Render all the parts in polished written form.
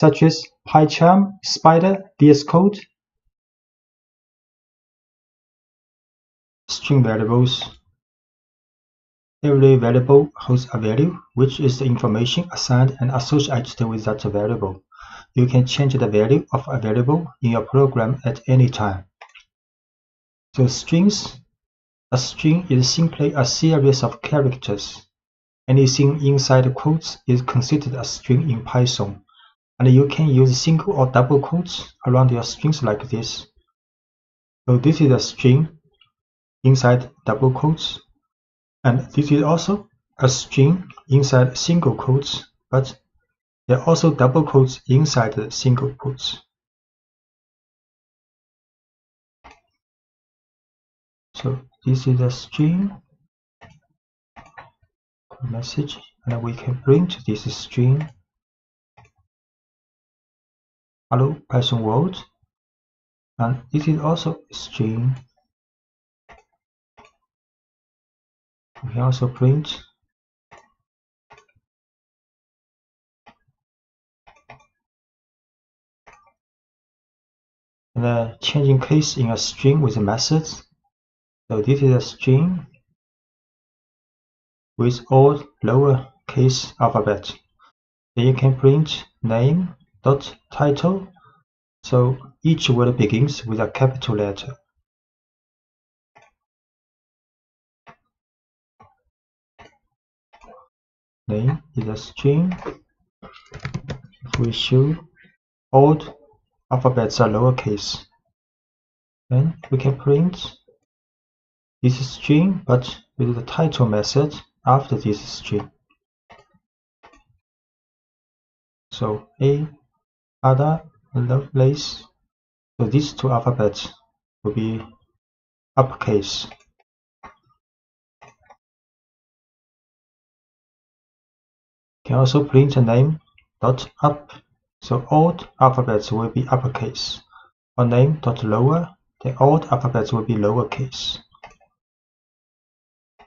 such as PyCharm, Spider, VS Code. String variables. Every variable holds a value, which is the information assigned and associated with that variable. You can change the value of a variable in your program at any time. So strings. A string is simply a series of characters. Anything inside quotes is considered a string in Python, and you can use single or double quotes around your strings like this. So this is a string inside double quotes, and this is also a string inside single quotes, but there are also double quotes inside the single quotes. So this is a string message, and we can print this string. Hello Python world, and this is also a string. We can also print and changing case in a string with methods. So this is a string with all lowercase alphabet. Then you can print name.title. So each word begins with a capital letter. Name is a string. If we show all alphabets are lowercase, then we can print this string but with the title method after this string. So A, Ada, Lovelace. So these two alphabets will be uppercase. You can also print a name dot up. So all alphabets will be uppercase. Or name dot lower, then all alphabets will be lowercase.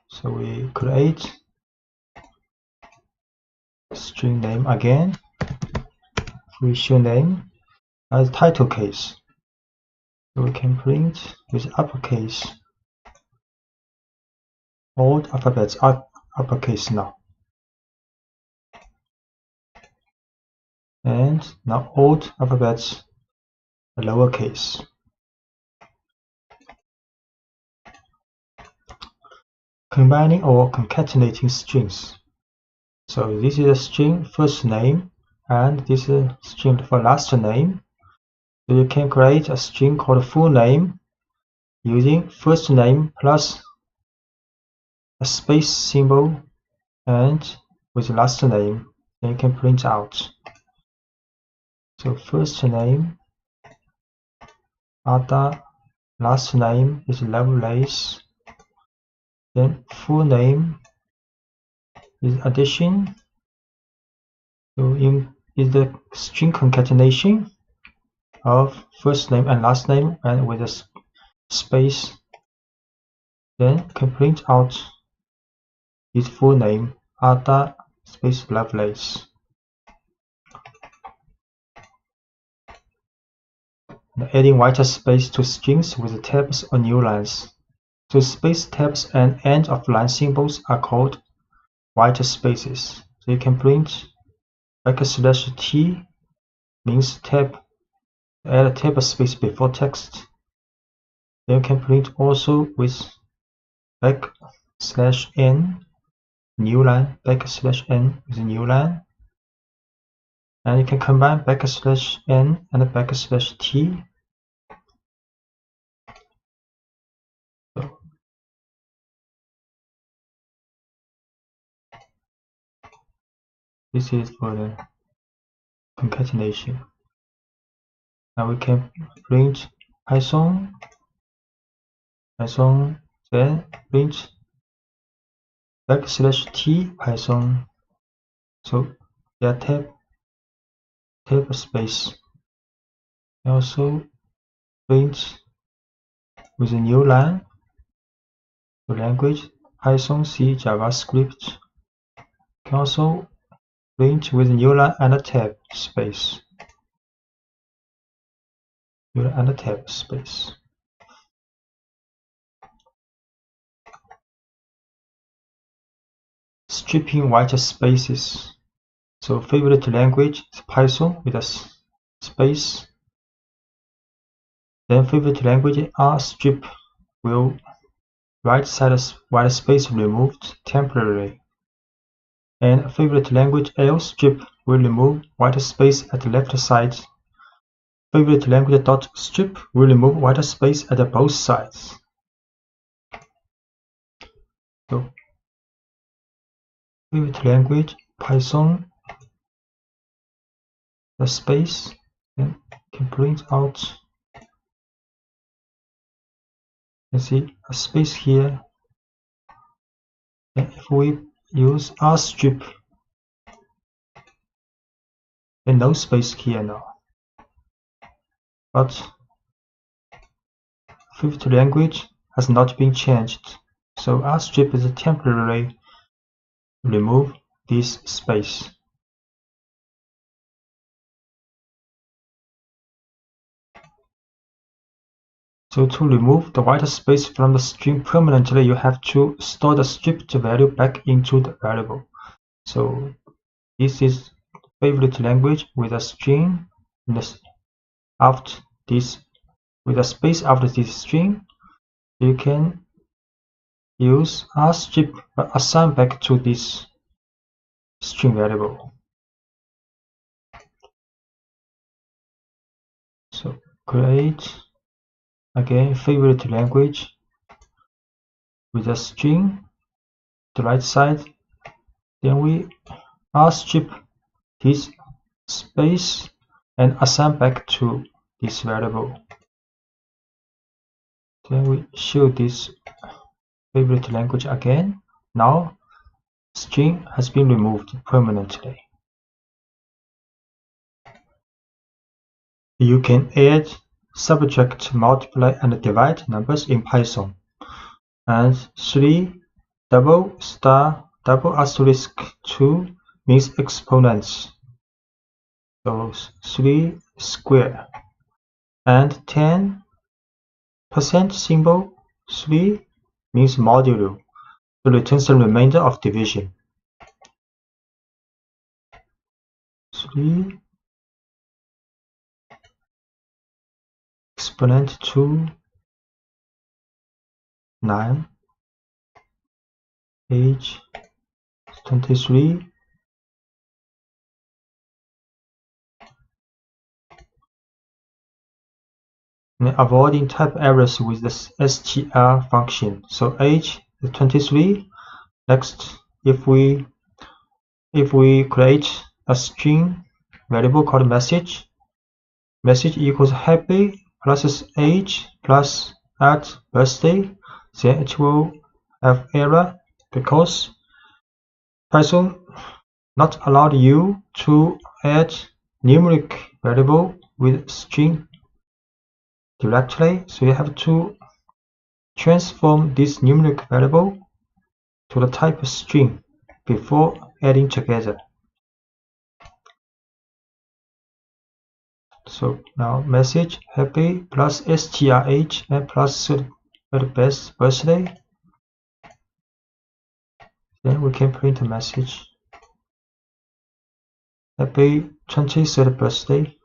So we create string name again. We show name as title case. So we can print with uppercase. All alphabets are uppercase now. And now all alphabets are lowercase. Combining or concatenating strings. So this is a string first name, and this is a string for last name. So you can create a string called full name using first name plus a space symbol and with last name. Then you can print out. So first name Ada, last name is Lovelace. Then full name is addition. So is the string concatenation of first name and last name and with a space. Then can print out his full name Ada space Lovelace. And adding white space to strings with tabs or new lines. So space tabs and end of line symbols are called white spaces. So you can print \t means tab, add a tab space before text. Then you can print also with \n new line, \n with new line. And you can combine \n and \t. This is for the concatenation. Now we can print Python, then print \t Python. So there tab space. Also print with a new line. The language Python, C, JavaScript. Can also print with new line and a tab space. Use and tab space. Stripping white spaces. So favorite language is Python with a space. Then favorite language R strip will right side white space removed temporarily. And favorite language L strip will remove white space at the left side. Favorite language dot strip will remove white space at both sides. So favorite language Python, the space, and can print out. You see a space here. And if we use R strip, then no space here now. But fifth language has not been changed, so R strip is temporarily remove this space. So to remove the white space from the string permanently, you have to store the stripped value back into the variable. So this is favorite language with a string after this, with a space after this string. You can use R strip but assign back to this string variable. So create again favorite language with a string, the right side. Then we R strip this space and assign back to this variable. Then we show this favorite language again. Now string has been removed permanently. You can add, subtract, multiply, and divide numbers in Python. And 3 double star double asterisk 2 means exponents. So 3 square. And 10% symbol 3 means modulo. So returns the remainder of division. 3 exponent 2 9 age 23 and avoiding type errors with the str function. So age is 23. Next, if we create a string variable called message equals happy plus age plus at birthday, then it will have error because Python not allowed you to add numeric variable with string directly, so you have to transform this numeric variable to the type string before adding together. So now message happy plus strh and plus best birthday. Then we can print a message happy 23rd birthday.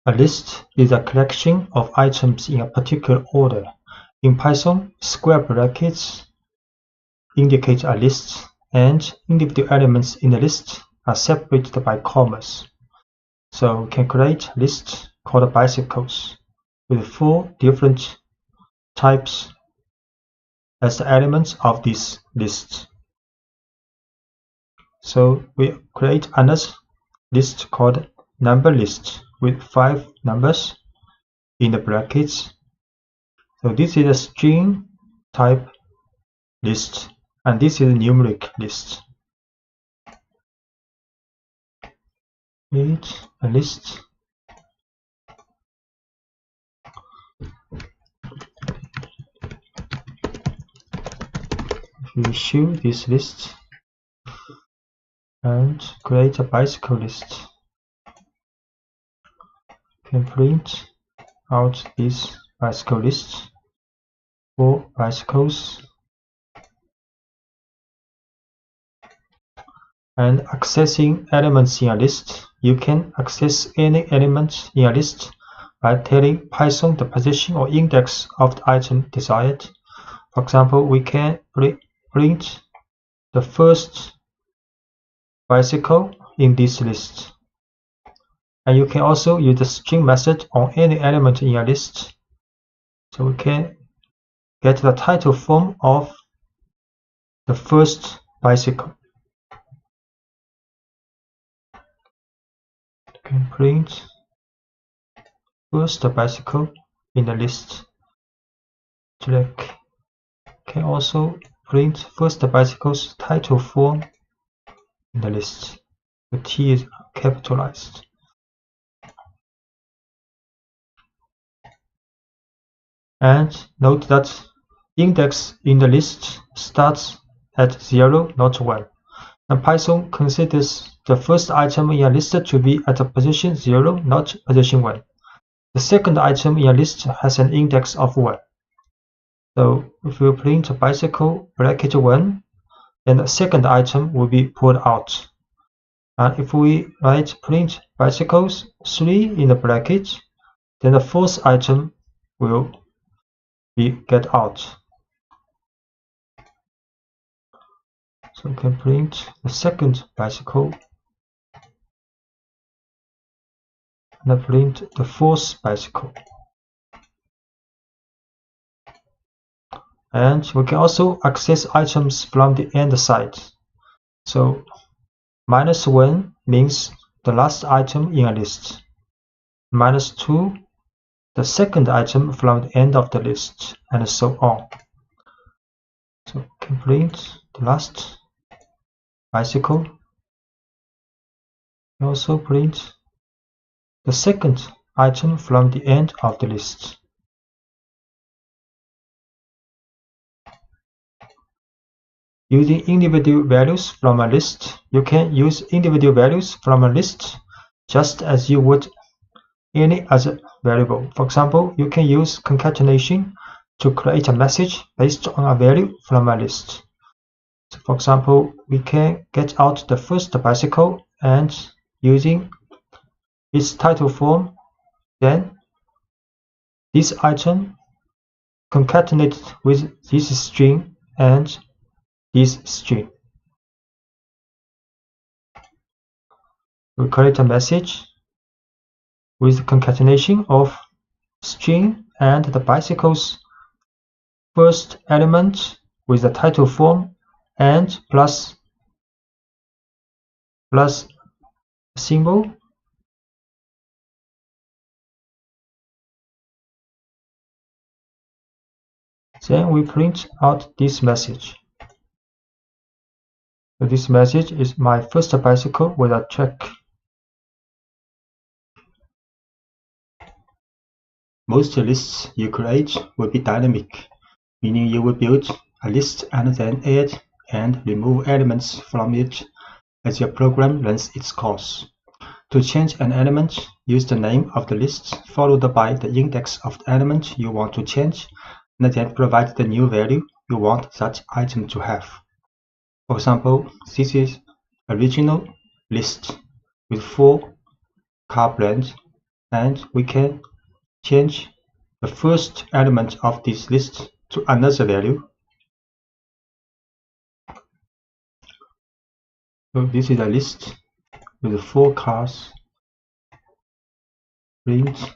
A list is a collection of items in a particular order. In Python, square brackets indicate a list, and individual elements in the list are separated by commas. So we can create a list called bicycles with 4 different types as the elements of this list. So we create another list called number list with 5 numbers in the brackets. So this is a string type list, and this is a numeric list. Create a list. We show this list and create a bicycle list. can print out this bicycle list for bicycles. And accessing elements in a list, you can access any element in a list by telling Python the position or index of the item desired. For example, we can print the first bicycle in this list. And you can also use the string method on any element in a list. So we can get the title form of the first bicycle. You can print first bicycle in the list. Select. Can also print first bicycle's title form in the list. The T is capitalized. And note that index in the list starts at 0, not 1. And Python considers the first item in a list to be at a position 0, not position 1. The second item in a list has an index of 1. So if we print bicycle bracket 1, then the second item will be pulled out. And if we write print bicycles 3 in the bracket, then the fourth item will be get out. So we can print the second bicycle and print the fourth bicycle. And we can also access items from the end side. So -1 means the last item in a list. -2, the second item from the end of the list, and so on. So we can print the last bicycle. We also print the second item from the end of the list. Using individual values from a list, you can use individual values from a list just as you would any other variable. For example, you can use concatenation to create a message based on a value from a list. So for example, we can get out the first bicycle and using its title form, then this item concatenated with this string and this string. We create a message with concatenation of string and the bicycle's first element with the title form and plus symbol. Then we print out this message. So this message is my first bicycle with a check. Most lists you create will be dynamic, meaning you will build a list and then add and remove elements from it as your program runs its course. To change an element, use the name of the list followed by the index of the element you want to change, and then provide the new value you want that item to have. For example, this is original list with 4 car brands, and we can change the first element of this list to another value. So this is a list with 4 cars. Print.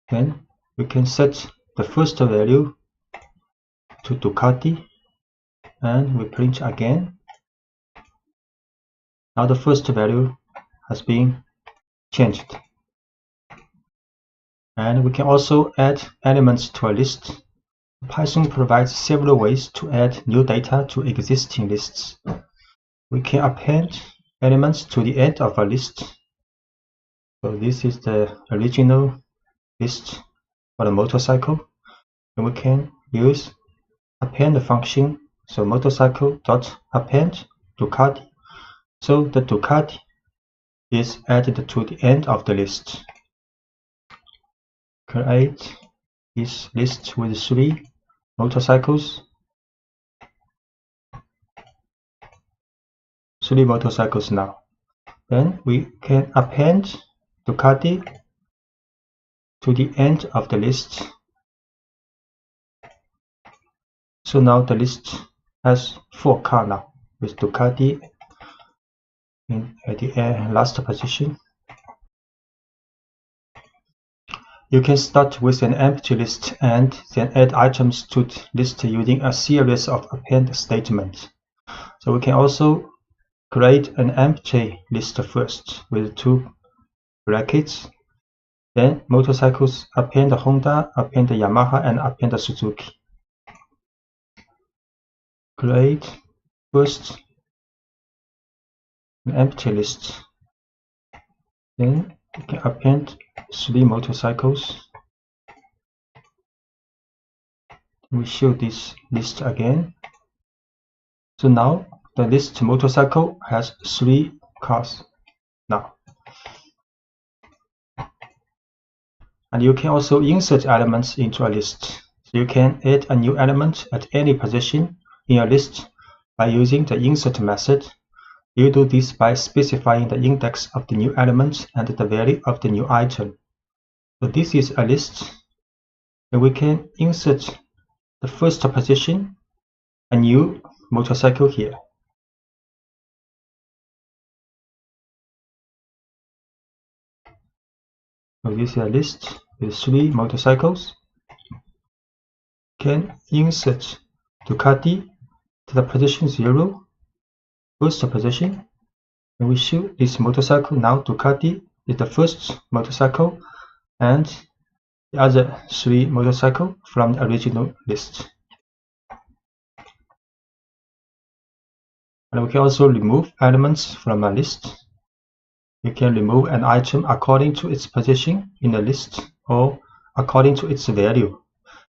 Then we can set the first value to Ducati, and we print again. Now the first value has been changed. And we can also add elements to a list. Python provides several ways to add new data to existing lists. We can append elements to the end of a list. So this is the original list for the motorcycle. And we can use append function. So motorcycle.append Ducati. So the Ducati is added to the end of the list. Create this list with 3 motorcycles. 3 motorcycles now. Then we can append Ducati to the end of the list. So now the list has 4 cars now, with Ducati at the last position. You can start with an empty list and then add items to the list using a series of append statements. So we can also create an empty list first with 2 brackets. Then motorcycles, append Honda, append Yamaha, and append Suzuki. Create first an empty list. Then we can append 3 motorcycles. We show this list again. So now the list motorcycle has 3 cars now. And you can also insert elements into a list. So you can add a new element at any position in a list by using the insert method. You do this by specifying the index of the new element and the value of the new item. So this is a list, and we can insert the first position, a new motorcycle here. So this is a list with 3 motorcycles. Can insert Ducati to the position 0, first position, and we show this motorcycle. Now Ducati is the first motorcycle and the other 3 motorcycles from the original list. And we can also remove elements from a list. You can remove an item according to its position in the list or according to its value.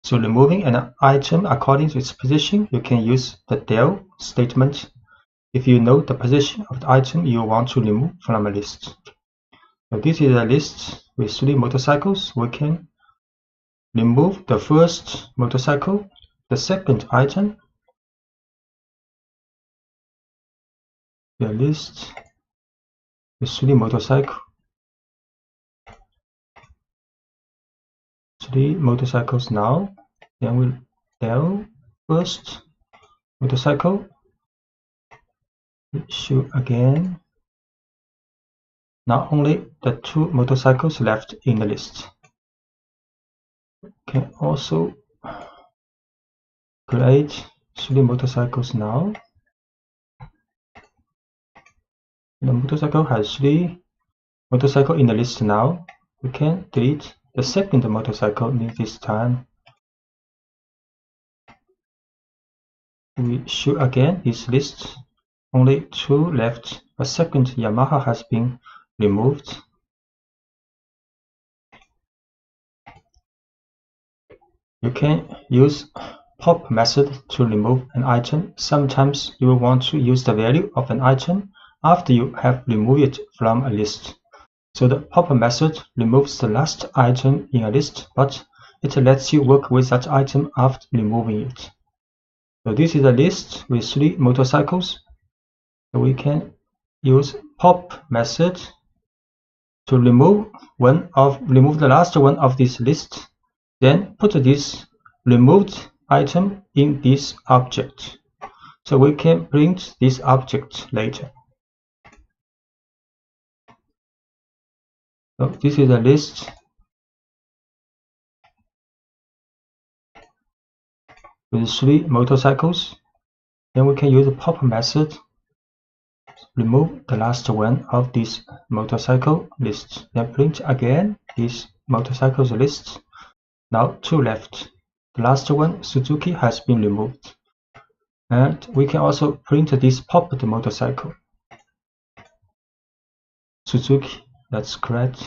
So removing an item according to its position, you can use the del statement if you know the position of the item you want to remove from a list. So this is a list with 3 motorcycles. We can remove the first motorcycle, the second item, the list with 3 motorcycles. 3 motorcycles now. Then we'll del first motorcycle. Show again. Now only the 2 motorcycles left in the list. Can also create 3 motorcycles now. The motorcycle has 3 motorcycles in the list now. We can delete the second motorcycle this time. We show again this list. Only 2 left. A second Yamaha has been removed. You can use pop method to remove an item. Sometimes you will want to use the value of an item after you have removed it from a list. So the pop method removes the last item in a list, but it lets you work with that item after removing it. So this is a list with 3 motorcycles. So we can use pop method to remove the last one of this list. Then put this removed item in this object. So we can print this object later. So this is a list with 3 motorcycles. Then we can use the pop method. Remove the last one of this motorcycle list. Then print again this motorcycles list. Now 2 left. The last one, Suzuki, has been removed. And we can also print this popped motorcycle. Suzuki, that's correct.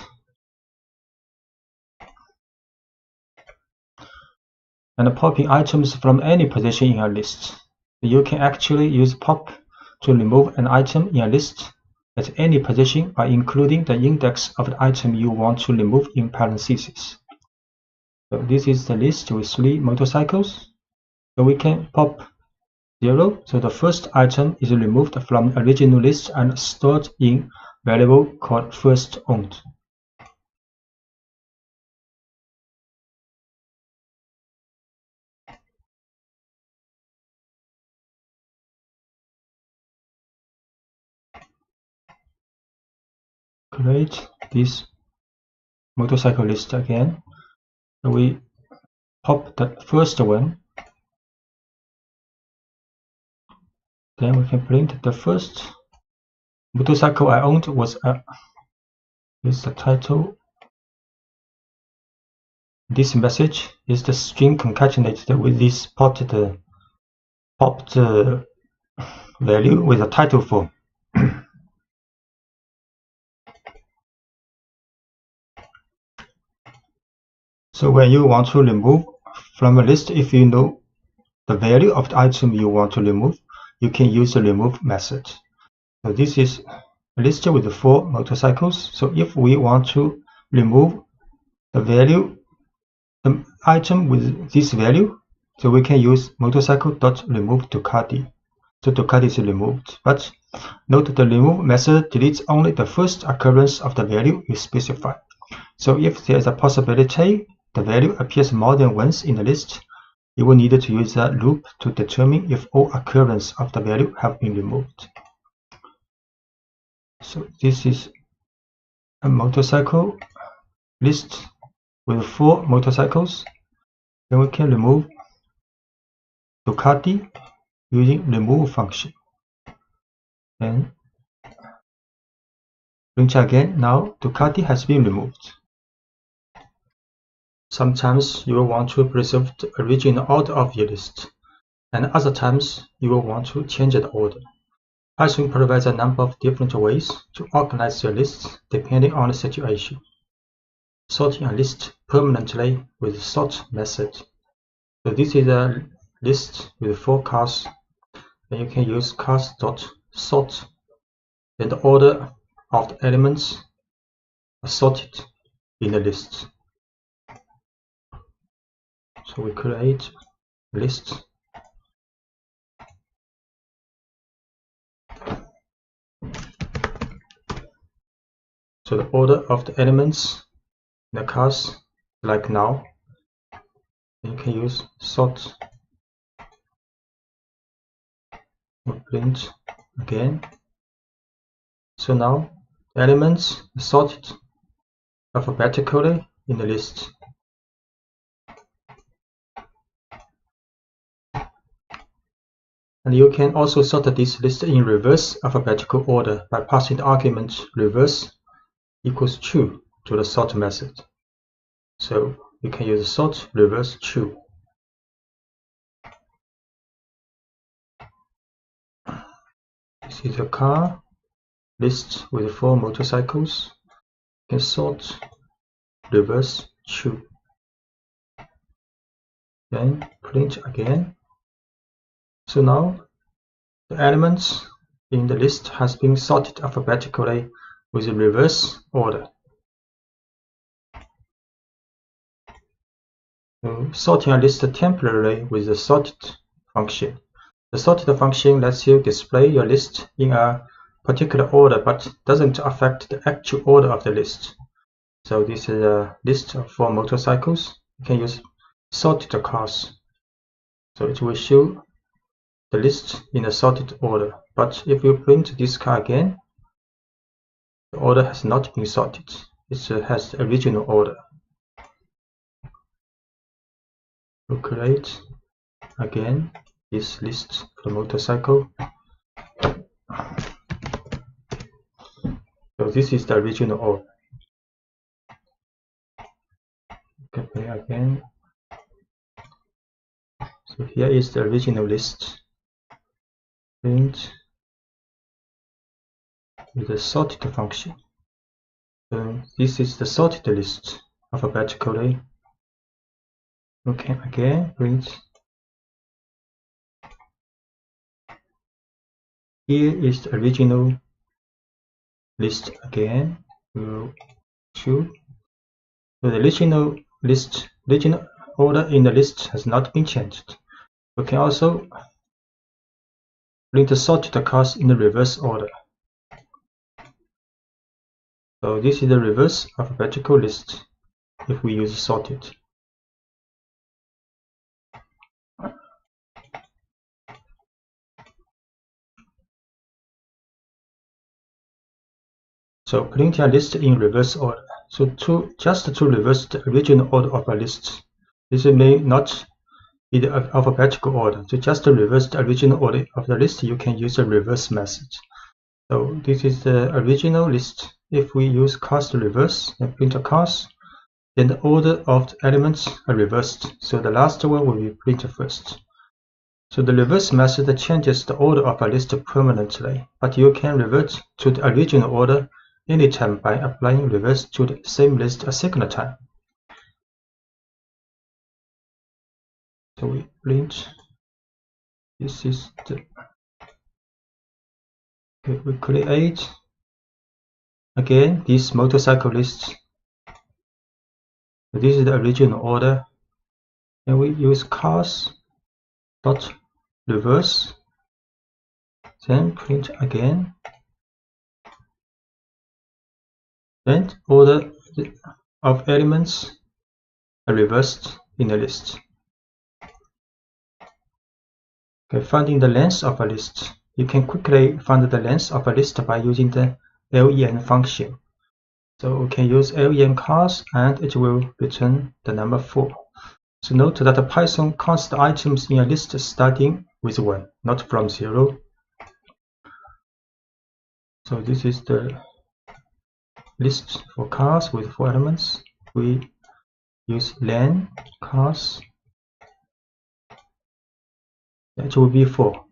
And popping items from any position in a list. You can actually use pop to remove an item in a list at any position by including the index of the item you want to remove in parentheses. So this is the list with 3 motorcycles. So we can pop 0. So the first item is removed from the original list and stored in variable called first owned. Create this motorcycle list again. So we pop the first one. Then we can print the first motorcycle I owned was this is the title. This message is the string concatenated with this popped value with a title form. So when you want to remove from a list, if you know the value of the item you want to remove, you can use the remove method. So this is a list with 4 motorcycles. So if we want to remove the item with this value, so we can use motorcycle.remove Ducati. So Ducati is removed, but note the remove method deletes only the first occurrence of the value you specify. So if there is a possibility the value appears more than once in the list, you will need to use a loop to determine if all occurrences of the value have been removed. So this is a motorcycle list with 4 motorcycles. Then we can remove Ducati using remove function. Then print again. Now Ducati has been removed. Sometimes you will want to preserve the original order of your list, and other times you will want to change the order. Python provides a number of different ways to organize your lists depending on the situation. Sorting a list permanently with the sort method. So this is a list with 4 cars, and you can use cars.sort. Then the order of the elements are sorted in the list. So we create a list. So the order of the elements in the cars, like now, you can use sort. We print again. So now the elements are sorted alphabetically in the list. And you can also sort this list in reverse alphabetical order by passing the argument reverse equals true to the sort method. So you can use sort reverse true. This is a car list with 4 motorcycles. You can sort reverse true. Then print again. So now the elements in the list has been sorted alphabetically with a reverse order. Sorting a list temporarily with the sorted function. The sorted function lets you display your list in a particular order but doesn't affect the actual order of the list. So this is a list of 4 motorcycles. You can use sorted cars. So it will show the list in a sorted order. But if you print this car again, the order has not been sorted. It has the original order. We'll create again this list for the motorcycle. So this is the original order. Okay, play again. So here is the original list. Print with the sorted function. So this is the sorted list alphabetically. Okay, again print. Here is the original list again, row 2. So the original order in the list has not been changed. We can also print the sorted cars in the reverse order. So this is the reverse alphabetical list if we use sorted. So print a list in reverse order. So just to reverse the original order of a list, this may not be the alphabetical order. So just to reverse the original order of the list, you can use the reverse method. So this is the original list. If we use cast reverse and print a cast, then the order of the elements are reversed. So the last one will be printed first. So the reverse method changes the order of a list permanently, but you can revert to the original order anytime by applying reverse to the same list a second time. So we print. This is the. Okay, we create again this motorcycle list. So this is the original order, and we use cars dot reverse, then print again, then order of elements are reversed in the list. Okay, finding the length of a list. You can quickly find the length of a list by using the len function. So we can use len cast and it will return the number 4. So note that Python counts the items in a list starting with 1, not from 0. So this is the list for cars with 4 elements. We use len cars. That will be 4.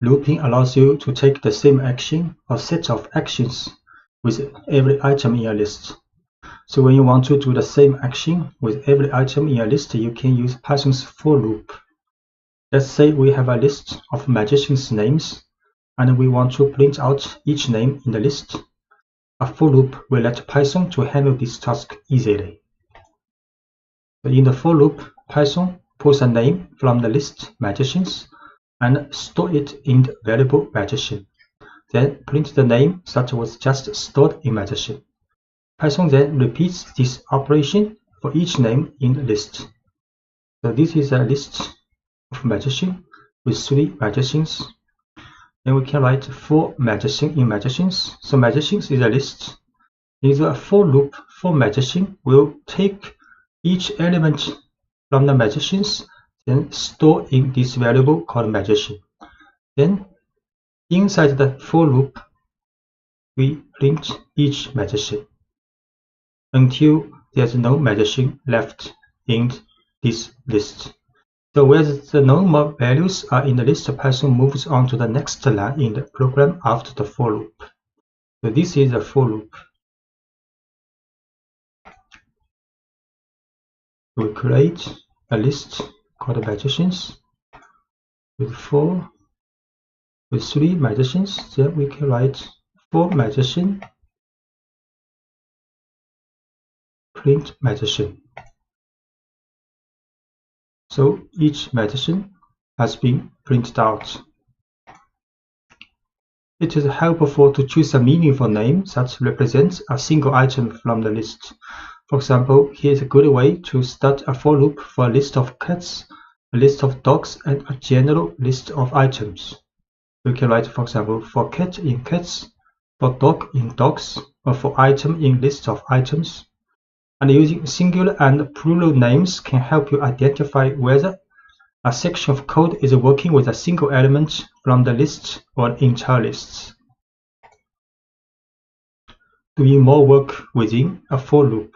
Looping allows you to take the same action or set of actions with every item in a list. So when you want to do the same action with every item in a list, you can use Python's for loop. Let's say we have a list of magicians' names, and we want to print out each name in the list. A for loop will let Python to handle this task easily. So in the for loop, Python pulls a name from the list magicians and store it in the variable magician. Then print the name that was just stored in magician. Python then repeats this operation for each name in the list. So this is a list of magician with 3 magicians. Then we can write 4 magician in magicians. So magicians is a list. In the for loop, for magician will take each element from the magicians, then store in this variable called magician. Then inside the for loop, we print each magician until there's no magician left in this list. So where the no more values are in the list, Python moves on to the next line in the program after the for loop. So this is the for loop. We create a list called magicians with 3 magicians. Then we can write 4 magician, print magician. So each magician has been printed out. It is helpful to choose a meaningful name that represents a single item from the list. For example, here is a good way to start a for loop for a list of cats, a list of dogs, and a general list of items. We can write, for example, for cat in cats, for dog in dogs, or for item in list of items. And using singular and plural names can help you identify whether a section of code is working with a single element from the list or entire lists. Doing more work within a for loop.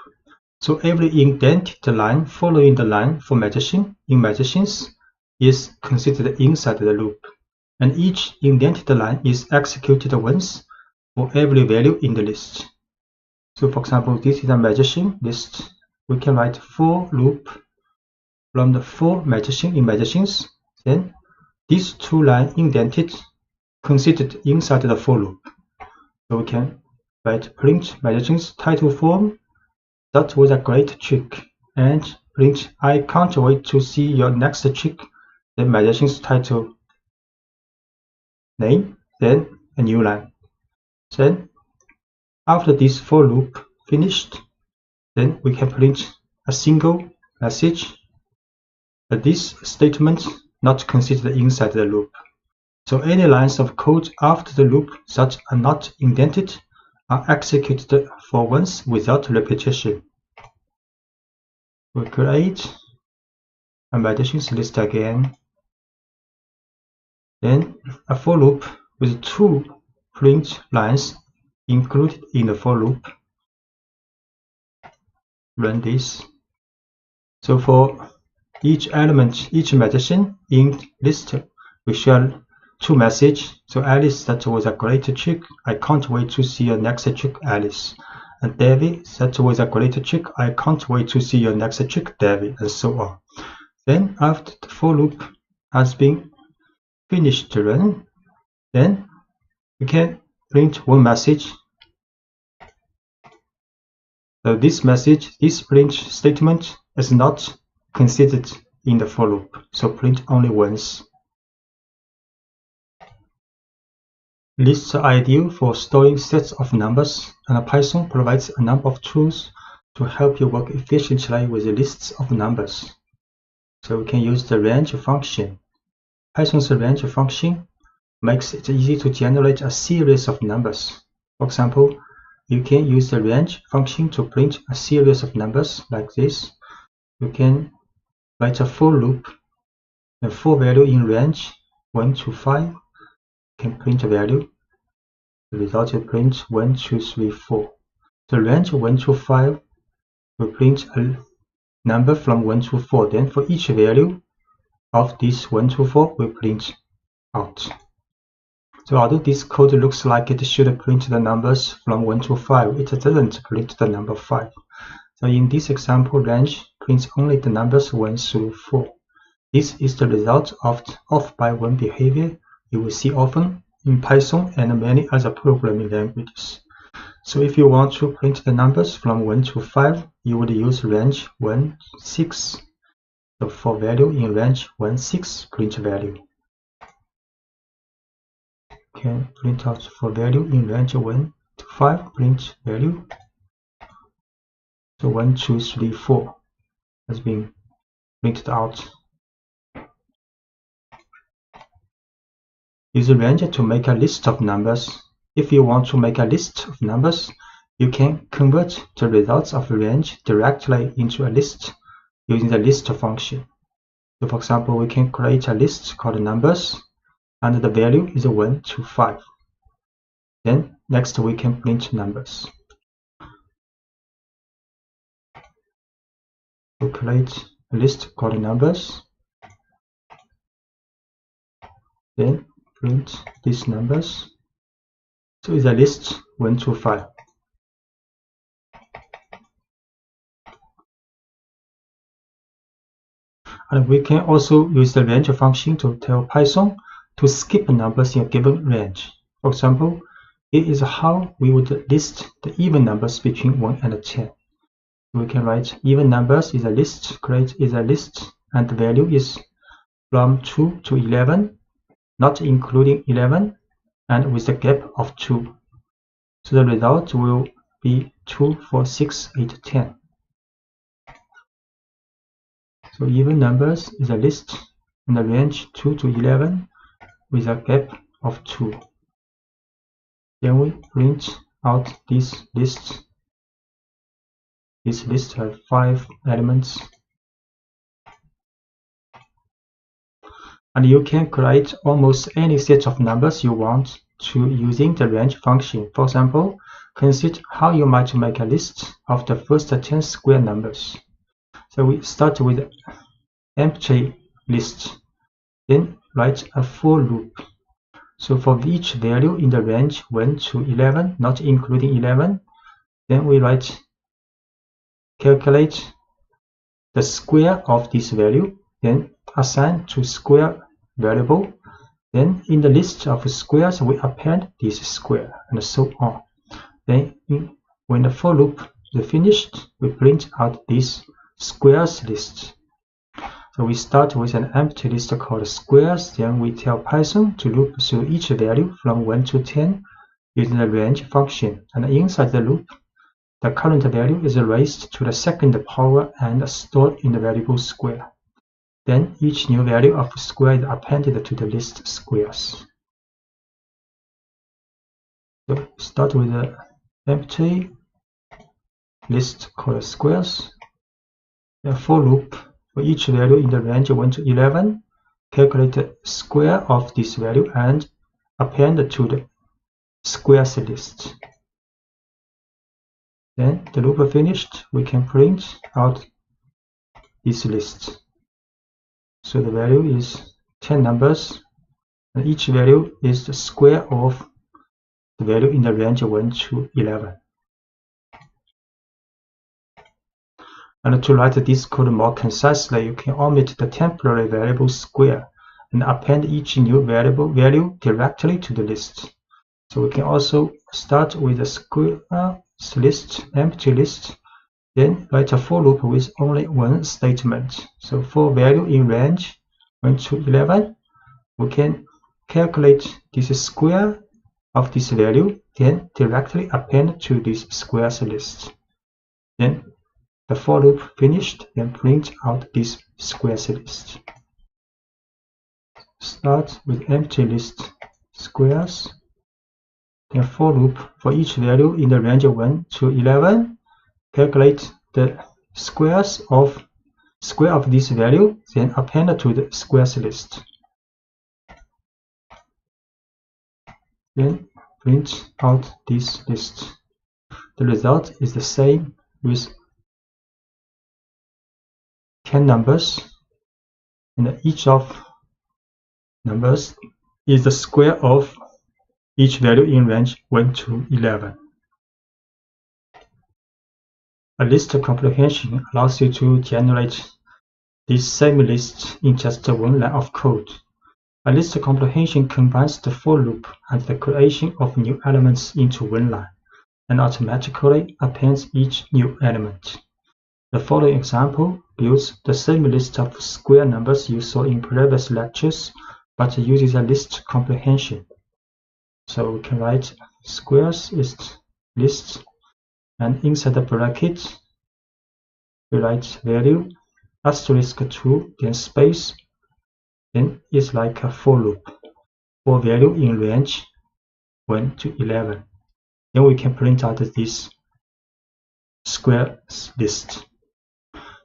So every indented line following the line for magician in magicians is considered inside the loop, and each indented line is executed once for every value in the list. So for example, this is a magician list. We can write for loop from the 4 magician in magicians, then these 2 lines indented considered inside the for loop. So we can write print magazine's title form. That was a great trick. And print I can't wait to see your next trick. Then magazine's title name, then a new line. Then after this for loop finished, then we can print a single message. But this statement not considered inside the loop. So any lines of code after the loop that are not indented are executed for once without repetition. We create a medicines list again. Then a for loop with 2 print lines included in the for loop. Run this. So for each element, each medicine in list, we share 2 messages. So Alice, that was a great trick. I can't wait to see your next trick, Alice. And David, that was a great trick. I can't wait to see your next trick, David, and so on. Then after the for loop has been finished to run, then we can print one message. So this message, this print statement is not considered in the for loop. So print only once. Lists are ideal for storing sets of numbers, and Python provides a number of tools to help you work efficiently with lists of numbers. So we can use the range function. Python's range function makes it easy to generate a series of numbers. For example, you can use the range function to print a series of numbers like this. You can write a for loop, a for value in range 1 to 5. Can print a value. The result will print 1, 2, 3, 4. The range 1 to 5 will print a number from 1 to 4. Then for each value of this 1 to 4 will print out. So although this code looks like it should print the numbers from 1 to 5, it doesn't print the number 5. So in this example, range prints only the numbers 1 through 4. This is the result of off-by-1 behavior you will see often in Python and many other programming languages. So if you want to print the numbers from 1 to 5, you would use range 1, 6. So for value in range 1, 6, print value. Can print out for value in range 1 to 5, print value. So 1, 2, 3, 4 has been printed out. Use range to make a list of numbers. If you want to make a list of numbers, you can convert the results of range directly into a list using the list function. So for example, we can create a list called numbers, and the value is 1 to 5. Then next we can print numbers. We create a list called numbers. Then print these numbers. So it's a list 1 to 5. And we can also use the range function to tell Python to skip numbers in a given range. For example, it is how we would list the even numbers between 1 and 10. We can write even numbers is a list, create is a list, and the value is from 2 to 11, not including 11, and with a gap of 2. So the result will be 2, 4, 6, 8, 10. So even numbers is a list in the range 2 to 11 with a gap of 2. Then we print out this list. This list has 5 elements. And you can create almost any set of numbers you want to using the range function. For example, consider how you might make a list of the first 10 square numbers. So we start with empty list, then write a for loop. So for each value in the range 1 to 11, not including 11, then we calculate the square of this value, then assign to square variable, Then in the list of squares, we append this square, and so on. Then when the for loop is finished, we print out this squares list. So we start with an empty list called squares, then we tell Python to loop through each value from 1 to 10 using the range function, and inside the loop, the current value is raised to the second power and stored in the variable square. Then each new value of square is appended to the list squares. So start with an empty list called squares. A for loop for each value in the range 1 to 11. Calculate the square of this value and append to the squares list. Then the loop finished, we can print out this list. So the value is 10 numbers, and each value is the square of the value in the range 1 to 11. And to write this code more concisely, you can omit the temporary variable square and append each new variable value directly to the list. So we can also start with a squares list, empty list, then write a for loop with only one statement. So for value in range 1 to 11, we can calculate this square of this value, then directly append to this squares list. Then the for loop finished, then print out this squares list. Start with empty list squares, then for loop for each value in the range 1 to 11. Calculate the square of this value, then append to the squares list. Then print out this list. The result is the same with 10 numbers, and each of numbers is the square of each value in range 1 to 11. A list comprehension allows you to generate this same list in just one line of code. A list comprehension combines the for loop and the creation of new elements into one line, and automatically appends each new element. The following example builds the same list of square numbers you saw in previous lectures, but uses a list comprehension. So we can write squares is list, and inside the bracket we write value *2, then space, then it's like a for loop for value in range 1 to 11. Then we can print out this squares list.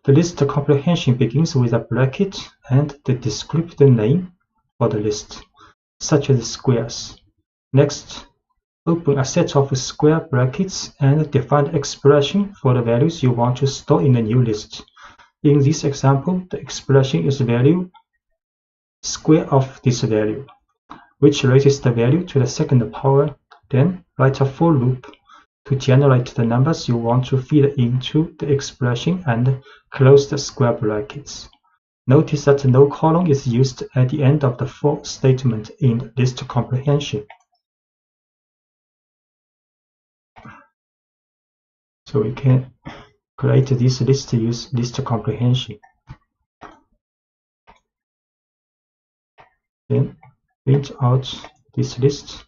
The list comprehension begins with a bracket and the descriptor name for the list, such as squares. Next, open a set of square brackets and define the expression for the values you want to store in the new list. In this example, the expression is value square of this value, which raises the value to the second power. Then write a for loop to generate the numbers you want to feed into the expression and close the square brackets. Notice that no colon is used at the end of the for statement in list comprehension. So we can create this list to use list comprehension. Then print out this list.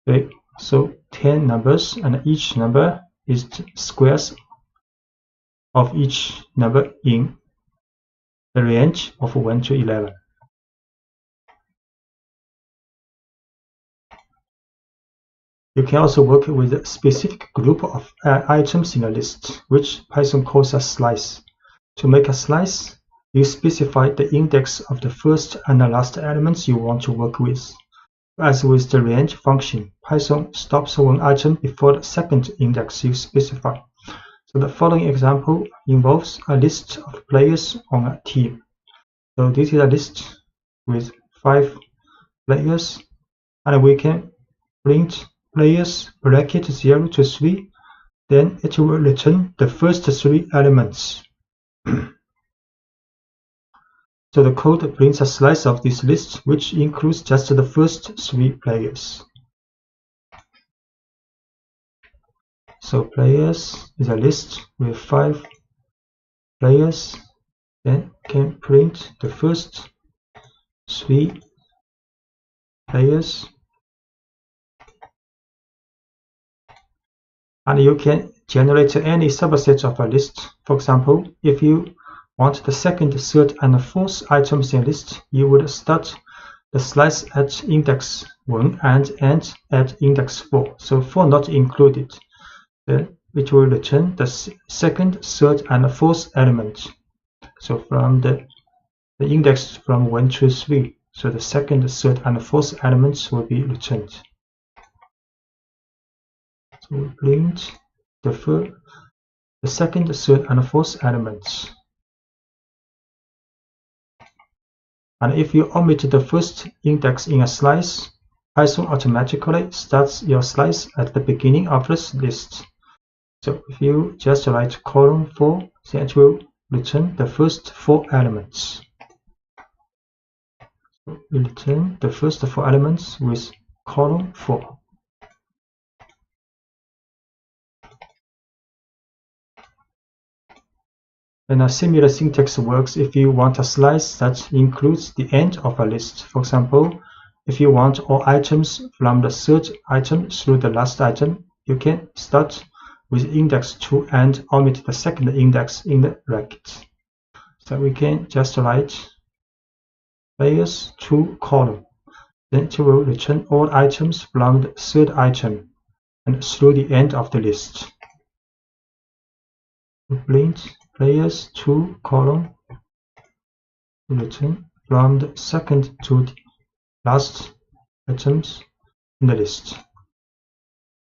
Okay, so 10 numbers, and each number is squares of each number in the range of 1 to 11. You can also work with a specific group of items in a list, which Python calls a slice. To make a slice, you specify the index of the first and the last elements you want to work with. As with the range function, Python stops one item before the second index you specify. So the following example involves a list of players on a team. So this is a list with 5 players, and we can print players bracket 0 to 3, then it will return the first 3 elements. So the code prints a slice of this list, which includes just the first 3 players. So players is a list with 5 players, then can print the first 3 players. And you can generate any subset of a list. For example, if you want the second, third, and fourth items in a list, you would start the slice at index 1 and end at index 4. So 4 not included. Then it will return the second, third, and fourth element. So from the index from 1 to 3. So the second, third, and fourth elements will be returned. So we print the second, third, and fourth elements. And if you omit the first index in a slice, Python automatically starts your slice at the beginning of this list. So if you just write column 4, then it will return the first 4 elements. So we return the first 4 elements with column 4. And a similar syntax works if you want a slice that includes the end of a list. For example, if you want all items from the third item through the last item, you can start with index 2 and omit the second index in the bracket. So we can just write players 2 column. Then it will return all items from the third item and through the end of the list. We print players 2 column return from the second to the last items in the list.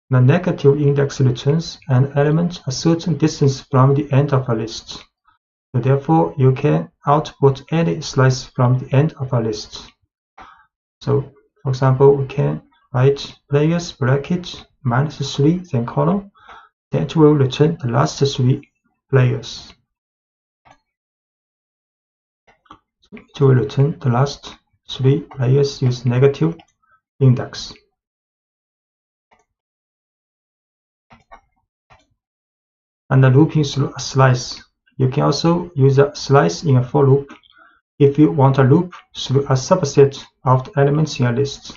The negative index returns an element a certain distance from the end of a list. So therefore, you can output any slice from the end of a list. So, for example, we can write players bracket -3 then column. Then it will return the last 3 players. So it will return the last 3 players with negative index. And the looping through a slice. You can also use a slice in a for loop if you want a loop through a subset of the elements in a list.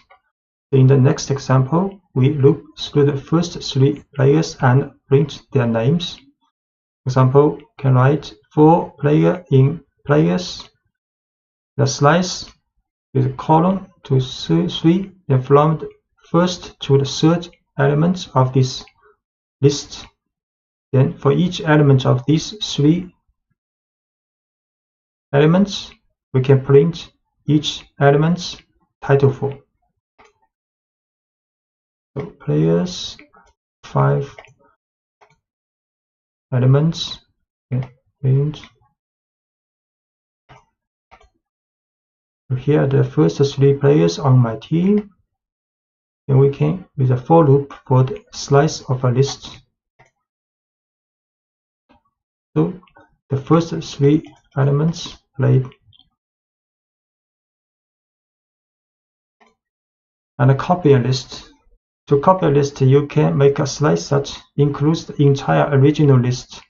In the next example, we loop through the first 3 players and print their names. For example, you can write for player in players. The slice with column to 3, then from the first to the third element of this list. Then for each element of these 3 elements, we can print each element's title for. So players 5 elements, print. So here are the first 3 players on my team. Then we can with a for loop for the slice of a list. So the first 3 elements played. And a copy a list. To copy a list, you can make a slice that includes the entire original list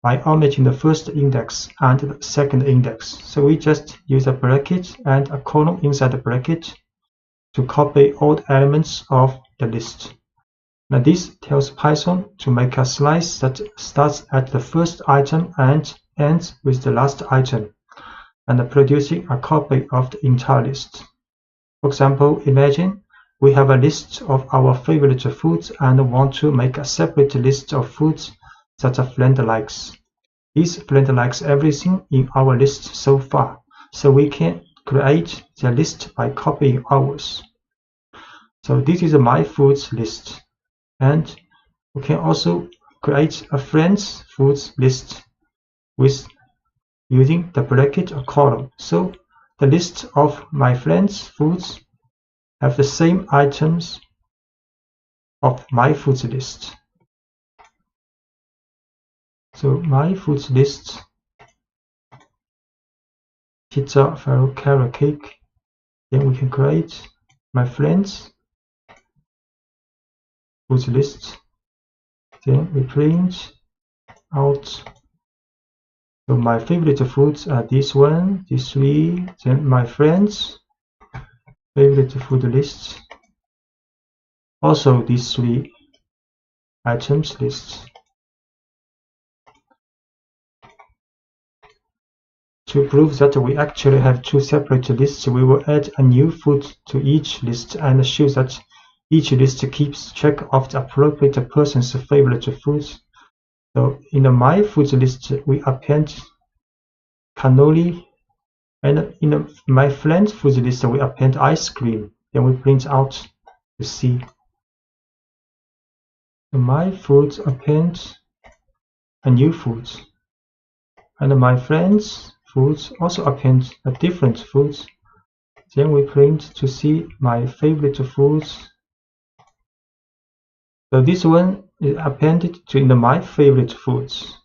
by omitting the first index and the second index. So we just use a bracket and a column inside the bracket to copy all the elements of the list. Now this tells Python to make a slice that starts at the first item and ends with the last item, and producing a copy of the entire list. For example, imagine we have a list of our favorite foods and want to make a separate list of foods that a friend likes. This friend likes everything in our list so far, so we can create the list by copying ours. So this is my foods list. And we can also create a friend's foods list with using the bracket or column. So the list of my friend's foods have the same items of my foods list. So my foods list pizza, Faro, carrot cake. Then we can create my friends foods list. Then we print out. So my favorite foods are this one, these three. Then my friends favorite food lists. Also these three items lists. To prove that we actually have two separate lists, we will add a new food to each list and show that each list keeps track of the appropriate person's favorite foods. So in the My Foods list, we append cannoli, and in the My Friends Foods list, we append ice cream. Then we print out the C. The My Foods append a new food, and My Friends Foods also append a different food. Then we print to see my favorite foods. So this one is appended to in the My Favorite Foods.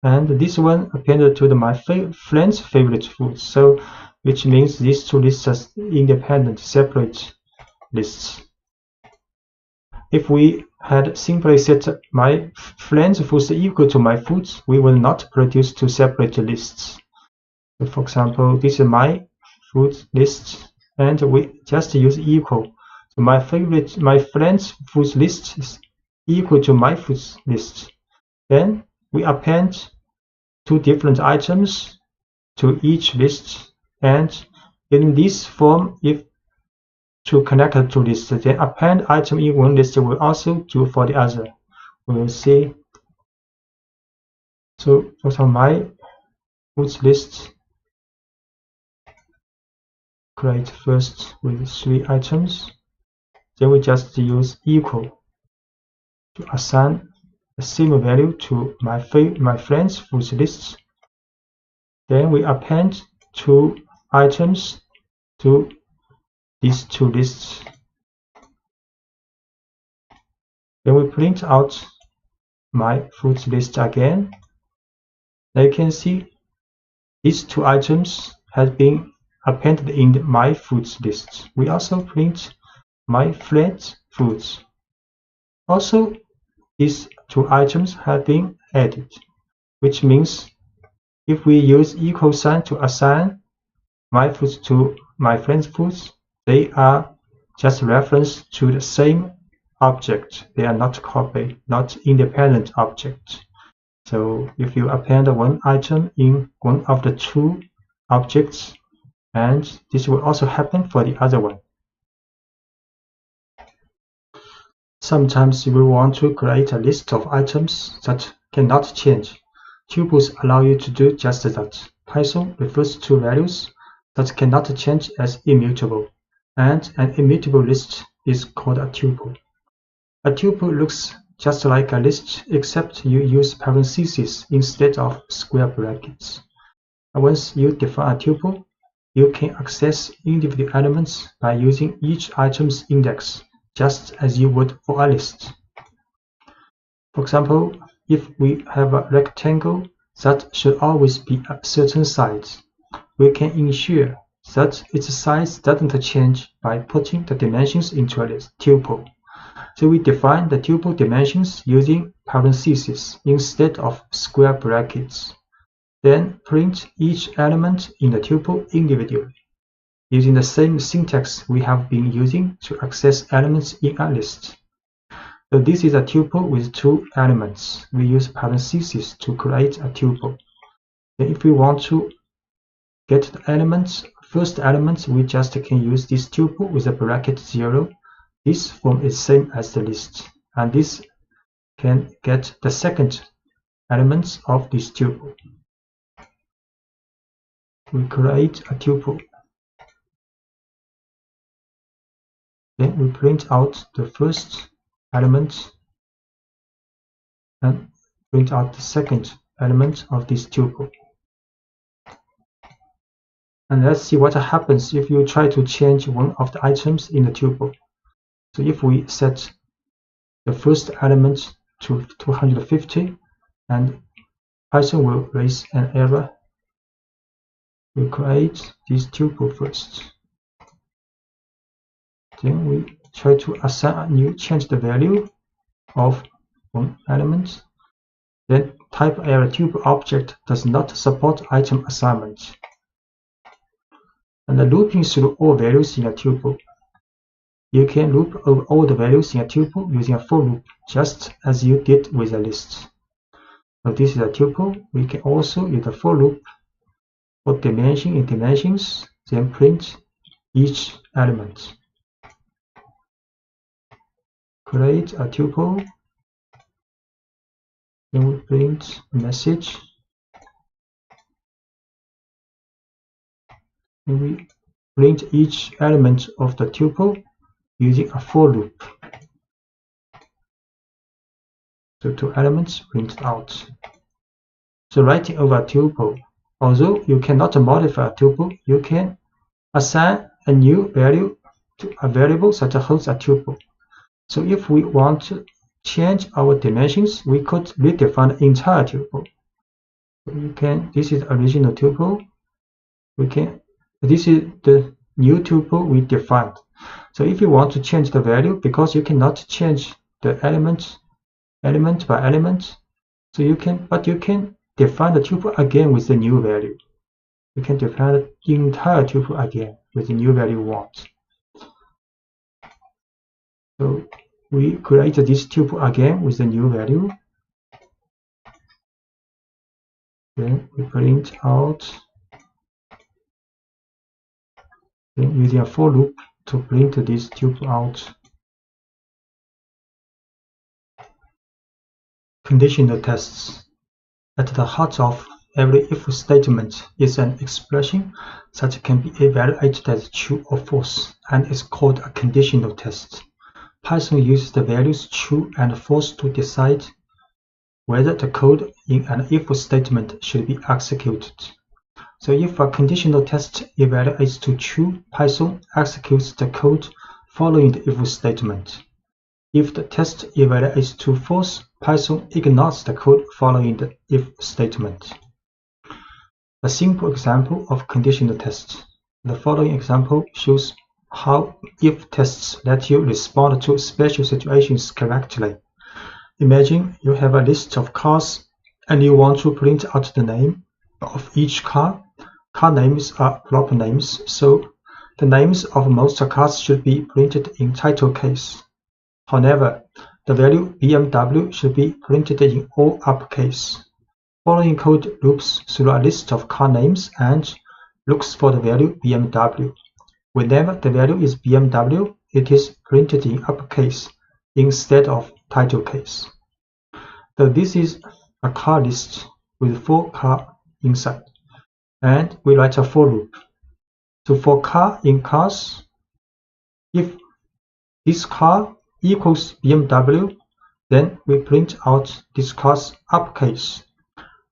And this one appended to the My Friend's Favorite Foods. So which means these two lists are independent, separate lists. If we had simply set My Friend's Foods equal to My Foods, we will not produce two separate lists. So for example, this is My Foods list, and we just use equal. So my friend's foods list is equal to my foods list. Then we append two different items to each list, and in this form, if to connect the two lists, then append item in one list will also do for the other. We will see. So for example, my foods list create first with three items. Then we just use equal to assign the same value to my friend's foods list. Then we append two items to these two lists. Then we print out my foods list again. Now you can see these two items have been appended in the My Foods list. We also print My Friends Foods. Also, these two items have been added, which means if we use equal sign to assign My Foods to My Friends Foods, they are just reference to the same object. They are not copy, not independent object. So if you append one item in one of the two objects, and this will also happen for the other one. Sometimes we want to create a list of items that cannot change. Tuples allow you to do just that. Python refers to values that cannot change as immutable, and an immutable list is called a tuple. A tuple looks just like a list, except you use parentheses instead of square brackets. And once you define a tuple, you can access individual elements by using each item's index, just as you would for a list. For example, if we have a rectangle that should always be a certain size, we can ensure that its size doesn't change by putting the dimensions into a tuple. So we define the tuple dimensions using parentheses instead of square brackets. Then print each element in the tuple individually, using the same syntax we have been using to access elements in a list. So this is a tuple with two elements. We use parentheses to create a tuple. Then if we want to get the elements, first elements, we just can use this tuple with a bracket 0. This form is same as the list, and this can get the second elements of this tuple. We create a tuple. Then we print out the first element and print out the second element of this tuple. And let's see what happens if you try to change one of the items in the tuple. So if we set the first element to 250 and Python will raise an error. We create this tuple first. Then we try to assign a new, change the value of one element. Then type error tuple object does not support item assignment. And the looping through all values in a tuple. You can loop over all the values in a tuple using a for loop, just as you did with a list. So this is a tuple. We can also use a for loop for dimension in dimensions, then print each element. Create a tuple, then we print a message, and we print each element of the tuple using a for loop. So two elements printed out. So writing over a tuple, although you cannot modify a tuple, you can assign a new value to a variable that holds a tuple. So if we want to change our dimensions, we could redefine the entire tuple. So you can, this is the original tuple. This is the new tuple we defined. So if you want to change the value, because you cannot change the element by element, so you can define the tuple again with the new value. You can define the entire tuple again with the new value you want. So we create this tuple again with the new value. Then we print out, then using a for loop to print this tuple out. Conditional tests. At the heart of every if statement is an expression that can be evaluated as true or false, and is called a conditional test. Python uses the values true and false to decide whether the code in an if statement should be executed. So if a conditional test evaluates to true, Python executes the code following the if statement. If the test evaluates to false, Python ignores the code following the if statement. A simple example of conditional tests. The following example shows how if tests let you respond to special situations correctly. Imagine you have a list of cars and you want to print out the name of each car. Car names are proper names, so the names of most cars should be printed in title case. However, the value BMW should be printed in all uppercase. Following code loops through a list of car names and looks for the value BMW. Whenever the value is BMW, it is printed in uppercase instead of title case. So this is a car list with 4 cars inside, and we write a for loop. So for car in cars, if this car equals BMW, then we print out this car's uppercase.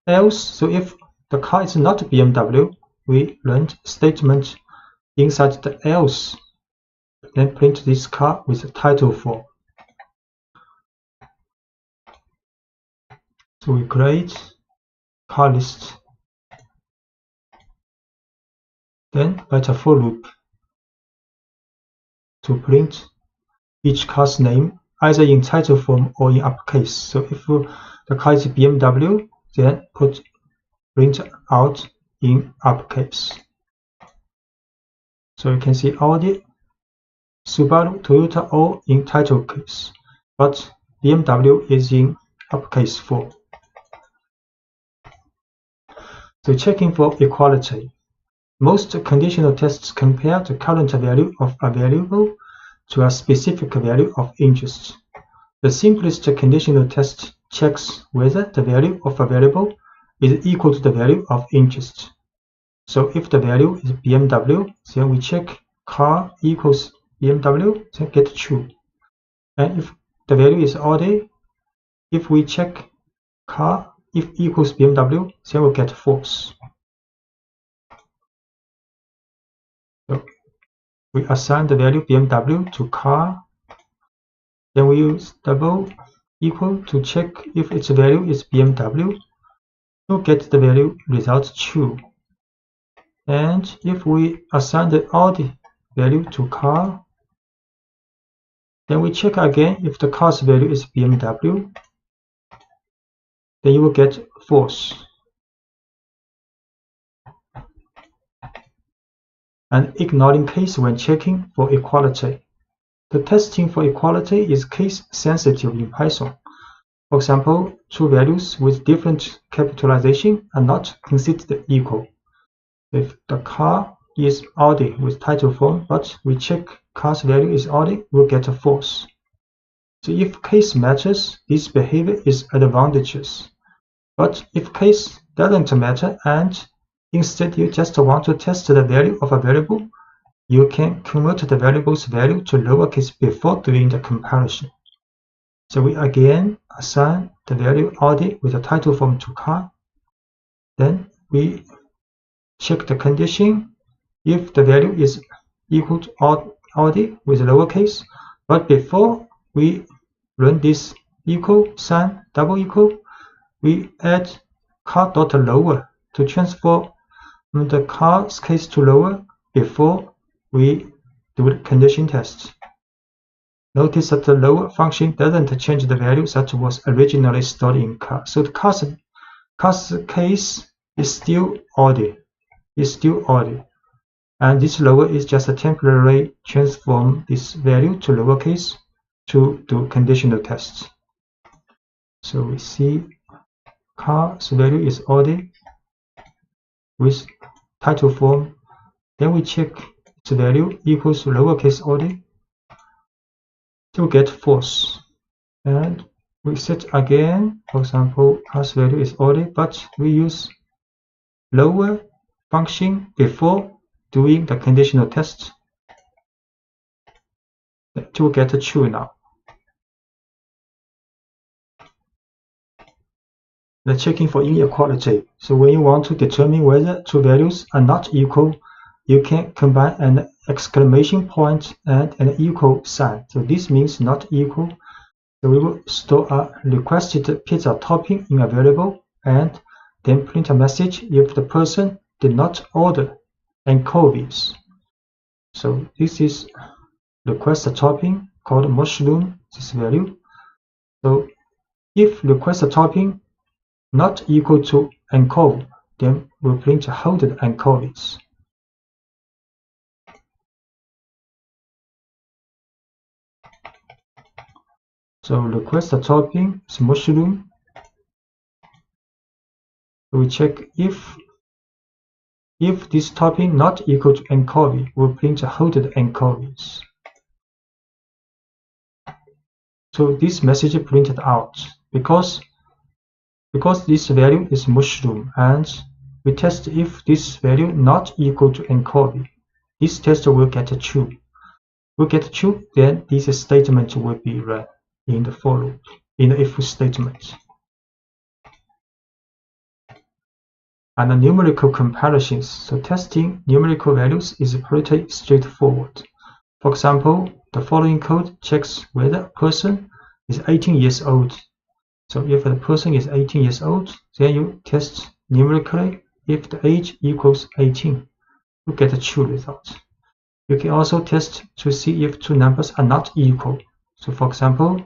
Else, so if the car is not BMW, we run statement inside the else, then print this car with the title for. So we create car list, then write a for loop to print each car's name either in title form or in uppercase. So if the car is BMW, then print out in uppercase. So you can see Audi, Subaru, Toyota all in title case, but BMW is in uppercase 4. So checking for equality. Most conditional tests compare the current value of a variable to a specific value of interest. The simplest conditional test checks whether the value of a variable is equal to the value of interest. So if the value is BMW, then we check car equals BMW, then get true. And if the value is Audi, if we check car if equals BMW, then we'll get false. So we assign the value BMW to car, then we use double equal to check if its value is BMW. You'll get the value result true. And if we assign the odd value to car, then we check again if the car's value is BMW, then you will get false. And ignoring case when checking for equality. The testing for equality is case sensitive in Python. For example, two values with different capitalization are not considered equal. If the car is Audi with title form, but we check car's value is Audi, we'll get a false. So if case matters, this behavior is advantageous. But if case doesn't matter and instead you just want to test the value of a variable, you can convert the variable's value to lowercase before doing the comparison. So we again assign the value Audi with the title form to car. Then we check the condition if the value is equal to Audi with lowercase, but before we run this equal sign, double equal, we add car.lower to transform the car's case to lower before we do the condition test. Notice that the lower function doesn't change the value that was originally stored in car. So the car's case is still Audi. And this lower is just a temporary transform this value to lowercase to do conditional tests. So we see car's value is Audi with title form. Then we check its value equals lowercase Audi to get false. And we set again, for example, car's value is Audi, but we use lower function before doing the conditional test to get true now. The checking for inequality. So when you want to determine whether two values are not equal, you can combine an exclamation point and an equal sign. So this means not equal. So we will store a requested pizza topping in a variable and then print a message if the person did not order anchovies. So this is request a topping called mushroom, this value. So if request a topping not equal to anchovy, then we'll print holded anchovies. So request a topping is mushroom. We check if this topping not equal to anchovy, we'll print holded anchovies. So this message printed out because this value is mushroom, and we test if this value not equal to anchovy. This test will get true. Will get true, then this statement will be run in the for loop, in the if statement. And the numerical comparisons. So testing numerical values is pretty straightforward. For example, the following code checks whether a person is 18 years old. So if the person is 18 years old, then you test numerically if the age equals 18. You get a true result. You can also test to see if two numbers are not equal. So for example,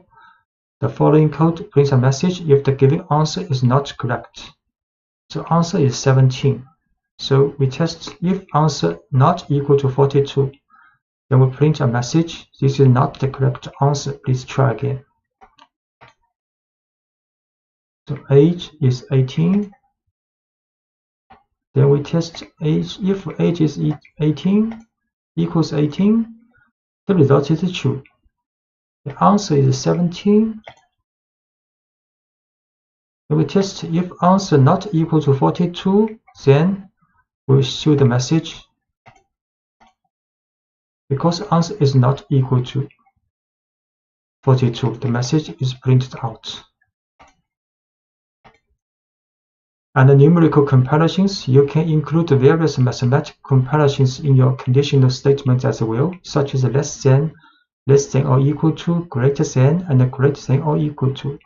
the following code prints a message if the given answer is not correct. So answer is 17. So we test if answer not equal to 42. Then we print a message. This is not the correct answer. Please try again. So age is 18. Then we test age. If age is 18 equals 18, the result is true. The answer is 17. Then we test if answer not equal to 42, then we show the message because answer is not equal to 42. The message is printed out. And the numerical comparisons, you can include various mathematical comparisons in your conditional statement as well, such as less than or equal to, greater than, and greater than or equal to.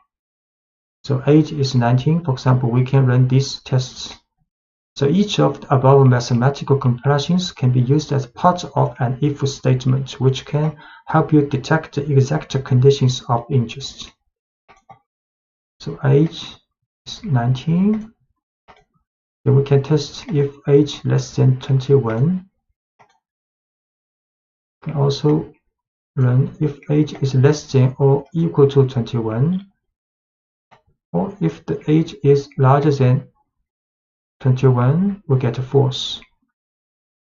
So age is 19, for example, we can run these tests. So each of the above mathematical comparisons can be used as part of an if statement, which can help you detect the exact conditions of interest. So age is 19. Then we can test if age less than 21. We can also run if age is less than or equal to 21, or if the age is larger than 21, we get false.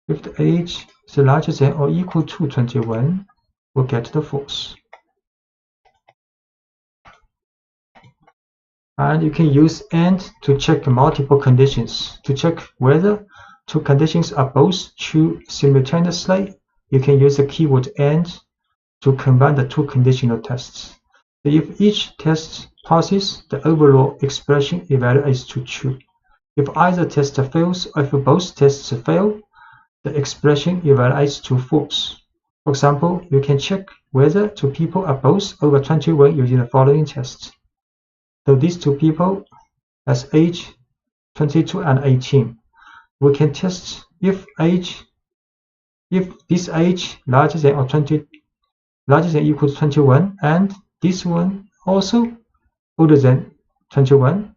If the age is larger than or equal to 21, we'll get the false. And you can use AND to check multiple conditions. To check whether two conditions are both true simultaneously, you can use the keyword AND to combine the two conditional tests. If each test passes, the overall expression evaluates to true. If either test fails or if both tests fail, the expression evaluates to false. For example, you can check whether two people are both over 21 using the following tests. So these two people has age 22 and 18. We can test if this age larger than equal to 21 and this one also older than 21.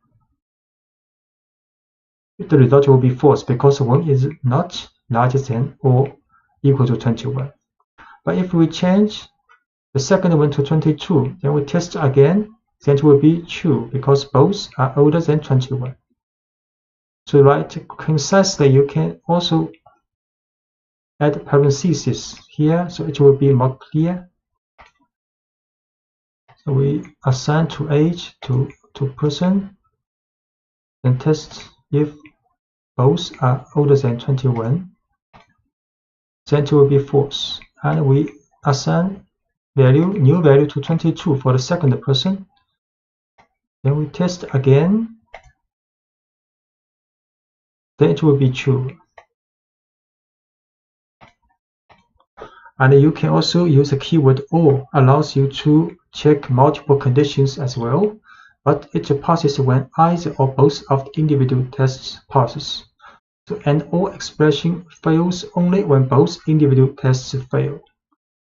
The result will be false because one is not larger than or equal to 21. But if we change the second one to 22, then we test again, then it will be true because both are older than 21. To write concisely, you can also add parentheses here, so it will be more clear. So we assign to age to person, then test if both are older than 21, then it will be false. And we assign new value to 22 for the second person. Then we test again, then it will be true. And you can also use the keyword OR, allows you to check multiple conditions as well, but it passes when either or both of the individual tests passes. So an OR expression fails only when both individual tests fail.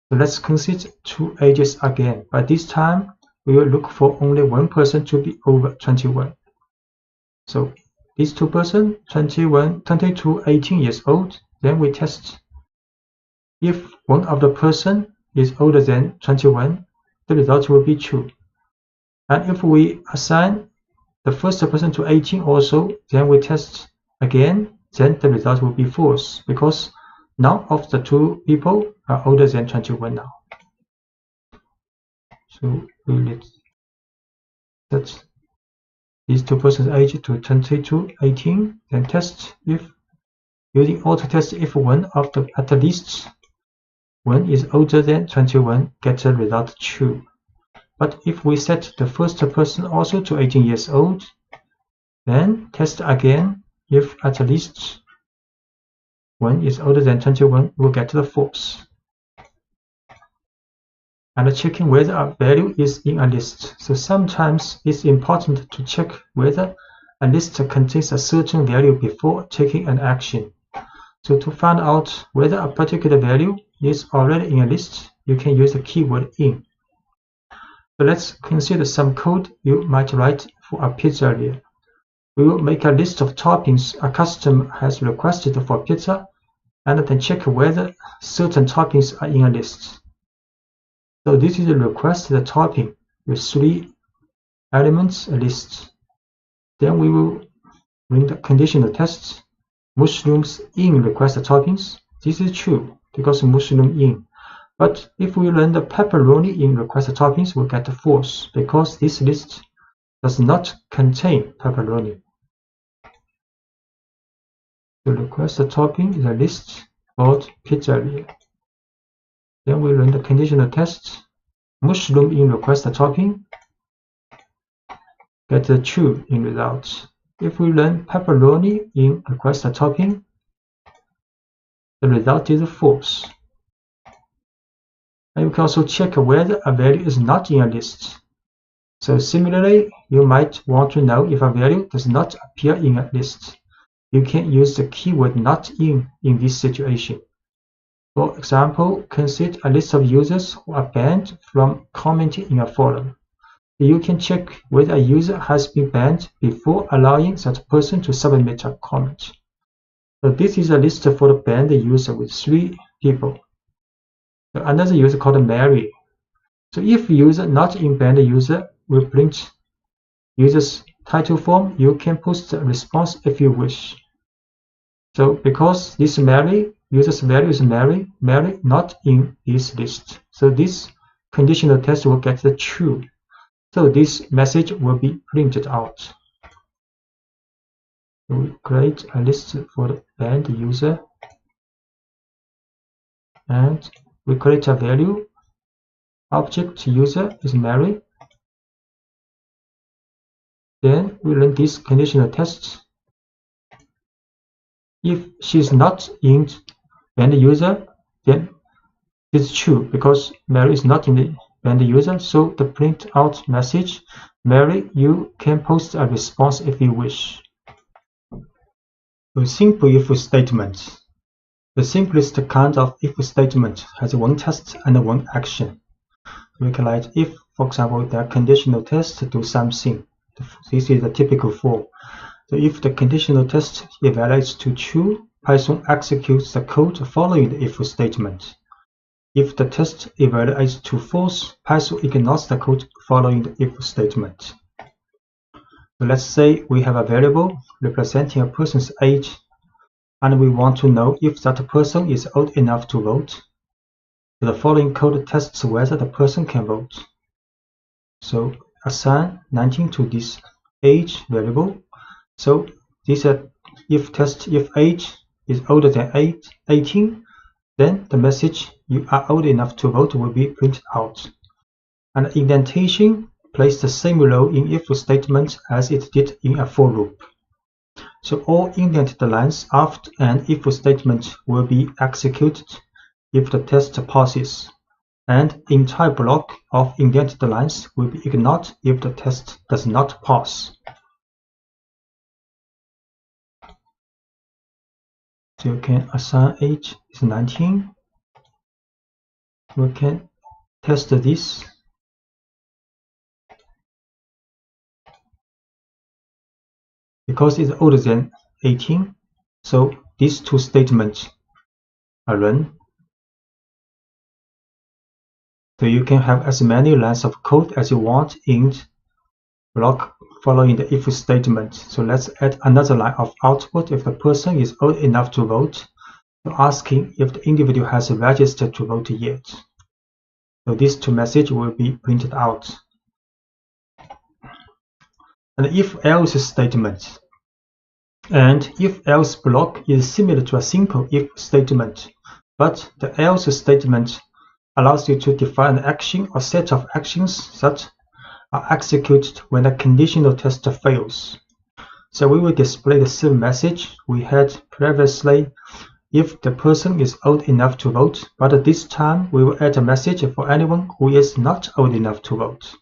So let's consider two ages again, but this time we will look for only one person to be over 21. So these two persons, 21, 22, 18 years old, then we test if one of the person is older than 21, the result will be true. And if we assign the first person to 18 also, then we test again, then the result will be false because none of the two people are older than 21 now. So we set these two persons' age to 22, 18, then test if using auto test if one of the at least one is older than 21, get the result true. But if we set the first person also to 18 years old, then test again if at least one is older than 21, we'll get the false. And checking whether a value is in a list. So sometimes it's important to check whether a list contains a certain value before taking an action. So to find out whether a particular value is already in a list, you can use the keyword in. So let's consider some code you might write for a pizzeria. We will make a list of toppings a customer has requested for pizza, and then check whether certain toppings are in a list. So this is a requested topping with 3 elements, a list. Then we will run the conditional tests. Mushrooms in requested toppings. This is true because mushroom in. But if we run the pepperoni in requested toppings, we'll get false because this list does not contain pepperoni. The requested topping is a list called pizzeria. Then we run the conditional test. Mushroom in requested topping, get the true in results. If we run pepperoni in requested topping, the result is false. And you can also check whether a value is not in a list. So similarly, you might want to know if a value does not appear in a list. You can use the keyword not in this situation. For example, consider a list of users who are banned from commenting in a forum. You can check whether a user has been banned before allowing that person to submit a comment. So this is a list for the banned user with 3 people. So another user called Mary. So if user not in banned user will print user's title form, you can post a response if you wish. So because this Mary, user's value is Mary not in this list. So this conditional test will get the true. So this message will be printed out. So we create a list for the banned user, and we create a value. Object user is Mary. Then we run this conditional test. If she's not in banned user, then it's true because Mary is not in the banned user. So the print out message, Mary, you can post a response if you wish. A simple if statement. The simplest kind of if statement has one test and one action. We can write if, for example, the conditional test to do something. This is the typical form. So if the conditional test evaluates to true, Python executes the code following the if statement. If the test evaluates to false, Python ignores the code following the if statement. So let's say we have a variable representing a person's age, and we want to know if that person is old enough to vote. So the following code tests whether the person can vote. So assign 19 to this age variable. So this if test if age is older than 18, then the message you are old enough to vote will be printed out. And indentation plays the same role in if statement as it did in a for loop. So all indented lines after an if statement will be executed if the test passes, and entire block of indented lines will be ignored if the test does not pass. So you can assign age is 19. We can test this. Because it's older than 18, so these 2 statements are run. So you can have as many lines of code as you want in block following the if statement. So let's add another line of output if the person is old enough to vote, so asking if the individual has registered to vote yet. So these 2 messages will be printed out. And if else statement. And if else block is similar to a simple if statement, but the else statement allows you to define an action or set of actions that are executed when a conditional test fails. So we will display the same message we had previously if the person is old enough to vote, but this time we will add a message for anyone who is not old enough to vote.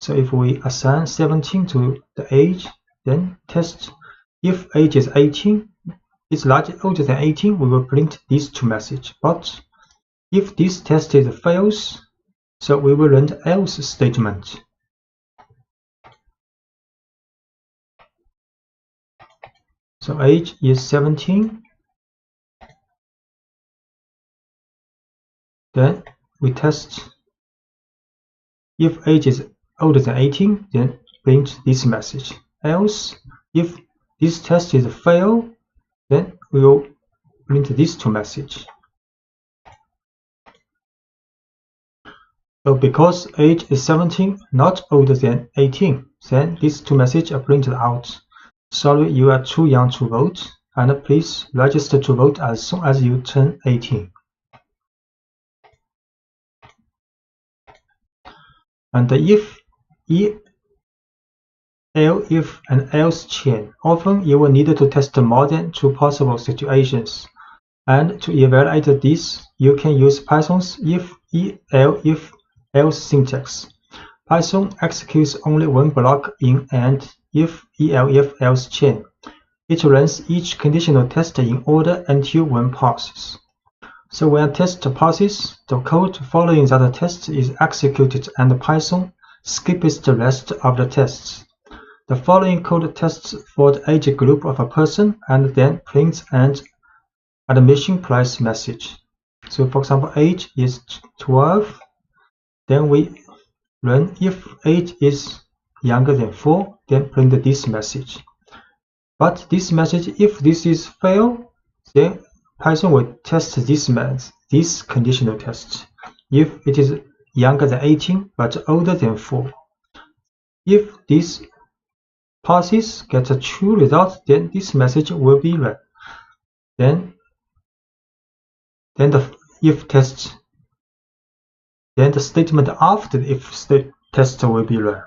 So if we assign 17 to the age, then test if age is 18, is larger older than 18, we will print these 2 messages. But if this test fails, so we will run the else statement. So age is 17. Then we test if age is older than 18, then print this message. Else, if this test is fail, then we will print these 2 messages. So because age is 17, not older than 18, then these 2 messages are printed out. Sorry, you are too young to vote, and please register to vote as soon as you turn 18. And if and else chain, often you will need to test more than 2 possible situations. And to evaluate this, you can use Python's if else syntax. Python executes only one block in an if-elif-else chain. It runs each conditional test in order until one passes. So when a test passes, the code following that test is executed and Python skips the rest of the tests. The following code tests for the age group of a person and then prints an admission price message. So for example, age is 12, then we run if age is younger than 4, then print this message. But this message, if this is fail, then Python will test this conditional test. If it is younger than 18 but older than 4. If this passes, gets a true result, then this message will be run. Then the if test, then the statement after the if test will be run.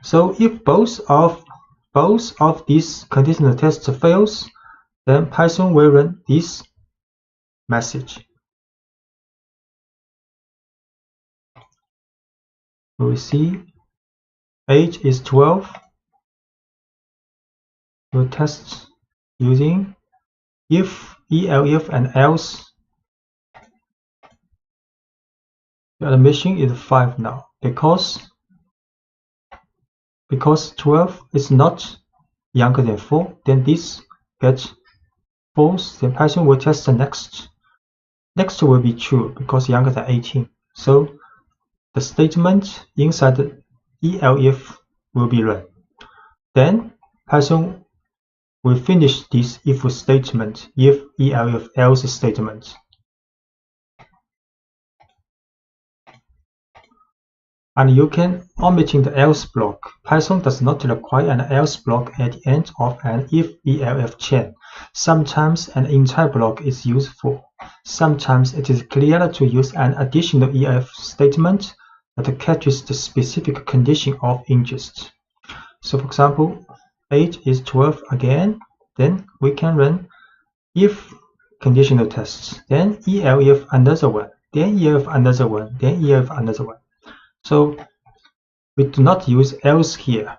So if both of these conditional tests fails, then Python will run this message. We see age is 12. We'll test using if, elif, and else. The admission is 5 now because 12 is not younger than 4. Then this gets false. Then Python will test the next. Next will be true because younger than 18. So the statement inside the elif will be run. Then Python will finish this if statement, if, elif, else statement. And you can omitting the else block. Python does not require an else block at the end of an if-elif chain. Sometimes an entire block is useful. Sometimes it is clearer to use an additional if statement that catches the specific condition of interest. So for example, age is 12 again, then we can run if conditional tests, then elif another one, then elif another one, then elif another one. So we do not use else here.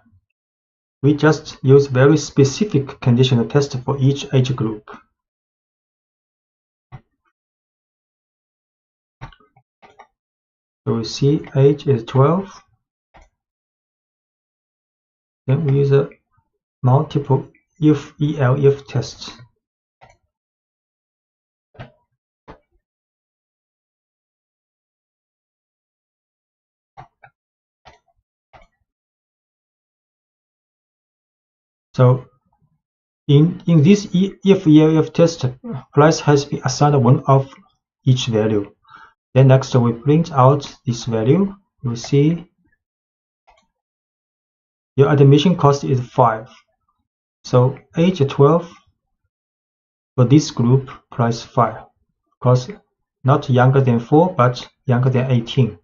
We just use very specific conditional test for each age group. So we see age is 12. Then we use a multiple if-elif tests. So in this if-elif test, price has been assigned one of each value. Then next we print out this value. You see your admission cost is 5. So age 12 for this group, price 5, because not younger than 4 but younger than 18.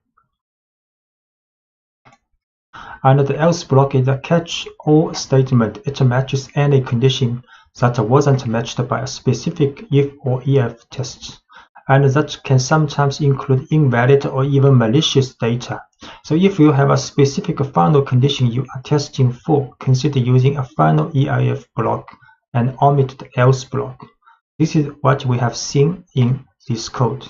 And the else block is a catch-all statement. It matches any condition that wasn't matched by a specific if or elif test, and that can sometimes include invalid or even malicious data. So if you have a specific final condition you are testing for, consider using a final elif block and omit the else block. This is what we have seen in this code.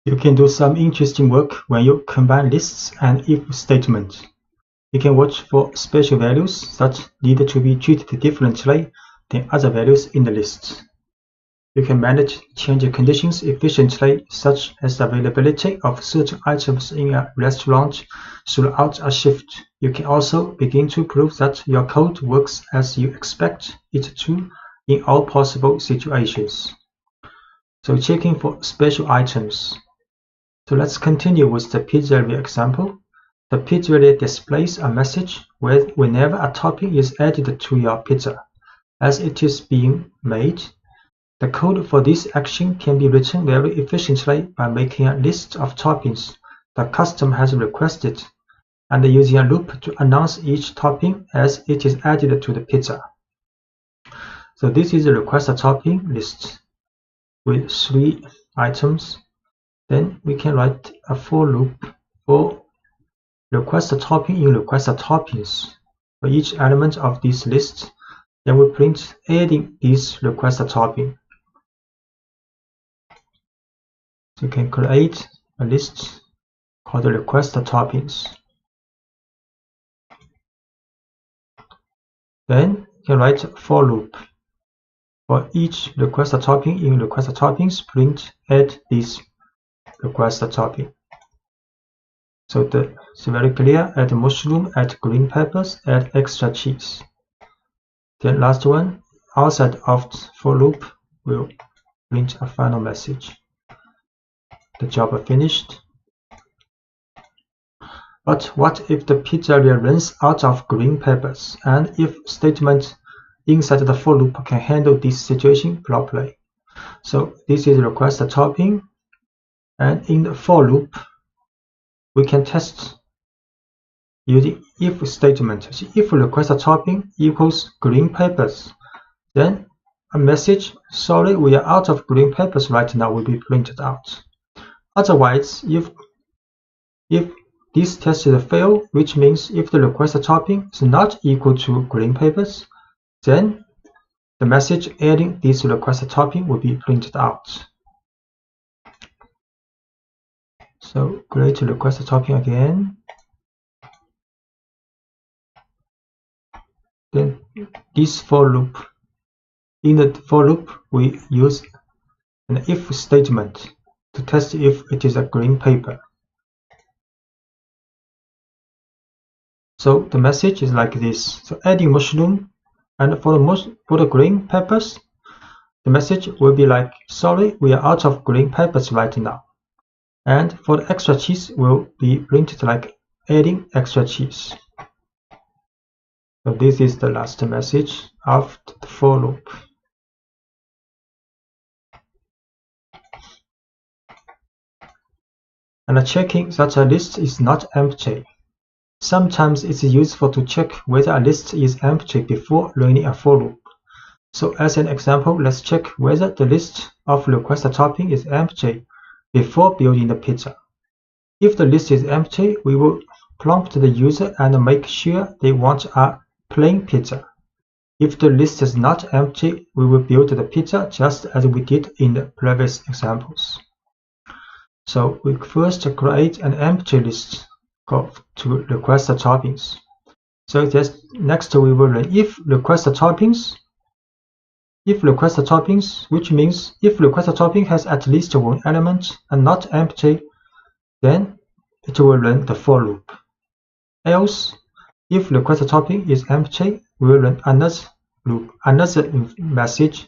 You can do some interesting work when you combine lists and if statements. You can watch for special values that need to be treated differently than other values in the list. You can manage change conditions efficiently, such as the availability of certain items in a restaurant throughout a shift. You can also begin to prove that your code works as you expect it to in all possible situations. So checking for special items. So let's continue with the pizzeria example. The pizzeria displays a message whenever a topping is added to your pizza as it is being made. The code for this action can be written very efficiently by making a list of toppings the customer has requested and using a loop to announce each topping as it is added to the pizza. So this is a request a topping list with 3 items. Then we can write a for loop for request topping in request toppings. For each element of this list, then we print adding this request topping. So you can create a list called request toppings. Then you can write for loop. For each request topping in request toppings, print add this request topping. So it's very clear: add mushroom, add green peppers, add extra cheese. Then last one, outside of for loop, will print a final message. The job finished. But what if the pizzeria runs out of green peppers, and if statement inside the for loop can handle this situation properly? So this is request topping, and in the for loop, we can test using if statement. So if request topping equals green peppers, then a message, sorry, we are out of green peppers right now, will be printed out. Otherwise, if this test is a fail, which means if the request topping is not equal to green peppers, then the message adding this request topping will be printed out. So create request topping again. Then this for loop. In the for loop, we use an if statement to test if it is a green pepper. So the message is like this. So adding mushroom, and for the green peppers, the message will be like, sorry, we are out of green peppers right now. And for the extra cheese will be printed like adding extra cheese. So this is the last message of the for loop. And checking that a list is not empty. Sometimes it's useful to check whether a list is empty before running a for loop. So as an example, let's check whether the list of request topping is empty before building the pizza. If the list is empty, we will prompt the user and make sure they want a plain pizza. If the list is not empty, we will build the pizza just as we did in the previous examples. So we first create an empty list to request toppings. So next we will run if request toppings, which means if request topping has at least one element and not empty, then it will run the for loop. Else, if request topping is empty, we will run another loop, another message.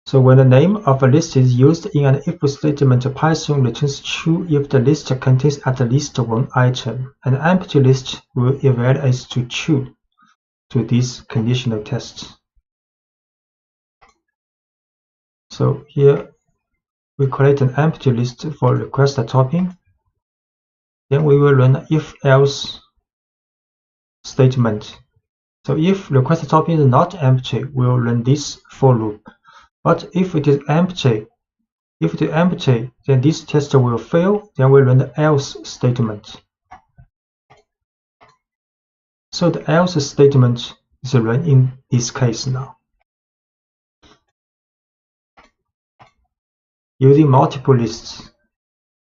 So when the name of a list is used in an if statement, Python returns true if the list contains at least one item. An empty list will evaluate to true to this conditional test. So here we create an empty list for request topping. Then we will run if-else statement. So if request topping is not empty, we will run this for loop. But if it is empty, then this test will fail. Then we run the else statement. So the else statement is run in this case now. Using multiple lists.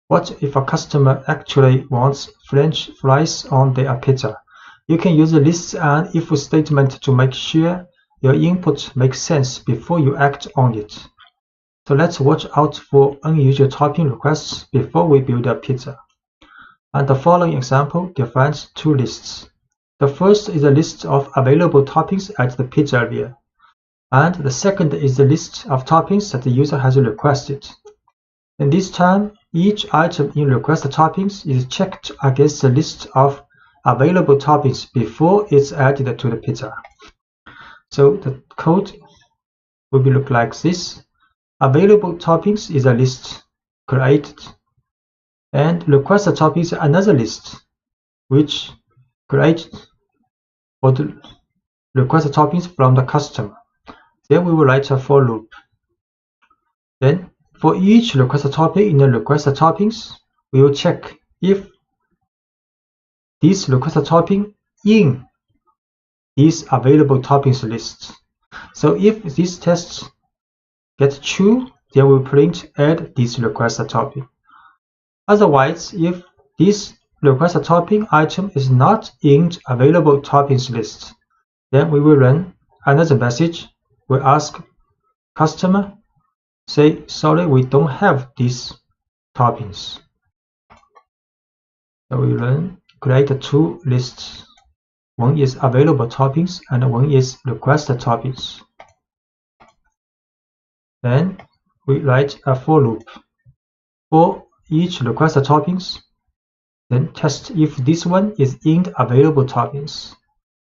What if a customer actually wants French fries on their pizza? You can use the lists and if statement to make sure your input makes sense before you act on it. So let's watch out for unusual topping requests before we build a pizza. And the following example defines two lists. The first is a list of available toppings at the pizzeria, and the second is the list of toppings that the user has requested. And this time, each item in request toppings is checked against the list of available toppings before it's added to the pizza. So the code will look like this. Available toppings is a list created, and request toppings is another list which created for the request toppings from the customer. Then we will write a for loop. Then for each request topic in the request toppings, we will check if this request topic in these available toppings lists. So if these tests get true, then we print add this request topic. Otherwise, if this request topic item is not in available toppings list, then we will run another message. We ask customer, say, sorry, we don't have these toppings. So we run create two lists. One is available toppings and one is request toppings. Then we write a for loop for each request toppings. Then test if this one is in the available toppings.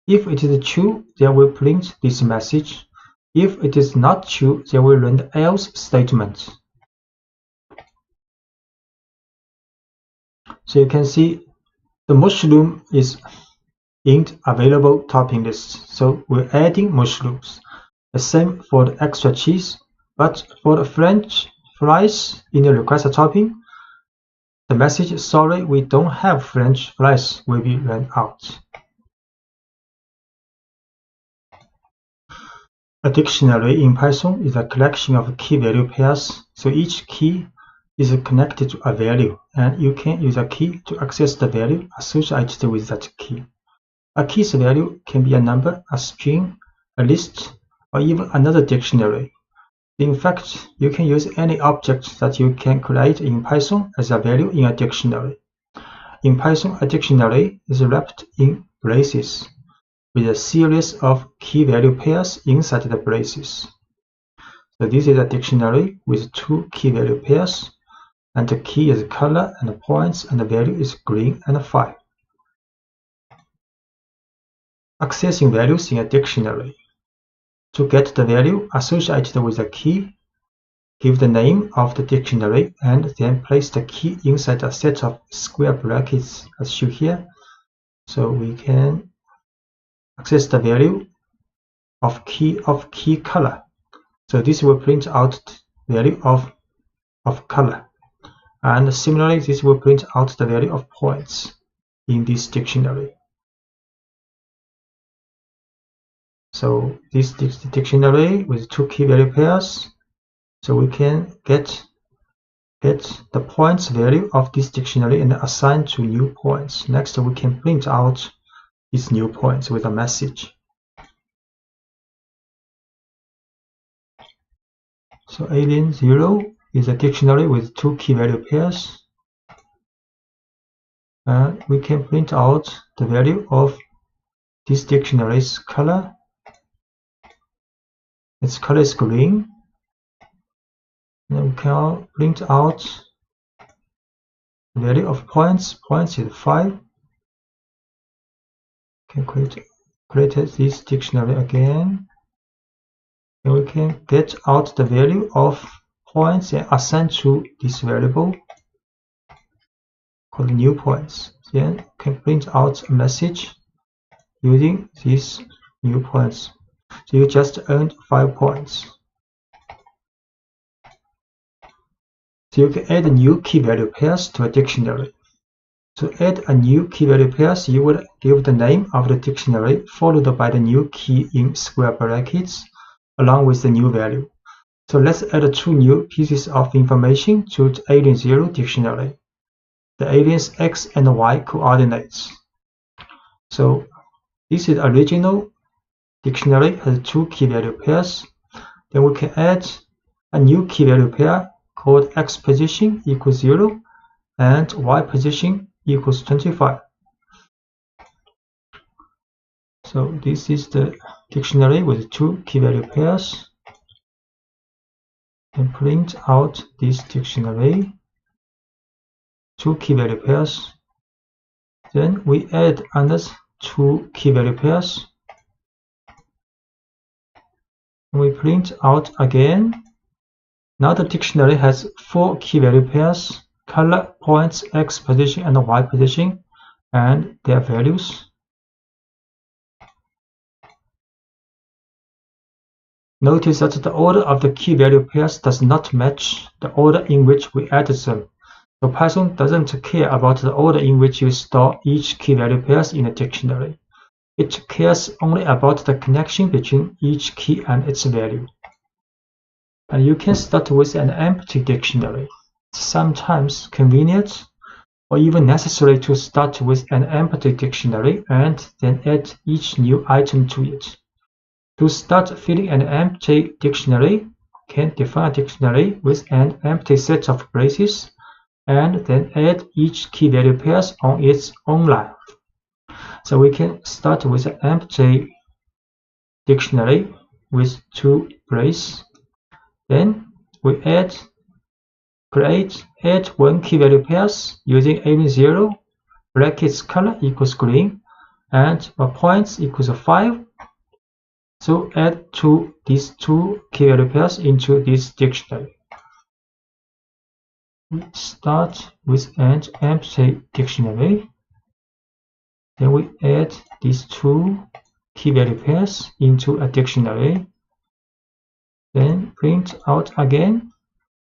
If it is true, then we print this message. If it is not true, then we run the else statement. So you can see the mushroom is in the available topping list. So we're adding mushrooms. The same for the extra cheese, but for the French fries in the request topping, the message, sorry, we don't have French fries, will be run out. A dictionary in Python is a collection of key value pairs. So each key is connected to a value, and you can use a key to access the value associated with that key. A key's value can be a number, a string, a list, or even another dictionary. In fact, you can use any object that you can create in Python as a value in a dictionary. In Python, a dictionary is wrapped in braces with a series of key value pairs inside the braces. So this is a dictionary with two key value pairs, and the key is color and points, and the value is green and 5. Accessing values in a dictionary. To get the value associated with the key, give the name of the dictionary and then place the key inside a set of square brackets as shown here. So we can access the value of key color. So this will print out the value of color. And similarly, this will print out the value of points in this dictionary. So this dictionary with two key value pairs, so we can get the points value of this dictionary and assign to new points. Next, we can print out these new points with a message. So alien 0 is a dictionary with two key value pairs, and we can print out the value of this dictionary's color. Its color is green. Then we can print out the value of points. Points is 5. We can create this dictionary again. And we can get out the value of points and assign to this variable called new points. Then we can print out a message using these new points. So you just earned 5 points. So you can add new key value pairs to a dictionary. To add a new key value pairs, you would give the name of the dictionary followed by the new key in square brackets along with the new value. So let's add 2 new pieces of information to the alien 0 dictionary. The alien's X and Y coordinates. So this is original dictionary has 2 key value pairs. Then we can add a new key value pair called X position equals 0 and Y position equals 25. So this is the dictionary with 2 key value pairs. And print out this dictionary, 2 key value pairs. Then we add another 2 key value pairs. We print out again. Now the dictionary has 4 key value pairs, color, points, X position and Y position, and their values. Notice that the order of the key value pairs does not match the order in which we added them. So Python doesn't care about the order in which you store each key value pairs in a dictionary. It cares only about the connection between each key and its value. And you can start with an empty dictionary. It's sometimes convenient or even necessary to start with an empty dictionary and then add each new item to it. To start filling an empty dictionary, you can define a dictionary with an empty set of braces and then add each key value pairs on its own line. So we can start with an empty dictionary with 2 braces. Then we add 1 key value pairs using alien0, brackets color equals green, and points equals 5. So add these 2 key value pairs into this dictionary. We start with an empty dictionary. Then we add these 2 key value pairs into a dictionary. Then print out again.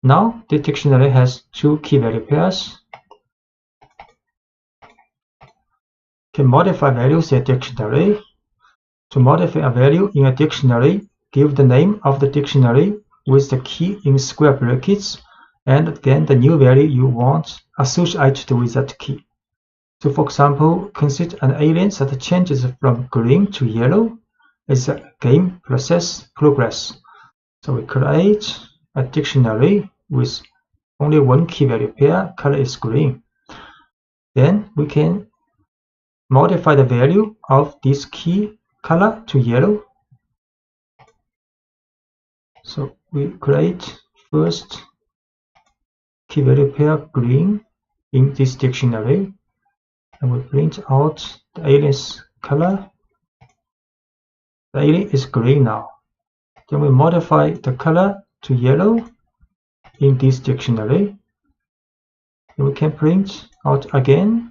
Now the dictionary has 2 key value pairs. Can modify values in a dictionary. To modify a value in a dictionary, give the name of the dictionary with the key in square brackets and then the new value you want associated with that key. So for example, consider an alien that changes from green to yellow as a game process progress. So we create a dictionary with only 1 key value pair, color is green. Then we can modify the value of this key color to yellow. So we create first key value pair green in this dictionary, and we print out the alien's color. The alien is green now. Then we modify the color to yellow in this dictionary, and we can print out again.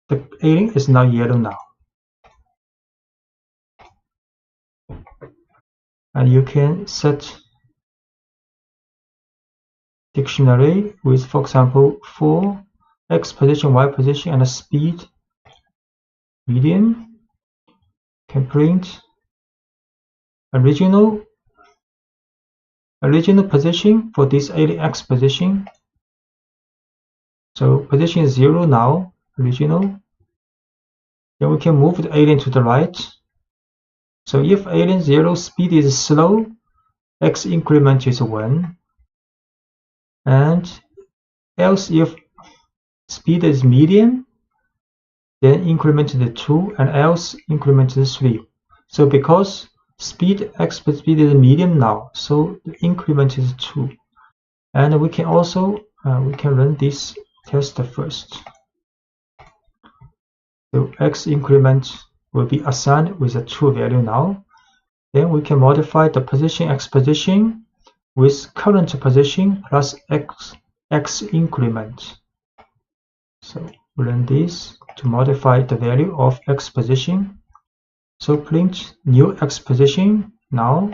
The alien is now yellow now. And you can set dictionary with, for example, for x position, y position, and a speed medium. Can print original position for this alien x position. So position is 0 now, original. Then we can move the alien to the right. So if alien 0 speed is slow, x increment is 1. And else if speed is medium, then increment is 2, and else increment is 3. So because x speed is medium now, so the increment is 2. And we can also we can run this test first. So x increment will be assigned with a true value now. Then we can modify the position x position with current position plus x increment. So we run this to modify the value of x position. So print new x position. Now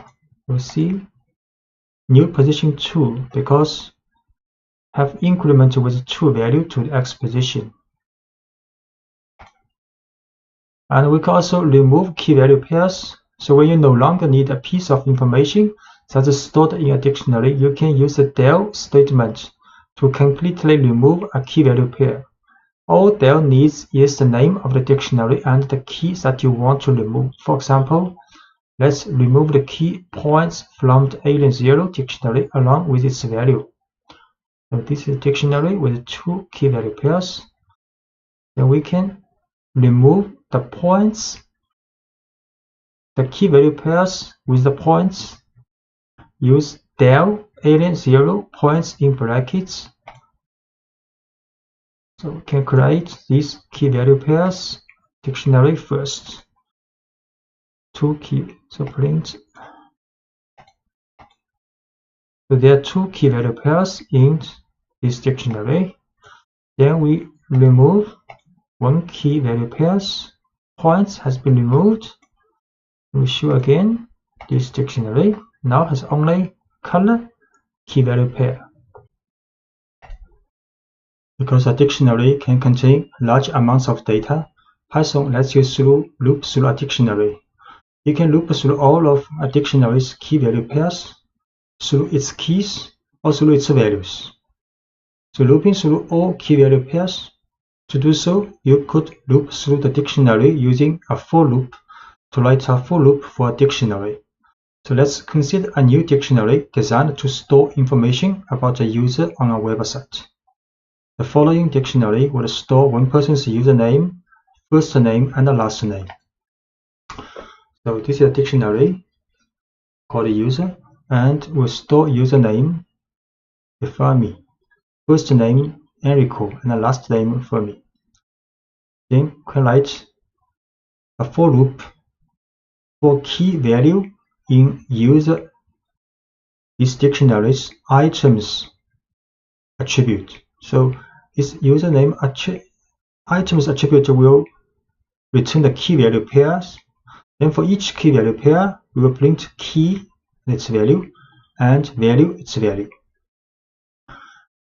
we'll see new position 2 because have increment with true value to the x position. And we can also remove key value pairs. So when you no longer need a piece of information that is stored in a dictionary, you can use the del statement to completely remove a key value pair. All del needs is the name of the dictionary and the keys that you want to remove. For example, let's remove the key points from the alien0 dictionary along with its value. So this is a dictionary with 2 key value pairs. Then we can remove the points, the key value pairs with the points. Use del alien0 points in brackets. So we can create these key value pairs dictionary first. 2 key. So print. So there are 2 key value pairs in this dictionary. Then we remove 1 key value pairs. points has been removed. We show again this dictionary now has only color key value pair. Because a dictionary can contain large amounts of data, Python lets you loop through a dictionary. You can loop through all of a dictionary's key value pairs, through its keys, or through its values. So looping through all key value pairs, to do so, you could loop through the dictionary using a for loop to write a for loop for a dictionary. So let's consider a new dictionary designed to store information about a user on a website. The following dictionary will store one person's username, first name, and last name. So this is a dictionary called user, and will store username Fermi, first name Enrico, and the last name Fermi. Then we can write a for loop for key value in user this dictionary's items attribute. So this username items attribute will return the key value pairs. Then for each key value pair, we will print key its value and value its value.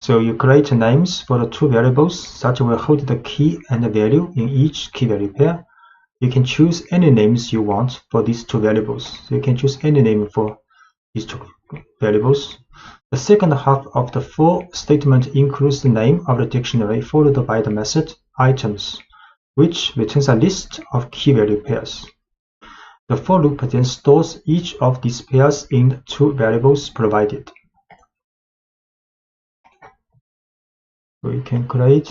So you create names for the two variables that will hold the key and the value in each key value pair. You can choose any names you want for these two variables. So you can choose any name for these two variables. The second half of the for statement includes the name of the dictionary followed by the method items, which returns a list of key value pairs. The for loop then stores each of these pairs in the two variables provided. So we can create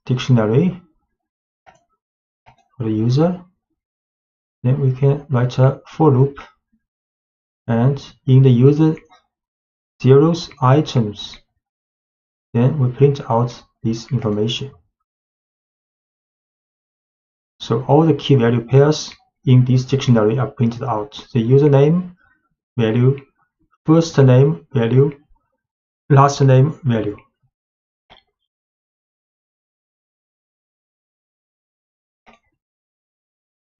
dictionary for the user. Then we can write a for loop, and in the user zeros items, then we print out this information. So all the key value pairs in this dictionary are printed out. The username value, first name value, last name value.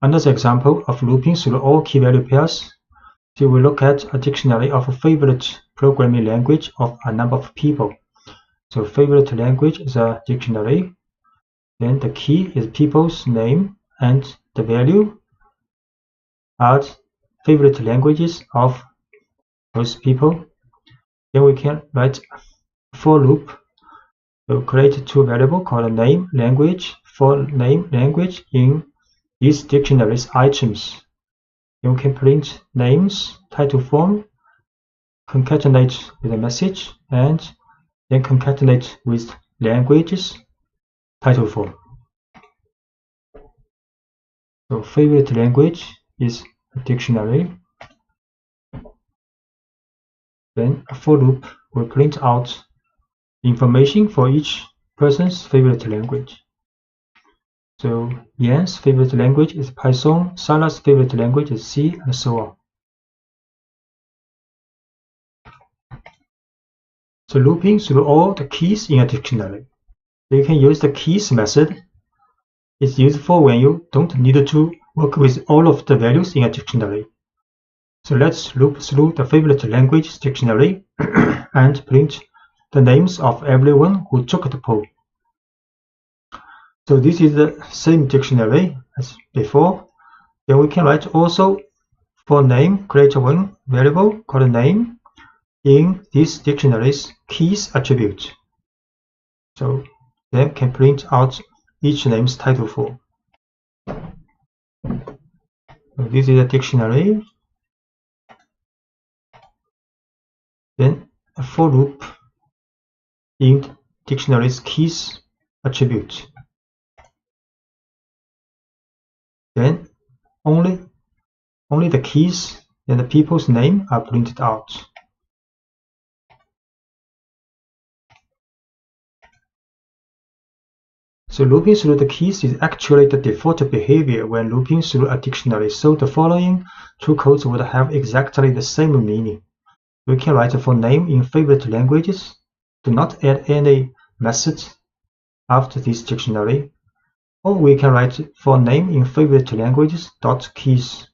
Another example of looping through all key value pairs, so we look at a dictionary of a favorite programming language of a number of people. So favorite language is a dictionary. Then the key is people's name, and the value are favorite languages of those people. Then we can write for loop to create two variables called name language for name language in these dictionaries items. Then we can print names title form, concatenate with a message, and then concatenate with languages title form. So favorite language is a dictionary. Then a for loop will print out information for each person's favorite language. So Yan's favorite language is Python, Sarah's favorite language is C, and so on. So looping through all the keys in a dictionary. So you can use the keys method. It's useful when you don't need to work with all of the values in a dictionary. So let's loop through the favorite language dictionary and print the names of everyone who took the poll. So this is the same dictionary as before. Then we can write also for name, create one variable called name in this dictionary's keys attribute. So then can print out each name's title form. So this is a dictionary. Then a for loop in dictionary's keys attribute. Then only the keys and the people's name are printed out. So looping through the keys is actually the default behavior when looping through a dictionary. So the following two codes would have exactly the same meaning. We can write for name in favorite languages. Do not add any methods after this dictionary. Or we can write for name in favorite languages dot keys.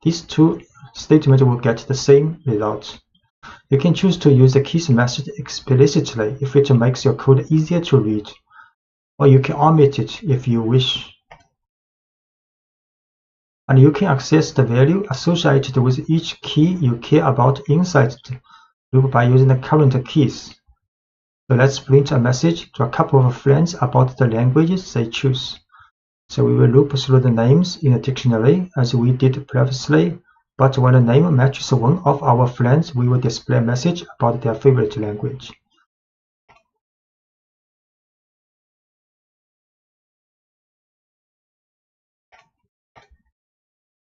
These two statements will get the same result. You can choose to use the keys method explicitly if it makes your code easier to read, or you can omit it if you wish. And you can access the value associated with each key you care about inside the loop by using the current keys. So let's print a message to a couple of friends about the languages they choose. So we will loop through the names in the dictionary as we did previously, but when a name matches one of our friends, we will display a message about their favorite language.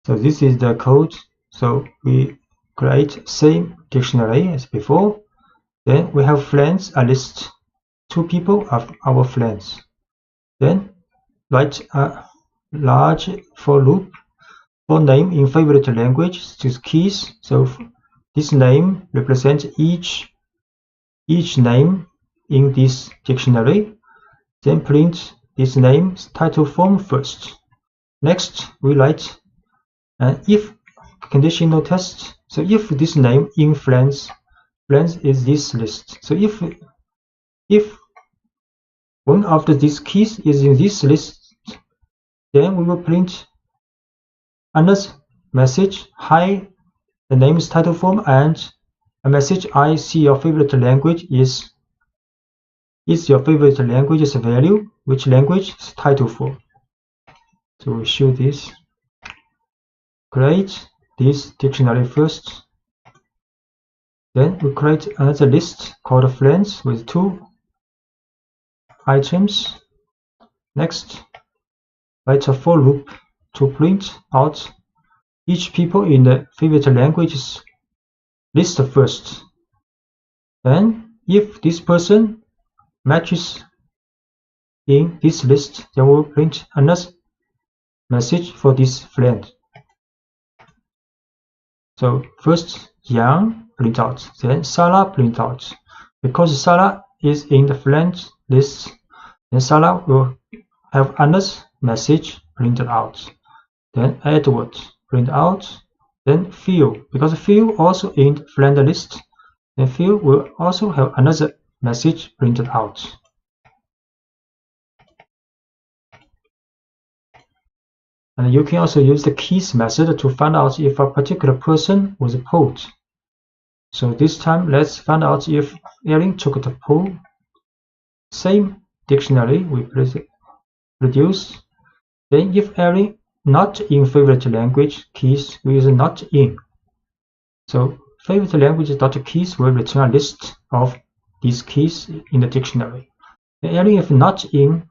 So this is the code. So we create same dictionary as before. Then we have friends, a list, 2 people of our friends. Then write a large for loop for name in favorite language to keys. So this name represents each name in this dictionary. Then print this name's title form first. Next, we write an if conditional test. So if this name in friends is this list. So if one of these keys is in this list, then we will print another message, hi, the name's title form, and a message, I see your favorite language is your favorite language's value, which language is title form. So we show this. Create this dictionary first. Then we create another list called friends with 2 items. Next, write a for loop to print out each people in the favorite languages list first. Then, if this person matches in this list, then we'll print another message for this friend. So first, Yang print out, then Sarah print out. Because Sarah is in the friend list, then Sarah will have another message printed out. Then Edward print out. Then Phil, because Phil also in the friend list, then Phil will also have another message printed out. And you can also use the keys method to find out if a particular person was polled. So this time, let's find out if Erin took the poll. Same dictionary we produce. Then if Erin not in favorite language keys, we use not in. So favorite language.keys will return a list of these keys in the dictionary. And Erin if not in,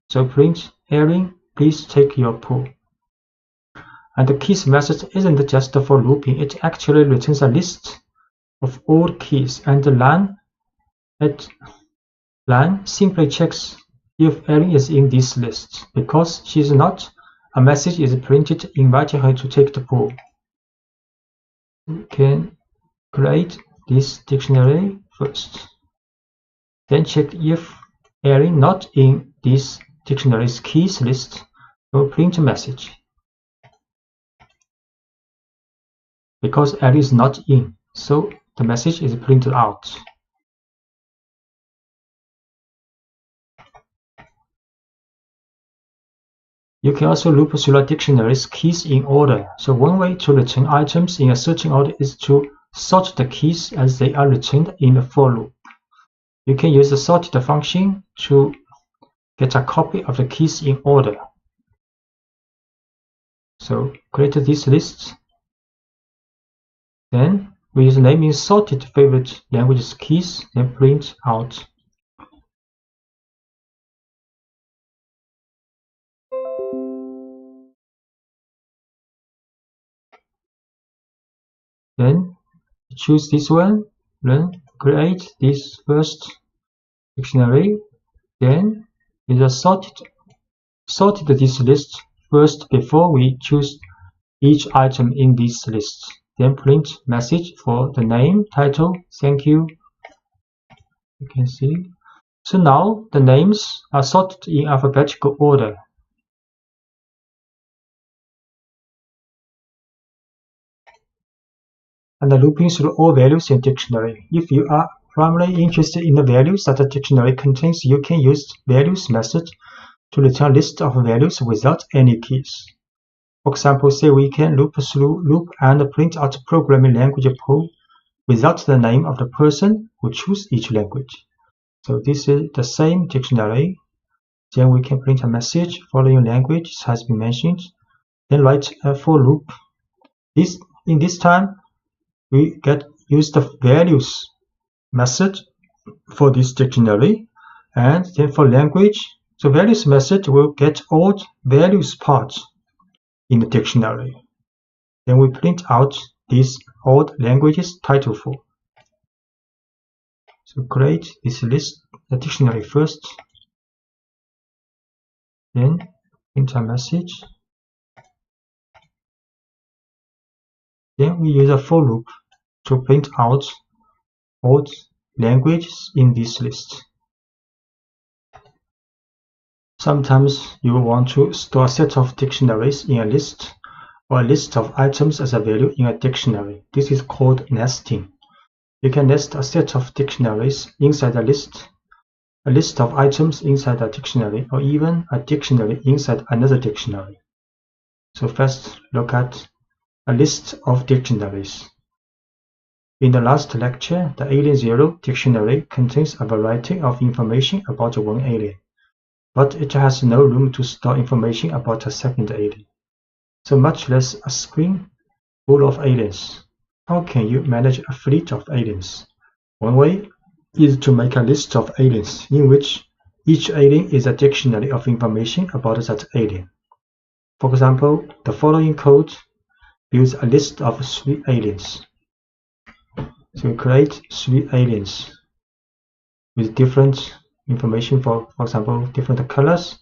so print Erin, please take your poll. And the keys method isn't just for looping, it actually returns a list of all keys, and the line simply checks if Erin is in this list. Because she is not, a message is printed inviting her to take the poll. We can create this dictionary first. Then check if Erin not in this dictionary's keys list, we'll print a message. Because Erin is not in, so the message is printed out. You can also loop through a dictionary's keys in order. So one way to return items in a certain order is to sort the keys as they are returned in the for loop. You can use the sorted function to get a copy of the keys in order. So create this list. Then we use naming sorted favorite languages keys, then print out. Then choose this one, then create this first dictionary. Then we sorted this list first before we choose each item in this list. Then print message for the name, title, thank you. You can see. So now the names are sorted in alphabetical order. and looping through all values in dictionary. If you are primarily interested in the values that the dictionary contains, you can use values method to return a list of values without any keys. For example, say we can loop through loop and print out programming language pool without the name of the person who chose each language. So this is the same dictionary. Then we can print a message following language has been mentioned. Then write a for loop. In this time, we use the values method for this dictionary, and then for language, the values method will get all values parts in the dictionary. Then we print out these old languages title for. So create this list, the dictionary first, then print a message. Then we use a for loop to print out all languages in this list. Sometimes you will want to store a set of dictionaries in a list, or a list of items as a value in a dictionary. This is called nesting. You can nest a set of dictionaries inside a list of items inside a dictionary, or even a dictionary inside another dictionary. So first, look at a list of dictionaries. In the last lecture, the Alien Zero dictionary contains a variety of information about one alien, but it has no room to store information about a second alien, so much less a screen full of aliens. How can you manage a fleet of aliens? One way is to make a list of aliens in which each alien is a dictionary of information about that alien. For example, the following code builds a list of 3 aliens. So we create 3 aliens with different information, for example, different colors.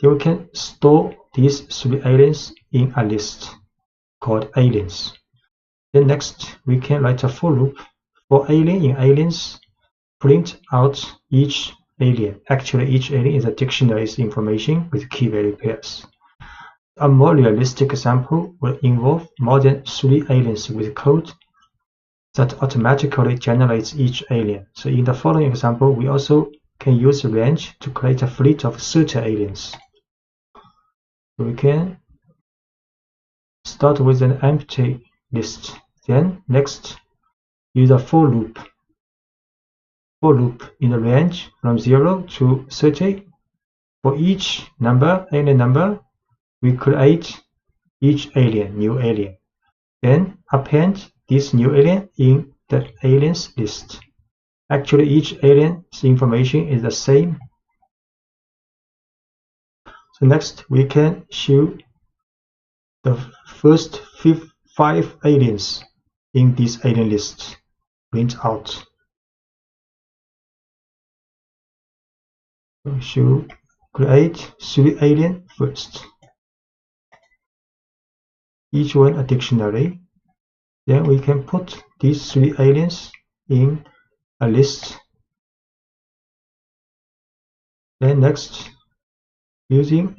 Then we can store these 3 aliens in a list called aliens. Then next, we can write a for loop for alien in aliens, print out each alien. Actually, each alien is a dictionary's information with key value pairs. A more realistic example will involve more than 3 aliens with code that automatically generates each alien. So in the following example, we also can use range to create a fleet of 30 aliens. So we can start with an empty list. Then next, use a for loop. For loop in the range from 0 to 30. For each number, alien number, we create each alien, new alien. Then append this new alien in the aliens list. Actually, each alien's information is the same. So next, we can show the first 5 aliens in this alien list. Print out. We should create 3 aliens first. Each one a dictionary. Then we can put these 3 aliens in a list. Then next, using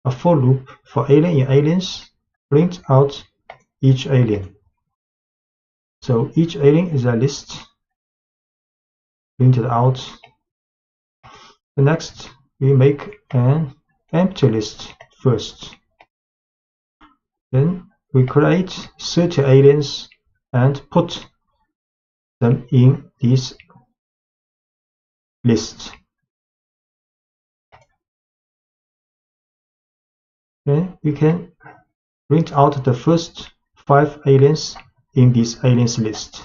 a for loop for alien in aliens, print out each alien. So each alien is a list printed out. The next, we make an empty list first. Then we create 30 aliens and put them in this list. Then we can print out the first 5 aliens in this aliens list.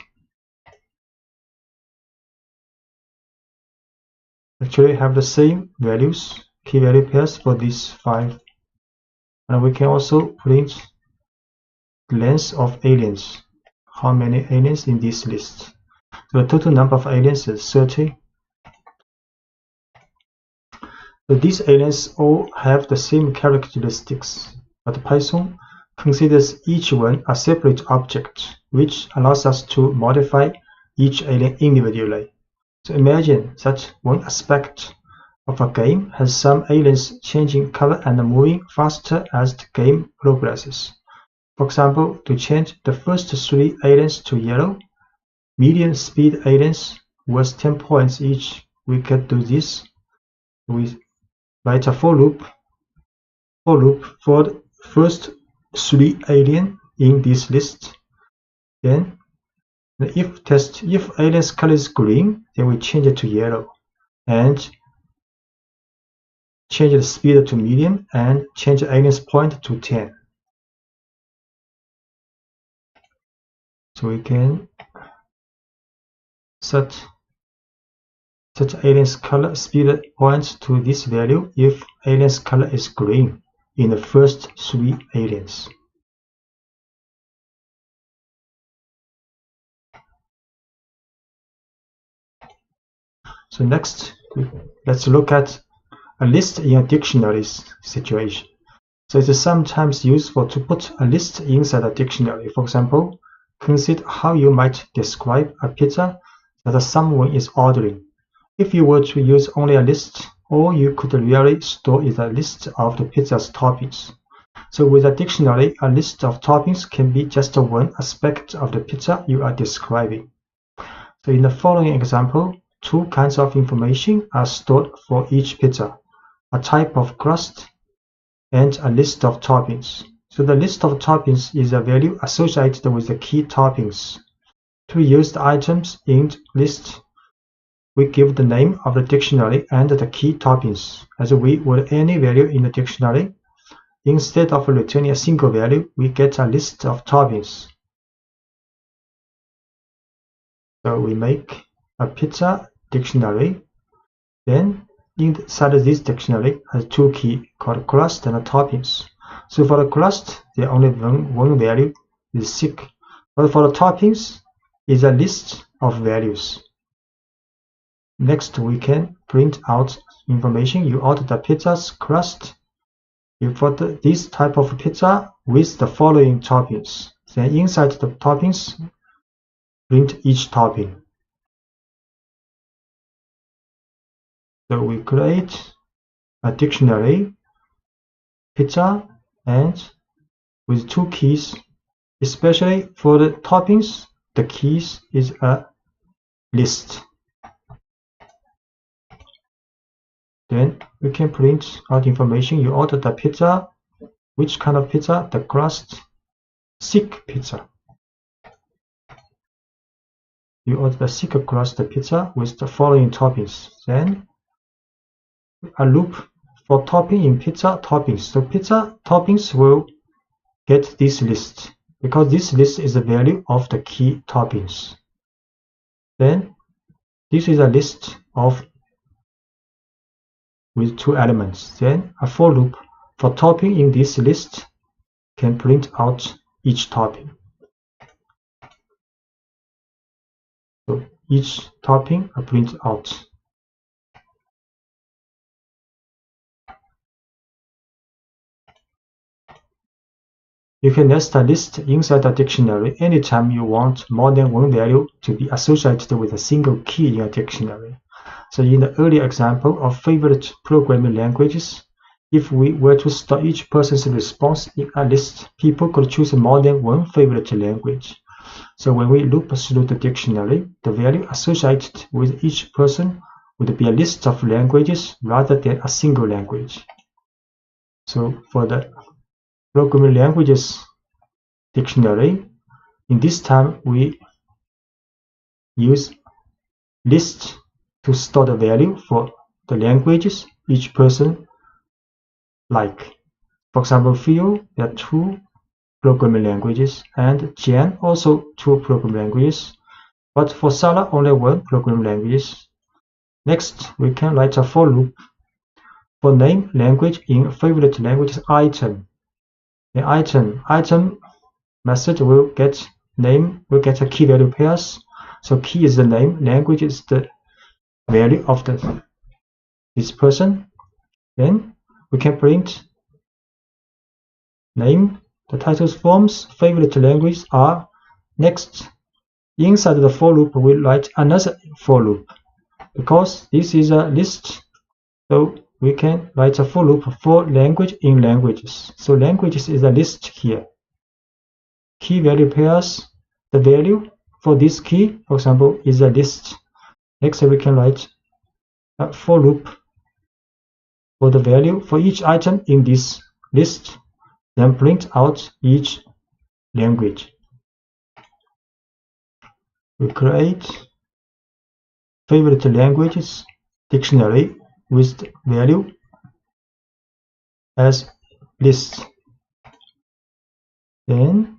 Actually have the same values, key value pairs for these 5. And we can also print the length of aliens, how many aliens in this list. So the total number of aliens is 30. So these aliens all have the same characteristics, but Python considers each one a separate object, which allows us to modify each alien individually. So imagine that one aspect of a game has some aliens changing color and moving faster as the game progresses. For example, to change the first 3 aliens to yellow, median speed aliens was 10 points each. We can do this. We write a for loop for the first 3 alien in this list. Then the if test, if alien's color is green, then we change it to yellow, and change the speed to medium, and change the alien's point to 10. So we can set alien's color speed point to this value if alien's color is green in the first 3 aliens. So next, let's look at a list in a dictionary situation. So it is sometimes useful to put a list inside a dictionary. For example, consider how you might describe a pizza that someone is ordering. If you were to use only a list, all you could really store is a list of the pizza's toppings. So with a dictionary, a list of toppings can be just one aspect of the pizza you are describing. So in the following example, 2 kinds of information are stored for each pizza: a type of crust and a list of toppings. So the list of toppings is a value associated with the key toppings. To use the items in the list, we give the name of the dictionary and the key toppings as we would any value in the dictionary. Instead of returning a single value, we get a list of toppings. So we make a pizza dictionary. Then inside this dictionary has 2 keys called crust and toppings. So for the crust, there only one value is 6. But for the toppings, is a list of values. Next, we can print out information. You order the pizza's crust. You put this type of pizza with the following toppings. Then inside the toppings, print each topping. So we create a dictionary, pizza, and with 2 keys, especially for the toppings, the keys is a list. Then we can print out information. You order the pizza. Which kind of pizza? The crust, thick pizza. You order the thick crust pizza with the following toppings. Then a loop for topping in pizza toppings. So pizza toppings will get this list because this list is the value of the key toppings. Then this is a list of with 2 elements. Then a for loop for topping in this list can print out each topping. So each topping are printed out. You can nest a list inside a dictionary anytime you want more than one value to be associated with a single key in a dictionary. So in the earlier example of favorite programming languages, if we were to store each person's response in a list, people could choose more than one favorite language. So when we loop through the dictionary, the value associated with each person would be a list of languages rather than a single language. So for the programming languages dictionary, in this time we use list to store the value for the languages each person like. For example, Phil, there are 2 programming languages, and Jan also 2 programming languages, but for Sarah only 1 programming language. Next, we can write a for loop for name language in favorite languages item. The item method will get a key value pairs. So key is the name, language is the value of this person. Then we can print name, the titles forms, favorite language are. Next, inside the for loop we write another for loop because this is a list. So we can write a for loop for language in languages. So languages is a list here. key value pairs. The value for this key, for example, is a list. Next, we can write a for loop for the value for each item in this list, then print out each language. We create favorite languages dictionary with value as list. Then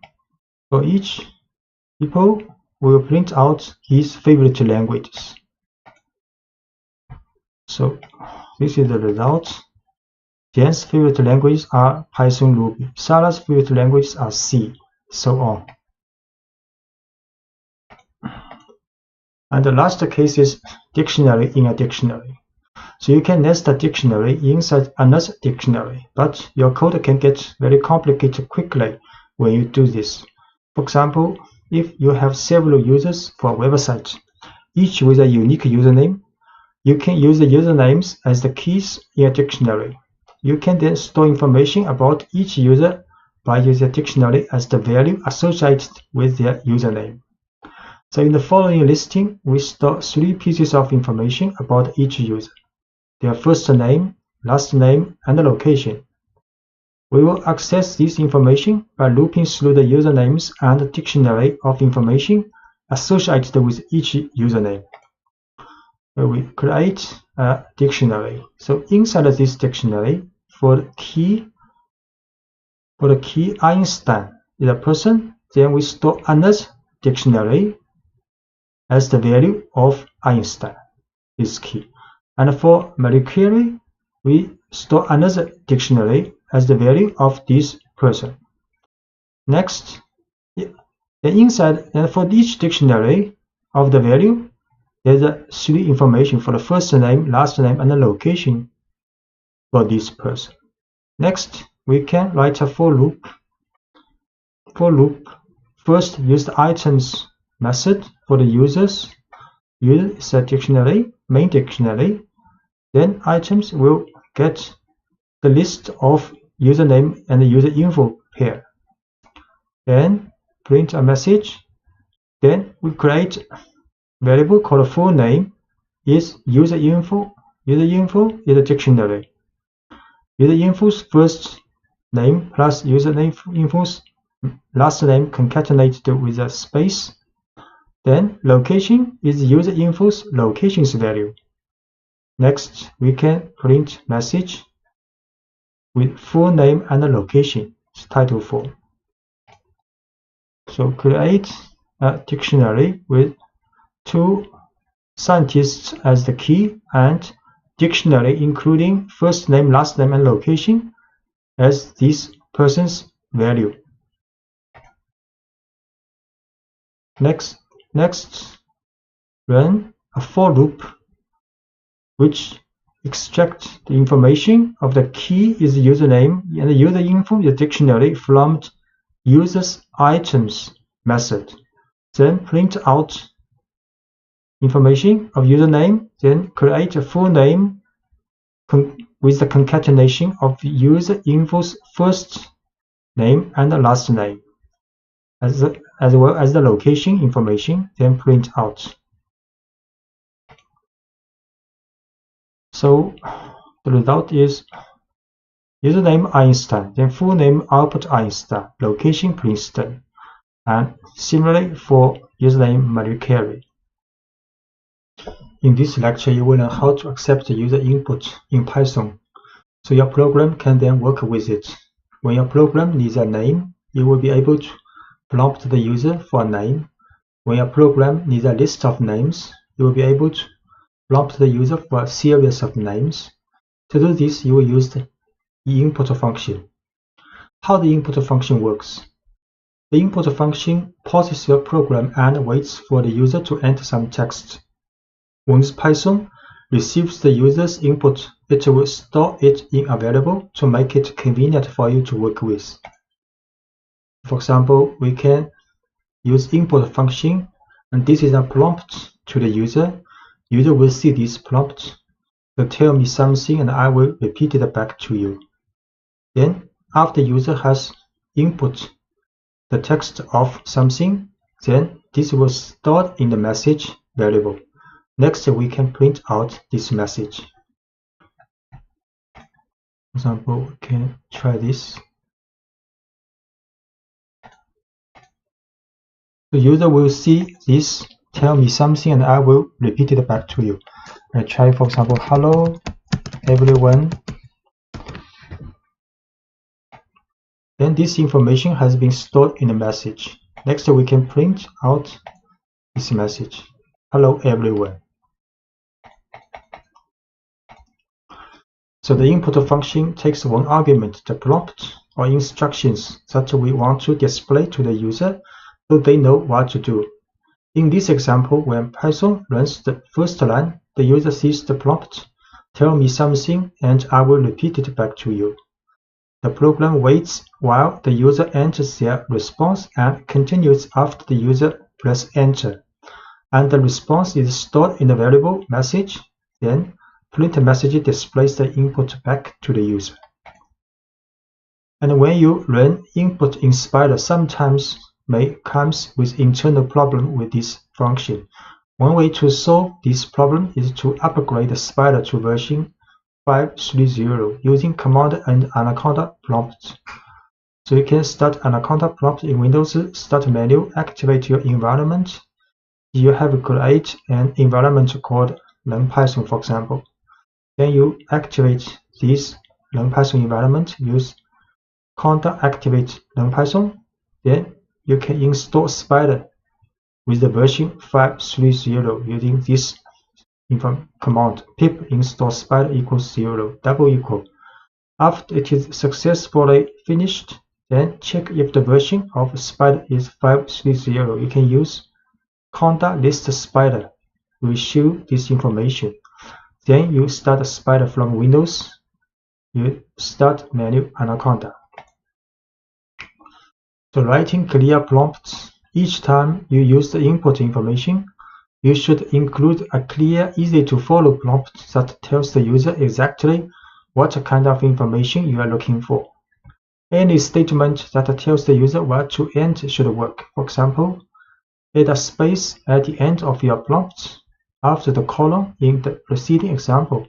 for each people, we will print out his favorite languages. So this is the result. Jan's favorite languages are Python, Ruby. Sarah's favorite languages are C, so on. And the last case is dictionary in a dictionary. So you can nest a dictionary inside another dictionary, but your code can get very complicated quickly when you do this. For example, if you have several users for a website, each with a unique username, you can use the usernames as the keys in a dictionary. You can then store information about each user by using a dictionary as the value associated with their username. So in the following listing, we store 3 pieces of information about each user: their first name, last name, and the location. We will access this information by looping through the usernames and the dictionary of information associated with each username. We create a dictionary. So inside this dictionary, for the key Einstein is a person, then we store another dictionary as the value of Einstein, this key. And for Marie Curie, we store another dictionary as the value of this person. Next, inside, and for each dictionary of the value, there's 3 information for the first name, last name, and the location for this person. Next, we can write a for loop. For loop, first use the items method for the users. User is a dictionary, main dictionary. Then items will get the list of username and the user info pair. Then print a message. Then we create variable called full name is user info. User info is a dictionary. User info's first name plus username info's last name concatenated with a space. Then location is user info's location's value. Next, we can print message with full name and the location, title form. So create a dictionary with 2 scientists as the key and dictionary including first name, last name, and location as this person's value. Next, run a for loop which extracts the information of the key is the username and the user info is a dictionary from user's items method. Then print out information of username, then create a full name with the concatenation of the user info's first name and the last name, as well as the location information, then print out. So the result is username Einstein, then full name Albert Einstein, location Princeton, and similarly for username Marie Curie. In this lecture, you will learn how to accept the user input in Python, so your program can then work with it. When your program needs a name, you will be able to prompt the user for a name. When your program needs a list of names, you will be able to prompt the user for a series of names. To do this, you will use the input function. How the input function works? The input function pauses your program and waits for the user to enter some text. Once Python receives the user's input, it will store it in a variable to make it convenient for you to work with. For example, we can use input function, and this is a prompt to the user. User will see this prompt to tell me something, and I will repeat it back to you. Then, after the user has input the text of something, then this was stored in the message variable. Next, we can print out this message. For example, we can try this. The user will see this, tell me something, and I will repeat it back to you. I try, for example, hello everyone. Then this information has been stored in the message. Next, we can print out this message. Hello everyone. So the input function takes one argument, the prompt or instructions that we want to display to the user so they know what to do. In this example, when Python runs the first line, the user sees the prompt, tell me something, and I will repeat it back to you. The program waits while the user enters their response and continues after the user presses enter. And the response is stored in the variable message. Then print message displays the input back to the user. And when you run input in Spider, sometimes comes with internal problem with this function. One way to solve this problem is to upgrade the Spider to version 5.3.0 using command and Anaconda prompt. So you can start Anaconda prompt in Windows Start menu, activate your environment. You have create an environment called NumPython, for example. Then you activate this NumPython environment, use conda activate NumPython. Then you can install Spider with the version 5.3.0 using this command pip install spider equals 0 double equal. After it is successfully finished, then check if the version of Spider is 5.3.0. You can use conda list Spider will show this information. Then you start Spider from Windows. You start menu Anaconda. So writing clear prompts. Each time you use the input information, you should include a clear, easy-to-follow prompt that tells the user exactly what kind of information you are looking for. Any statement that tells the user where to end should work. For example, add a space at the end of your prompt after the colon in the preceding example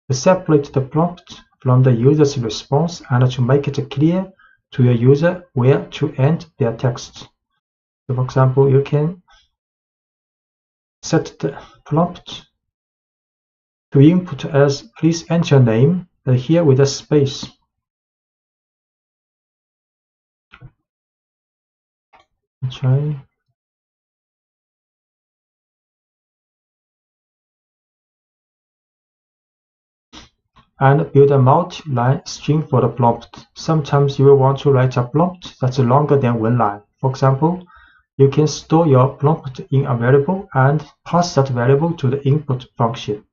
to separate the prompt from the user's response and to make it clear to your user where to end their text. So for example, you can set the prompt to input as please enter your name, and here with a space. Try. And build a multi-line string for the prompt. Sometimes you will want to write a prompt that's longer than one line. For example, you can store your prompt in a variable and pass that variable to the input function.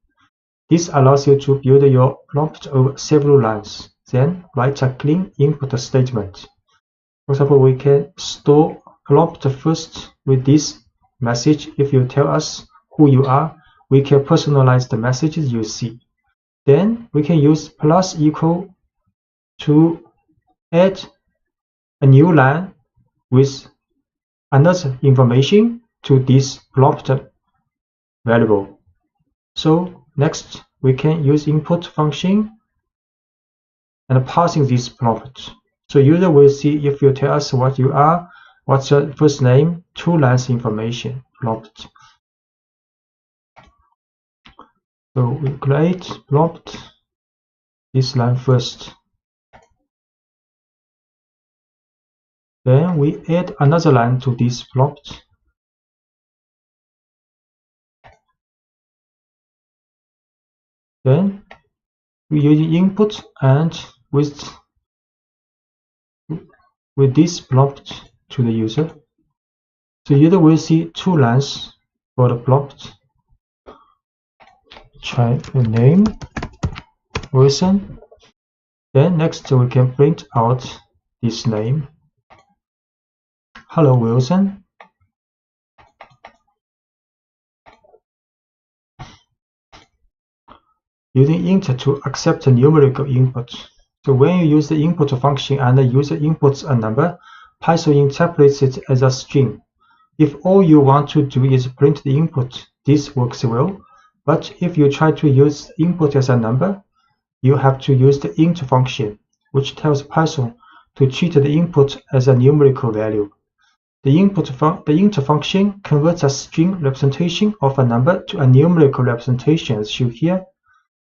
This allows you to build your prompt over several lines, then write a clean input statement. For example, we can store prompt first with this message. If you tell us who you are, we can personalize the messages you see. Then we can use plus equal to add a new line with another information to this prompt variable. So next we can use input function and passing this prompt. So user will see if you tell us what you are, what's your first name, 2 lines information prompt. So we create prompt this line first. Then we add another line to this prompt. Then we use input and with this prompt to the user. So user will see 2 lines for the prompt. Try the name, Wilson. Then next we can print out this name. Hello Wilson. Using int to accept a numerical input. So when you use the input function and the user inputs a number, Python interprets it as a string. If all you want to do is print the input, this works well. But if you try to use input as a number, you have to use the int function, which tells Python to treat the input as a numerical value. The int function converts a string representation of a number to a numerical representation as shown here.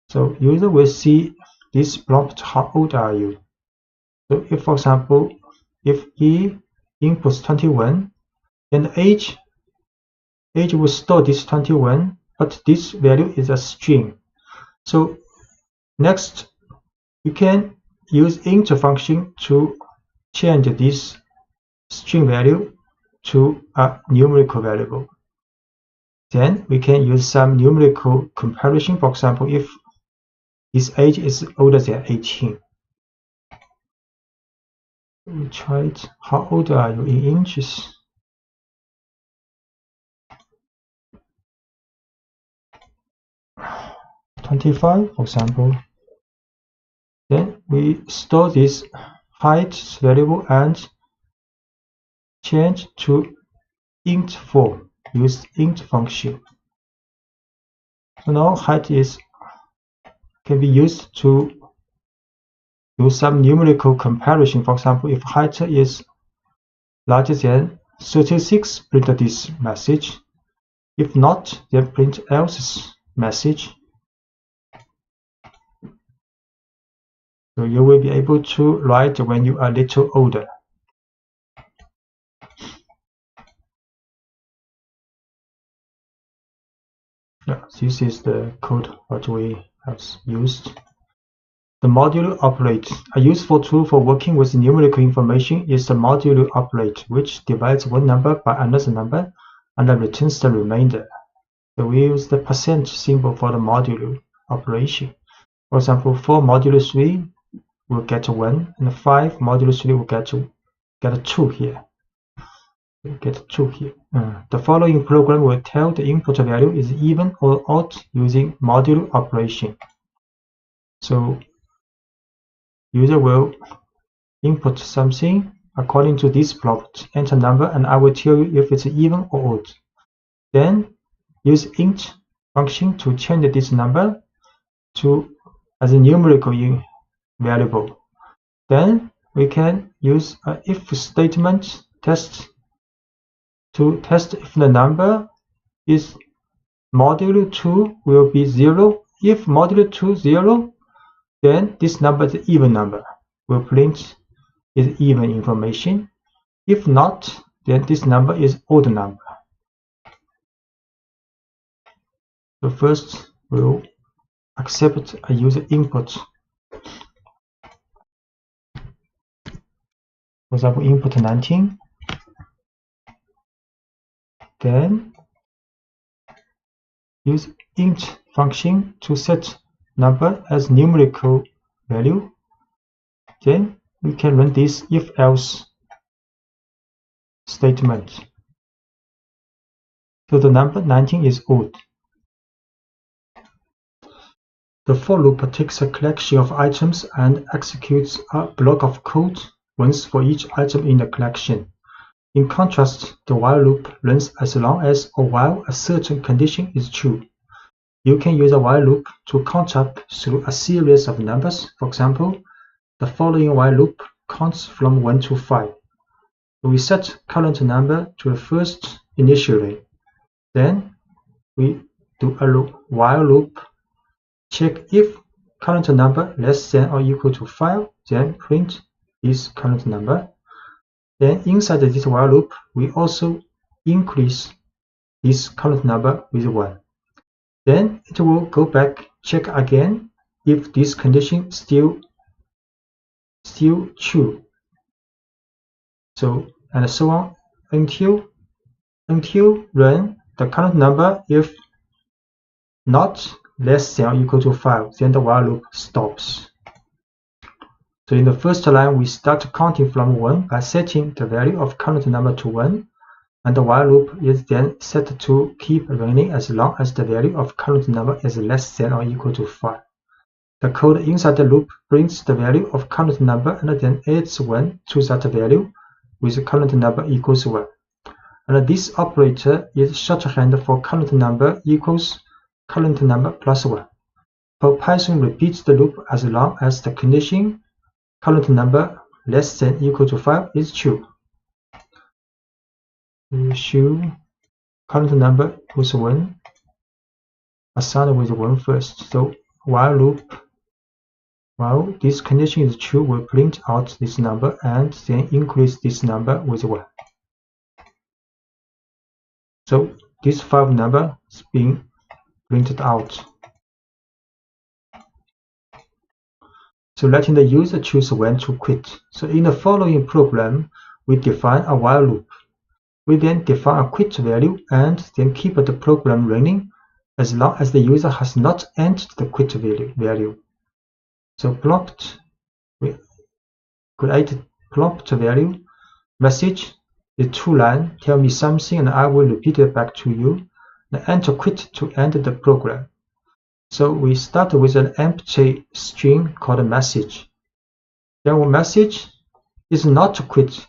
So user will see this prompt, how old are you? So if, for example, if he inputs 21, then the age will store this 21, but this value is a string. So next, you can use int function to change this string value to a numerical variable. Then we can use some numerical comparison. For example, if his age is older than 18. We try it. How old are you in inches? $25, for example. Then we store this height variable and change to int form. Use int function. So now height can be used to do some numerical comparison. For example, if height is larger than 36, print this message. If not, then print else message. So you will be able to write when you are a little older. Yeah, this is the code what we have used. The modulo operator. A useful tool for working with numerical information is the modulo operator, which divides one number by another number and then returns the remainder. So we use the percent symbol for the modulo operation. For example, 4 modulo 3 will get 1, and 5 modulo 3 will get 2 here. We get 2 here. The following program will tell the input value is even or odd using modulo operation. So user will input something according to this prompt, enter number, and I will tell you if it's even or odd. Then use int function to change this number as a numerical variable. Then we can use an if statement test to test if the number is modulo 2 will be 0. If modulo 2 0, then this number is an even number. We'll print is even information. If not, then this number is odd number. So first we'll accept a user input. For example, input 19. Then use int function to set number as numerical value. Then we can run this if-else statement. So the number 19 is odd. The for loop takes a collection of items and executes a block of code once for each item in the collection. In contrast, the while loop runs as long as or while a certain condition is true. You can use a while loop to count up through a series of numbers. For example, the following while loop counts from 1 to 5. We set current number to the first initially. Then we do a while loop, check if current number less than or equal to 5, then print this current number. Then inside this while loop, we also increase this current number with 1. Then it will go back, check again if this condition still true. So and so on until run the current number if not less than or equal to 5, then the while loop stops. So in the first line, we start counting from 1 by setting the value of current number to 1, and the while loop is then set to keep running as long as the value of current number is less than or equal to 5. The code inside the loop brings the value of current number and then adds 1 to that value with current number equals 1. And this operator is shorthand for current number equals current number plus 1. So Python repeats the loop as long as the condition current number less than or equal to 5 is true. We show current number equals 1, assigned with 1 first. So while loop, while this condition is true, will print out this number and then increase this number with 1. So this 5 number is being printed out. So letting the user choose when to quit. So in the following program, we define a while loop. We then define a quit value and then keep the program running as long as the user has not entered the quit value. So prompt, we create prompt value message, the 2-line, tell me something and I will repeat it back to you. Then enter quit to end the program. So we start with an empty string called message. Then our message is not quit,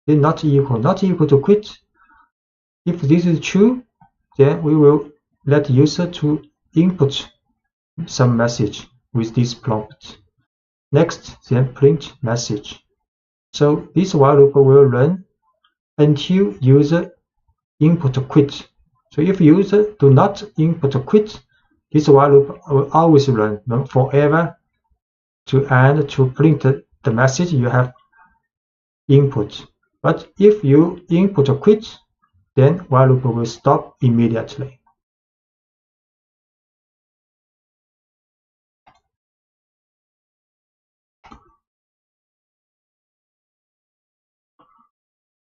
is not equal to quit. If this is true, then we will let user to input some message with this prompt. Next, then print message. So this while loop will run until user input quit. So if user do not input quit, this while loop will always run forever to print the message you have input. But if you input quit, then while loop will stop immediately.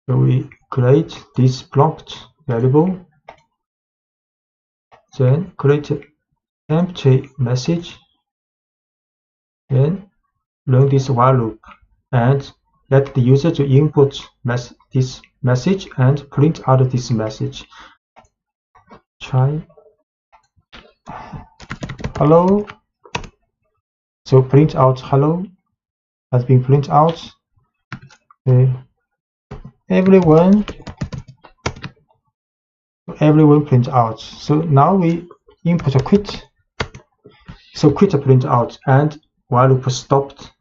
So we create this prompt variable, then create empty message, then run this while loop and let the user to input this message and print out this message. Try hello. So print out hello has been printed out. Okay. Everyone print out. So now we input a quit. So quit print out and while loop stopped.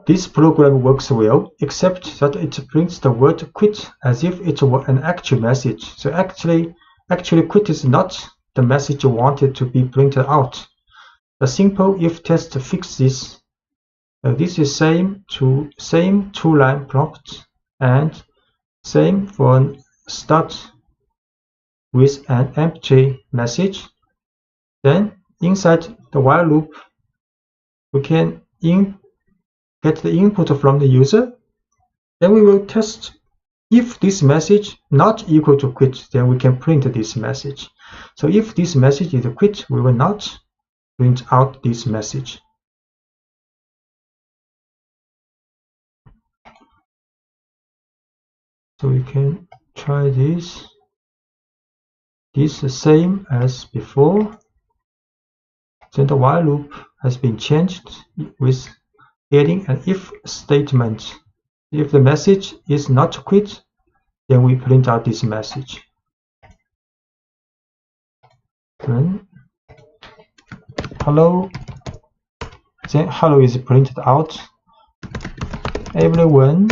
This program works well, except that it prints the word quit as if it were an actual message. So actually quit is not the message you wanted to be printed out. The simple if test fixes this. This is same 2-line prompt and same for start with an empty message. Then inside the while loop, we can get the input from the user. Then we will test if this message not equal to quit, then we can print this message. So if this message is quit, we will not print out this message. So we can try this. This is the same as before. Then the while loop has been changed with adding an if statement. If the message is not quit, then we print out this message. Then hello. Then hello is printed out. Everyone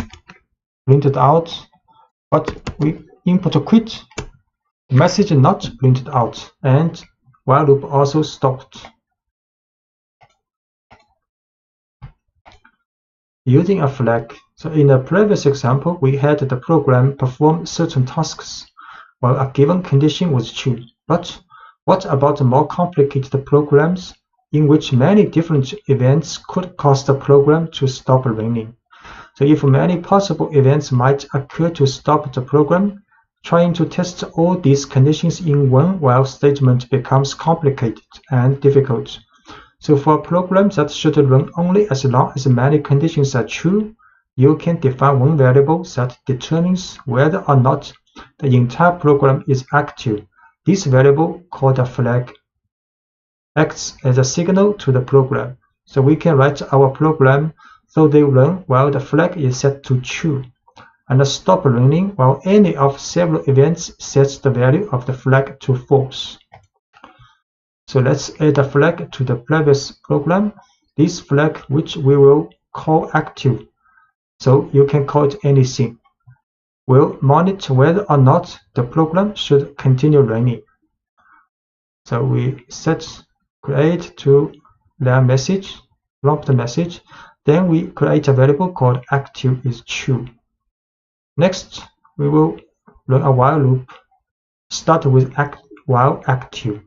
printed out. But we input a quit, the message not printed out, and while loop also stopped. Using a flag. So in the previous example, we had the program perform certain tasks while a given condition was true. But what about more complicated programs in which many different events could cause the program to stop running? So if many possible events might occur to stop the program, trying to test all these conditions in one while statement becomes complicated and difficult. So for programs that should run only as long as many conditions are true, you can define one variable that determines whether or not the entire program is active. This variable, called a flag, acts as a signal to the program. So we can write our program so they run while the flag is set to true, and stop running while any of several events sets the value of the flag to false. So let's add a flag to the previous program. This flag, which we will call active, so you can call it anything, will monitor whether or not the program should continue running. So we set create to their message, prompt message. Then we create a variable called active is true. Next, we will run a while loop. Start with while active.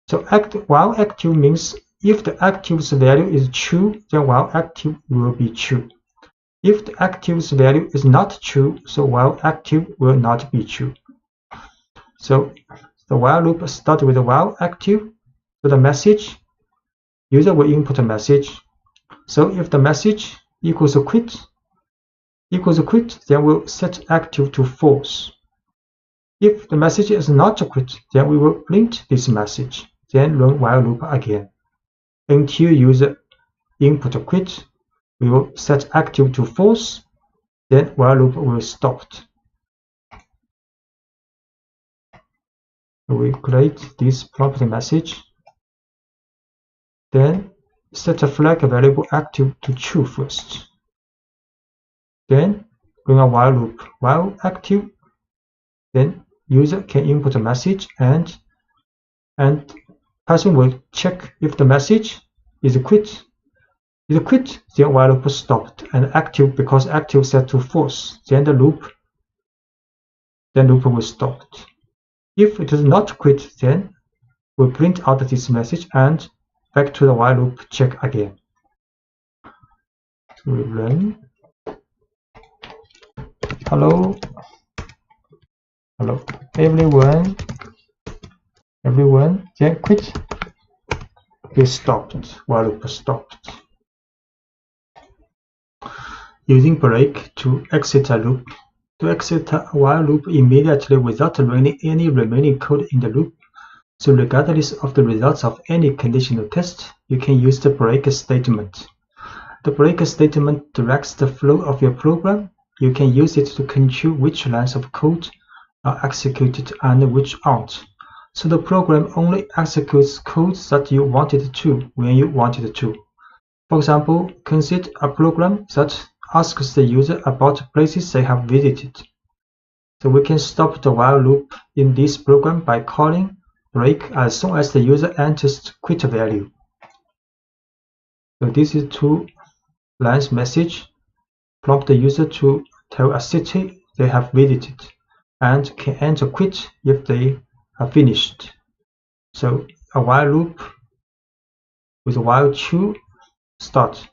So while active means if the active's value is true, then while active will be true. If the active's value is not true, so while active will not be true. So the while loop starts with while active. So the message, user will input a message. So if the message equals quit, then we'll set active to false. If the message is not quit, then we will print this message, then run while loop again. Until user input quit, we will set active to false, then while loop will stop. We create this prompt message, then set a flag variable active to true first. Then run a while loop. While active, then user can input a message and Python will check if the message is quit. If quit, then while loop stopped, and active, because active set to false, then loop will stop. If it is not quit, then we'll print out this message and back to the while loop check again. So we run. Hello everyone, then quit. It stopped, while loop stopped. Using break to exit a loop. To exit a while loop immediately without running any remaining code in the loop. So regardless of the results of any conditional test, you can use the break statement. The break statement directs the flow of your program. You can use it to control which lines of code are executed and which aren't. So the program only executes code that you want it to when you want it to. For example, consider a program that asks the user about places they have visited. So we can stop the while loop in this program by calling break as soon as the user enters the quit value. So this is 2 lines message. Prompt the user to tell a city they have visited and can enter quit if they are finished. So a while loop with while true start.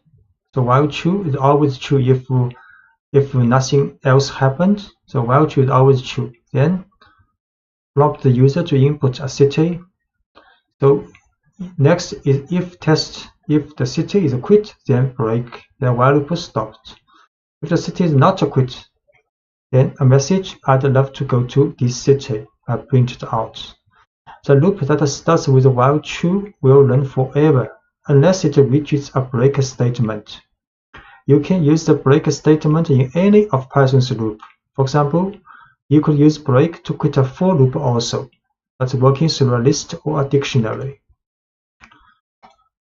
So while true is always true if nothing else happened. So while true is always true. Then prompt the user to input a city. So next is if test. If the city is quit, then break. Then while loop stopped. If the city is not quit, then a message I'd love to go to this city are printed out. The loop that starts with while true will run forever unless it reaches a break statement. You can use the break statement in any of Python's loop. For example, you could use break to quit a for loop also, that's working through a list or a dictionary.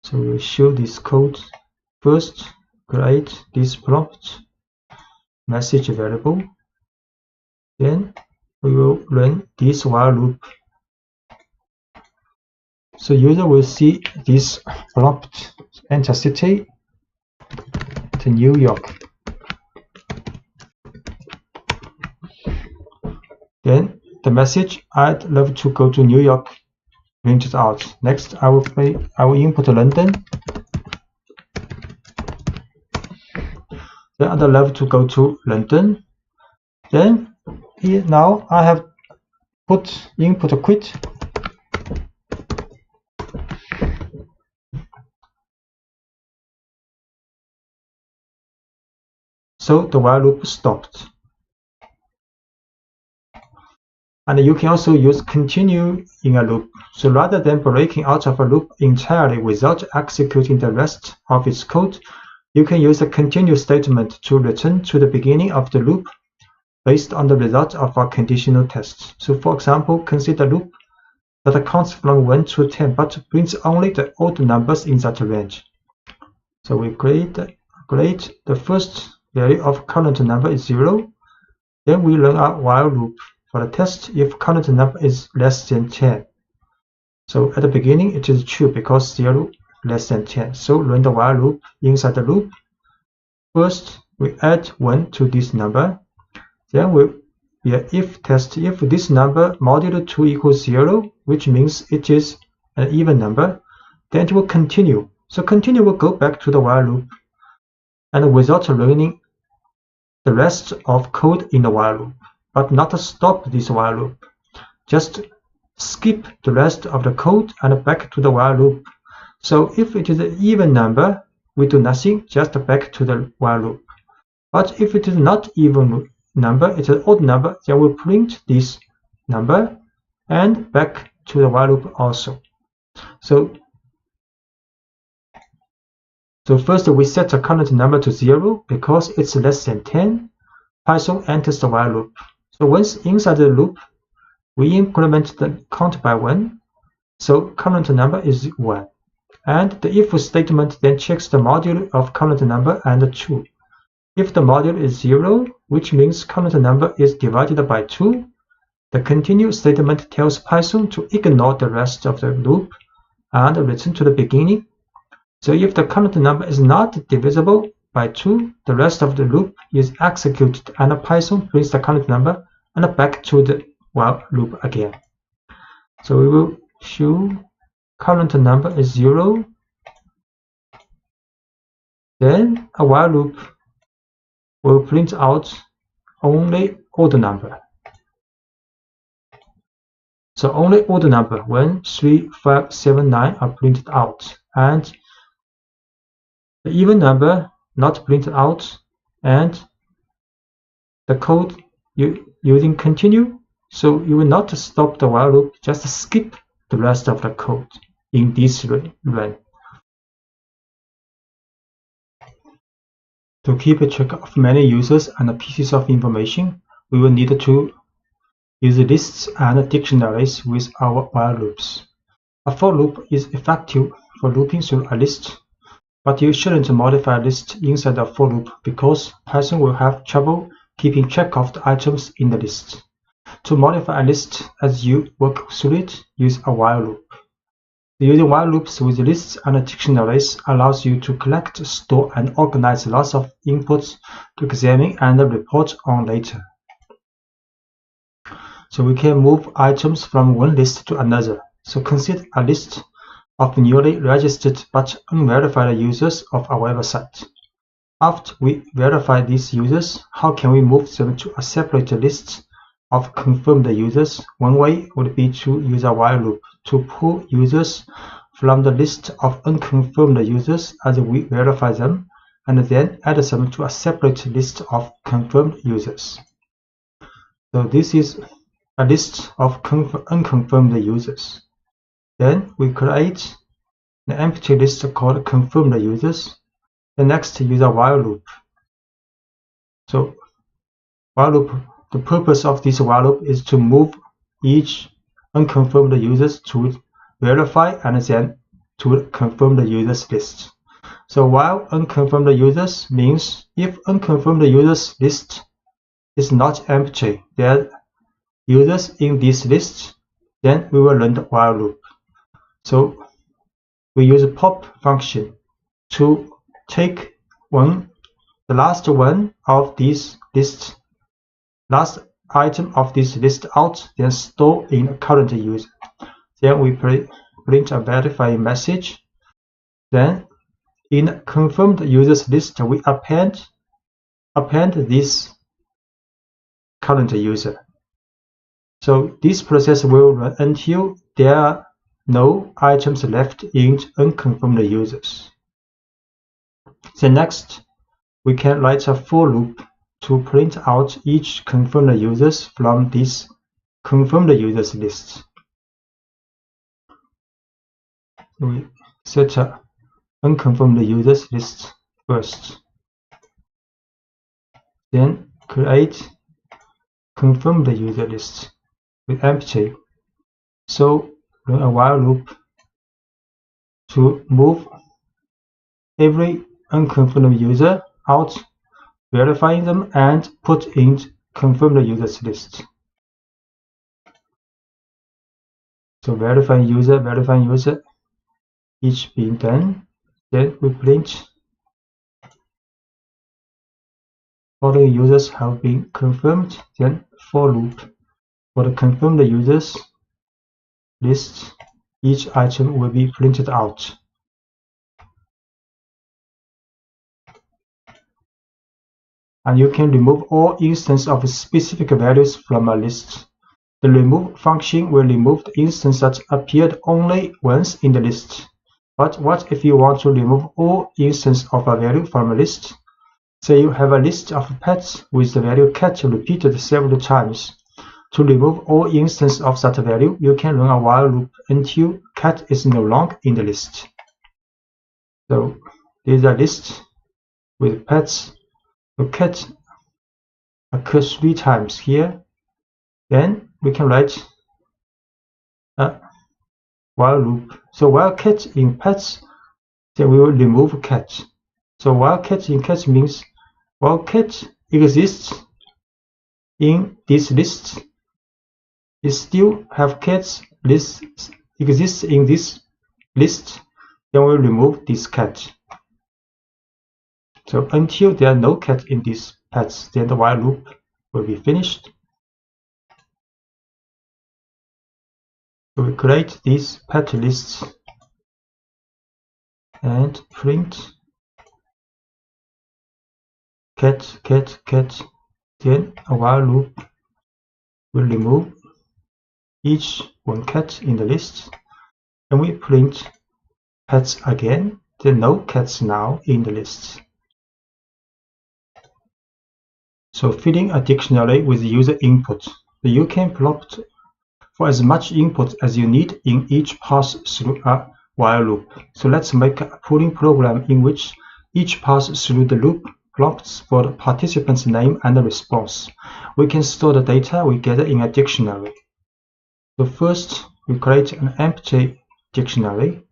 So we'll show this code. First, create this prompt message variable. Then we will run this while loop. So user will see this prompt, enter city to New York. Then the message I'd love to go to New York printed out. Next I will input London. Then I'd love to go to London. Then here now I have put input quit. So the while loop stopped. And you can also use continue in a loop. So rather than breaking out of a loop entirely without executing the rest of its code, you can use a continue statement to return to the beginning of the loop based on the result of our conditional tests. So for example, consider a loop that counts from 1 to 10 but brings only the odd numbers in that range. So we create the first value of current number is 0. Then we run a while loop for the test if current number is less than 10. So at the beginning it is true because 0 less than 10. So run the while loop inside the loop. First we add 1 to this number. Then we if test if this number modulo 2 equals 0, which means it is an even number, then it will continue. So continue will go back to the while loop and without running the rest of code in the while loop, but not stop this while loop. Just skip the rest of the code and back to the while loop. So if it is an even number, we do nothing, just back to the while loop. But if it is not even number, it's an odd number, then we print this number and back to the while loop also. So first we set the current number to 0 because it's less than 10. Python enters the while loop. So once inside the loop, we increment the count by 1. So current number is 1. And the if statement then checks the modulo of current number and 2. If the modulo is 0, which means current number is divided by 2, the continue statement tells Python to ignore the rest of the loop and return to the beginning. So if the current number is not divisible by 2, the rest of the loop is executed and Python prints the current number and back to the while loop again. So we will show current number is 0. Then a while loop will print out only odd number. So only odd number 1, 3, 5, 7, 9 are printed out, and the even number not printed out, and the code using continue. So you will not stop the while loop, just skip the rest of the code in this run. To keep a track of many users and pieces of information, we will need to use lists and dictionaries with our while loops. A for loop is effective for looping through a list, but you shouldn't modify a list inside a for loop because Python will have trouble keeping track of the items in the list. To modify a list as you work through it, use a while loop. Using while loops with lists and dictionaries allows you to collect, store, and organize lots of inputs to examine and report on later. So we can move items from one list to another. So consider a list of newly registered but unverified users of a website. After we verify these users, how can we move them to a separate list of confirmed users? One way would be to use a while loop to pull users from the list of unconfirmed users as we verify them, and then add them to a separate list of confirmed users. So this is a list of unconfirmed users. Then we create an empty list called confirmed users. The next use a while loop. So while loop, the purpose of this while loop is to move each unconfirmed users to verify and then to confirm the users list. So while unconfirmed users means if unconfirmed users list is not empty, there are users in this list, then we will run the while loop. So we use a pop function to take the last one of this list, last item of this list out, then store in a current user. Then we print a verifying message. Then in confirmed users list, we append this current user. So this process will run until there are no items left in unconfirmed users. Then next, we can write a for loop to print out each confirmed users from this confirm the user's list. We set unconfirm the user's list first. Then create confirm the user list with empty. So run a while loop to move every unconfirmed user out, verifying them, and put in confirm the user's list. So verifying user, each being done. Then we print following users have been confirmed. Then for loop for the confirmed users list, each item will be printed out. And you can remove all instances of specific values from a list. The remove function will remove the instance that appeared only once in the list. But what if you want to remove all instances of a value from a list? Say you have a list of pets with the value cat repeated several times. To remove all instances of that value, you can run a while loop until cat is no longer in the list. So this is a list with pets. The cat occurs 3 times here. Then we can write a while loop. So while cat in pets, then we will remove cat. So while cat in cat means while cat exists in this list, it still have cats list exists in this list, then we'll remove this cat. So until there are no cat in these pets, then the while loop will be finished. So we create these pet lists and print cat, cat, cat. Then a while loop will remove each one cat in the list, and we print pets again. There are no cats now in the list. So filling a dictionary with user input. So you can prompt for as much input as you need in each pass through a while loop. So let's make a pooling program in which each pass through the loop prompts for the participant's name and the response. We can store the data we gather in a dictionary. So first we create an empty dictionary,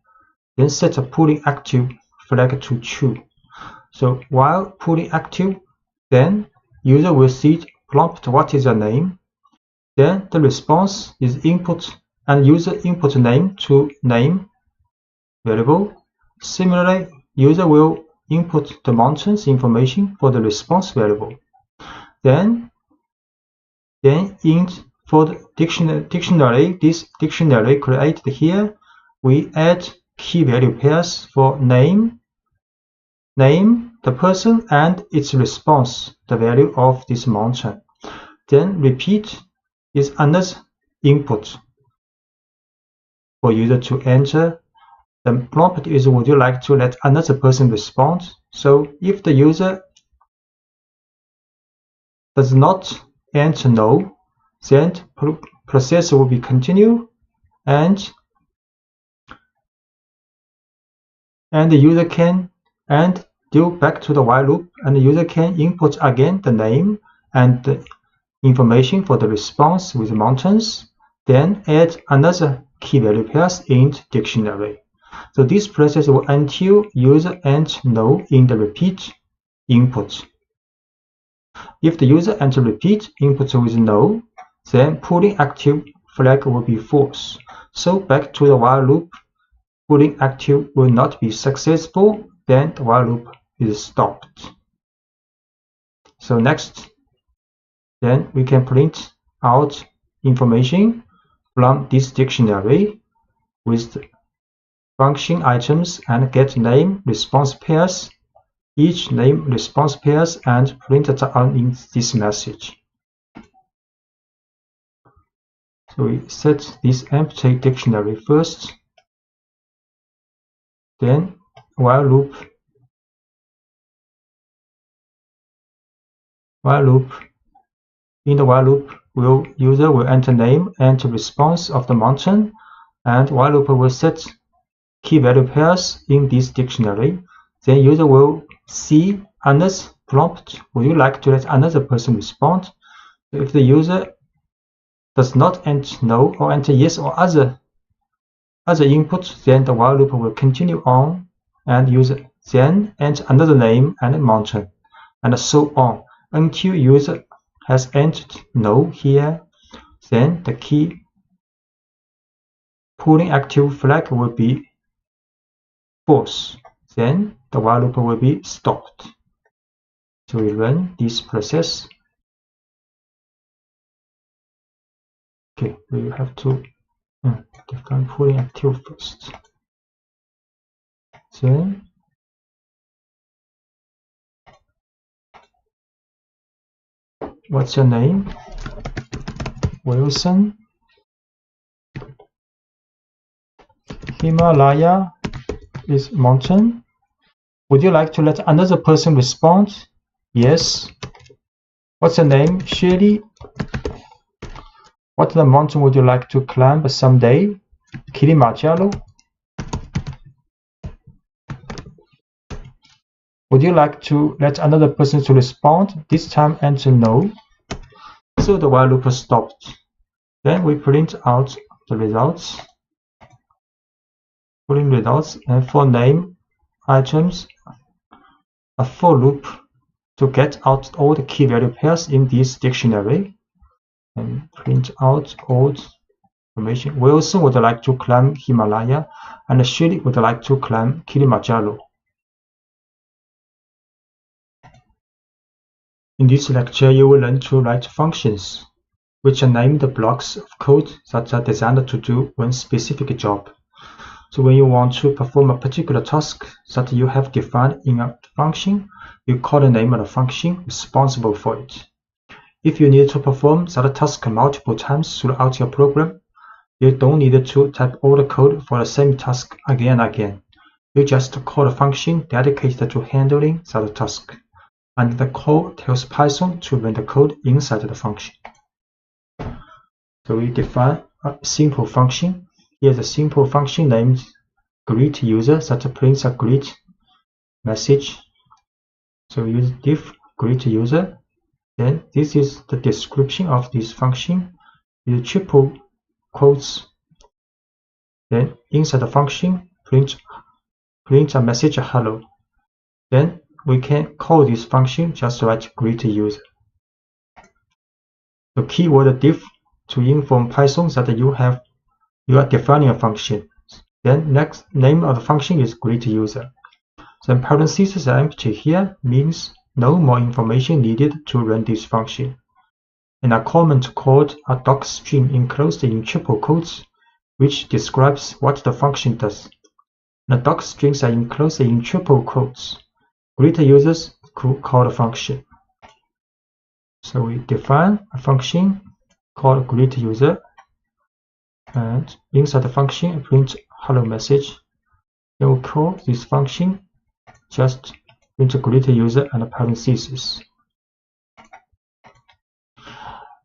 then set a pooling active flag to true. So while pooling active, then user will see prompt what is your name. Then the response is input and user input name to name variable. Similarly, user will input the mountains information for the response variable. Then for the dictionary, this dictionary created here, we add key value pairs for name, the person, and its response, the value of this mountain. Then repeat is another input for user to enter. The prompt is would you like to let another person respond? So if the user does not enter no, then process will be continue, and the user can do back to the while loop, and the user can input again the name and the information for the response with mountains, then add another key value pairs in dictionary. So this process will until user enter no in the repeat input. If the user enter repeat input with no, then pooling active flag will be false. So back to the while loop, pooling active will not be successful, then the while loop is stopped. So next, then we can print out information from this dictionary with the function items and get name response pairs, each name response pairs, and print it out in this message. So we set this empty dictionary first, then while loop In the while loop, user will enter name and response of the mountain, and while loop will set key value pairs in this dictionary. Then user will see Anna's prompt. Would you like to let another person respond? So if the user does not enter no or enter yes or other input, then the while loop will continue on, and user then enter another name and mountain, and so on until user has entered no here. Then the key pooling active flag will be false. Then the while loop will be stopped. So we run this process. Okay, we have to define pooling active first. Then what's your name? Wilson. Himalaya is mountain. Would you like to let another person respond? Yes. What's your name? Shirley. What the mountain would you like to climb someday? Kilimanjaro. Would you like to let another person to respond? This time enter no. So the while loop stopped. Then we print out the results. Pulling results, and for name items, a for loop to get out all the key value pairs in this dictionary, and print out all information. Wilson would like to climb Himalaya, and Shirley would like to climb Kilimanjaro. In this lecture, you will learn to write functions, which are named blocks of code that are designed to do one specific job. So when you want to perform a particular task that you have defined in a function, you call the name of the function responsible for it. If you need to perform that task multiple times throughout your program, you don't need to type all the code for the same task again and again. You just call a function dedicated to handling that task, and the call tells Python to run the code inside the function. So we define a simple function. Here's a simple function named greet user that prints a greet message. So use diff greet user. Then this is the description of this function. Use triple quotes. Then inside the function, print a message hello. Then we can call this function just write greet user. The keyword diff to inform Python that you are defining a function. Then next name of the function is greet user. Then parentheses are empty here, means no more information needed to run this function. And a comment called a docstring enclosed in triple quotes, which describes what the function does. The docstrings are enclosed in triple quotes. Greet users call the function. So we define a function called greet user, and inside the function print hello message. Then we'll call this function just print greet user and parentheses.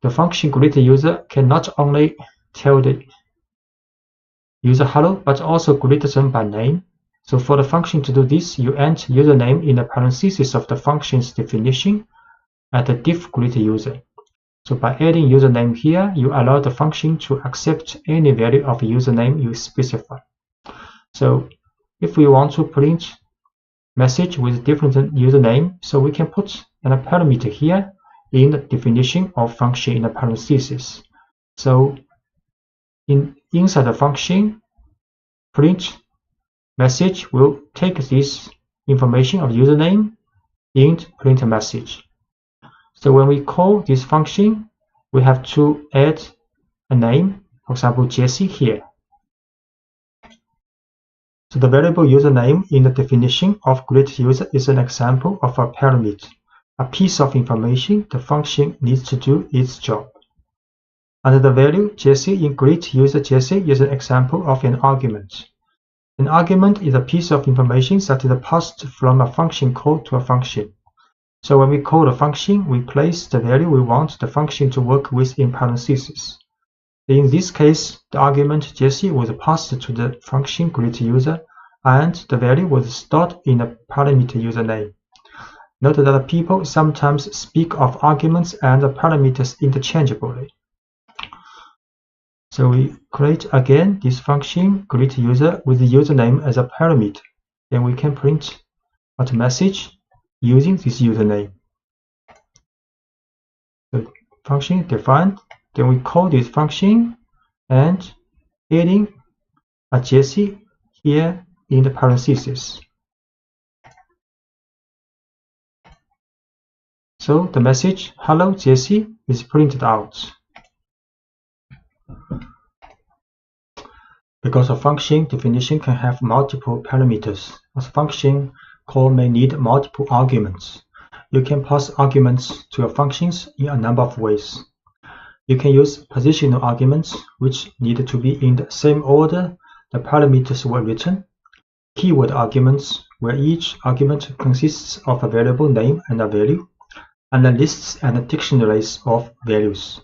The function greet user can not only tell the user hello, but also greet them by name. So for the function to do this, you enter username in the parentheses of the function's definition at the diff greet user. So by adding username here, you allow the function to accept any value of username you specify. So if we want to print message with different username, so we can put a parameter here in the definition of function in the parentheses. So inside the function, print message will take this information of username and print a message. So when we call this function, we have to add a name, for example, Jesse here. So the variable username in the definition of greet user is an example of a parameter, a piece of information the function needs to do its job. And the value Jesse in greet user Jesse is an example of an argument. An argument is a piece of information that is passed from a function call to a function. So when we call the function, we place the value we want the function to work with in parentheses. In this case, the argument Jesse was passed to the function greetUser, and the value was stored in the parameter username. Note that people sometimes speak of arguments and parameters interchangeably. So we create again this function greetUser with the username as a parameter. Then we can print out a message using this username. The function defined. Then we call this function and adding a Jesse here in the parentheses. So the message "Hello Jesse" is printed out. Because a function definition can have multiple parameters, a function call may need multiple arguments. You can pass arguments to your functions in a number of ways. You can use positional arguments, which need to be in the same order the parameters were written, keyword arguments, where each argument consists of a variable name and a value, and the lists and dictionaries of values.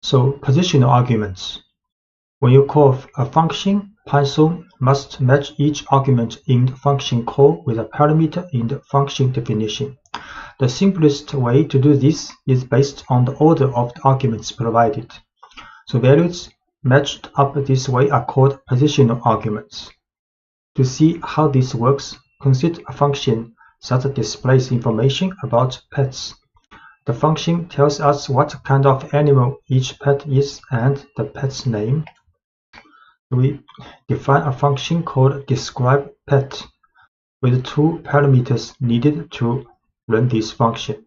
So positional arguments. When you call a function, Python must match each argument in the function call with a parameter in the function definition. The simplest way to do this is based on the order of the arguments provided. So values matched up this way are called positional arguments. To see how this works, consider a function that displays information about pets. The function tells us what kind of animal each pet is and the pet's name. We define a function called describePet with two parameters needed to run this function.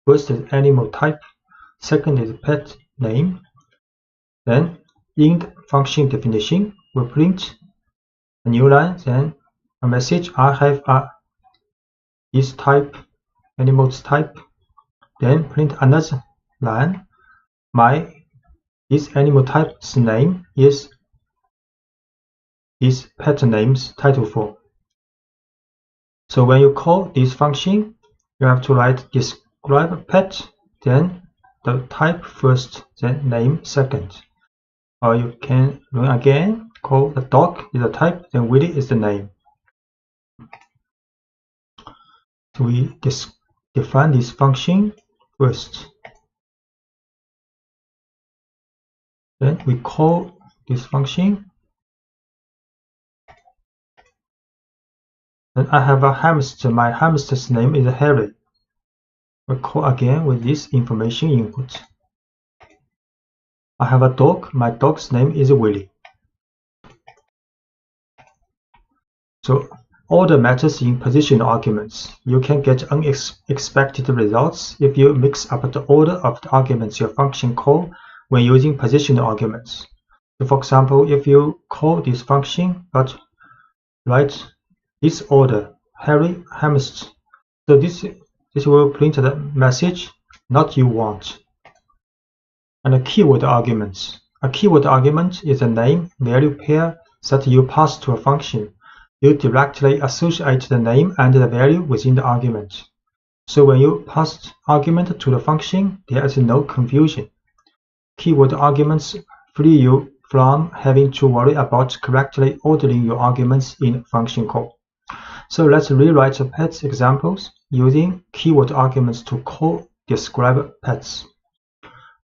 First is animal type, second is pet name. Then in the function definition, we print a new line, then a message "I have a this type, animal's type." Then print another line, this animal type's name is this pet name's title form. So when you call this function, you have to write describePet, then the type first, then name second. Or you can run again, call the dog is the type, then Willy is the name. So we define this function first. Then we call this function. Then I have a hamster. My hamster's name is Harry. We call again with this information input. I have a dog. My dog's name is Willy. So order matters in positional arguments. You can get unexpected results if you mix up the order of the arguments your function call when using positional arguments. So for example, if you call this function but write this order, Harry hamster, so this will print the message "not you want." And a keyword arguments. A keyword argument is a name-value pair that you pass to a function. You directly associate the name and the value within the argument. So when you pass argument to the function, there is no confusion. Keyword arguments free you from having to worry about correctly ordering your arguments in function call. So let's rewrite the pets examples using keyword arguments to call describePets.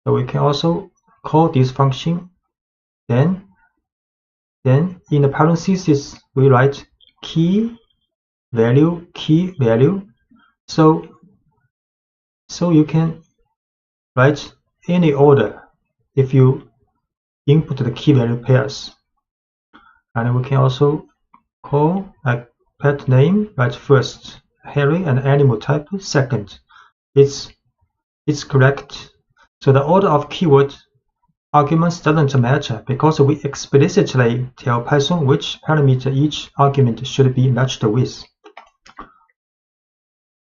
So we can also call this function. Then in the parentheses we write key value. So you can write any order if you input the key value pairs. And we can also call a pet name, right first, Harry, and animal type second. It's correct. So the order of keyword arguments doesn't matter because we explicitly tell Python which parameter each argument should be matched with.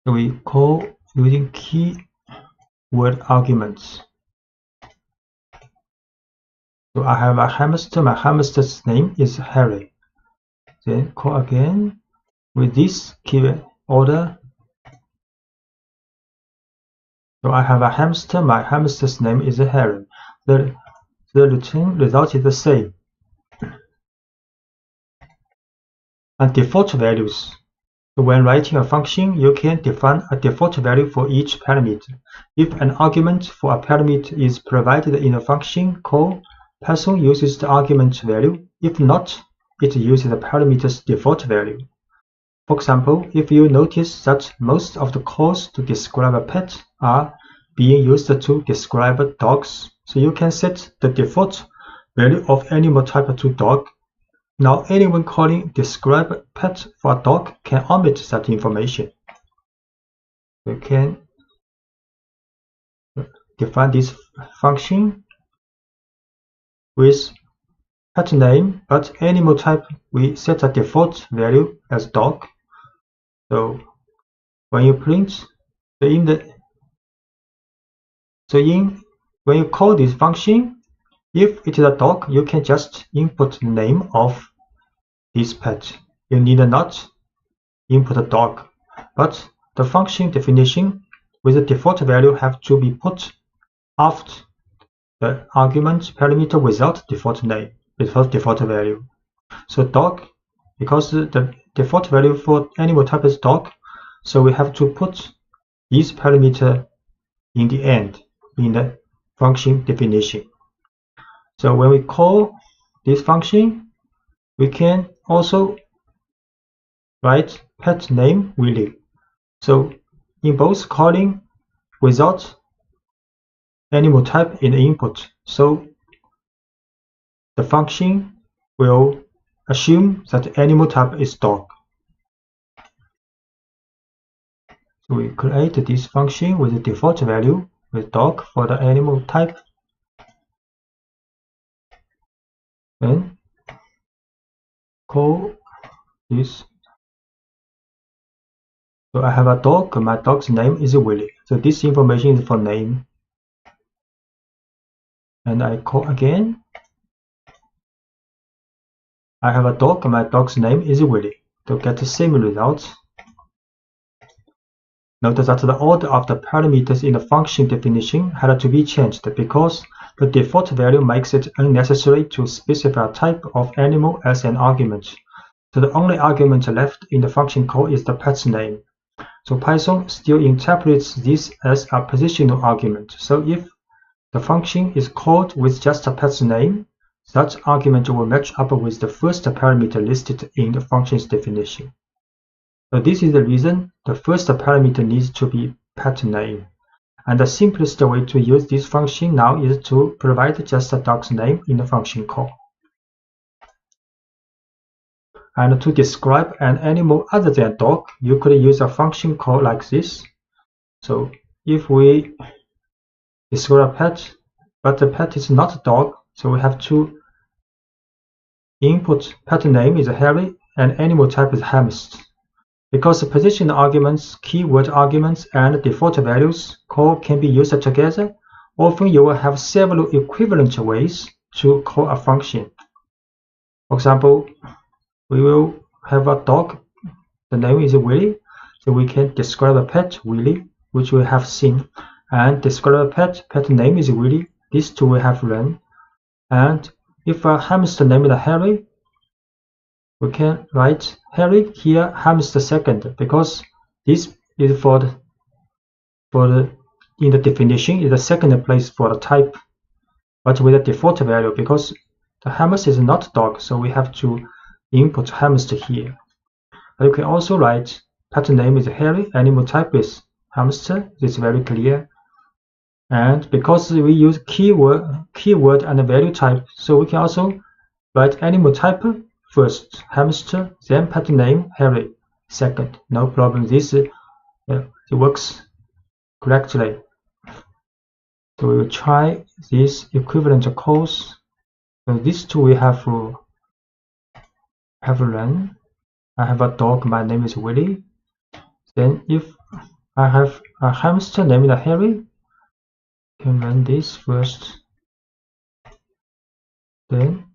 So we call using keyword arguments. So I have a hamster. My hamster's name is Harry. Then call again with this keyword order So I have a hamster, my hamster's name is Harry. The return result is the same. And default values. So when writing a function, you can define a default value for each parameter. If an argument for a parameter is provided in a function call, Python uses the argument value. If not, it uses the parameter's default value. For example, if you notice that most of the calls to describe a pet are being used to describe dogs, so you can set the default value of animal type to dog. Now anyone calling describe pet for a dog can omit that information. We can define this function with pet name, but animal type we set a default value as dog. So when you print, when you call this function, if it is a dog, you can just input the name of this pet. You need not input a dog, but the function definition with the default value have to be put after the argument parameter without default name, without default value. So dog, because the default value for animal type is dog, so we have to put this parameter in the end in the function definition. So when we call this function, we can also write pet name Willy. So in both calling without animal type in the input, so the function will assume that animal type is dog. So we create this function with the default value with dog for the animal type. Then call this. So I have a dog, my dog's name is Willy. So this information is for name. And I call again. I have a dog, my dog's name is Willy. To get the same result. Note that the order of the parameters in the function definition had to be changed because the default value makes it unnecessary to specify a type of animal as an argument. So the only argument left in the function call is the pet's name. So Python still interprets this as a positional argument. So if the function is called with just a pet's name, that argument will match up with the first parameter listed in the function's definition. So this is the reason the first parameter needs to be pet name. And the simplest way to use this function now is to provide just a dog's name in the function call. And to describe an animal other than dog, you could use a function call like this. So if we describe a pet, but the pet is not a dog, so we have to input pet name is Harry and animal type is hamster. Because the position arguments, keyword arguments, and default values call can be used together, often you will have several equivalent ways to call a function. For example, we will have a dog, the name is Willy, so we can describe a pet, Willy, which we have seen, and describe a pet name is Willy, these two we have run. And if a hamster name is Harry, we can write Harry here, hamster second, because this is in the definition is the second place for the type, but with a default value because the hamster is not dog, so we have to input hamster here. But you can also write pet name is Harry, animal type is hamster. This is very clear. And because we use keyword and value type, so we can also write animal type first, hamster, then pet name Harry second. No problem. This it works correctly. So we will try this equivalent calls. So these two we have run. I have a dog, my name is Willy. Then if I have a hamster named Harry, I can run this first. Then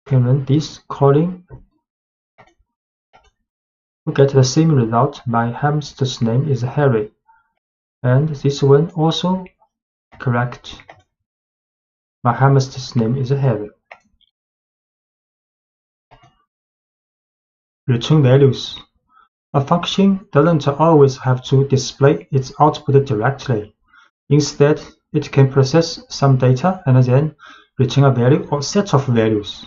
can run this calling. We get the same result. My hamster's name is Harry. And this one also correct. My hamster's name is Harry. Return values. A function doesn't always have to display its output directly. Instead, it can process some data and then return a value or set of values.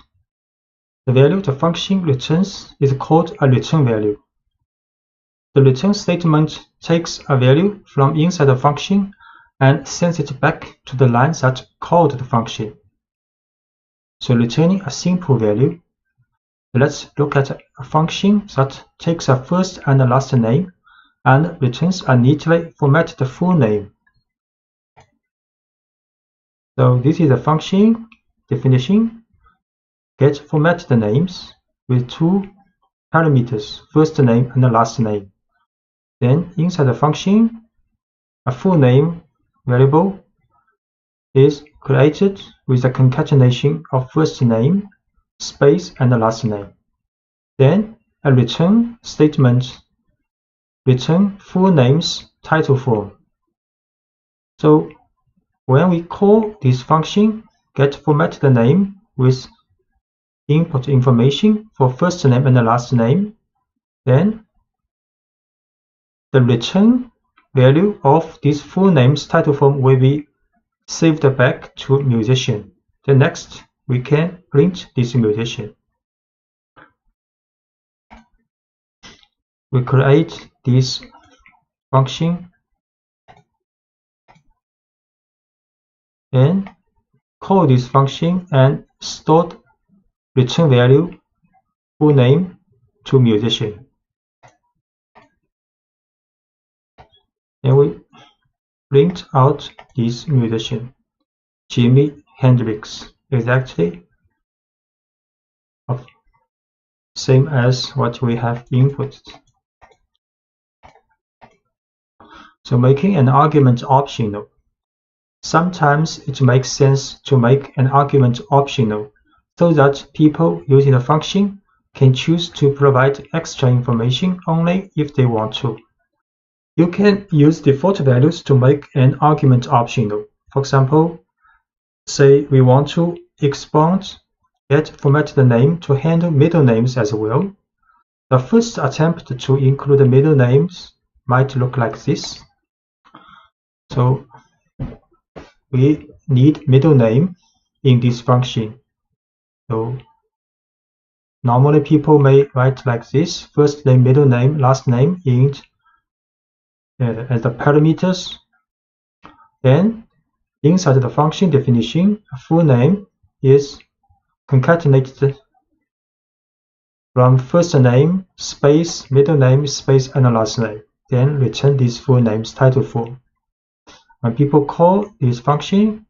The value the function returns is called a return value. The return statement takes a value from inside the function and sends it back to the line that called the function. So returning a simple value. Let's look at a function that takes a first and a last name and returns a neatly formatted full name. So this is a function definition. Get formatted names with two parameters, first name and the last name. Then inside the function, a full name variable is created with a concatenation of first name, space, and the last name. Then a return statement return full names title form. So when we call this function get formatted name with input information for first name and the last name, then the return value of this full names title form will be saved back to musician. Then next we can print this musician. We create this function and call this function and store return value full name to musician. Then we print out this musician, Jimi Hendrix, exactly same as what we have inputted. So making an argument optional. Sometimes it makes sense to make an argument optional so that people using the function can choose to provide extra information only if they want to. You can use default values to make an argument optional. For example, say we want to expand get formatted name to handle middle names as well. The first attempt to include middle names might look like this. So we need middle name in this function. So normally people may write like this: first name, middle name, last name in as the parameters. Then inside the function definition, a full name is concatenated from first name, space, middle name, space, and last name. Then return this full name's title form. When people call this function,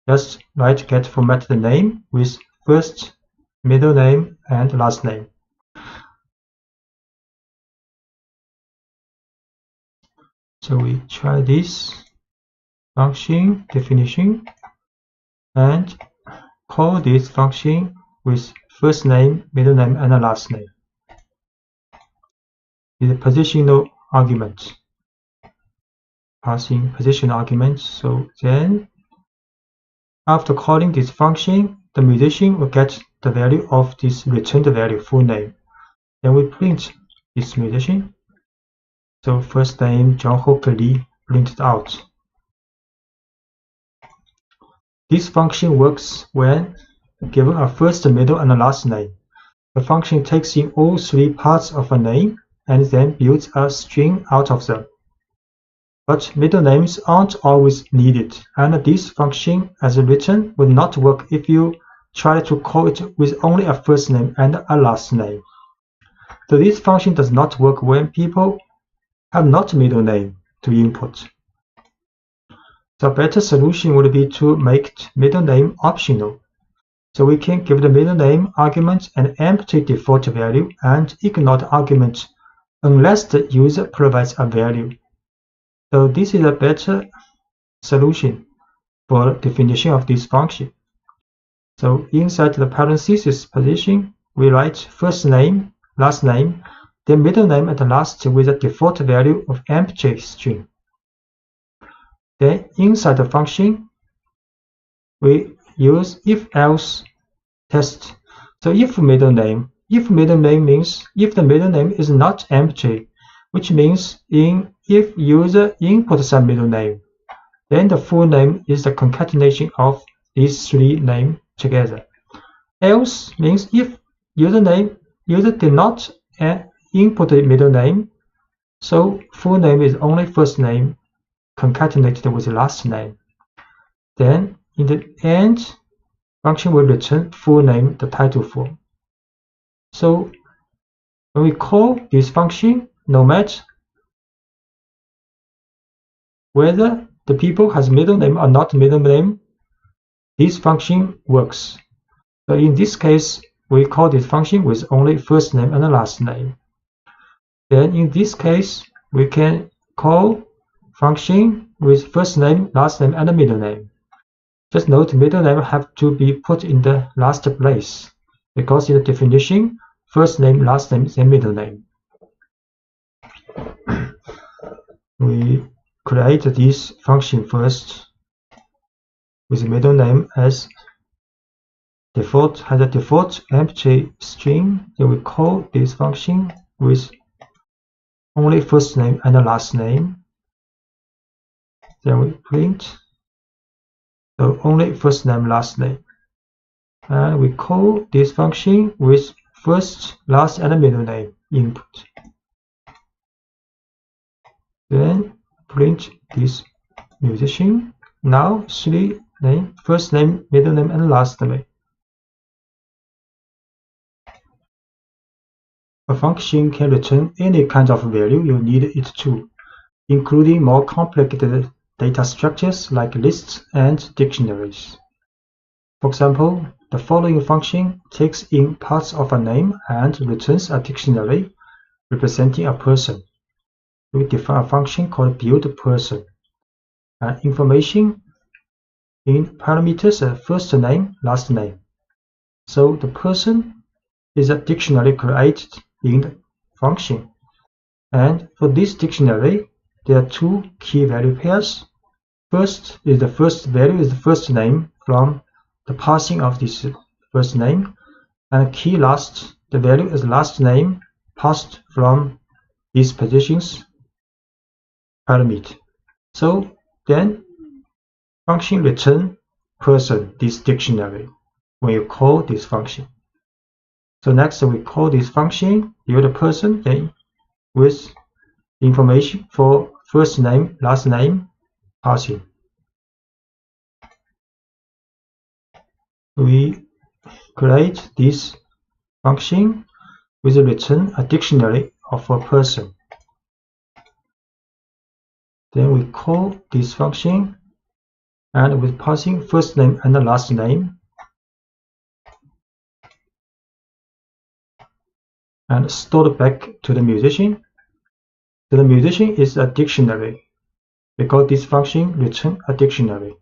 just write get formatted name with first, middle name, and last name. So we try this function definition and call this function with first name, middle name, and last name. Is a positional argument. Passing position argument. So then after calling this function, the musician will get the value of this returned value full name. Then we print this musician. So first name John Hooker Lee printed out. This function works when given a first, middle, and a last name. The function takes in all three parts of a name and then builds a string out of them. But middle names aren't always needed, and this function as written would not work if you try to call it with only a first name and a last name. So this function does not work when people have not middle name to input. The better solution would be to make middle name optional. So we can give the middle name argument an empty default value and ignore the argument unless the user provides a value. So this is a better solution for definition of this function. So inside the parenthesis position, we write first name, last name, then middle name at last with a default value of empty string. Then inside the function, we use if-else test. So if middle name means if the middle name is not empty, which means if user inputs some middle name, then the full name is the concatenation of these three names together. Else means if user did not input the middle name, so full name is only first name concatenated with last name. Then in the end, function will return full name, the title form. So when we call this function, no matter whether the people has middle name or not middle name, this function works. So in this case, we call this function with only first name and last name. Then in this case, we can call function with first name, last name, and middle name. Just note middle name have to be put in the last place, because in the definition, first name, last name, and middle name. We create this function first with middle name as default, has a default empty string. Then we call this function with only first name and last name. Then we print so only first name, last name. And we call this function with first, last, and middle name input. Then print this musician. Now three name, first name, middle name, and last name. A function can return any kind of value you need it to, including more complicated data structures like lists and dictionaries. For example, the following function takes in parts of a name and returns a dictionary representing a person. We define a function called buildPerson. Information in parameters are first name, last name. So the person is a dictionary created in the function. And for this dictionary, there are two key value pairs. First is the first value is the first name from the parsing of this first name, and key last, the value is last name passed from these positions parameter. So then function return person, this dictionary, when you call this function. So next we call this function buildPerson then with information for first name, last name passing. We create this function with a return a dictionary of a person. Then we call this function and with passing first name and the last name and stored back to the musician. So the musician is a dictionary because this function returns a dictionary.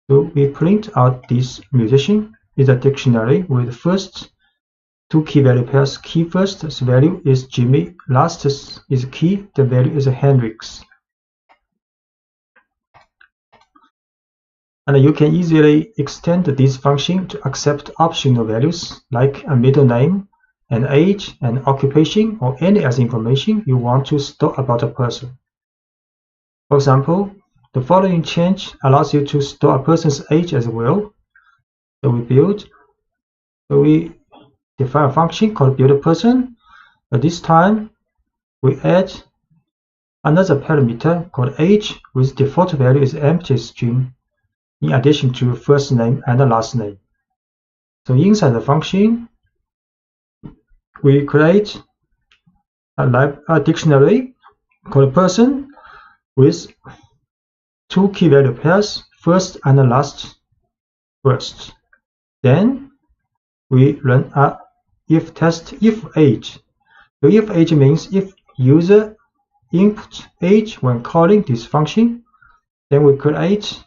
So we print out this musician is a dictionary with first two key value pairs. Key first value is Jimmy, last is key, the value is Hendrix. And you can easily extend this function to accept optional values like a middle name, an age, an occupation, or any other information you want to store about a person. For example, the following change allows you to store a person's age as well. So we define a function called buildPerson. But this time we add another parameter called age with default value is empty string in addition to first name and the last name. So inside the function, we create a dictionary called person with two key value pairs, first and last first. Then we run a if test if age. So if age means if user input age when calling this function, then we create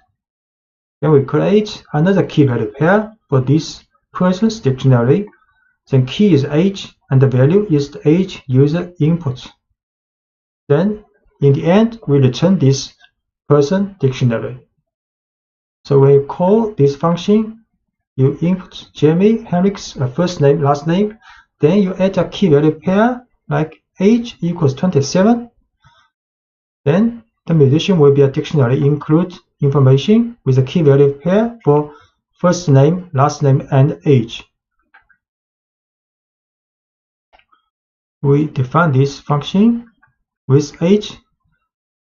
another key value pair for this person's dictionary. Then key is age and the value is the age user input. Then in the end we return this person dictionary. So when you call this function, you input Jamie, Henrik's first name, last name, then you add a key value pair like age equals 27. Then the musician will be a dictionary include information with a key value pair for first name, last name, and age. We define this function with age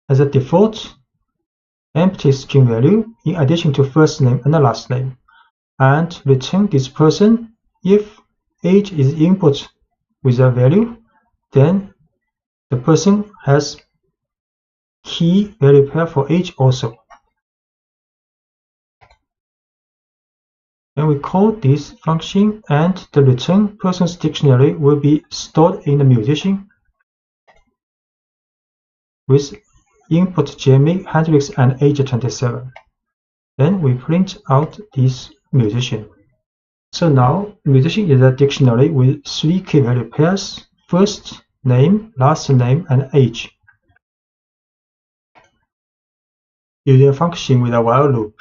as a default empty string value in addition to first name and the last name, and return this person if age is input with a value, then the person has key value pair for age also. And we call this function, and the return person's dictionary will be stored in the musician with input Jamie, Hendrix, and age 27. Then we print out this musician. So now musician is a dictionary with 3 key value pairs: first name, last name, and age. Using a function with a while loop,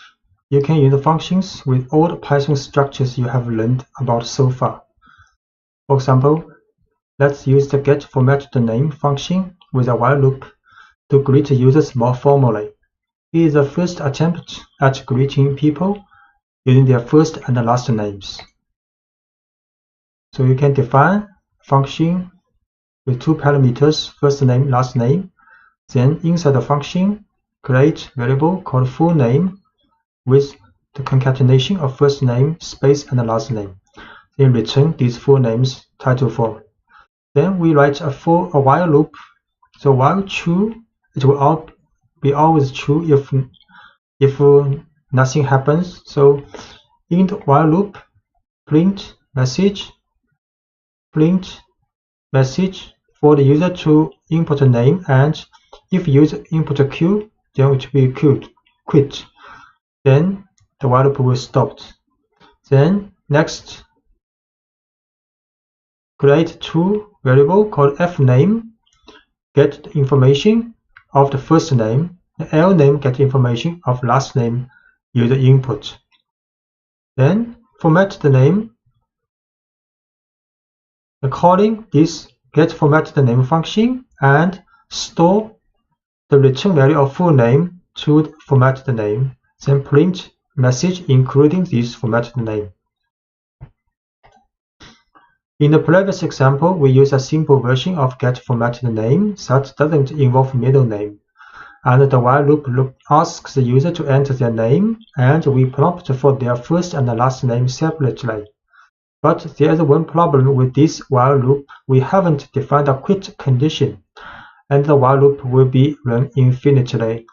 you can use the functions with all the Python structures you have learned about so far. For example, let's use the getFormatTheName function with a while loop to greet users more formally. It is the first attempt at greeting people using their first and last names. So you can define a function with 2 parameters, first name, last name. Then inside the function, create variable called full name with the concatenation of first name, space, and the last name. Then return these full names title form. Then we write a while loop. So while true, it will be always true if nothing happens. So in the while loop, print message for the user to input a name, and if user input a Q, then it will be quit. Then the while loop will stop. Then next, create 2 variable called fName, get the information of the first name, and lName get information of last name user input. Then format the name, calling this getFormatTheName function, and store the return value of full name to format the name. Then print message including this format name. In the previous example, we use a simple version of getFormatTheName that doesn't involve middle name. And the while loop asks the user to enter their name, and we prompt for their first and last name separately. But there is one problem with this while loop. We haven't defined a quit condition, and the while loop will be run infinitely.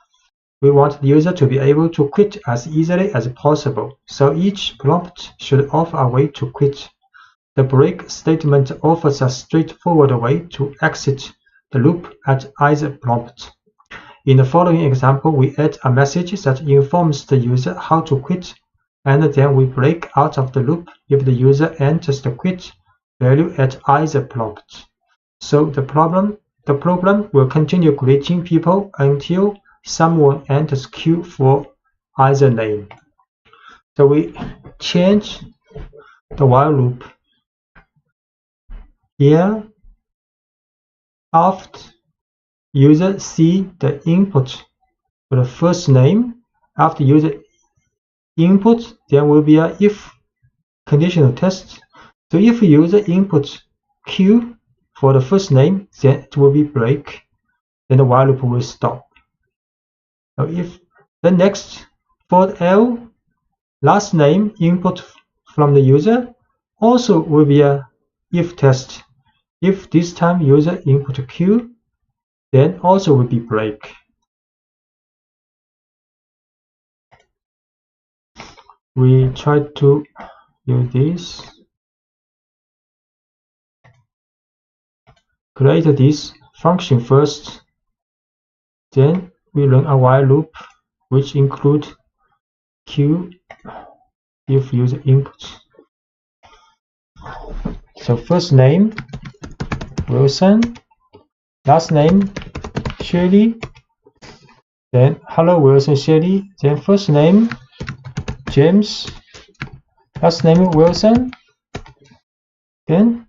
We want the user to be able to quit as easily as possible, so each prompt should offer a way to quit. The break statement offers a straightforward way to exit the loop at either prompt. In the following example, we add a message that informs the user how to quit, and then we break out of the loop if the user enters the quit value at either prompt. So the program will continue greeting people until someone enters Q for either name. So we change the while loop here. After user see the input for the first name, after user input, there will be a if conditional test. So if user input Q for the first name, then it will be break. Then the while loop will stop. Now if the next for L last name input from the user also will be a if test. If this time user input Q, then also will be break. We try to use this. Create this function first, then we run a while loop which include Q if user input. So first name Wilson, last name Shirley, Then hello Wilson Shelley. Then first name James, last name Wilson. Then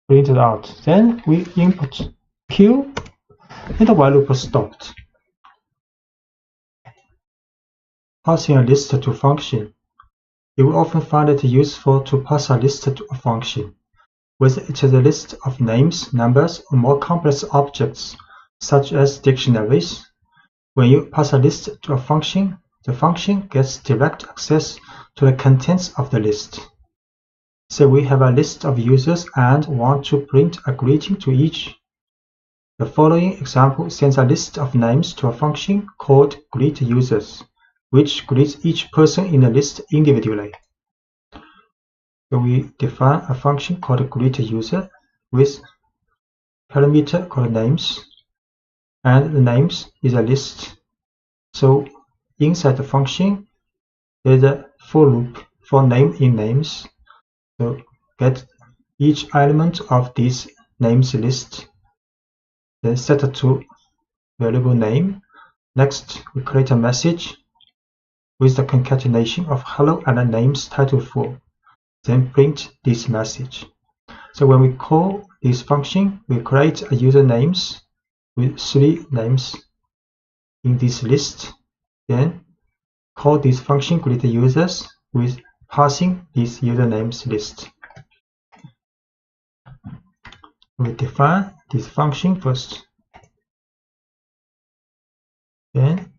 print it out. Then we input Q, and the while loop stopped. Passing a list to function. You will often find it useful to pass a list to a function, whether it is a list of names, numbers, or more complex objects, such as dictionaries. When you pass a list to a function, the function gets direct access to the contents of the list. So we have a list of users and want to print a greeting to each. The following example sends a list of names to a function called greetUsers, which greets each person in the list individually. So we define a function called greetUser with parameter called names, and the names is a list. So inside the function, there's a for loop for name in names. So get each element of this names list, then set it to variable name. Next, we create a message with the concatenation of hello and the names title for, then print this message. So when we call this function, we create a user names with 3 names in this list, then call this function greetUsers with passing this usernames list. We define this function first, then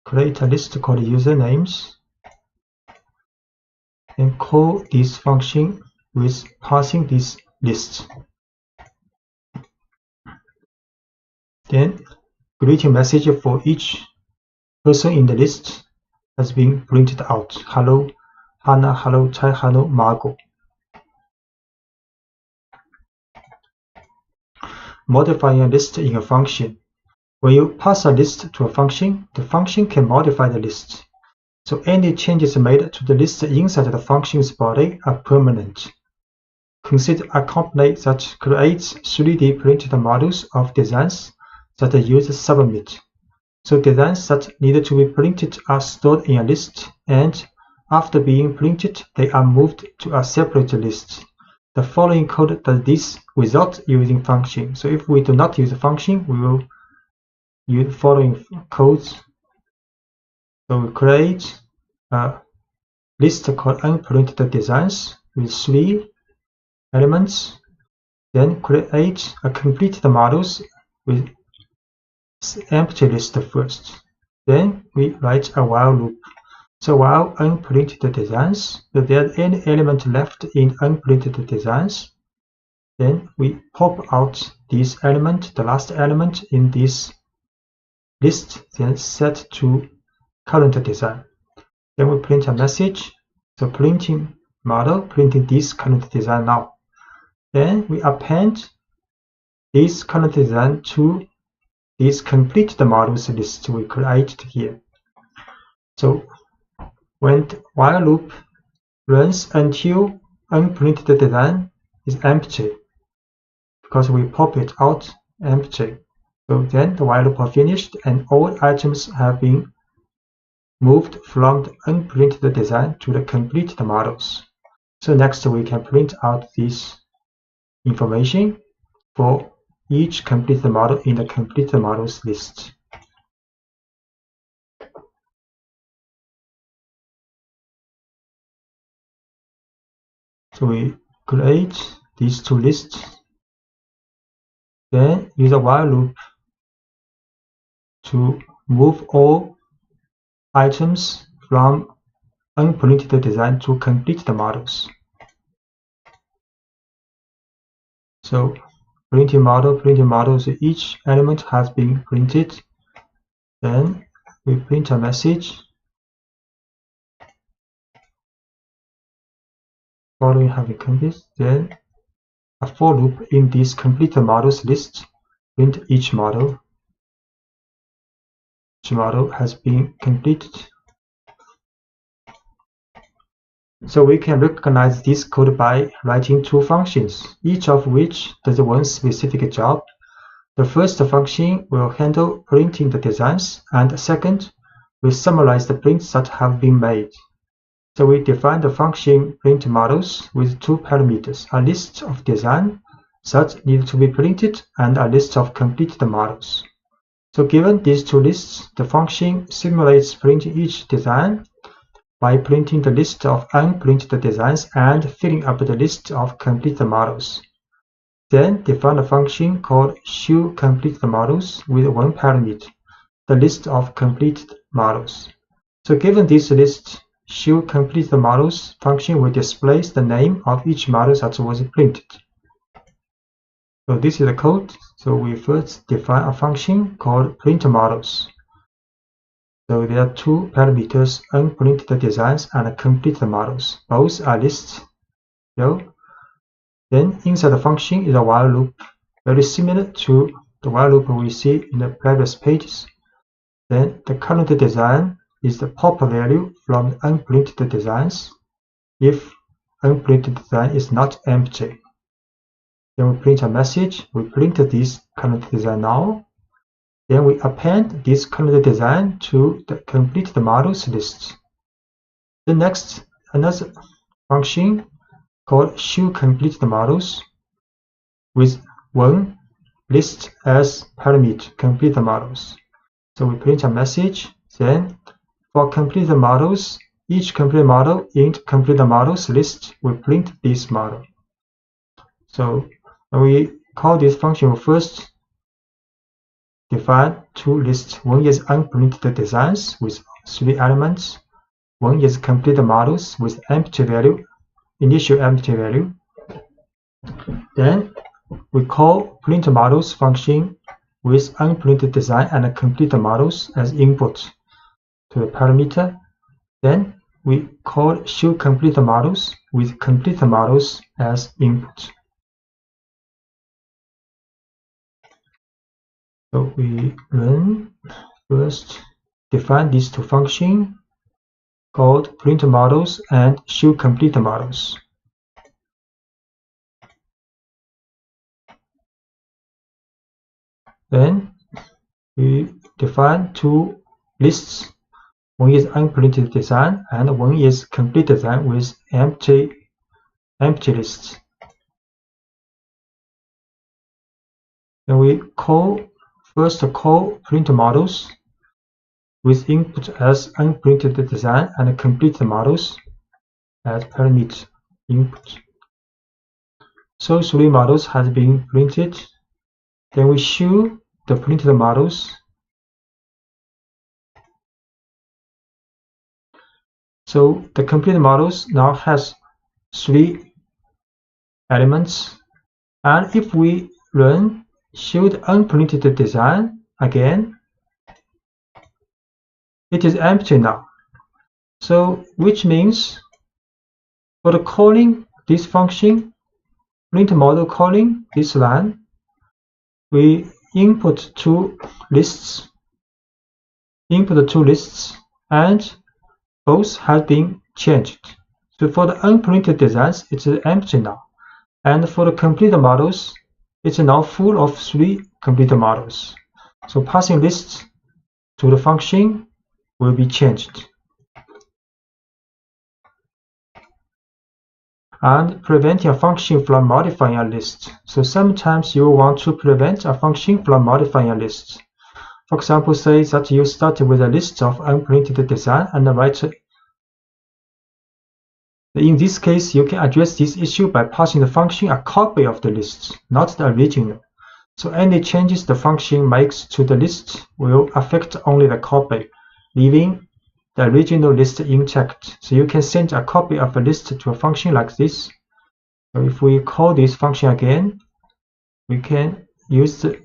create a list called usernames, and call this function with passing this list. Then greeting message for each person in the list has been printed out. Hello Hannah, hello Chai, hello Margot. Modifying a list in a function. When you pass a list to a function, the function can modify the list. So any changes made to the list inside the function's body are permanent. Consider a company that creates 3D printed models of designs that the users submit. So designs that need to be printed are stored in a list, and after being printed, they are moved to a separate list. The following code does this without using function. So if we do not use a function, we will use the following codes. So we create a list called unprinted designs with 3 elements, then create a completed models with empty list first. Then we write a while loop. So while unprinted designs, if there's any element left in unprinted designs, then we pop out this element, the last element in this list, then set to current design. Then we print a message, so printing model, printing this current design now. Then we append this current design to this completed models list we created here. So when the while loop runs until unprinted design is empty, because we pop it out empty. So then the while loop are finished and all items have been moved from the unprinted design to the completed models. So next we can print out this information for each completed model in the completed models list. So we create these 2 lists, then use a while loop to move all items from unprinted design to completed models. So printing models, each element has been printed. Then we print a message following having completed, then a for loop in this completed models list, print each model. Each model has been completed. So we can recognize this code by writing 2 functions, each of which does one specific job. The first function will handle printing the designs, and the second will summarize the prints that have been made. So we define the function print models with two parameters, a list of designs that need to be printed and a list of completed models. So given these two lists, the function simulates printing each design by printing the list of unprinted designs and filling up the list of completed models. Then define a function called showCompleteModels with one parameter, the list of completed models. So given this list, showCompleteModels function will display the name of each model that was printed. So this is the code. So we first define a function called printModels. So there are two parameters, unprinted designs and completed models. Both are lists. So then inside the function is a while loop, very similar to the while loop we see in the previous pages. Then the current design is the pop value from the unprinted designs if unprinted design is not empty. Then we print a message, we print this current design now. Then we append this current design to the completed models list. The next, another function called showCompleteModels with one list as parameter, completed models. So we print a message, then for completed models, each completed model in completed models list will print this model. So when we call this function, we first define two lists. One is unprinted designs with 3 elements. One is completed models with empty value, initial empty value. Then we call printModels function with unprinted design and completed models as input to the parameter. Then we call showCompleteModels with completed models as input. So we run first define these two functions called printModels and showCompleteModels. Then we define two lists. One is unprinted design and one is complete design with empty lists. Then we first call printModels with input as unprinted design and completed models as parameter input. So 3 models has been printed. Then we show the printed models. So the completed models now has 3 elements, and if we run show the unprinted design again, it is empty now. So which means for the calling this function, printModel calling this line, we input two lists, and both have been changed. So for the unprinted designs, it's empty now, and for the completed models, it's now full of 3 completed models. So passing lists to the function will be changed. And preventing a function from modifying a list. So sometimes you want to prevent a function from modifying a list. For example, say that you start with a list of unprinted design and write. In this case, you can address this issue by passing the function a copy of the list, not the original. So any changes the function makes to the list will affect only the copy, leaving the original list intact. So you can send a copy of a list to a function like this. So if we call this function again, we can use the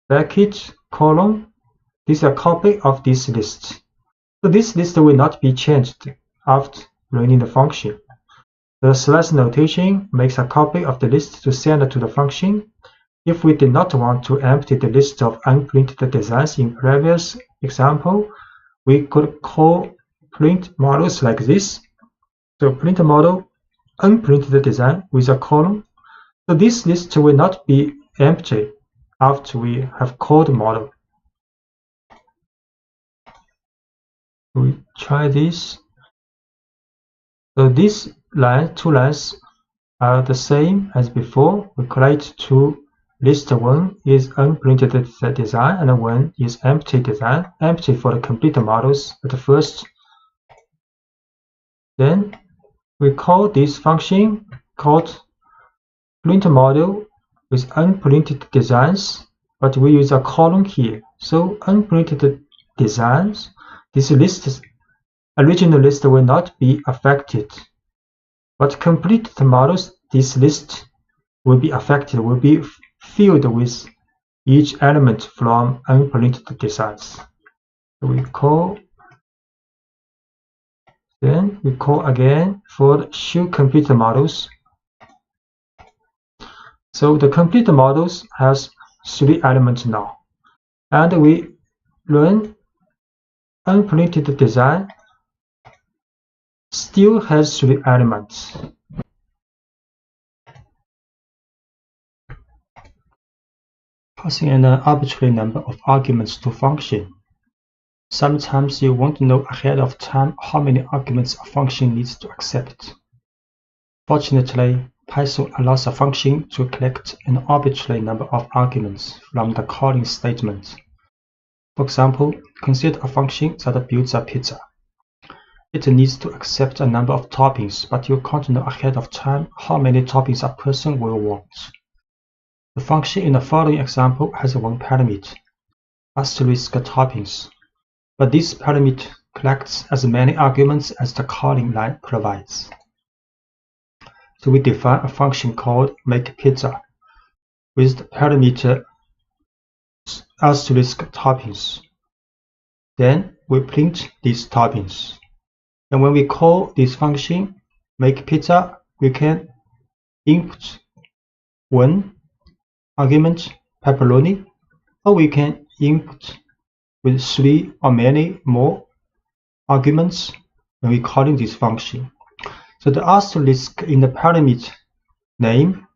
bracket colon. This is a copy of this list. So this list will not be changed after running the function. The slash notation makes a copy of the list to send to the function. If we did not want to empty the list of unprinted designs in previous example, we could call printModels like this. So printModel unprinted design with a colon. So this list will not be empty after we have called the model. We try this. So these two lines are the same as before. We create two lists. One is unprinted design and one is empty design. Empty for the complete models at first. Then we call this function called print model with unprinted designs, but we use a colon here. So unprinted designs, this list, original list will not be affected. But completed models, this list will be affected, will be filled with each element from unprinted designs. So we call, then we call again for the show completed models. So the complete models has 3 elements now, and we run unprinted design, still has 3 elements. Passing an arbitrary number of arguments to function. Sometimes you want to know ahead of time how many arguments a function needs to accept. Fortunately, Python allows a function to collect an arbitrary number of arguments from the calling statement. For example, consider a function that builds a pizza. It needs to accept a number of toppings, but you can't know ahead of time how many toppings a person will want. The function in the following example has one parameter, asterisk toppings, but this parameter collects as many arguments as the calling line provides. So we define a function called makePizza with the parameter asterisk toppings. Then we print these toppings. And when we call this function makePizza, we can input one argument pepperoni, or we can input with 3 or many more arguments when we calling this function. So the asterisk in the parameter name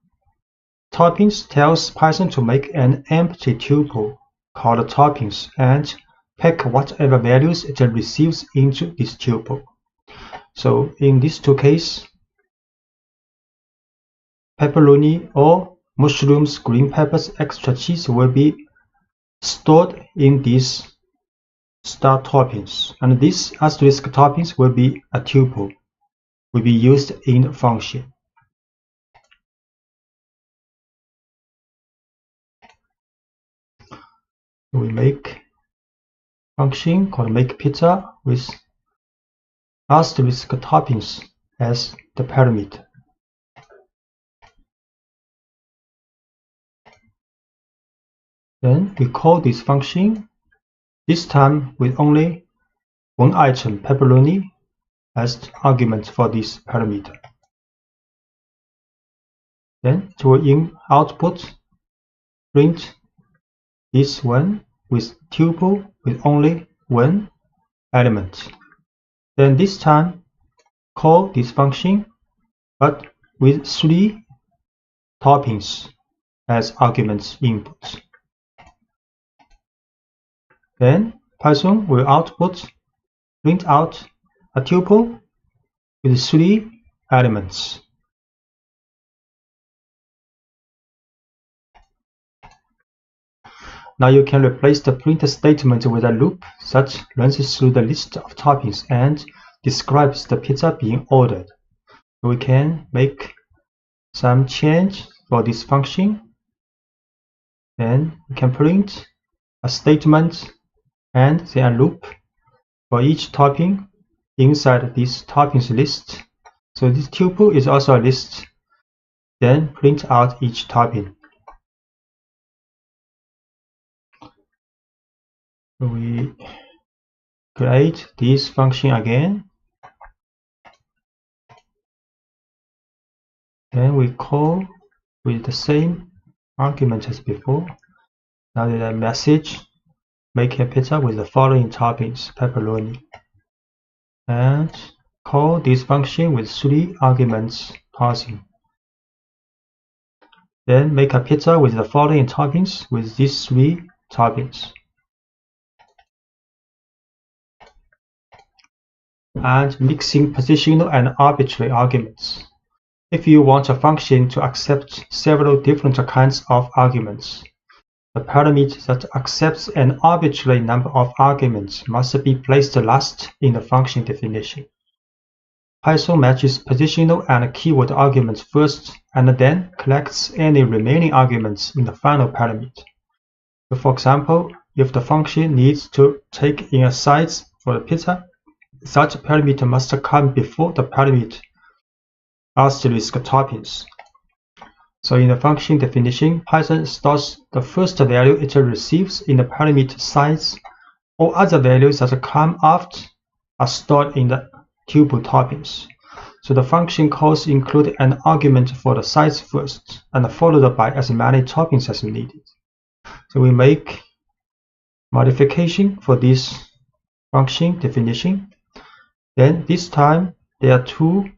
toppings tells Python to make an empty tuple called toppings and pack whatever values it receives into this tuple. So in these 2 cases, pepperoni or mushrooms, green peppers, extra cheese will be stored in these star toppings, and this asterisk toppings will be a tuple, will be used in the function. We make function called makePizza with asterisk toppings as the parameter. Then we call this function, this time with only one item, pepperoni, as the argument for this parameter. Then it will in output print this one with tuple with only one element. Then this time call this function but with 3 toppings as arguments input. Then Python will print out a tuple with 3 elements. Now you can replace the print statement with a loop that runs through the list of toppings and describes the pizza being ordered. We can make some change for this function. Then we can print a statement and then a loop for each topping inside this toppings list. So this tuple is also a list. Then print out each topping. We create this function again. Then we call with the same argument as before. Now the message, make a pizza with the following toppings, pepperoni. And call this function with 3 arguments passing. Then make a pizza with the following toppings with these 3 toppings. And mixing positional and arbitrary arguments. If you want a function to accept several different kinds of arguments, the parameter that accepts an arbitrary number of arguments must be placed last in the function definition. Python matches positional and keyword arguments first and then collects any remaining arguments in the final parameter. So for example, if the function needs to take in a size for the pizza, such parameter must come before the parameter asterisk toppings. So in the function definition, Python stores the first value it receives in the parameter size. All other values that come after are stored in the tuple toppings. So the function calls include an argument for the size first, and followed by as many toppings as needed. So we make modification for this function definition. Then this time there are 2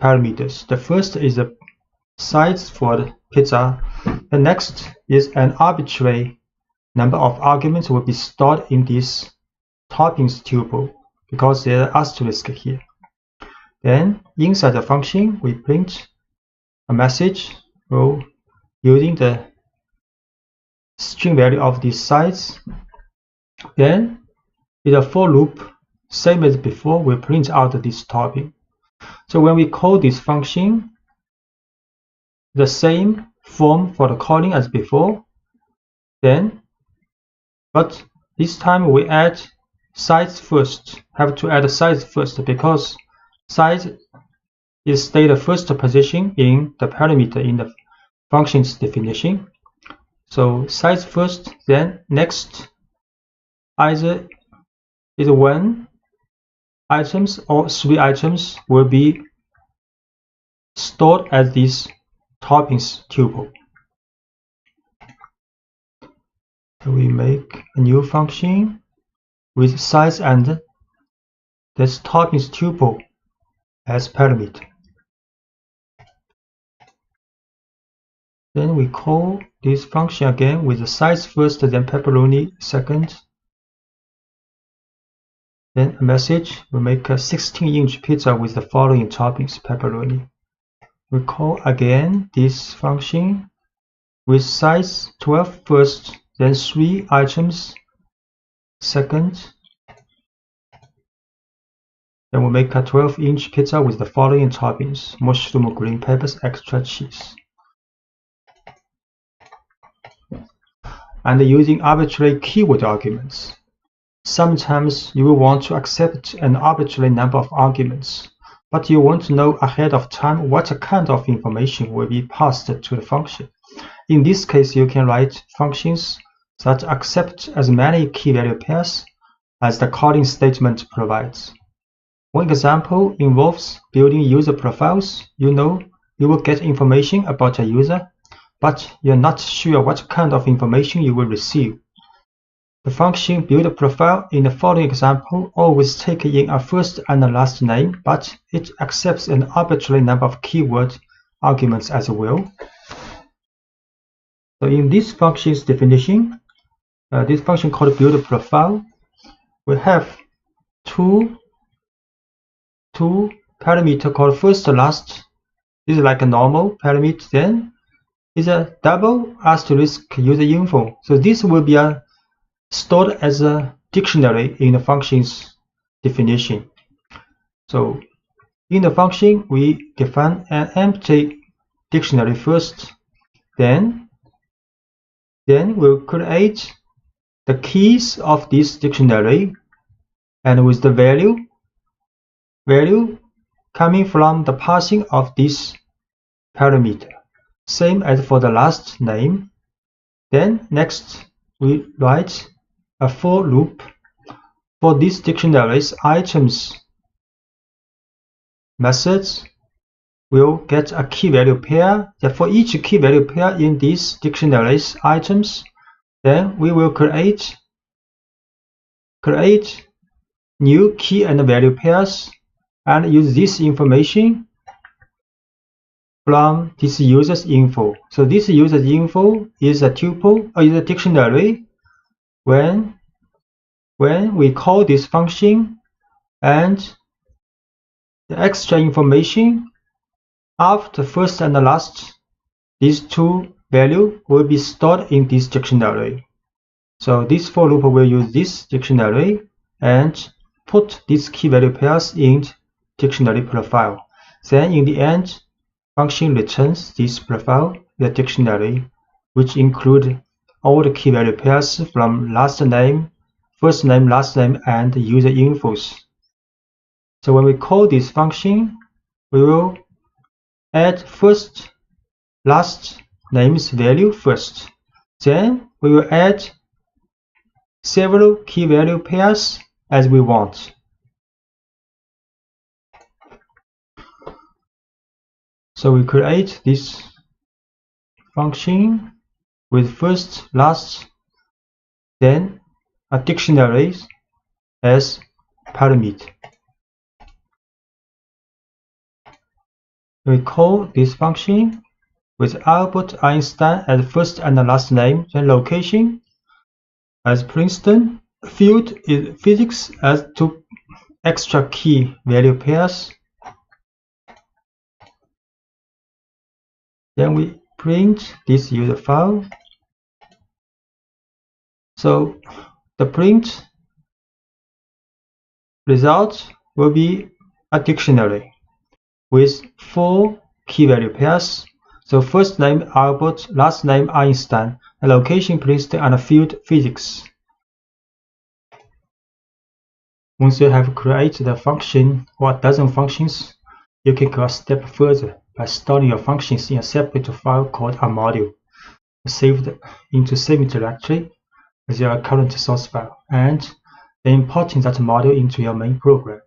parameters. The first is the size for the pizza. The next is an arbitrary number of arguments will be stored in this toppings tuple because there are asterisk here. Then inside the function we print a message using the string value of this size. Then in a for loop, same as before, we print out this topping. So when we call this function, the same form for the calling as before, but this time we add size first. Have to add size first because size is stay the first position in the parameter in the function's definition. So size first, then next either is 1 items or 3 items will be stored as this toppings tuple. So we make a new function with size and this toppings tuple as parameter. Then we call this function again with the size first, then pepperoni second. Then a message, we make a 16-inch pizza with the following toppings, pepperoni. We call again this function with size 12 first, then 3 items second. Then we make a 12-inch pizza with the following toppings, mushroom, green peppers, extra cheese. And using arbitrary keyword arguments. Sometimes you will want to accept an arbitrary number of arguments, but you want to know ahead of time what kind of information will be passed to the function. In this case, you can write functions that accept as many key value pairs as the calling statement provides. One example involves building user profiles. You know you will get information about a user, but you're not sure what kind of information you will receive. The function build profile in the following example always takes in a first and a last name, but it accepts an arbitrary number of keyword arguments as well. So in this function's definition, this function called build profile, we have two parameter called first last. This is like a normal parameter. Then is a double asterisk user info. So this will be stored as a dictionary in the function's definition. So in the function, we define an empty dictionary first. Then we'll create the keys of this dictionary, and with the value coming from the passing of this parameter. Same as for the last name. Then next we write a for loop for this dictionary's items. Methods will get a key value pair. That for each key value pair in this dictionary's items, then we will create new key and value pairs and use this information from this user's info. So this user's info is a tuple or is a dictionary when we call this function, and the extra information after first and the last, these two values will be stored in this dictionary. So this for loop will use this dictionary and put these key value pairs in dictionary profile. Then in the end, function returns this profile, the dictionary, which include all the key value pairs from last name, first name, last name, and user infos. So when we call this function, we will add first, last name's value first. Then we will add several key value pairs as we want. So we create this function with first, last, then a dictionary as parameter. We call this function with Albert Einstein as first and last name, then location as Princeton, field is physics as two extra key value pairs. Then we print this user file. So the print result will be a dictionary with 4 key value pairs. So first name Albert, last name Einstein, and location Princeton, and field physics. Once you have created a function or a dozen functions, you can go a step further by storing your functions in a separate file called a module, saved into same directory as your current source file, and then importing that module into your main program.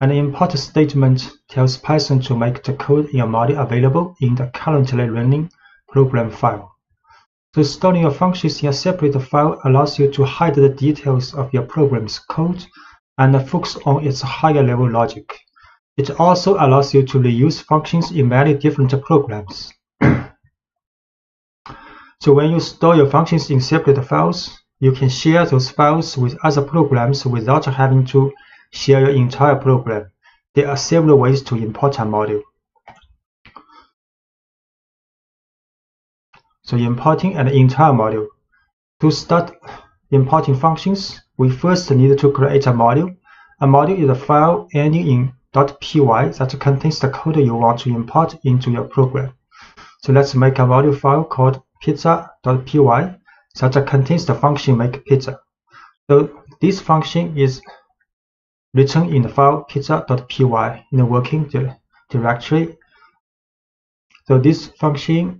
An import statement tells Python to make the code in your module available in the currently running program file. So storing your functions in a separate file allows you to hide the details of your program's code and focus on its higher level logic. It also allows you to reuse functions in many different programs. So when you store your functions in separate files, you can share those files with other programs without having to share your entire program. There are several ways to import a module. So importing an entire module. To start importing functions, we first need to create a module. A module is a file ending in .py that contains the code you want to import into your program. So let's make a module file called pizza.py that contains the function make pizza. So this function is written in the file pizza.py in the working directory. So this function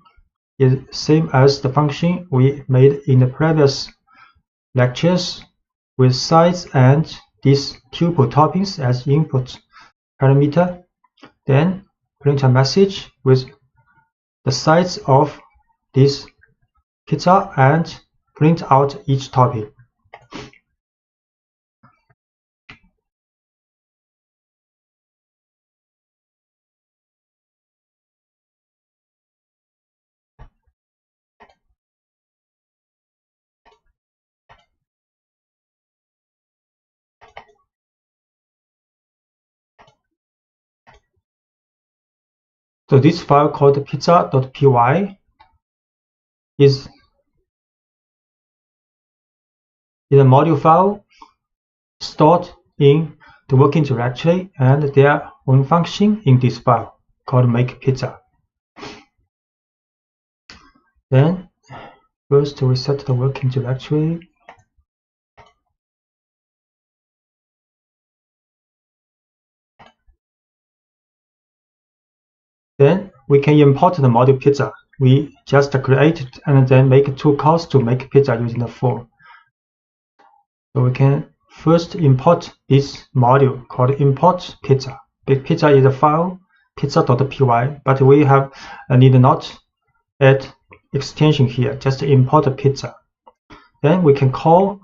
is same as the function we made in the previous lectures, with size and this tuple toppings as input parameter. Then print a message with the size of this pizza and print out each topping. So this file called pizza.py is a module file stored in the working directory, and their own function in this file called make pizza. Then first we set the working directory. Then we can import the module pizza. We just create it and then make 2 calls to make pizza using the form. So we can first import this module called import pizza. Pizza is a file pizza.py, but we need not add extension here, just import pizza. Then we can call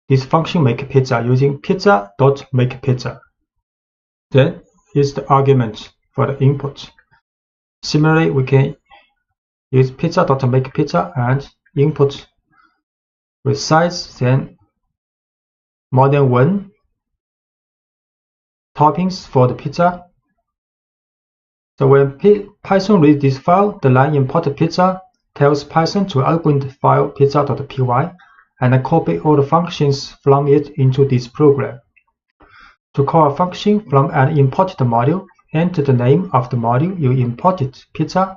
this function make pizza using pizza.makepizza. Then is the argument for the input. Similarly, we can use pizza.makePizza and input with size, then more than 1 toppings for the pizza. So when Python reads this file, the line import pizza tells Python to open the file pizza.py and copy all the functions from it into this program. To call a function from an imported module, enter the name of the module you imported, pizza,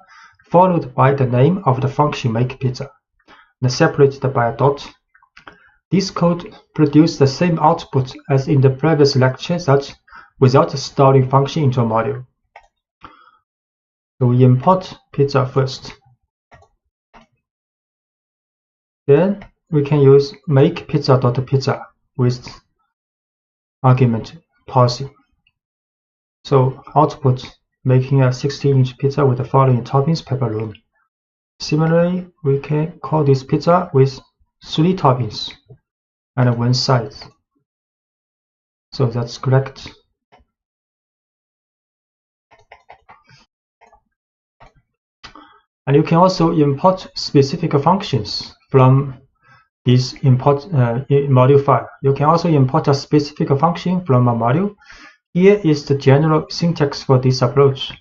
followed by the name of the function makePizza, and separated by a dot. This code produces the same output as in the previous lecture, that without storing function into a module. So we import pizza first. Then we can use makePizza.pizza with argument parsing. So output making a 16-inch pizza with the following toppings: pepperoni. Similarly, we can call this pizza with 3 toppings and 1 size. So that's correct. And you can also import specific functions from this module file. You can also import a specific function from a module. Here is the general syntax for this approach.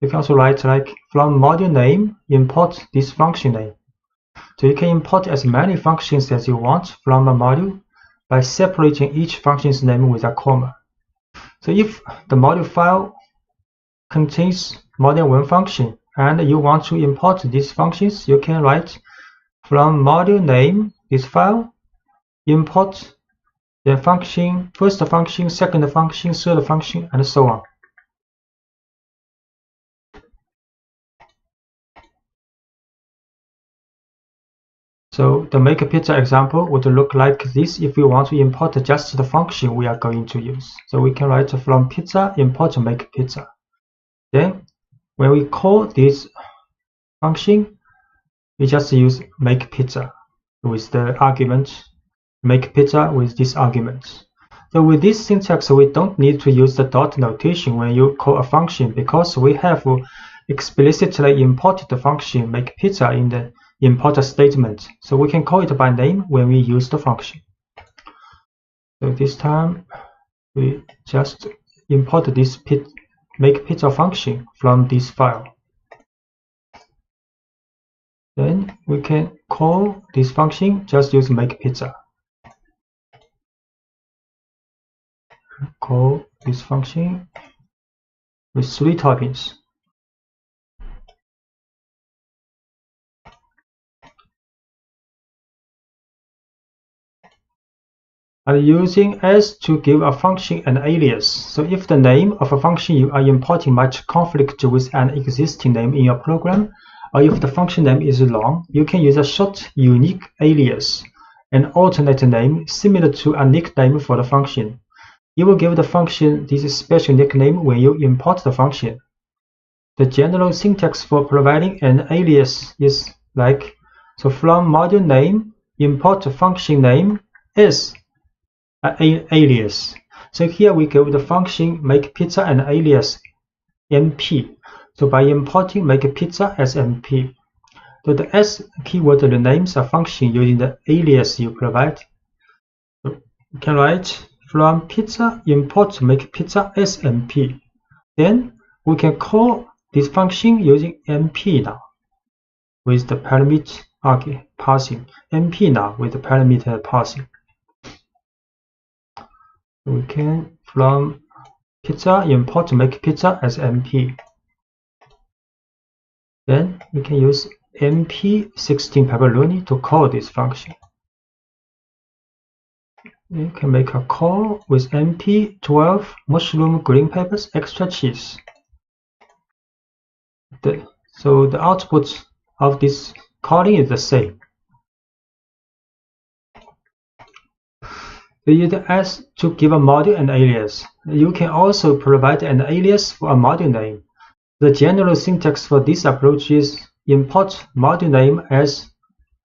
You can also write like from module name, import this function name. So you can import as many functions as you want from a module by separating each function's name with a comma. So if the module file contains more than 1 function and you want to import these functions, you can write from module name, this file, import the function, first function, second function, third function, and so on. So the makePizza example would look like this if we want to import just the function we are going to use. So we can write from pizza import makePizza. Then when we call this function, we just use makePizza with the argument, makePizza with this argument. So with this syntax, we don't need to use the dot notation when you call a function, because we have explicitly imported the function makePizza in the import statement. So we can call it by name when we use the function. So this time we just import this makePizza function from this file. Then we can call this function, just use makePizza. Call this function with 3 toppings. And using s to give a function an alias. So if the name of a function you are importing might conflict with an existing name in your program, or if the function name is long, you can use a short unique alias, an alternate name similar to a nickname for the function. You will give the function this special nickname when you import the function. The general syntax for providing an alias is like, so from module name, import function name is an alias. So here we give the function makePizza an alias np. So by importing makePizza as np, so the s keyword renames a function using the alias you provide. So you can write from pizza import makePizza as np. Then we can call this function using np now with the parameter parsing. np now with the parameter parsing. We can from pizza import makePizza as np. Then we can use np16 pepperoni to call this function. You can make a call with np12 mushroom, green peppers, extra cheese. So the output of this calling is the same. We use s to give a module an alias. You can also provide an alias for a module name. The general syntax for this approach is import module name as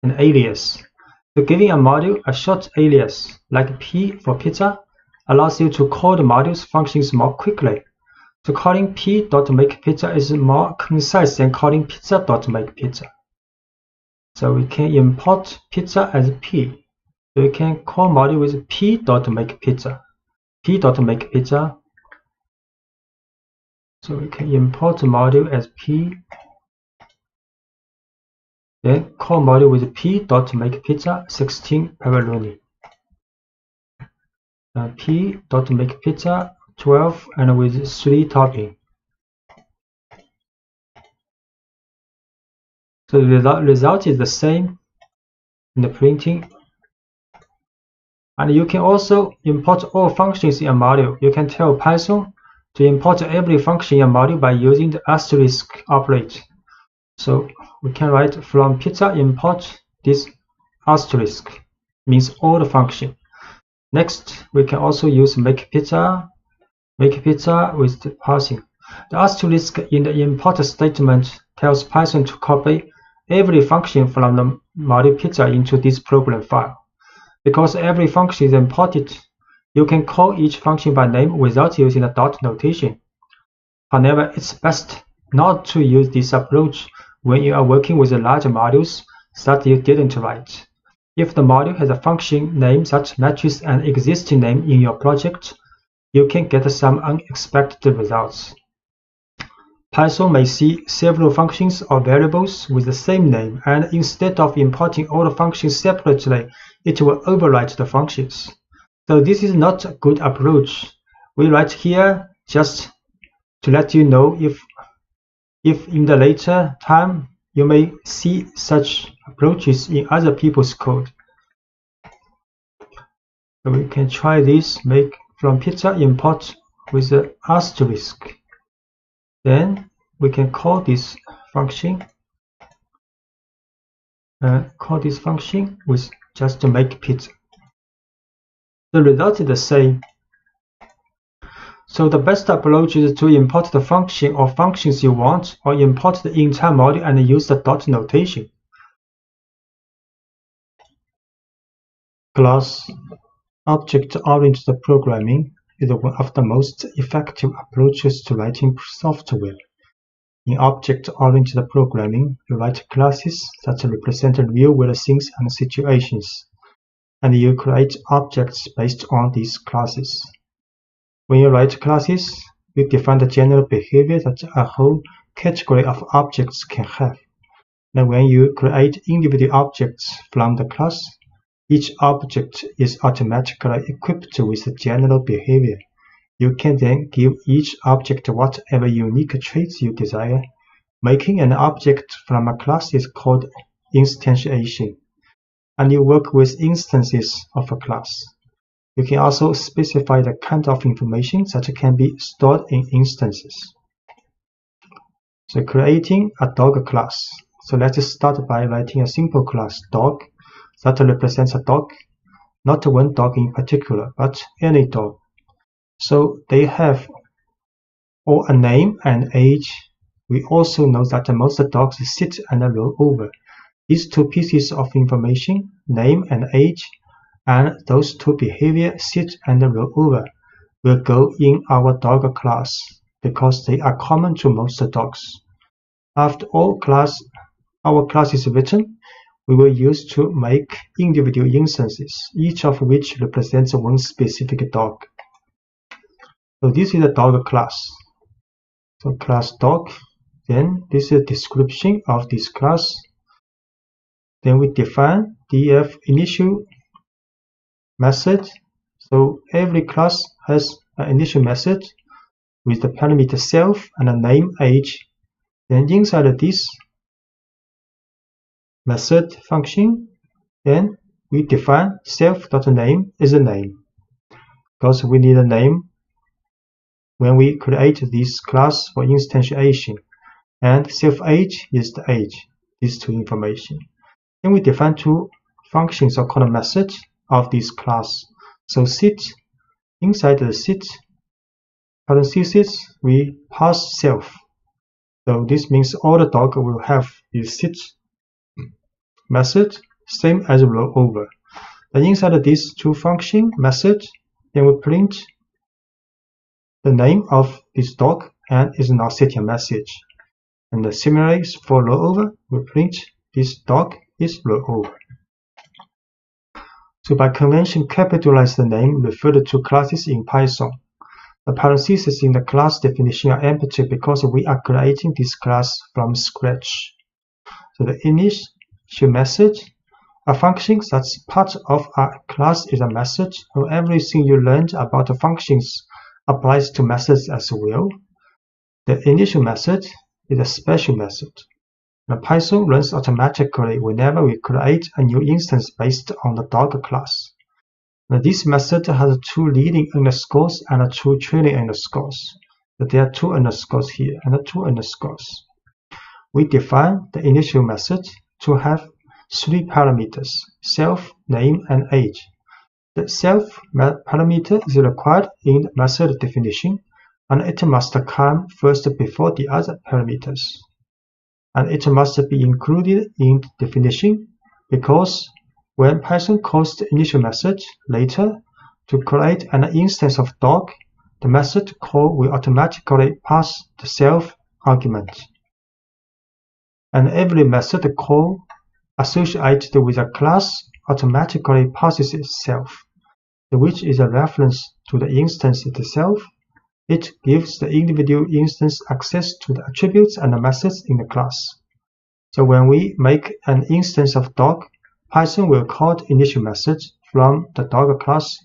an alias. So giving a module a short alias, like p for pizza, allows you to call the module's functions more quickly. So calling p.makePizza is more concise than calling pizza.makePizza. So we can import pizza as p. So we can call module with p.makePizza. p.makePizza. So we can import module as p. Then call module with p.makePizza 16 pepperoni. P.makePizza 12 and with 3 topping. So the result is the same in the printing. And you can also import all functions in a module. You can tell Python to import every function in a module by using the asterisk operator. So we can write from pizza import this asterisk, means all the function. Next, we can also use make pizza with the parsing. The asterisk in the import statement tells Python to copy every function from the module pizza into this program file. Because every function is imported, you can call each function by name without using the dot notation. However, it's best not to use this approach when you are working with large modules that you didn't write. If the module has a function name that matches an existing name in your project, you can get some unexpected results. Python may see several functions or variables with the same name, and instead of importing all the functions separately, it will overwrite the functions. So this is not a good approach. We write here just to let you know if in the later time you may see such approaches in other people's code. So we can try this, make from pizza import with the asterisk. Then we can call this function with just to make pizza. The result is the same. So the best approach is to import the function or functions you want, or import the entire module and use the dot notation. Class object-oriented programming is one of the most effective approaches to writing software. In object-oriented programming, you write classes that represent real-world things and situations, and you create objects based on these classes. When you write classes, you define the general behavior that a whole category of objects can have. And when you create individual objects from the class, each object is automatically equipped with the general behavior. You can then give each object whatever unique traits you desire. Making an object from a class is called instantiation, and you work with instances of a class. You can also specify the kind of information that can be stored in instances. So creating a dog class. So let's start by writing a simple class, dog, that represents a dog, not one dog in particular, but any dog. So they have all a name and age. We also know that most dogs sit and roll over. These two pieces of information, name and age, and those two behavior, sit and roll over, will go in our dog class because they are common to most dogs. After our class is written, we will use to make individual instances, each of which represents one specific dog. So this is a dog class. So class dog, then this is a description of this class. Then we define df initial method. So every class has an initial method with the parameter self and a name age. Then inside this method function, then we define self.name is a name, because we need a name when we create this class for instantiation, and self-age is the age, these two information. Then we define two functions or called methods of this class. So sit, inside the sit parentheses, we pass self. So this means all the dog will have this sit method, same as roll over. Then inside these two function method, then we print the name of this dog and is not setting a message. And similarly, for rollover, we print this dog is rollover. So by convention, capitalize the name referred to classes in Python. The parentheses in the class definition are empty because we are creating this class from scratch. So the initial message, a function that's part of a class, is a message. So everything you learned about the functions applies to methods as well. The initial method is a special method. The Python runs automatically whenever we create a new instance based on the dog class. Now, this method has 2 leading underscores and 2 trailing underscores. So there are 2 underscores here and 2 underscores. We define the initial method to have 3 parameters: self, name, and age. The self parameter is required in the method definition, and it must come first before the other parameters. And it must be included in the definition because when Python calls the initial method later to create an instance of dog, the method call will automatically pass the self argument. And every method call associated with a class automatically passes itself, which is a reference to the instance itself. It gives the individual instance access to the attributes and the methods in the class. So when we make an instance of dog, Python will call the initial method from the dog class,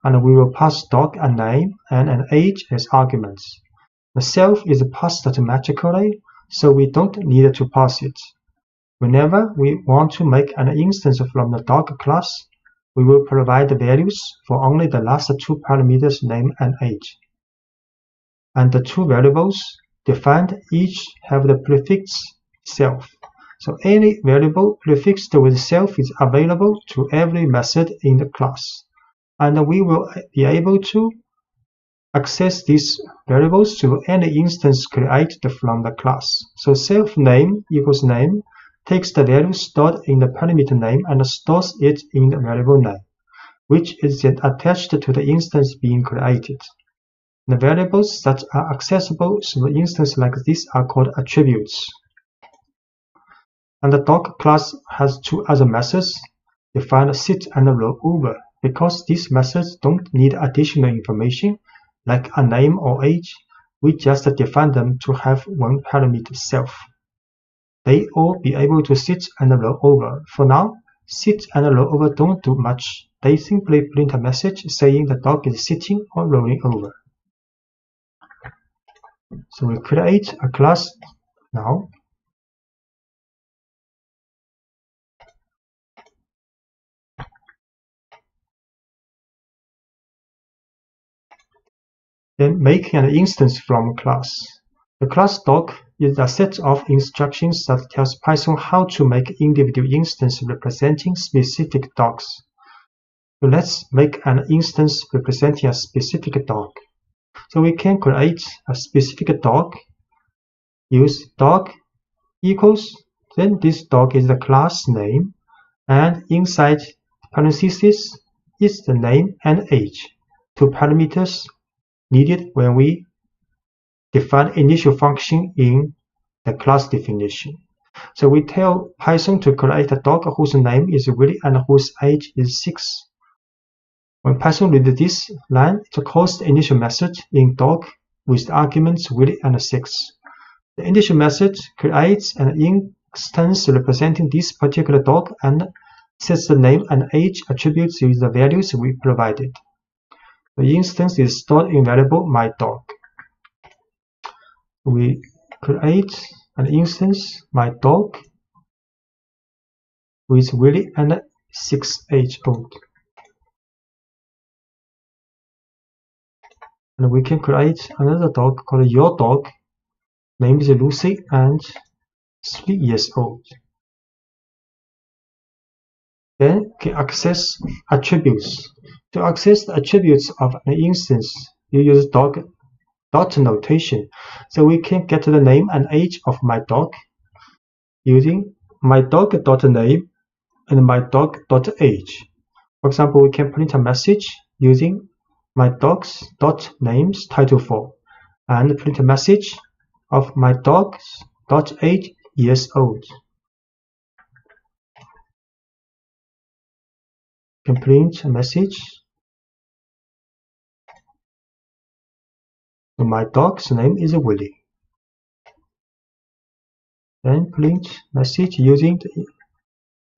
and we will pass dog a name and an age as arguments. The self is passed automatically, so we don't need to pass it. Whenever we want to make an instance from the dog class, we will provide the values for only the last 2 parameters, name and age. And the 2 variables defined each have the prefix self. So any variable prefixed with self is available to every method in the class. And we will be able to access these variables to any instance created from the class. So self name equals name takes the value stored in the parameter name and stores it in the variable name, which is then attached to the instance being created. The variables that are accessible through an instance like this are called attributes. And the dog class has 2 other methods, defined sit and rollover, because these methods don't need additional information like a name or age. We just define them to have 1 parameter self. They all be able to sit and roll over. For now, sit and rollover don't do much. They simply print a message saying the dog is sitting or rolling over. So we create a class now. Then making an instance from class. The class dog is a set of instructions that tells Python how to make individual instances representing specific dogs. So let's make an instance representing a specific dog. So we can create a specific dog, use dog equals, then this dog is the class name, and inside parentheses is the name and age, 2 parameters needed when we define initial function in the class definition. So we tell Python to create a dog whose name is Willy and whose age is 6. When Python reads this line, it calls the initial method in dog with the arguments Willy and 6. The initial method creates an instance representing this particular dog and sets the name and age attributes with the values we provided. The instance is stored in variable myDog. We create an instance myDog with Willy and 6 age old. And we can create another dog called your dog, name is Lucy and 3 years old. Then we can access attributes. To access the attributes of an instance, you use dot notation. So we can get the name and age of my dog using myDog.name and myDog.age. For example, we can print a message using myDogs.names title4. and print a message of my dog .8 years old. Can print a message. So my dog's name is Willie. Then print message using the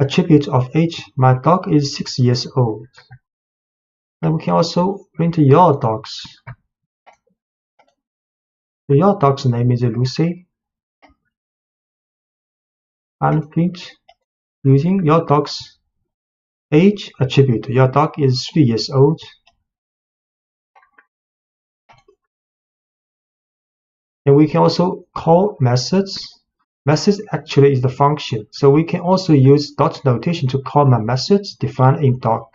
attribute of age. My dog is 6 years old. And we can also print your dogs. Your dog's name is Lucy. And print using your dog's age attribute. Your dog is 3 years old. And we can also call methods. Methods actually is the function. So we can also use dot notation to call my methods defined in dog.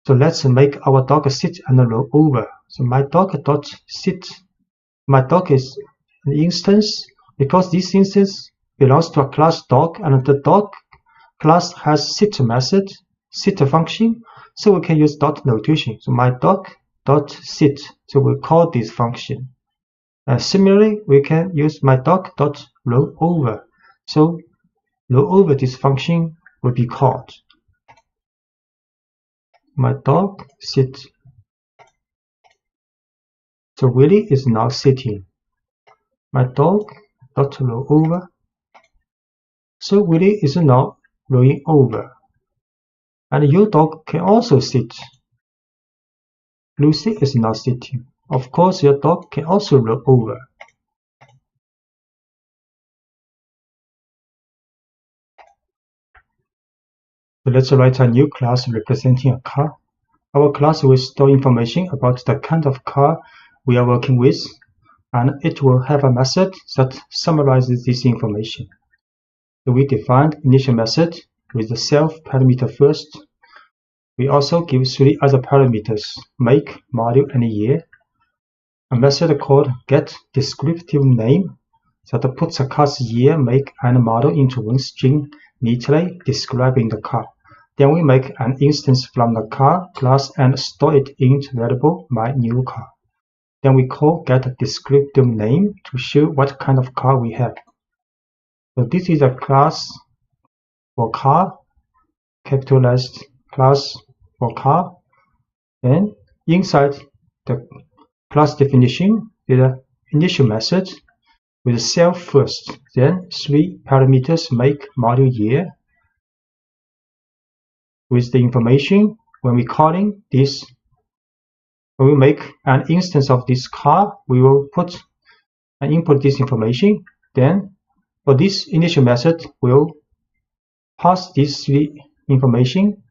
So let's make our dog sit and roll over. So my dog dot sit. My dog is an instance because this instance belongs to a class dog, and the dog class has sit method, sit function. So we can use dot notation. So my dog dot sit. So we call this function. Similarly, we can use my dog dot roll over. So roll over this function will be called. My dog sit. So Willie is now sitting. My dog dot roll over. So Willie is now rolling over. And your dog can also sit. Lucy is now sitting. Of course, your dog can also roll over. So let's write a new class representing a car. Our class will store information about the kind of car we are working with, and it will have a method that summarizes this information. So we defined initial method with the self parameter first. We also give 3 other parameters: make, model, and year. A method called getDescriptiveName that puts a car's year, make, and model into one string neatly describing the car. Then we make an instance from the car class and store it in the variable myNewCar. Then we call getDescriptiveName to show what kind of car we have. So this is a class for car, capitalized class for car. Then inside the class definition is an initial method with self first, then 3 parameters: make, model, year. With the information, when we calling this, when we make an instance of this car, we will put and input this information. Then for this initial method, we'll pass this 3 information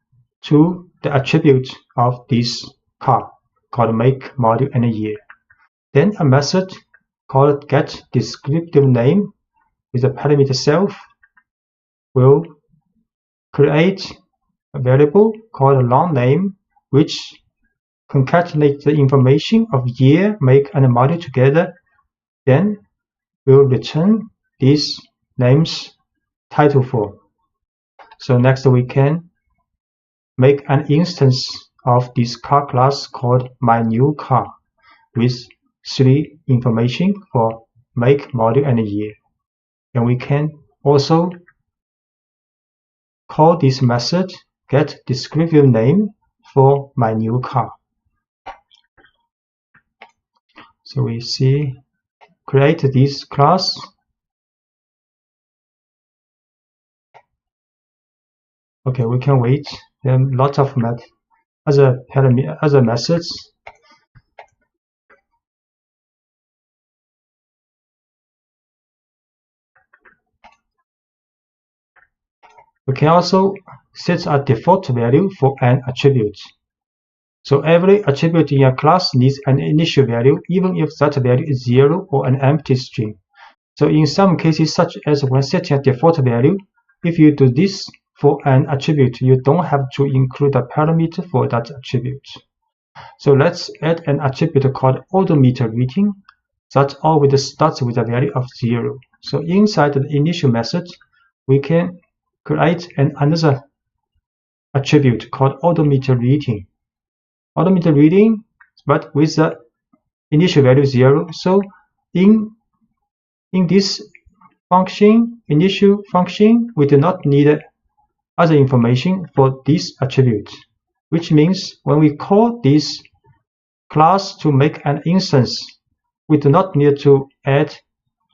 to the attribute of this car called make, model, and year. Then a method called getDescriptiveName with the parameter self will create a variable called longName, which concatenates the information of year, make, and model together. Then we'll return these names title form. So next we can make an instance of this car class called myNewCar with 3 information for make, model, and year. And we can also call this method getDescriptiveName for myNewCar. So we see create this class. Okay, we can wait. There are lots of other methods. We can also set a default value for an attribute. So every attribute in a class needs an initial value, even if that value is 0 or an empty string. So in some cases, such as when setting a default value, if you do this for an attribute, you don't have to include a parameter for that attribute. So let's add an attribute called odometer reading that always starts with a value of 0. So inside the initial method, we can create another attribute called odometer reading. Odometer reading, but with the initial value 0. So in this function, initial function, we do not need other information for this attribute, which means when we call this class to make an instance, we do not need to add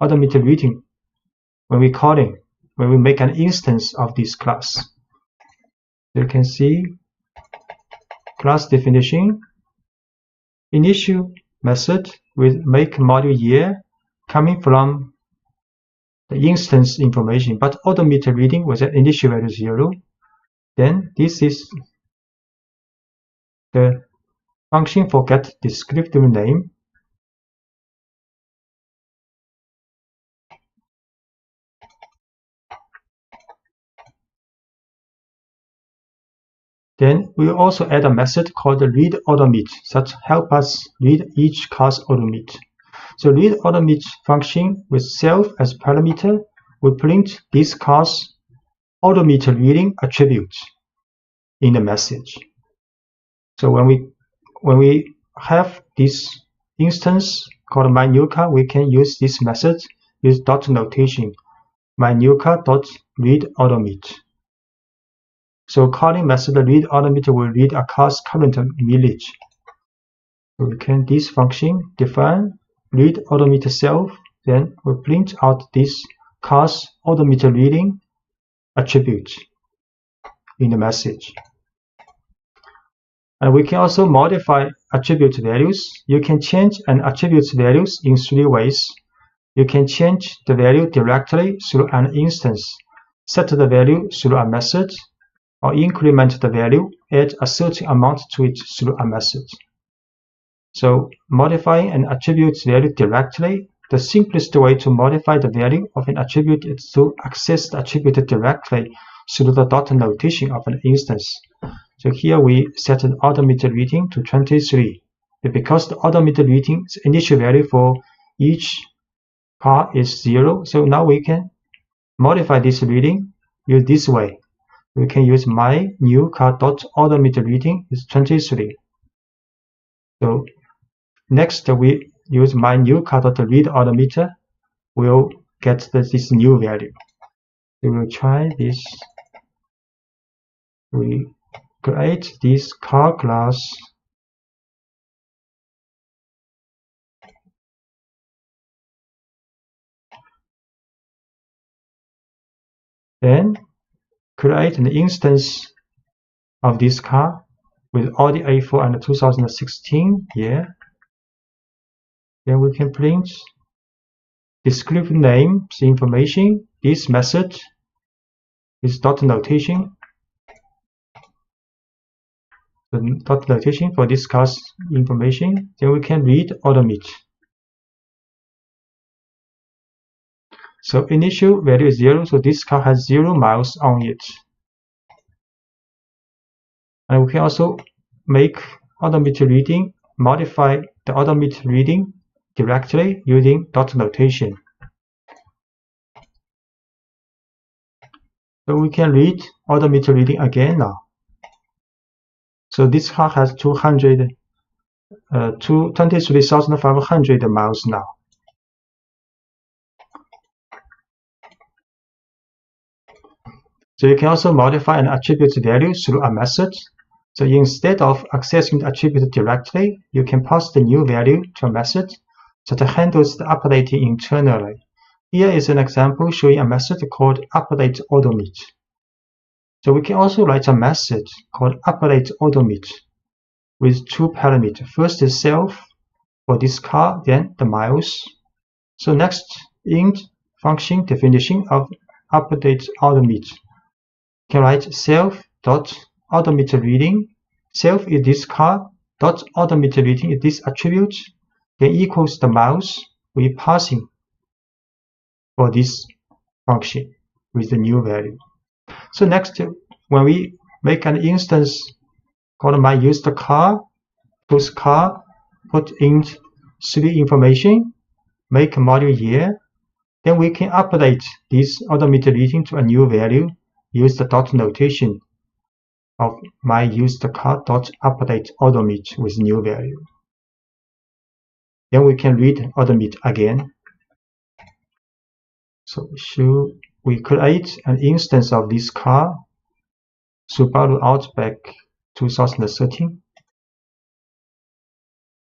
automated reading when we make an instance of this class. You can see class definition, initial method with make module year coming from the instance information, but automated reading with an initial value 0. Then this is the function for get descriptive name. Then we will also add a method called read automate that help us read each class automate. So read automate function with self as parameter will print this class automated reading attribute in the message. So when we have this instance called myNewCar, we can use this method with dot notation myNewCar.readAutomate. So calling method read automate will read a class current image. So we can this function define read automate self, then we print out this class automated reading attribute in the message. And we can also modify attribute values. You can change an attribute's values in 3 ways. You can change the value directly through an instance, set the value through a method, or increment the value, add a certain amount to it through a method. So modifying an attribute's value directly, the simplest way to modify the value of an attribute is to access the attribute directly through the dot notation of an instance. So here we set an automated reading to 23. But because the automated reading's initial value for each car is 0, so now we can modify this reading use this way. We can use myNewCar.automated reading is 23. So next we use myNewCar.readAutomator will get this new value. We will try this. We create this car class. Then create an instance of this car with all the A4 and 2016 year. Then we can print descriptive names information. This method is dot notation. The dot notation for this car's information. Then we can read automate. So initial value is 0, so this car has 0 miles on it. And we can also make automated reading, modify the automated reading directly using dot notation. So we can read automated reading again now. So this car has 23,500 miles now. So you can also modify an attribute's value through a method. So instead of accessing the attribute directly, you can pass the new value to a method that handles the updating internally. Here is an example showing a method called updateAutomate. So we can also write a method called updateAutomate with 2 parameters. First is self for this car, then the miles. So next, int function definition of updateAutomate. Can write self.automated reading. Self is this car, dot automated reading is this attribute, then equals the miles we passing for this function with the new value. So next, when we make an instance called myUsedCar, choose car, put in 3 information, make module year, then we can update this automated reading to a new value. Use the dot notation of myUsedCar.updateAutomate with new value. Then we can read odometer again. So we create an instance of this car, Subaru Outback 2013.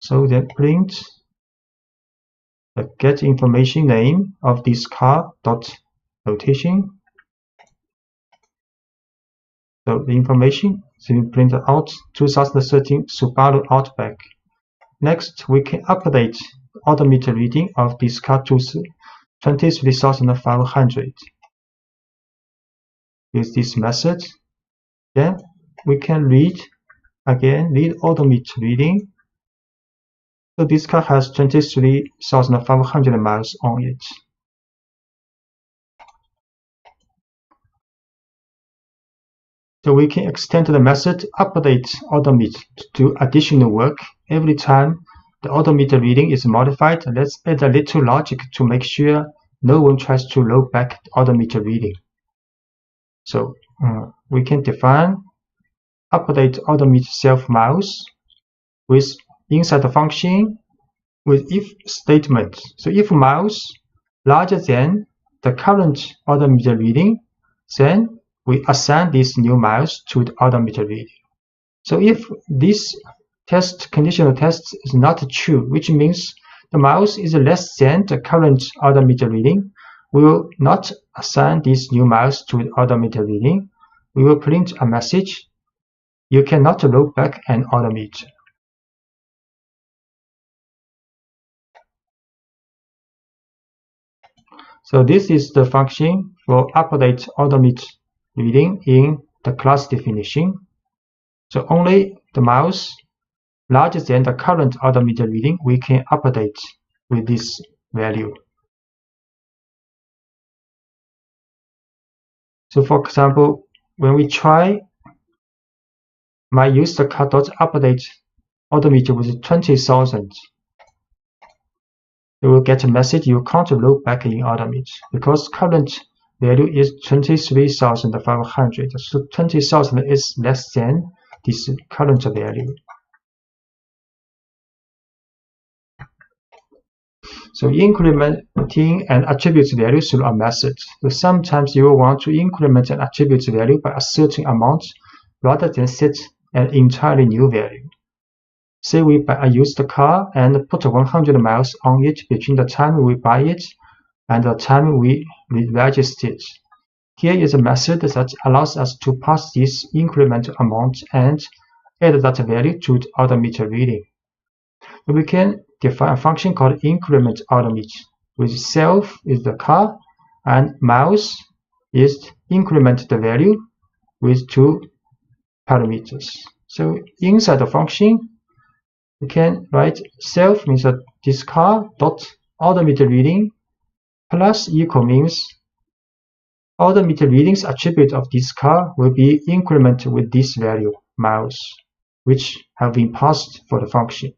So then print the get information name of this car dot notation. So the information is printed out 2013 Subaru Outback. Next, we can update the odometer reading of this car to 23,500. Use this method. Then we can read odometer reading. So this car has 23,500 miles on it. So we can extend the method update odometer to do additional work. Every time the odometer reading is modified, let's add a little logic to make sure no one tries to load back the odometer reading. So we can define update odometer self miles with inside the function with if statement. So if miles larger than the current odometer reading, then we assign these new miles to the odometer reading. So if this conditional test is not true, which means the miles is less than the current odometer reading, we will not assign these new miles to the odometer reading. We will print a message: you cannot load back an odometer. So this is the function for update odometer reading in the class definition. So only the miles larger than the current odometer reading we can update with this value. So for example, when we try my used car dot update odometer with 20,000, you will get a message you can't load back in odometer because current value is 23,500. So 20,000 is less than this current value. So incrementing an attribute value through a method. So sometimes you will want to increment an attribute value by a certain amount rather than set an entirely new value. Say we buy a used car and put 100 miles on it between the time we buy it and the time we register it. Here is a method that allows us to pass this increment amount and add that value to the odometer reading. So we can define a function called increment odometer, with self is the car and miles is increment the value with two parameters. So inside the function, we can write self means that this car dot odometer reading plus equal means odometer readings attribute of this car will be incremented with this value miles, which have been passed for the function.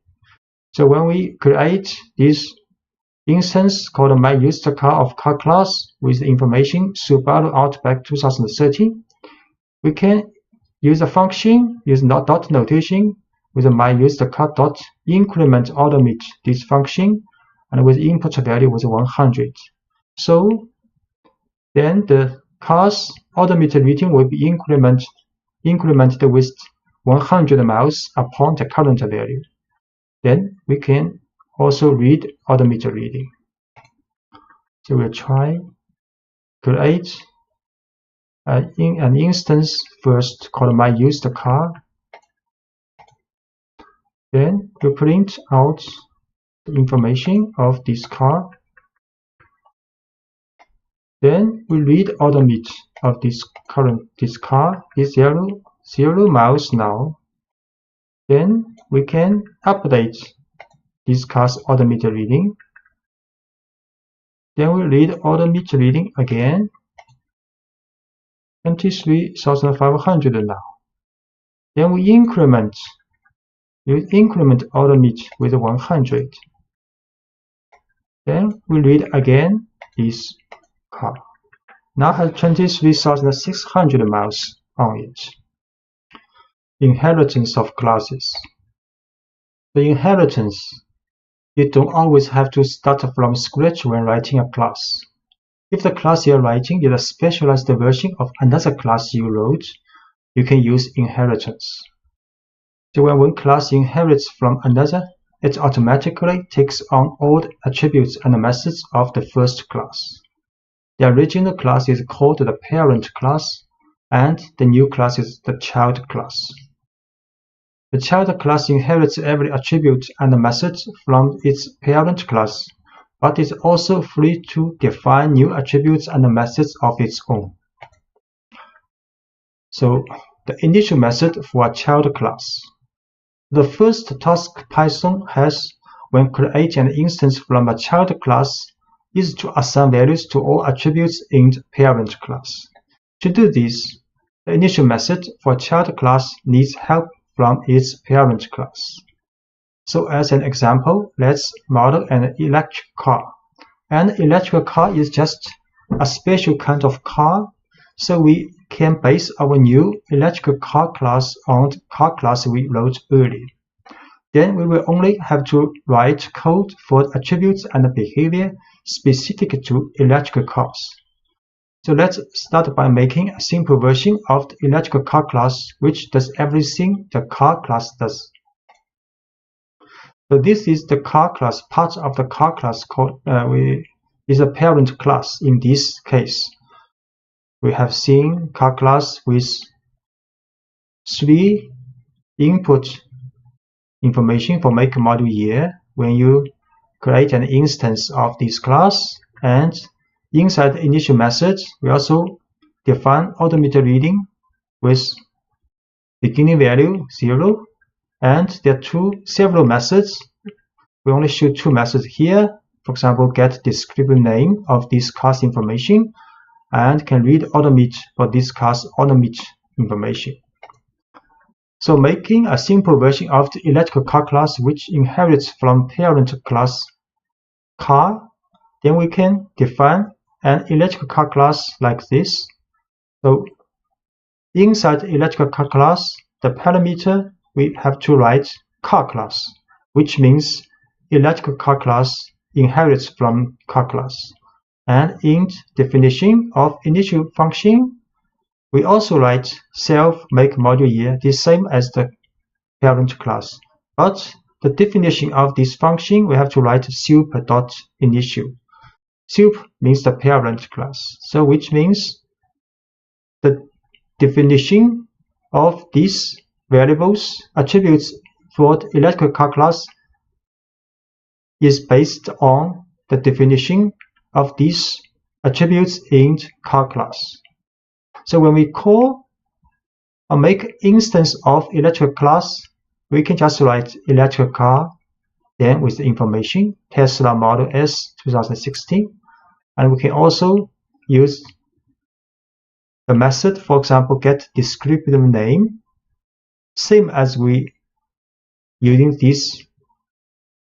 So when we create this instance called my used car of car class with the information Subaru Outback 2013, we can use a function, use dot notation with my used car dot increment odometer this function, and with input value was 100. So then the car's odometer reading will be incremented with 100 miles upon the current value. Then we can also read odometer reading. So we'll try create an instance first called my used car. Then we print out the information of this car. Then we read odometer of this car is 0 miles now. Then we can update this car's odometer reading. Then we read odometer reading again, 23,500 now. Then we increment odometer with 100. Then we read again this car. Now has 23,600 miles on it. Inheritance of classes. The inheritance You don't always have to start from scratch when writing a class. If the class you're writing is a specialized version of another class you wrote, you can use inheritance. So when one class inherits from another, it automatically takes on all the attributes and methods of the first class. The original class is called the parent class, and the new class is the child class. The child class inherits every attribute and method from its parent class, but is also free to define new attributes and methods of its own. So, the initial method for a child class. The first task Python has when creating an instance from a child class is to assign values to all attributes in the parent class. To do this, the initial method for a child class needs help from its parent class. So as an example, let's model an electric car. An electric car is just a special kind of car, so we can base our new electric car class on the car class we wrote earlier. Then we will only have to write code for attributes and behavior specific to electric cars. So let's start by making a simple version of the electric car class which does everything the car class does. So this is the car class. Part of the car class called is a parent class in this case. We have seen car class with 3 input information for make, model, year when you create an instance of this class, and inside the initial method we also define automated reading with beginning value 0, and there are several methods. We only show 2 methods here. For example, get descriptive name of this class information, and can read automate for this class automate information. So making a simple version of the electric car class which inherits from parent class car, then we can define an electric car class like this. So inside the electric car class, the parameter we have to write car class, which means electric car class inherits from car class. And in definition of initial function, we also write self, make, model, year, the same as the parent class. But the definition of this function, we have to write sup.initial. Sup means the parent class, so which means the definition of these variables, attributes for the electric car class is based on the definition of these attributes in the car class. So when we call or make instance of electric class, we can just write electric car, then with the information Tesla Model S 2016, and we can also use the method, for example, get descriptive name, same as we using this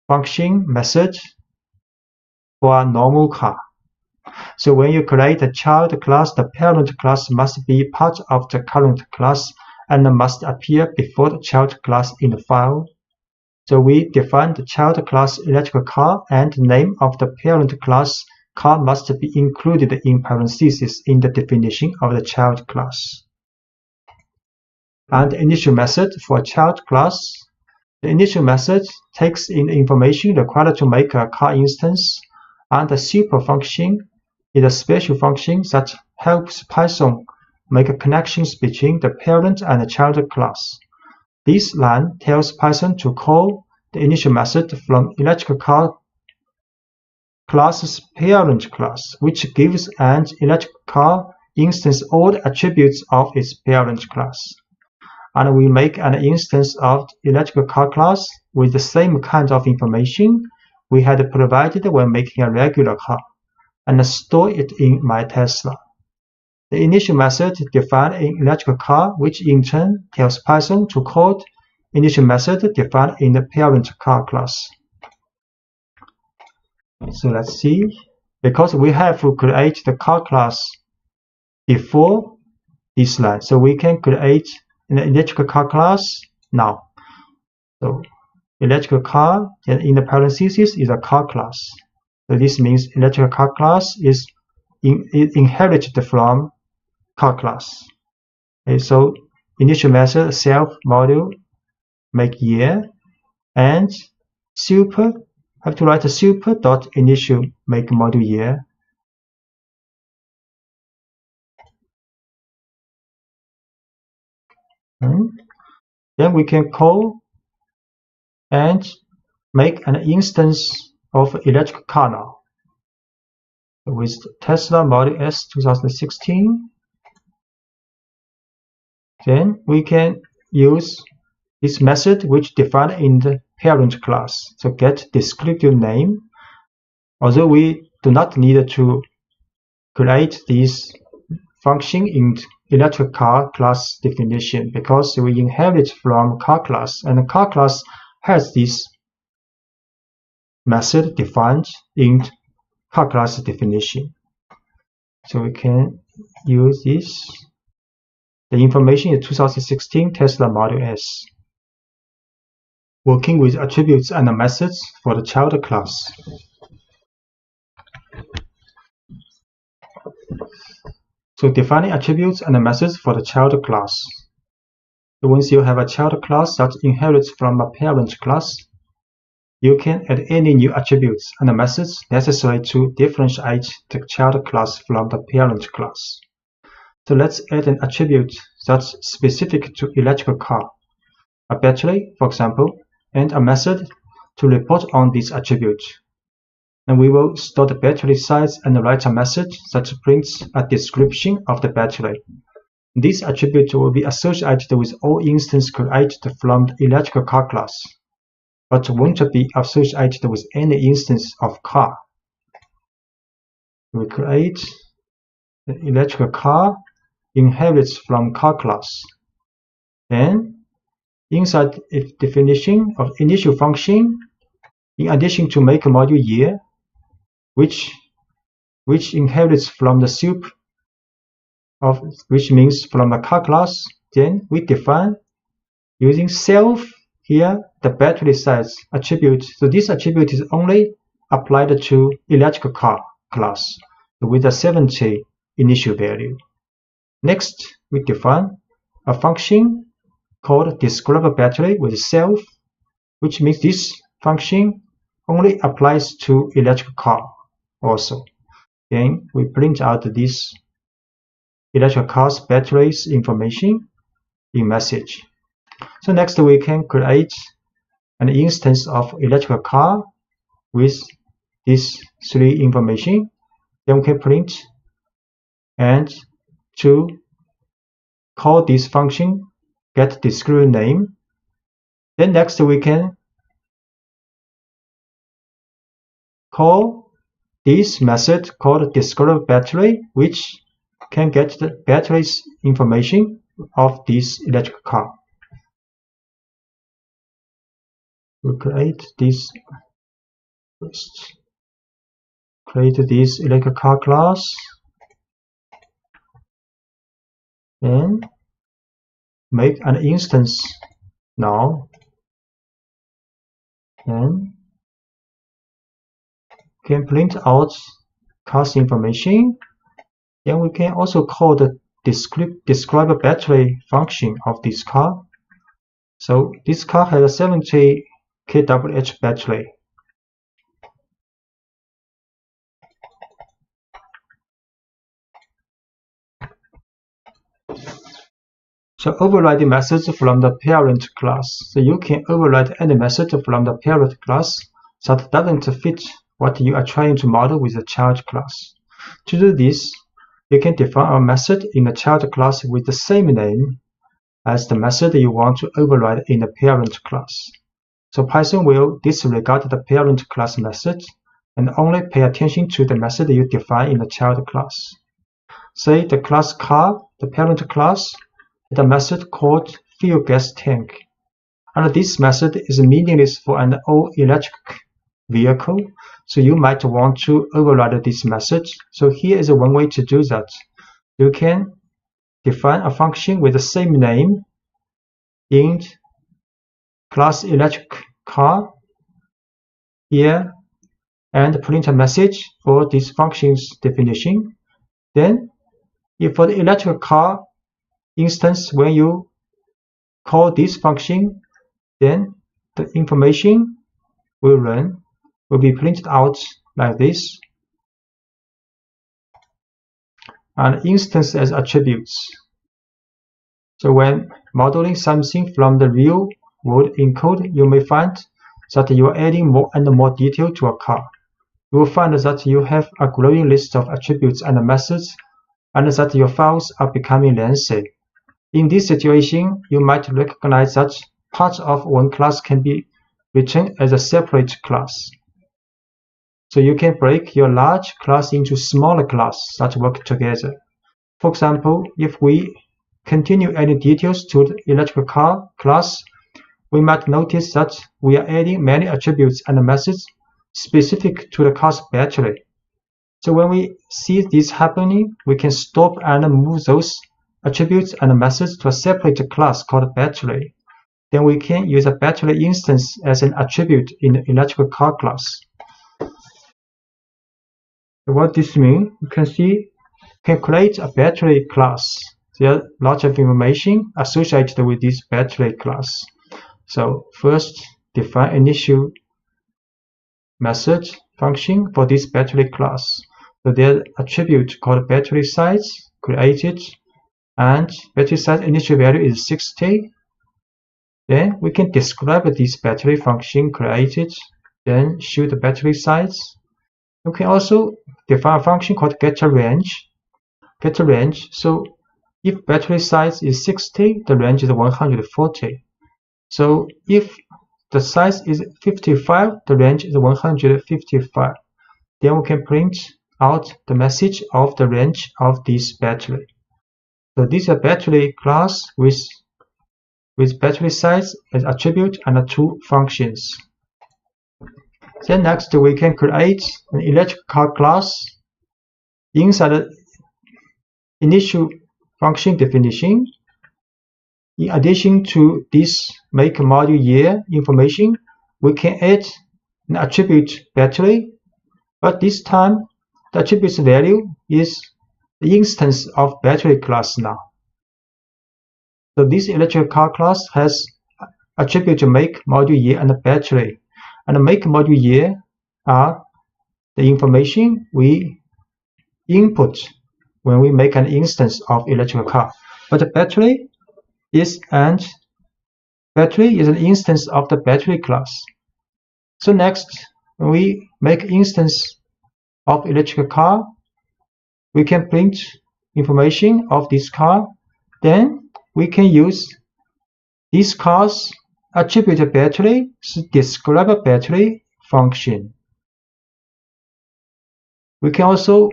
function method for a normal car. So when you create a child class, the parent class must be part of the current class and must appear before the child class in the file. So we define the child class electric car, and the name of the parent class car must be included in parentheses in the definition of the child class. And the initial method for a child class. The initial method takes in the information required to make a car instance, and the super function is a special function that helps Python make connections between the parent and the child class. This line tells Python to call the initial method from electric car class's parent class, which gives an electric car instance all the attributes of its parent class. And we make an instance of the electric car class with the same kind of information we had provided when making a regular car, and store it in my Tesla. The initial method defines an electric car, which in turn tells Python to call the initial method defined in the parent car class. So let's see. Because we have to create the car class before this line, so we can create an electric car class now. So electrical car, and in the parentheses is a car class. So this means electrical car class is inherited from car class. Okay, so initial method self module make year, and super have to write a super dot initial make module year. Then we can call and make an instance of electric car now with Tesla Model S 2016. Then we can use this method which defined in the parent class. So get descriptive name. Although we do not need to create this function in electric car class definition because we inherit from car class, and the car class has this method defined in car class definition. So we can use this. The information is 2016 Tesla Model S. Working with attributes and methods for the child class. So defining attributes and methods for the child class. So once you have a child class that inherits from a parent class, you can add any new attributes and methods necessary to differentiate the child class from the parent class. So let's add an attribute that's specific to electrical car, a battery, for example, and a method to report on this attribute. And we will store the battery size and write a message that prints a description of the battery. This attribute will be associated with all instances created from the electrical car class, but won't be associated with any instance of car. We create the electrical car inherits from car class. Then inside its definition of initial function, in addition to make module year, which inherits from the soup of which means from the car class, then we define using self here the battery size attribute. So this attribute is only applied to electrical car class with a 70 initial value. Next, we define a function called describe battery with self, which means this function only applies to electrical car also. Then we print out this electrical car's batteries information in message. So next we can create an instance of electrical car with these three information. Then we can print and to call this function get descriptive name. Then next we can call this method called describe battery, which can get the battery's information of this electric car. We create this first. Create this electric car class. Then make an instance now. Then can print out car's information. Then we can also call the describe battery function of this car. So this car has a 70 kWh battery. So overriding methods from the parent class. So you can override any method from the parent class that doesn't fit what you are trying to model with the child class. To do this, you can define a method in the child class with the same name as the method you want to override in the parent class. So Python will disregard the parent class method and only pay attention to the method you define in the child class. Say the class car, the parent class, the method called fuel gas tank. And this method is meaningless for an all-electric vehicle, so you might want to override this method. So here is one way to do that. You can define a function with the same name in class electric car here and print a message for this function's definition. Then, if for the electrical car instance, when you call this function, then the information will be printed out like this, and instance as attributes. So when modeling something from the real world in code, you may find that you are adding more and more detail to a car. You will find that you have a growing list of attributes and methods, and that your files are becoming lengthy. In this situation, you might recognize that parts of one class can be written as a separate class. So you can break your large class into smaller classes that work together. For example, if we continue adding details to the electrical car class, we might notice that we are adding many attributes and methods specific to the car's battery. So when we see this happening, we can stop and move those attributes and methods to a separate class called battery. Then we can use a battery instance as an attribute in the electrical car class. What this means, you can see, you can create a battery class. There are lots of information associated with this battery class. So first, define initial method function for this battery class. So there's attribute called battery size created, and battery size initial value is 60. Then we can describe this battery function created, then show the battery size. We can also define a function called getRange. So if battery size is 60, the range is 140. So if the size is 55, the range is 155. Then we can print out the message of the range of this battery. So this is a battery class with battery size as attribute and two functions. Then next we can create an electrical car class inside the initial function definition. In addition to this make model year information, we can add an attribute battery, but this time the attribute's value is the instance of battery class now. So this electrical car class has attribute make, module year, and battery. And make, module year are the information we input when we make an instance of electrical car. But the battery is an instance of the battery class. So next, when we make instance of electrical car, we can print information of this car. Then we can use this car's attribute battery to describe a battery function. We can also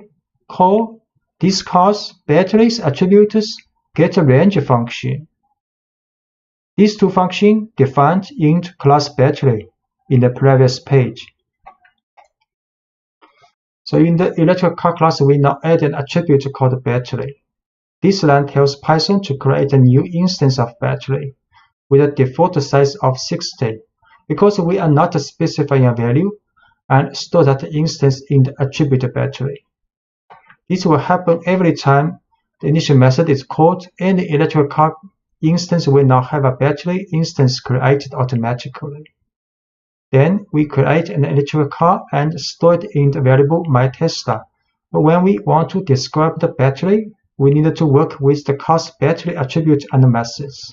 call this car's battery's attributes getRange function. These two functions defined in class battery in the previous page. So in the electrical car class, we now add an attribute called battery. This line tells Python to create a new instance of battery with a default size of 60, because we are not specifying a value, and store that instance in the attribute battery. This will happen every time the initial method is called, and the electrical car instance will now have a battery instance created automatically. Then we create an electrical car and store it in the variable myTesla. But when we want to describe the battery, we need to work with the car's battery attribute and methods.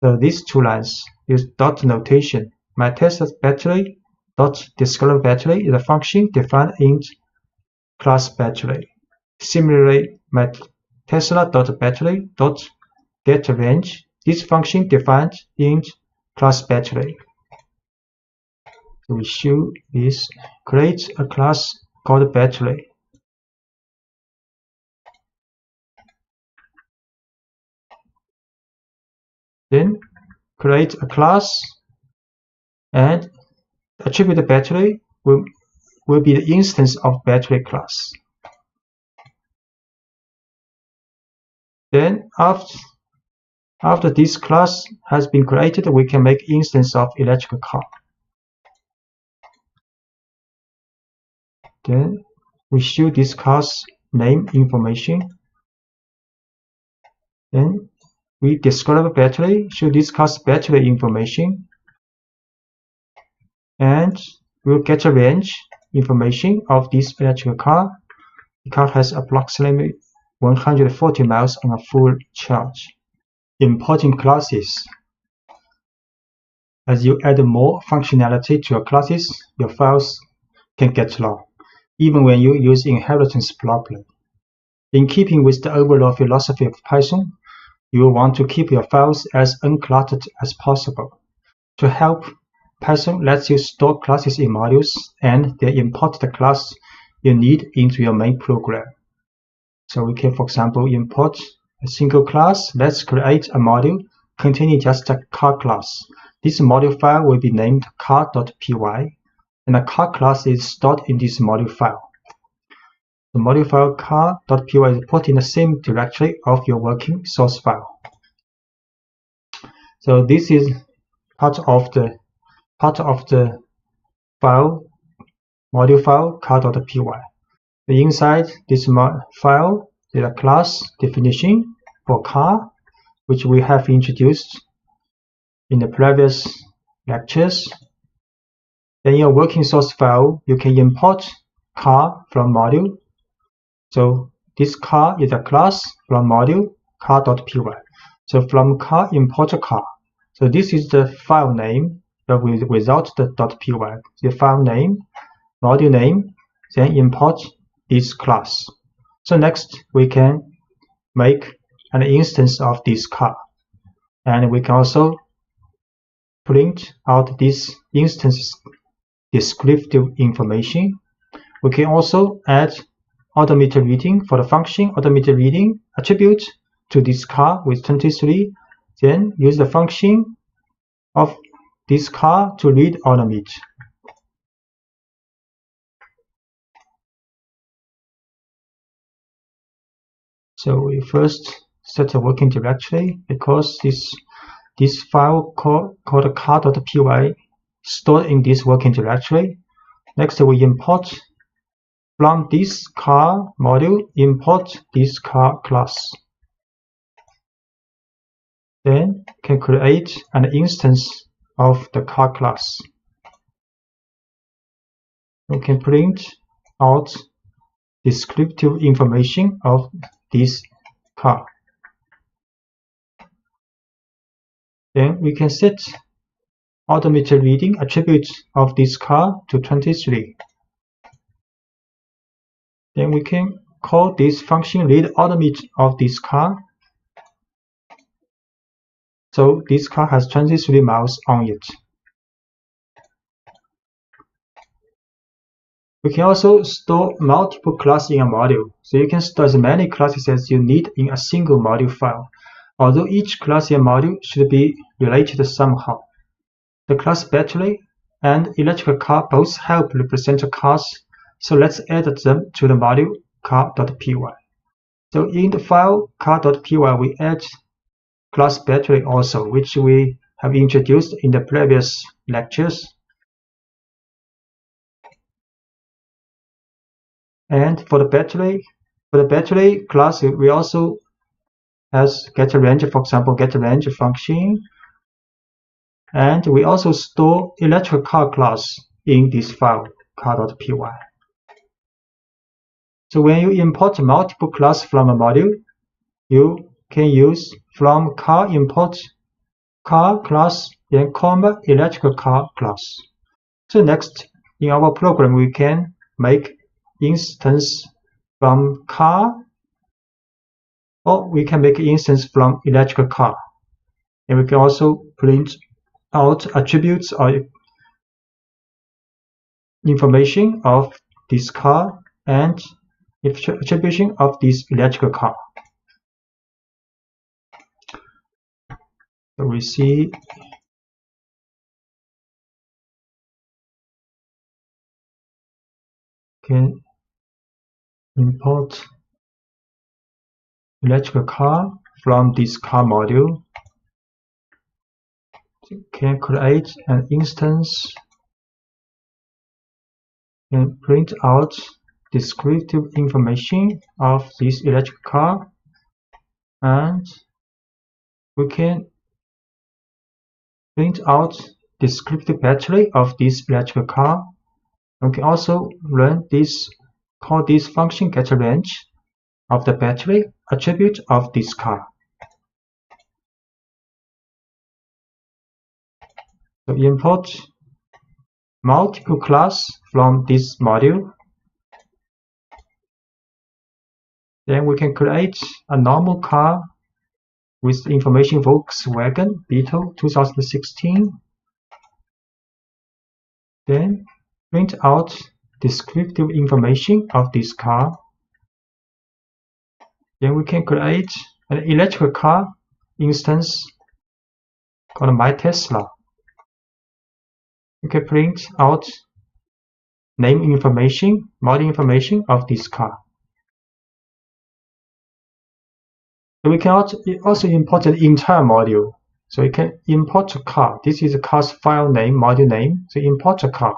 So these two lines use dot notation. myTesla's battery dot describe battery is a function defined in class battery. Similarly, myTesla.battery dot getRange, this function defined in class battery. So we show this, create a class called battery. Then create a class, and attribute battery will be the instance of battery class. Then after this class has been created, we can make instance of electrical car. Then we show this car's name information. Then we describe battery, show this car's battery information. And we'll get a range information of this electric car. The car has approximately 140 miles on a full charge. Importing classes. As you add more functionality to your classes, your files can get long, even when you use inheritance properly. In keeping with the overall philosophy of Python, you will want to keep your files as uncluttered as possible. To help, Python lets you store classes in modules and then import the class you need into your main program. So we can, for example, import a single class. Let's create a module containing just a car class. This module file will be named car.py, and the car class is stored in this module file. The module file car.py is put in the same directory of your working source file. So this is part of the file, module file car.py. Inside this file is a class definition for car, which we have introduced in the previous lectures. Then in your working source file, you can import car from module. So this car is a class from module car.py. So from car, import car. So this is the file name, but without the .py. The file name, module name, then import this class. So next we can make an instance of this car, and we can also print out this instance descriptive information. We can also add automated reading for the function automated reading attribute to this car with 23, then use the function of this car to read automate. So we first set a working directory because this file called car.py stored in this working directory. Next we import from this car module, import this car class. Then can create an instance of the car class. We can print out descriptive information of this car. Then we can set automated reading attribute of this car to 23. Then we can call this function read automate of this car. So this car has 23 miles on it. We can also store multiple classes in a module, so you can store as many classes as you need in a single module file, although each class in a module should be related somehow. The class battery and electric car both help represent cars, so let's add them to the module car.py. So in the file car.py we add class battery also, which we have introduced in the previous lectures. And for the battery class, we also has getRange, for example, getRange function. And we also store electric car class in this file, car.py. So when you import multiple classes from a module, you can use from car import car class, then comma electric car class. So next, in our program, we can make instance from car, or we can make instance from electric car. And we can also print out attributes or information of this car and attribution of this electric car. So we see can import electric car from this car module. Can create an instance and print out descriptive information of this electric car, and we can print out descriptive battery of this electric car. We can also run this, call this function getRange of the battery attribute of this car. So import multiple class from this module. Then we can create a normal car with the information Volkswagen Beetle 2016. Then print out descriptive information of this car. Then we can create an electric car instance called My Tesla. We can print out name information, model information of this car. So we can also import an entire module. So we can import a car. This is a car's file name, module name. So import a car.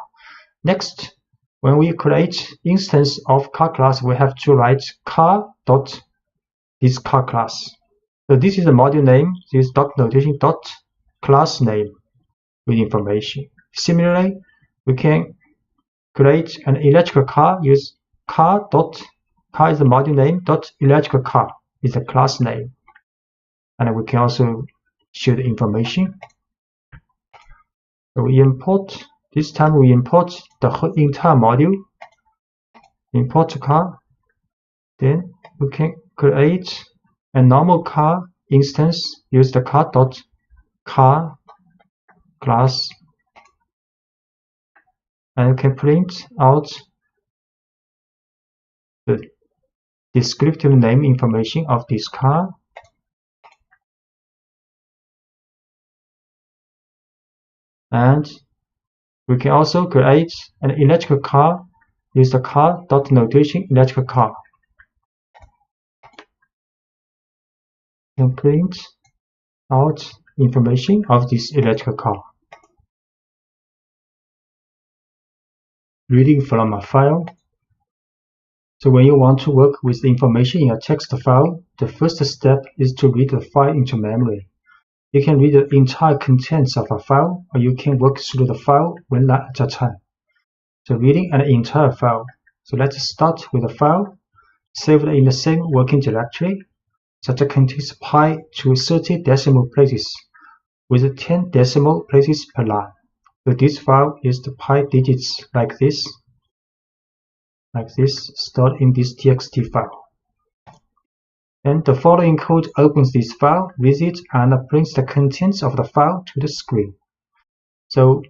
Next, when we create instance of car class, we have to write car dot this car class. So this is the module name. This dot notation dot class name with information. Similarly, we can create an electrical car. Use car dot car is the module name dot electrical car is the class name, and we can also share the information. So we import. This time we import the whole entire module. Import car. Then we can create a normal car instance. Use the car dot car class, and you can print out the descriptive name information of this car. And we can also create an electrical car. Use the car dot notation electrical car. And print out information of this electrical car. Reading from a file. So when you want to work with the information in a text file, the first step is to read the file into memory. You can read the entire contents of a file, or you can work through the file one line at a time. So reading an entire file. So let's start with a file saved in the same working directory that contains pi to 30 decimal places with 10 decimal places per line. So this file is the pi digits like this, stored in this txt file. And the following code opens this file, reads it, and brings the contents of the file to the screen. So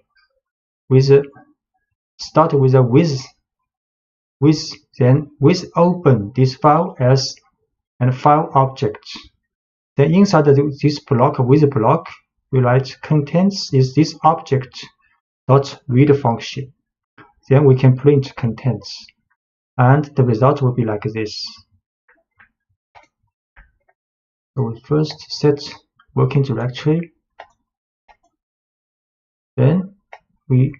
start with a then with open this file as a file object. Then inside this block with block, we write contents is this object dot read function. Then we can print contents, and the result will be like this. So we first set working directory, then we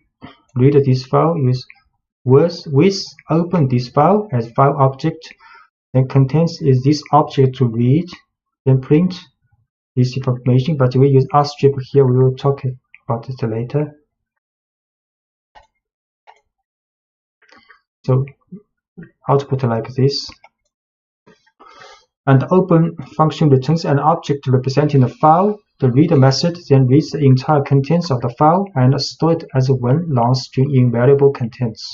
read this file, use with open this file as file object, then contents is this object to read, then print this information, but we use rstrip here. We will talk about it later. So output like this. And the open function returns an object representing the file. The read method then reads the entire contents of the file and store it as one long string in variable contents.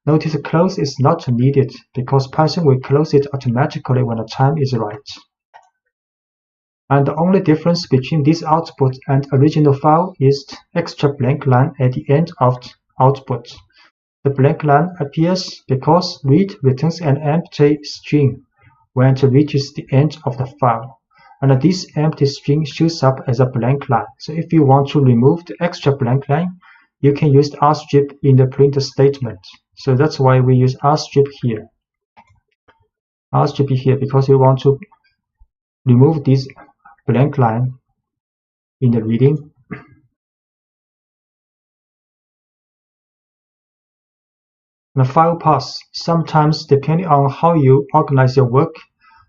Notice close is not needed because Python will close it automatically when the time is right. And the only difference between this output and original file is the extra blank line at the end of the output. The blank line appears because read returns an empty string when it reaches the end of the file, and this empty string shows up as a blank line. So if you want to remove the extra blank line, you can use rstrip in the print statement. So that's why we use rstrip here. Rstrip here because we want to remove this blank line in the reading. And file paths. Sometimes, depending on how you organize your work,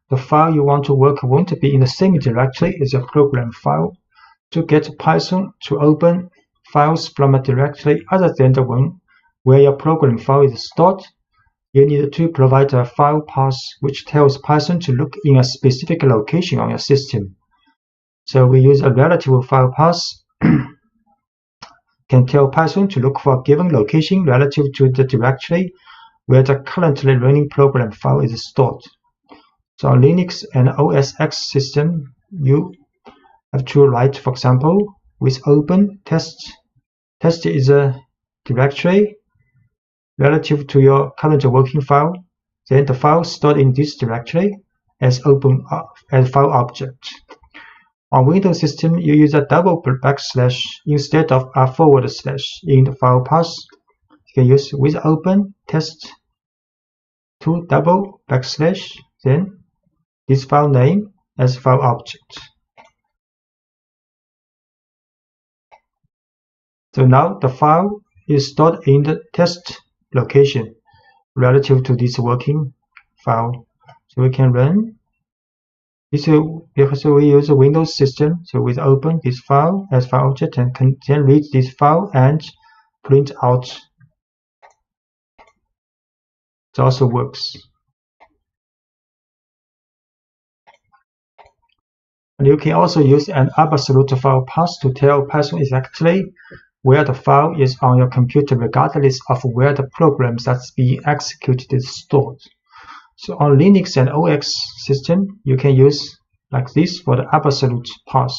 the file you want to work won't be in the same directory as your program file. To get Python to open files from a directory other than the one where your program file is stored, you need to provide a file path which tells Python to look in a specific location on your system. So we use a relative file path can tell Python to look for a given location relative to the directory where the currently running program file is stored. So on Linux and OS X system, you have to write, for example, with open test. Test is a directory relative to your current working file. Then the file stored in this directory as open as file object. On Windows system, you use a double backslash instead of a forward slash in the file path. You can use with open test to double backslash, then this file name as file object. So now the file is stored in the test location relative to this working file. So we can run this because we use a Windows system. So we open this file as file object and can then read this file and print out. It also works. And you can also use an absolute file path to tell Python exactly where the file is on your computer regardless of where the program that's being executed is stored. So on Linux and OS system, you can use like this for the absolute path.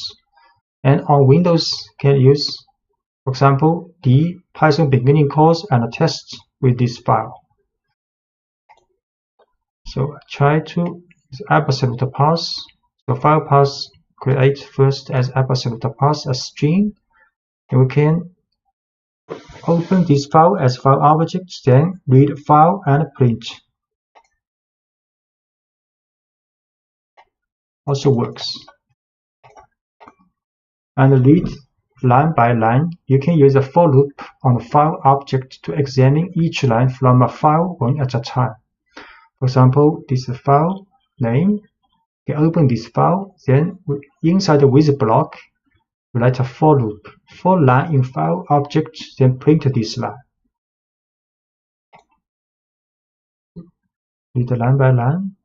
And on Windows, you can use, for example, the Python beginning course and a test with this file. So I try to use absolute path. So file path create first as absolute path a string. And we can open this file as file object, then read file and print. Also works. And read line by line. You can use a for loop on the file object to examine each line from a file one at a time. For example, this is file name. You can open this file, then inside the with block, write a for loop. For line in file object, then print this line. Read line by line.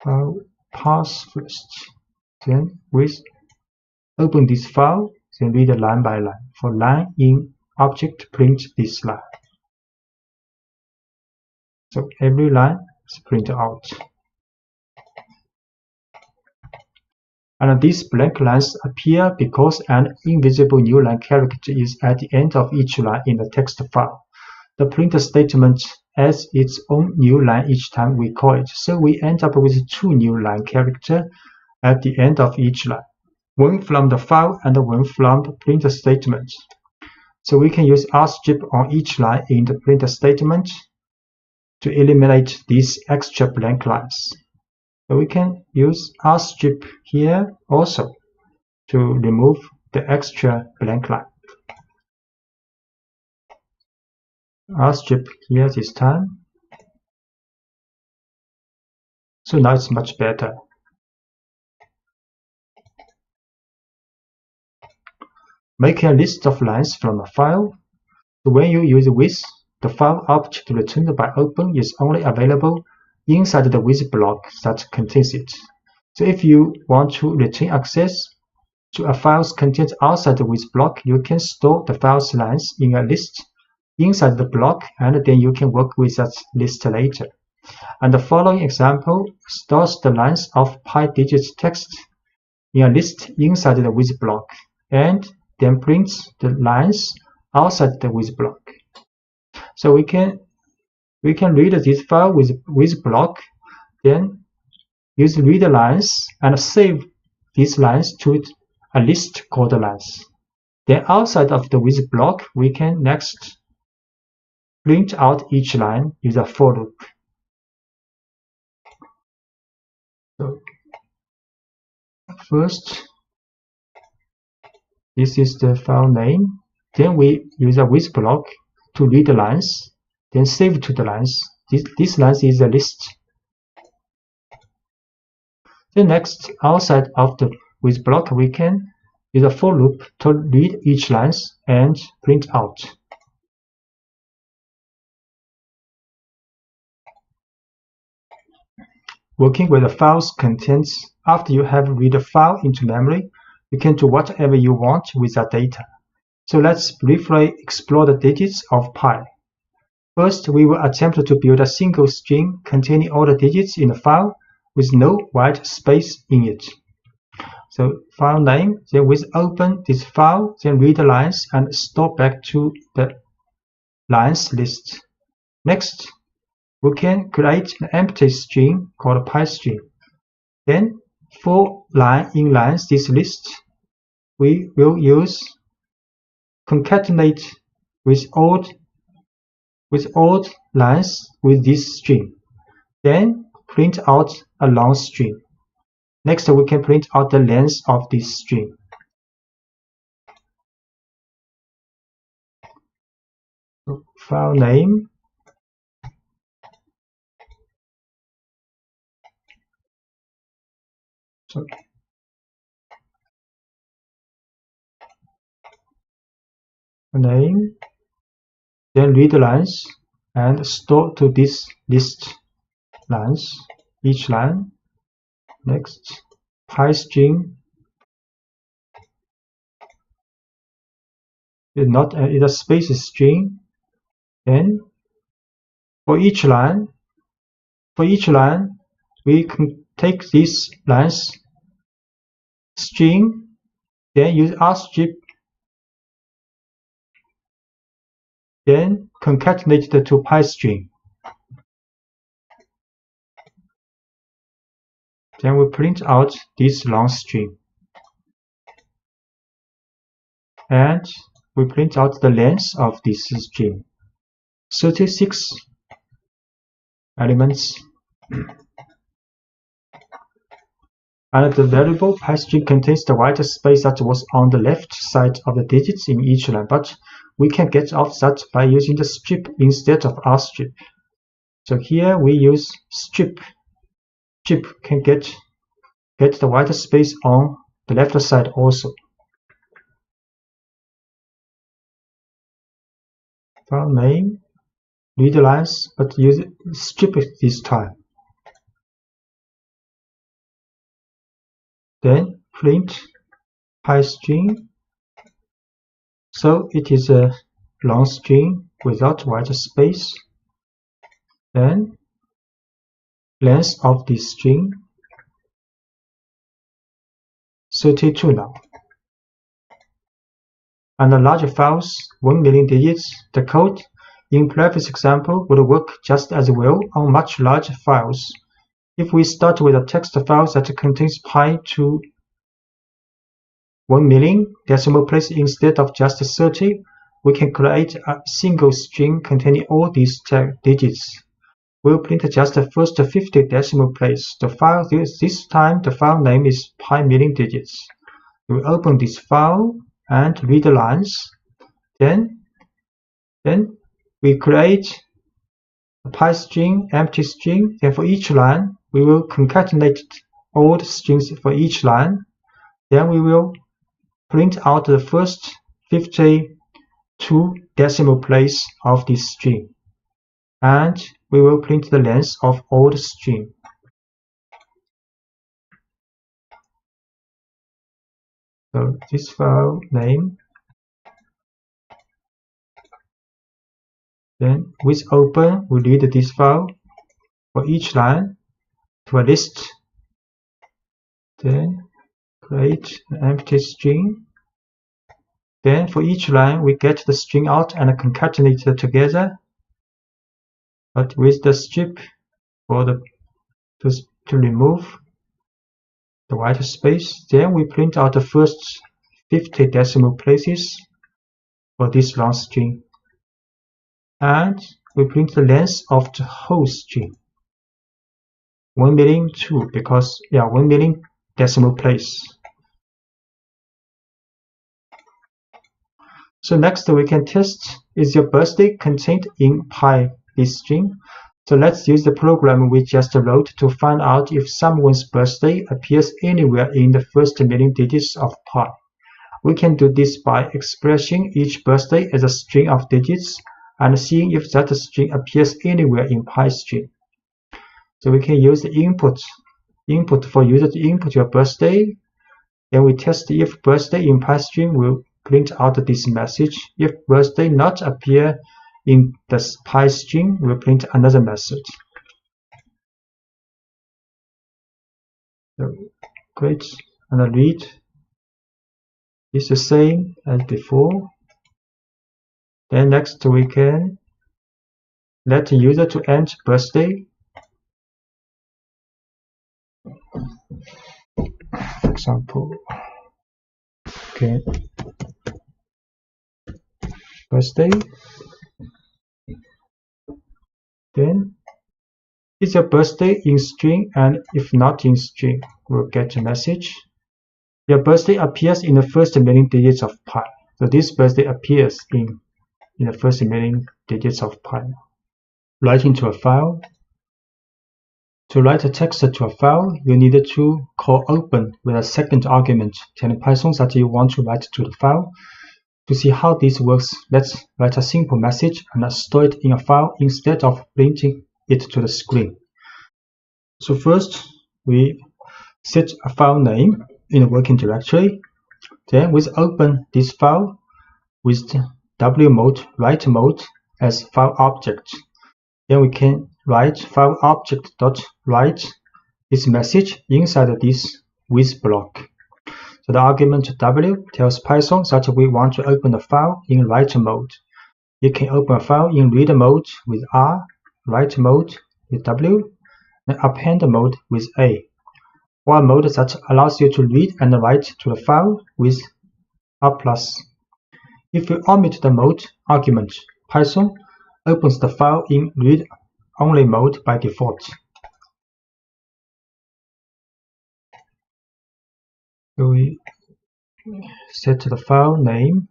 File path first. Then with open this file, then read line by line. For line in object, print this line. So every line is printed out. And these blank lines appear because an invisible new line character is at the end of each line in the text file. The print statement adds its own new line each time we call it. So we end up with two new line characters at the end of each line. One from the file and one from the print statement. So we can use rstrip on each line in the print statement to eliminate these extra blank lines. So we can use rstrip here also to remove the extra blank line. Rstrip here this time. So now it's much better. Make a list of lines from a file. So when you use with, the file object returned by open is only available inside the with block that contains it. So if you want to retain access to a file's content outside the with block, you can store the file's lines in a list inside the block, and then you can work with that list later. And the following example stores the lines of pi digit text in a list inside the with block, and then prints the lines outside the with block. So we can read this file with block, then use read lines and save these lines to a list called lines. Then outside of the with block, we can next print out each line with a for loop. So first, this is the file name. Then we use a with block to read the lines, then save to the lines. This lines is a list. Then next, outside of the with block, we can use a for loop to read each lines and print out. Working with the file's contents, after you have read a file into memory, you can do whatever you want with that data. So let's briefly explore the digits of pi. First, we will attempt to build a single string containing all the digits in the file with no white space in it. So file name, then we open this file, then read the lines and store back to the lines list. Next, we can create an empty string called pi string. Then for line in lines this list, we will use concatenate with odd lines with this string. Then print out a long string. Next, we can print out the length of this string. So, file name. Name, then read the lines and store to this list lines, each line. Next, pi string is not is a space string. Then for each line we can take this lines string, then use rstrip, then concatenate the two pi string. Then we print out this long string. And we print out the length of this string. 36 elements. And the variable pi string contains the white space that was on the left side of the digits in each line, but we can get off that by using the strip instead of rstrip. So here we use strip. Strip can get the white space on the left side also. File name, read lines, but use strip this time. Then print pi string. So it is a long string without white space. Then length of this string 32 now. And the larger files, 1 million digits, the code in previous example would work just as well on much larger files. If we start with a text file that contains pi to 1 million decimal place instead of just 30, we can create a single string containing all these digits. We'll print just the first 50 decimal place. The file this time the file name is pi million digits. We open this file and read the lines. Then we create a pi string, empty string. Then for each line, we will concatenate all the strings for each line. Then we will print out the first 52 decimal place of this string. And we will print the length of all the string. So this file name. Then with open, we read this file for each line to a list. Then create an empty string. Then for each line, we get the string out and concatenate it together. But with the strip for to remove the white space. Then we print out the first 50 decimal places for this long string. And we print the length of the whole string. 1 million 2 because 1 million decimal place. So next we can test, is your birthday contained in pi this string? So let's use the program we just wrote to find out if someone's birthday appears anywhere in the first million digits of pi. We can do this by expressing each birthday as a string of digits and seeing if that string appears anywhere in pi string. So we can use the input for user to input your birthday. Then we test if birthday in pi string will print out this message. If birthday not appear in the pi string, we'll print another message. So great, and read is the same as before. Then next we can let the user to enter birthday. For example, okay, birthday. Then is your birthday in string, and if not in string, we'll get a message. Your birthday appears in the first million digits of pi. So this birthday appears in the first million digits of pi. Write into a file. To write a text to a file, you need to call open with a second argument, telling Python that you want to write to the file. To see how this works, let's write a simple message and store it in a file instead of printing it to the screen. So first, we set a file name in the working directory. Then we open this file with W mode, write mode as file object. Then we can write file object.write this message inside this with block. So the argument W tells Python that we want to open the file in write mode. You can open a file in read mode with R, write mode with W, and append mode with A. One mode that allows you to read and write to the file with R+. If you omit the mode argument, Python opens the file in read-only mode by default. So we set the file name.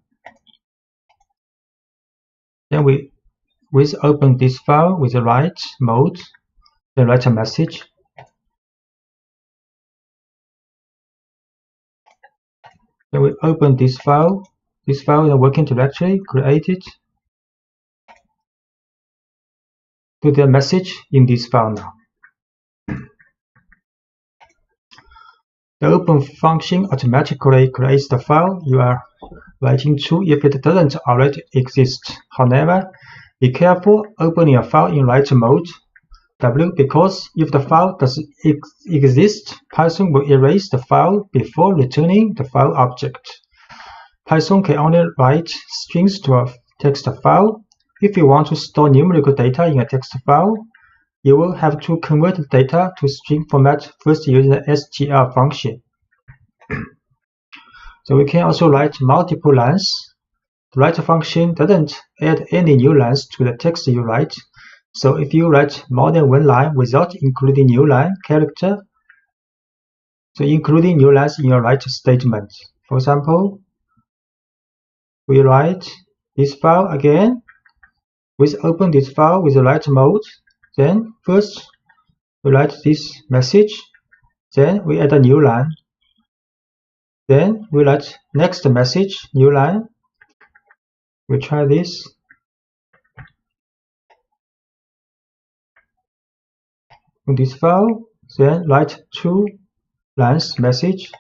Then we open this file with the write mode, then write a message. Then we open this file in the working directory, create it. To the message in this file now. The open function automatically creates the file you are writing to if it doesn't already exist. However, be careful opening a file in write mode W, because if the file does exist, Python will erase the file before returning the file object. Python can only write strings to a text file. If you want to store numerical data in a text file, you will have to convert the data to string format first using the str function. So we can also write multiple lines. The write function doesn't add any new lines to the text you write. So if you write more than one line without including new line character, so including new lines in your write statement. For example, we write this file again. We open this file with the write mode. Then first we write this message. Then we add a new line. Then we write next message, new line. We try this. In this file, then write two lines message.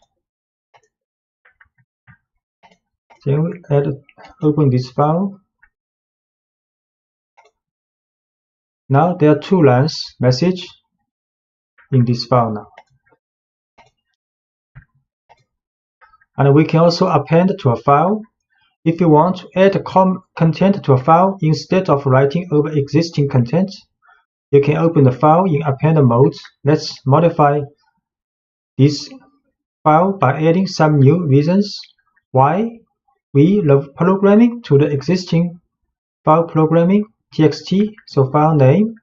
Then we open this file. Now there are two lines message in this file now. And we can also append to a file. If you want to add content to a file instead of writing over existing content, you can open the file in append mode. Let's modify this file by adding some new reasons why we love programming to the existing file programming txt, so file name.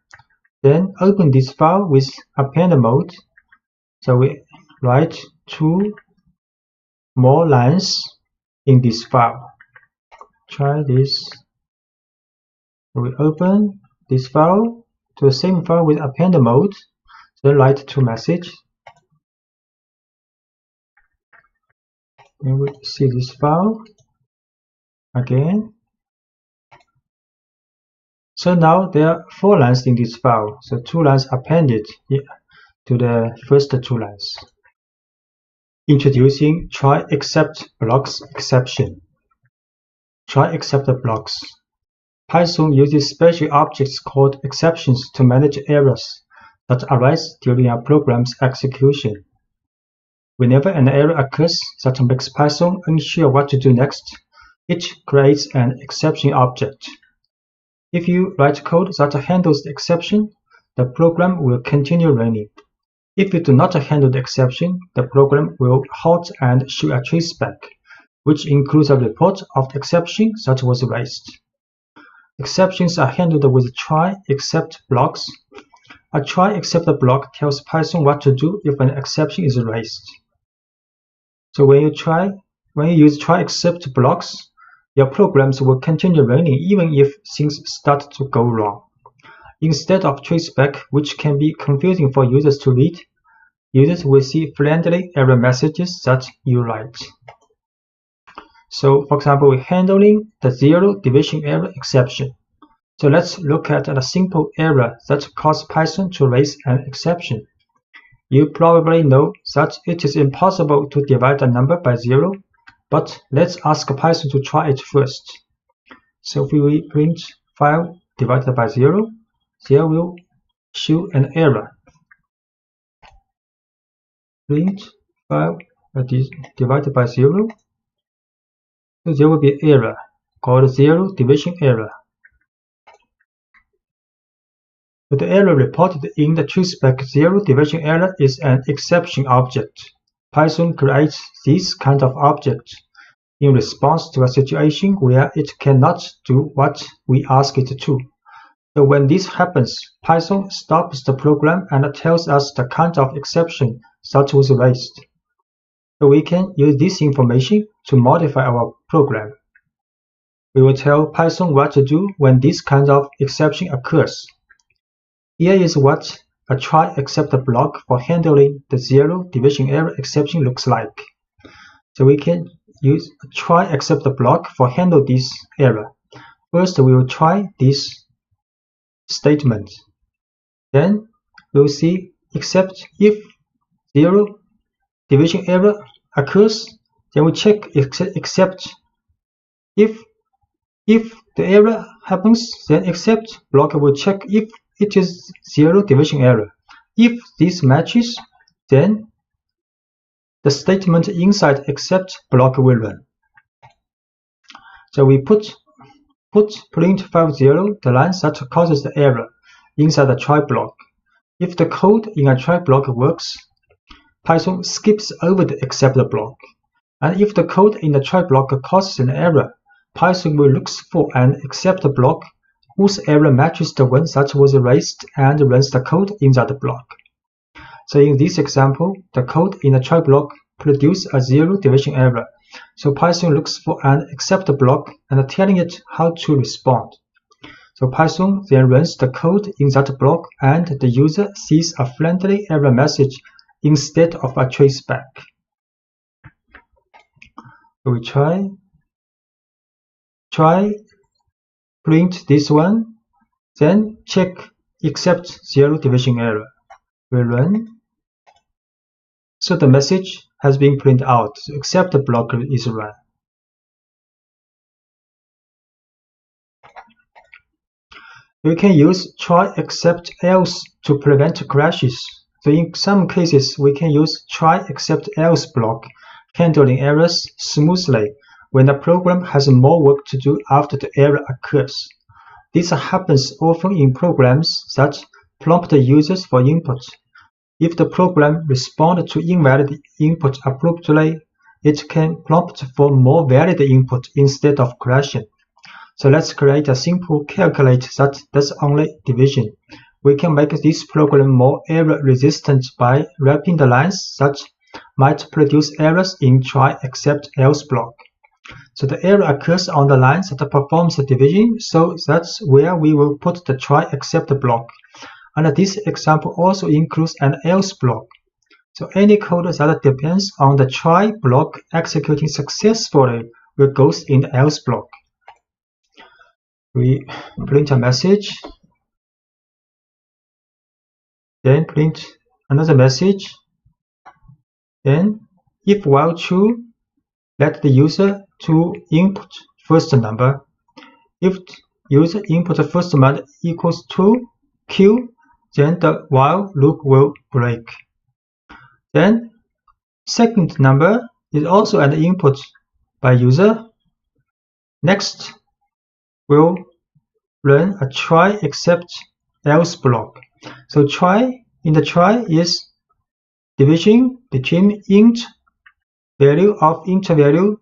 Then open this file with append mode. So we write two more lines in this file. try this. We open this file to the same file with append mode, then write to message. And we see this file again. So now there are 4 lines in this file. So 2 lines appended to the first 2 lines. Introducing try except blocks exception. Try except blocks. Python uses special objects called exceptions to manage errors that arise during a program's execution. Whenever an error occurs that makes Python unsure what to do next, it creates an exception object. If you write code that handles the exception, the program will continue running. If you do not handle the exception, the program will halt and show a traceback, which includes a report of the exception that was raised. Exceptions are handled with try except blocks. A try except block tells Python what to do if an exception is raised. So when you use try except blocks, your programs will continue running even if things start to go wrong. Instead of traceback, which can be confusing for users to read, users will see friendly error messages that you write. So, for example, we're handling the 0 division error exception. So let's look at a simple error that caused Python to raise an exception. You probably know that it is impossible to divide a number by 0, but let's ask Python to try it first. So if we print file divided by 0, there will show an error. Print file divided by 0. So there will be an error called 0 division error. But the error reported in the traceback 0 division error is an exception object. Python creates this kind of object in response to a situation where it cannot do what we ask it to. So when this happens, Python stops the program and tells us the kind of exception that was raised. So we can use this information to modify our program. We will tell Python what to do when this kind of exception occurs. Here is what a try except block for handling the 0 division error exception looks like. So we can use a try except block for handle this error. First, we will try this statement. Then we will see except if 0 division error occurs, then we check except if the error happens, then except block will check if it is 0 division error. If this matches, then the statement inside except block will run. So we put print file 0, the line that causes the error, inside the try block. If the code in a try block works, Python skips over the except block. And if the code in the try block causes an error, Python will look for an except block whose error matches the one that was raised and runs the code in that block. So in this example, the code in the try block produces a 0 division error. So Python looks for an except block and telling it how to respond. So Python then runs the code in that block and the user sees a friendly error message instead of a traceback. So we try print this one, then check except 0 division error. We run. So the message has been printed out, so except the block is run. We can use try except else to prevent crashes. So in some cases, we can use try except else block, handling errors smoothly when the program has more work to do after the error occurs. This happens often in programs that prompt users for input. If the program responds to invalid input abruptly, it can prompt for more valid input instead of crashing. So let's create a simple calculate that does only division. We can make this program more error resistant by wrapping the lines that might produce errors in try except else block. So the error occurs on the lines that performs the division, so that's where we will put the try except block. And this example also includes an else block. So any code that depends on the try block executing successfully will go in the else block. We print a message, then print another message, then if while true, let the user to input first number. If user input first number equals to Q, then the while loop will break. Then second number is also an input by user. Next, we'll run a try except else block. So in the try is division between int value of int value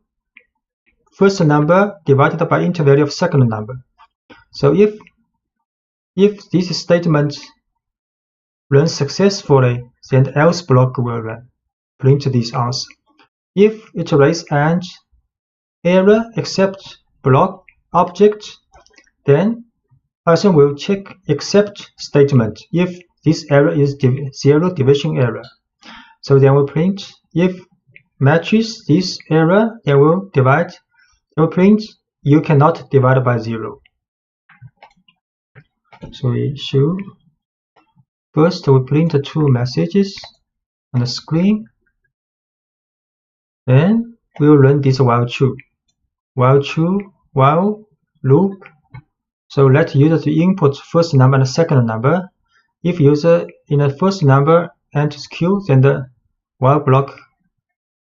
first number divided by int value of second number. So if this statement runs successfully, then the else block will run. Print this answer. If it raise an error except block object, then Python will check except statement if this error is zero division error. So then we'll print if matches this error, then we'll print you cannot divide by 0. So we should first we print the two messages on the screen. Then we'll run this while true, while loop. So let user to input first number and second number. If user in the first number enters Q, then the while block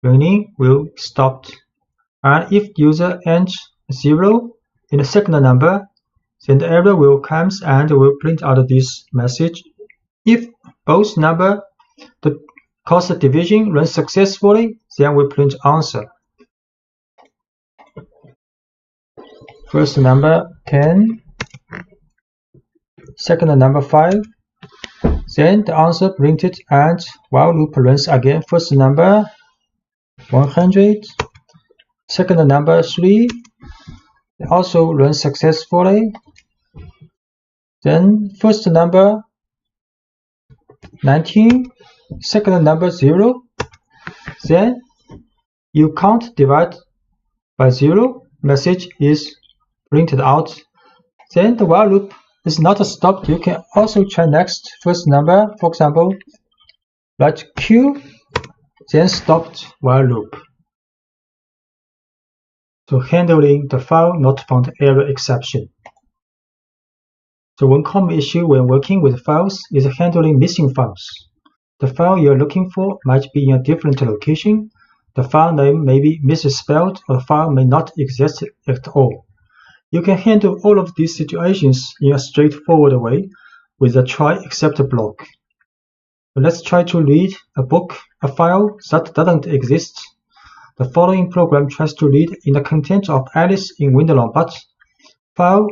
running will stop. And if user enters 0 in the second number, then the error will come and will print out this message. If both number cause the division runs successfully, then we print answer. First number 10, second number 5. Then the answer printed and while loop runs again. First number 100, second number 3 also runs successfully. Then first number 19, second number 0. Then you can't divide by 0. Message is printed out. Then the while loop is not stopped. You can also try next first number. For example, write Q, then stopped while loop. So handling the file not found error exception. So one common issue when working with files is handling missing files. The file you are looking for might be in a different location. The file name may be misspelled, or the file may not exist at all. You can handle all of these situations in a straightforward way with the try except block. So let's try to read a file that doesn't exist. The following program tries to read in the content of Alice in Wonderland, but file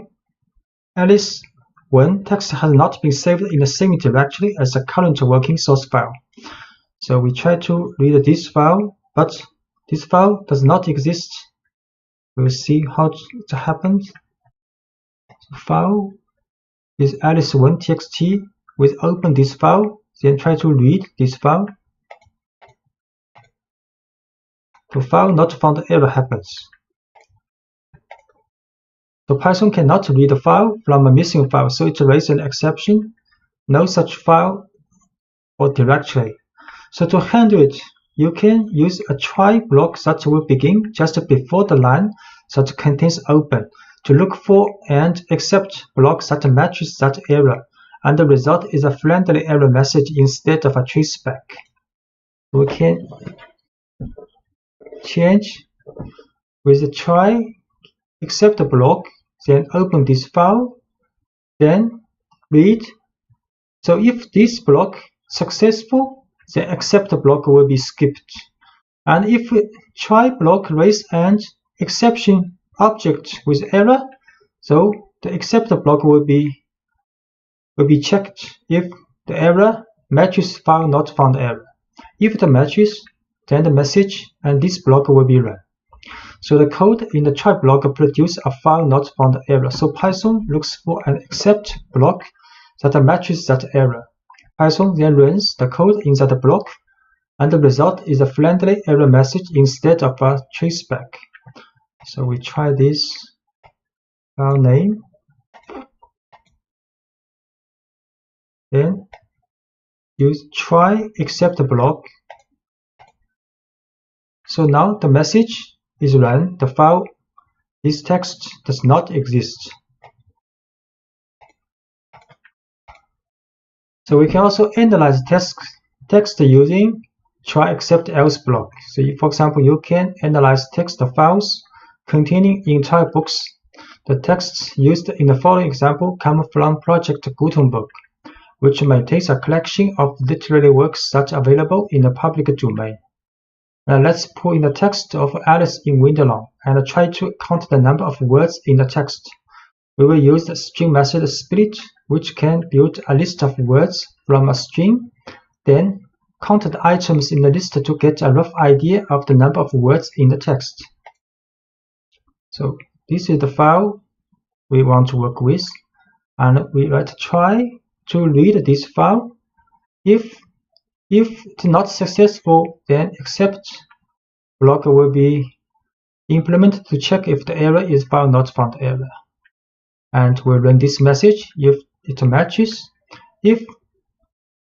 Alice 1 text has not been saved in the same directory as the current working source file. So we try to read this file, but this file does not exist. We'll see how it happens. So file is alice1.txt. We open this file, then try to read this file. The file not found error happens. So Python cannot read a file from a missing file, so it raises an exception. No such file or directory. So to handle it, you can use a try block that will begin just before the line that contains open to look for and accept blocks that matches that error, and the result is a friendly error message instead of a traceback. We can change with the try except block, then open this file, then read. So if this block successful, the accept block will be skipped. And if try block raise an exception object with error, so the accept block will be checked if the error matches file not found error. If it matches, then the message and this block will be run. So the code in the try block produces a file not found error. So Python looks for an except block that matches that error. Python then runs the code in that block, and the result is a friendly error message instead of a traceback. So we try this file name. Then use try except block. So now the message is run. The file, this text does not exist. So we can also analyze text using try except else block. So for example, you can analyze text files containing entire books. The texts used in the following example come from Project Gutenberg, which maintains a collection of literary works that are available in the public domain. Now let's pull in the text of Alice in Wonderland and try to count the number of words in the text. We will use the string method split, which can build a list of words from a string, then count the items in the list to get a rough idea of the number of words in the text. So this is the file we want to work with, and we write try to read this file. If it's not successful, then except block will be implemented to check if the error is file not found error. And we'll run this message if it matches. If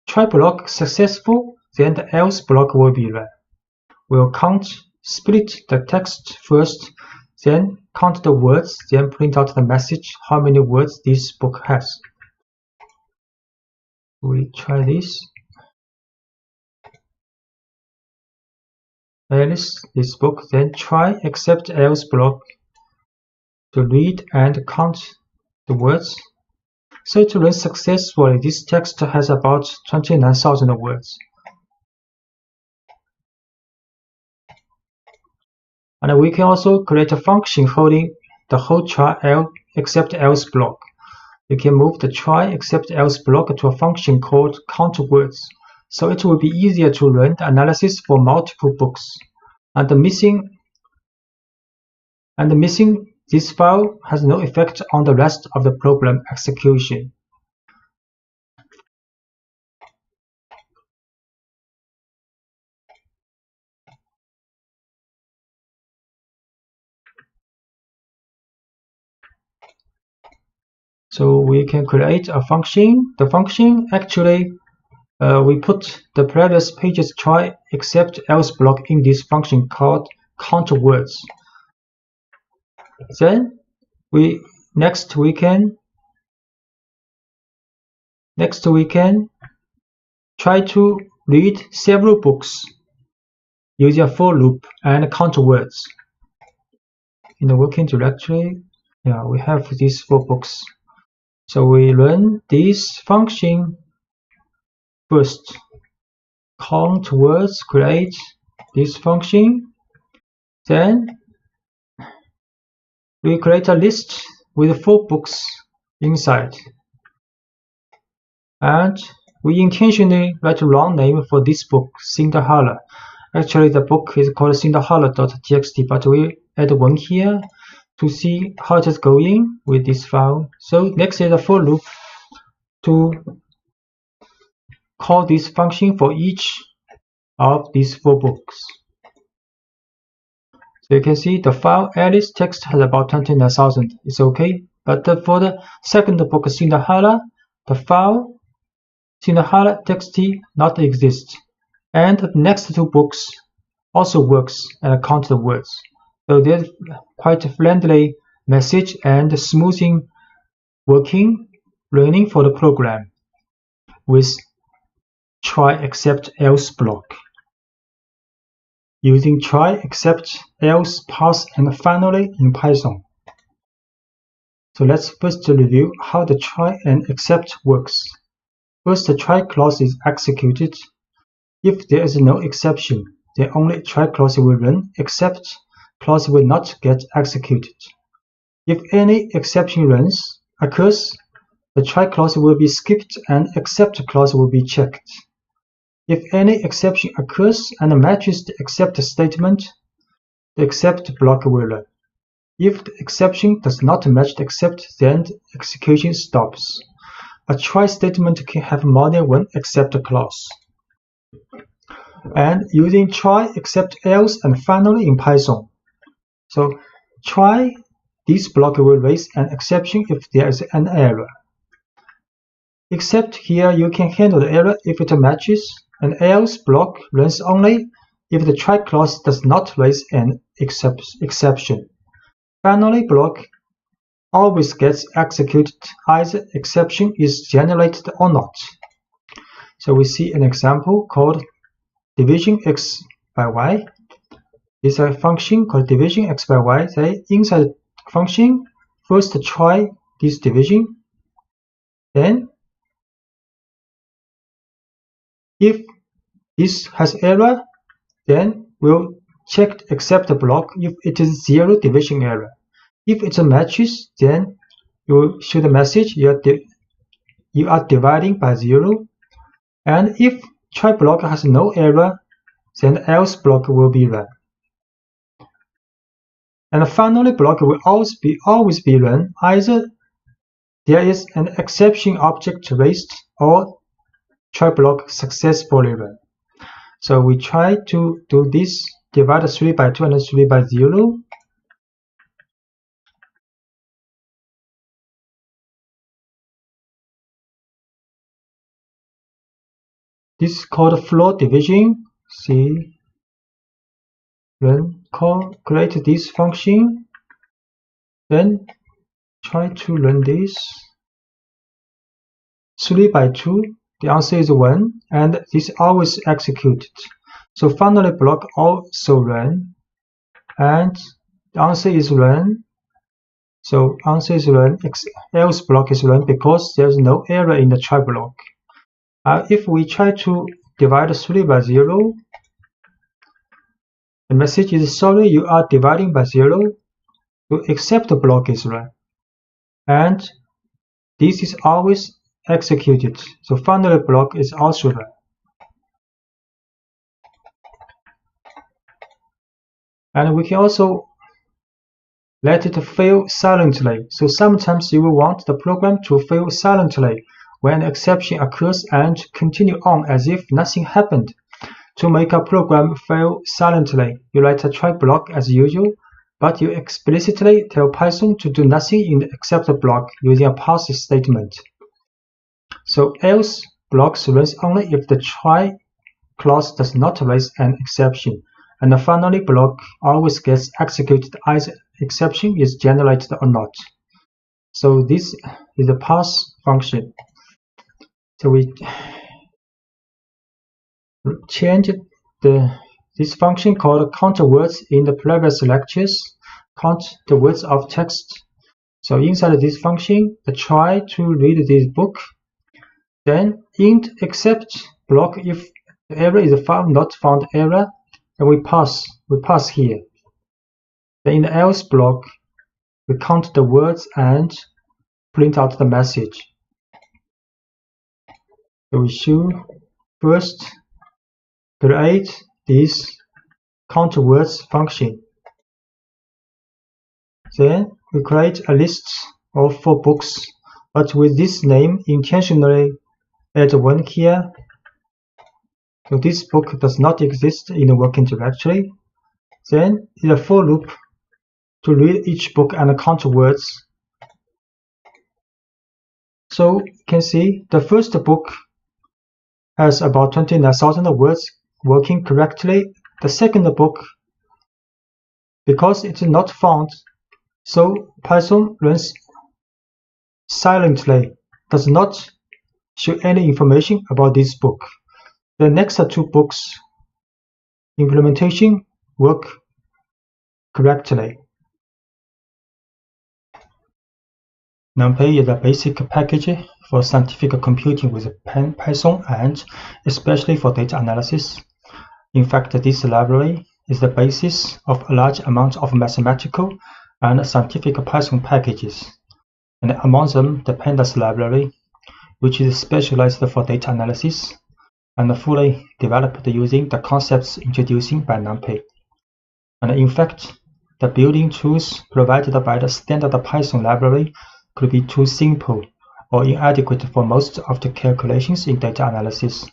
try block successful, then the else block will be run. We'll split the text first, then count the words, then print out the message how many words this book has. We try this. Alice, this book, then try except else block to read and count the words. So to run successfully, this text has about 29,000 words. And we can also create a function holding the whole try except else block. We can move the try except else block to a function called count words. So it will be easier to run the analysis for multiple books. And missing this file has no effect on the rest of the program execution. So we can create a function. The function actually we put the previous page's try except else block in this function called count words. Then next we can try to read several books using a for loop and count words. In the working directory, we have these 4 books. So we run this function first. Count words, create this function. Then we create a list with 4 books inside. And we intentionally write a wrong name for this book, Cinderella. Actually, the book is called cinderella.txt, but we add 1 here to see how it is going with this file. So next is a for loop to call this function for each of these 4 books. So you can see the file Alice text has about 29,000. It's okay. But for the second book, Cinderella, the file Cinderella.txt not exist. And the next 2 books also works and count the words. So there's quite a friendly message and smoothing working running for the program with try except else block. Using try except else pass and finally in Python. So let's first review how the try and except works. First, the try clause is executed. If there is no exception, then only try clause will run, except clause will not get executed. If any exception occurs, the try clause will be skipped and except clause will be checked. If any exception occurs and matches the except statement, the except block will run. If the exception does not match the except, then the execution stops. A try statement can have more than one except clause. And using try, except, else, and finally in Python. So try, this block will raise an exception if there is an error. Except here you can handle the error if it matches, and else block runs only if the try clause does not raise an exception. Finally block always gets executed either exception is generated or not. So we see an example called division x by y. It's a function called division x by y. Say inside the function, first try this division, then if this has error, then we'll check the except block if it is zero division error. If it matches, then you show the message you are dividing by 0. And if try block has no error, then else block will be run. And finally block will always be run either there is an exception object raised or try block successfully run. So we try to do this, divide 3 by 2 and 3 by 0. This is called floor division. See, run, create this function, then try to run this. 3 by 2, the answer is 1, and this always executed. So finally block also run, and the answer is run. So answer is run, else block is run because there's no error in the try block. If we try to divide 3 by 0, the message is sorry you are dividing by 0. So except the block is run, and this is always executed. So finally block is also run. And we can also let it fail silently. So sometimes you will want the program to fail silently when an exception occurs and continue on as if nothing happened. To make a program fail silently, you write a try block as usual, but you explicitly tell Python to do nothing in the except block using a pass statement. So else blocks runs only if the try clause does not raise an exception, and the finally block always gets executed either exception is generated or not. So this is the pass function. So we changed this function called count words in the previous lectures. Count the words of text. So inside this function, the try to read this book. Then int except block if the error is found not found error, and we pass here. Then in the else block, we count the words and print out the message. So we should first create this count words function. Then we create a list of 4 books, but with this name intentionally add 1 here. So this book does not exist in the working directory. Then in a for loop to read each book and count words. So you can see the first book has about 29,000 words working correctly. The second book, because it's not found, so Python runs silently, does not show any information about this book. The next 2 books implementation work correctly. NumPy is a basic package for scientific computing with Python and especially for data analysis. In fact, this library is the basis of a large amount of mathematical and scientific Python packages, and among them the pandas library, which is specialized for data analysis and fully developed using the concepts introduced by NumPy. And in fact, the building tools provided by the standard Python library could be too simple or inadequate for most of the calculations in data analysis.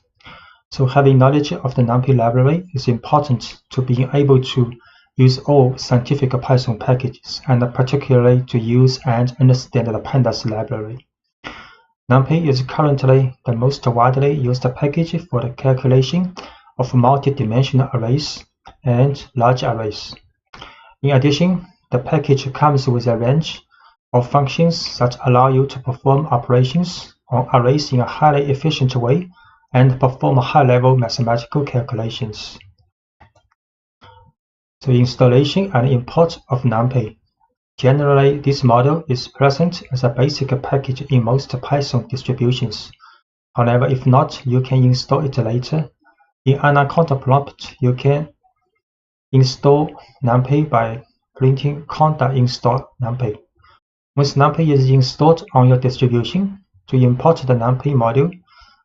So having knowledge of the NumPy library is important to being able to use all scientific Python packages, and particularly to use and understand the pandas library. NumPy is currently the most widely used package for the calculation of multi-dimensional arrays and large arrays. In addition, the package comes with a range of functions that allow you to perform operations on arrays in a highly efficient way and perform high-level mathematical calculations. So installation and import of NumPy. Generally, this model is present as a basic package in most Python distributions. However, if not, you can install it later. In Anaconda prompt, you can install NumPy by printing conda install NumPy. Once NumPy is installed on your distribution, to import the NumPy module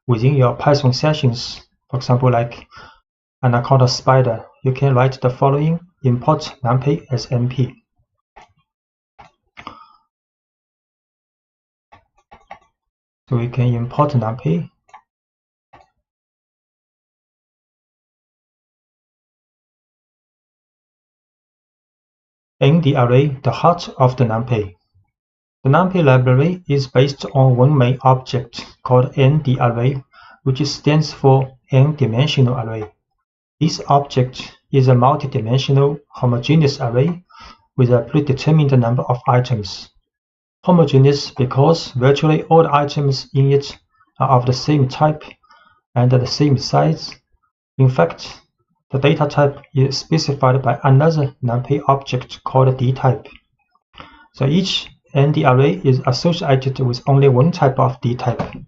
within your Python sessions, for example, like Anaconda Spider, you can write the following: import NumPy as np. So we can import NumPy. In the array, the heart of the NumPy. The NumPy library is based on one main object called n_the_array, which stands for n-dimensional array. This object is a multi-dimensional homogeneous array with a predetermined number of items. Homogeneous because virtually all the items in it are of the same type and the same size. In fact, the data type is specified by another NumPy object called dtype. So each n_the_array is associated with only one type of dtype,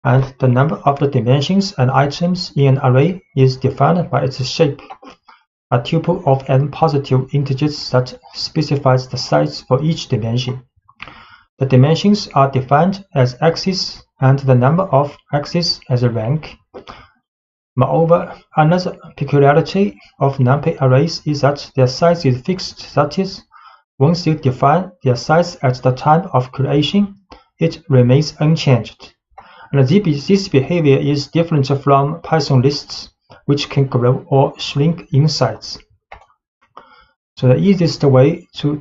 and the number of the dimensions and items in an array is defined by its shape, a tuple of n positive integers that specifies the size for each dimension. The dimensions are defined as axes and the number of axes as a rank. Moreover, another peculiarity of NumPy arrays is that their size is fixed, that is, once you define their size at the time of creation, it remains unchanged. And this behavior is different from Python lists, which can grow or shrink in size. So the easiest way to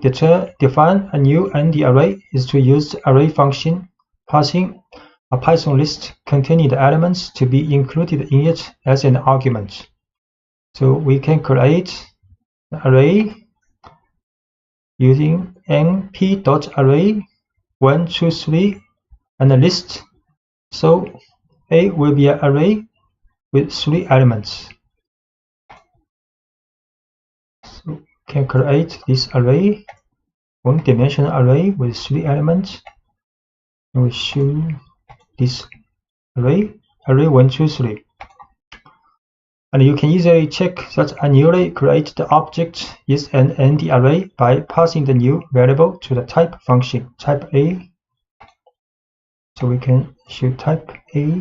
define a new n_the_array is to use the array function, passing a Python list containing the elements to be included in it as an argument. So we can create an array using np.array 1, 2, 3 and a list. So A will be an array with 3 elements. So we can create this array, one-dimensional array with 3 elements. And we show this array 1, 2, 3. And you can easily check that a newly created object is an n_the_array by passing the new variable to the type function, type A. So we can show type A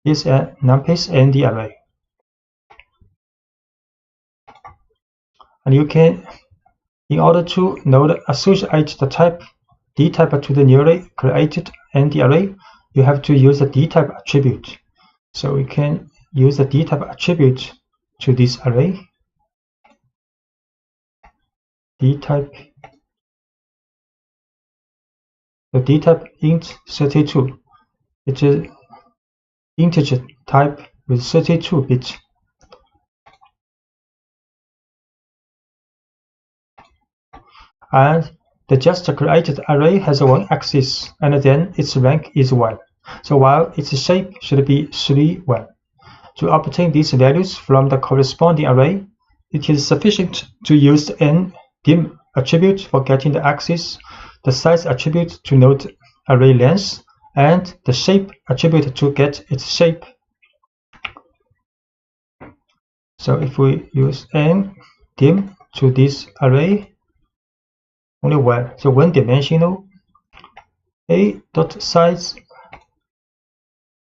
is a NumPy's n_the_array. And you can, in order to associate the type dtype to the newly created n_the_array, you have to use the dtype attribute. So we can use the dtype attribute to this array. Dtype. The dtype int 32. It is integer type with 32 bits. And the just created array has one axis, and then its rank is 1. So while its shape should be 3, 1. To obtain these values from the corresponding array, it is sufficient to use the n_dim attribute for getting the axis, the size attribute to note array length, and the shape attribute to get its shape. So if we use n_dim to this array, only 1, so one-dimensional, a.size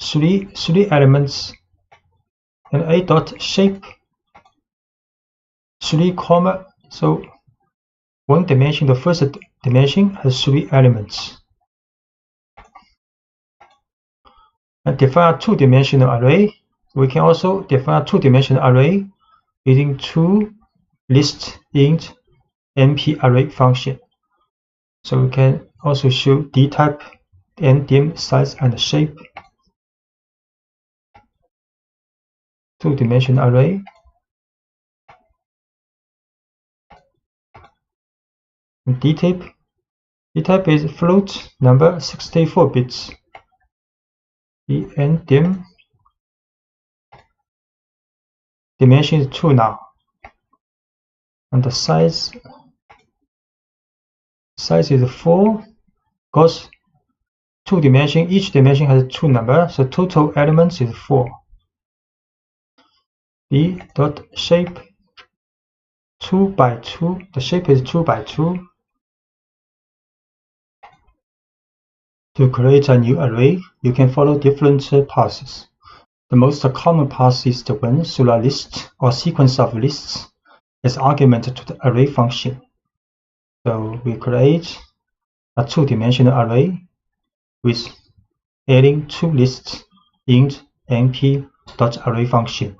3 elements, and a.shape 3, so one dimension, the first dimension has 3 elements. And define a 2-dimensional array. We can also define a 2-dimensional array using 2 list int np array function. So we can also show dtype, ndim, size, and shape. 2-dimensional array. And dtype is float number 64 bits. Ndim dimension is 2 now. And the size is 4, because 2 dimension, each dimension has 2 numbers, so total elements is 4. B.shape 2 by 2, the shape is 2 by 2. To create a new array, you can follow different paths. The most common path is the one through a list or sequence of lists as argument to the array function. So we create a 2-dimensional array with adding 2 lists int np.array function.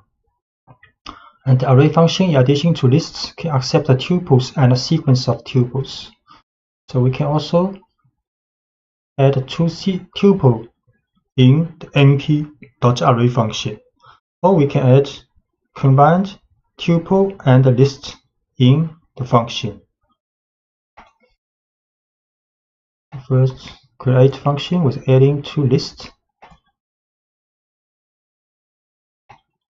And the array function, in addition to lists, can accept the tuples and a sequence of tuples. So we can also add a 2 tuple in the np.array function, or we can add combined tuple and list in the function. First, create function with adding 2 lists,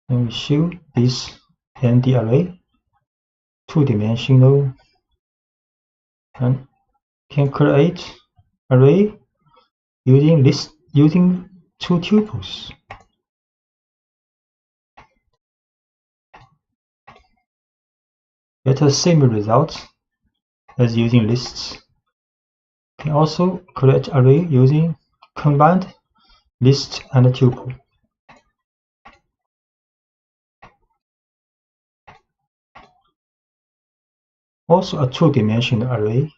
and we show this nd array 2-dimensional, and can create array using 2 tuples. Get the same result as using lists. Can also create array using combined list and tuple. Also a 2-dimensional array.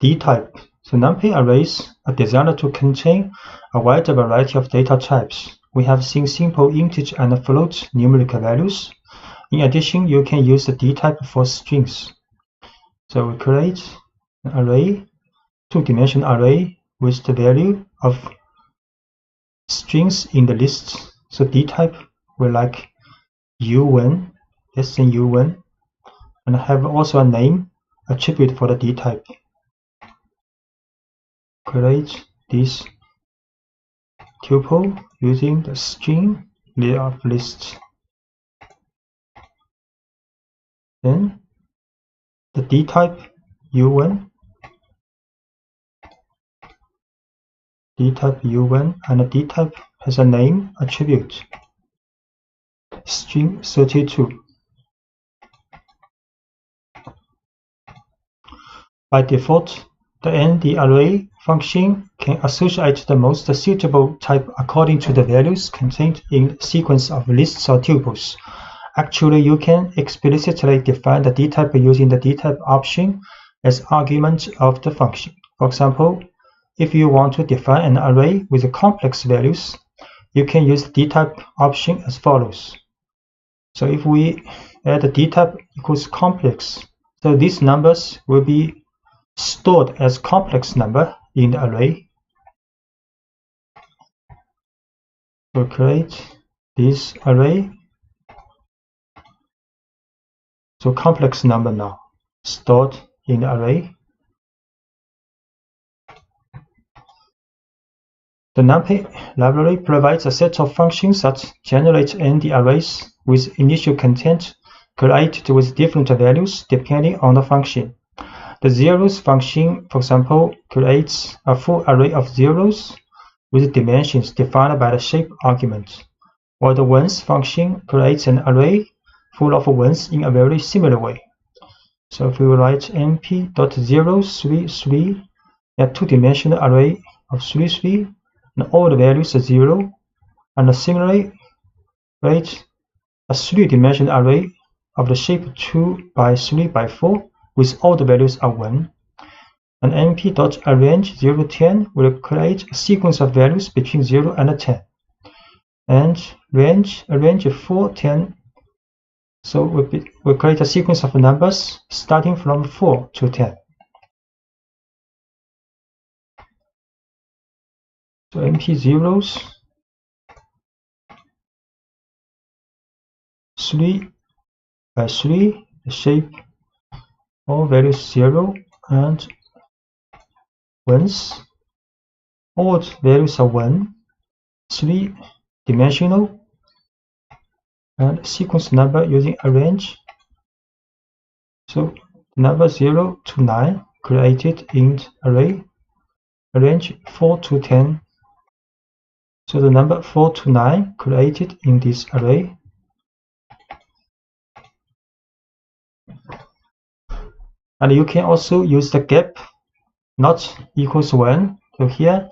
Dtype. So numpy arrays are designed to contain a wide variety of data types. We have seen simple integer and float numerical values. In addition, you can use the dtype for strings. So we create an array, 2-dimensional array with the value of strings in the list. So dtype will like u1, less than u1, and have also a name attribute for the dtype. Create this tuple using the string layer of list. Then the dtype u1, and the dtype has a name attribute, string 32. By default, the ndArray function can associate the most suitable type according to the values contained in the sequence of lists or tuples. Actually, you can explicitly define the dtype using the dtype option as argument of the function. For example, if you want to define an array with complex values, you can use the dtype option as follows. So if we add the dtype equals complex, so these numbers will be stored as complex number in the array. So create this array. So complex number now stored in the array. The numpy library provides a set of functions that generate nd arrays with initial content created with different values depending on the function. The zeros function, for example, creates a full array of zeros with dimensions defined by the shape argument, while the ones function creates an array full of ones in a very similar way. So if we write np.033, a 2-dimensional array of 33, and all the values are 0. And similarly, create a 3-dimensional array of the shape 2 by 3 by 4 with all the values are 1. And np.arrange 0 to 10 will create a sequence of values between 0 and 10. And arrange 4, 10. So we'll create a sequence of numbers starting from 4 to 10. So np zeros 3 by 3, the shape all values 0 and 1s. All values are 1, 3-dimensional, and sequence number using arrange. So number 0 to 9 created in array, arrange 4 to 10. So the number 4 to 9 created in this array. And you can also use the gap not equals 1. So here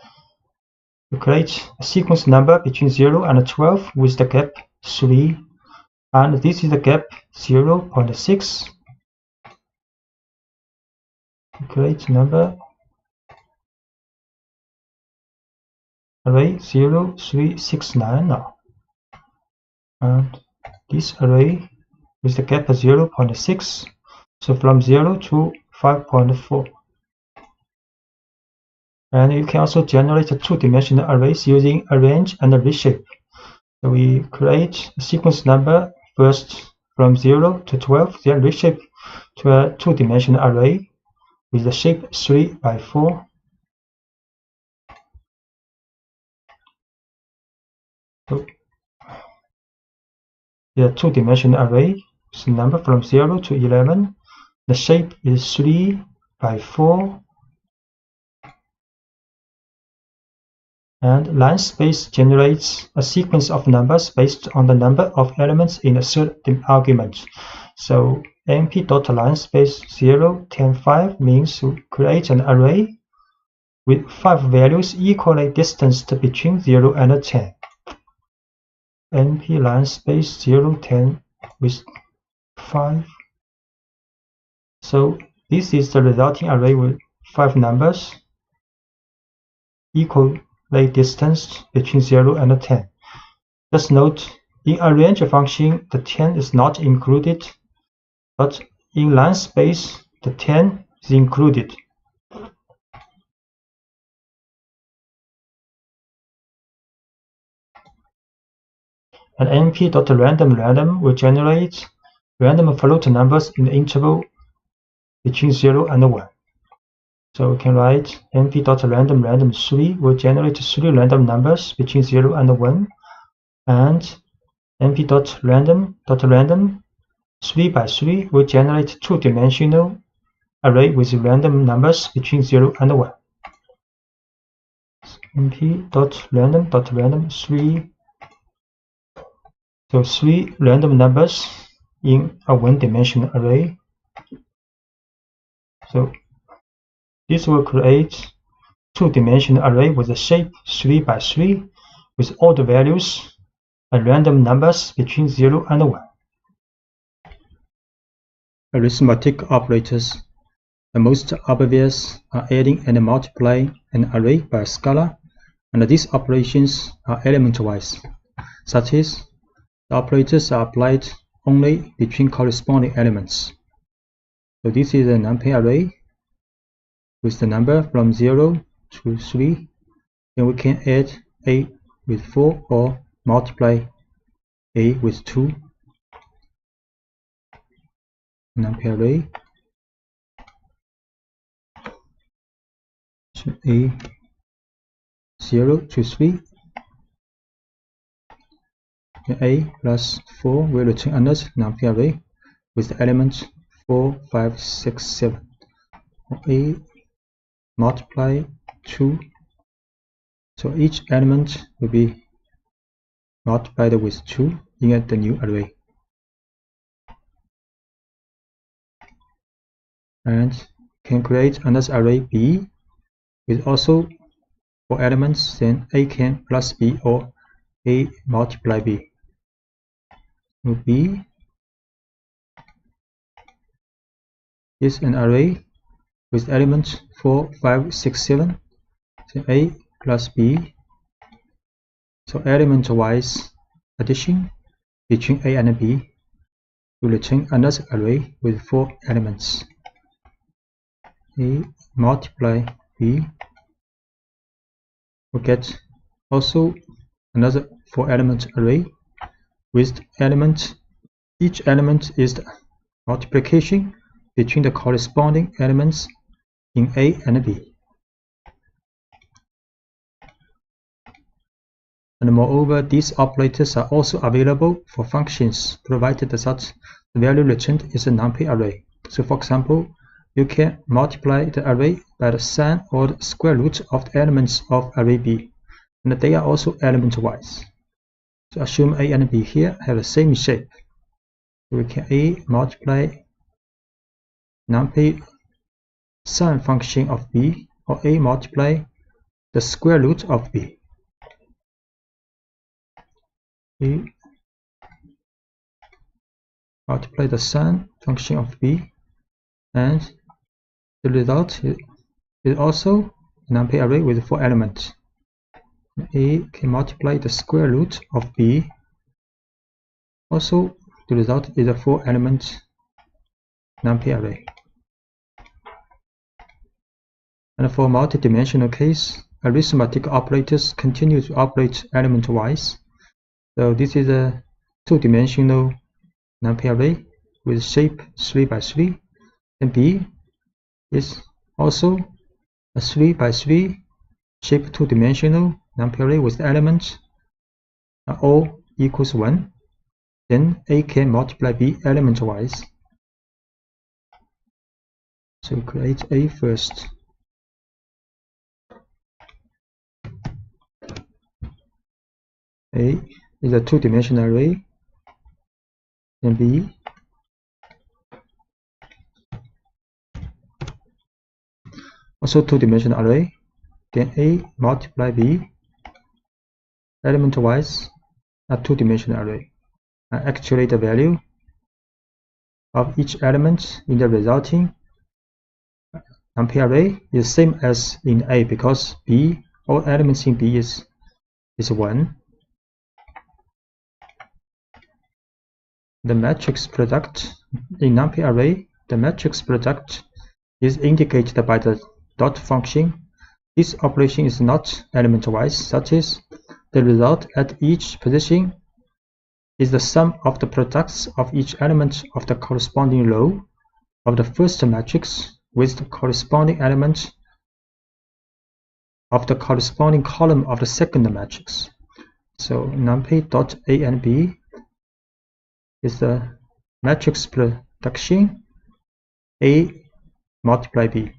you create a sequence number between 0 and 12 with the gap 3. And this is the gap 0.6. Create number array 0, 3, 6, 9 now. And this array with the gap 0.6. So from 0 to 5.4. And you can also generate a 2-dimensional arrays using arrange and reshape. So we create a sequence number first from 0 to 12, then reshape to a 2-dimensional array with the shape 3 by 4. So the 2-dimensional array is the number from 0 to 11. The shape is 3 by 4. And line space generates a sequence of numbers based on the number of elements in a third argument. So np.linespace 0, 10, 5 means to create an array with 5 values equally distanced between 0 and 10. np linespace 0, 10 with 5. So this is the resulting array with 5 numbers equally distanced between 0 and 10. Just note, in arrange function, the 10 is not included, but in line space, the 10 is included. And np.random will generate random float numbers in the interval between 0 and 1. So we can write np.random 3 will generate 3 random numbers between 0 and 1, and np.random 3 by 3 will generate 2-dimensional array with random numbers between 0 and 1. np.random 3. So 3 random numbers in a 1-dimensional array. So this will create 2-dimensional array with a shape 3 by 3 with all the values and random numbers between 0 and 1. Arithmetic operators. The most obvious are adding and multiplying an array by a scalar, and these operations are element-wise. Such as, the operators are applied only between corresponding elements. So this is a numpy array with the number from 0 to 3. Then we can add a with 4 or multiply a with 2. Numpy array. So a 0 to 3. A plus 4 will return another numpy array with the elements 4, 5, 6, 7. A multiply 2. So each element will be multiplied with 2 in the new array. And can create another array B with also for elements, then A can plus B or A multiply B. So B is an array with elements 4, 5, 6, 7. So A plus B. So element-wise addition between A and B will return another array with 4 elements. A multiply B will get also another 4 element array with element. Each element is the multiplication between the corresponding elements in A and B. And moreover, these operators are also available for functions provided that the value returned is a numpy array. So for example, you can multiply the array by the sum or the square root of the elements of array B, and they are also element-wise. So assume A and B here have the same shape. So we can A multiply numpy sum function of B, or A multiply the square root of B. A multiply the sum function of B, and the result is also a numpy array with 4 elements. A can multiply the square root of B. Also, the result is a 4 element numpy array. And for multidimensional case, arithmetic operators continue to operate element-wise. So this is a 2-dimensional numpy array with shape 3 by 3, and B is also a 3 by 3 shape 2-dimensional numpy array with elements all equals 1. Then A can multiply B element-wise. So we create A first. A is a 2-dimensional array, and B also 2-dimensional array. Then A multiply B element-wise a 2-dimensional array. And actually the value of each element in the resulting numpy array is same as in A, because B, all elements in B is 1. The matrix product in numpy array, the matrix product is indicated by the dot function. This operation is not element-wise, that is, the result at each position is the sum of the products of each element of the corresponding row of the first matrix with the corresponding element of the corresponding column of the second matrix. So numpy dot A and B is the matrix production A multiply B.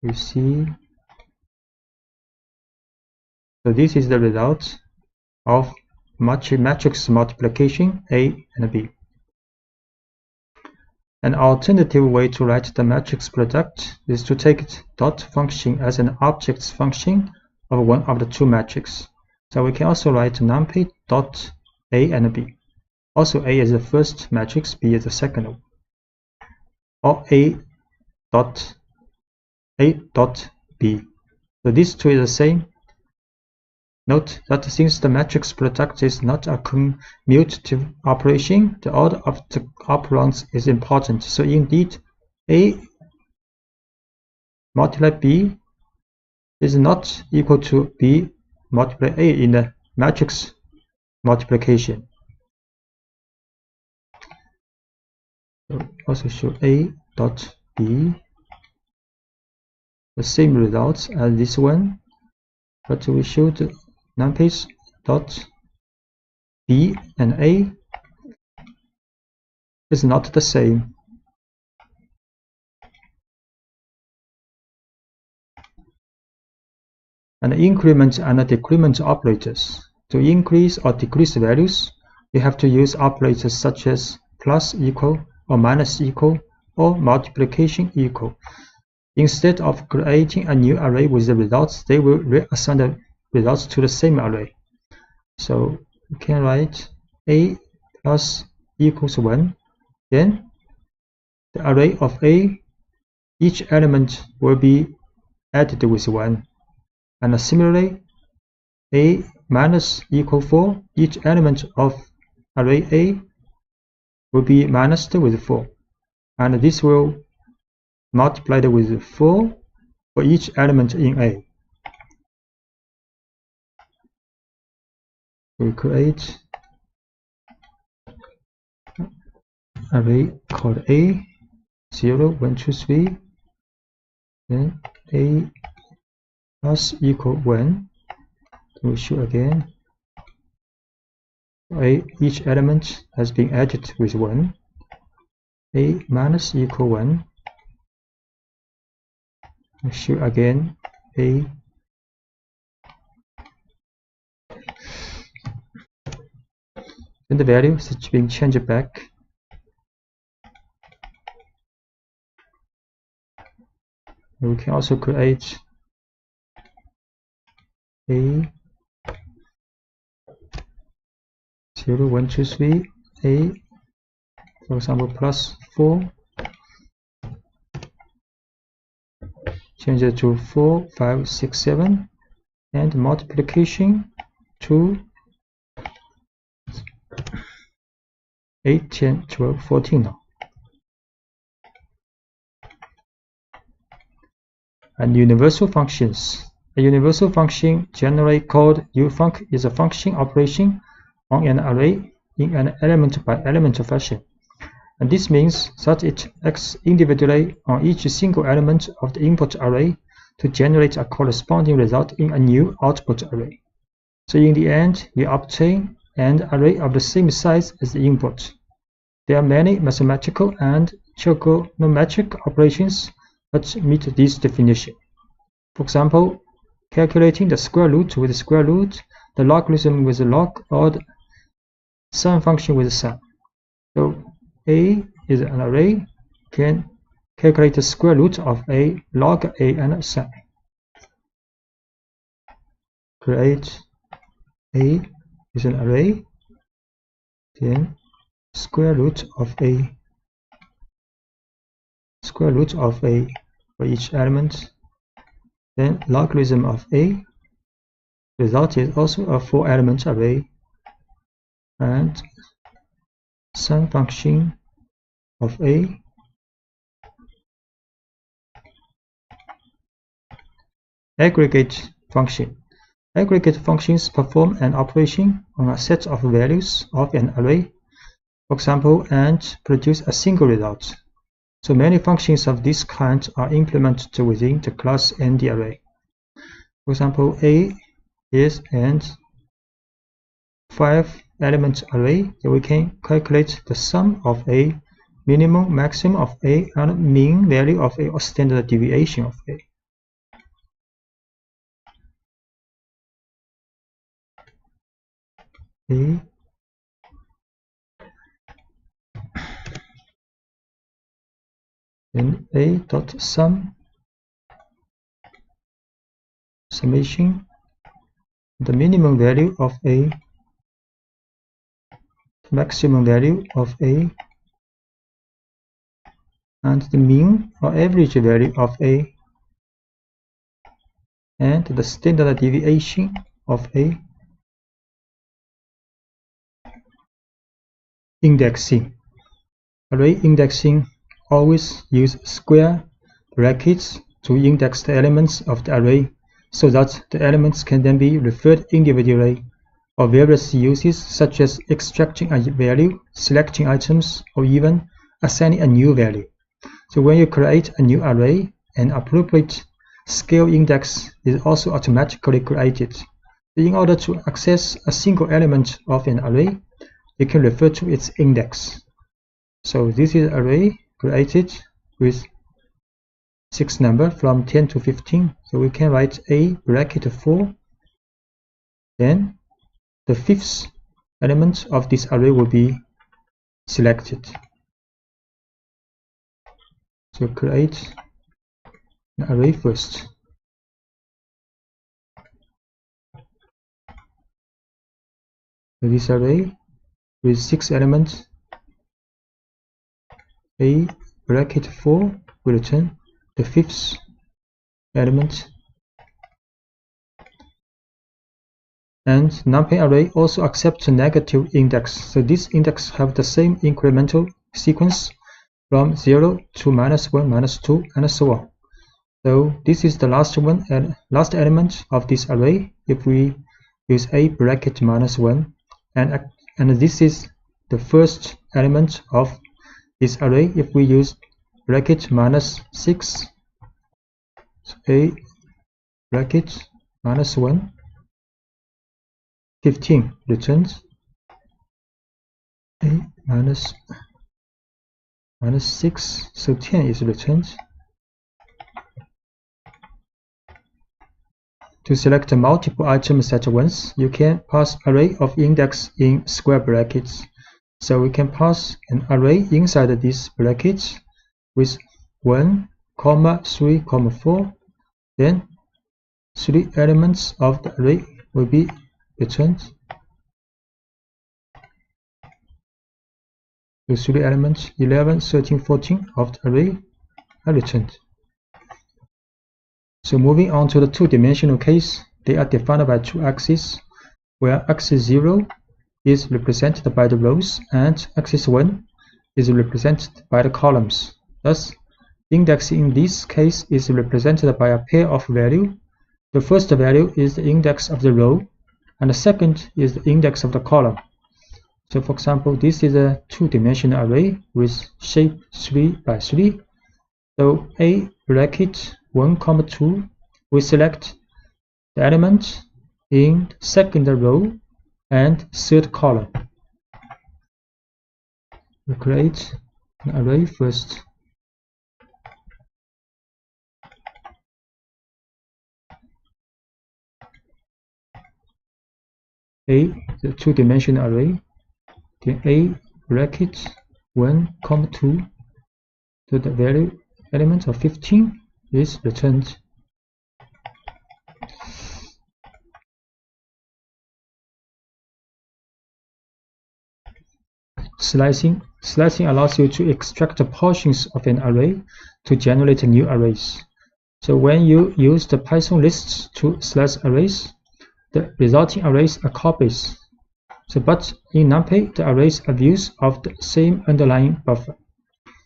You see, so this is the result of matrix multiplication A and B. An alternative way to write the matrix product is to take dot function as an object function of one of the two matrices. So we can also write numpy dot A and B. Also A is the first matrix, B is the second one. Or A dot B. So these two is the same. Note that since the matrix product is not a commutative operation, the order of the operands is important. So indeed, A multiply B is not equal to B multiply A in the matrix multiplication. So also show A dot B the same results as this one, but we showed numpy dot B and A is not the same. And increment and decrement operators. To increase or decrease values, you have to use operators such as plus equal or minus equal or multiplication equal. Instead of creating a new array with the results, they will reassign the results to the same array. So we can write a plus equals 1. Then the array of a, each element will be added with 1. And similarly, a minus equal 4, each element of array a will be minused with 4. And this will multiplied with 4 for each element in A. We create array called A 0, 1, 2, 3. Then A plus equal 1. We show again A, each element has been added with 1. A minus equal 1. We show again A. Then the value is being changed back. We can also create A 0, 1, 2, 3, A, for example, plus 4. Change it to 4, 5, 6, 7, and multiplication to 8, 10, 12, 14 now. And universal functions. A universal function, generally called ufunc, is a function operation on an array in an element by element fashion. And this means that it acts individually on each single element of the input array to generate a corresponding result in a new output array. So in the end, we obtain an array of the same size as the input. There are many mathematical and trigonometric operations that meet this definition. For example, calculating the square root with the square root, the logarithm with the log, or the sum function with the sum. So A is an array, can calculate the square root of A, log A, and sum. Create A is an array, then square root of A for each element, then logarithm of A. Result is also a 4-element array, and sum function of A. Aggregate function. Aggregate functions perform an operation on a set of values of an array, for example, and produce a single result. So many functions of this kind are implemented within the class and the array. For example, A is an 5-element array, so we can calculate the sum of A, minimum, maximum of A, and mean value of A, or standard deviation of A. A then A dot sum, summation, the minimum value of A, maximum value of A, and the mean or average value of A, and the standard deviation of A. Indexing. Array indexing always use square brackets to index the elements of the array so that the elements can then be referred individually for various uses such as extracting a value, selecting items, or even assigning a new value. So when you create a new array, an appropriate scale index is also automatically created. In order to access a single element of an array, you can refer to its index. So this is an array created with 6 numbers from 10 to 15. So we can write A bracket 4. Then the 5th element of this array will be selected. So create an array first. So this array with 6 elements, a bracket 4 will return the 5th element. And numpy array also accepts a negative index. So this index have the same incremental sequence from 0 to -1, -2, and so on. So this is the last one and last element of this array if we use a bracket -1, and this is the first element of this array if we use bracket -6. So a bracket -1, 15 returns a -6, so 10 is returned. To select multiple items at once, you can pass array of index in square brackets. So we can pass an array inside these brackets with 1, 3, 4. Then 3 elements of the array will be returned. The 3 elements 11, 13, 14 of the array are returned. So moving on to the two-dimensional case, they are defined by 2 axes, where axis 0 is represented by the rows and axis 1 is represented by the columns. Thus, index in this case is represented by a pair of values. The first value is the index of the row, and the second is the index of the column. So for example, this is a two-dimensional array with shape 3 by 3. So a bracket 1, 2, we select the element in the second row and third column. We create an array first. A, the two-dimensional array, then a bracket 1, 2, so the value element of 15 is returned. Slicing allows you to extract the portions of an array to generate new arrays. So when you use the Python lists to slice arrays, the resulting arrays are copies. So but in NumPy, the arrays are views of the same underlying buffer.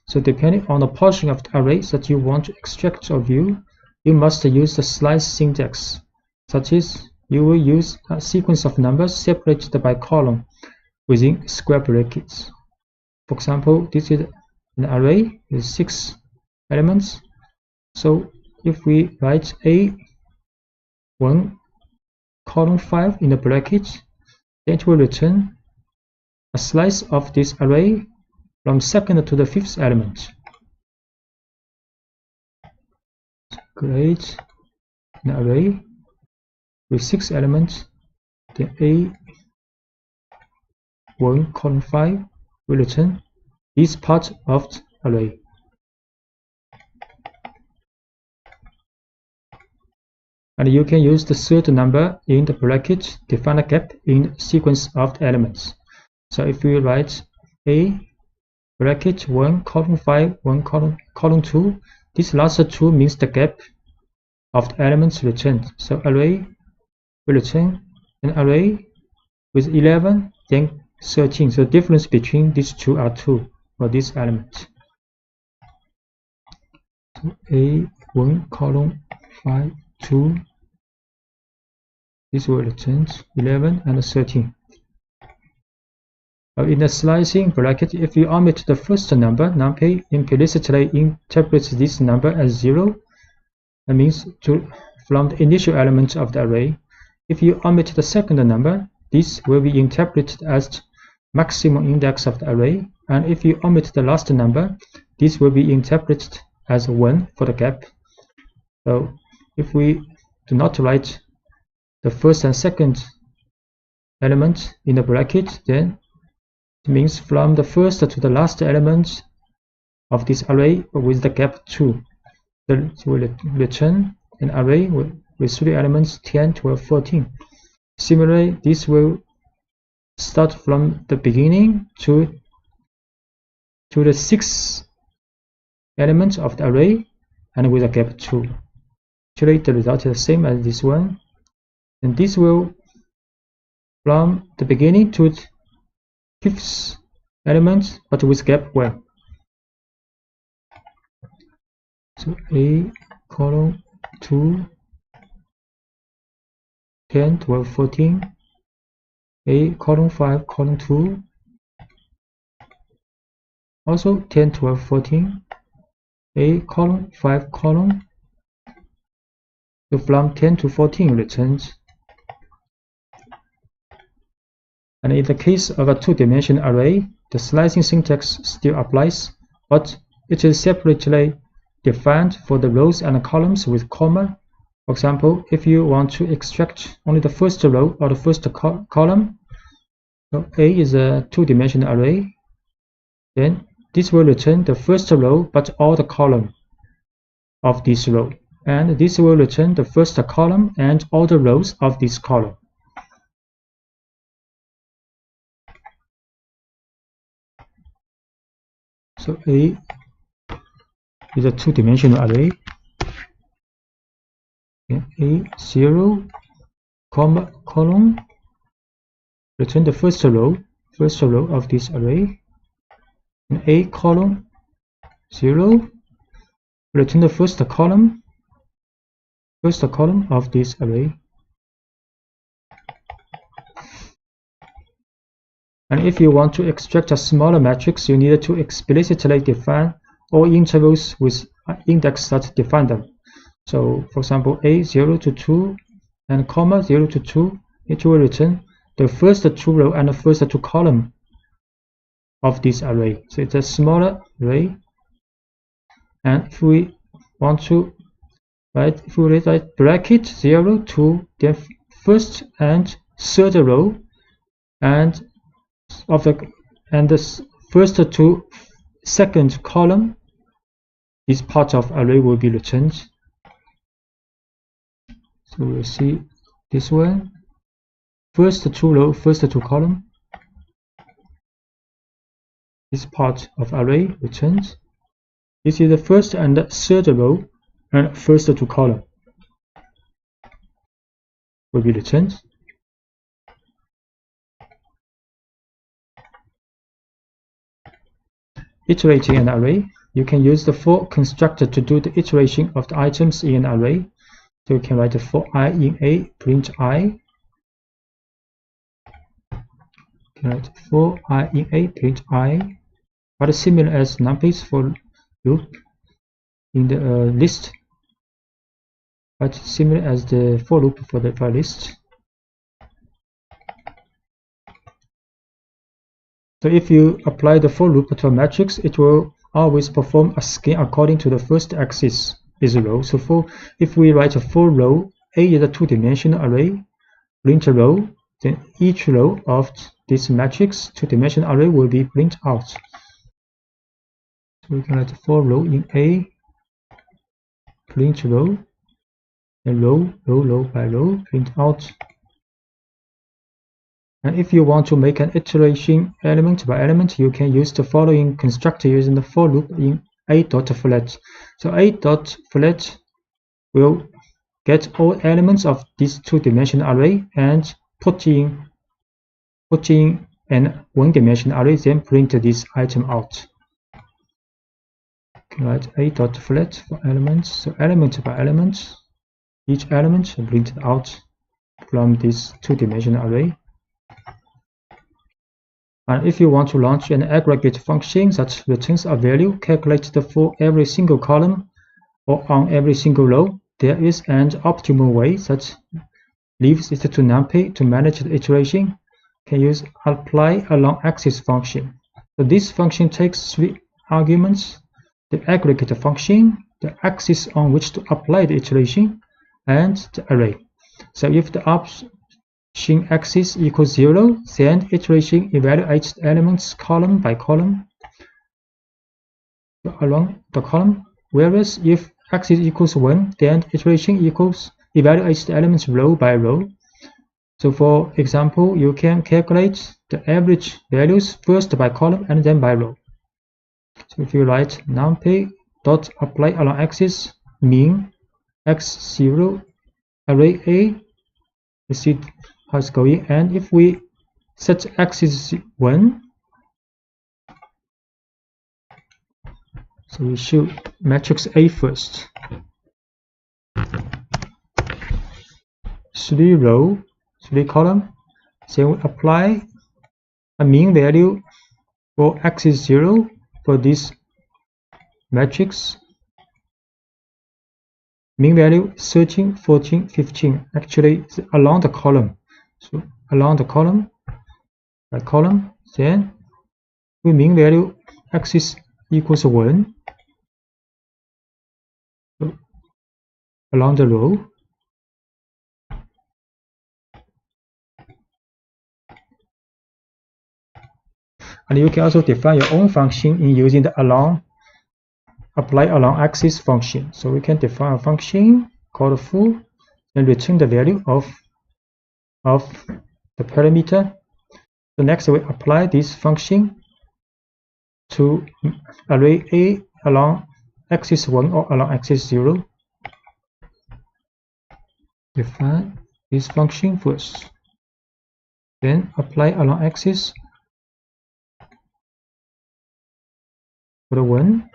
So depending on the portion of the array that you want to extract or view, you must use the slice syntax. Such as, you will use a sequence of numbers separated by column within square brackets. For example, this is an array with 6 elements. So if we write A1, 5 in the bracket, then it will return a slice of this array from 2nd to the 5th element. Create an array with 6 elements. Then A1, 5 will return this part of the array. And you can use the third number in the bracket, define a gap in the sequence of the elements. So if we write A bracket 1, 5, 1, 2, this last 2 means the gap of the elements returned. So array will return an array with 11, then 13. So the difference between these two are 2 for this element. So A1, 5, 2. This will return 11 and 13. In the slicing bracket, if you omit the first number, NumPy implicitly interprets this number as 0. That means from the initial element of the array. If you omit the second number, this will be interpreted as the maximum index of the array. And if you omit the last number, this will be interpreted as 1 for the gap. So if we do not write the first and second element in the bracket, then it means from the first to the last element of this array with the gap 2. It will return an array with 3 elements 10, 12, 14. Similarly, this will start from the beginning to the 6th element of the array and with a gap 2. Actually, the result is the same as this one, and this will from the beginning to the 5th element but with gap 1. So A column 2, 10, 12, 14, A column 5, column 2, also 10, 12, 14, A column 5, column. So from 10 to 14 returns. And in the case of a two-dimensional array, the slicing syntax still applies, but it is separately defined for the rows and columns with comma. For example, if you want to extract only the first row or the first column, so A is a two-dimensional array, then this will return the first row but all the column of this row, and this will return the first column and all the rows of this column. So A is a two-dimensional array. A 0, comma, column, return the first row of this array. And A column 0, return the first column of this array. And if you want to extract a smaller matrix, you need to explicitly define all intervals with index that define them. So, for example, A 0 to 2 and comma 0 to 2, it will return the first 2 row and the first 2 column of this array. So it's a smaller array. And if we want to write, if we write bracket 0 to the first and third row and the first 2 second column, this part of array will be returned. So we'll see this one, first 2 row, first 2 column, this part of array returns. This is the first and the third row and first 2 column will be returned. Iterating an array, you can use the for constructor to do the iteration of the items in an array. So you can write for I in A, print I. You can write for I in A, print I, but similar as numpy's for loop in the list, but similar as the for loop for the list. So if you apply the for loop to a matrix, it will always perform a scan according to the first axis is a row. So if we write a for row, A is a two-dimensional array, print a row, then each row of this matrix two-dimensional array will be print out. So we can write a for row in A, print row, and row by row, print out. And if you want to make an iteration element by element, you can use the following constructor using the for loop in A.flat. So A.flat will get all elements of this two-dimensional array and put in an one-dimensional array, then print this item out. Write A.flat for elements. So element by element, each element printed out from this two-dimensional array. And if you want to launch an aggregate function that returns a value calculated for every single column or on every single row, there is an optimal way that leaves it to numpy to manage the iteration. You can use apply along axis function. So this function takes 3 arguments: the aggregate function, the axis on which to apply the iteration, and the array. So if the option axis equals 0, then iteration evaluates the elements column by column along the column, whereas if x is equals 1, then iteration equals evaluates the elements row by row. So for example, you can calculate the average values first by column and then by row. So if you write numpy dot apply along axis mean x0 array A, you see how it's going, and if we set x is 1, so we should matrix A first, 3 row, 3 column, then we apply a mean value for x is 0 for this matrix. Mean value 13, 14, 15. Actually, it's along the column. So along the column by column, then we mean value x is equals 1. So along the row. And you can also define your own function in using the apply along axis function. So we can define a function called foo and return the value of the parameter. So next we apply this function to array A along axis 1 or along axis 0. Define this function first, then apply along axis for the 1.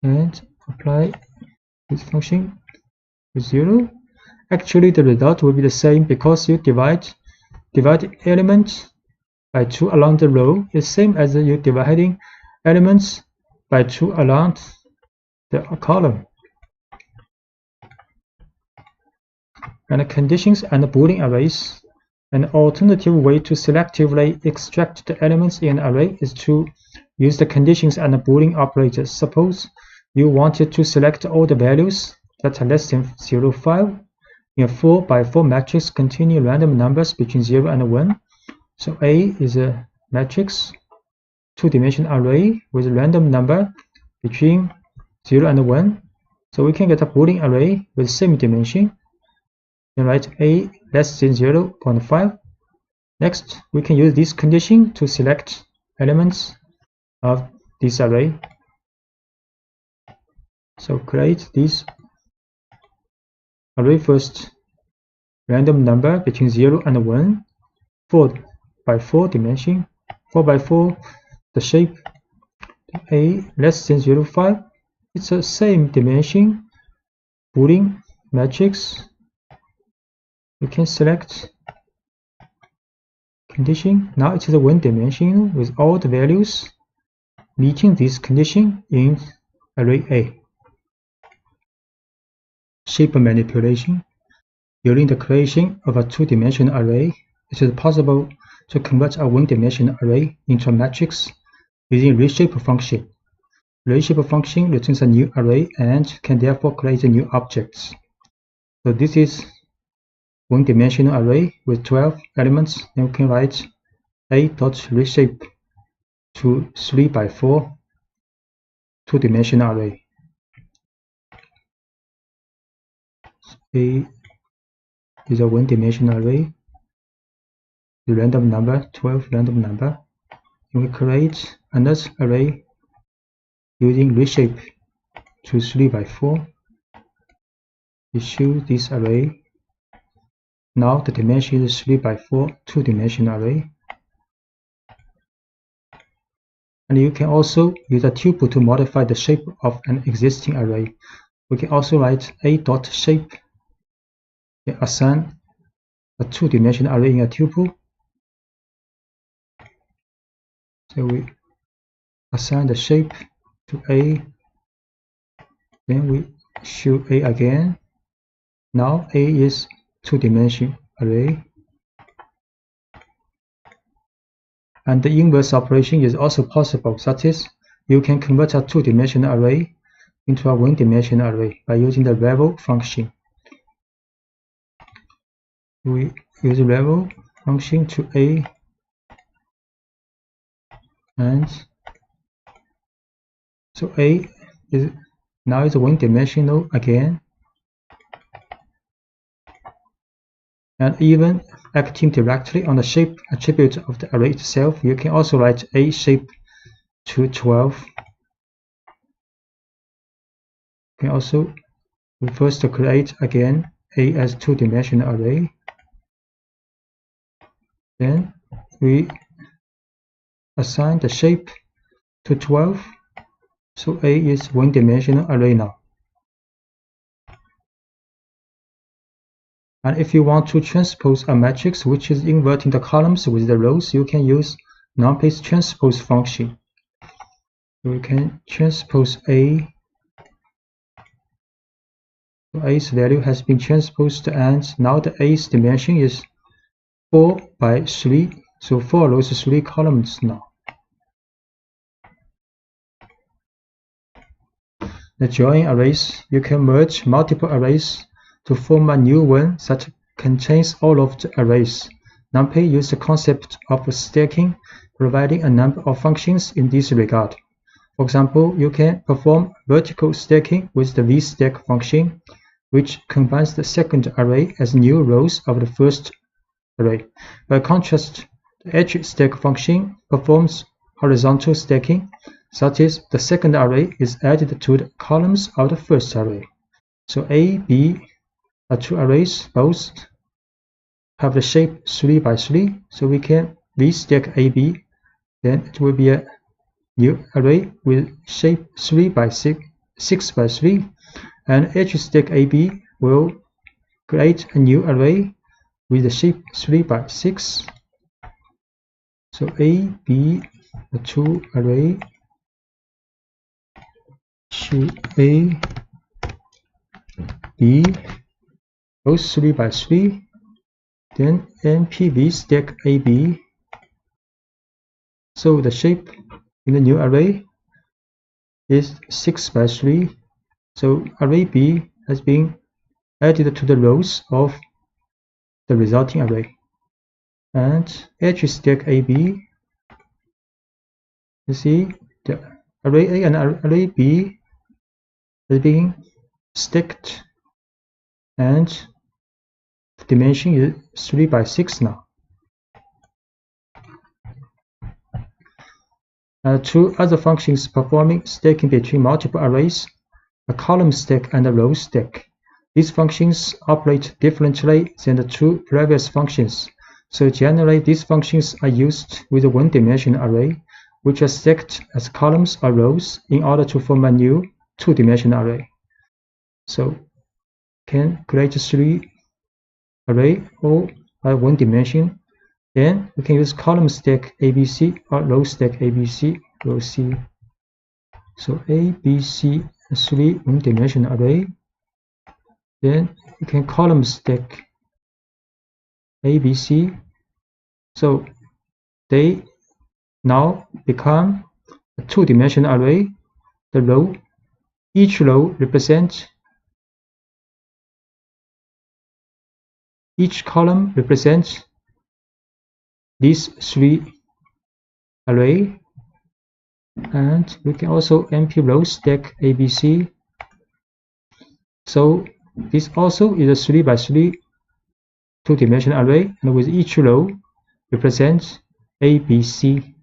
And apply this function with 0. Actually, the result will be the same because you divide elements by 2 along the row. It's same as you dividing elements by 2 along the column. And the conditions and the Boolean arrays. An alternative way to selectively extract the elements in an array is to use the conditions and the Boolean operators. Suppose you wanted to select all the values that are less than 0.5 in a 4x4 matrix containing random numbers between 0 and 1. So A is a matrix, 2-dimensional array with a random number between 0 and 1. So we can get a Boolean array with same dimension. Then write A less than 0.5. Next, we can use this condition to select elements of this array. So create this array first, random number between 0 and 1, 4x4 dimension, 4x4, the shape A less than 0.5, it's the same dimension, Boolean matrix. We can select condition. Now it is a 1 dimension with all the values meeting this condition in array A. Shape manipulation. During the creation of a 2-dimensional array, it is possible to convert a 1-dimensional array into a matrix using reshape function. Reshape function returns a new array and can therefore create new objects. So this is 1-dimensional array with 12 elements, and we can write A.reshape to 3x4 2-dimensional array. A is a 1-dimensional array with random number, 12 random number, and we create another array using reshape to 3x4. We choose this array. Now the dimension is 3x4 2-dimensional array. And you can also use a tuple to modify the shape of an existing array. We can also write A.shape and assign a 2-dimensional array in a tuple. So we assign the shape to A, then we show A again. Now A is 2-dimensional array. And the inverse operation is also possible, such as you can convert a 2-dimensional array into a 1-dimensional array by using the level function. We use the level function to A and So A is now is one-dimensional again, and even acting directly on the shape attribute of the array itself, you can also write A shape to 12. You can also first create again A as two-dimensional array. Then we assign the shape to 12. So A is one-dimensional array now. And if you want to transpose a matrix which is inverting the columns with the rows, you can use numpy's transpose function. We can transpose A. So A's value has been transposed, and now the A's dimension is 4 by 3. So 4 rows, 3 columns now. The join arrays, you can merge multiple arrays to form a new one that contains all of the arrays. NumPy uses the concept of stacking, providing a number of functions in this regard. For example, you can perform vertical stacking with the vstack function, which combines the second array as new rows of the first array. By contrast, the edge stack function performs horizontal stacking. That is, the second array is added to the columns of the first array. So A, B are two arrays, both have the shape 3 by 3. So we can vstack AB, then it will be a new array with shape 3 by 6 by 3. And edge stack AB will create a new array with the shape 3 by 6. So A, B are two array. A, B, both 3 by 3, then NPV stack AB. So the shape in the new array is 6 by 3. So array B has been added to the rows of the resulting array. And edge stack AB, you see the array A and array B is being stacked, and the dimension is 3 by 6 now. Two other functions performing stacking between multiple arrays, a column stack and a row stack. These functions operate differently than the two previous functions. So generally, these functions are used with a one-dimensional array, which are stacked as columns or rows in order to form a new two-dimensional array. So can create 3 array all by one dimension. Then we can use column stack ABC or row stack ABC, row C. So ABC, 3 one-dimensional array. Then we can column stack ABC. So they now become a two-dimensional array. The row, each row represents, each column represents these 3 array, and we can also NP row stack ABC. So this also is a 3 by 3 two-dimensional array, and with each row represents ABC.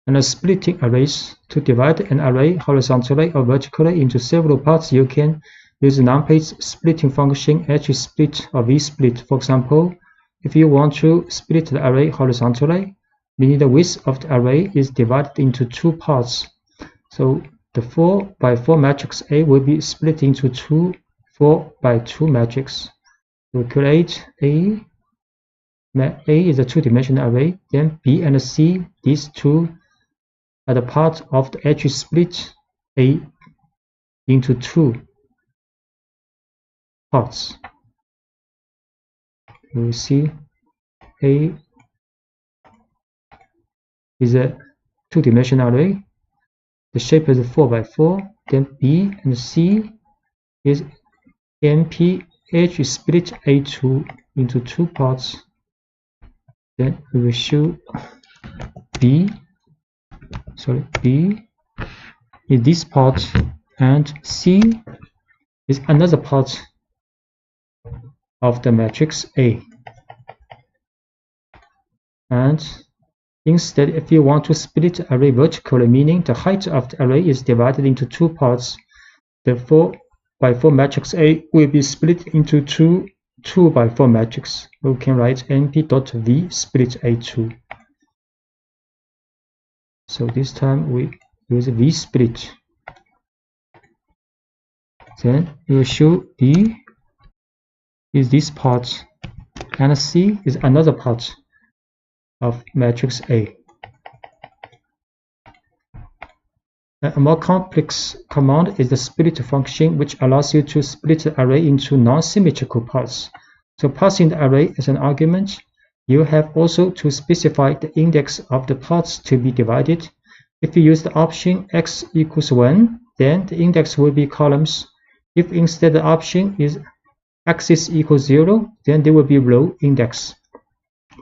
And splitting arrays. To divide an array horizontally or vertically into several parts, you can use NumPy's splitting function hsplit or vsplit. For example, if you want to split the array horizontally, meaning the width of the array is divided into 2 parts. So the 4 by 4 matrix A will be split into 2 4 by 2 matrix. We create A is a two-dimensional array, then B and C, these two are the part of the edge split A into 2 parts. You will see A is a two-dimensional array. The shape is 4 by 4. Then B and C is NP edge split A2 into 2 parts. Then we will show B is this part, and C is another part of the matrix A. And instead, if you want to split the array vertically, meaning the height of the array is divided into two parts, the 4x4 matrix A will be split into two 2x4 matrix. We can write np.v split A2. So this time we use v split. Then we will show B is this part and C is another part of matrix A. A more complex command is the split function, which allows you to split the array into non-symmetrical parts. So passing the array as an argument, you have also to specify the index of the parts to be divided. If you use the option x equals 1, then the index will be columns. If instead the option is axis equals 0, then there will be row index.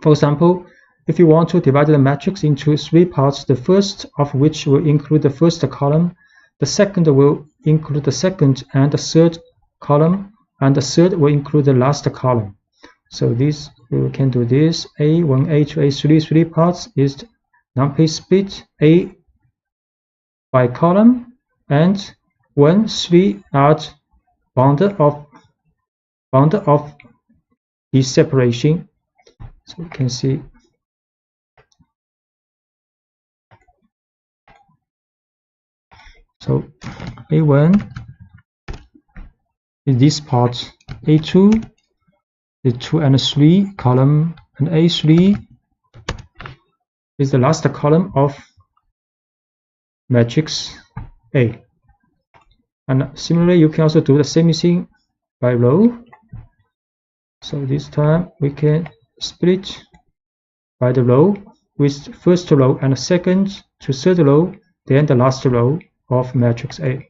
For example, if you want to divide the matrix into 3 parts, the first of which will include the first column, the second will include the second and the third column, and the third will include the last column. So this, we can do this. A1, A2, A3, 3 parts is numpy split A by column, and 1, 3 are bounded of this separation. So we can see. So A1 is this part, A2 is 2 and 3 column, and A3 is the last column of matrix A. And similarly, you can also do the same thing by row. So this time we can split by the row with first row and second to third row, then the last row of matrix A.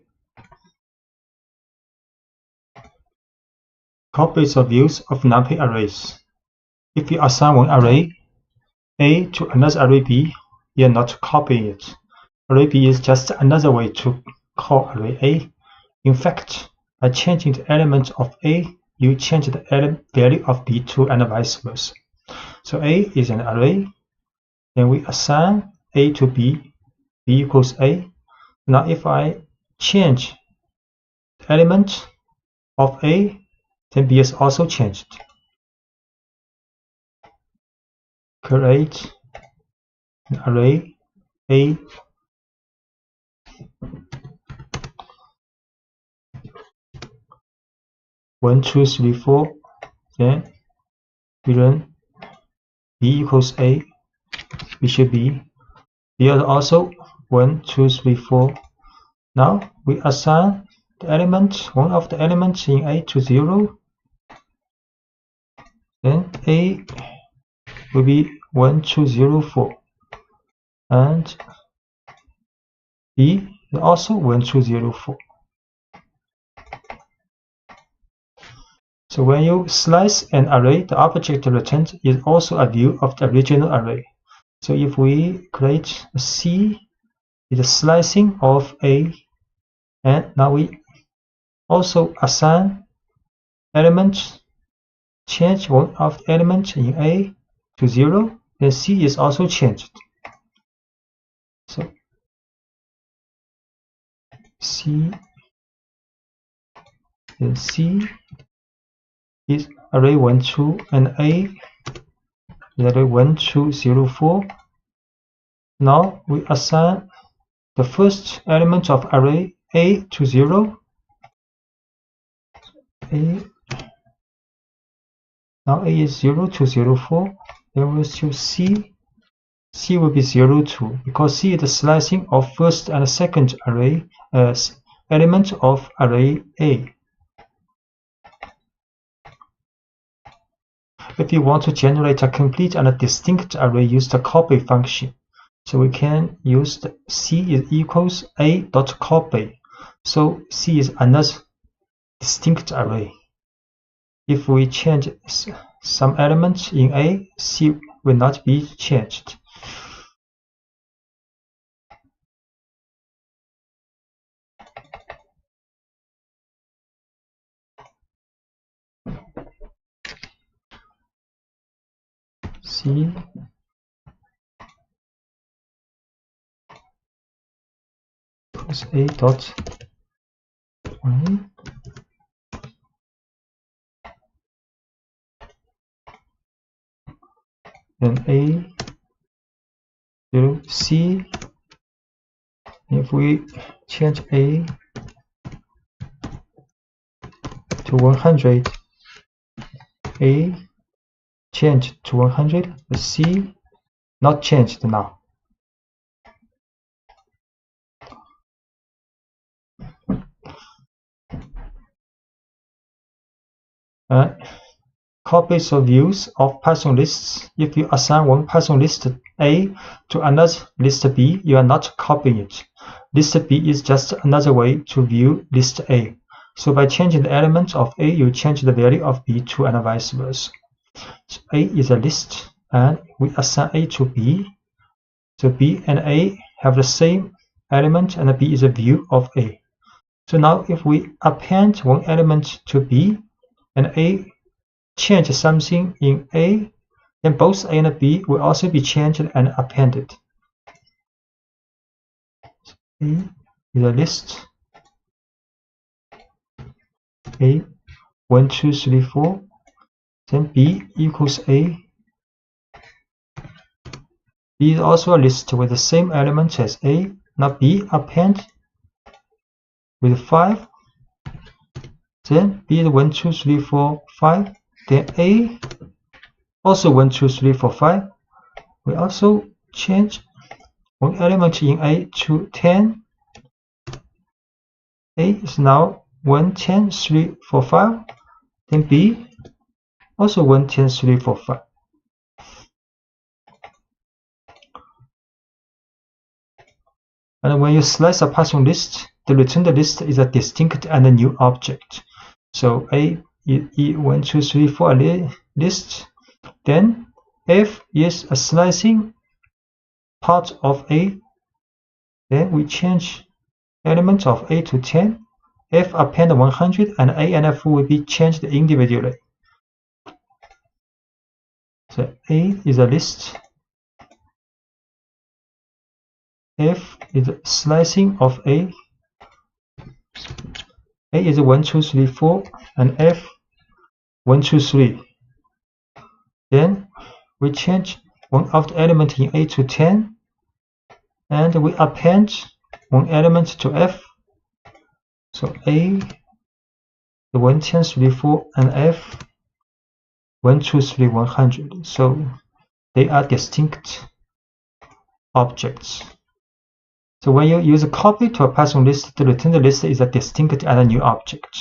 Copies or views of numpy arrays. If you assign one array A to another array B, you are not copying it. Array B is just another way to call array A. In fact, by changing the element of A, you change the value of B too, and vice versa. So A is an array, then we assign A to B, B equals A. Now if I change the element of A, then B is also changed. Create an array A (1, 2, 3, 4). Then we run B equals A. We should be B is also 1, 2, 3, 4. Now we assign the element, one of the elements in A to 0. Then A will be 1, 2, 0, 4, and B is also 1, 2, 0, 4. So when you slice an array, the object returned is also a view of the original array. So if we create a C, it's a slicing of A, and now we also assign elements, change one of the elements in A to 0, then C is also changed. So C, then C is array 1, 2, and A is array 1, 2, 0, 4. Now we assign the first element of array A to 0. Now A is 0 to 0, 4. Then we'll choose C. C will be 0, 2, because C is the slicing of first and second array element of array A. If you want to generate a complete and a distinct array, use the copy function. So we can use the C is equals A.copy. So C is another distinct array. If we change some elements in A, C will not be changed. C equals A dot 20. Then A 0 C. If we change A to 100, A changed to 100, but C not changed now. Copies or views of Python lists. If you assign one Python list A to another list B, you are not copying it. List B is just another way to view list A. So by changing the element of A, you change the value of B too, and vice versa. So A is a list, and we assign A to B. So B and A have the same element, and B is a view of A. So now if we append one element to B, and A change something in A, then both A and B will also be changed and appended. A is a list. A 1, 2, 3, 4. Then B equals A. B is also a list with the same element as A. Now B append with 5. Then B is 1, 2, 3, 4, 5. Then A also 1, 2, 3, 4, 5. We also change one element in A to 10. A is now 1, 10, 3, 4, 5. Then B also 1, 10, 3, 4, 5. And when you slice a Python list, the returned list is a distinct and a new object. So A is 1, 2, 3, 4 list. Then F is a slicing part of A. Then we change element of A to 10. F append 100, and A and F will be changed individually. So A is a list. F is a slicing of A. A is 1, 2, 3, 4, and F 1, 2, 3. Then we change one of the element in A to 10, and we append one element to F. So A the 1, 10, 3, 4, and F 1, 2, 3, 100. So they are distinct objects. So when you use a copy to a Python list, the returned list is a distinct and a new object.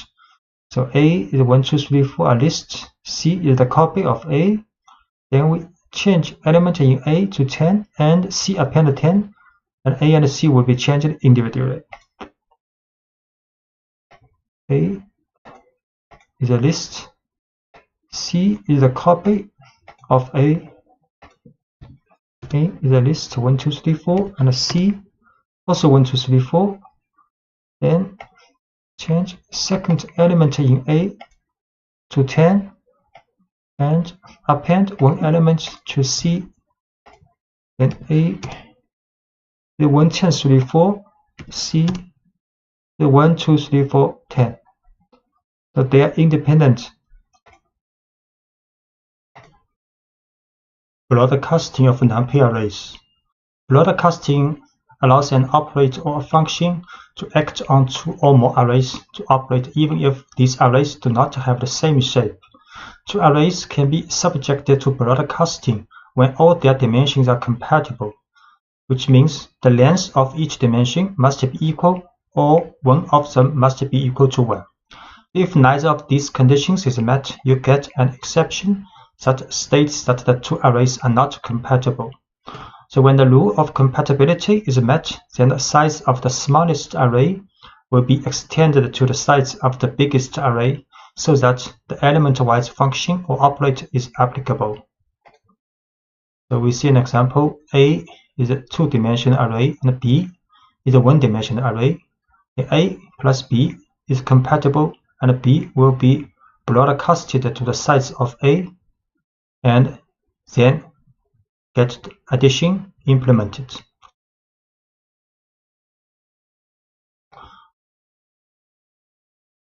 So A is 1, 2, 3, 4 a list. C is the copy of A. Then we change element in A to 10, and C append 10, and A and C will be changed individually. A is a list. C is a copy of A. A is a list 1, 2, 3, 4, and C also 1, 2, 3, 4. Then change second element in A to 10, and append one element to C. Then A the 1, 10, 3, 4, C the 1, 2, 3, 4, 10. So they are independent. Broadcasting of numpy arrays. Broadcasting allows an operator or a function to act on two or more arrays to operate even if these arrays do not have the same shape. Two arrays can be subjected to broadcasting when all their dimensions are compatible, which means the length of each dimension must be equal, or one of them must be equal to 1. If neither of these conditions is met, you get an exception that states that the two arrays are not compatible. So when the rule of compatibility is met, then the size of the smallest array will be extended to the size of the biggest array, so that the element-wise function or operator is applicable. So we see an example. A is a two-dimensional array, and B is a one-dimensional array. A plus B is compatible, and B will be broadcasted to the size of A, and then get the addition implemented.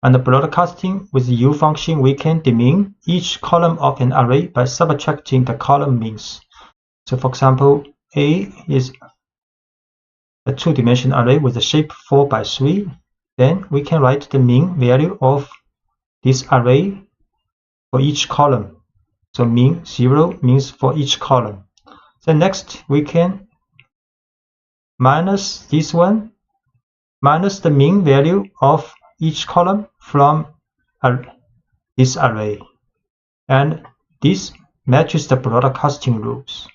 And broadcasting with the U function, we can demean each column of an array by subtracting the column means. So for example, A is a two-dimensional array with a shape 4 by 3. Then we can write the mean value of this array for each column. So mean 0 means for each column. Then next we can minus this one, minus the mean value of each column from this array, and this matches the broadcasting rules.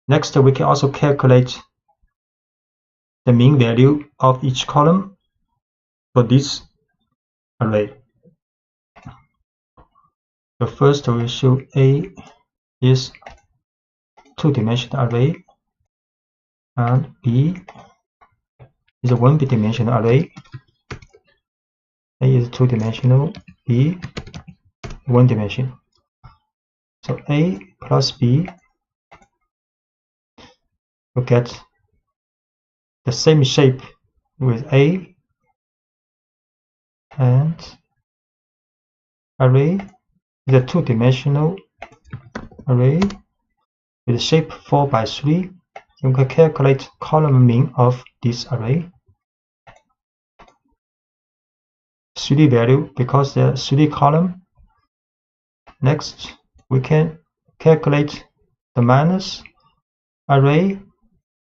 Next, we can also calculate the mean value of each column for this array. So first we show A is two-dimensional array and B is a one-dimensional array. A is two-dimensional, B one-dimensional. So A plus B will get the same shape with A, and array is a two-dimensional array with shape 4 by 3. You can calculate column mean of this array. 3 value because there are 3 column. Next, we can calculate the minus array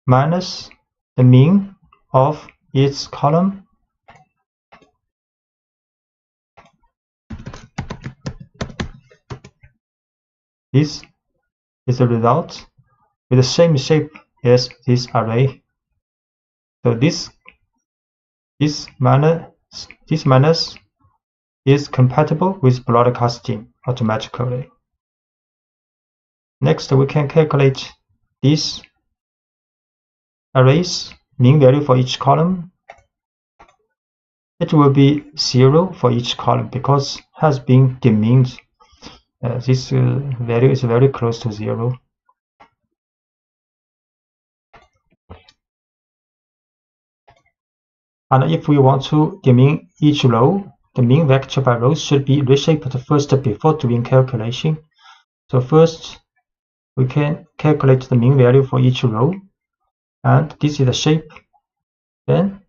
minus the mean of its column. This is the result with the same shape as this array. So this minus is compatible with broadcasting automatically. Next, we can calculate this array's mean value for each column. It will be 0 for each column because it has been demeaned. This value is very close to 0. And if we want to demean each row, the mean vector by row should be reshaped first before doing calculation. So first, we can calculate the mean value for each row, and this is the shape. Then,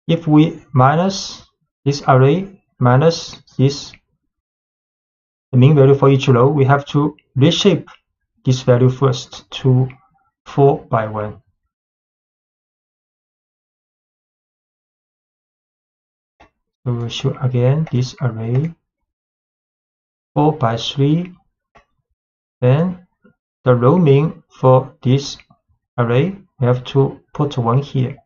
if we minus this array minus this, the mean value for each row, we have to reshape this value first to 4 by 1. So we will show again this array 4 by 3. Then the row mean for this array, we have to put 1 here.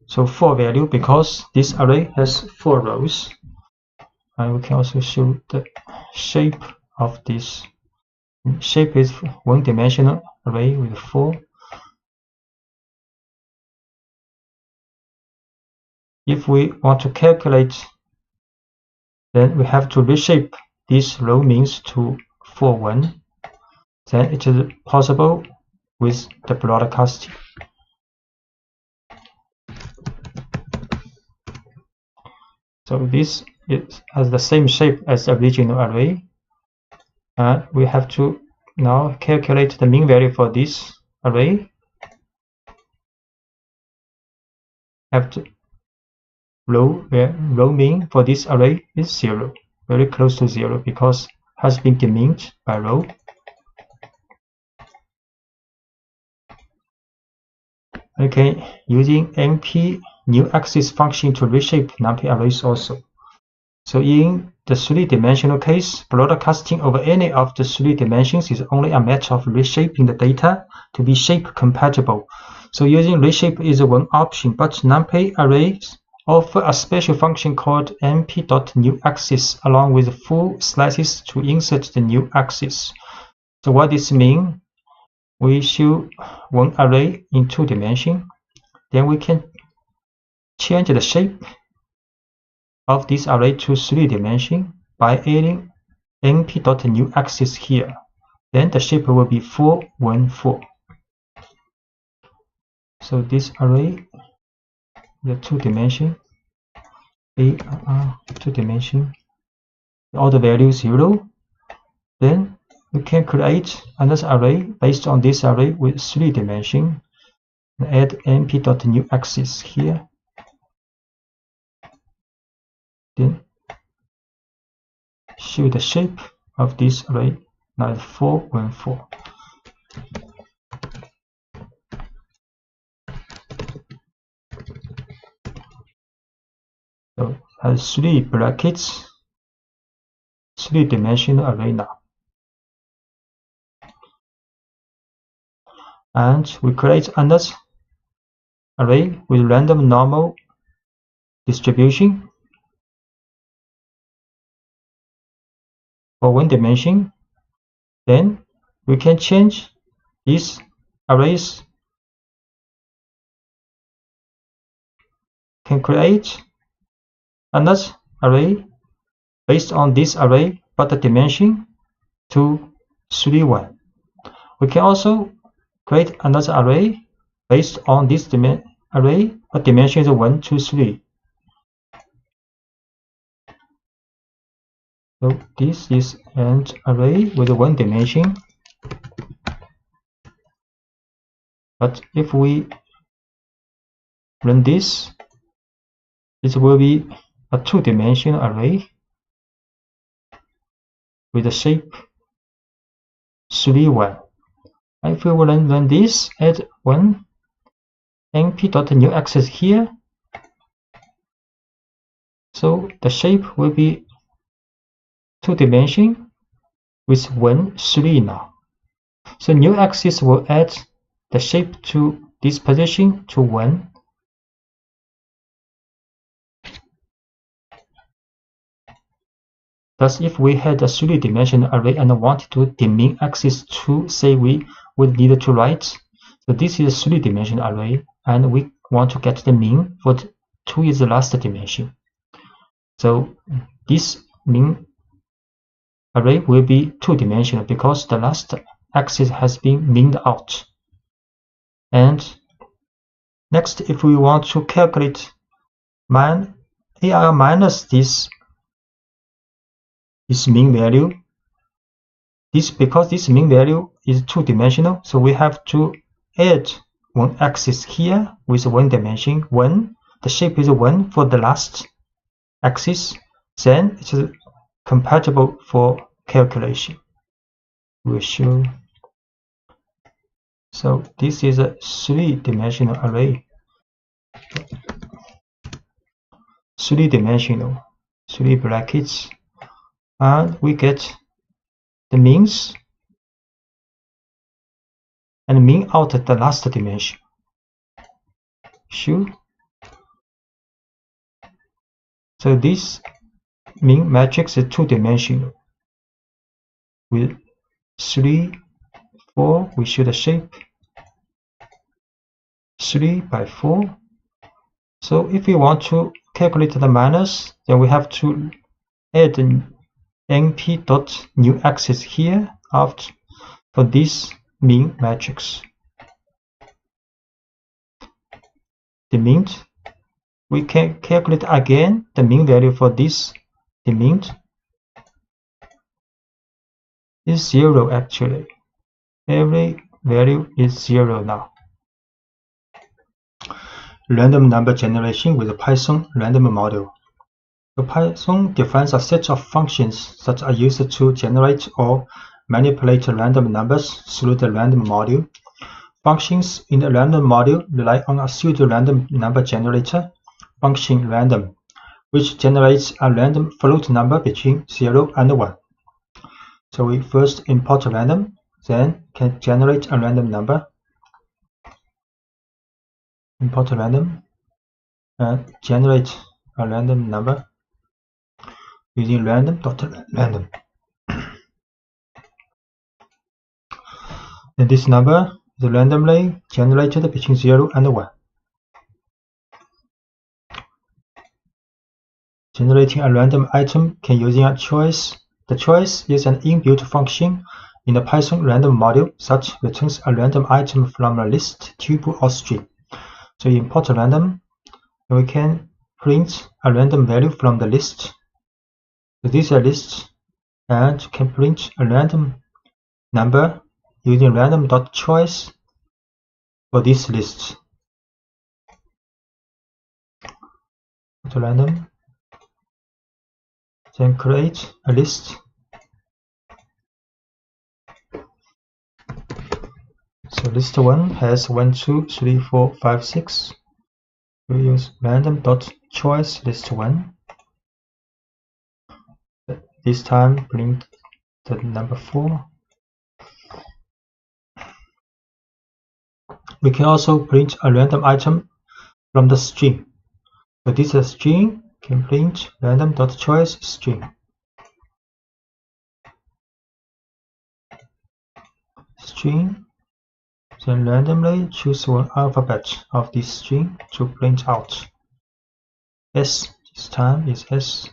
So 4 value because this array has 4 rows. And we can also show the shape of this. Shape is one-dimensional array with 4. If we want to calculate, then we have to reshape this row means to 4, 1. Then it is possible with the broadcasting. So this has the same shape as the original array. And we have to now calculate the mean value for this array. Have to row mean for this array is 0, very close to 0 because it has been demeaned by row. Okay, using NP new axis function to reshape numpy arrays also. So in the 3-dimensional case, broadcasting over any of the 3 dimensions is only a matter of reshaping the data to be shape compatible. So using reshape is one option, but numpy arrays offer a special function called np.newAxis along with full slices to insert the new axis. So what this means? We show one array in 2 dimensions, then we can change the shape of this array to 3 dimensions by adding np.new axis here. Then the shape will be 4, 1, 4. So this array, the 2 dimension, 2 dimension, all the values 0. Then we can create another array based on this array with 3 dimensions. Add np.new axis here. Then show the shape of this array, like 4, 1, 4. So it has 3 brackets, 3-dimensional array now. And we create another array with random normal distribution for 1 dimension. Then we can change these arrays, can create another array based on this array, but the dimension to 3, 1. We can also create another array based on this array, but dimension is 1, 2, 3. So this is an array with 1 dimension. But if we run this, it will be a 2-dimensional array with the shape 3, 1. If we will run this, add 1 np.new axis here, so the shape will be 2 dimensions with 1, 3 now. So new axis will add the shape to this position to 1. Thus, if we had a 3-dimensional array and wanted to the mean axis to, say we would need to write, so this is a 3-dimensional array, and we want to get the mean for 2 is the last dimension. So this mean array will be 2-dimensional because the last axis has been meaned out. And next, if we want to calculate AR minus this mean value, because this mean value is 2-dimensional, so we have to add 1 axis here with 1 dimension, 1. The shape is 1 for the last axis. Then it is compatible for calculation. We'll show. So this is a 3-dimensional array. 3-dimensional, 3 brackets. And we get the means and mean out at the last dimension. Sure. So this mean matrix is 2-dimensional with 3, 4. We show the shape 3 by 4. So if we want to calculate the minus, then we have to add the np.new axis here after for this mean matrix. The mean, we can calculate again the mean value for this. The mean is 0 actually. Every value is 0 now. Random number generation with a Python random model. The Python defines a set of functions that are used to generate or manipulate random numbers through the random module. Functions in the random module rely on a pseudo-random number generator, function random, which generates a random float number between 0 and 1. So we first import random, then can generate a random number. Import random and generate a random number using random.random. And this number is randomly generated between 0 and 1. Generating a random item can using a choice. The choice is an inbuilt function in the Python random module that returns a random item from a list, tuple, or string. So you import a random, and we can print a random value from the list. So this is a list, and can print a random number using random.choice for this list. To random, then create a list. So list 1 has 1, 2, 3, 4, 5, 6. We use random.choice list 1. This time print the number 4. We can also print a random item from the string. So this is a string, can print random.choice string. String, then randomly choose one alphabet of this string to print out. S, this time is S.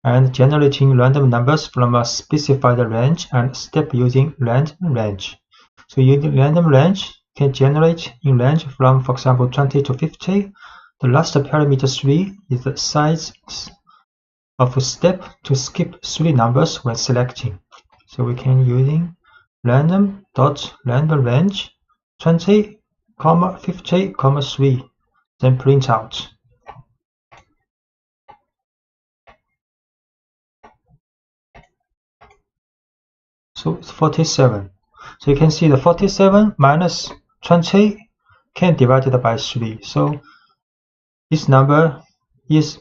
And generating random numbers from a specified range and step using random range. So using random range can generate in range from, for example, 20 to 50. The last parameter 3 is the size of a step to skip 3 numbers when selecting. So we can using random.random range 20, 50, 3, then print out. So it's 47. So you can see the 47 minus 20 can divided by 3. So this number is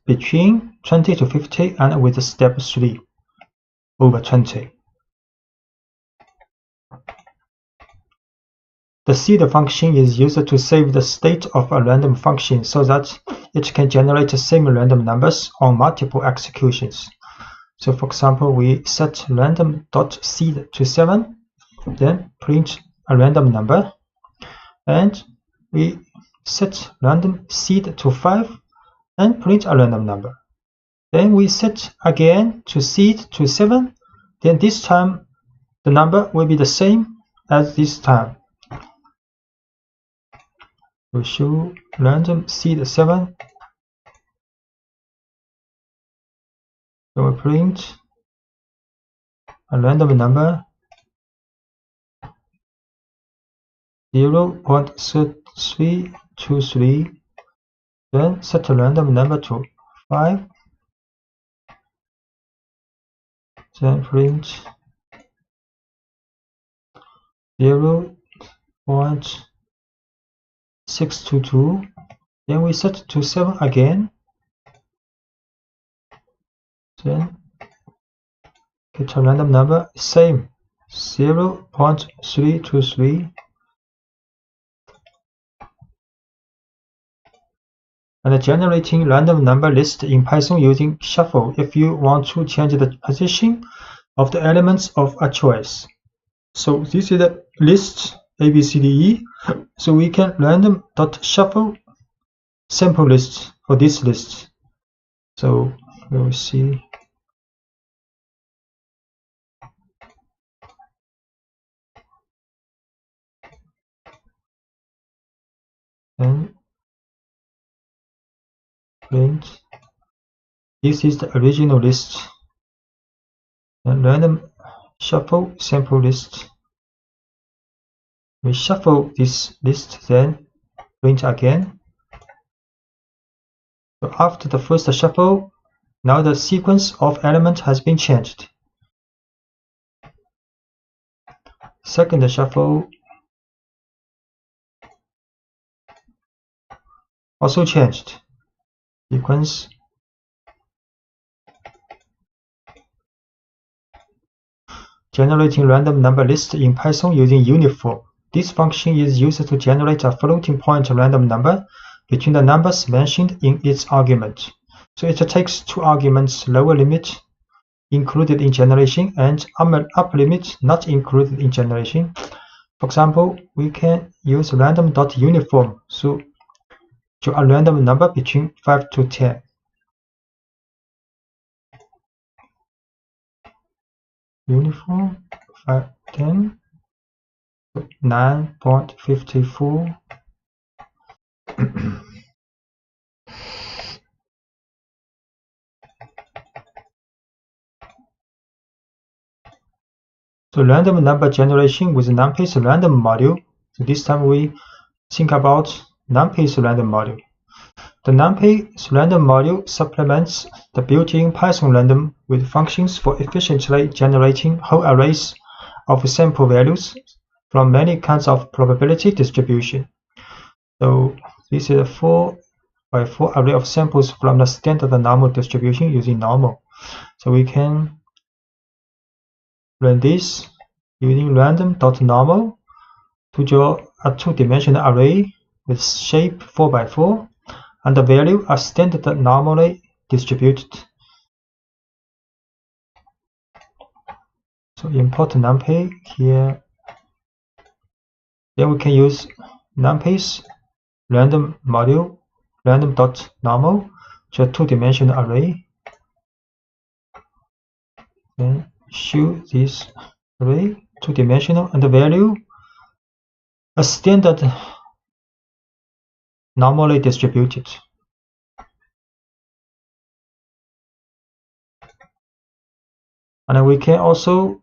between 20 to 50 and with step 3 over 20. The seed function is used to save the state of a random function so that it can generate the same random numbers on multiple executions. So for example, we set random.seed to 7, then print a random number, and we set random seed to 5 and print a random number. Then we set again to seed to 7, then this time the number will be the same as this time. We show random seed 7. So we print a random number 0.3323, then set a random number to 5, then print 0.622, then we set to 7 again, then get a random number, same 0.323, and generating random number list in Python using shuffle if you want to change the position of the elements of a choice. So this is the list A, B, C, D, E. So we can random.shuffle sample list for this list. So we will see. And print. This is the original list. And random shuffle sample list. We shuffle this list, then print again. So after the first shuffle, now the sequence of elements has been changed. Second shuffle also changed. Sequence. Generating random number list in Python using uniform. This function is used to generate a floating point random number between the numbers mentioned in its argument. So it takes 2 arguments, lower limit included in generation and upper limit not included in generation. For example, we can use random.uniform. So to a random number between 5 to 10. Uniform 5, 10, 9.54. So random number generation with NumPy's random module. So this time we think about NumPy's random module. The NumPy's random module supplements the built-in Python random with functions for efficiently generating whole arrays of sample values from many kinds of probability distribution. So this is a 4x4 array of samples from the standard normal distribution using normal. So we can run this using random.normal to draw a two-dimensional array with shape 4x4 and the value are standard normally distributed. So import NumPy here. Then we can use NumPy's random module random.normal to a two-dimensional array. Then show this array two-dimensional and the value a standard normally distributed. And we can also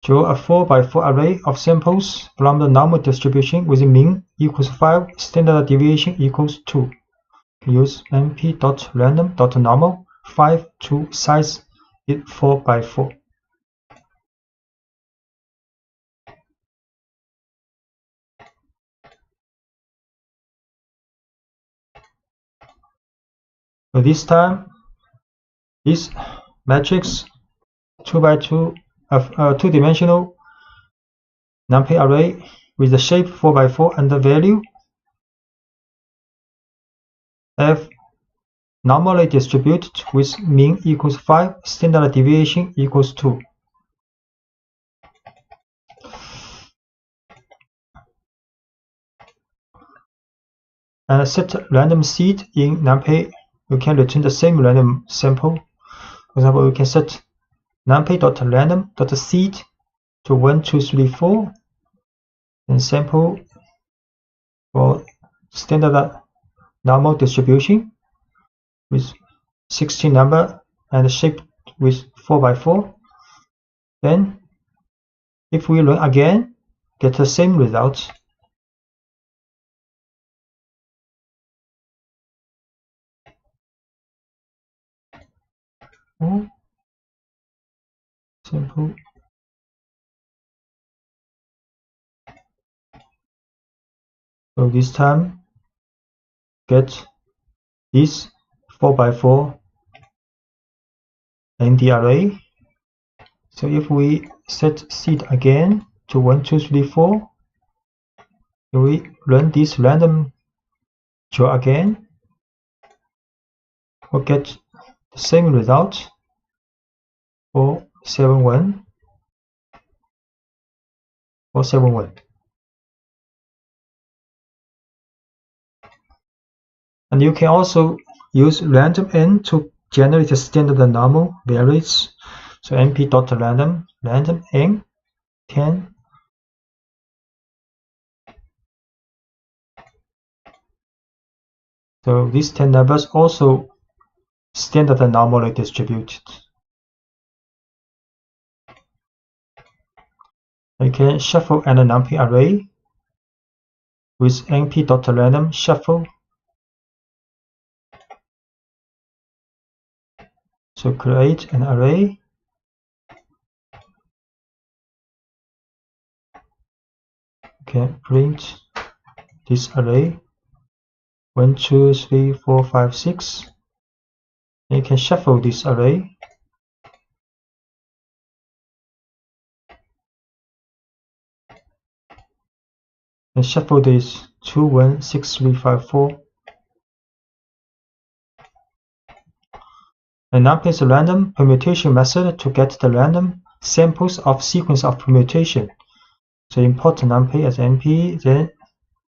draw a 4x4 array of samples from the normal distribution with mean equals 5, standard deviation equals 2. Use np.random.normal 5 to size it 4x4. So this time, this matrix 2x2 two-dimensional NumPy array with the shape 4x4 and the value f normally distributed with mean equals 5, standard deviation equals 2. And set random seed in NumPy. You can return the same random sample. For example, we can set numpy.random.seed to 1, 2, 3, 4 and sample for standard normal distribution with 16 number and shape with 4x4. Then if we run again, get the same result. Simple. So this time get this 4x4 in the array. So if we set seed again to 1, 2, 3, 4, we run this random draw again, we'll get the same result. 471 471. And you can also use random n to generate a standard normal values. So np.random random n 10. So these 10 numbers also standard normally distributed. You can shuffle an NumPy array with np.random shuffle. So create an array. Okay, print this array 1, 2, 3, 4, 5, 6. And you can shuffle this array. And shuffle this 2, 1, 6, 3, 5, 4. And NumPy's random permutation method to get the random samples of sequence of permutation. So import NumPy as np, then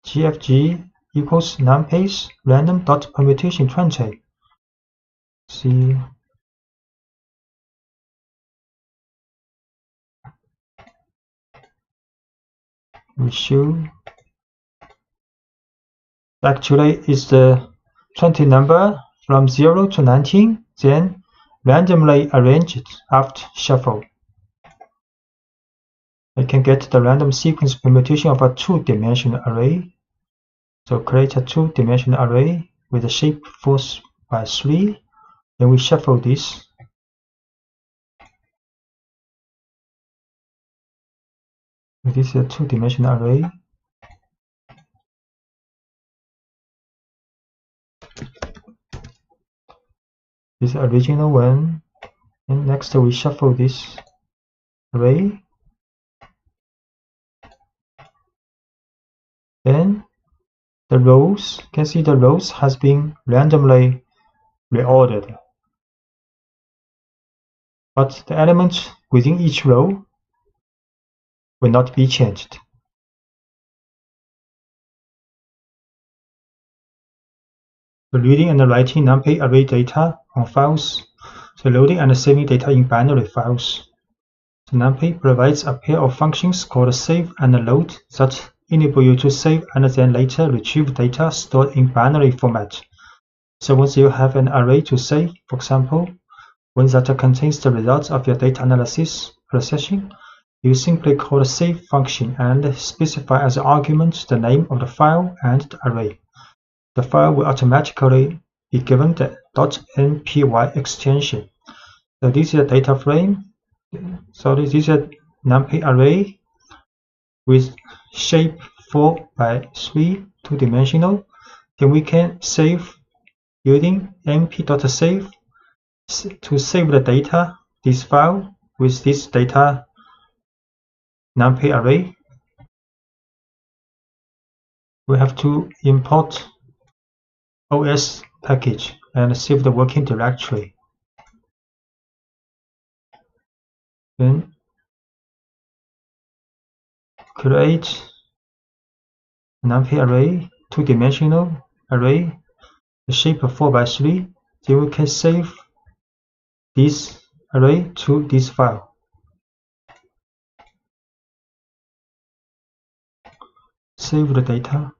gfg equals numpy random.permutation 20. See, we show actually is the 20 number from 0 to 19, then randomly arranged after shuffle. I can get the random sequence permutation of a two-dimensional array. So create a two-dimensional array with a shape 4 by 3. Then we shuffle this. This is a two-dimensional array. This is the original one. And next we shuffle this array. Then the rows, you can see the rows has been randomly reordered. But the elements within each row will not be changed. So reading and writing numpy array data on files. So loading and saving data in binary files. So numpy provides a pair of functions called save and load that enable you to save and then later retrieve data stored in binary format. So once you have an array to save, for example, one that contains the results of your data analysis processing, you simply call the save function and specify as an argument the name of the file and the array. The file will automatically be given the .npy extension. So this is a data frame. So this is a numpy array with shape 4 by 3, two-dimensional. Then we can save using np.save to save the data, this file with this data numpy array. We have to import OS package and save the working directory. Then create a numpy array, two-dimensional array, the shape of 4 by 3. Then we can save this array to this file. Save the data.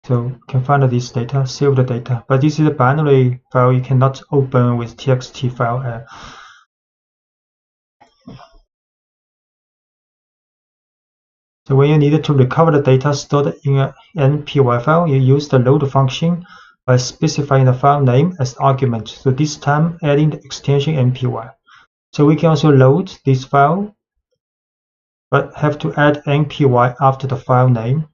So you can find this data, save the data, but this is a binary file you cannot open with txt file. So when you need to recover the data stored in an npy file, you use the load function by specifying the file name as argument. So this time adding the extension npy. So we can also load this file, but have to add npy after the file name.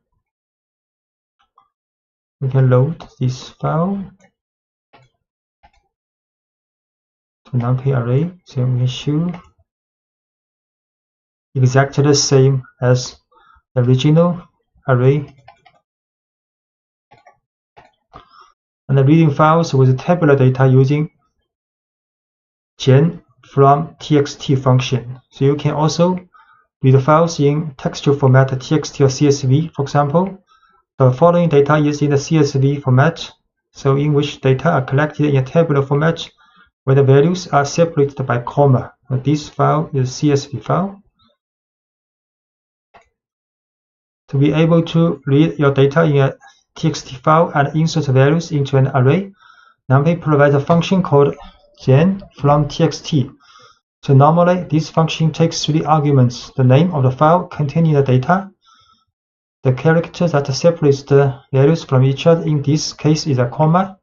We can load this file to numpy array. So we show exactly the same as the original array. And the reading files with tabular data using gen from txt function. So you can also read files in textual format txt or csv, for example. The following data is in the CSV format, so in which data are collected in a tabular format where the values are separated by comma. This file is CSV file. To be able to read your data in a txt file and insert values into an array, numpy provides a function called gen from txt. So normally this function takes 3 arguments: the name of the file containing the data, the character that separates the values from each other, in this case is a comma,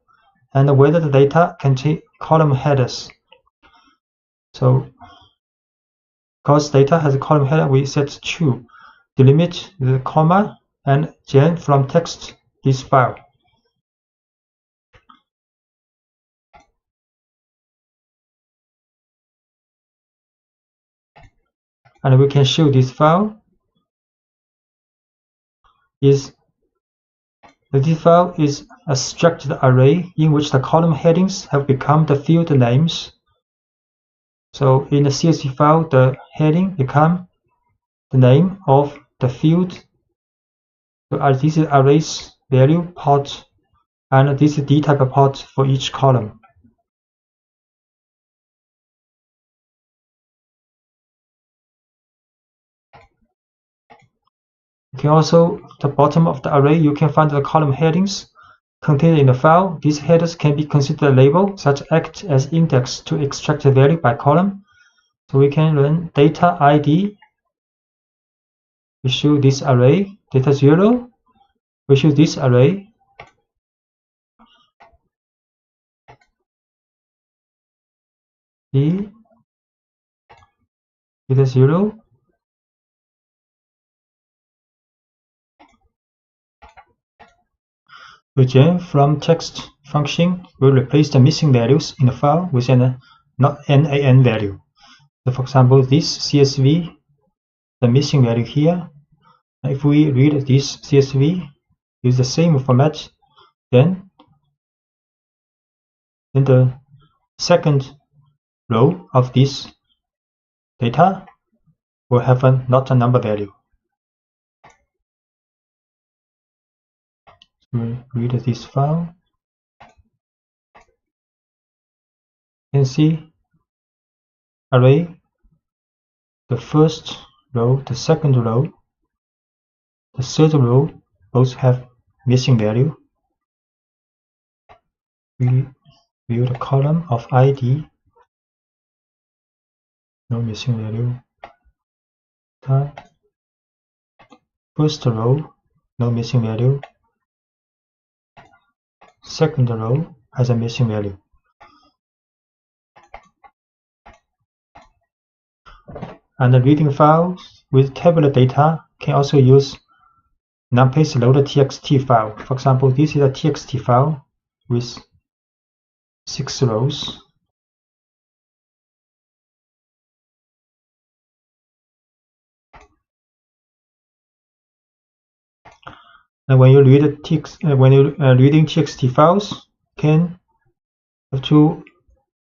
and whether the data contain column headers. So because data has a column header, we set true. Delimit the comma and gen from text this file. And we can show this file is The data file is a structured array in which the column headings have become the field names. So in the CSV file, the heading become the name of the field. So this is arrays value part, and this is dtype part for each column. You can also, the bottom of the array, you can find the column headings contained in the file. These headers can be considered a label, such act as index to extract the value by column. So we can run data ID. We show this array, data 0. We show this array. D data 0. The gen from text function will replace the missing values in the file with an NaN value. So for example, this CSV, the missing value here. If we read this CSV, use the same format, then the second row of this data will have not a number value. We read this file. You can see array, the first row, the second row, the third row both have missing value. We view the column of ID, no missing value. The first row, no missing value. Second row has a missing value. And the reading files with tabular data can also use numpy's load.txt file. For example, this is a txt file with 6 rows. And when you read text, when you're reading txt files, can have to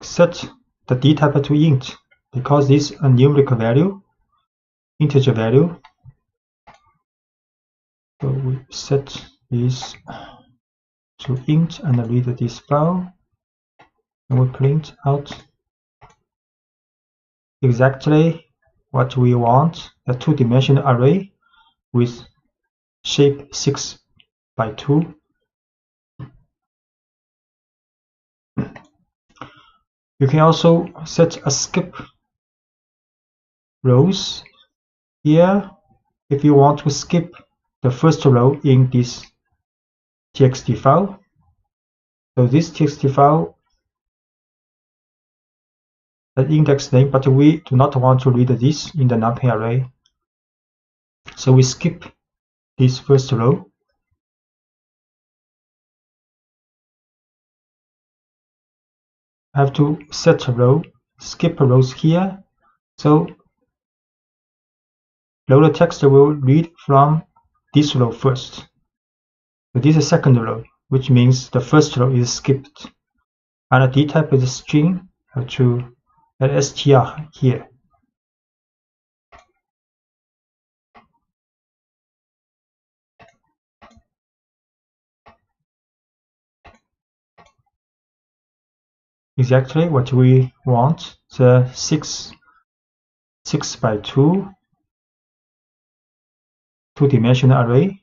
set the dtype to int, because this is a numerical value, integer value. So we set this to int and read this file, and we print out exactly what we want, a two-dimensional array with shape 6 by 2. You can also set a skip rows here if you want to skip the first row in this txt file. So this txt file, the index name, but we do not want to read this in the numpy array. So we skip this first row. I have to set a row, skip rows here. So loader text will read from this row first. So this is the second row, which means the first row is skipped. And the dtype is a string. I have to add str here. Exactly what we want, the 6 by 2 two-dimensional array.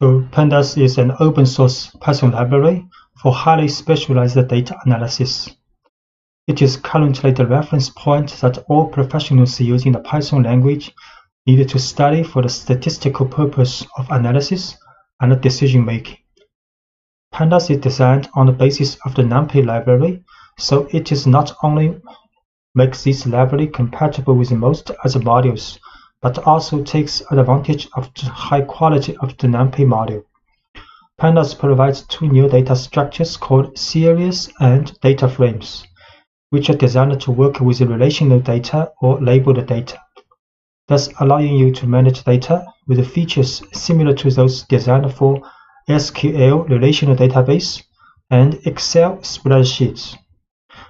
So pandas is an open source Python library for highly specialized data analysis. It is currently the reference point that all professionals using the Python language need to study for the statistical purpose of analysis and decision making. Pandas is designed on the basis of the NumPy library, so it is not only makes this library compatible with most other modules, but also takes advantage of the high quality of the NumPy module. Pandas provides two new data structures called series and data frames, which are designed to work with relational data or labeled data. thus allowing you to manage data with features similar to those designed for SQL relational database and Excel spreadsheets.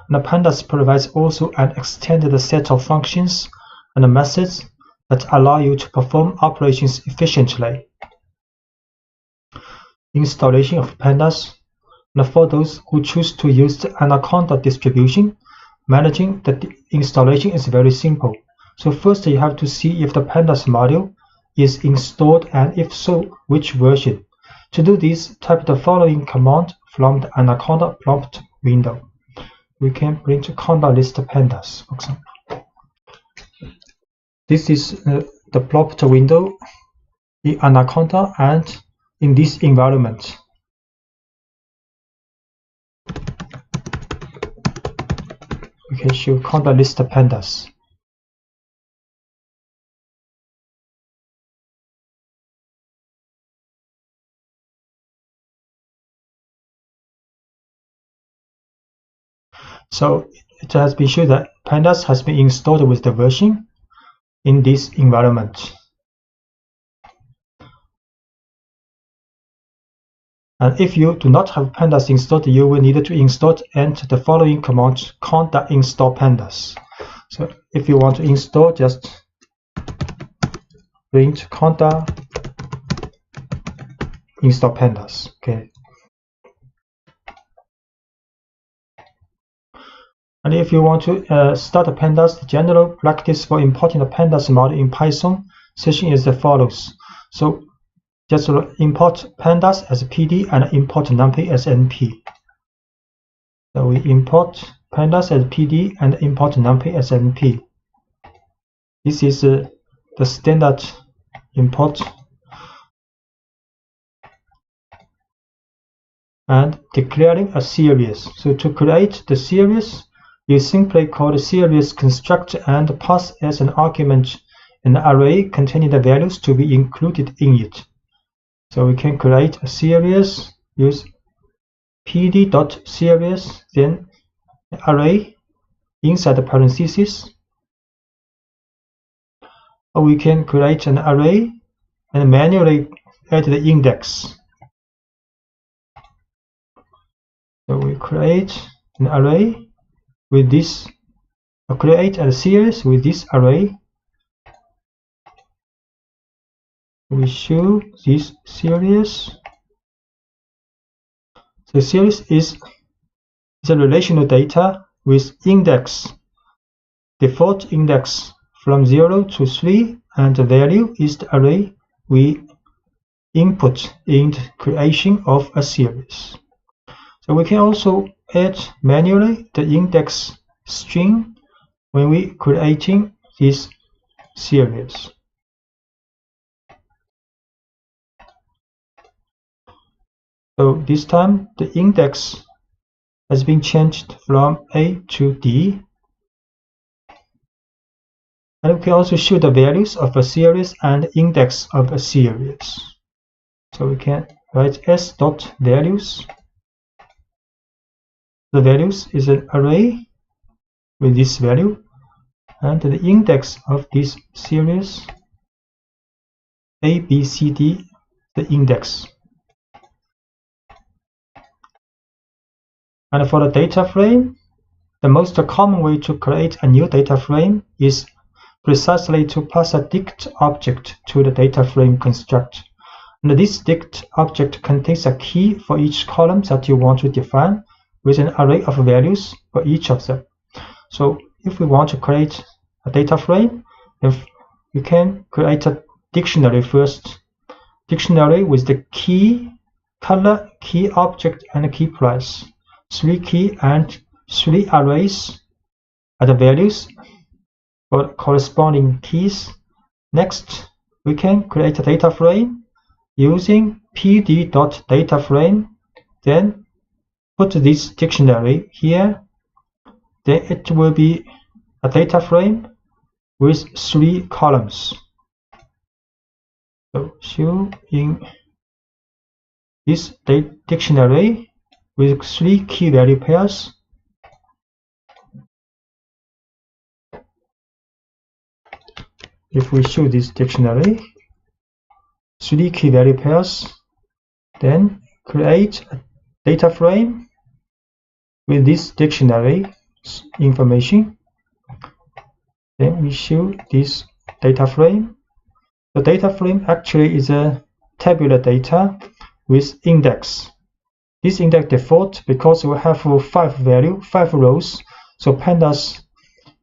And pandas provides also an extended set of functions and methods that allow you to perform operations efficiently. Installation of pandas. And for those who choose to use the Anaconda distribution, managing the installation is very simple. So first you have to see if the pandas module is installed, and if so, which version. To do this, type the following command from the Anaconda prompt window. We can print conda list pandas, for example. This is the prompt window in Anaconda and in this environment. We can show conda list pandas. So it has been shown that pandas has been installed with the version in this environment. And if you do not have pandas installed, you will need to install and the following command conda install pandas. So if you want to install, just print conda install pandas. Okay. And if you want to start a pandas, the general practice for importing the pandas module in Python session is as follows. So just import pandas as PD and import numpy as NP. So we import pandas as PD and import numpy as NP. This is the standard import. And declaring a series. So to create the series, you simply call the series construct and pass as an argument an array containing the values to be included in it. So we can create a series, use pd.series, then array inside the parentheses. Or we can create an array and manually add the index. So we create an array with this, create a series with this array. We show this series. The series is a relational data with index, default index from 0 to 3, and the value is the array we input in the creation of a series. So we can also add manually the index string when we creating this series. So this time the index has been changed from A to D. And we can also show the values of a series and index of a series. So we can write s.values. The values is an array with this value, and the index of this series A, B, C, D, the index. And for the data frame, the most common way to create a new data frame is precisely to pass a dict object to the data frame construct. And this dict object contains a key for each column that you want to define with an array of values for each of them. So if we want to create a data frame, we can create a dictionary first. Dictionary with the key, color, key object, and key price. 3 key and 3 arrays are the values for corresponding keys. Next, we can create a data frame using pd.dataframe, then put this dictionary here. Then it will be a data frame with 3 columns. So show in this dictionary with 3 key value pairs. if we show this dictionary, 3 key value pairs, then create a data frame with this dictionary information. Then we show this data frame. The data frame actually is a tabular data with index. This index default because we have 5 rows. So pandas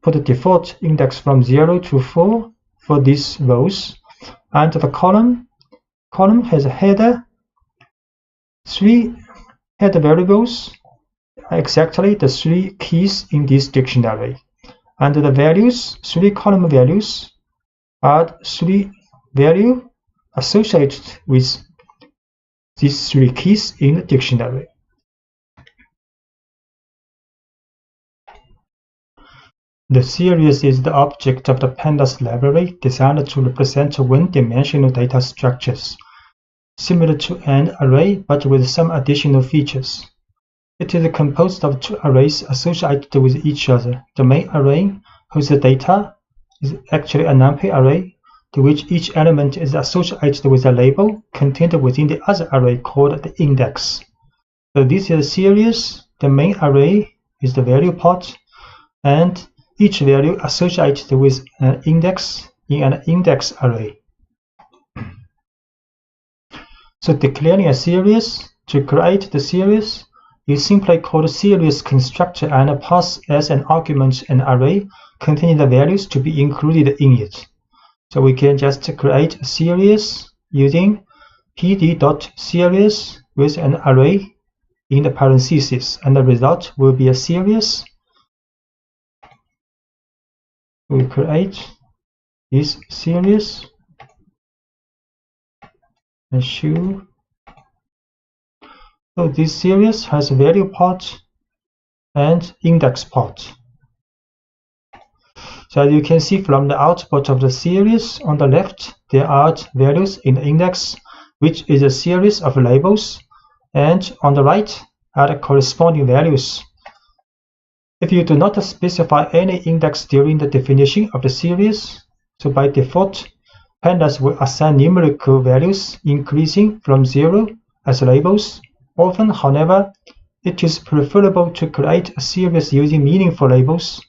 put the default index from 0 to 4 for these rows. And the column has a header, 3 header variables, exactly the 3 keys in this dictionary. And the values, 3 column values, are 3 values associated with these 3 keys in the dictionary. The series is the object of the pandas library designed to represent one-dimensional data structures, similar to an array but with some additional features. It is composed of 2 arrays associated with each other. The main array, whose data is actually a numpy array, to which each element is associated with a label contained within the other array called the index. So this is a series. The main array is the value part, and each value associated with an index in an index array. So declaring a series, to create the series, you simply call the series constructor and pass as an argument an array containing the values to be included in it. So we can just create a series using pd.series with an array in the parentheses, and the result will be a series. We create this series and show. So this series has a value part and index part. So as you can see from the output of the series, on the left there are values in the index, which is a series of labels, and on the right are the corresponding values. If you do not specify any index during the definition of the series, so by default, pandas will assign numerical values increasing from 0 as labels. Often, however, it is preferable to create a series using meaningful labels.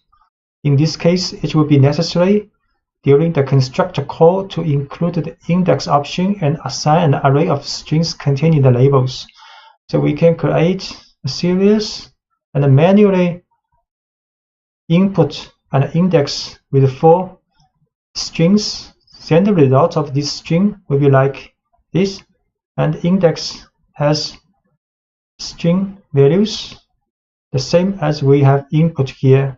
In this case, it will be necessary during the constructor call to include the index option and assign an array of strings containing the labels. So we can create a series and manually input an index with 4 strings. Then the result of this string will be like this, and the index has string values the same as we have input here.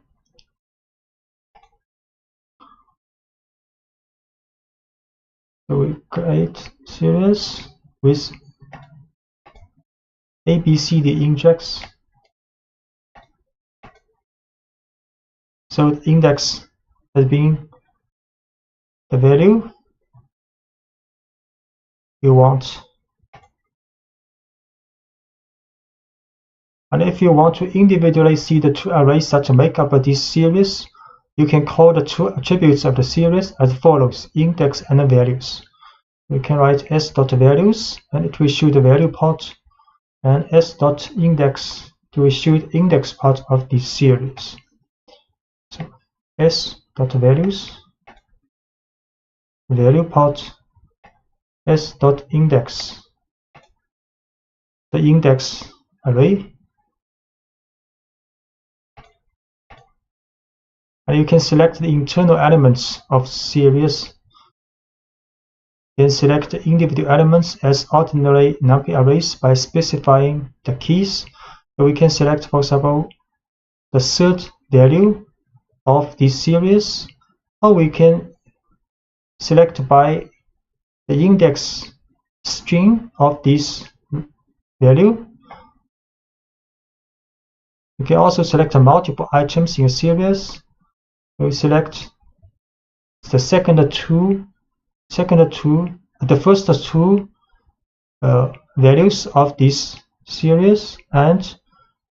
So we create series with ABCD index. So the index has been the value you want. And if you want to individually see the 2 arrays that make up this series, you can call the 2 attributes of the series as follows: index and values. We can write s.values, and it will show the value part, and s.index to show the index part of this series. So s.values, value part, s.index, the index array. And you can select the internal elements of series, then select the individual elements as ordinary numpy arrays by specifying the keys. So we can select, for example, the 3rd value of this series, or we can select by the index string of this value. You can also select multiple items in a series. We select the first two values of this series, and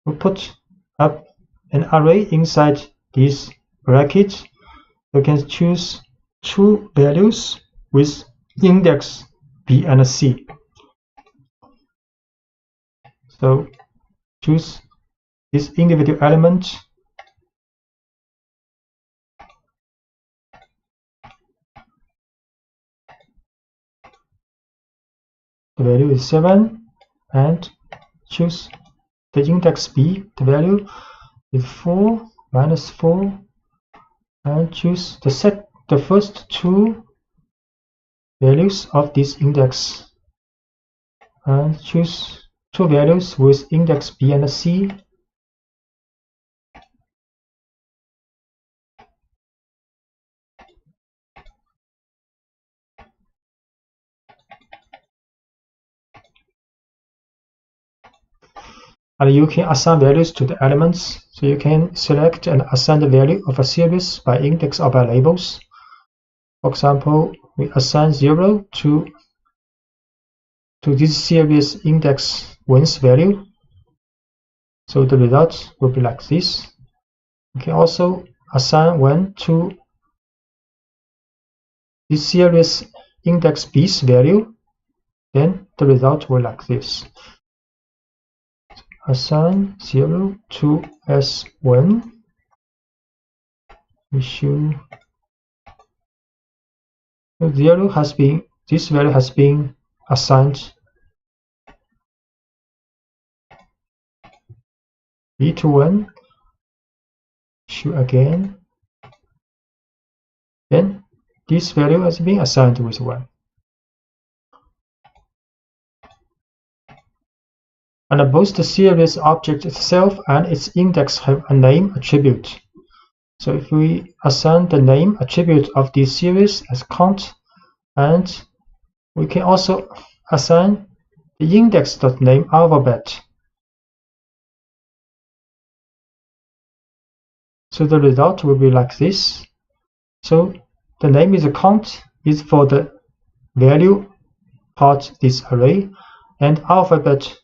we put up an array inside this bracket. You can choose two values with index B and C. So choose this individual element. The value is 7, and choose the index B. The value is 4 minus 4, and choose the first two values of this index, and choose two values with index B and C. And you can assign values to the elements. So you can select and assign the value of a series by index or by labels. For example, we assign 0 to this series index 1's value. So the result will be like this. You can also assign 1 to this series index B's value. Then the result will like this. Assign 0 to S1. We show this value has been assigned B to 1. Show again. Then this value has been assigned with 1. And both the series object itself and its index have a name attribute. So if we assign the name attribute of this series as count, and we can also assign the index.name alphabet. So the result will be like this. So the name is a count is for the value part this array, and alphabet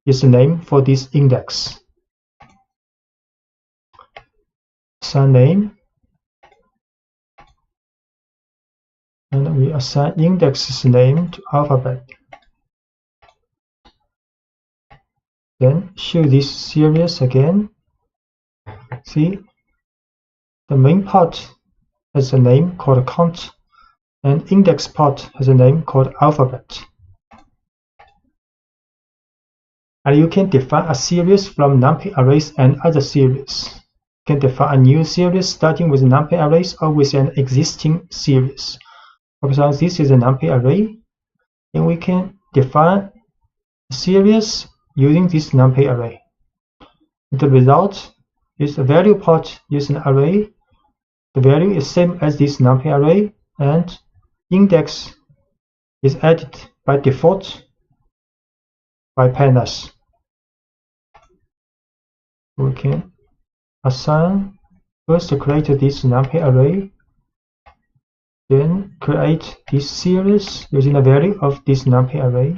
is the name for this index. Assign name, and we assign index's name to alphabet. Then show this series again. See, the main part has a name called count, and index part has a name called alphabet. And you can define a series from numpy arrays and other series. You can define a new series starting with numpy arrays or with an existing series. For example, this is a numpy array, and we can define a series using this numpy array. The result is the value part is an array. The value is same as this numpy array, and index is added by default by pandas. We can assign first create this numpy array, then create this series using the value of this numpy array.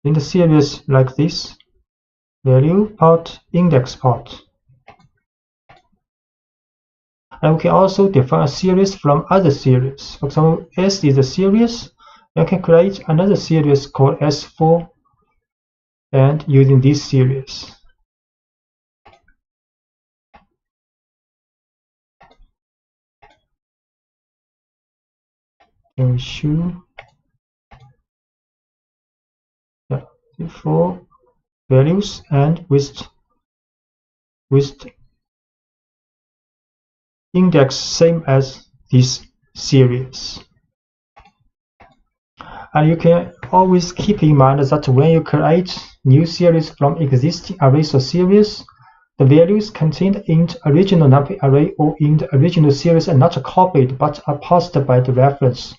In the series like this, value part, index part. And we can also define a series from other series. For example, S is a series. You can create another series called S4, and using this series. And we show the 4 values and with index same as this series. And you can always keep in mind that when you create new series from existing arrays or series, the values contained in the original numpy array or in the original series are not copied but are passed by the reference.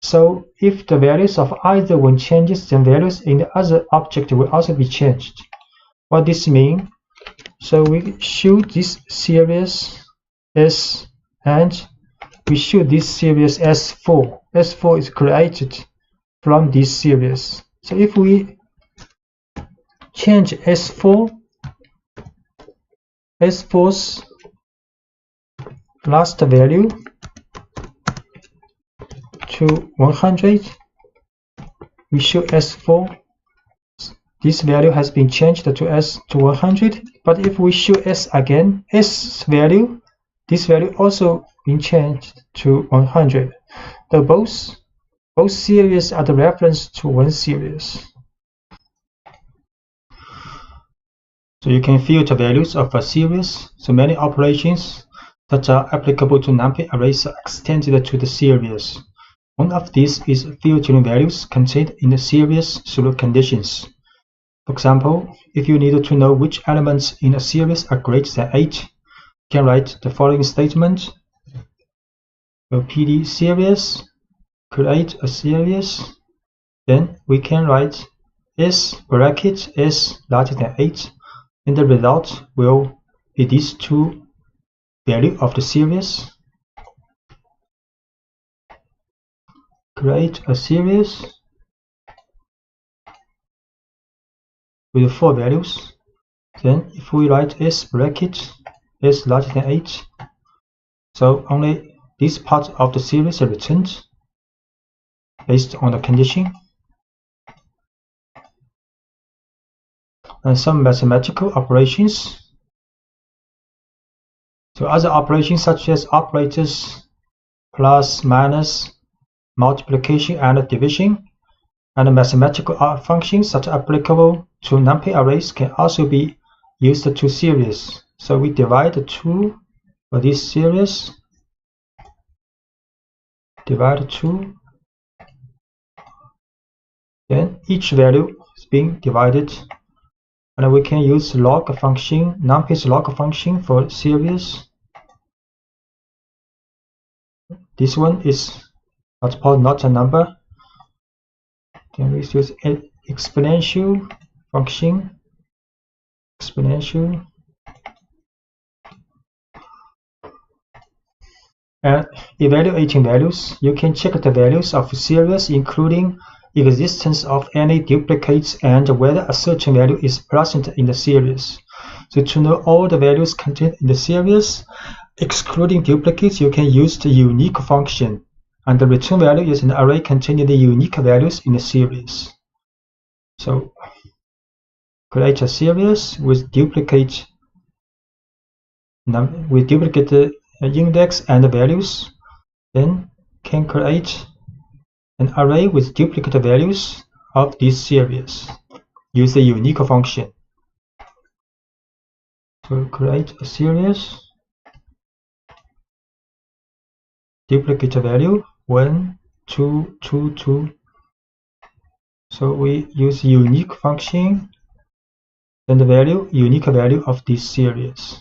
So if the values of either one changes, then values in the other object will also be changed. What this means? So we show this series S, and we show this series S4. S4 is created from this series. So if we change S4's last value to 100, we show S4. This value has been changed to S to 100, but if we show S again, S value, this value also been changed to 100. So both series are the reference to one series. So you can filter values of a series. So many operations that are applicable to numpy arrays are extended to the series. One of these is filtering values contained in the series through conditions. For example, if you need to know which elements in a series are greater than 8, you can write the following statement. PD series, create a series, then we can write S bracket S larger than 8, and the result will be these two values of the series. Create a series with 4 values. Then if we write S bracket S larger than 8, so only this part of the series is returned based on the condition. And some mathematical operations. So other operations such as operators, plus, minus, multiplication, and division, and mathematical functions that are applicable to numpy arrays can also be used to series. So we divide the 2 for this series, divide 2, then each value is being divided, and we can use log function, numpy's log function for series. This one is not a number. Then we use exponential function, exponential, and evaluating values. You can check the values of series, including existence of any duplicates and whether a certain value is present in the series. So to know all the values contained in the series, excluding duplicates, you can use the unique function, and the return value is an array containing the unique values in the series. So create a series with duplicate index and values, then can create an array with duplicate values of this series. Use the unique function. So create a series, duplicate value 1, 2, 2, 2. So we use unique function and the value, unique value of this series.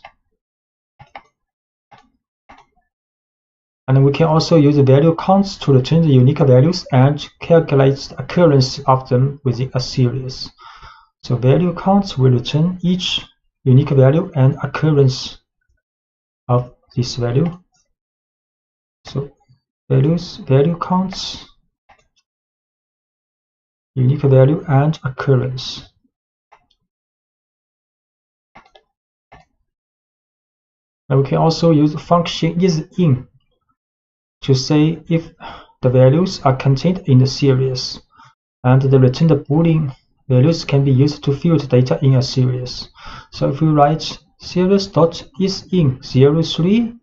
And we can also use the value counts to return the unique values and calculate the occurrence of them within a series. So value counts will return each unique value and occurrence of this value. So value counts, unique value and occurrence. And we can also use function isIn to say if the values are contained in the series, and the returned Boolean values can be used to filter data in a series. So if we write series.isIn03,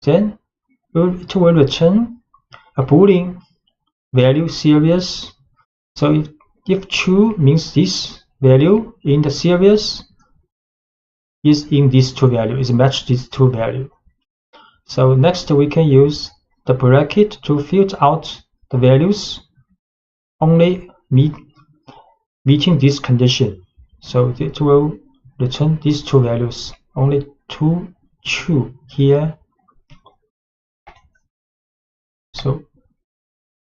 then it will return a Boolean value series. So if true means this value in the series is in these two values, is matched these two values. So next we can use the bracket to filter out the values only meeting this condition. So it will return these two values, only two true here. So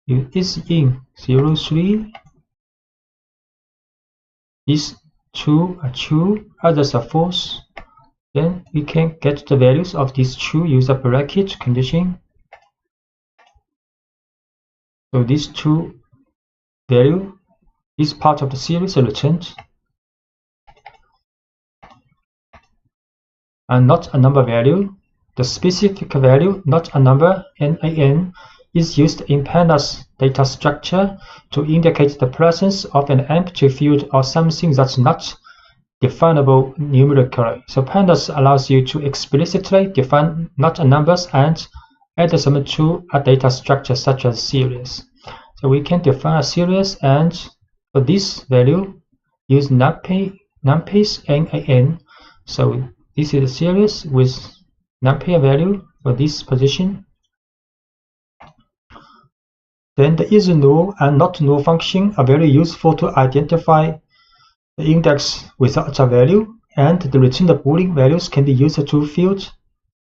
if isIn 03, these two are true, others are false, then we can get the values of these true, use a bracket condition. So these two value, this part of the series are returned, and not a number value. The specific value, not a number, NaN, is used in pandas data structure to indicate the presence of an empty field or something that's not definable numerically. So pandas allows you to explicitly define not a numbers and add them to a data structure such as series. So we can define a series, and for this value use numpy's NaN. So this is a series with numpy value for this position. Then the is null and not null function are very useful to identify the index without a value, and the returned Boolean values can be used to field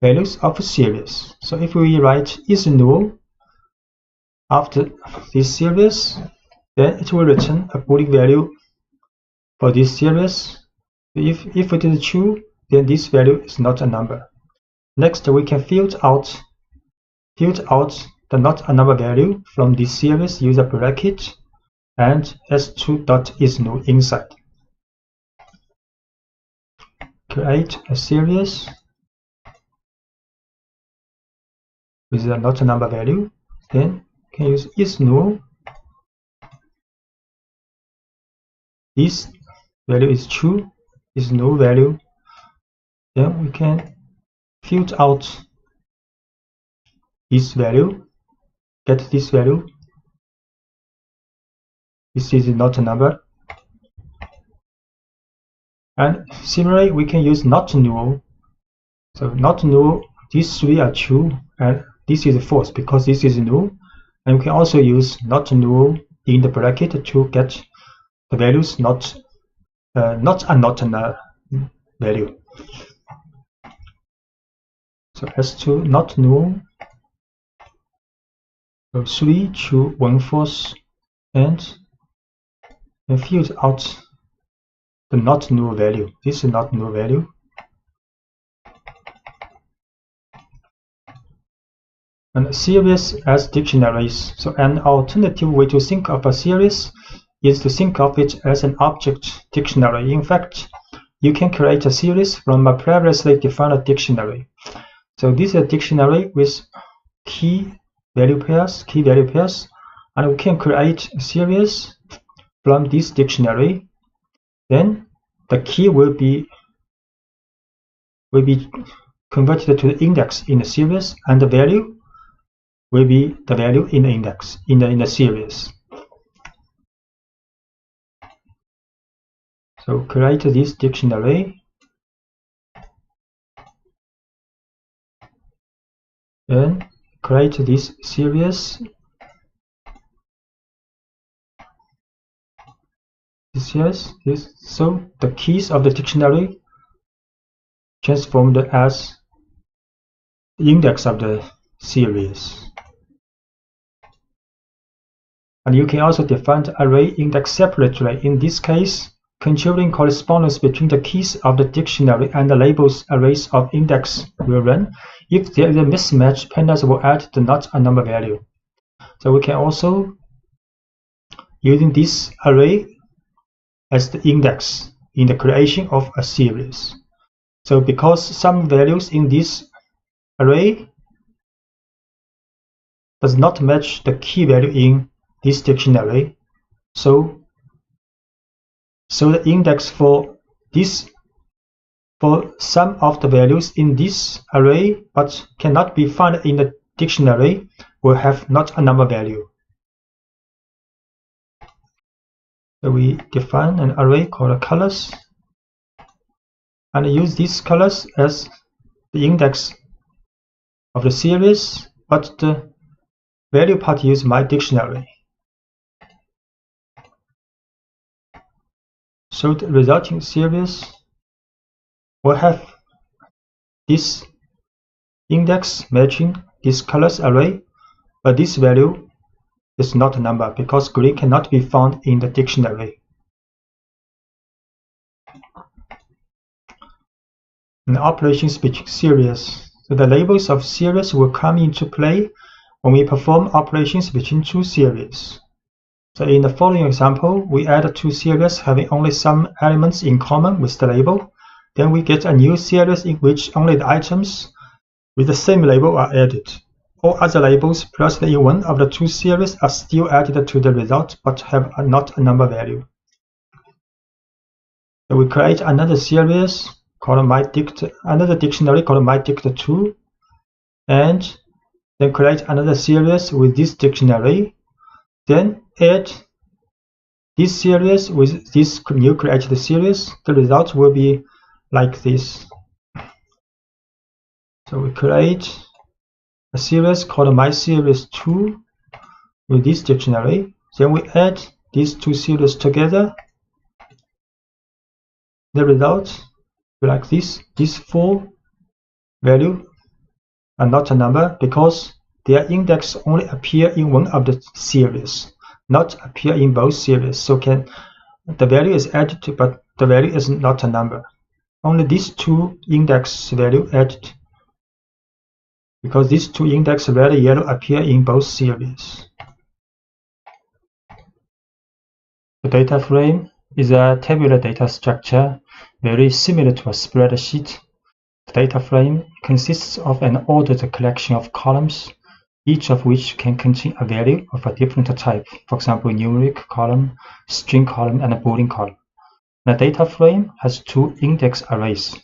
values of a series. So if we write is null after this series, then it will return a Boolean value for this series. If it is true, then this value is not a number. Next, we can field out the not a number value from this series, use a bracket and s2.isNull inside. Create a series with a not a number value. Then we can use isNull. This value is true, is null value. Then we can field out this value, get this value. This is not a number. And similarly, we can use not null. So not null, these three are true, and this is false because this is null. And we can also use not null in the bracket to get the values not a value. So S2 not null. So 3 true, 1 false, and field out the not null value. This is not null value. And series as dictionaries. So an alternative way to think of a series is to think of it as an object dictionary. In fact, you can create a series from a previously defined dictionary. So this is a dictionary with key value pairs, and we can create a series from this dictionary. Then the key will be converted to the index in the series, and the value will be the value in the index in the series. So create this dictionary, and create this series. So the keys of the dictionary transformed as the index of the series. And you can also define the array index separately. In this case, controlling correspondence between the keys of the dictionary and the labels arrays of index will run. If there is a mismatch, pandas will add the not a number value. So we can also using this array as the index in the creation of a series. So because some values in this array does not match the key value in this dictionary, so the index for some of the values in this array but cannot be found in the dictionary will have not a number value. So we define an array called colors and use these colors as the index of the series, but the value part use my dictionary. So the resulting series will have this index matching this colors array, but this value is not a number because green cannot be found in the dictionary. And operations between series. So the labels of series will come into play when we perform operations between two series. So in the following example, we add two series having only some elements in common with the label. Then we get a new series in which only the items with the same label are added. All other labels present in one of the two series are still added to the result but have not a number value. So we create another series called another dictionary called mydict2, and then create another series with this dictionary. Then add this series with this new created series. The result will be like this. So we create a series called mySeries2 with this dictionary. Then we add these two series together. The result will be like this. These four values are not a number because their index only appear in one of the series, not appear in both series. So the value is added, but the value is not a number. Only these two index value added, because these two index red and yellow appear in both series. The data frame is a tabular data structure very similar to a spreadsheet. The data frame consists of an ordered collection of columns, each of which can contain a value of a different type, for example, numeric column, string column, and a Boolean column. The data frame has two index arrays.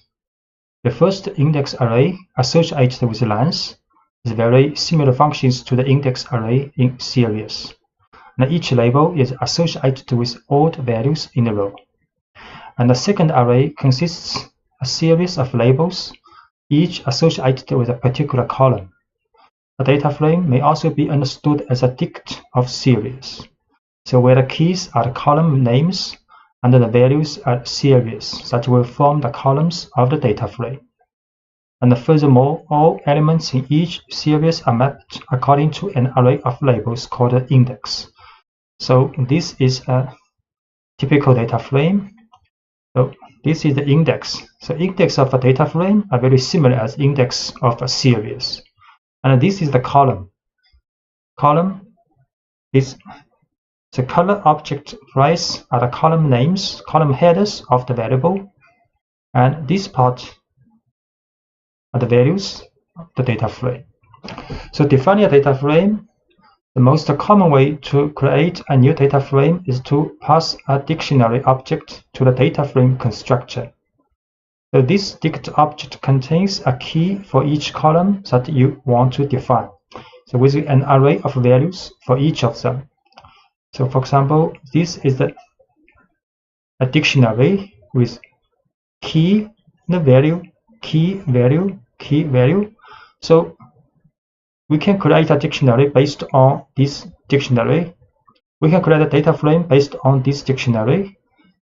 The first index array, associated with lines, is very similar functions to the index array in series. Now each label is associated with odd values in a row. And the second array consists of a series of labels, each associated with a particular column. A data frame may also be understood as a dict of series. So where the keys are the column names and the values are series that will form the columns of the data frame. And furthermore, all elements in each series are mapped according to an array of labels called an index. So this is a typical data frame. So this is the index. So index of a data frame are very similar as index of a series. And this is the column. Column is the color object price are the column names, column headers of the variable, and this part are the values of the data frame. So defining a data frame, the most common way to create a new data frame is to pass a dictionary object to the data frame constructor. So this dict object contains a key for each column that you want to define. So with an array of values for each of them. So for example, this is a dictionary with key, the value, key, value, key, value. So we can create a dictionary based on this dictionary. We can create a data frame based on this dictionary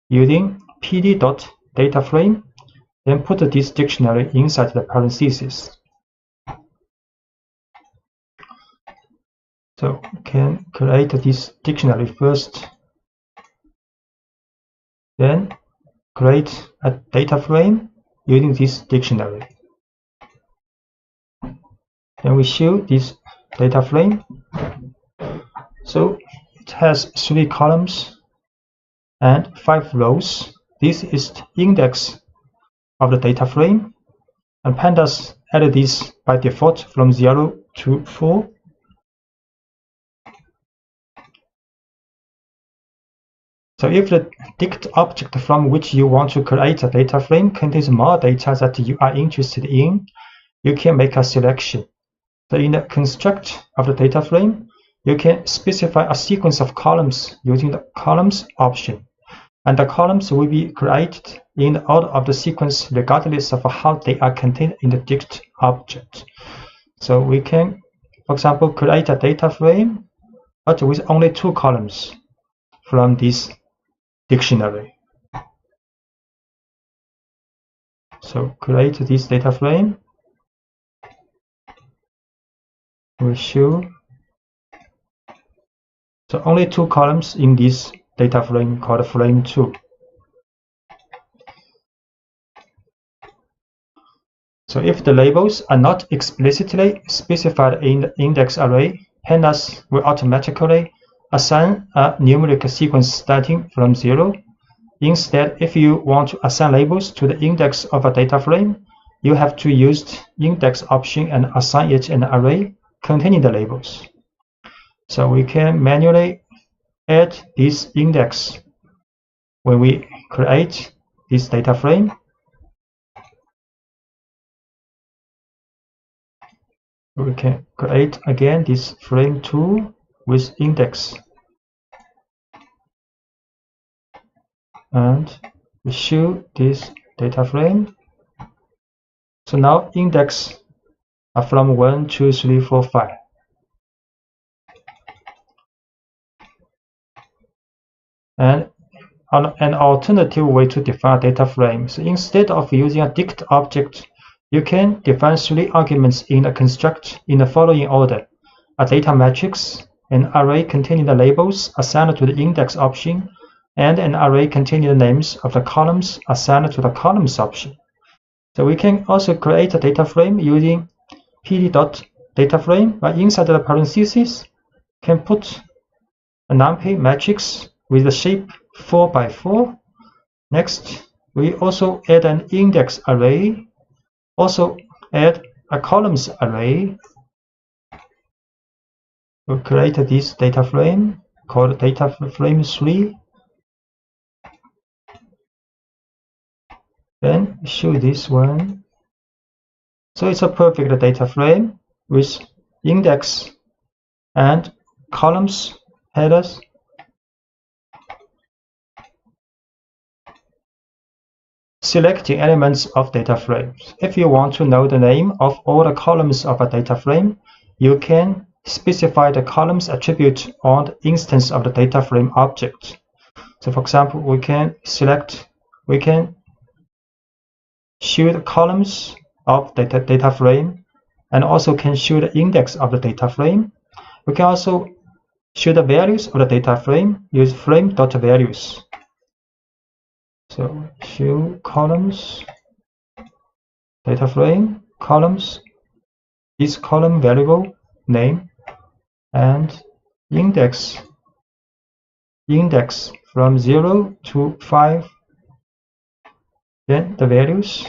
using pd.dataframe, then put this dictionary inside the parentheses. So we can create this dictionary first, then create a data frame using this dictionary. Then we show this data frame. So it has 3 columns and 5 rows. This is the index of the data frame, and pandas added this by default from 0 to 4. So if the dict object from which you want to create a data frame contains more data that you are interested in, you can make a selection. So in the construct of the data frame, you can specify a sequence of columns using the columns option. And the columns will be created in the order of the sequence regardless of how they are contained in the dict object. So we can, for example, create a data frame, but with only 2 columns from this dictionary. So create this data frame. We show so only 2 columns in this data frame called frame 2. So if the labels are not explicitly specified in the index array, pandas will automatically assign a numeric sequence starting from 0. Instead, if you want to assign labels to the index of a data frame, you have to use index option and assign it an array containing the labels. So we can manually add this index when we create this data frame. We can create again this frame 2 with index, and we show this data frame. So now index are from 1, 2, 3, 4, 5. And an alternative way to define data frame. So instead of using a dict object, you can define 3 arguments in a construct in the following order: a data matrix, an array containing the labels assigned to the index option, and an array containing the names of the columns assigned to the columns option. So we can also create a data frame using pd.dataframe, but inside the parentheses can put a numpy matrix with the shape 4 by 4. Next, we also add an index array, also add a columns array. We'll create this data frame called data frame 3. Then show this one. So it's a perfect data frame with index and columns headers. Selecting elements of data frames. If you want to know the name of all the columns of a data frame, you can specify the columns attribute on the instance of the data frame object. So for example, we can show the columns of the data frame, and also can show the index of the data frame. We can also show the values of the data frame, use frame.values. So show columns, data frame, columns, this column variable name, and index from 0 to 5. Then the values,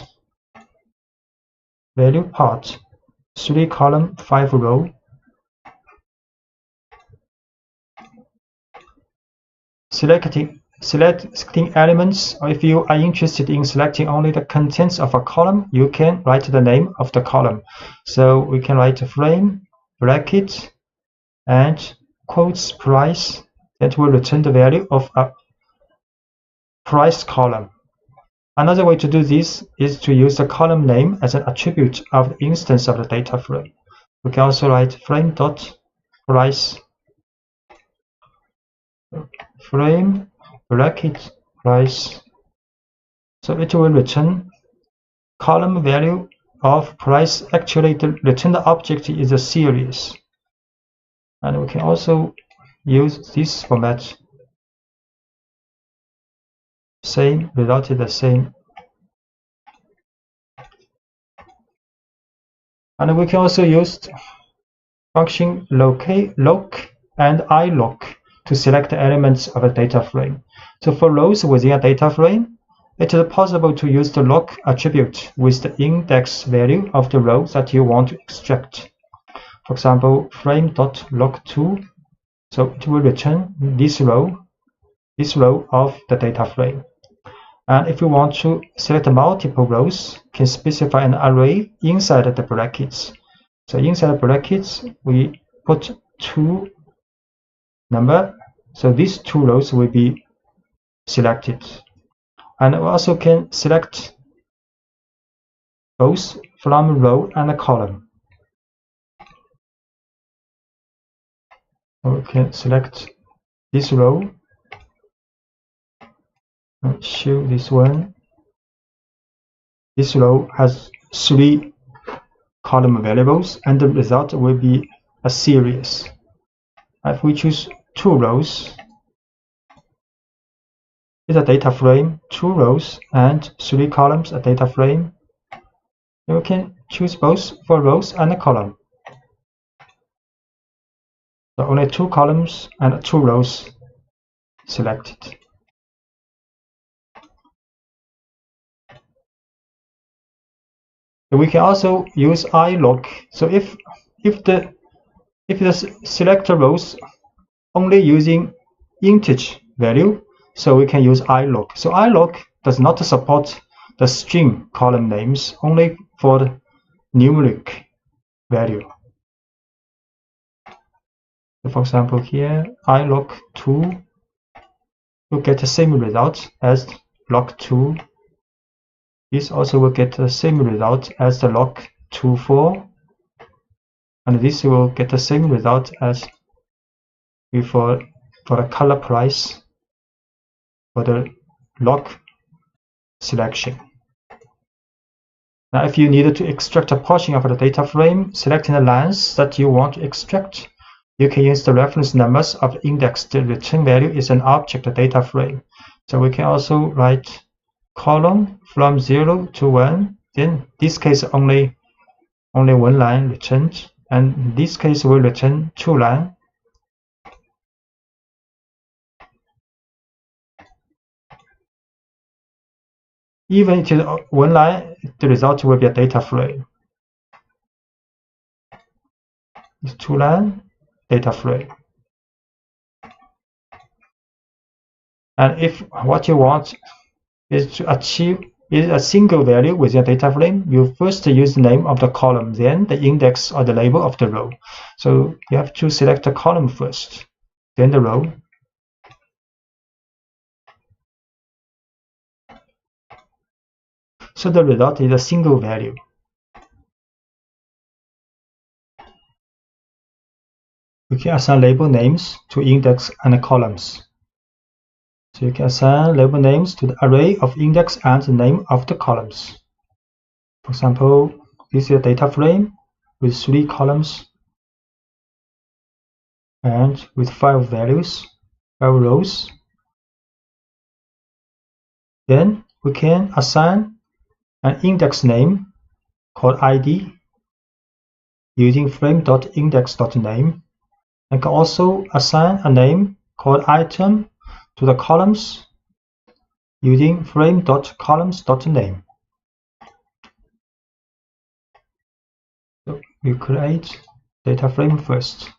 value part, 3 column, 5 row. Selecting elements, or if you are interested in selecting only the contents of a column, you can write the name of the column. So we can write a frame, bracket, and quotes price, that will return the value of a price column. Another way to do this is to use the column name as an attribute of the instance of the data frame. We can also write frame.price, frame bracket price. So it will return column value of price. Actually, the returned object is a series. And we can also use this format. Same result is the same. And we can also use function loc and iloc to select the elements of a data frame. So for rows within a data frame, it is possible to use the loc attribute with the index value of the row that you want to extract. For example, frame.loc2, so it will return this row of the data frame. And if you want to select multiple rows, can specify an array inside the brackets. So inside the brackets, we put 2 number. So these 2 rows will be selected. And we also can select both from row and a column. We can select this row and show this one. This row has 3 column variables, and the result will be a series. If we choose 2 rows, it's a data frame, 2 rows and 3 columns, a data frame. You can choose both for rows and a column. So only 2 columns and 2 rows selected. So we can also use iLoc. So if the selector rows only using integer value, so we can use iLoc. So iLoc does not support the string column names, only for the numeric value. So for example, here iLoc2 will get the same result as log2. This also will get the same result as the log24, and this will get the same result as before for the color price for the log selection. Now, if you needed to extract a portion of the data frame, selecting the lines that you want to extract, you can use the reference numbers of the index. The return value is an object data frame. So we can also write column from 0 to 1. Then this case only one line returned, and this case will return 2 lines. Even if it is one line, the result will be a data frame. It's 2 line data frame. And if what you want is to achieve is a single value within a data frame, you first use the name of the column, then the index or the label of the row. So you have to select the column first, then the row. So the result is a single value. We can assign label names to index and columns. So you can assign label names to the array of index and the name of the columns. For example, this is a data frame with 3 columns and with 5 values, 5 rows. Then we can assign an index name called id using frame.index.name, and can also assign a name called item to the columns using frame.columns.name. So we create data frame first.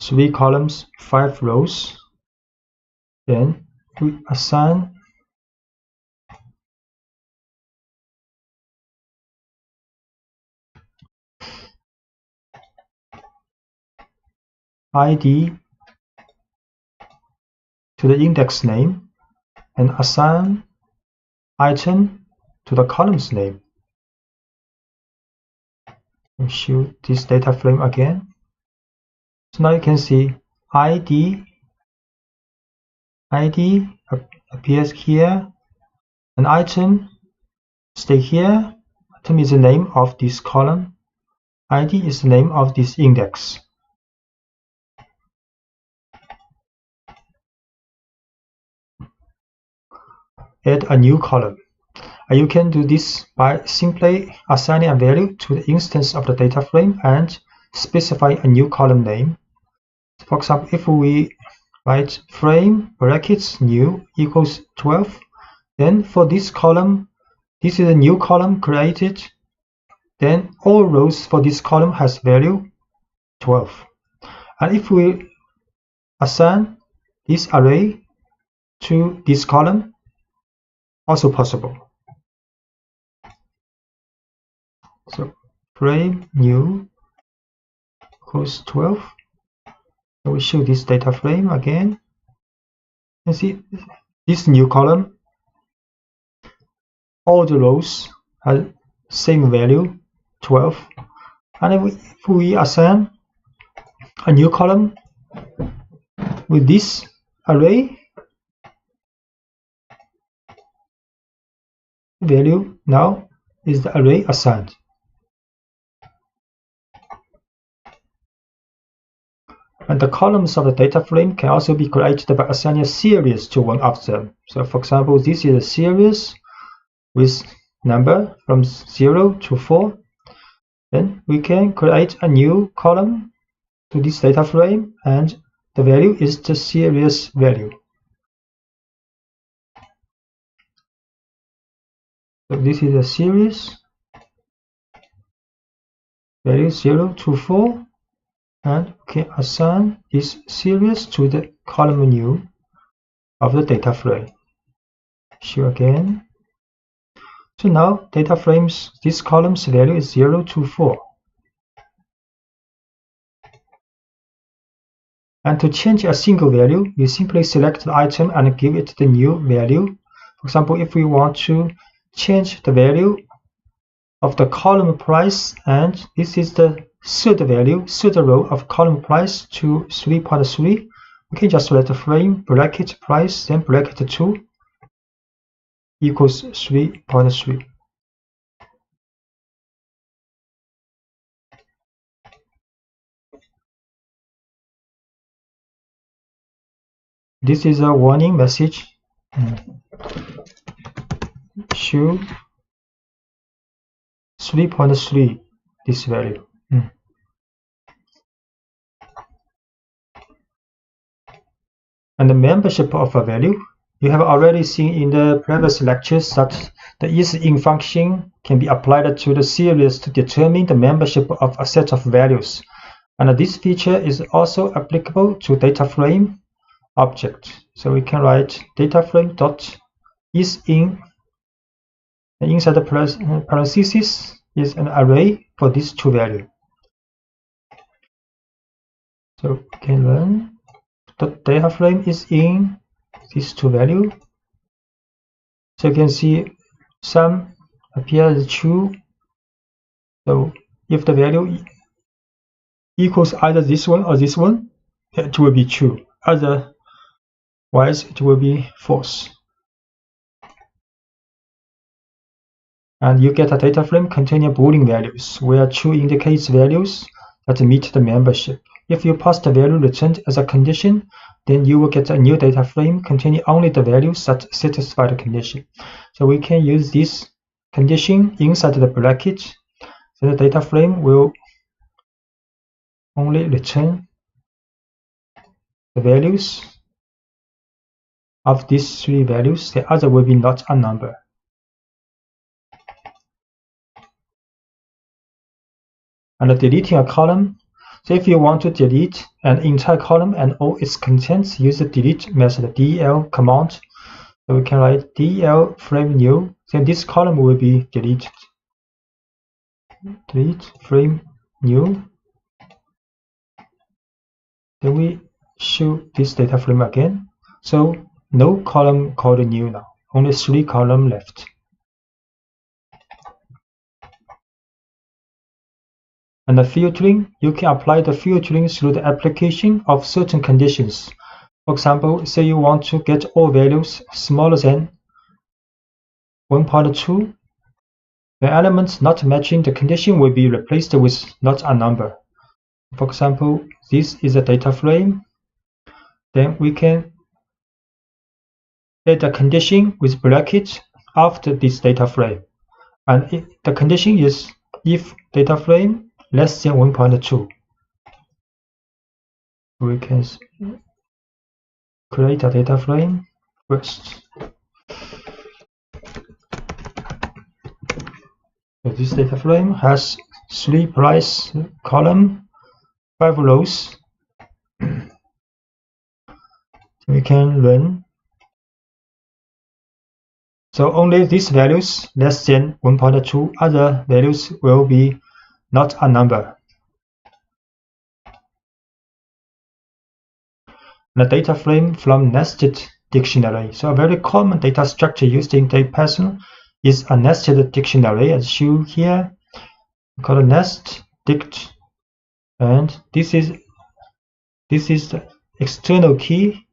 Three columns, 5 rows. Then we assign id to the index name and assign item to the columns name. We show this data frame again. So now you can see id appears here, and item stay here. Item is the name of this column. id is the name of this index. Add a new column. You can do this by simply assigning a value to the instance of the data frame and specify a new column name. For example, if we write frame brackets new equals 12, then for this column, this is a new column created, then all rows for this column has value 12. And if we assign this array to this column, also possible. So frame new equals 12. So we show this data frame again. You see this new column, all the rows have same value 12. And if we assign a new column with this array, value now is the array assigned. And the columns of the data frame can also be created by assigning a series to one of them. So for example, this is a series with number from 0 to 4. Then we can create a new column to this data frame, and the value is the series value. So this is a series, value 0 to 4, and we can assign this series to the column new of the data frame. Show again. So now data frames, this column's value is 0 to 4. And to change a single value, you simply select the item and give it the new value. For example, if we want to change the value of the column price, and this is the third value, third row of column price to 3.3, we can just write the frame bracket price, then bracket 2 equals 3.3. This is a warning message. Show 3.3 this value. And the membership of a value, you have already seen in the previous lectures that the is-in function can be applied to the series to determine the membership of a set of values. And this feature is also applicable to data frame object. So we can write data frame dot is-in, and inside the parentheses is an array for these two values. So we can learn the data frame is in these two values. So you can see some appear as true. So if the value equals either this one or this one, it will be true. Otherwise, it will be false. And you get a data frame containing Boolean values, where true indicates values that meet the membership. If you pass the value returned as a condition, then you will get a new data frame containing only the values that satisfy the condition. So we can use this condition inside the bracket. So the data frame will only return the values of these three values. The other will be not a number. And deleting a column. So if you want to delete an entire column and all its contents, use the delete method, del command. So we can write del frame new, then this column will be deleted. Delete frame new. Then we show this data frame again. So no column called new now, only 3 columns left. And the filtering, you can apply the filtering through the application of certain conditions. For example, say you want to get all values smaller than 1.2. The elements not matching the condition will be replaced with not a number. For example, this is a data frame. Then we can add a condition with bracket after this data frame. And the condition is if data frame less than 1.2. We can create a data frame first. So this data frame has 3 price column, 5 rows. We can run. So only these values less than 1.2, other values will be not a number. The data frame from nested dictionary. So a very common data structure used in Python is a nested dictionary, as shown here, called nest dict. And this is the external key,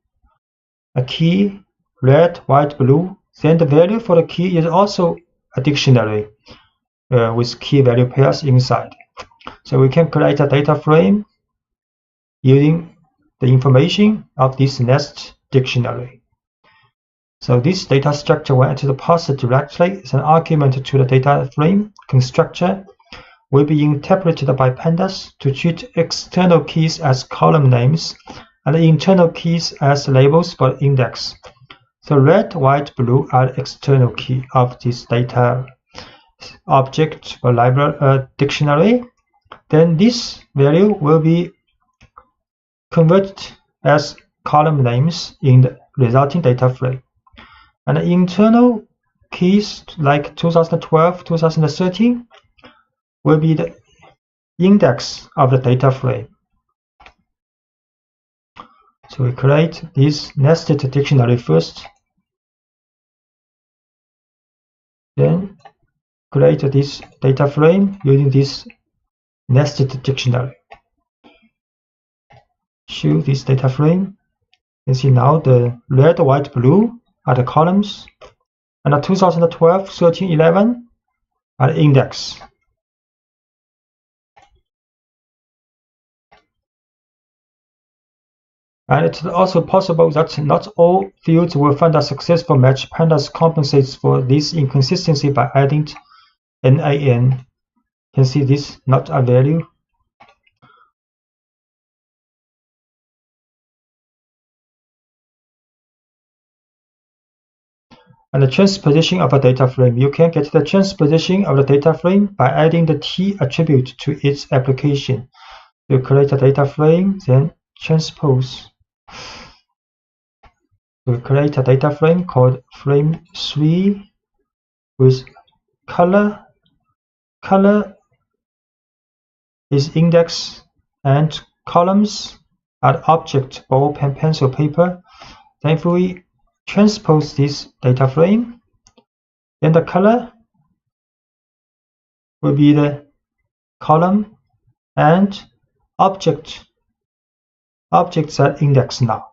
a key, red, white, blue. Then the value for the key is also a dictionary with key value pairs inside. So we can create a data frame using the information of this nest dictionary. So this data structure, when entered passed directly as an argument to the data frame constructor, will be interpreted by pandas to treat external keys as column names and internal keys as labels for index. So red, white, blue are external key of this data object or library dictionary. Then this value will be converted as column names in the resulting data frame. And the internal keys like 2012, 2013 will be the index of the data frame. So we create this nested dictionary first, then create this data frame using this nested dictionary. Show this data frame. You can see now the red, white, blue are the columns, and the 2012, 13, 11 are the index. And it's also possible that not all fields will find a successful match. Pandas compensates for this inconsistency by adding NaN. You can see this not a value. And the transposition of a data frame. You can get the transposition of the data frame by adding the T attribute to its application. You create a data frame, then transpose. We create a data frame called frame 3 with color. Color is index and columns are object, ball, pen, pencil, paper. Then if we transpose this data frame, then the color will be the column and objects are indexed now.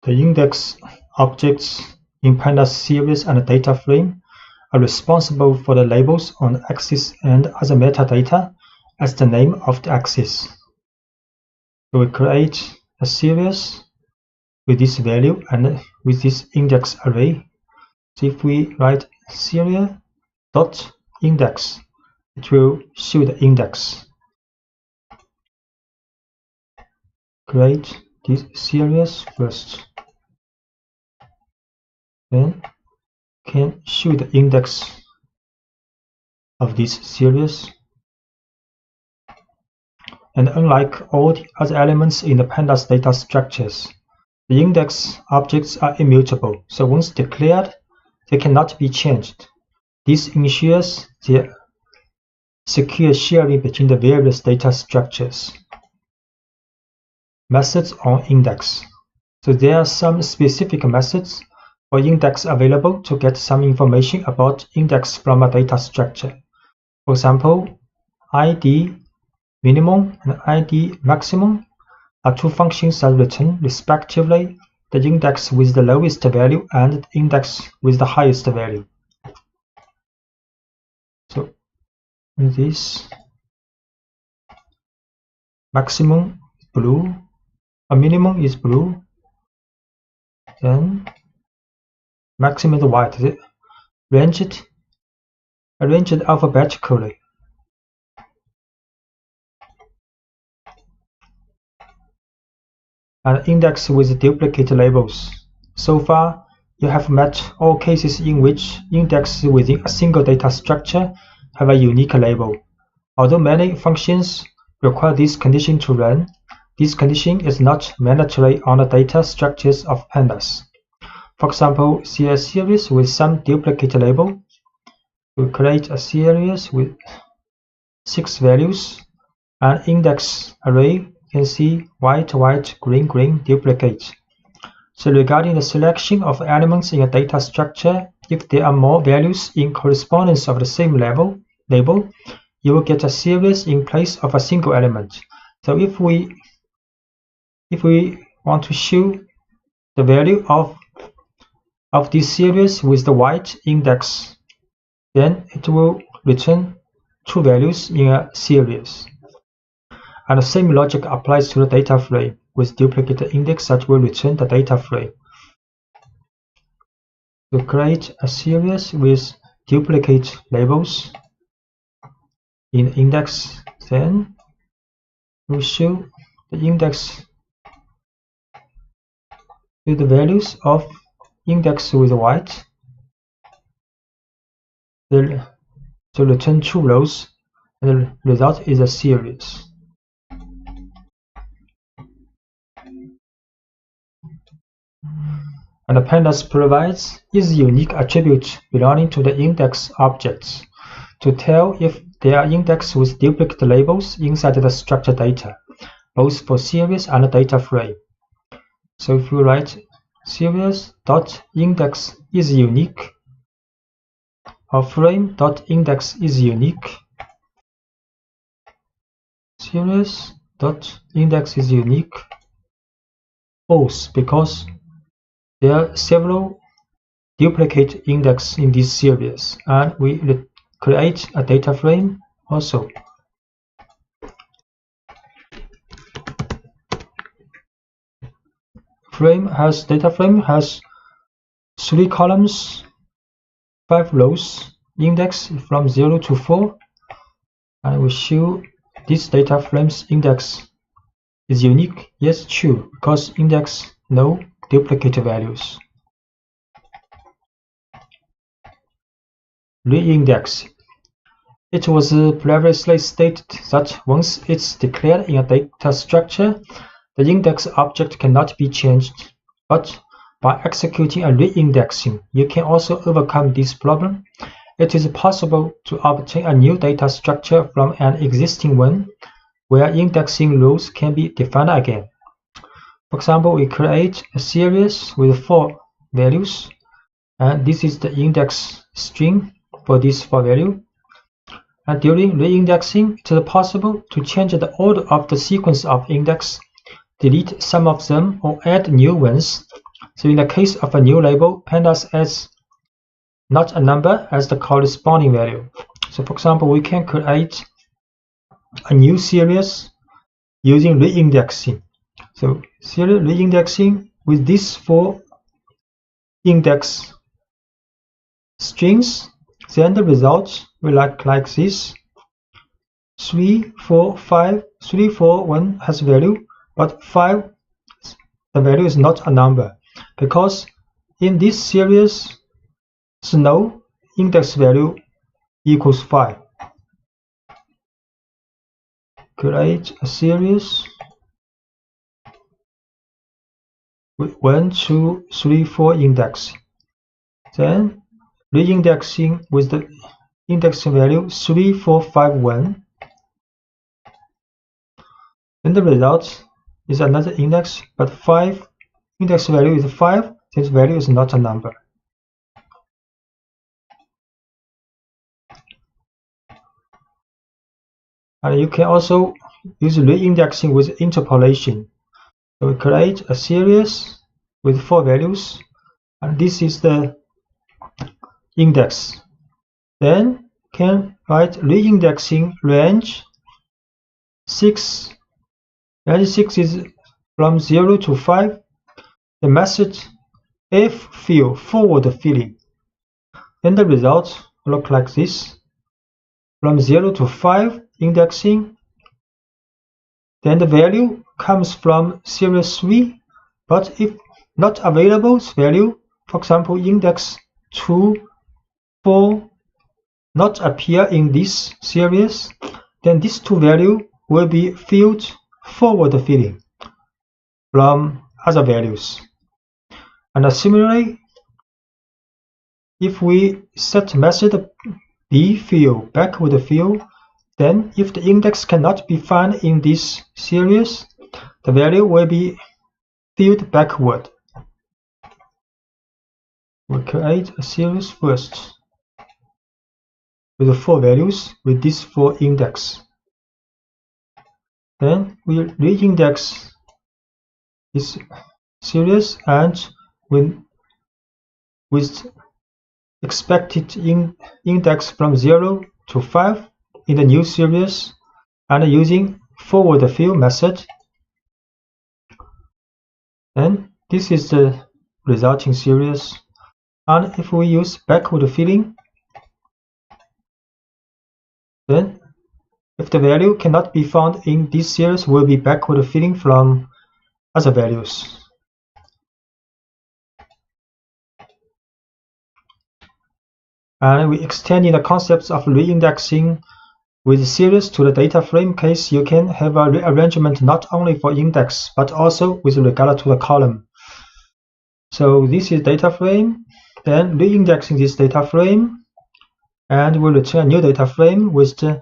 The index objects in Pandas series and data frame are responsible for the labels on the axis and other metadata as the name of the axis. So we create a series with this value and with this index array. So if we write serial dot index, it will show the index. Create this series first, then can show the index of this series. And unlike all the other elements in the Pandas data structures, the index objects are immutable, so once declared, they cannot be changed. This ensures the secure sharing between the various data structures. Methods on index. So there are some specific methods for index available to get some information about index from a data structure. For example, ID minimum and ID maximum are two functions that return respectively the index with the lowest value and the index with the highest value. So this maximum is blue, a minimum is blue, then maximum is white, arranged alphabetically. And index with duplicate labels. So far, you have met all cases in which indexes within a single data structure have a unique label. Although many functions require this condition to run, this condition is not mandatory on the data structures of Pandas. For example, see a series with some duplicate label. We create a series with 6 values, and index array. You can see white, white, green, green, duplicate. So regarding the selection of elements in a data structure, if there are more values in correspondence of the same label, you will get a series in place of a single element. So if we want to show the value of this series with the white index, then it will return 2 values in a series. And the same logic applies to the data frame with duplicate index that will return the data frame. To create a series with duplicate labels in index, then we show the index to the values of index with white, to return true rows, and the result is a series. And the pandas provides is unique attribute belonging to the index objects to tell if they are indexed with duplicate labels inside the structured data, both for series and data frame. So if you write series.index is unique or frame.index is unique, series.index is unique, false, because there are several duplicate index in this series, and we create a data frame also. Data frame has 3 columns, 5 rows, index from 0 to 4, and we show this data frame's index is unique. Yes, true, because index no duplicate values. Reindex. It was previously stated that once it's declared in a data structure, the index object cannot be changed, but by executing a reindexing, you can also overcome this problem. It is possible to obtain a new data structure from an existing one, where indexing rules can be defined again. For example, we create a series with 4 values, and this is the index string for this 4 value. And during reindexing, it is possible to change the order of the sequence of index, delete some of them, or add new ones. So in the case of a new label, pandas adds not a number as the corresponding value. So for example, we can create a new series using reindexing. So series reindexing with these 4 index strings, then the result will look like this. 3, 4, 5, 3, 4, 1 has value, but 5, the value is not a number, because in this series, no index value equals 5. Create a series with 1, 2, 3, 4 index. Then reindexing with the index value 3, 4, 5, 1. Then the result is another index, but 5 index value is 5. This value is not a number. And you can also use reindexing with interpolation. So we create a series with 4 values, and this is the index. Then can write reindexing range 6. Range 6 is from 0 to 5. The method ffill forward filling. Then the result will look like this. From 0 to 5 indexing. Then the value comes from series 3, but if not available value, for example, index 2, 4 not appear in this series, then these 2 values will be filled forward filling from other values. And similarly, if we set method bfill backward fill, then if the index cannot be found in this series, the value will be filled backward. We'll create a series first with 4 values with these 4 index. Then we'll reindex this series and with expected index from 0 to 5 in the new series, and using forward fill method. Then this is the resulting series. And if we use backward filling, then if the value cannot be found in this series, will be backward filling from other values. And we extending the concepts of reindexing with series to the data frame case. You can have a rearrangement not only for index but also with regard to the column. So this is data frame, then reindexing this data frame, and we'll return a new data frame with the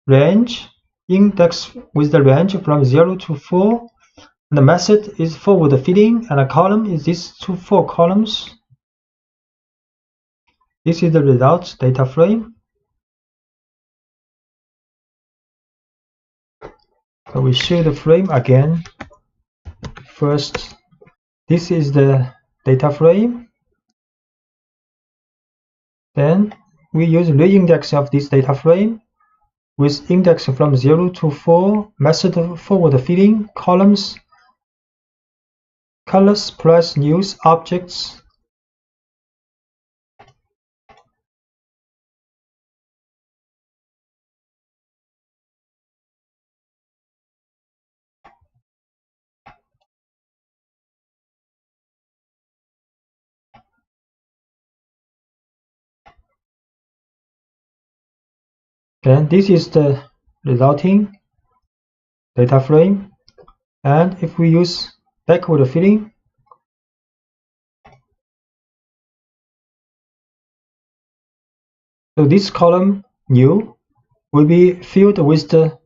range, index with the range from 0 to 4. And the method is forward filling, and a column is these 2 4 columns. This is the result data frame. So we show the frame again. First, this is the data frame. Then we use reindexing of this data frame with index from 0 to 4, method forward filling, columns, colors plus news objects. Then this is the resulting data frame. And if we use backward filling, so this column new will be filled with the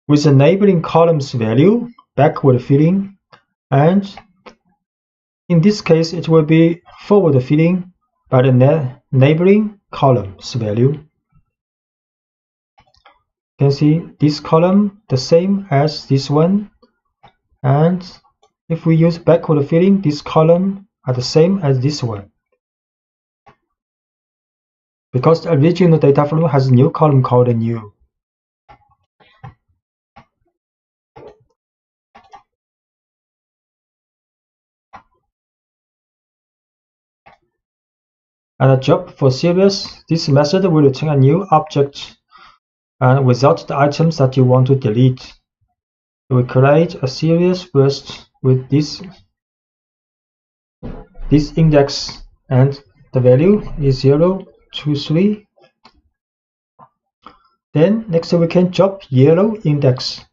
neighboring column's value, backward filling, and in this case it will be forward filling by the neighboring column's value. You can see this column the same as this one, and if we use backward filling, this column are the same as this one. Because the original data frame has a new column called new. And a job for series, this method will return a new object and without the items that you want to delete. We create a series first with this index, and the value is 0 to 3. Then next we can drop yellow index.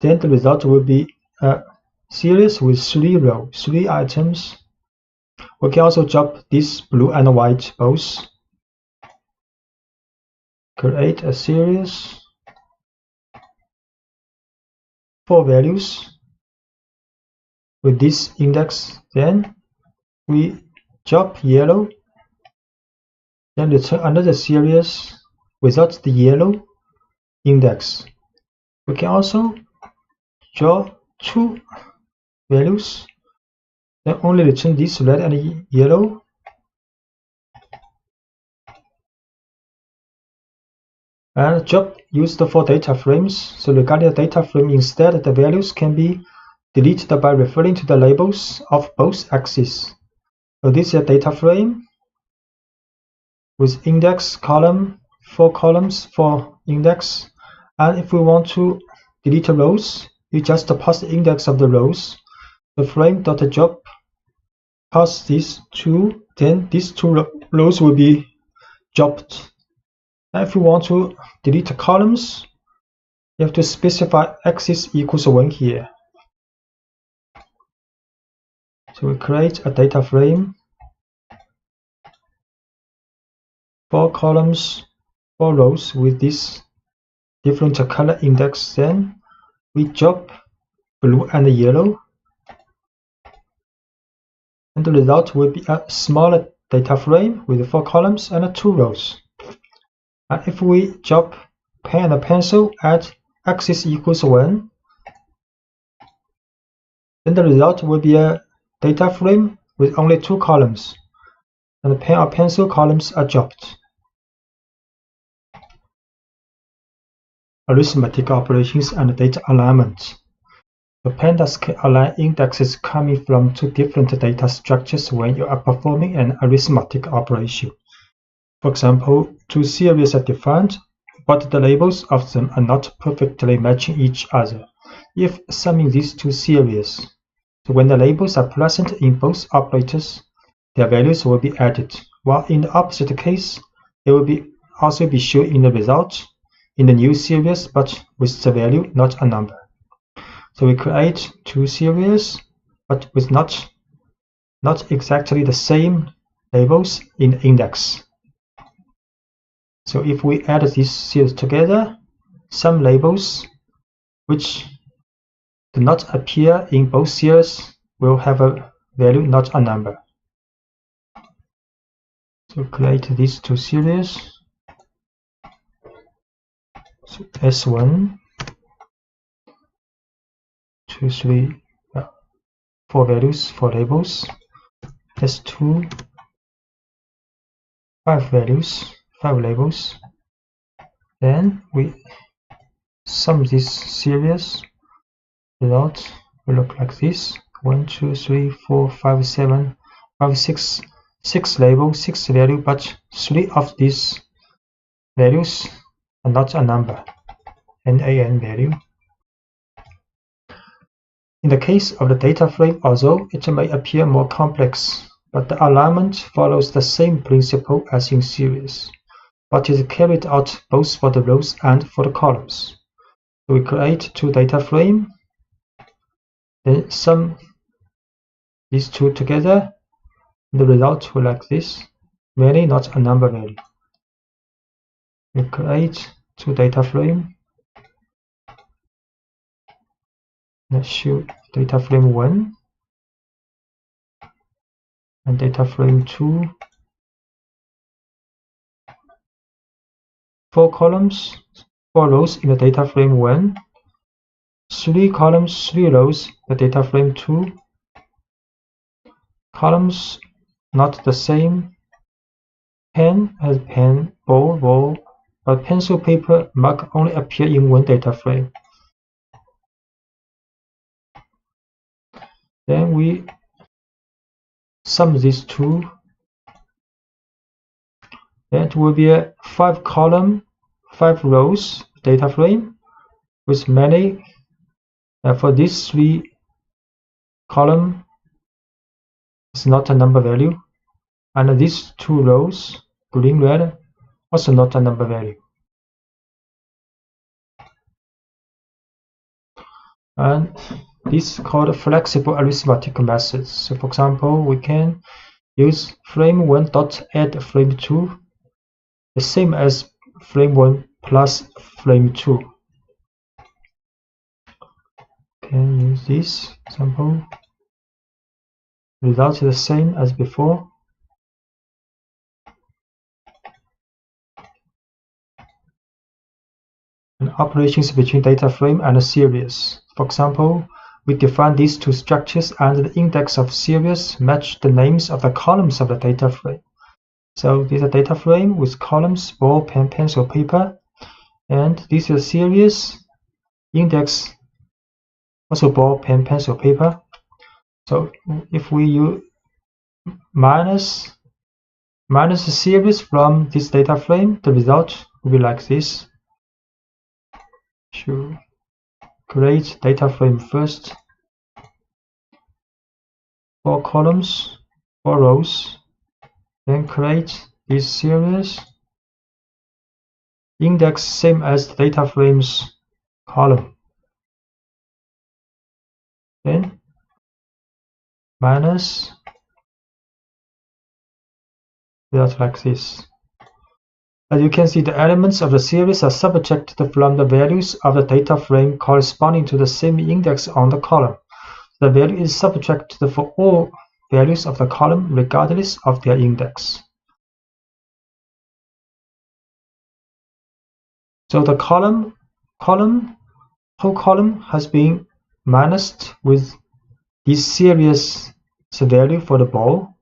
Then the result will be a series with 3 rows, 3 items. We can also drop this blue and white both. Create a series, 4 values with this index. Then we drop yellow, then return another series without the yellow index. We can also draw 2 values, then only return this red and yellow. And job used for data frames. So regarding the data frame, instead the values can be deleted by referring to the labels of both axes. So this is a data frame with index column, 4 columns for index. And if we want to delete rows, you just pass the index of the rows. The frame.job pass these 2, then these 2 rows will be dropped. And if you want to delete columns, you have to specify axis equals 1 here. So we create a data frame, 4 columns, 4 rows with this different color index. Then we drop blue and yellow, and the result will be a smaller data frame with 4 columns and 2 rows. And if we drop pen and pencil at axis equals 1, then the result will be a data frame with only 2 columns, and the pen or pencil columns are dropped. Arithmetic operations and data alignment. The pandas can align indexes coming from 2 different data structures when you are performing an arithmetic operation. For example, 2 series are defined, but the labels of them are not perfectly matching each other. If summing these 2 series, so when the labels are present in both operators, their values will be added, while in the opposite case, they will also be shown in the result in the new series, but with the value not a number. So we create two series, but with not exactly the same labels in the index. So if we add these series together, some labels which do not appear in both series will have a value not a number. So create these two series. So S1, 2, 3, 4 values, 4 labels. S2, 5 values, 5 labels. Then we sum this series. Result will look like this: 1, 2, 3, 4, 5, 7, 5, 6, 6 labels, 6 values, but 3 of these values are not a number, NaN value. In the case of the data frame, although it may appear more complex, but the alignment follows the same principle as in series, but is carried out both for the rows and for the columns. So we create two data frames, then sum these two together. The result will like this: many not a number value. We create two data frames. Let's show data frame 1 and data frame 2. 4 columns, 4 rows in the data frame 1. 3 columns, 3 rows, the data frame 2. Columns not the same. Pen has pen, ball, but pencil, paper, mark only appear in one data frame. Then we sum these two. That will be a 5 column, 5 rows data frame with many. For these 3 column, it's not a number value, and these 2 rows, green, red, also not a number value. And this is called flexible arithmetic methods. So for example, we can use frame 1 dot add frame 2, the same as frame 1 plus frame 2. Can use this example. Result is the same as before. And operations between data frame and a series. For example, we define these two structures and the index of series match the names of the columns of the data frame. So this is a data frame with columns, ball, pen, pencil, paper, and this is a series, index, also ball, pen, pencil, paper. So if we use minus the series from this data frame, the result will be like this. To create data frame first, 4 columns, 4 rows, then create this series, index same as the data frame's column, then minus, result like this. As you can see, the elements of the series are subtracted from the values of the data frame corresponding to the same index on the column. The value is subtracted for all values of the column regardless of their index. So the whole column has been minused with this series value for the ball,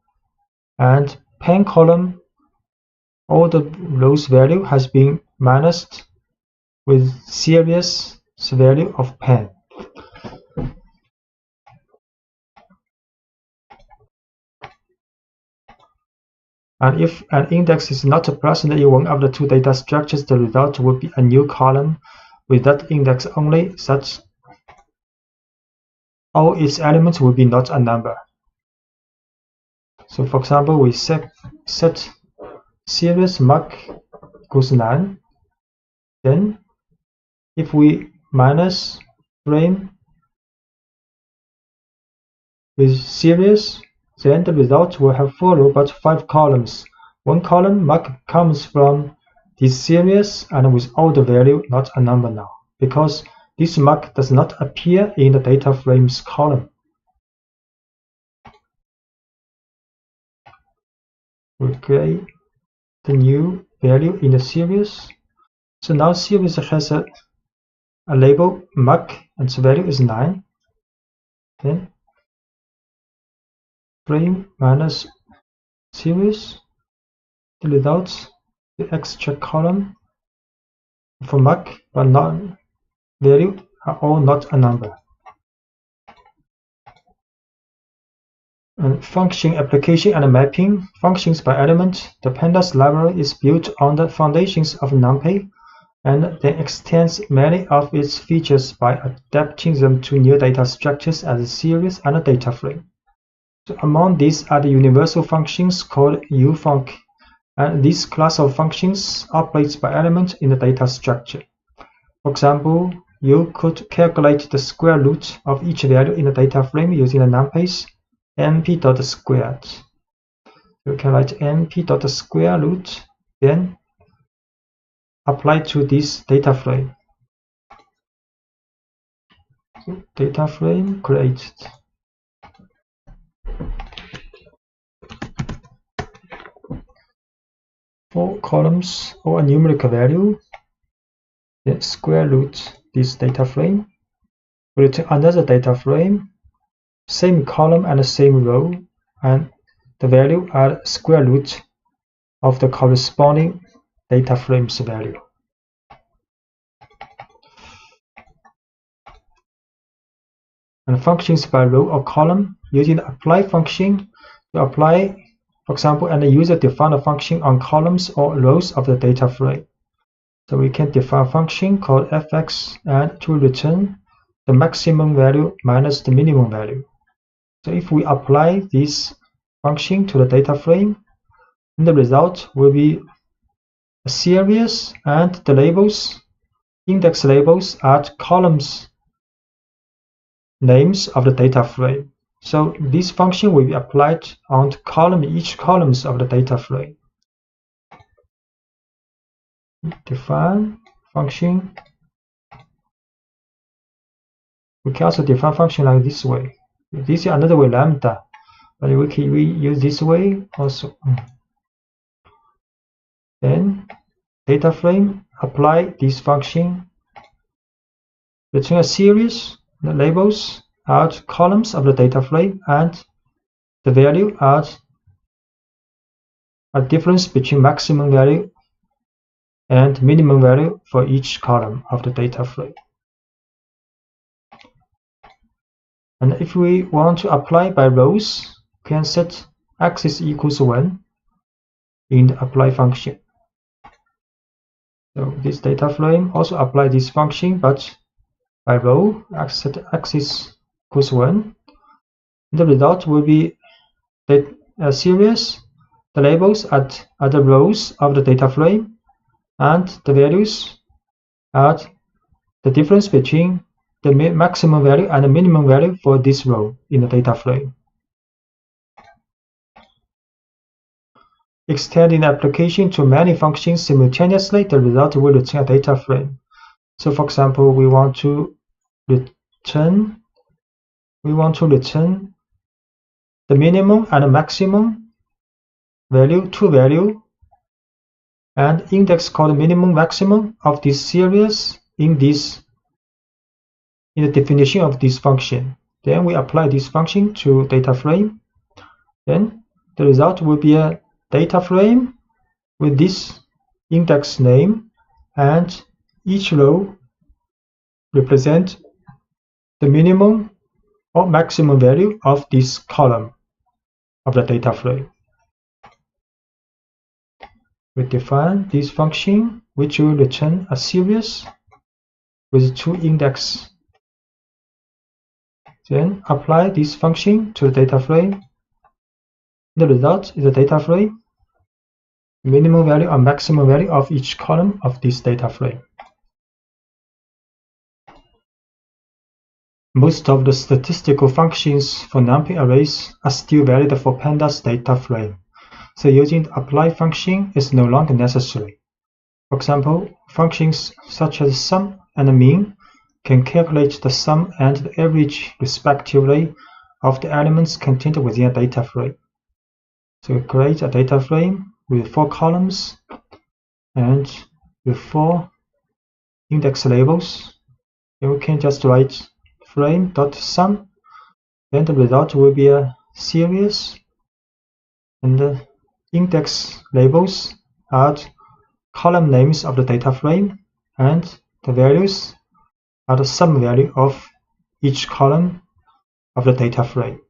and pen column, all the rows value has been minused with series value of pen. And if an index is not present in one of the two data structures, the result will be a new column with that index only, such all its elements will be not a number. So for example, we set series mark equals 9. Then if we minus frame with series, then the result will have 4 rows but 5 columns. One column mark comes from this series and without the value, not a number now, because this mark does not appear in the data frames column. We create the new value in the series. So now series has a label mark and the value is 9. Then frame minus series, the results, the extra column for mark but not value are all not a number. And function application and mapping functions by element. The pandas library is built on the foundations of numpy and then extends many of its features by adapting them to new data structures as a series and a data frame. So among these are the universal functions called ufunc, and this class of functions operates by element in the data structure. For example, you could calculate the square root of each value in the data frame using the numpys np.squared. You can write np.square root, then apply to this data frame. So data frame created. Four columns or a numerical value, then square root this data frame. We return another data frame, same column and the same row, and the value are square root of the corresponding data frame's value. And functions by row or column, using the apply function to apply, for example, and the user define a function on columns or rows of the data frame. So we can define a function called fx and to return the maximum value minus the minimum value. So if we apply this function to the data frame, then the result will be a series and the labels, index labels are columns names of the data frame. So this function will be applied on each columns of the data frame. Define function. We can also define function like this way. This is another way, lambda, but we can use this way also. Then data frame, apply this function, return a series. The labels are columns of the data frame and the value are a difference between maximum value and minimum value for each column of the data frame. And if we want to apply by rows, we can set axis equals 1 in the apply function. So this data frame also apply this function, but by row, set axis equals 1. The result will be a series. The labels are the rows of the data frame, and the values are the difference between the maximum value and the minimum value for this row in the data frame. Extending the application to many functions simultaneously, the result will return a data frame. So for example, we want to return the minimum and the maximum value, two value, and index called minimum maximum of this series in the definition of this function. Then we apply this function to data frame. Then the result will be a data frame with this index name, and each row represent the minimum or maximum value of this column of the data frame. We define this function which will return a series with two indexes. Then apply this function to the data frame. The result is a data frame, minimum value or maximum value of each column of this data frame. Most of the statistical functions for numpy arrays are still valid for pandas data frame, so using the apply function is no longer necessary. For example, functions such as sum and mean can calculate the sum and the average respectively of the elements contained within a data frame. So we create a data frame with 4 columns and with 4 index labels. And we can just write frame.sum, then the result will be a series, and the index labels are column names of the data frame, and the values are the sum value of each column of the data frame.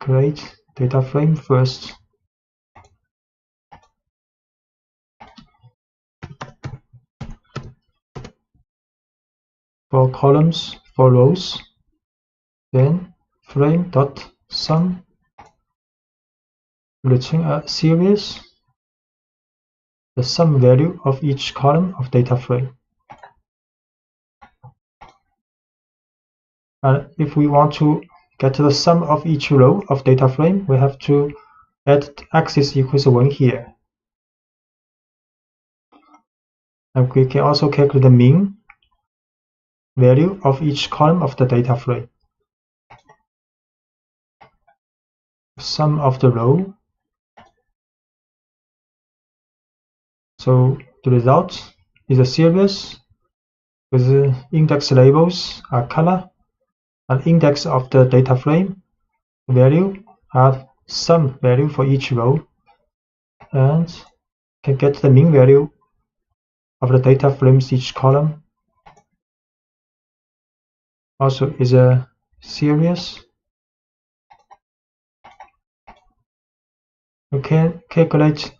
Create data frame first. For columns, for rows, then frame.sum, return a series, the sum value of each column of data frame. And if we want to get the sum of each row of data frame, we have to add axis equals 1 here. And we can also calculate the mean value of each column of the data frame. Sum of the row. So the result is a series with the index labels are color, and index of the data frame value are sum value for each row, and can get the mean value of the data frames each column. Also is a series. We can calculate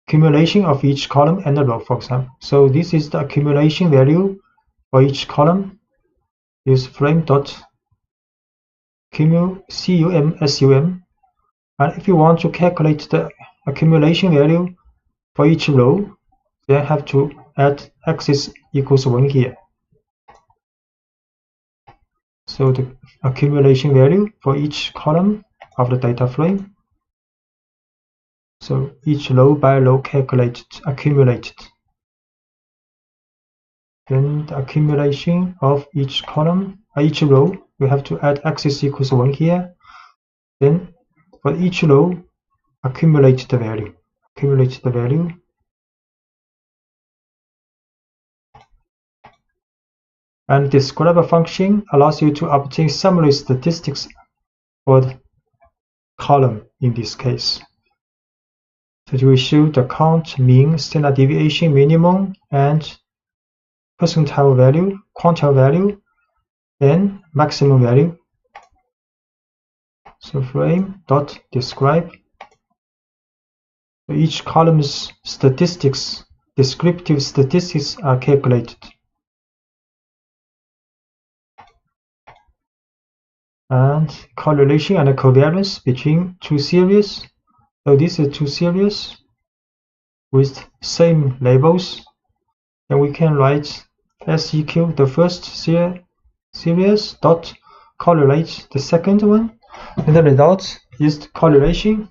accumulation of each column and a row, for example. So this is the accumulation value for each column. Is frame.cum, and if you want to calculate the accumulation value for each row, then have to add axis equals 1 here. So the accumulation value for each column of the data frame. So each row by row calculated, accumulated. Then the accumulation of each column, each row, we have to add axis equals 1 here. Then for each row, accumulate the value. Accumulate the value. And the describer function allows you to obtain summary statistics for the column in this case. So it will show the count, mean, standard deviation, minimum, and percentile value, quantile value, and maximum value. So frame.describe. So each column's statistics, descriptive statistics are calculated. And correlation and covariance between 2 series. So this is 2 series with same labels. And we can write SEQ, the first series, dot correlate the second one. And the result is the correlation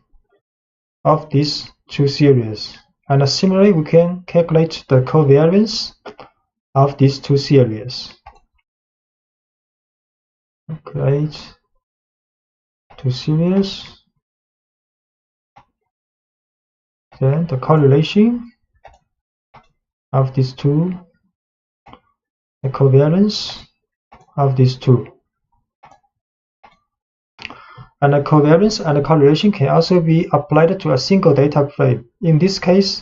of these 2 series. And similarly, we can calculate the covariance of these 2 series. Create 2 series. Then the correlation of these 2, the covariance of these 2. And the covariance and the correlation can also be applied to a single data frame. In this case,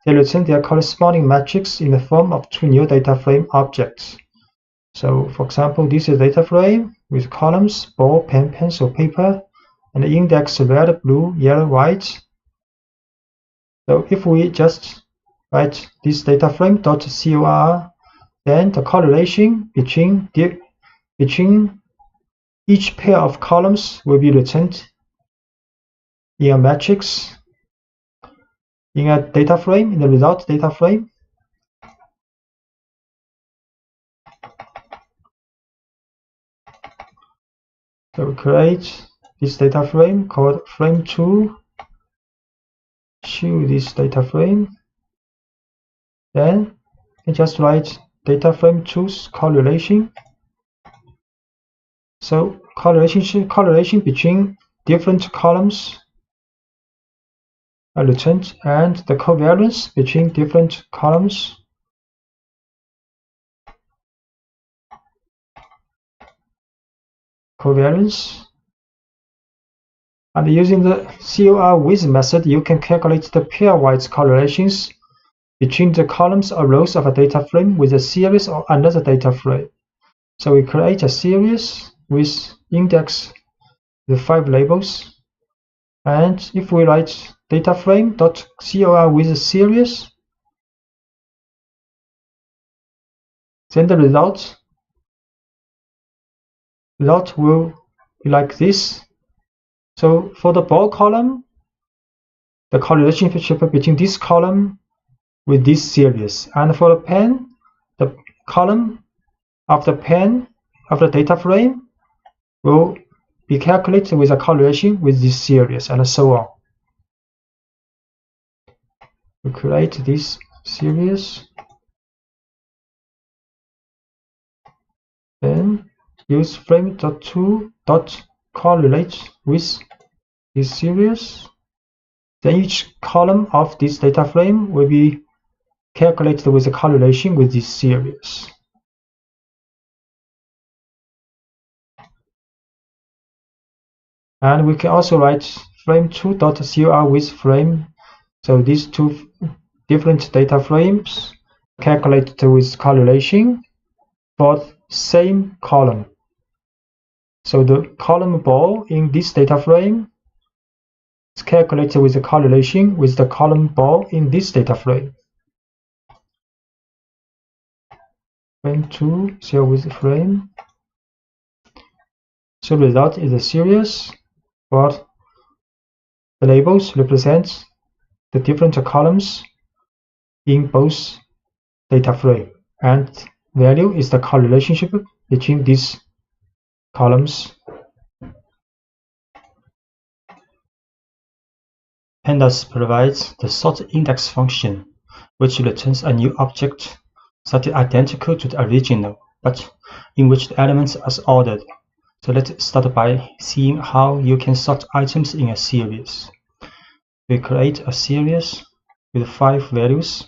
they return their corresponding metrics in the form of 2 new data frame objects. So, for example, this is a data frame with columns, ball, pen, pencil, paper, and the index red, blue, yellow, white. So if we just write this data frame .cor, then the correlation between each pair of columns will be returned in a matrix, in a data frame, in the result data frame. So we create this data frame called frame2, choose this data frame, then you just write data frame 2's correlation. So correlation between different columns are returned, and the covariance between different columns covariance. And using the COR with method, you can calculate the pairwise correlations between the columns or rows of a data frame with a series or another data frame. So we create a series with index with 5 labels, and if we write data frame dot COR with a series, then the result will be like this. So for the ball column, the correlation between this column with this series, and for the pen, the column of the pen of the data frame will be calculated with a correlation with this series, and so on. We create this series, then use frame.2.correlate with this series. Then each column of this data frame will be calculated with a correlation with this series. And we can also write frame2.cor with frame. So these two different data frames calculated with correlation for same column. So the column ball in this data frame is calculated with a correlation with the column ball in this data frame. Frame2 COR with frame. So the result is a series, but the labels represent the different columns in both data frame, and value is the correlation between these columns. Pandas provides the sort index function, which returns a new object that is identical to the original, but in which the elements are ordered. So let's start by seeing how you can sort items in a series. We create a series with 5 values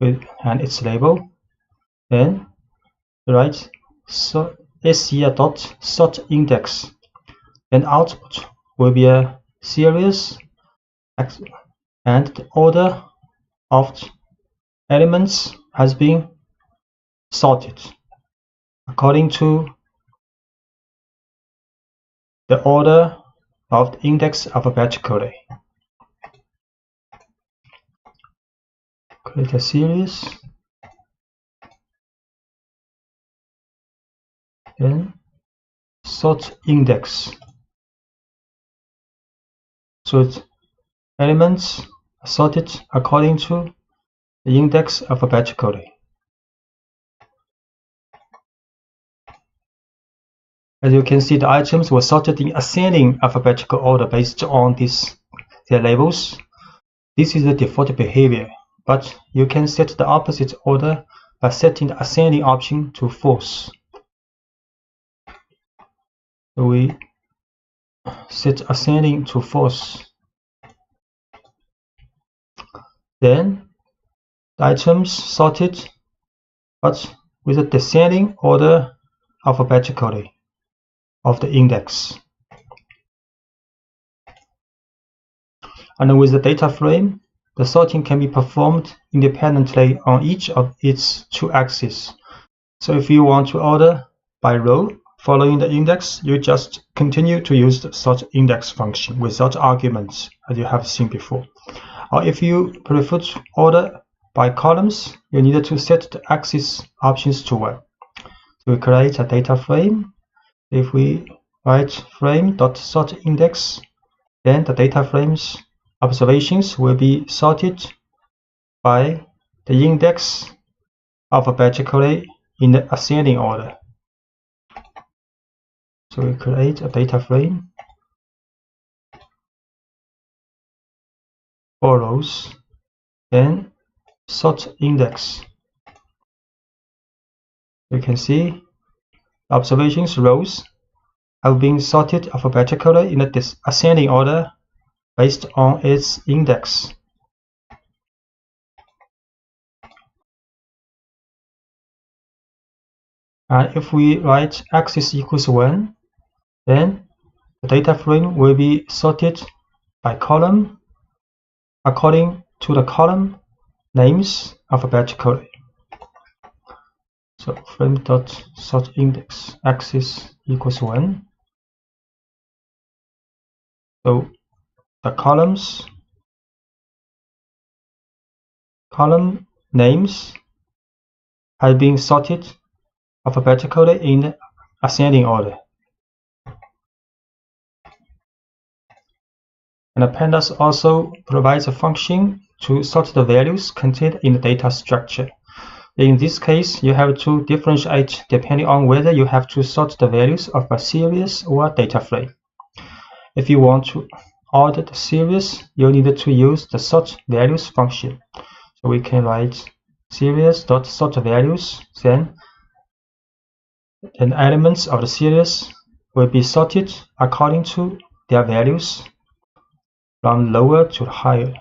and its label. Then write SCR.sortIndex. Then output will be a series, and the order of the elements has been sorted according to the order of the index alphabetically. Create a series, then sort index. So the elements are sorted according to the index alphabetically. As you can see, the items were sorted in ascending alphabetical order based on their labels. This is the default behavior, but you can set the opposite order by setting the ascending option to false. So we set ascending to false. Then the items sorted, but with a descending order alphabetically of the index. And with the data frame, the sorting can be performed independently on each of its 2 axes. So if you want to order by row following the index, you just continue to use the sort index function without arguments, as you have seen before. Or if you prefer to order by columns, you need to set the axis options to 1. So we create a data frame. If we write frame.sortIndex, Then the data frames observations will be sorted by the index alphabetically in the ascending order. So we create a data frame for rows, then sort index. You can see the observations rows have been sorted alphabetically in the ascending order based on its index. And if we write axis equals 1, then the data frame will be sorted by column according to the column names alphabetically. So frame.sortIndex axis equals 1. So the column names have been sorted alphabetically in the ascending order. And the pandas also provides a function to sort the values contained in the data structure. In this case, you have to differentiate depending on whether you have to sort the values of a series or a data frame. If you want to order the series, you need to use the sort values function. So we can write series.sortValues, then elements of the series will be sorted according to their values from lower to higher.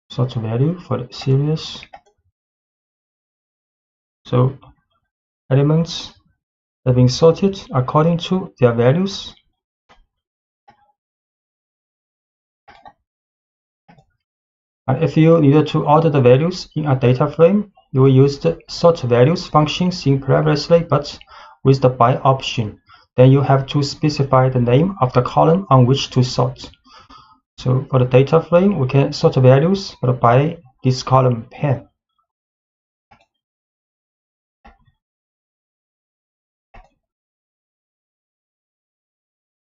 Sort value for the series. So elements have been sorted according to their values. And if you need to order the values in a data frame, you will use the sort values function seen previously, but with the by option. Then you have to specify the name of the column on which to sort. So for the data frame, we can sort values by this column pen.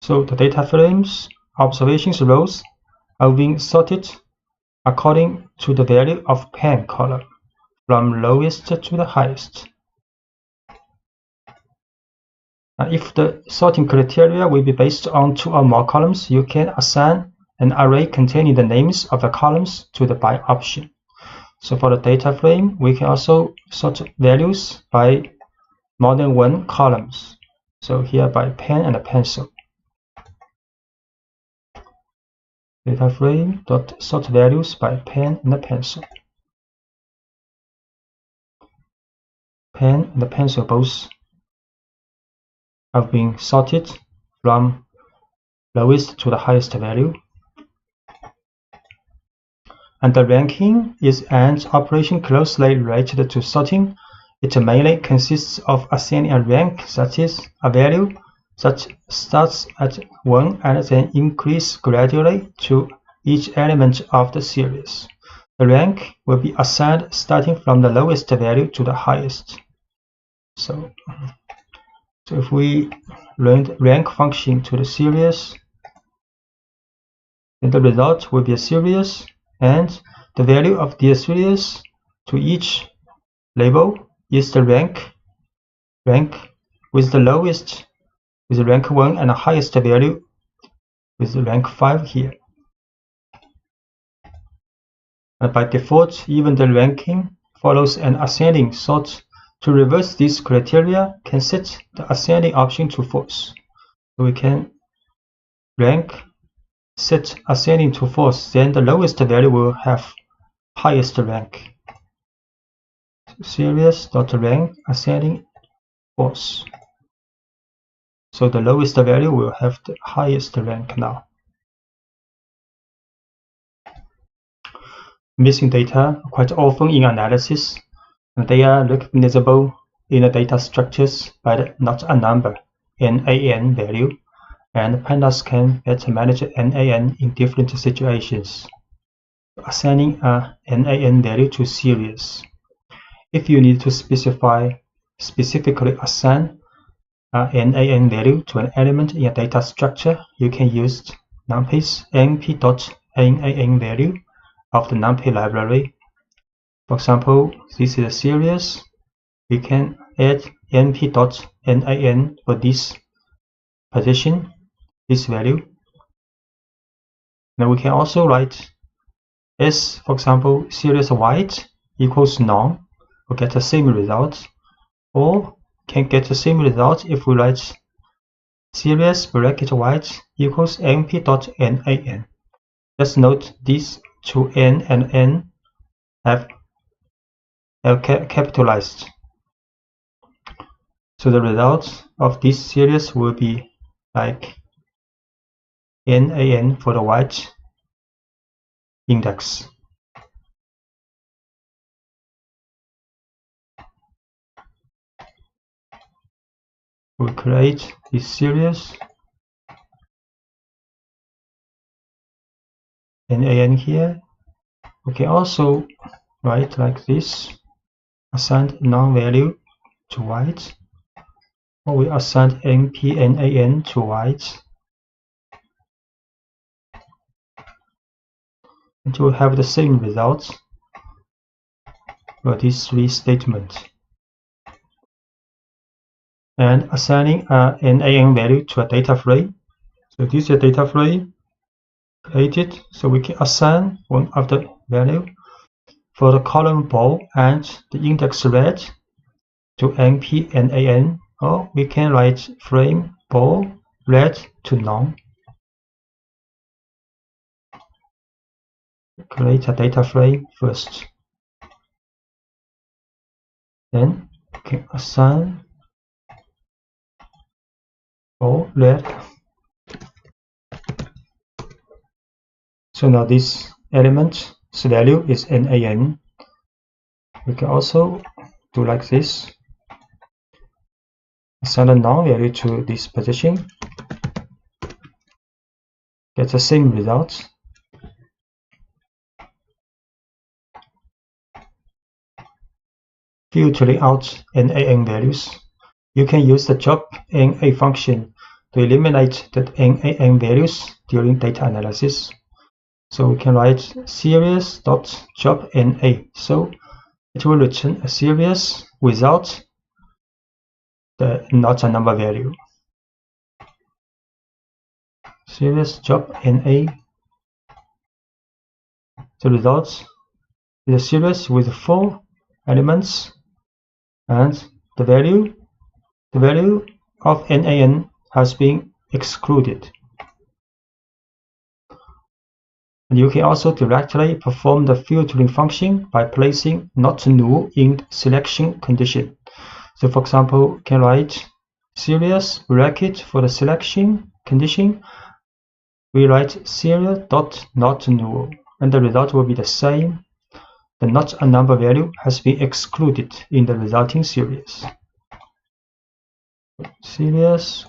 So the data frames observations rows have been sorted according to the value of pen column from lowest to the highest. And if the sorting criteria will be based on 2 or more columns, you can assign an array containing the names of the columns to the by option. So for the data frame, we can also sort values by more than 1 columns. So here by pen and a pencil. Data frame dot sort values by pen and a pencil. Pen and the pencil both have been sorted from lowest to the highest value. And the ranking is an operation closely related to sorting. It mainly consists of assigning a rank, that is, a value that starts at 1 and then increases gradually to each element of the series. The rank will be assigned starting from the lowest value to the highest. So if we run the rank function to the series, then the result will be a series, and the value of the series to each label is the rank with the lowest with rank 1 and the highest value with rank 5 here. And by default, even the ranking follows an ascending sort. To reverse this criteria, can set the ascending option to false. So we can rank set ascending to false, then the lowest value will have highest rank. Series.rank ascending false. So the lowest value will have the highest rank now. Missing data are quite often in analysis, and they are recognizable in the data structures by the not a number, NaN value, and pandas can better manage NaN in different situations. Assigning a NaN value to series. If you need to specifically assign NaN value to an element in a data structure, you can use numpy's np.nan value of the numpy library. For example, this is a series. We can add np.nan for this position, this value. Now we can also write S, for example, series white equals none, we'll get the same result, or can get the same result if we write series bracket white equals np.nan. Just note these two n and n have capitalized. So the result of this series will be like nan for the white index. We create this series nan here. We can also write like this, assign non-value to white, or we assign np.nan to white, and we'll have the same result for these three statements. And assigning an NaN value to a data frame. So this is a data frame created, so we can assign one of the value for the column ball and the index red to np.nan, or we can write frame ball red to none. Create a data frame first. Then we can assign ball red. So now this element's value is NaN. We can also do like this. Assign a null value to this position. Get the same result. Filtering out NaN values. You can use the job_na function to eliminate the NaN values during data analysis. So we can write series.job_na. So it will return a series without the not a number value. Series job_na. The result is a series with 4 elements, and the value of NaN has been excluded. And you can also directly perform the filtering function by placing not null in the selection condition. So for example, you can write series bracket for the selection condition. We write series.not null, and the result will be the same. The not a number value has been excluded in the resulting series. Series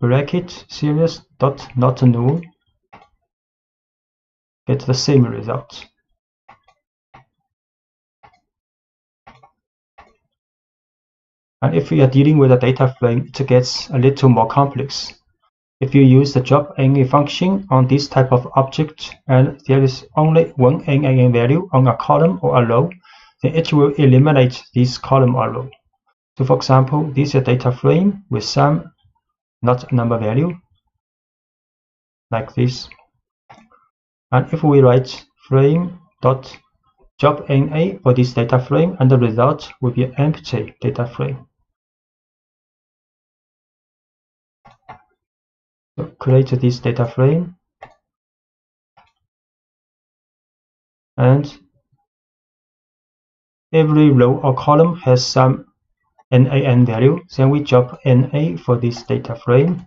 bracket series.not null. Get the same result. And if we are dealing with a data frame, it gets a little more complex. If you use the job_na function on this type of object and there is only one NaN value on a column or a row, then it will eliminate this column or row. So for example, this is a data frame with some not number value, like this. And if we write frame.job_na for this data frame, and the result will be an empty data frame. So create this data frame, and every row or column has some NaN value. Then we job_na for this data frame.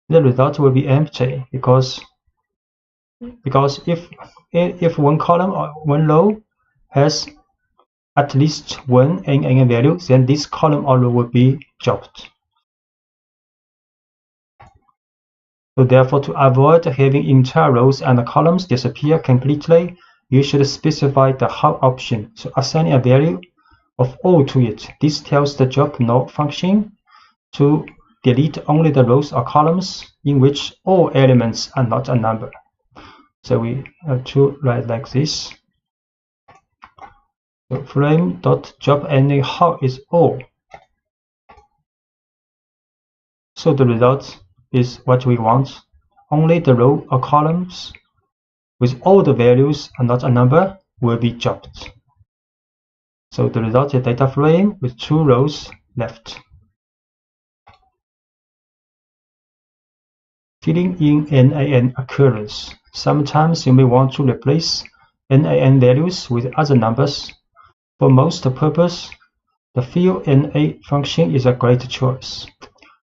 The result will be empty because if one column or one row has at least one NaN value, then this column or row will be jobbed. So therefore, to avoid having entire rows and columns disappear completely, you should specify the how option. So assigning a value of all to it. This tells the job_no function to delete only the rows or columns in which all elements are not a number. So we have to write like this. So frame.jobNA how is all. So the result is what we want. Only the row or columns with all the values are not a number will be jobbed. So the result is a data frame with 2 rows left. Filling in NaN occurrence. Sometimes you may want to replace NaN values with other numbers. For most purposes, the fill NA function is a great choice.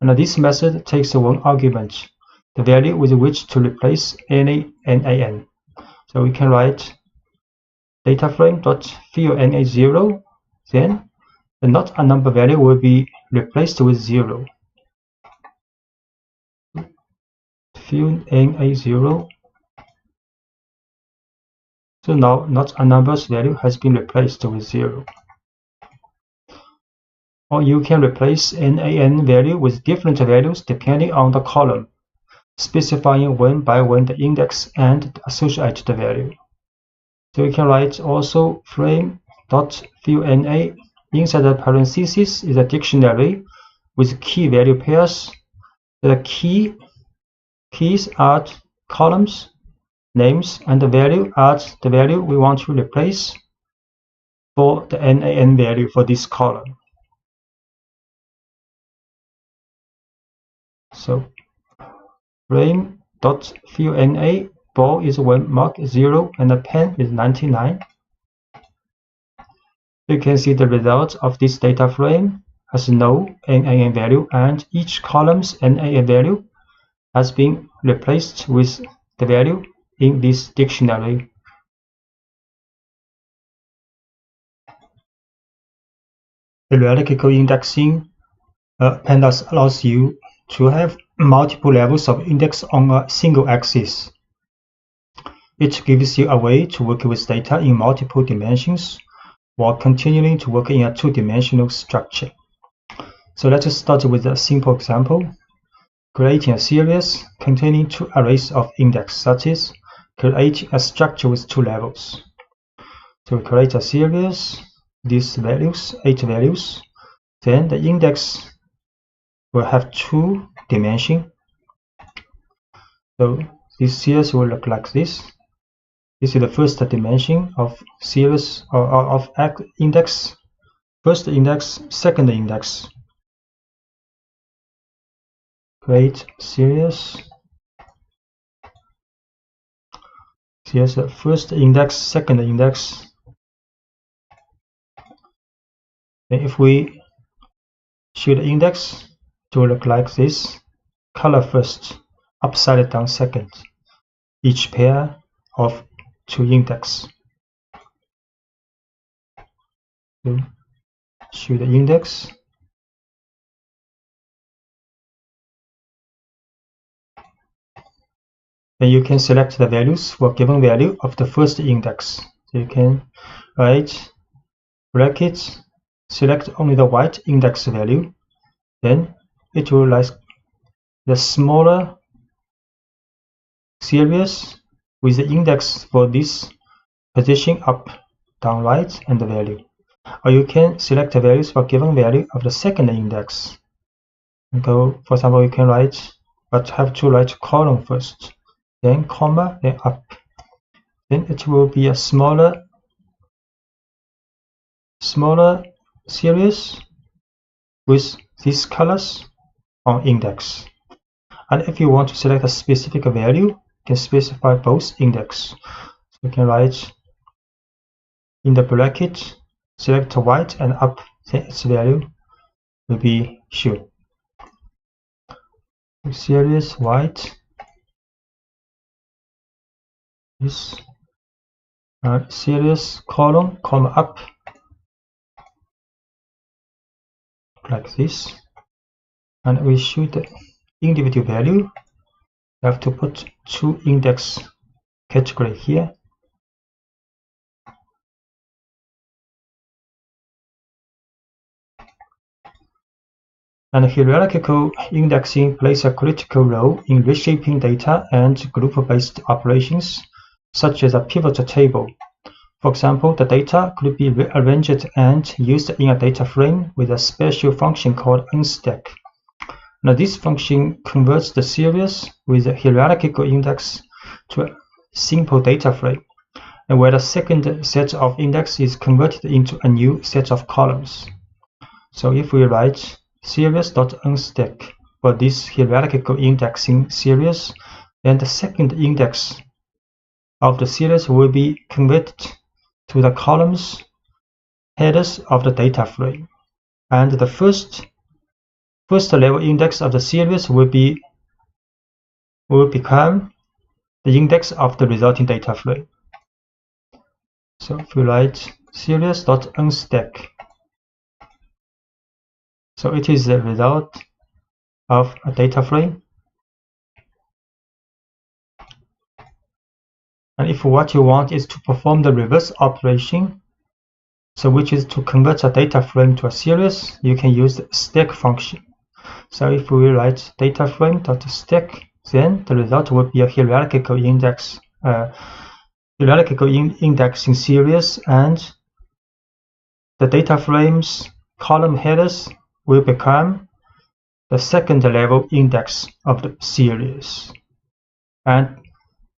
And this method takes one argument, the value with which to replace any NaN. So we can write data frame.fillNA0, then the not a number value will be replaced with 0. Fill NA0. So now not a number's value has been replaced with 0. Or you can replace NaN value with different values depending on the column, specifying one by one the index and the associated value. So you can write also frame.fillNA. Inside the parentheses is a dictionary with key value pairs. The keys are columns, names, and the value are the value we want to replace for the NaN value for this column. So frame.fillNA, ball is 1, mark 0, and the pen is 99. You can see the result of this data frame has no NaN value, and each column's NaN value has been replaced with the value in this dictionary. Hierarchical indexing pandas allows you to have multiple levels of index on a single axis. It gives you a way to work with data in multiple dimensions while continuing to work in a 2-dimensional structure. So let us start with a simple example. Creating a series containing 2 arrays of index, such as creating a structure with 2 levels. So we create a series, these values, 8 values. Then the index will have 2 dimensions. So this series will look like this. This is the first dimension of series of index. First index, second index. Create series. Here's the first index, second index. And if we show the index, it will look like this. Color first, upside down second. Each pair of 2 index. So show the index. And you can select the values for given value of the first index. So you can write brackets, select only the white index value. Then it will like the smaller series with the index for this position up, down, right, and the value. Or you can select the values for given value of the second index. For example, you can write, but have to write column first, then comma, then up. Then it will be a smaller series with these colors on index. And if you want to select a specific value, you can specify both index. So you can write in the bracket, select white and up, then its value will be shown. Series white, this series column, comma up, like this. And we show the individual value. We have to put 2 index category here. And hierarchical indexing plays a critical role in reshaping data and group-based operations, such as a pivot table. For example, the data could be rearranged and used in a data frame with a special function called unstack. Now, this function converts the series with a hierarchical index to a simple data frame, and where the second set of index is converted into a new set of columns. So if we write series.unstack for this hierarchical indexing series, then the second index of the series will be converted to the columns headers of the data frame, and the first level index of the series will become the index of the resulting data frame. So if we write series.unstack, so it is the result of a data frame. And if what you want is to perform the reverse operation, so which is to convert a data frame to a series, you can use the stack function. So if we write data frame.stack, then the result will be a hierarchical indexing series, and the data frame's column headers will become the second level index of the series, and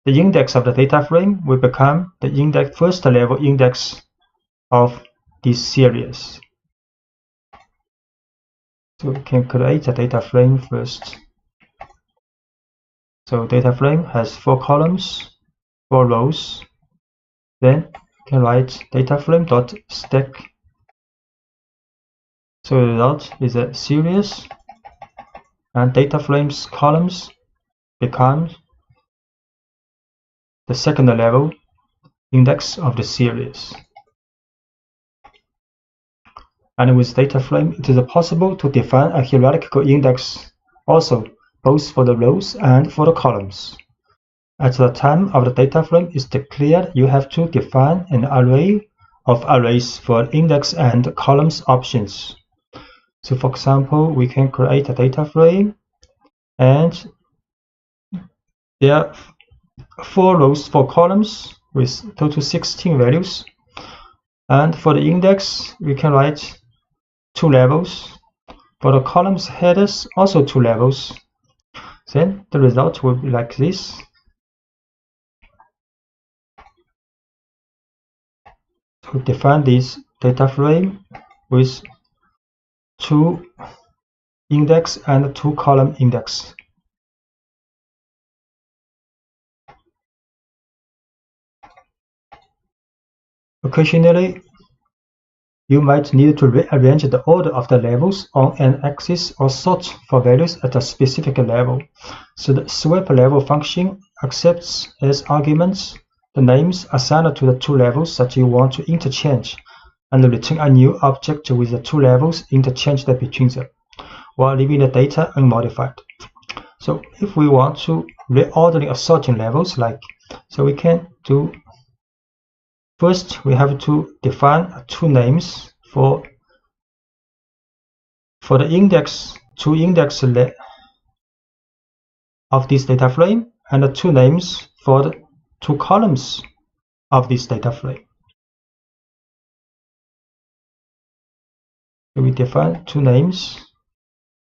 the index of the data frame will become the first level index of this series. So we can create a data frame first. So data frame has 4 columns, 4 rows. Then we can write data frame.stack. So the result is a series, and data frame's columns become the second level index of the series. And with data frame, it is possible to define a hierarchical index also, both for the rows and for the columns. At the time of the data frame is declared, you have to define an array of arrays for index and columns options. So for example, we can create a data frame, and there are 4 rows, 4 columns with total 16 values. And for the index, we can write 2 levels. For the columns headers, also 2 levels. Then the result will be like this. To define this data frame with 2 index and 2 column index. Occasionally, you might need to rearrange the order of the levels on an axis or sort for values at a specific level. So the swap level function accepts as arguments the names assigned to the 2 levels that you want to interchange, and return a new object with the 2 levels interchanged between them, while leaving the data unmodified. So if we want to reorder assorting levels, so we can do, first we have to define 2 names for the index, 2 index of this data frame, and 2 names for the 2 columns of this data frame. So we define 2 names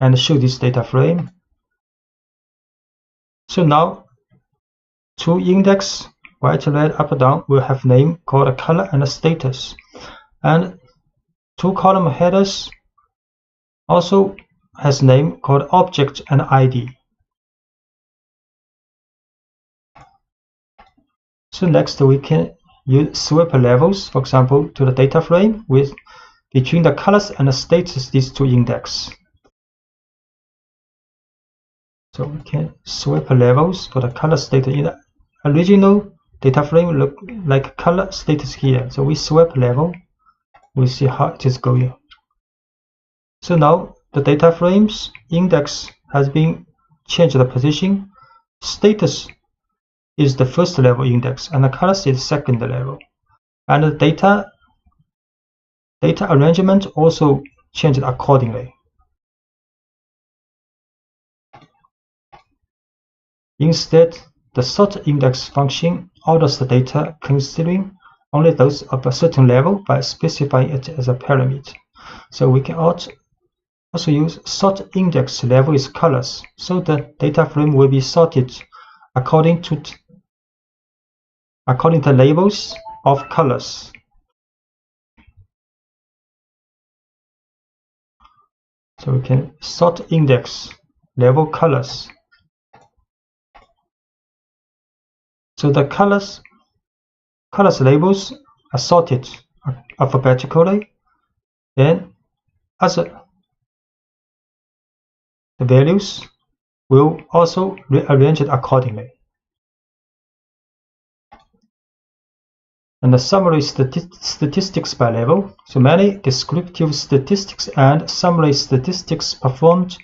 and show this data frame. So now 2 index, white, red, up, down, will have name called color and status, and 2 column headers also has name called object and ID. So next we can use swap levels, for example, to the data frame with between the colors and the status, these 2 index. So we can swap levels for the color status. In the original data frame look like color status here. So we swap level, we see how it is going. So now the data frame's index has been changed the position. Status is the first level index, and the colors is second level. And the data arrangement also changed accordingly. Instead, the sort index function orders the data considering only those of a certain level by specifying it as a parameter. So we can also use sort index level is colors, so the data frame will be sorted according to labels of colors. So we can sort index level colors. So the colors labels are sorted alphabetically, then the values will also rearrange it accordingly. And the summary statistics by level. So many descriptive statistics and summary statistics performed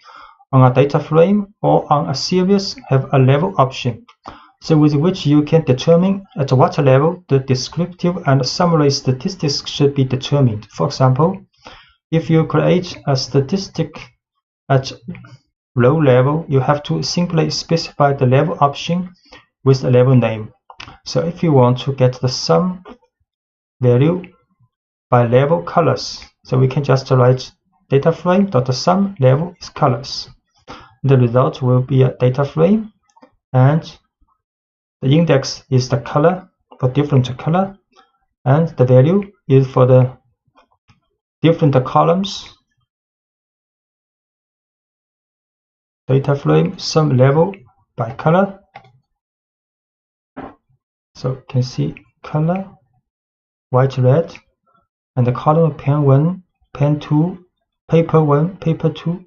on a data frame or on a series have a level option, so with which you can determine at what level the descriptive and summary statistics should be determined. For example, if you create a statistic at low level, you have to simply specify the level option with the level name. So if you want to get the sum value by level colors, so we can just write data frame.sum level is colors. The result will be a data frame, and the index is the color for different color, and the value is for the different columns. Data frame sum level by color. So you can see color, white, red, and the column pen 1, pen 2, paper 1, paper 2.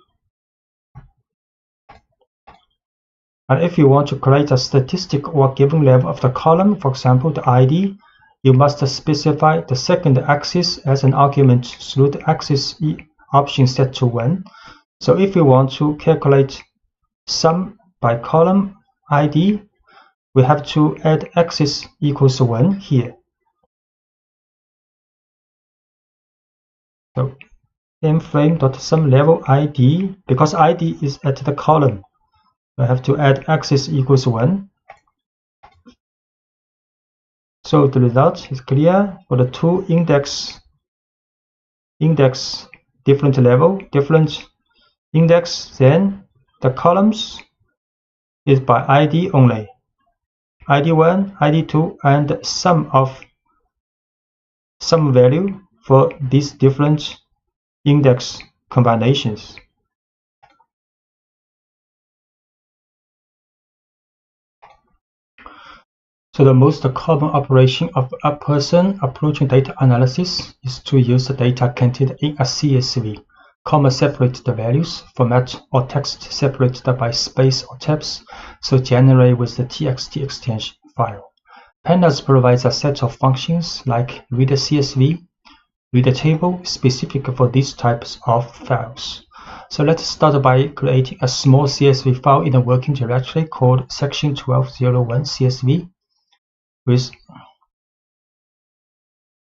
And if you want to create a statistic or given level of the column, for example, the ID, you must specify the second axis as an argument through the axis option set to 1. So if you want to calculate sum by column ID, we have to add axis equals 1 here. So mFrame.sum level ID, because ID is at the column, I have to add axis equals 1. So the result is clear for the two index different level, different index, then the columns is by ID only. ID1, ID2, and sum value for these different index combinations. So the most common operation of a person approaching data analysis is to use the data contained in a CSV, comma separate the values, format or text separated by space or tabs, so generate with the txt extension file. Pandas provides a set of functions like read a CSV, read a table specific for these types of files. So let's start by creating a small CSV file in a working directory called section 1201 CSV with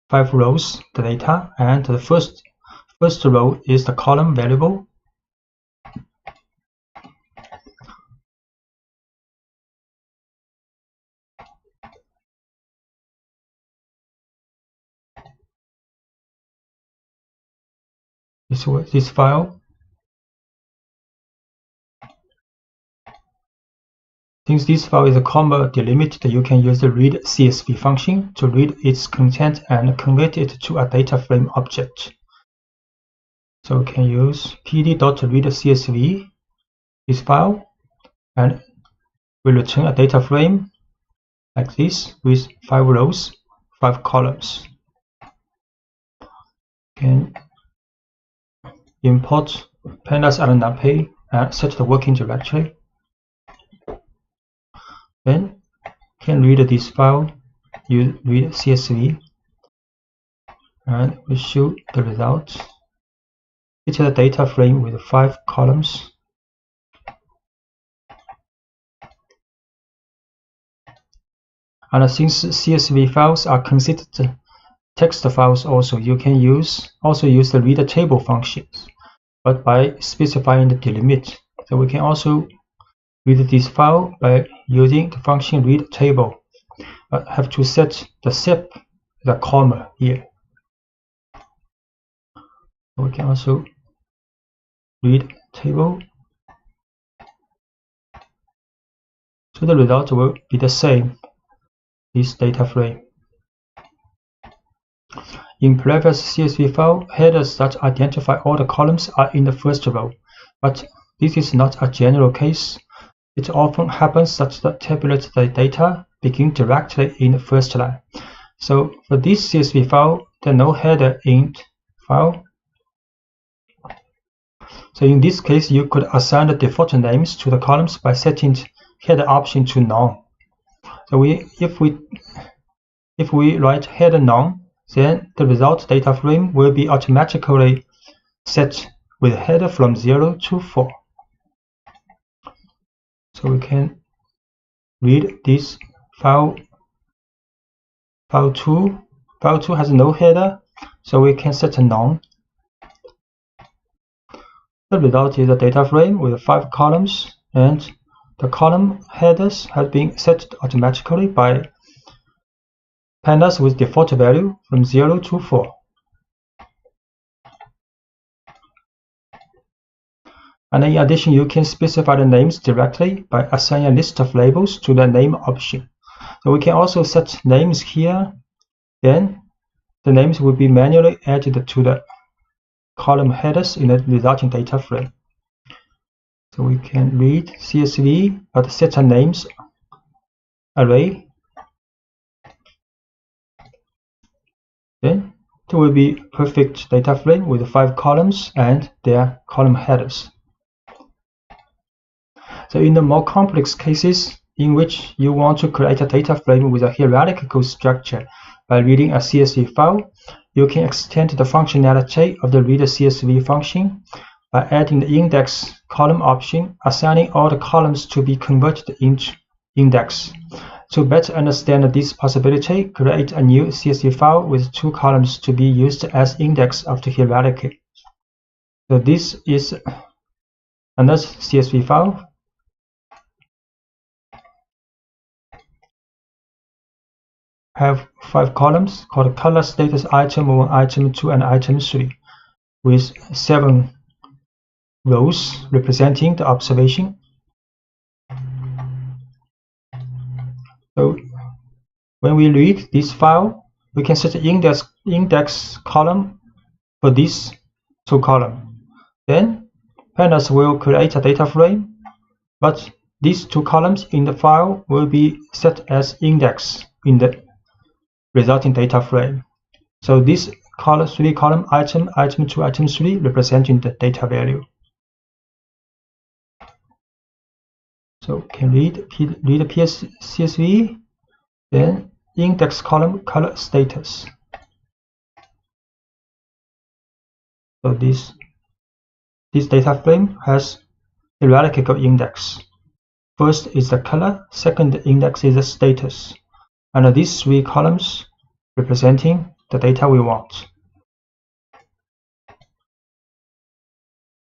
5 rows, the data, and the first row is the column variable. This file. Since this file is a comma delimited, you can use the read CSV function to read its content and convert it to a data frame object. So we can use pd.readCSV, this file, and we return a data frame like this with 5 rows, 5 columns. We can import pandas and numpy and set the working directory. Then can read this file, you read CSV, and we show the result. It's a data frame with 5 columns. And since CSV files are considered text files also, you can also use the read table functions, but by specifying the delimit. So we can also read this file by using the function read table. But have to set the sep, the comma here. We can also read table. So the result will be the same, this data frame. In previous CSV file, headers that identify all the columns are in the first row, but this is not a general case. It often happens that the tabulated data begin directly in the first line. So for this CSV file, there are no header in file. So in this case, you could assign the default names to the columns by setting header option to none. So if we write header none, then the result data frame will be automatically set with header from 0 to 4. So we can read this file 2. File 2 has no header, so we can set a none. The result is a data frame with 5 columns, and the column headers have been set automatically by pandas with default value from 0 to 4. And in addition, you can specify the names directly by assigning a list of labels to the name option. So we can also set names here, then the names will be manually added to the column headers in the resulting data frame. So we can read CSV but set a names array. Then it will be perfect data frame with 5 columns and their column headers. So in the more complex cases in which you want to create a data frame with a hierarchical structure by reading a CSV file, you can extend the functionality of the read CSV function by adding the index column option, assigning all the columns to be converted into index. To better understand this possibility, create a new CSV file with 2 columns to be used as index of the hierarchy. So this is another CSV file. Have 5 columns called color status item 1, item 2, and item 3, with 7 rows representing the observation. So when we read this file, we can set the index column for these 2 columns. Then pandas will create a data frame, but these 2 columns in the file will be set as index in the resulting data frame. So this 3 column item 2, item 3 representing the data value. So can read the CSV, then index column color status. So this data frame has hierarchical index. First is the color, second index is the status, and these 3 columns representing the data we want.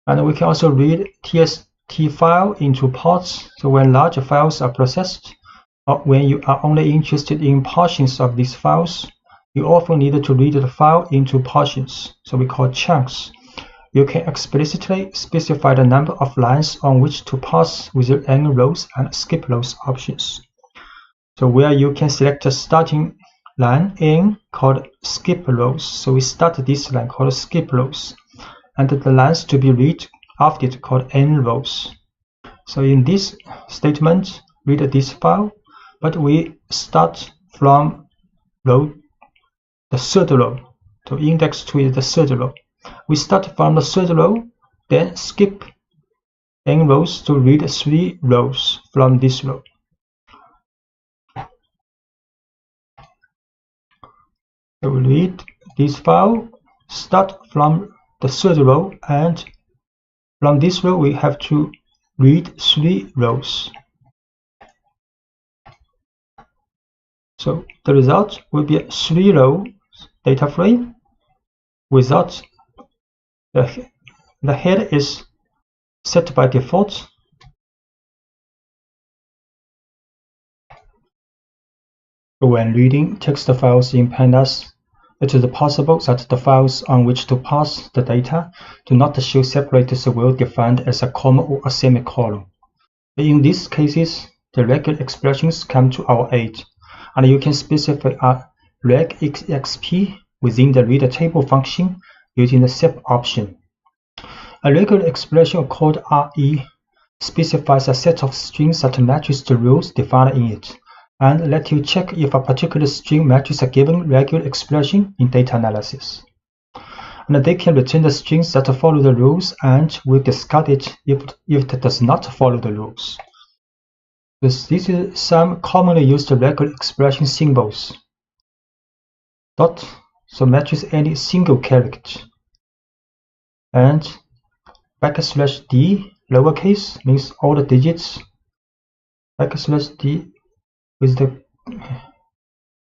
And we can also read TST file into parts. So when large files are processed, or when you are only interested in portions of these files, you often need to read the file into portions, so we call chunks. You can explicitly specify the number of lines on which to parse with the n rows and skip rows options. So where you can select a starting line n called skip rows. So we start this line called skip rows, and the lines to be read after it called n rows. So in this statement, read this file, but we start from the 3rd row. So index 2 is the 3rd row. We start from the 3rd row, then skip n rows to read 3 rows from this row. So we read this file, start from the 3rd row, and from this row we have to read 3 rows. So the result will be a 3-row data frame without the header is set by default, When reading text files in pandas, it is possible that the files on which to pass the data do not show separators well defined as a comma or a semicolon. In these cases, the regular expressions come to our aid, and you can specify a regexp within the reader table function using the sep option. A regular expression called RE specifies a set of strings that matches the rules defined in it, and let you check if a particular string matches a given regular expression in data analysis. And they can return the strings that follow the rules and will discard it if it does not follow the rules. This is some commonly used regular expression symbols. Dot, so matches any single character. And \d, lowercase, means all the digits. \d with the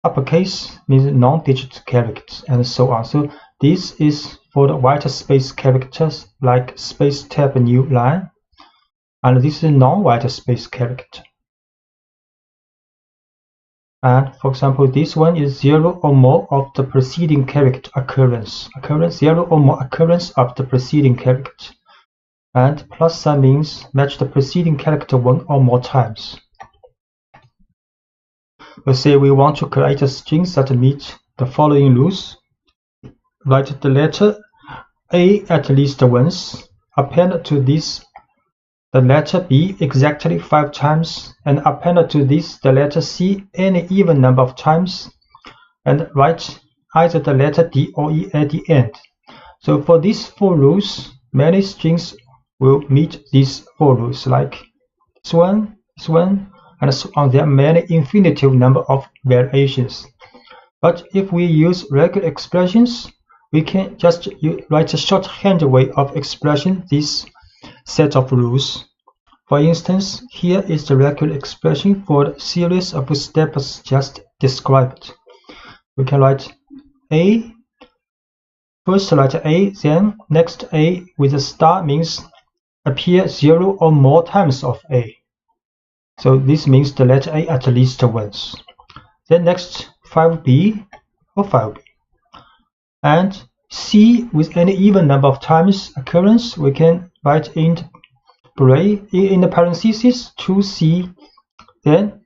uppercase means non-digit characters, and so on. So this is for the white space characters like space tab new line, and this is non-white space character. And for example, this one is 0 or more of the preceding character occurrence. 0 or more occurrence of the preceding character. And plus sign means match the preceding character one or more times. Let's say we want to create a string that meet the following rules. Write the letter A at least once, append to this the letter B exactly 5 times, and append to this the letter C any even number of times, and write either the letter D or E at the end. So for these 4 rules, many strings will meet these 4 rules, like this one, and so on. There are many infinitive number of variations. But if we use regular expressions, we can just write a shorthand way of expressing this set of rules. For instance, here is the regular expression for the series of steps just described. We can write A, first write A, then next A with a star means appear 0 or more times of A. So this means the letter A at least once. Then next 5B or 5B. And C with any even number of times occurrence, we can write in the parentheses 2C, then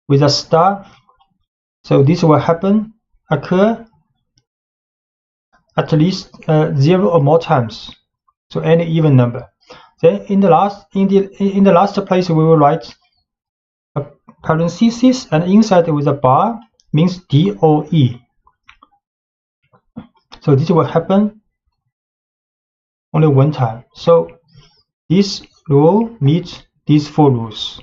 with a star. So this will occur at least 0 or more times. So any even number. Then in the last place we will write a parenthesis, and inside with a bar means D or E. So this will happen only one time. So this rule meets these 4 rules.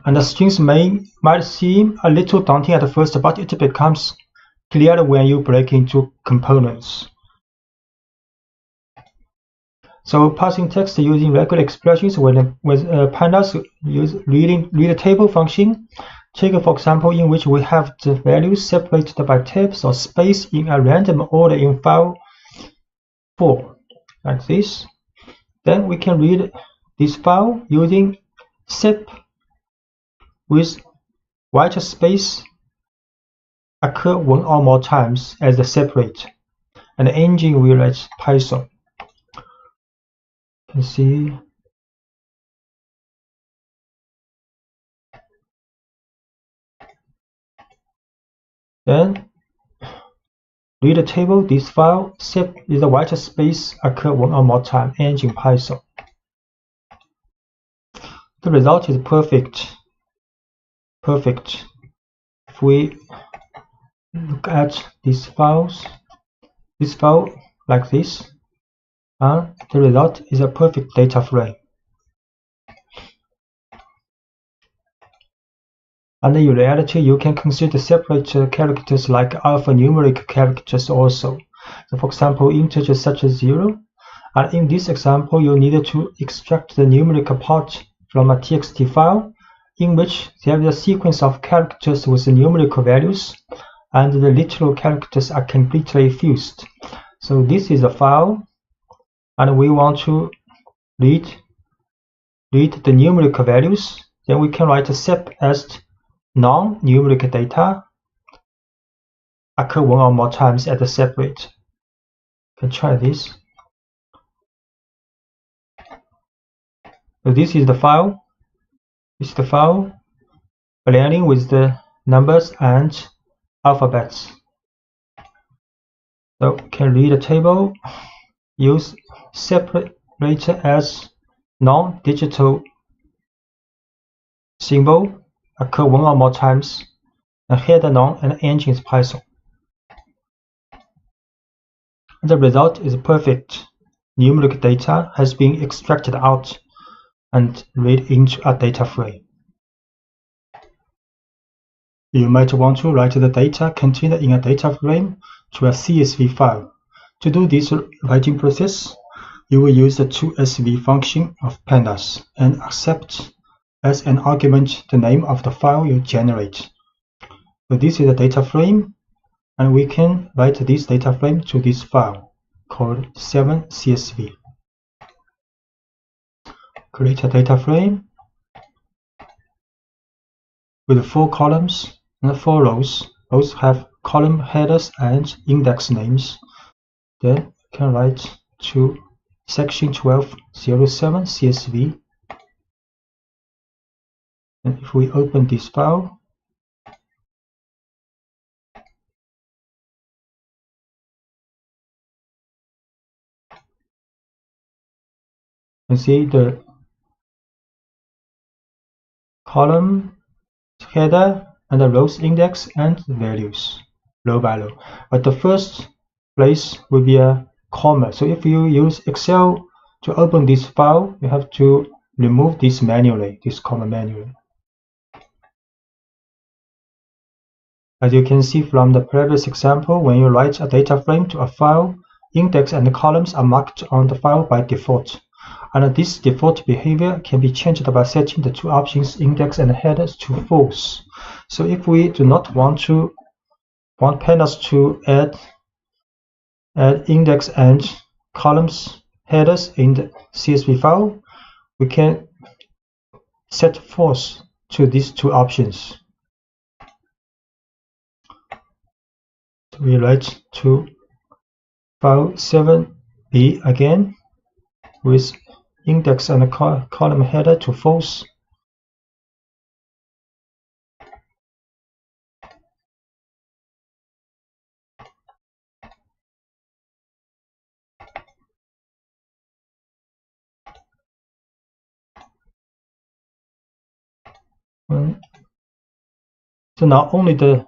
And the strings might seem a little daunting at first, but it becomes clearer when you break into components. So parsing text using regular expressions with pandas use reader table function. Take for example in which we have the values separated by tabs or space in a random order in file 4, like this. Then we can read this file using sep with white space occur 1 or more times as the separator, and the engine will write Python. You can see then read the table, this file sep is the white space occur 1 or more time, engine Python. The result is perfect. If we look at these files, this file like this, the result is a perfect data frame. And in reality, you can consider separate characters like alphanumeric characters also. So for example, integers such as 0. And in this example, you need to extract the numerical part from a txt file in which there is a sequence of characters with numerical values, and the literal characters are completely fused. So this is a file, and we want to read the numerical values. Then we can write a sep as non-numeric data occur one or more times at the separate. You can try this. So this is the file. This is the file blending with the numbers and alphabets. So can read the table, use separator as non-digital symbol, occur one or more times, and header none and engine is Python. The result is perfect. Numeric data has been extracted out and read into a data frame. You might want to write the data contained in a data frame to a CSV file. To do this writing process, you will use the toSV function of pandas and accept as an argument the name of the file you generate. So this is a data frame, and we can write this data frame to this file called 7CSV. Create a data frame with 4 columns and 4 rows. Both have column headers and index names. Then you can write to section 1207 CSV. And if we open this file, you can see the column header and the rows index and values row by row. But the first place will be a comma. So if you use Excel to open this file, you have to remove this manually, this comma manually. As you can see from the previous example, when you write a data frame to a file, index and columns are marked on the file by default. And this default behavior can be changed by setting the 2 options index and headers to false. So if we do not want pandas to add index and columns headers in the CSV file, we can set false to these 2 options. So we write to file 7b again with index and column header to false. So now only the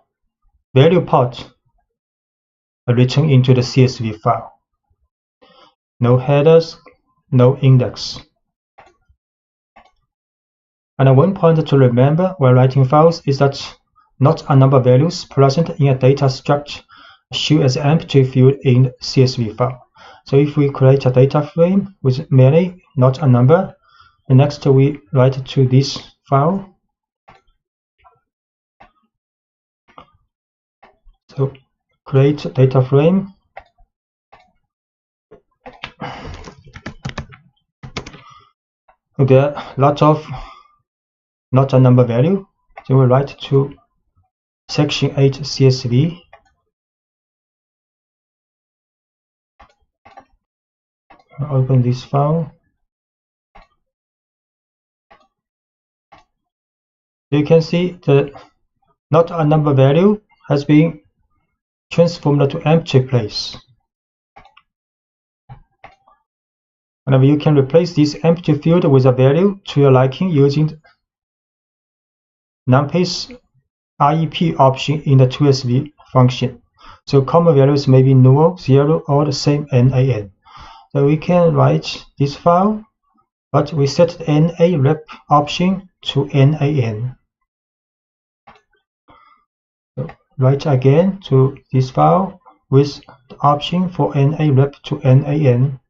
value part are written into the CSV file. No headers, no index. And one point to remember while writing files is that not a number of values present in a data structure show as empty field in the CSV file. So if we create a data frame with many, not a number, and next we write to this file. So create data frame. There are lots of not a number value. So we write to section 8 CSV. Open this file. You can see the not a number value has been transformed to empty place. And you can replace this empty field with a value to your liking using numpy's REP option in the toSV function. So common values may be null, 0, or the same NaN. So we can write this file, but we set the NA rep option to NaN. So write again to this file with the option for NA rep to NaN.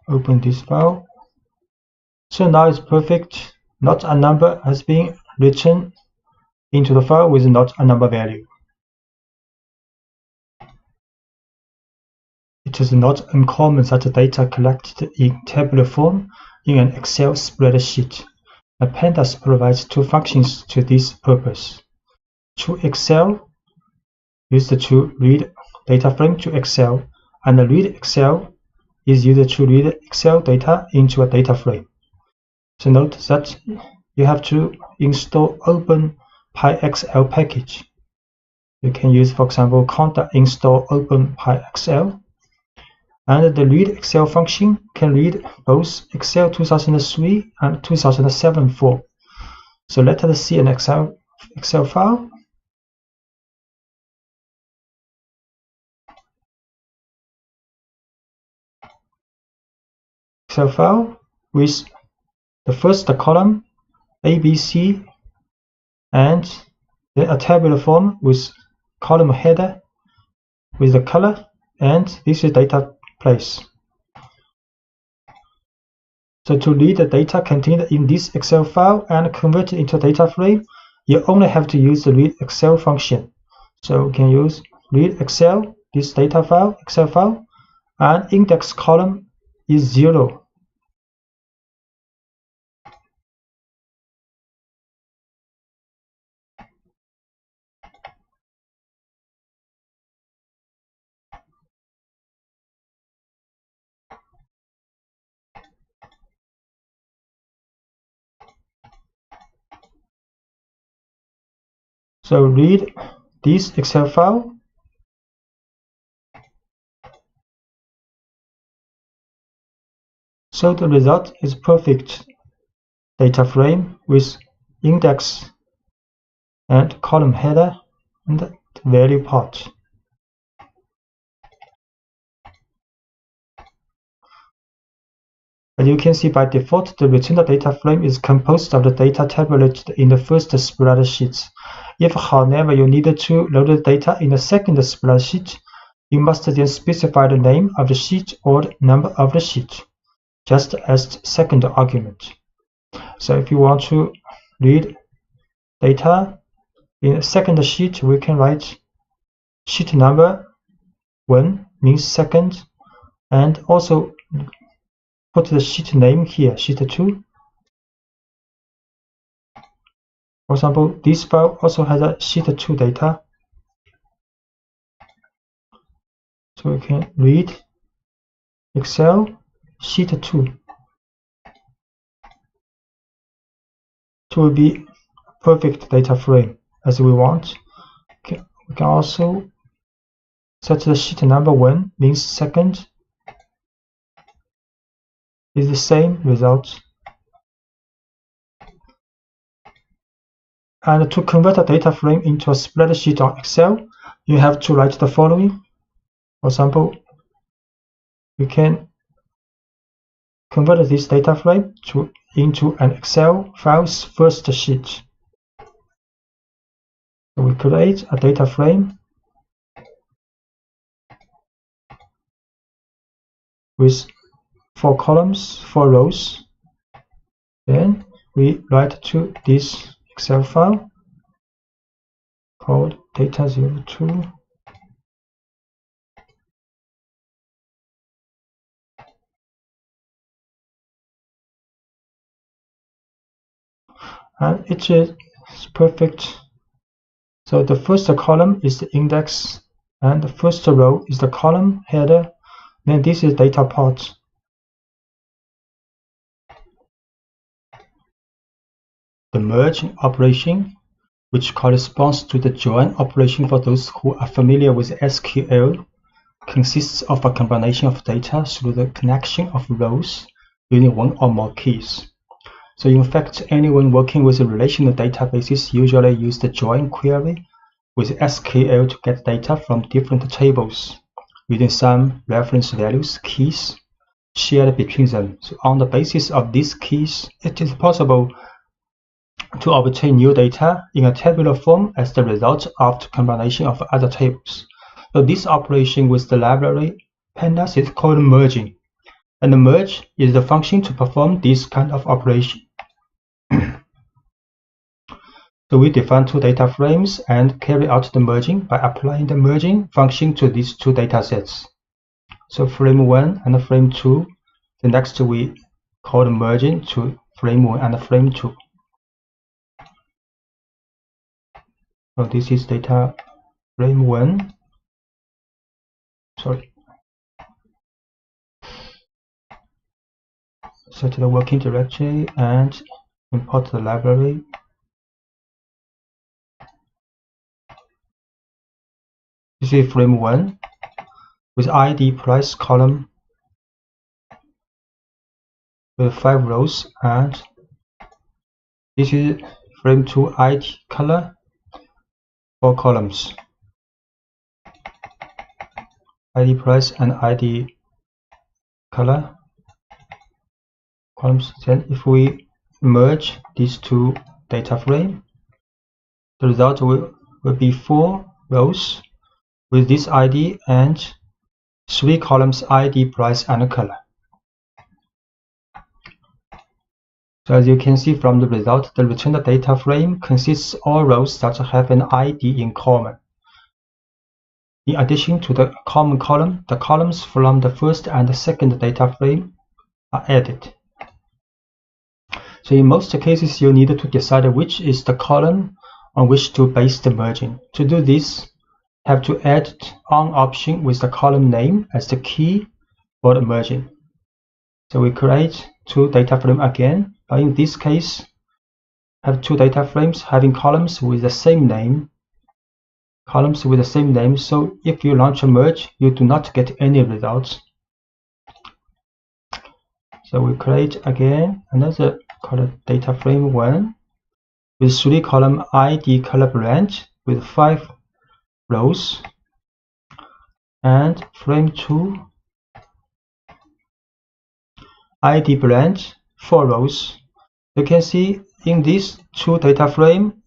Open this file. So now it's perfect. Not a number has been written into the file with not a number value. It it is not uncommon that the data collected in tabular form in an Excel spreadsheet. The pandas provides two functions to this purpose. ToExcel used to read data frame to Excel, and the readExcel is used to read Excel data into a data frame. So note that you have to install OpenPyXL package. You can use, for example, conda install OpenPyXL. And the readExcel function can read both Excel 2003 and 2007 form. So let us see an Excel file. Excel file with the first column ABC and then a tabular form with column header with the color, and this is data place. So to read the data contained in this Excel file and convert it into a data frame, you only have to use the readExcel function. So we can use readExcel, this data file, Excel file, and index column is 0. So read this Excel file. So the result is perfect data frame with index and column header and the value part. As you can see, by default, the returned data frame is composed of the data tabulated in the first spreadsheet. If, however, you need to load the data in the second spreadsheet, you must then specify the name of the sheet or the number of the sheet, just as the second argument. So if you want to read data in the second sheet, we can write sheet number 1 means second, and also put the sheet name here, sheet 2. For example, this file also has a sheet 2 data. So we can read Excel sheet 2. It will be perfect data frame as we want. Okay. We can also set the sheet number 1 means second is the same result. And to convert a data frame into a spreadsheet on Excel, you have to write the following. For example, we can convert this data frame into an Excel file's first sheet. So we create a data frame with 4 columns, 4 rows. Then we write to this Excel file called data02. And it is perfect. So the first column is the index, and the first row is the column header. Then this is data part. The merge operation, which corresponds to the join operation for those who are familiar with SQL, consists of a combination of data through the connection of rows using one or more keys. So in fact, anyone working with relational databases usually use the join query with SQL to get data from different tables using some reference values, keys, shared between them. So on the basis of these keys, it is possible to obtain new data in a tabular form as the result of the combination of other tables. So this operation with the library pandas is called merging, and the merge is the function to perform this kind of operation. So we define 2 data frames and carry out the merging by applying the merging function to these 2 data sets. So frame 1 and frame 2. The next we call the merging to frame 1 and frame 2. So this is data frame 1. Sorry. Set the working directory and import the library. This is frame 1 with ID price column with 5 rows, and this is frame 2 ID color, 4 columns. ID price and ID color columns. Then if we merge these two data frames, the result will be 4 rows with this ID and 3 columns ID, price, and color. So as you can see from the result, the returned data frame consists of all rows that have an ID in common. In addition to the common column, the columns from the first and the second data frame are added. So in most cases, you need to decide which is the column on which to base the merging. To do this, you have to add on option with the column name as the key for the merging. So we create 2 data frames again, but in this case, have 2 data frames having columns with the same name. So if you launch a merge, you do not get any results. So we create again another called data frame 1 with 3 column ID color branch with 5 rows, and frame 2 ID branch 4 rows. You can see in these 2 data frame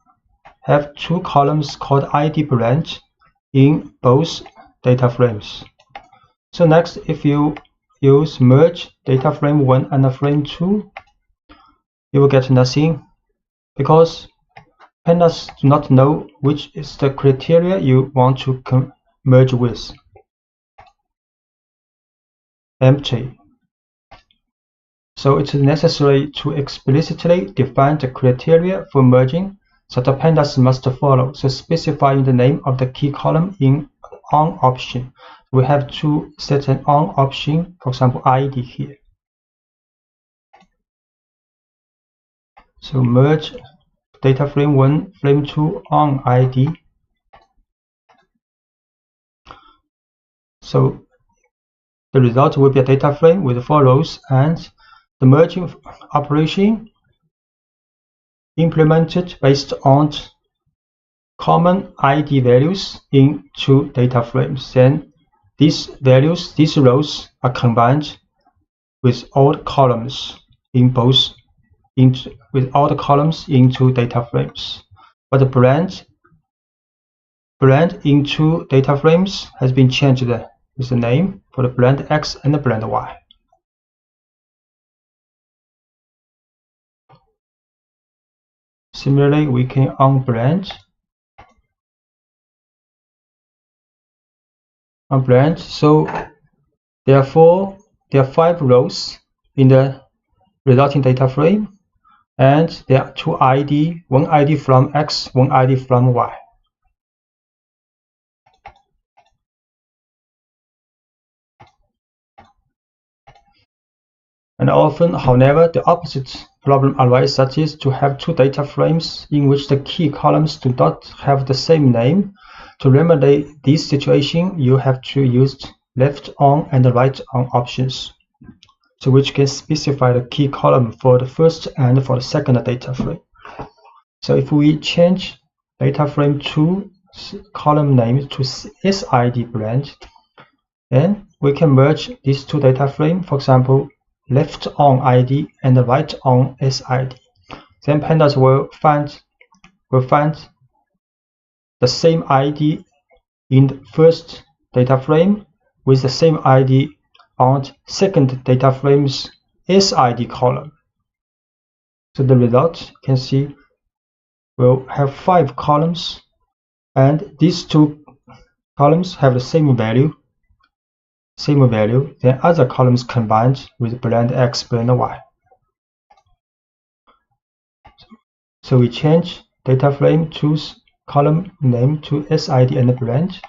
have 2 columns called ID branch in both data frames. So next, if you use merge data frame 1 and frame 2, you will get nothing because pandas do not know which is the criteria you want to merge with. Empty. So it's necessary to explicitly define the criteria for merging that the pandas must follow. So specifying the name of the key column in on option. We have to set an on option, for example, ID here. So merge data frame 1, frame 2 on ID. So the result will be a data frame with 4 rows, and the merging operation implemented based on common ID values in 2 data frames. Then these rows are combined with all the columns in in 2 data frames. But the brand in 2 data frames has been changed with the name for the brand X and the brand Y. Similarly, we can unbrand. So therefore, there are 5 rows in the resulting data frame, and there are 2 ID, 1 ID from X, 1 ID from Y. And often, however, the opposite problem arises, that is to have 2 data frames in which the key columns do not have the same name. To remedy this situation, you have to use left on and right on options, so which can specify the key column for the first and for the second data frame. So if we change data frame 2 column name to SID branch, then we can merge these 2 data frames, for example, left on ID and right on SID. Then pandas will find the same ID in the first data frame with the same ID on second data frame's SID column. So the result, you can see, will have 5 columns, and these 2 columns have the same value. same value, then other columns combined with blend X, blend Y. So we change data frame, choose column name to SID and blend.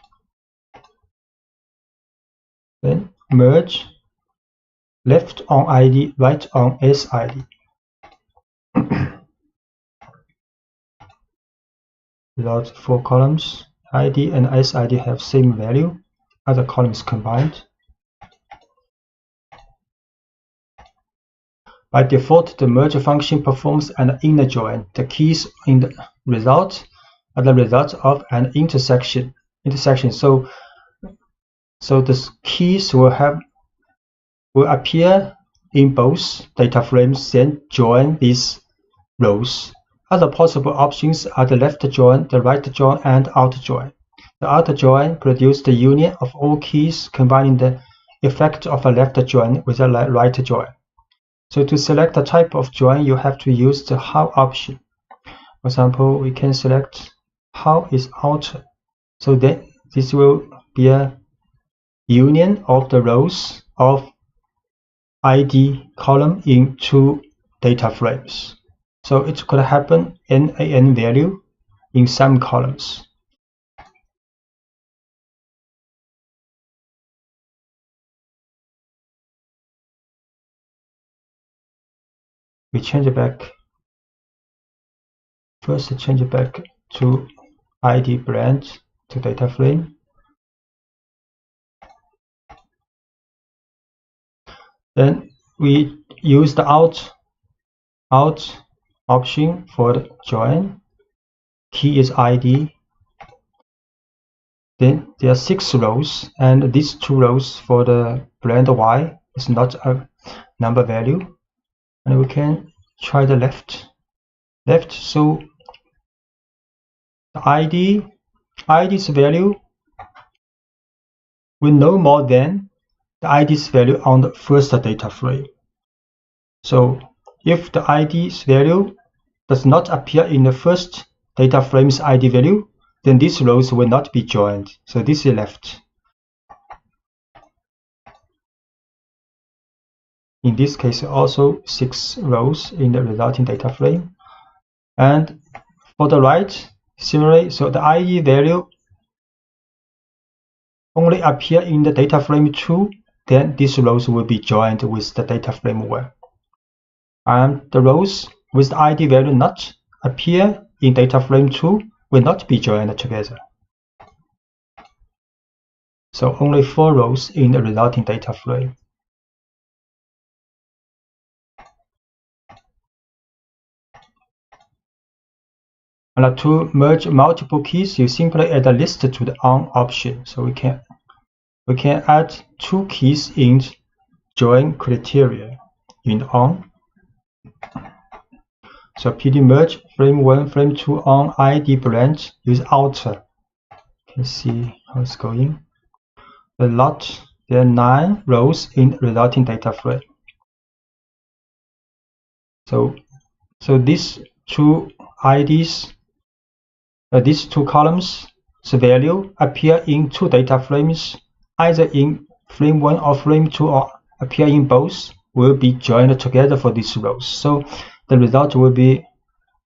Then merge left on ID, right on SID. Result 4 columns, ID and SID have same value, other columns combined. By default, the merge function performs an inner join. The keys in the result are the result of an intersection. So the keys will appear in both data frames, then join these rows. Other possible options are the left join, the right join, and outer join. The outer join produces the union of all keys, combining the effect of a left join with a right join. So to select a type of join, you have to use the how option. For example, we can select how is outer. So then this will be a union of the rows of ID column in 2 data frames. So it could happen NaN value in some columns. We change it back. First, change it back to ID blend to data frame. Then we use the out option for the join. Key is ID. Then there are 6 rows, and these 2 rows for the blend Y is not a number value. And we can try the left. So the ID's value will no more than the ID's value on the first data frame. So if the ID's value does not appear in the first data frame's ID value, then these rows will not be joined. So this is left. In this case, also 6 rows in the resulting data frame. And for the right, similarly, so the ID value only appear in the data frame 2, then these rows will be joined with the data frame 1. And the rows with the ID value not appear in data frame 2 will not be joined together. So only 4 rows in the resulting data frame. And to merge multiple keys, you simply add a list to the on option. So we can add 2 keys in join criteria in on. So PD merge frame 1, frame 2 on ID blend use outer. You can see how it's going. The lot, there are 9 rows in resulting data frame. So these 2 IDs, these 2 columns, the value appear in 2 data frames, either in frame 1 or frame 2, or appear in both, will be joined together for these rows. So the result will be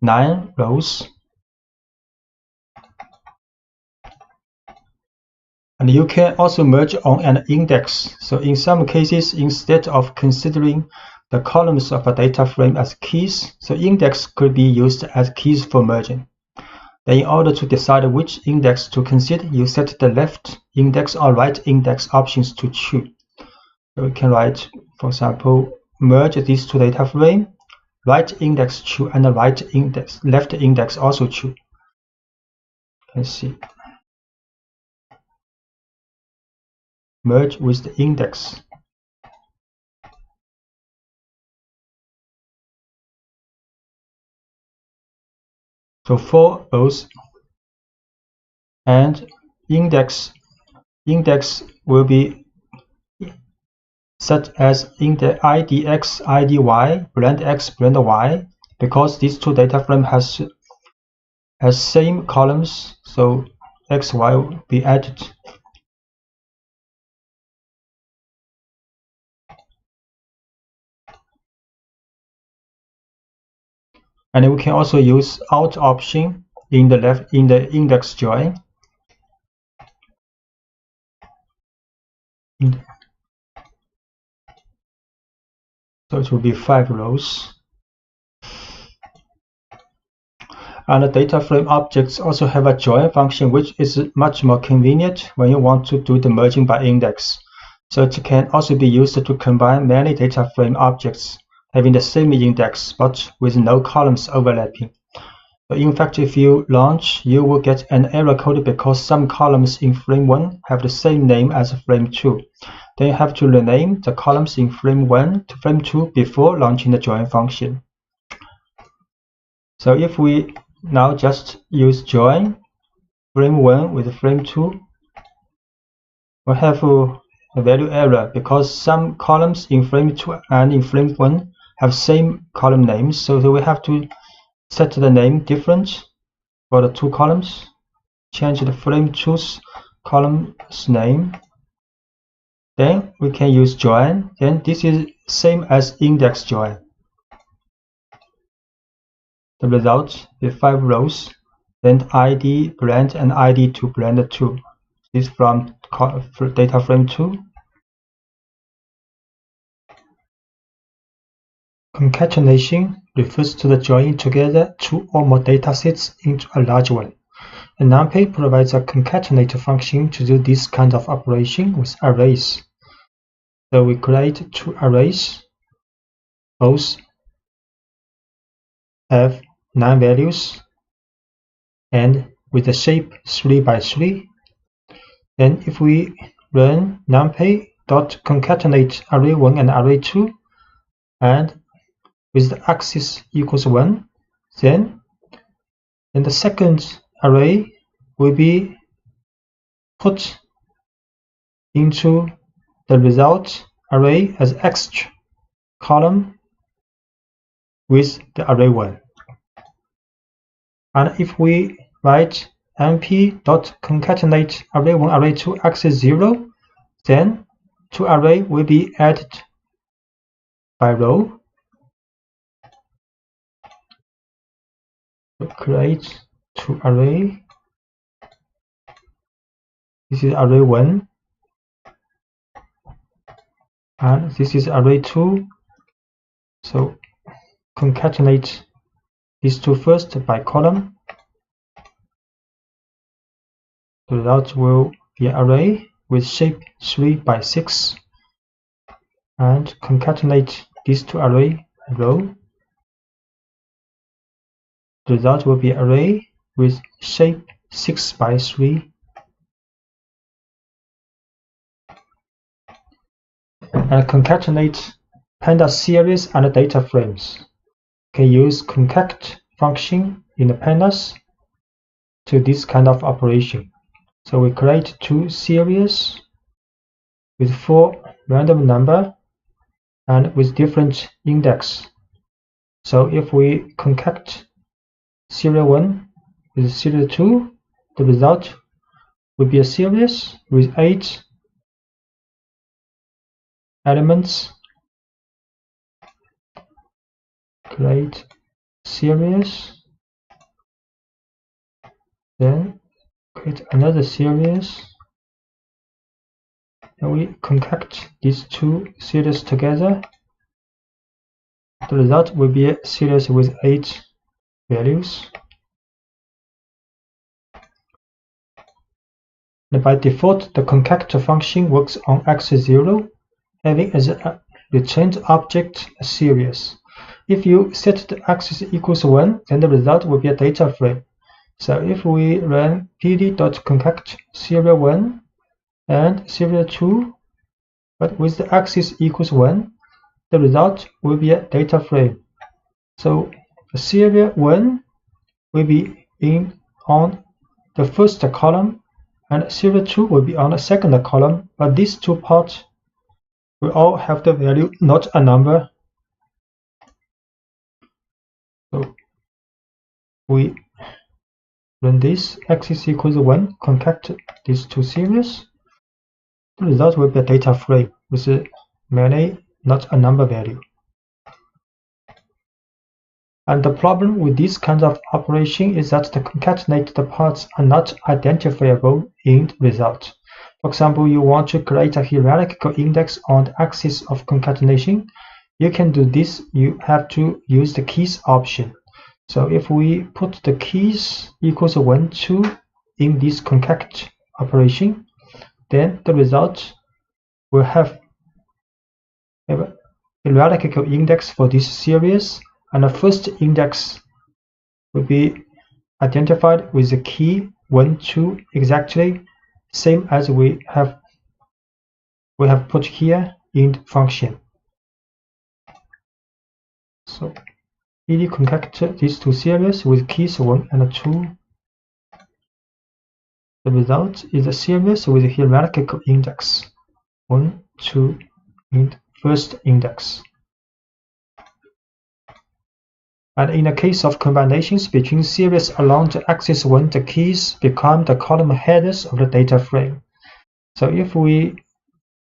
9 rows. And you can also merge on an index. So in some cases, instead of considering the columns of a data frame as keys, so index could be used as keys for merging. Then in order to decide which index to consider, you set the left index or right index options to choose. So we can write, for example, merge these 2 data frames, right index true and the left index also true. You can see. Merge with the index. So 4 rows, and index will be set as in the IDX, IDY, blend X, blend Y, because these 2 data frame has same columns, so XY will be added. And we can also use Alt option in the index join. So it will be 5 rows. And the data frame objects also have a join function, which is much more convenient when you want to do the merging by index. So it can also be used to combine many data frame objects having the same index but with no columns overlapping. So in fact, if you launch, you will get an error code because some columns in frame 1 have the same name as frame 2. Then you have to rename the columns in frame 1 to frame 2 before launching the join function. So if we now just use join frame 1 with frame 2, we'll have a value error because some columns in frame 2 and in frame 1 have same column names. So we have to set the name different for the two columns, change the frame 2's column's name. Then we can use join. Then this is same as index join. The result is 5 rows. Then ID blend and ID to blend 2. This from data frame 2. Concatenation refers to the joining together two or more datasets into a large one. And numpy provides a concatenate function to do this kind of operation with arrays. So we create two arrays. Both have 9 values and with the shape 3 by 3. Then if we run numpy.concatenate array 1 and array 2 and with the axis equals 1, then the second array will be put into the result array as extra column with the array 1. And if we write np.concatenate array 1 array 2 axis 0, then two array will be added by row. So create two array. This is array 1 and this is array 2. So concatenate these two first by column. The result will be an array with shape 3 by 6 and concatenate these two array by row. The result will be an array with shape 6 by 3. And concatenate pandas series and data frames. Can use concat function in the pandas to this kind of operation. So we create two series with 4 random number and with different index. So if we concat serial 1 with serial 2, the result will be a series with 8 elements. Create series, then create another series, and we concatenate these two series together. The result will be a series with 8 values. And by default, the concat function works on axis 0, having as a returned object a series. If you set the axis equals 1, then the result will be a data frame. So if we run pd.concat serial 1 and serial 2, but with the axis equals 1, the result will be a data frame. So the serial 1 will be on the first column and serial 2 will be on the second column, but these two parts will all have the value not a number. So we run this axis equals 1, concat these two series. The result will be a data frame with many not a number value. And the problem with this kind of operation is that the concatenated parts are not identifiable in the result. For example, you want to create a hierarchical index on the axis of concatenation. You can do this. You have to use the keys option. So if we put the keys equals 1, 2 in this concat operation, then the result will have a hierarchical index for this series, and the first index will be identified with the key 1, 2, exactly same as we have put here in the function. So PD concatenate these two series with keys 1 and 2. The result is a series with a hierarchical index 1, 2 in the first index. And in the case of combinations between series along the axis 1, the keys become the column headers of the data frame. So if we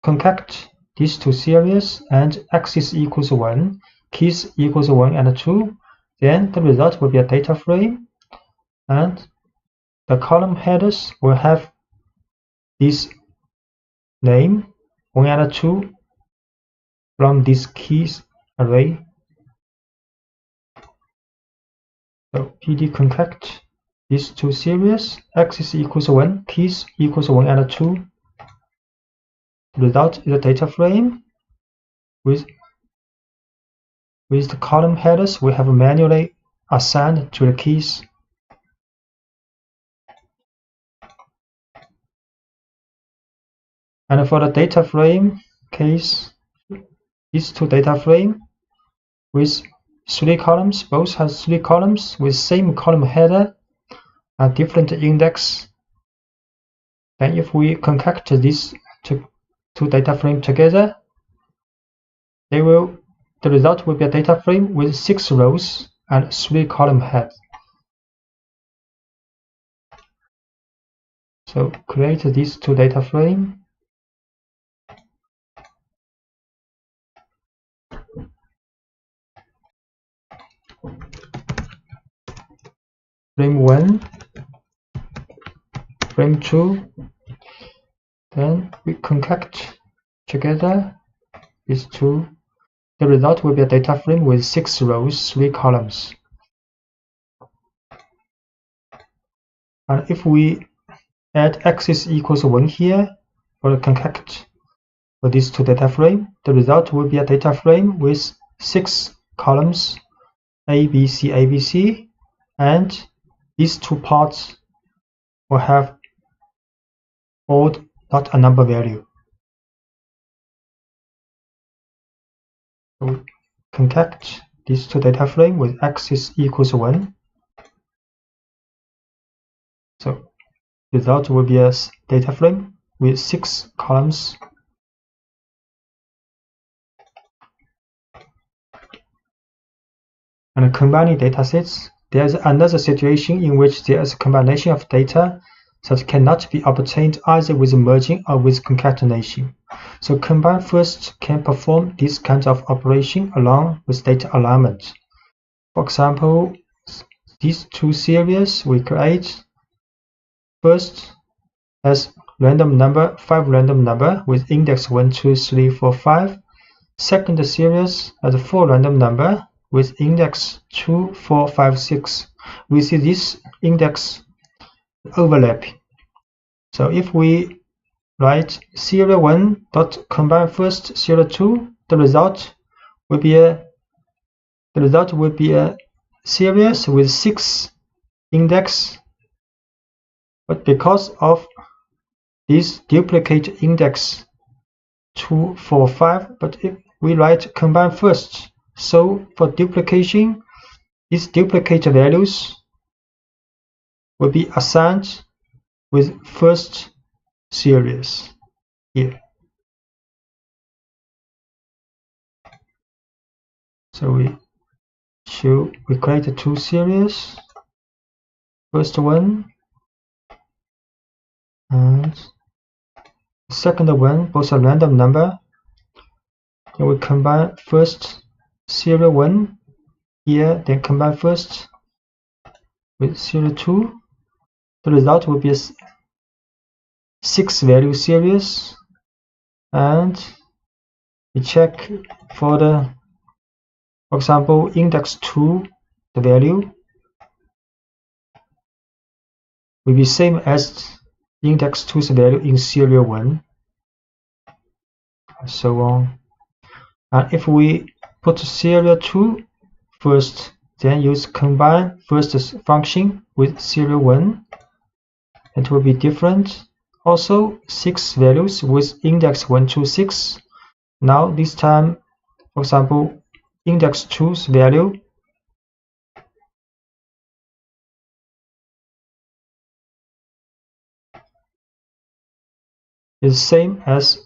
concat these two series and axis equals 1, keys equals 1 and 2, then the result will be a data frame, and the column headers will have this name 1 and 2 from this keys array. So PD concat these two series, axis equals 1, keys equals 1 and 2. The result is a data frame with the column headers we have manually assigned to the keys. And for the data frame case, these two data frame with 3 columns, both have 3 columns with same column header and different index. Then if we concat these two data frame together, the result will be a data frame with 6 rows and 3 column heads. So create these two data frame. Frame 1, frame 2, then we concat together these two. The result will be a data frame with 6 rows, 3 columns. And if we add axis equals 1 here for the concat for these two data frame, the result will be a data frame with 6 columns, A, B, C, A, B, C, and these two parts will have odd, not a number value. So we concat these two data frame with axis equals 1. So the result will be a data frame with 6 columns. And combining datasets, there is another situation in which there is a combination of data that cannot be obtained either with merging or with concatenation. So combine first can perform this kind of operation along with data alignment. For example, these two series we create first as random number, 5 random number with index 1, 2, 3, 4, 5. Second series as a 4 random number with index 2, 4, 5, 6. We see this index overlapping. So if we write serial 1 dot combine first serial 2, the result will be a series with 6 index. But because of this duplicate index 2, 4, 5, but if we write combine first, so for duplication, these duplicate values will be assigned with first series here. So we create 2 series, first one and the second one, both a random number. And we combine first serial 1 here, then combine first with serial 2. The result will be a 6 value series, and we check for the, for example, index 2, the value will be same as index 2's value in serial 1, and so on. And if we put serial 2 first, then use combine first function with serial 1, it will be different. Also 6 values with index 1 to 6. Now this time, for example, index 2's value is same as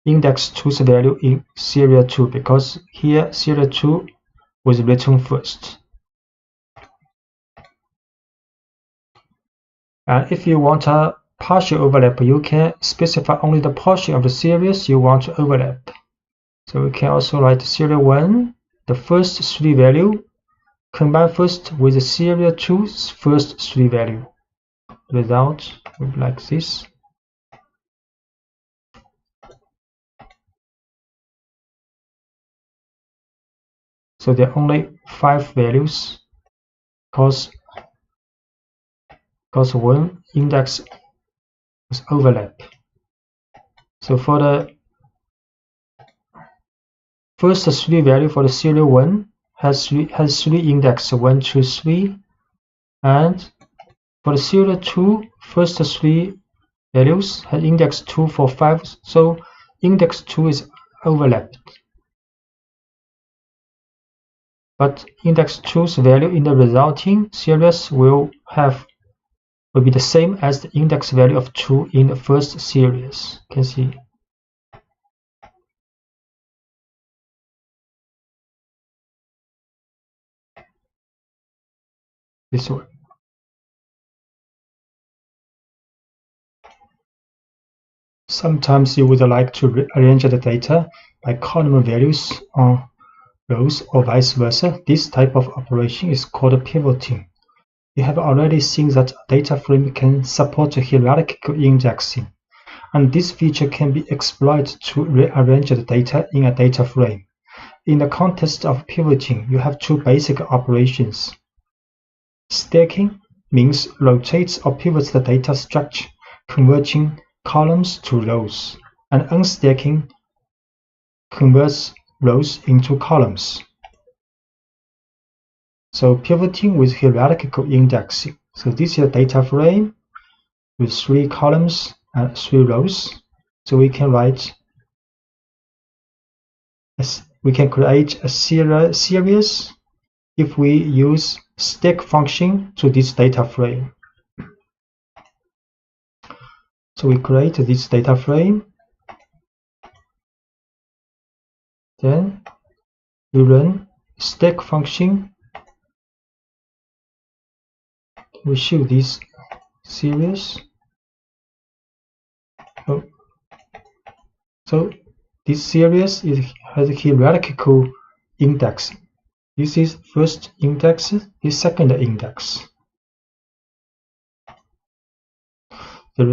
index 2's value in serial 2, because here serial 2 was written first. And if you want a partial overlap, you can specify only the portion of the series you want to overlap. So we can also write serial 1, the first 3 value, combine first with the serial 2's first 3 value. Result will be like this. So there are only 5 values because one index was overlap. So for the first 3 value for the serial 1 has 3 index 1 to 3, and for the serial 2 first 3 values has index 2 for 5, so index 2 is overlapped. But index 2's value in the resulting series will be the same as the index value of 2 in the first series. You can see. This one. Sometimes you would like to rearrange the data by column values on rows or vice versa. This type of operation is called pivoting. You have already seen that a data frame can support hierarchical indexing, and this feature can be exploited to rearrange the data in a data frame. In the context of pivoting, you have 2 basic operations. Stacking means rotates or pivots the data structure, converting columns to rows, and unstacking converts rows into columns. So pivoting with hierarchical indexing. So this is a data frame with 3 columns and 3 rows. So we can create a series if we use stack function to this data frame. So we create this data frame, then we run stack function. We show this series. So this series has a hierarchical index. This is first index, this second index.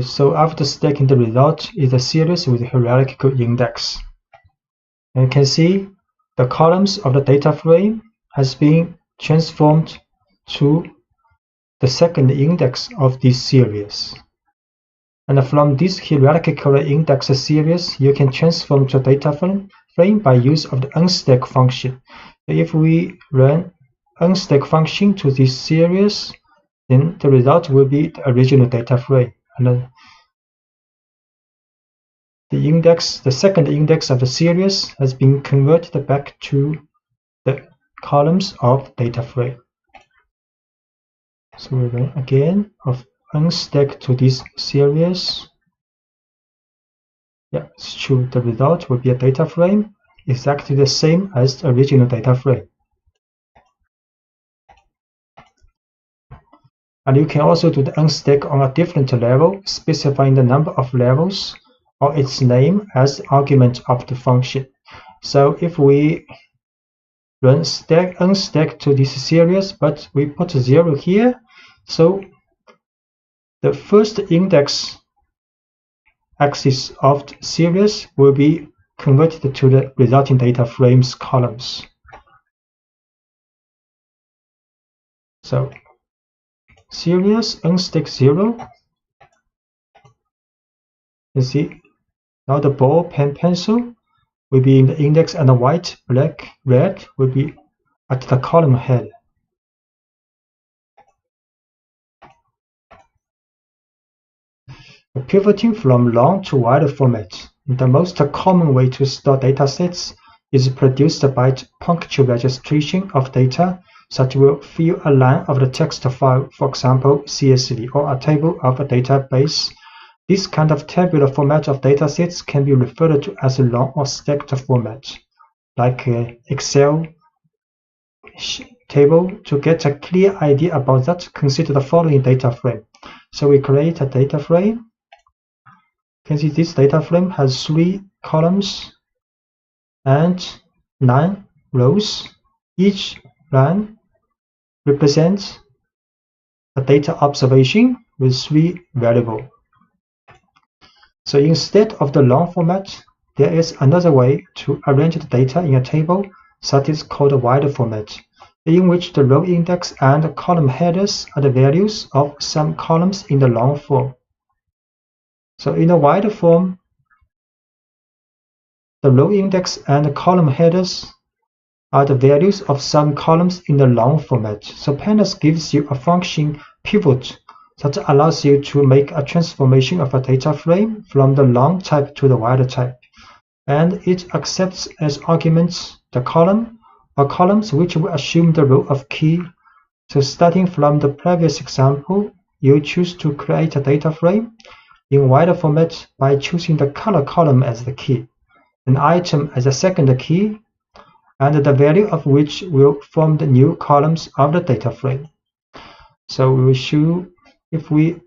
So after stacking, the result is a series with hierarchical index. And you can see the columns of the data frame has been transformed to the second index of this series. And from this hierarchical index series, you can transform to a data frame by use of the unstack function. If we run unstack function to this series, then the result will be the original data frame. And the second index of the series has been converted back to the columns of data frame. So we run again of unstack to this series. Yeah, it's true. The result will be a data frame exactly the same as the original data frame. And you can also do the unstack on a different level, specifying the number of levels or its name as argument of the function. So if we run unstack to this series, but we put 0 here, so the first index axis of the series will be converted to the resulting data frames columns. So series unstack 0. You see now the ball, pen, pencil will be in the index, and the white, black, red will be at the column head. Pivoting from long to wide format. The most common way to store datasets is produced by punctual registration of data, such will fill a line of the text file, for example CSV, or a table of a database. This kind of tabular format of datasets can be referred to as a long or stacked format, like Excel table. To get a clear idea about that, consider the following data frame. So we create a data frame. You can see this data frame has 3 columns and 9 rows. Each line represents a data observation with 3 variables. So instead of the long format, there is another way to arrange the data in a table that is called a wide format, in which the row index and column headers are the values of some columns in the long form. So in the wide form, the row index and column headers are the values of some columns in the long format. So pandas gives you a function pivot that allows you to make a transformation of a data frame from the long type to the wide type, and it accepts as arguments the column or columns which will assume the role of key. So starting from the previous example, you choose to create a data frame in wide format by choosing the color column as the key, an item as a second key, and the value of which will form the new columns of the data frame. So we will show if we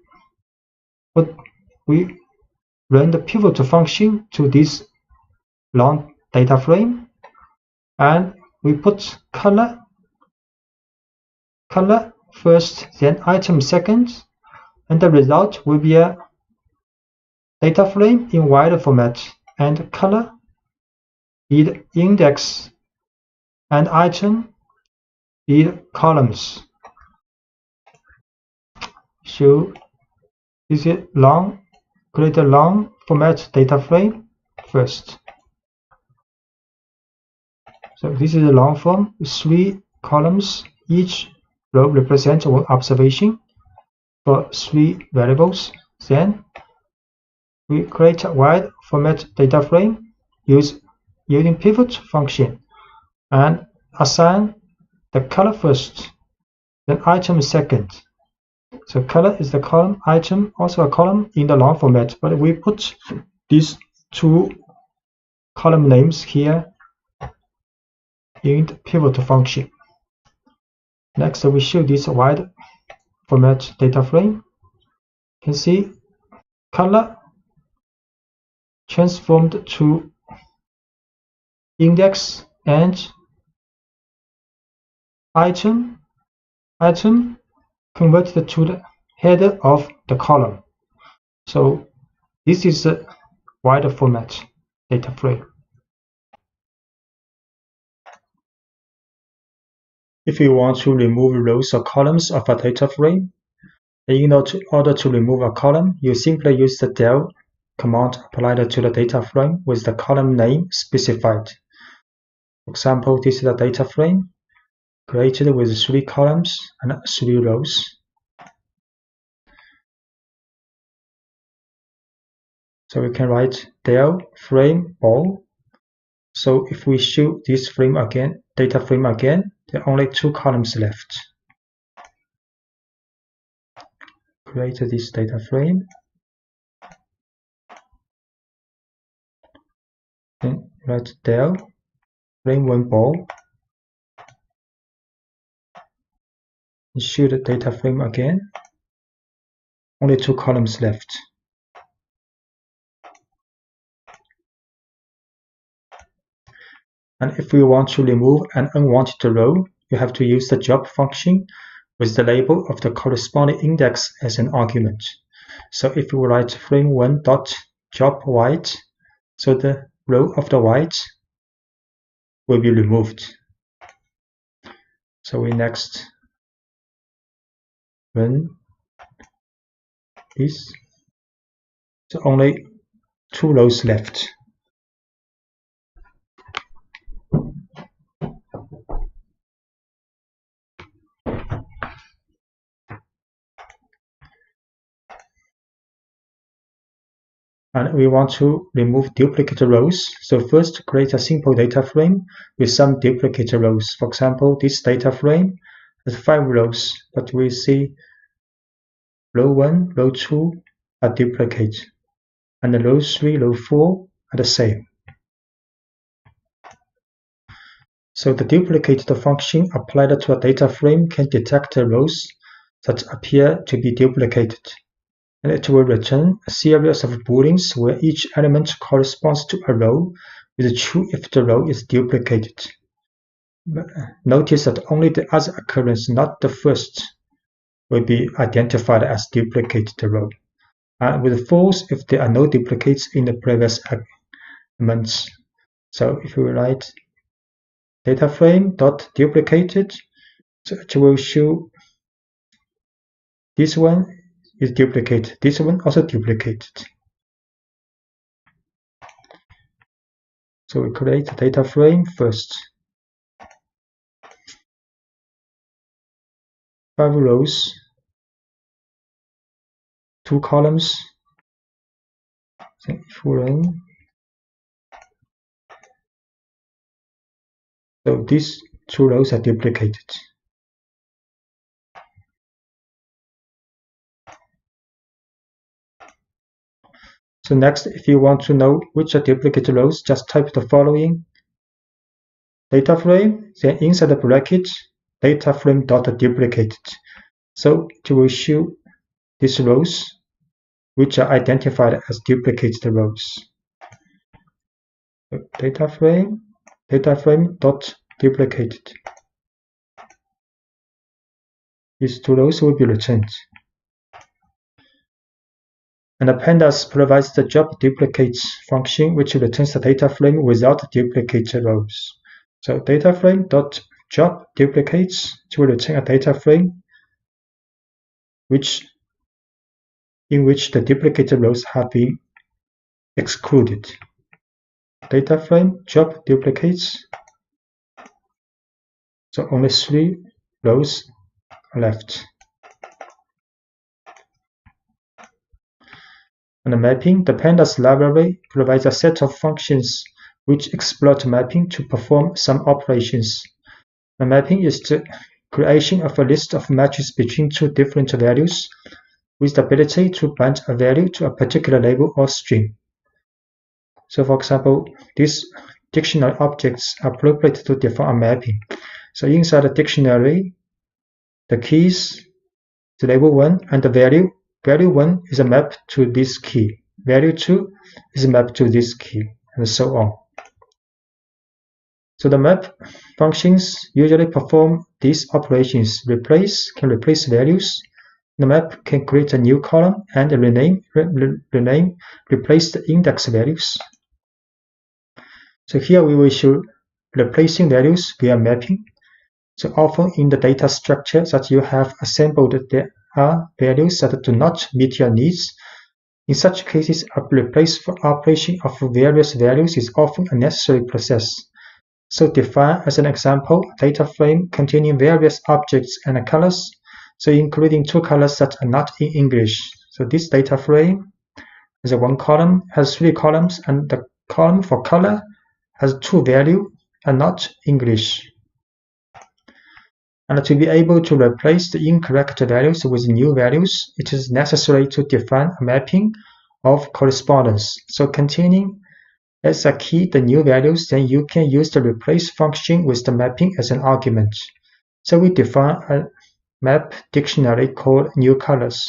run the pivot function to this long data frame, and we put color first, then item second, and the result will be a data frame in wide format, and color be the index and item be the columns. So this is create a long format data frame first. So this is a long form with 3 columns. Each row represents one observation for 3 variables. Then we create a wide format data frame using pivot function and assign the color first, then item second. So color is the column, item also a column in the long format, but we put these 2 column names here in the pivot function. Next, we show this wide format data frame. You can see color transformed to index and item converted to the header of the column. So this is a wide format data frame. If you want to remove rows or columns of a data frame, in order to remove a column, you simply use the del command applied to the data frame with the column name specified. For example, this is a data frame created with 3 columns and 3 rows. So we can write del frame ball. So if we show this frame again, data frame again, there are only 2 columns left. Create this data frame. Then write del frame 1 ball. And show the data frame again. Only 2 columns left. And if we want to remove an unwanted row, you have to use the job function with the label of the corresponding index as an argument. So if we write frame1 dot job white, so the row of the white will be removed. So we next run this. So only 2 rows left. And we want to remove duplicate rows. So first create a simple data frame with some duplicate rows. For example, this data frame has 5 rows, but we see row 1, row 2 are duplicate, and row 3, row 4 are the same. So the duplicate function applied to a data frame can detect the rows that appear to be duplicated, and it will return a series of booleans where each element corresponds to a row with true if the row is duplicated. But notice that only the other occurrence, not the first, will be identified as duplicated row, and with false if there are no duplicates in the previous elements. So if we write data frame dot duplicated, so it will show this one is duplicated, this one also duplicated. So we create a data frame first. 5 rows, 2 columns. So if we run, so these 2 rows are duplicated. So next, if you want to know which are duplicated rows, just type the following data frame, then inside the bracket, data frame dot duplicated. So it will show these rows which are identified as duplicated rows. So data frame dot duplicated. These 2 rows will be returned. And the pandas provides the job duplicates function, which returns the data frame without duplicate rows. So data frame dot job duplicates to return a data frame in which the duplicated rows have been excluded. Data frame job duplicates, so only 3 rows are left. And the mapping, the pandas library provides a set of functions which exploit mapping to perform some operations. The mapping is the creation of a list of matches between 2 different values with the ability to bind a value to a particular label or string. So for example, these dictionary objects are appropriate to define a mapping. So inside the dictionary, the keys, the label 1, and the value 1 is a map to this key, value 2 is a map to this key, and so on. So the map functions usually perform these operations. Can replace values. The map can create a new column and replace the index values. So here we will show replacing values via mapping. So often in the data structure that you have assembled, there are values that do not meet your needs. In such cases, a replacement operation of various values is often a necessary process. So define, as an example, a data frame containing various objects and colors, so including 2 colors that are not in English. So this data frame has 1 column, has 3 columns, and the column for color has 2 values and not English. And to be able to replace the incorrect values with new values, it is necessary to define a mapping of correspondence. So containing as a key the new values, then you can use the replace function with the mapping as an argument. So we define a map dictionary called new colors,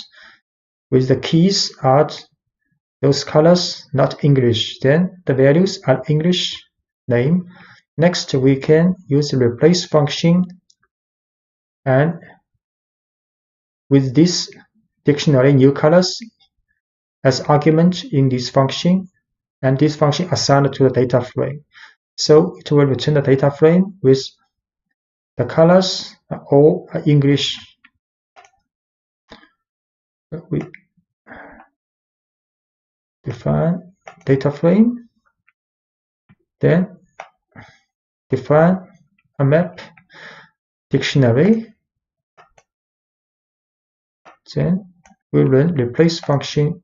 with the keys are those colors not English. Then the values are English name, Next, we can use the replace function, and with this dictionary new colors as argument in this function, and this function assigned to the data frame. So it will return the data frame with the colors all English. We define data frame, then define a map dictionary, then we run replace function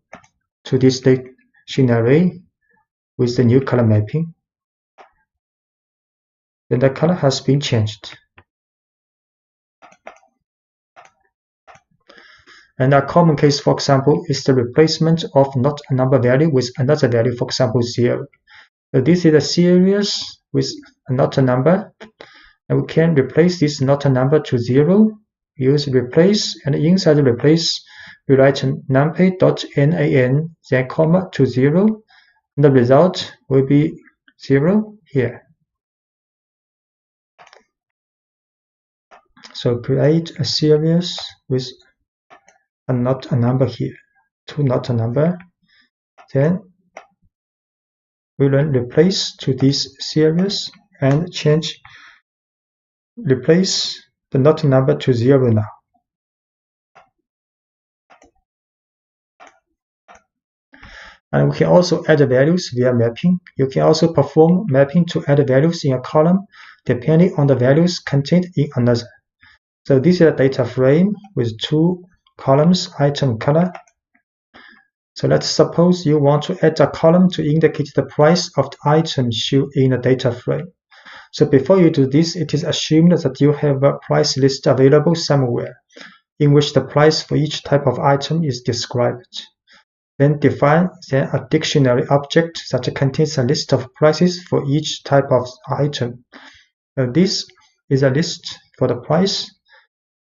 to this dictionary with the new color mapping. Then the color has been changed. And a common case, for example, is the replacement of not a number value with another value, for example, 0. So this is a series with not a number, and we can replace this not a number to 0, use replace, and inside the replace, we write numpy.nan, then comma to 0, and the result will be 0 here. So create a series with not a number here, to not a number, then we run replace to this series and replace the not number to 0 now. And we can also add values via mapping. You can also perform mapping to add values in a column depending on the values contained in another. So this is a data frame with 2 columns, item, color. So let's suppose you want to add a column to indicate the price of the item shown in the data frame. So before you do this, it is assumed that you have a price list available somewhere in which the price for each type of item is described. Then define a dictionary object that contains a list of prices for each type of item. This is a list for the price.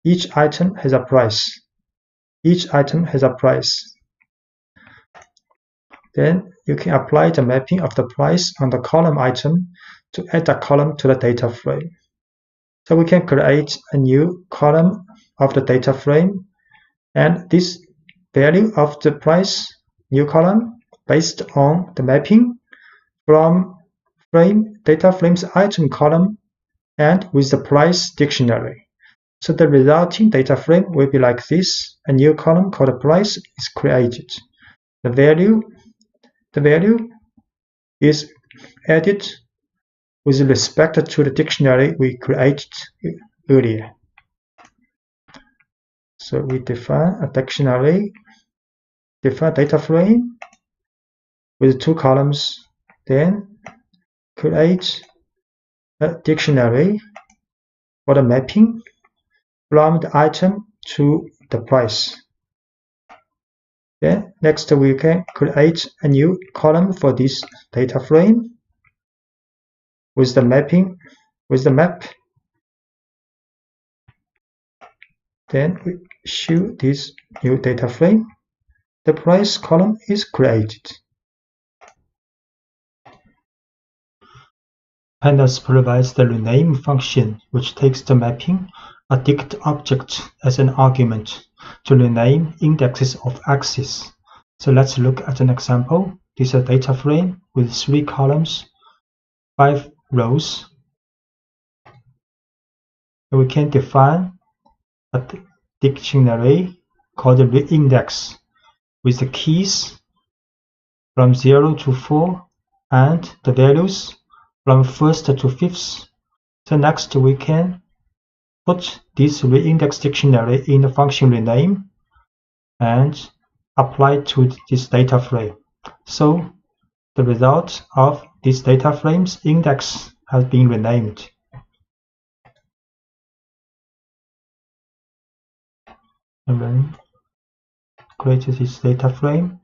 Each item has a price. Each item has a price. Then you can apply the mapping of the price on the column item to add a column to the data frame. So we can create a new column of the data frame, and this value of the price, new column, based on the mapping from data frame's item column and with the price dictionary. So the resulting data frame will be like this. A new column called price is created. The value is added with respect to the dictionary we created earlier. So we define a dictionary, define data frame with 2 columns, then create a dictionary for the mapping from the item to the price. Then next we can create a new column for this data frame with the map. Then we show this new data frame. The price column is created. Pandas provides the rename function, which takes the mapping, a dict object, as an argument to rename indexes of axes. So let's look at an example. This is a data frame with 3 columns, 5 rows. And we can define a dictionary called the reindex with the keys from 0 to 4 and the values from 1st to 5th. So next we can put this reindex dictionary in the function rename and apply to this data frame. So the result of this data frame's index has been renamed. And then create this data frame,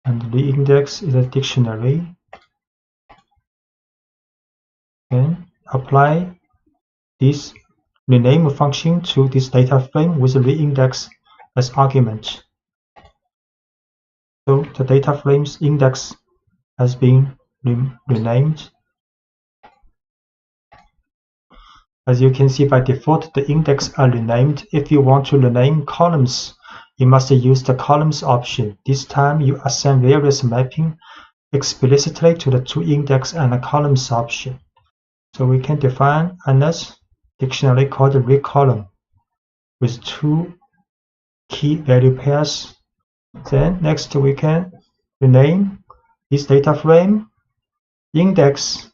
and the index is a dictionary. Then apply this rename function to this data frame with the reindex as argument. So the data frame's index has been renamed. As you can see, by default, the index are renamed. If you want to rename columns, you must use the columns option. This time, you assign various mapping explicitly to the toIndex and the columns option. So we can define another dictionary called recolumn with 2 key value pairs. Then next we can rename this data frame index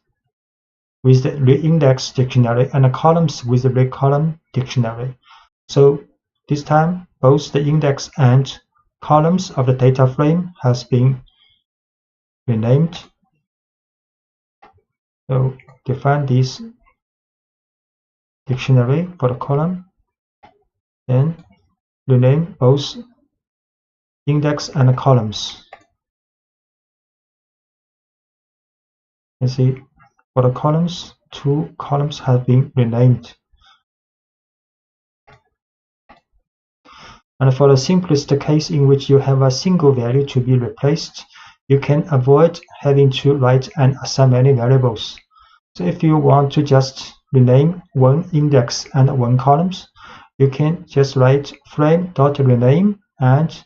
with the reindex dictionary and the columns with the recolumn dictionary. So this time both the index and columns of the data frame has been renamed. So define this dictionary for the column, then rename both index and columns. You see, for the columns, 2 columns have been renamed. And for the simplest case in which you have a single value to be replaced, you can avoid having to write and assign many variables. So if you want to just rename 1 index and 1 columns, you can just write frame.rename and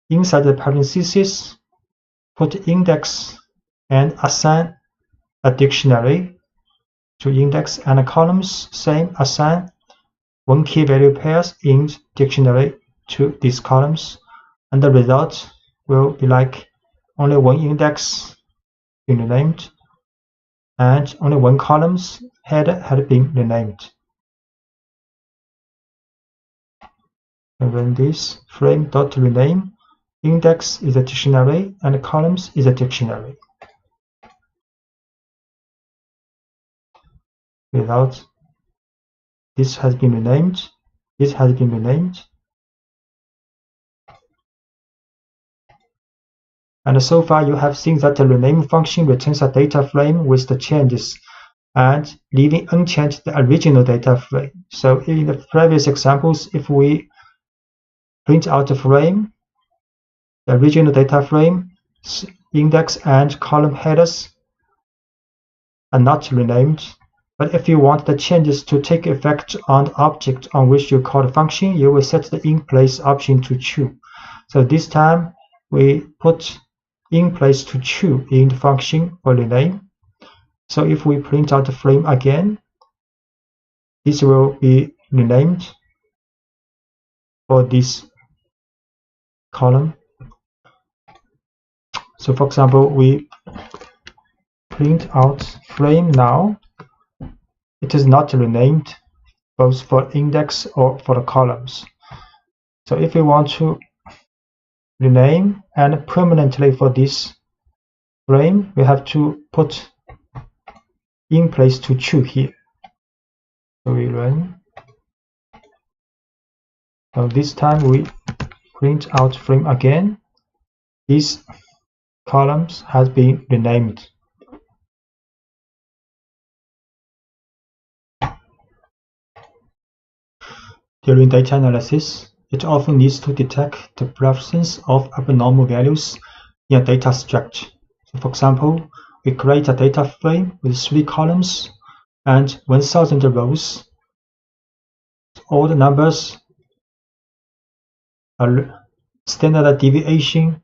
inside the parentheses put index and assign a dictionary to index and columns. Same, assign 1 key value pairs in dictionary to these columns, and the result will be like only 1 index been renamed and only 1 columns had been renamed. And when this frame.rename, index is a dictionary and columns is a dictionary. Without this has been renamed, this has been renamed. And so far you have seen that the rename function returns a data frame with the changes and leaving unchanged the original data frame. So in the previous examples, if we print out the frame, the original data frame, index and column headers are not renamed. But if you want the changes to take effect on the object on which you call the function, you will set the in-place option to true. So this time we put in place to true in the function for rename. So if we print out the frame again, this will be renamed for this column. So for example, we print out frame now. It is not renamed both for index or for the columns. So if we want to rename and permanently for this frame, we have to put in place to true here. So we run. So this time we print out frame again. These columns has been renamed. During data analysis, it often needs to detect the presence of abnormal values in a data structure. So for example, we create a data frame with 3 columns and 1000 rows. All the numbers are standard deviation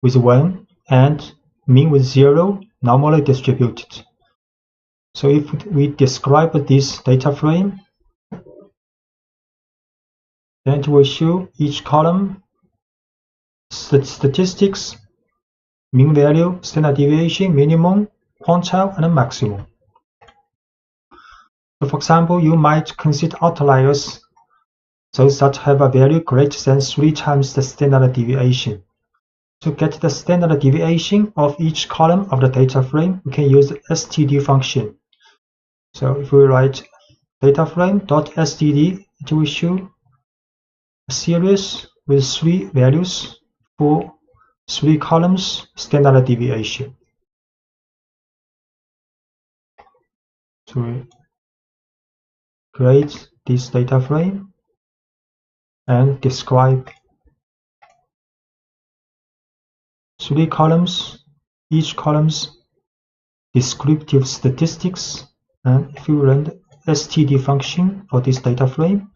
with 1 and mean with 0, normally distributed. So if we describe this data frame, then it will show each column statistics, mean value, standard deviation, minimum, quantile, and maximum. So for example, you might consider outliers, those that have a value greater than 3 times the standard deviation. To get the standard deviation of each column of the data frame, we can use the std function. So if we write data frame.std, it will show a series with 3 values for 3 columns standard deviation. So we create this data frame and describe 3 columns, each column's descriptive statistics, and if you run std function for this data frame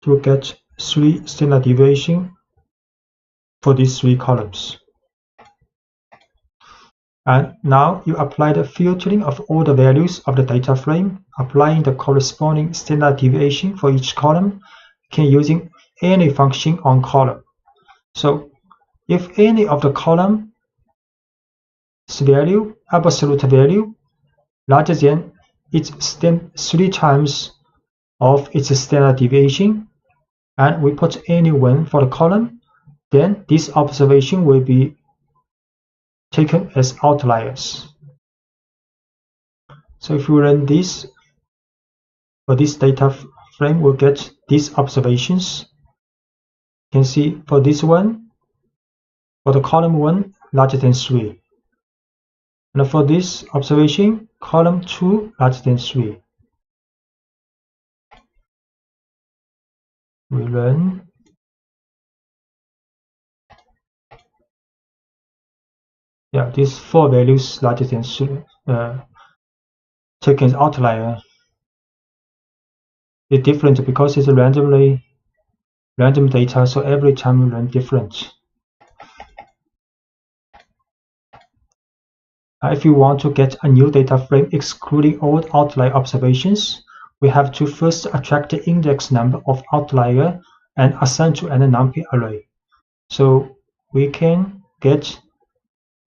to get 3 standard deviation for these 3 columns. And now you apply the filtering of all the values of the data frame, applying the corresponding standard deviation for each column, can using any function on column. So if any of the column's value, absolute value, larger than its 3 times of its standard deviation, and we put any one for the column, then this observation will be taken as outliers. So if we run this, for this data frame, we'll get these observations. You can see for this one, for the column 1, larger than 3. And for this observation, column 2, larger than 3. We run. Yeah, these 4 values larger than 3, taken as outlier. It's different because it's random data, so every time we run different. If you want to get a new data frame excluding all outlier observations, we have to first attract the index number of outlier and assign to an numpy array. So we can get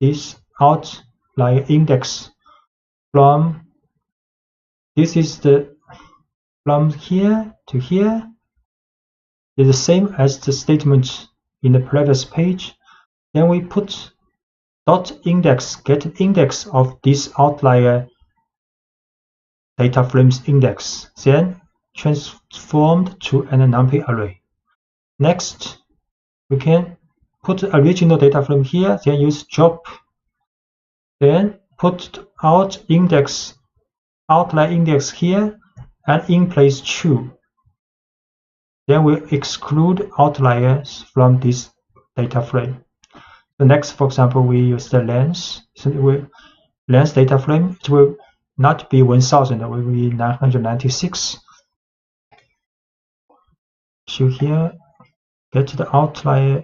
this outlier index from, this is the from here to here, is the same as the statement in the previous page. Then we put dot index, get index of this outlier data frame's index, then transformed to an numpy array. Next, we can put the original data frame here, then use drop, then put out index, outlier index here, and in place true. Then we exclude outliers from this data frame. The next, for example, we use the length. So length data frame, it will not be 1000, it will be 996. So here, get the outlier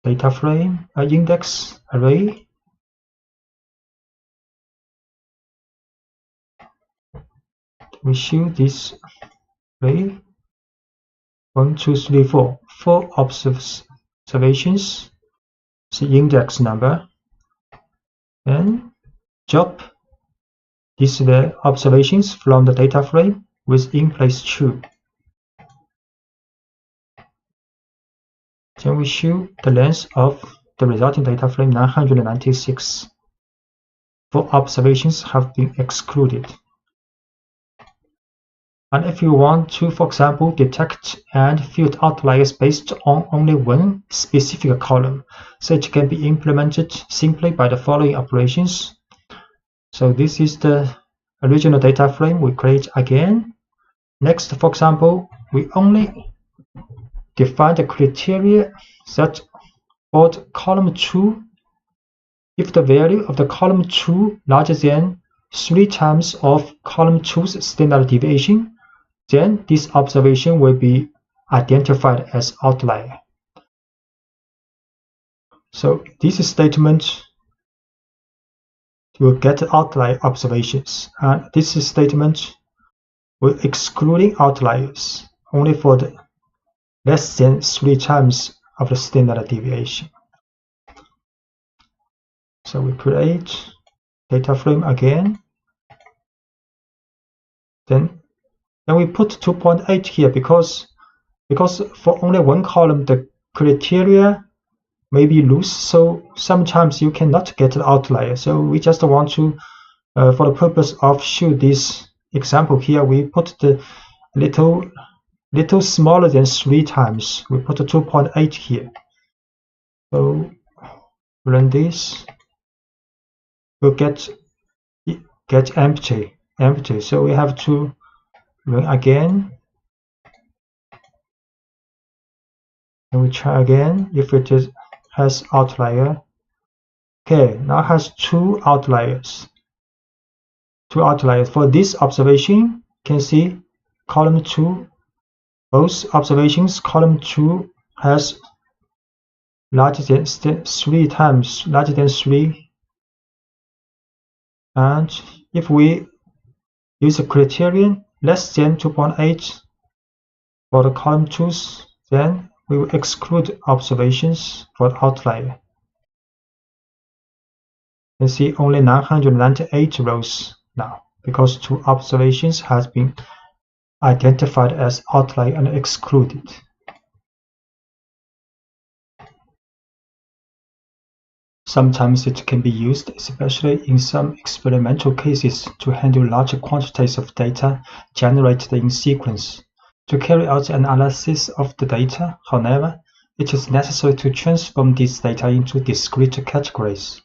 data frame, index array. We show this array 1, 2, 3, 4. 4 observations, the index number, and drop these observations from the data frame with in place true. Then we show the length of the resulting data frame 996. 4 observations have been excluded. And if you want to, for example, detect and filter outliers based on only one specific column, so it can be implemented simply by the following operations. So this is the original data frame we create again. Next, for example, we only define the criteria that for column 2, if the value of the column 2 larger than 3 times of column 2's standard deviation, then this observation will be identified as outlier. So this statement will get outlier observations, and this statement will excluding outliers only for the less than 3 times of the standard deviation. So we create data frame again, then we put 2.8 here because for only one column the criteria may be loose, so sometimes you cannot get the outlier. So we just want to, for the purpose of show this example here, we put the little smaller than 3 times. We put a 2.8 here. So run this, we'll get empty. So we have to run again, and we try again if it has outlier. Okay, now has 2 outliers. two outliers. For this observation, you can see column 2, both observations, column 2 has larger than 3 times larger than 3. And if we use a criterion less than 2.8 for the column 2s, then we will exclude observations for the outlier. You can see only 998 rows now, because 2 observations has been identified as outlier and excluded. Sometimes it can be used, especially in some experimental cases, to handle large quantities of data generated in sequence. To carry out the analysis of the data, however, it is necessary to transform this data into discrete categories.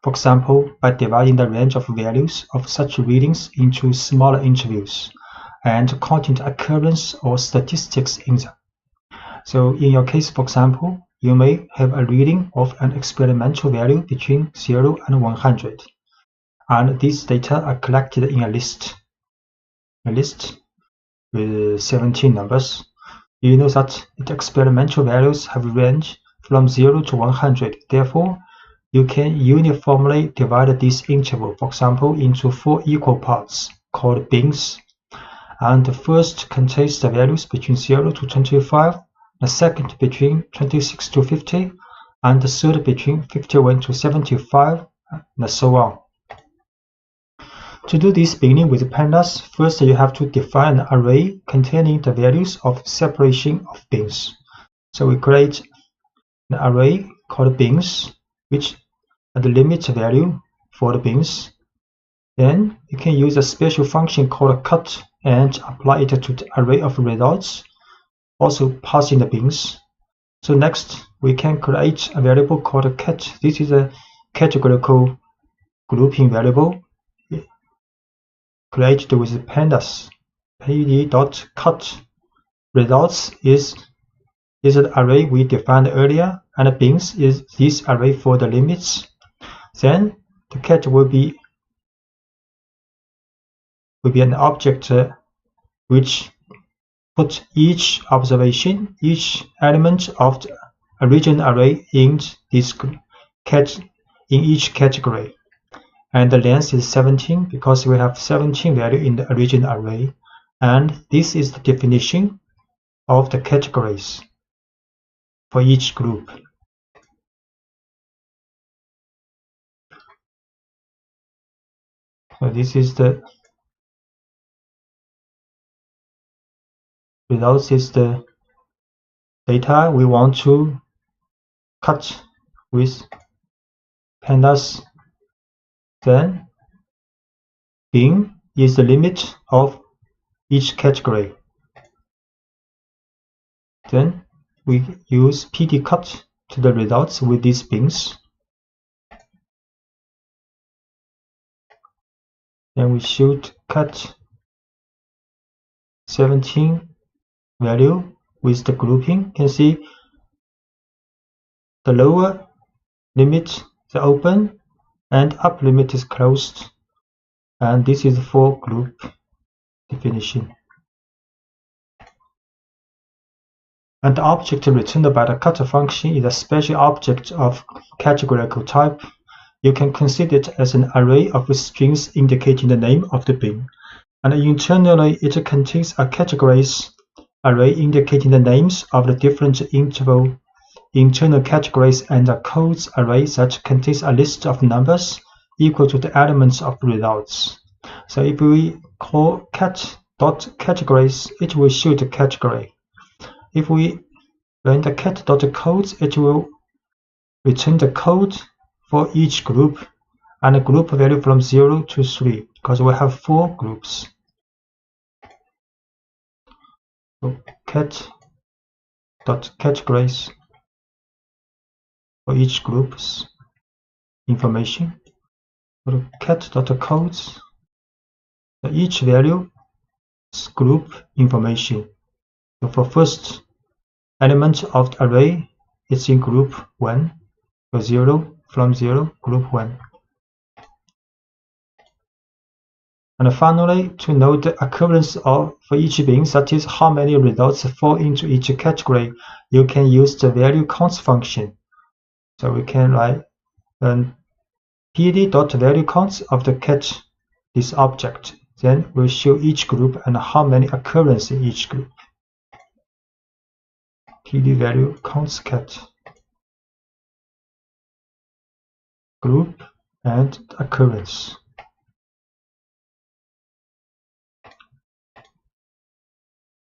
For example, by dividing the range of values of such readings into smaller intervals and counting the occurrence or statistics in them. So in your case, for example, you may have a reading of an experimental value between 0 and 100, and these data are collected in a list with 17 numbers. You know that the experimental values have a range from 0 to 100. Therefore, you can uniformly divide this interval, for example, into 4 equal parts called bins. And the first contains the values between 0 to 25, the second between 26 to 50, and the third between 51 to 75, and so on. To do this beginning with pandas, first you have to define an array containing the values of separation of bins. So we create an array called bins, which are the limit value for the bins. Then you can use a special function called cut and apply it to the array of results, also passing the bins. So next, we can create a variable called cat. This is a categorical grouping variable created with pandas. pd.cut results is an array we defined earlier, and bins is this array for the limits. Then the cat will be an object which put each observation, each element of the original array in this in each category. And the length is 17 because we have 17 value in the original array. And this is the definition of the categories for each group. So this is the results is the data we want to cut with pandas. Then bin is the limit of each category. Then we use pd_cut to the results with these bins. Then we should cut 17 value with the grouping. You can see the lower limit is open and up limit is closed, and this is for group definition. And the object returned by the cut function is a special object of categorical type. You can consider it as an array of strings indicating the name of the bin, and internally it contains a categories array indicating the names of the different internal categories, and a codes array that contains a list of numbers equal to the elements of results. So if we call cat.categories, it will show the category. If we run the cat.codes, it will return the code for each group and a group value from 0 to 3, because we have 4 groups. So cat.categories for each group's information. For cat.codes, each value is group information. So for first element of the array, it's in group 1. So 0 from 0, group 1. And finally, to know the occurrence of for each bin, that is how many results fall into each category, you can use the value counts function. So we can write pd.valueCounts of the cat, this object. Then we'll show each group and how many occurrences in each group. pd value counts cat group and occurrence.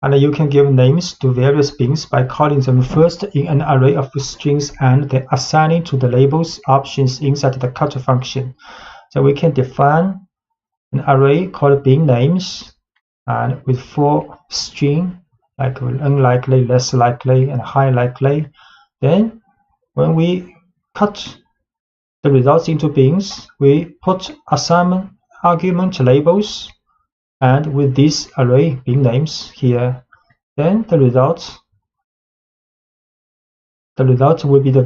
And you can give names to various bins by calling them first in an array of strings and then assigning to the labels options inside the cut function. So we can define an array called bin names and with 4 strings like unlikely, less likely, and high likely. Then when we cut the results into bins, we put assignment argument labels, and with this array bin names here, then the result will be the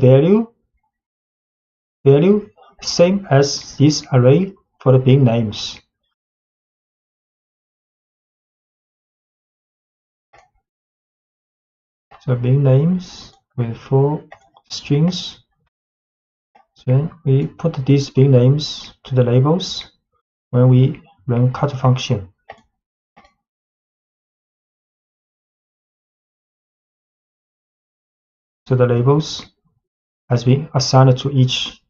value same as this array for the bin names. So bin names with 4 strings. Then we put these bin names to the labels when we run cut function. So the labels has been assigned to each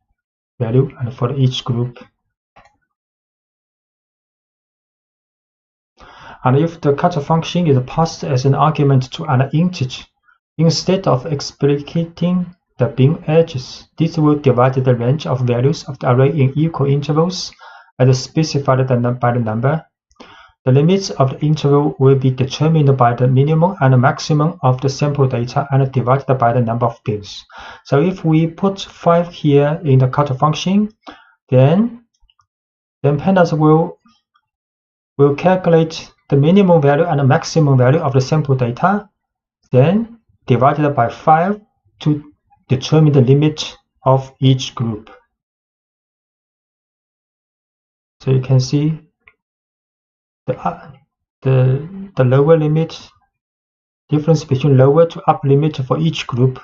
value and for each group. And if the cut function is passed as an argument to an integer, instead of explicating the bin edges, this will divide the range of values of the array in equal intervals as specified by the number. The limits of the interval will be determined by the minimum and maximum of the sample data and divided by the number of bins. So if we put 5 here in the cut function, then pandas will calculate the minimum value and the maximum value of the sample data, then divided by 5 to determine the limit of each group. So you can see the lower limit, difference between lower to upper limit for each group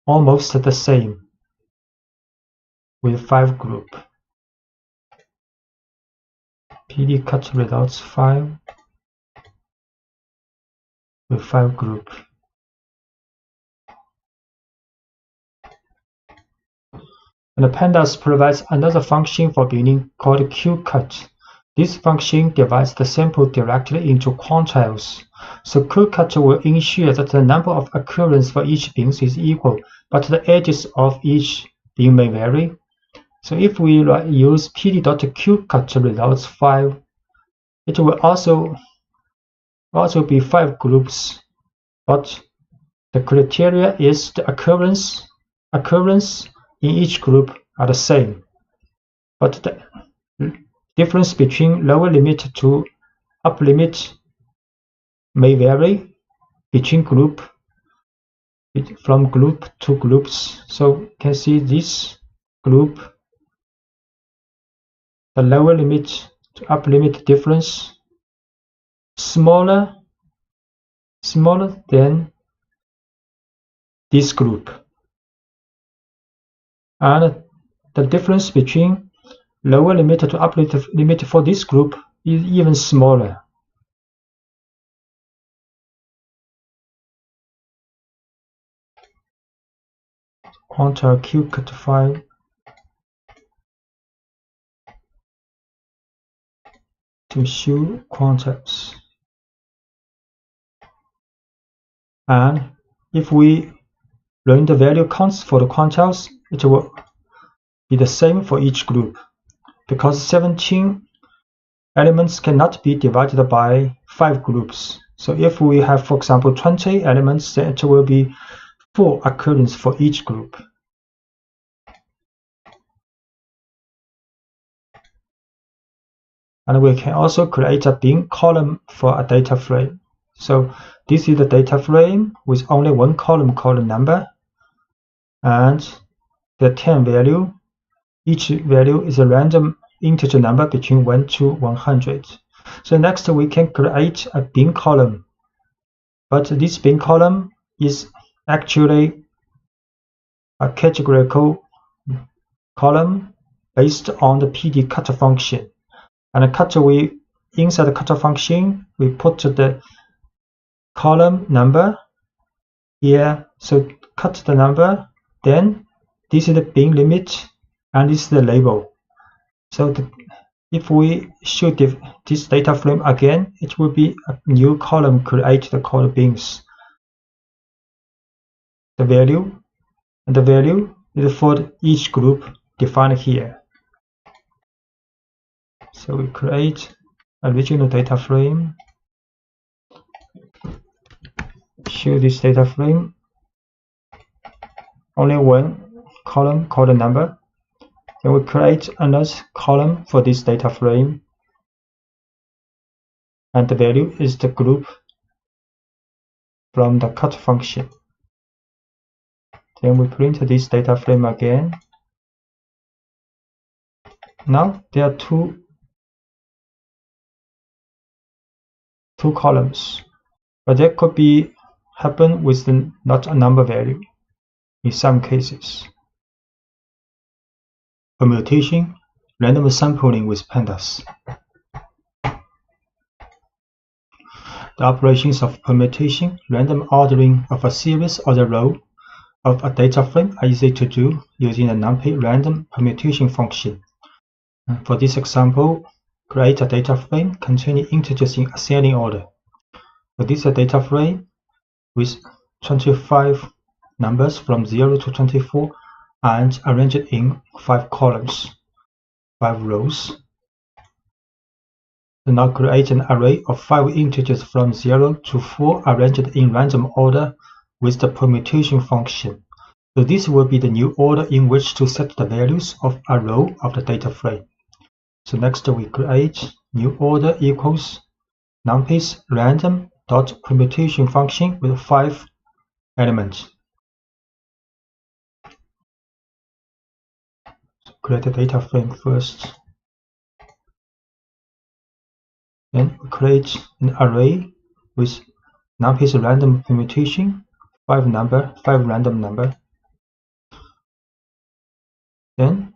almost the same with 5 group. PD cut results 5 with 5 group. And the pandas provides another function for binning called qcut. This function divides the sample directly into quantiles. So qcut will ensure that the number of occurrences for each bin is equal, but the edges of each bin may vary. So if we use pd.qcut results 5, it will also be 5 groups, but the criteria is the occurrence in each group are the same, but the difference between lower limit to upper limit may vary between from group to groups. So you can see this group, the lower limit to upper limit difference smaller than this group, and the difference between lower limit to upper limit for this group is even smaller. Quantile qcut 5 to show quantiles. And if we run the value counts for the quantiles, it will be the same for each group, because 17 elements cannot be divided by 5 groups. So if we have, for example, 20 elements, then it will be 4 occurrences for each group. And we can also create a bin column for a data frame. So this is the data frame with only one column called number, and the 10 value. Each value is a random integer number between 1 to 100. So next we can create a bin column, but this bin column is actually a categorical column based on the PD cut function. And inside the cut function, we put the column number here. So cut the number, then this is the bin limit, and this is the label. So if we show this data frame again, it will be a new column created called bins. The value is for each group defined here. So we create a original data frame, show this data frame, only one column called number. Then we create another column for this data frame, and the value is the group from the cut function. Then we print this data frame again. Now there are two columns, but that could be happen with not a number value in some cases. Permutation, random sampling with pandas. The operations of permutation, random ordering of a series or the row of a data frame are easy to do using the numpy random permutation function. For this example, create a data frame containing integers in ascending order. So this is a data frame with 25 numbers from 0 to 24 and arranged in 5 columns, 5 rows. So now create an array of 5 integers from 0 to 4 arranged in random order with the permutation function. So this will be the new order in which to set the values of a row of the data frame. So next we create new order equals numpy's random dot permutation function with 5 elements. So create a data frame first. Then we create an array with numpy's random permutation, 5 random number. Then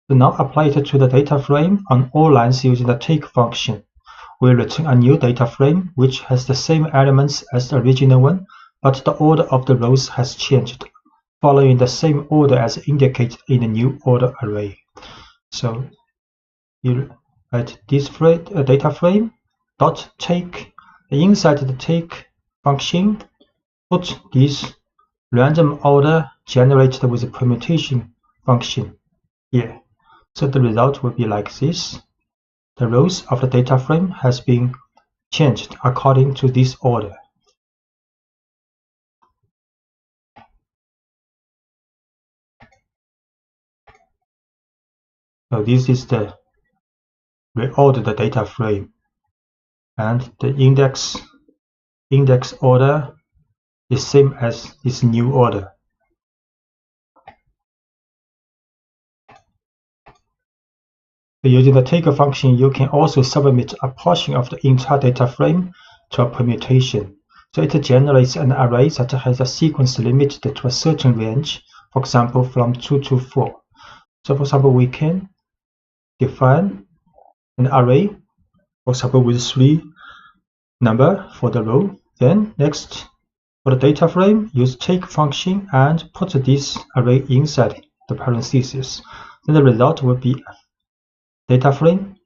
now apply it to the data frame on all lines using the take function. We return a new data frame which has the same elements as the original one, but the order of the rows has changed, following the same order as indicated in the new order array. So you write this data frame dot take. Inside the take function, put this random order generated with the permutation function here. So the result will be like this. The rows of the data frame has been changed according to this order. So this is the reordered data frame, and the index order is same as this new order. Using the take function, you can also submit a portion of the entire data frame to a permutation. So it generates an array that has a sequence limited to a certain range, for example from 2 to 4. So for example, we can define an array, for example with 3 number for the row. Then next, for the data frame, use take function and put this array inside the parentheses. Then the result will be data frame,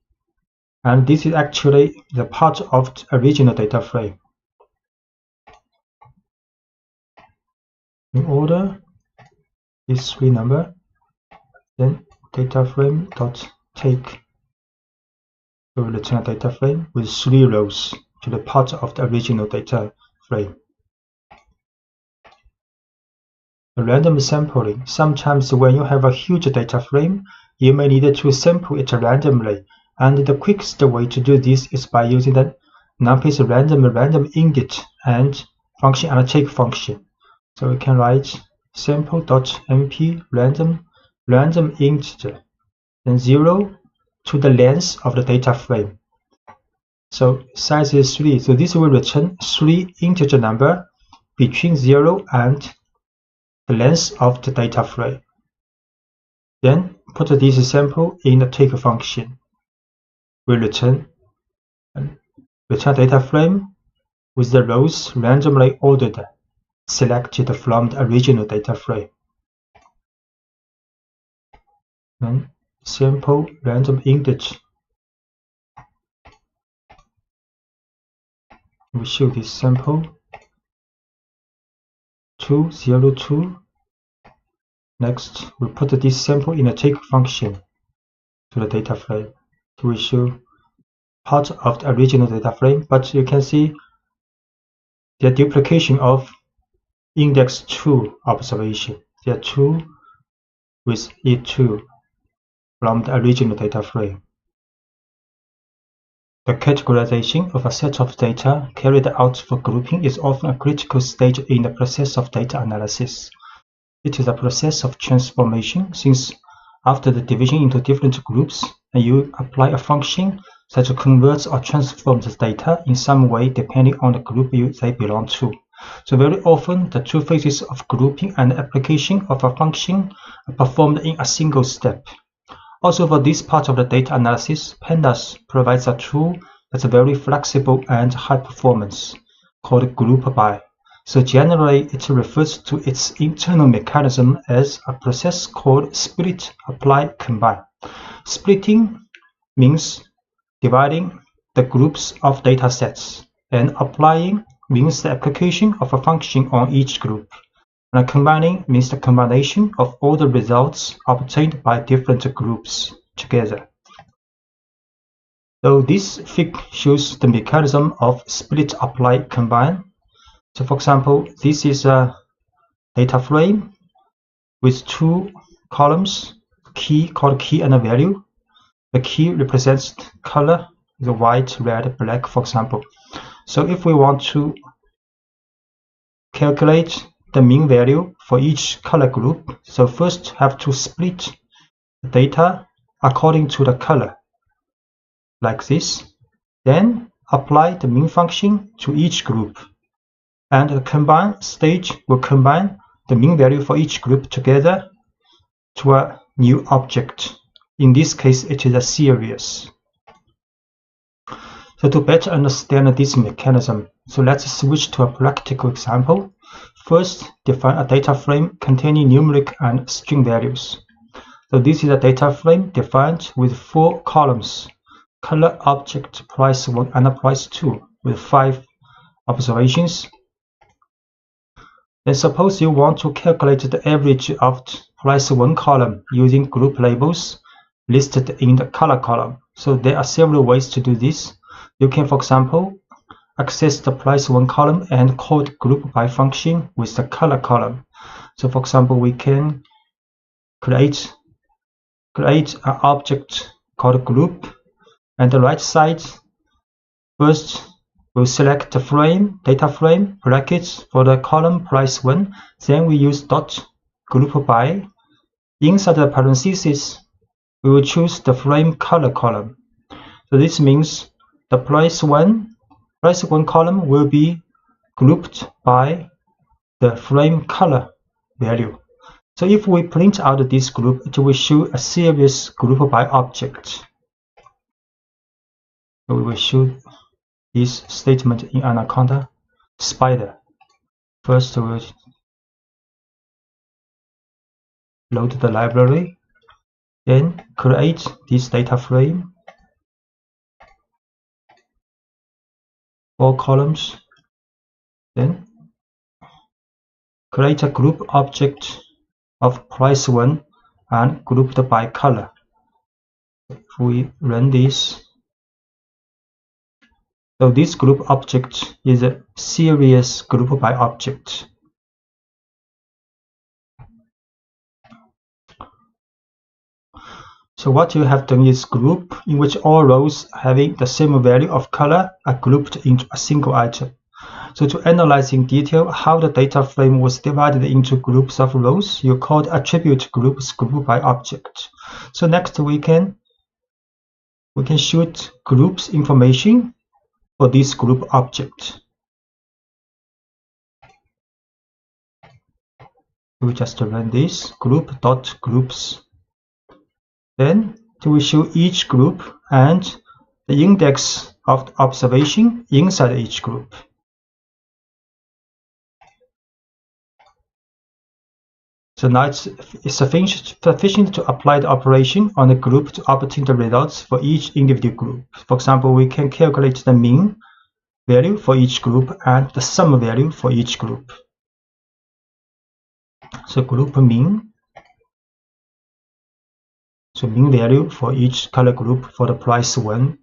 and this is actually the part of the original data frame. In order is 3 number, then data frame dot take. So we return a data frame with 3 rows to the part of the original data frame. The random sampling. Sometimes when you have a huge data frame, you may need to sample it randomly, and the quickest way to do this is by using the numpy's random init and function and take function. So we can write sample.np random integer, then 0 to the length of the data frame. So size is 3. So this will return 3 integer number between 0 and the length of the data frame. Then put this sample in the take function. We return data frame with the rows randomly ordered, selected from the original data frame. Then sample random integer. We show this sample 202. Next, we put this sample in a take function to the data frame to show part of the original data frame, but you can see the duplication of index 2 observation. There are 2 with E2 from the original data frame. The categorization of a set of data carried out for grouping is often a critical stage in the process of data analysis. It is a process of transformation, since after the division into different groups, and you apply a function that converts or transforms the data in some way depending on the group they belong to. So very often, the two phases of grouping and application of a function are performed in a single step. Also, for this part of the data analysis, pandas provides a tool that's very flexible and high performance, called group by. So generally, it refers to its internal mechanism as a process called split, apply, combine. Splitting means dividing the groups of data sets, and applying means the application of a function on each group. And combining means the combination of all the results obtained by different groups together. So this fig shows the mechanism of split, apply, combine. So for example, this is a data frame with 2 columns, key called key and a value. The key represents color, the white, red, black, for example. So if we want to calculate the mean value for each color group, so first have to split the data according to the color, like this. Then apply the mean function to each group. And the combine stage will combine the mean value for each group together to a new object. In this case, it is a series. So to better understand this mechanism, so let's switch to a practical example. First, define a data frame containing numeric and string values. So this is a data frame defined with 4 columns: color, object, price 1 and price 2, with 5 observations. Then suppose you want to calculate the average of price 1 column using group labels listed in the color column. So there are several ways to do this. You can, for example, access the price 1 column and call the group by function with the color column. So for example, we can create an object called group, and the right side, first we'll select the frame, data frame, brackets for the column price 1. Then we use dot group by. Inside the parentheses, we will choose the frame color column. So this means the price 1 column will be grouped by the frame color value. So if we print out this group, it will show a series group by object. So we will show this statement in Anaconda. Spider. First we'll load the library, then create this data frame, 4 columns, then create a group object of price 1 and grouped by color. If we run this, so this group object is a series group by object. So what you have done is group in which all rows having the same value of color are grouped into a single item. So to analyze in detail how the data frame was divided into groups of rows, you call the attribute groups group by object. So next we can we can shoot groups information for this group object. We just run this group.groups. Then we show each group and the index of the observation inside each group. So now it's sufficient to apply the operation on a group to obtain the results for each individual group. For example, we can calculate the mean value for each group and the sum value for each group. So group mean. So mean value for each color group for the price 1.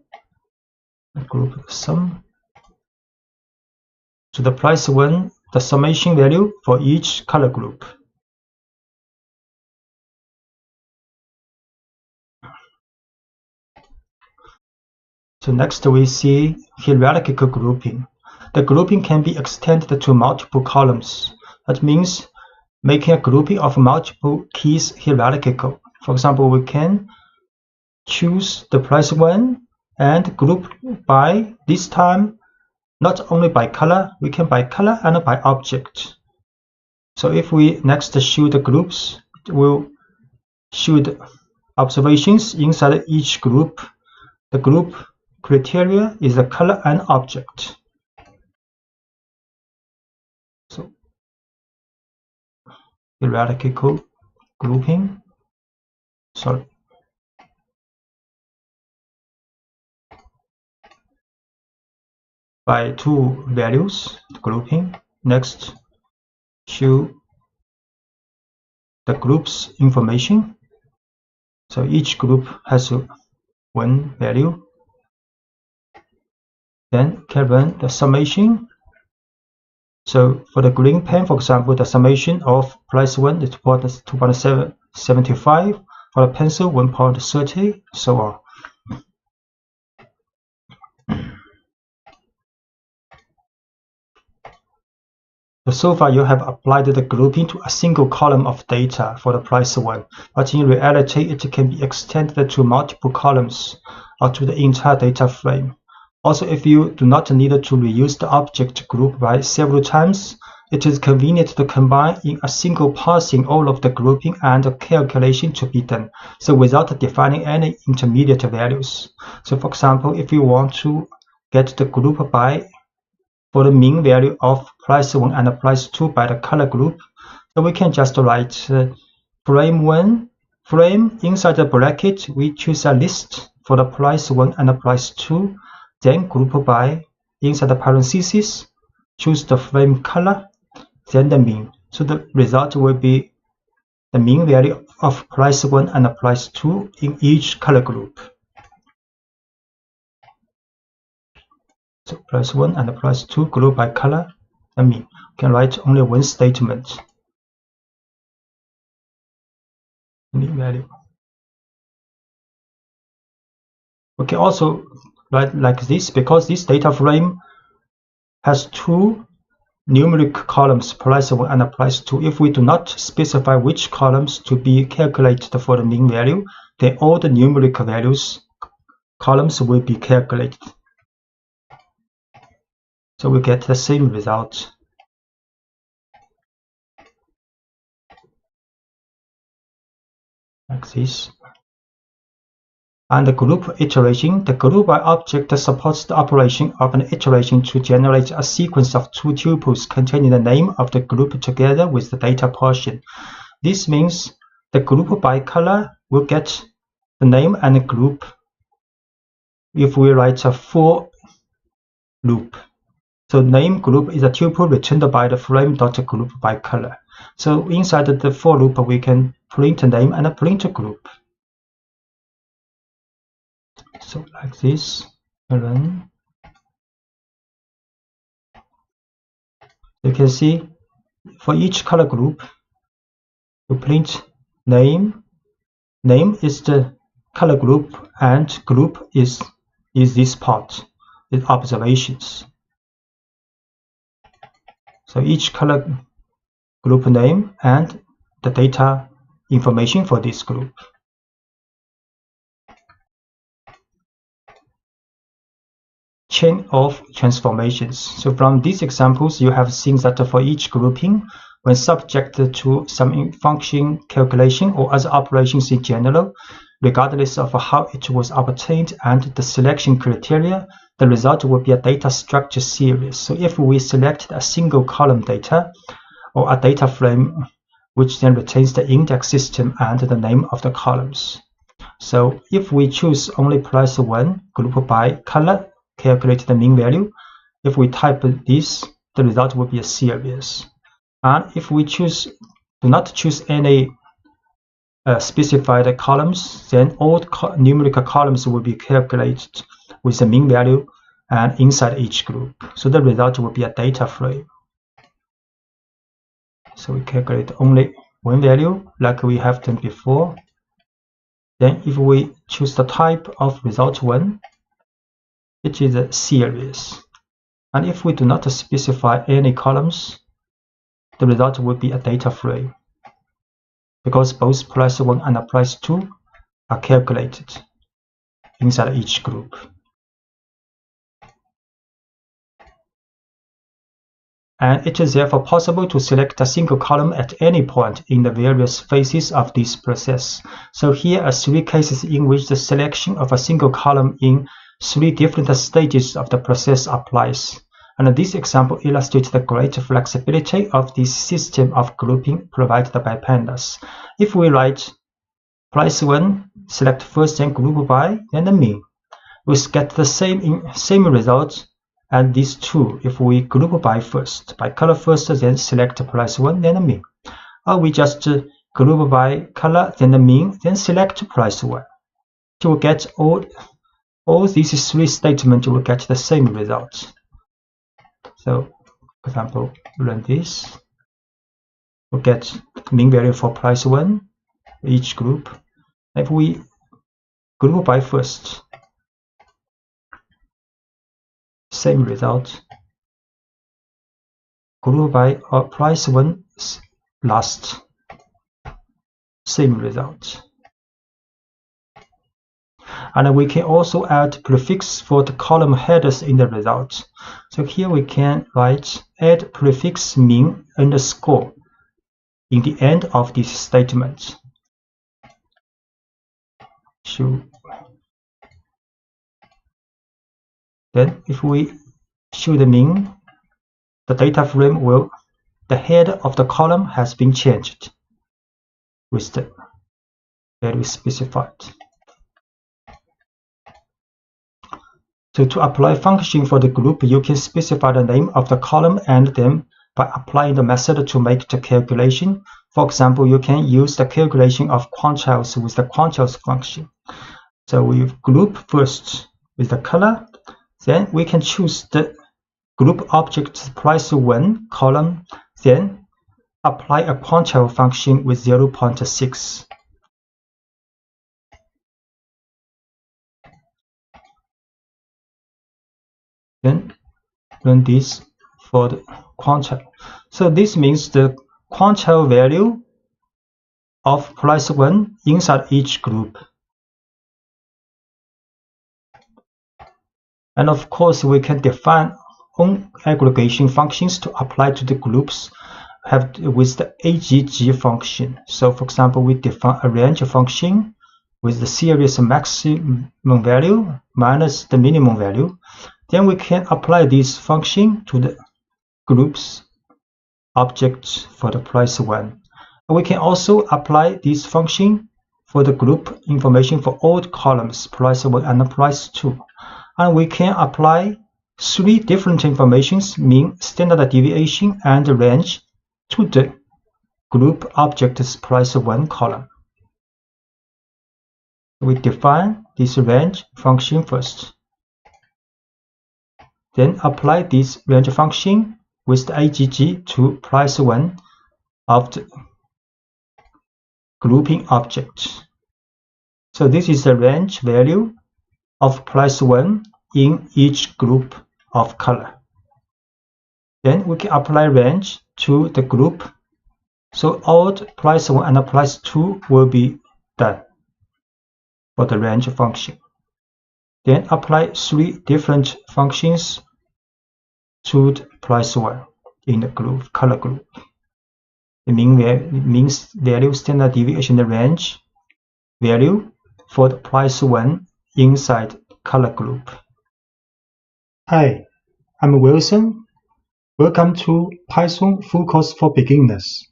Group sum. So the price 1, the summation value for each color group. So next we see hierarchical grouping. The grouping can be extended to multiple columns. That means making a grouping of multiple keys hierarchical. For example, we can choose the price 1 and group by, this time, not only by color, we can by color and by object. So if we next show the groups, it will show the observations inside each group. The group criteria is the color and object. So hierarchical grouping. By 2 values grouping. Next, show the group's information. So each group has 1 value. Then can run the summation. So for the green pen, for example, the summation of price 1 is 2.75. For the pencil, 1.30, so on. So far, you have applied the grouping to a single column of data for the price 1, but in reality, it can be extended to multiple columns or to the entire data frame. Also, if you do not need to reuse the object group by several times, it is convenient to combine in a single parsing all of the grouping and the calculation to be done, so without defining any intermediate values. So for example, if you want to get the group by for the mean value of price 1 and price 2 by the color group, so we can just write frame 1, frame inside the bracket, we choose a list for the price 1 and the price 2, then group by inside the parentheses, choose the frame color, then the mean. So the result will be the mean value of price 1 and price 2 in each color group. So price 1 and price 2 group by color, the mean. You can write only one statement. Mean value. We can also write like this, because this data frame has 2 numeric columns, price 1 and price 2. If we do not specify which columns to be calculated for the mean value, then all the numeric values columns will be calculated. So we get the same result. Like this. And the group iteration, the group by object supports the operation of an iteration to generate a sequence of 2 tuples containing the name of the group together with the data portion. This means the group by color will get the name and the group if we write a for loop. So name group is a tuple returned by the frame.group by color. So inside the for loop, we can print name and print group. So like this, run. You can see for each color group, we print name. Name is the color group, and group is this part with observations. So each color group name and the data information for this group. chain of transformations. So from these examples, you have seen that for each grouping, when subject to some function calculation or other operations in general, regardless of how it was obtained and the selection criteria, the result will be a data structure series. So if we select a single column data or a data frame, which then retains the index system and the name of the columns. So if we choose only price 1, group by color, calculate the mean value. If we type this, the result will be a series. And if we do not choose any specified columns, then all numerical columns will be calculated with the mean value and inside each group. So the result will be a data frame. So we calculate only one value like we have done before. Then if we choose the type of result 1, it is a series. And if we do not specify any columns, the result will be a data frame, because both price 1 and price 2 are calculated inside each group. And it is therefore possible to select a single column at any point in the various phases of this process. So here are 3 cases in which the selection of a single column in 3 different stages of the process applies. And this example illustrates the great flexibility of this system of grouping provided by pandas. If we write price 1, select first, then group by, then the mean, we get the same result as these 2 if we group by first, by color first, then select price 1, then the mean. Or we just group by color, then the mean, then select price 1. To get all these 3 statements, will get the same result. So, for example, run this. We'll get mean value for price 1, each group. If we group by first, same result. Group by price 1 last, same result. And we can also add prefix for the column headers in the result. So here we can write add prefix mean underscore in the end of this statement. Then if we show the mean, the data frame the head of the column has been changed with the value specified. So to apply function for the group, you can specify the name of the column and then by applying the method to make the calculation. For example, you can use the calculation of quantiles with the quantiles function. So we group first with the color, then we can choose the group object price 1 column, then apply a quantile function with 0.6. Then run this for the quantile. So this means the quantile value of price 1 inside each group. And of course, we can define own aggregation functions to apply to the groups with the AGG function. So for example, we define a range function with the series maximum value minus the minimum value. Then we can apply this function to the groups objects for the price 1. We can also apply this function for the group information for all columns, price 1 and price 2. And we can apply 3 different informations, mean, standard deviation, and range, to the group object's price 1 column. We define this range function first. Then apply this range function with the AGG to price 1 of the grouping object. So this is the range value of price 1 in each group of color. Then we can apply range to the group. So all price 1 and price 2 will be done for the range function. Then apply 3 different functions to the price one in the group, color group. The means value standard deviation range value for the price one inside color group. Hi, I'm Wilson. Welcome to Python Full Course for Beginners.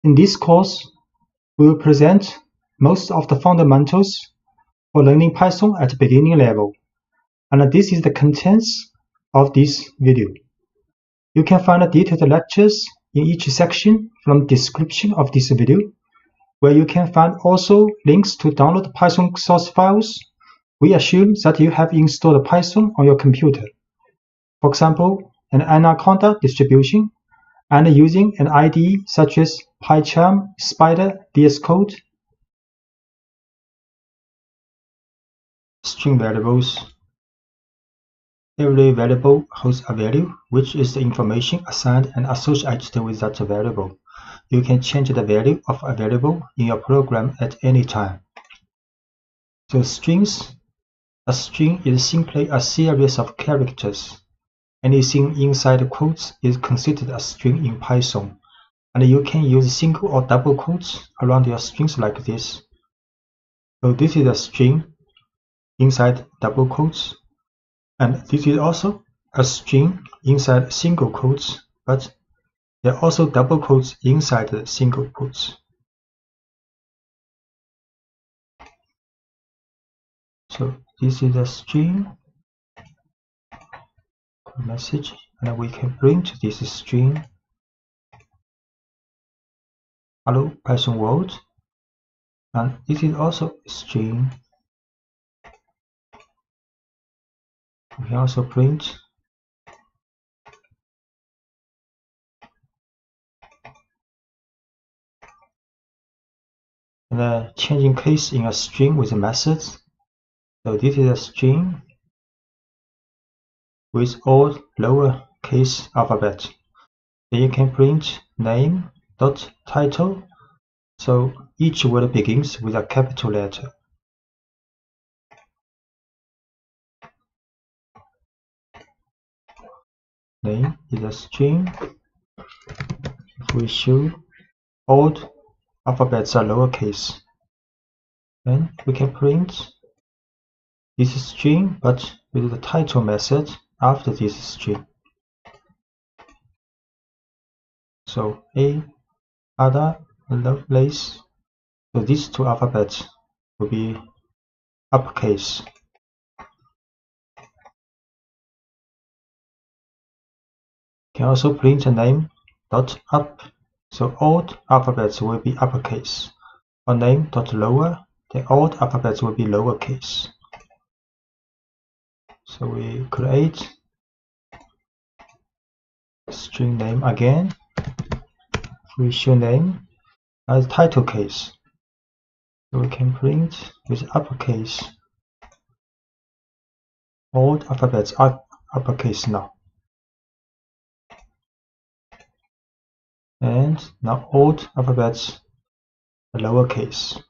In this course, we will present most of the fundamentals for learning Python at beginning level, and this is the contents of this video. You can find detailed lectures in each section from the description of this video, where you can find also links to download Python source files. We assume that you have installed Python on your computer. For example, an Anaconda distribution, and using an IDE such as PyCharm, Spider, VS Code. String variables. Every variable holds a value, which is the information assigned and associated with that variable. You can change the value of a variable in your program at any time. So strings. A string is simply a series of characters. Anything inside quotes is considered a string in Python, and you can use single or double quotes around your strings like this. So this is a string inside double quotes, and this is also a string inside single quotes, but there are also double quotes inside the single quotes. So this is a string message, and we can print this string hello Python world, and this is also a string. We can also print and changing case in a string with methods. So this is a string with all lowercase alphabet. Then you can print name dot title, so each word begins with a capital letter. Name is a string. If we show all alphabets are lowercase, then we can print this string but with the title method after this string. So A, Ada, Lovelace. So these two alphabets will be uppercase. Can also print a name dot up. So all alphabets will be uppercase. Or name dot lower, then all alphabets will be lowercase. So we create string name again. We show name as title case. So we can print with uppercase. All alphabets are uppercase now. And now all alphabets are lowercase.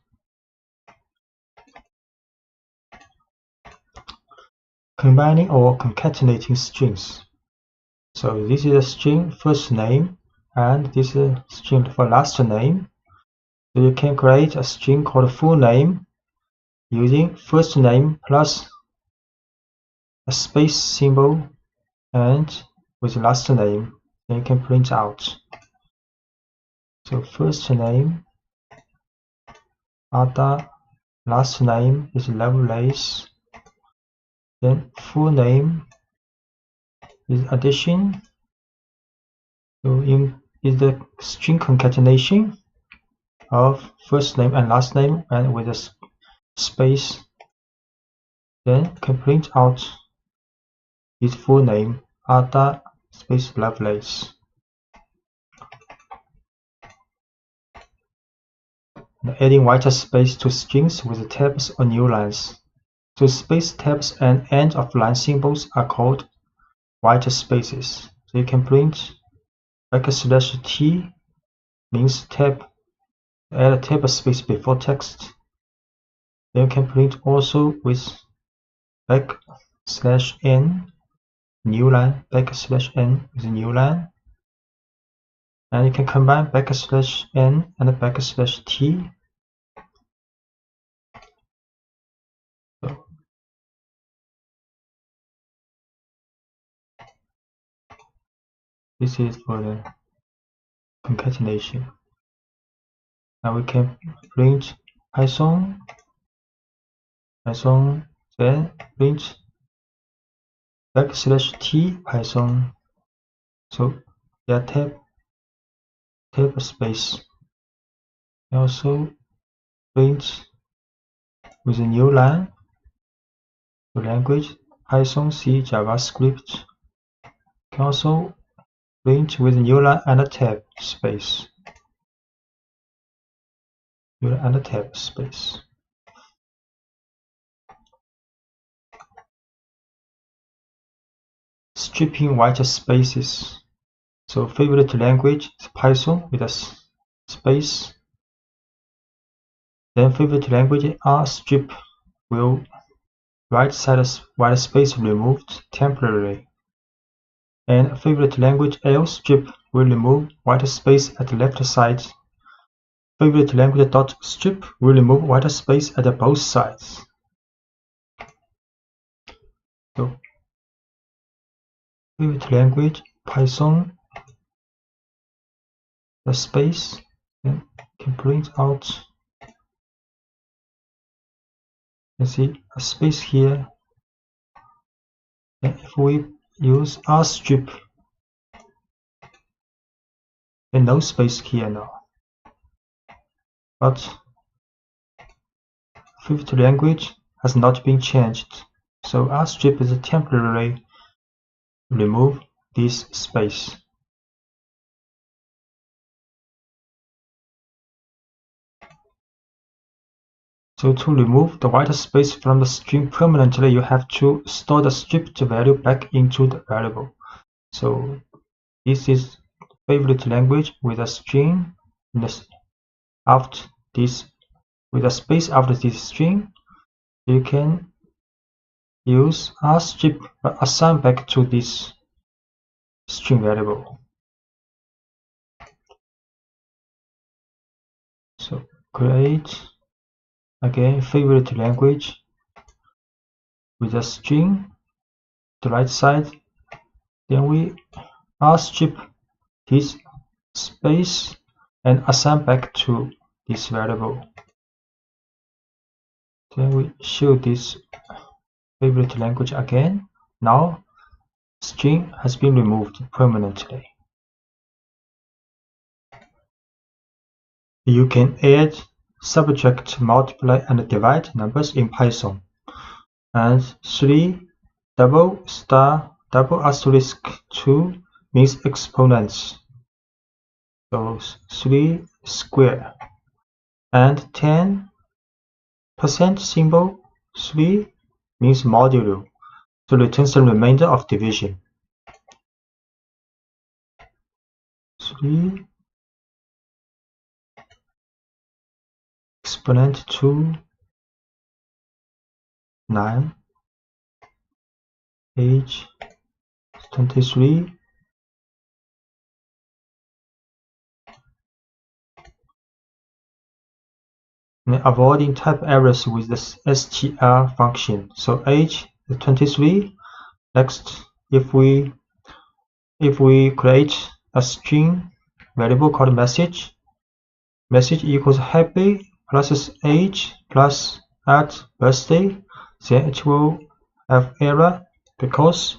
Combining or concatenating strings. So this is a string first name, and this is a string for last name. So you can create a string called full name using first name plus a space symbol and with last name. Then you can print out. So first name Ada, last name is Lovelace. Then full name is addition. So is the string concatenation of first name and last name and with a space. Then can print out his full name Ada space Lovelace. And adding white space to strings with tabs or new lines. So space tabs and end of line symbols are called white spaces. So you can print /T means tab add a table space before text. Then you can print also with \n new line, \n is a new line, and you can combine \n and \t. So this is for the concatenation. Now we can print Python, then print \t Python. So there are table space. Also print with a new line. The language Python, C, JavaScript. Can also print with a new line and a tab space. New line and a tab space. Stripping white spaces. So favorite language is Python with a space. Then favorite language R strip will right side white space removed temporarily. And favorite language L strip will remove white space at the left side. Favorite language dot strip will remove white space at both sides. So favorite language Python, the space, then can print out. You see a space here. And if we use R strip, then no space here now. But favorite language has not been changed, so R strip is temporarily remove this space. So to remove the white space from the string permanently, you have to store the stripped value back into the variable. So this is favorite language with a string after this, with a space after this string. You can use R strip but assign back to this string variable. So create again favorite language with a string the right side, then we R strip this space and assign back to this variable. Then we show this favorite language again. Now string has been removed permanently. You can add, subtract, multiply, and divide numbers in Python. And 3 $2 means exponents. So 3 square. And 10% symbol 3 means modulo. So returns the remainder of division. 3 exponent 2 9 age 23 and avoiding type errors with the str function. So age is 23. Next, if we create a string variable called message equals happy plus age plus at birthday, then it will have error because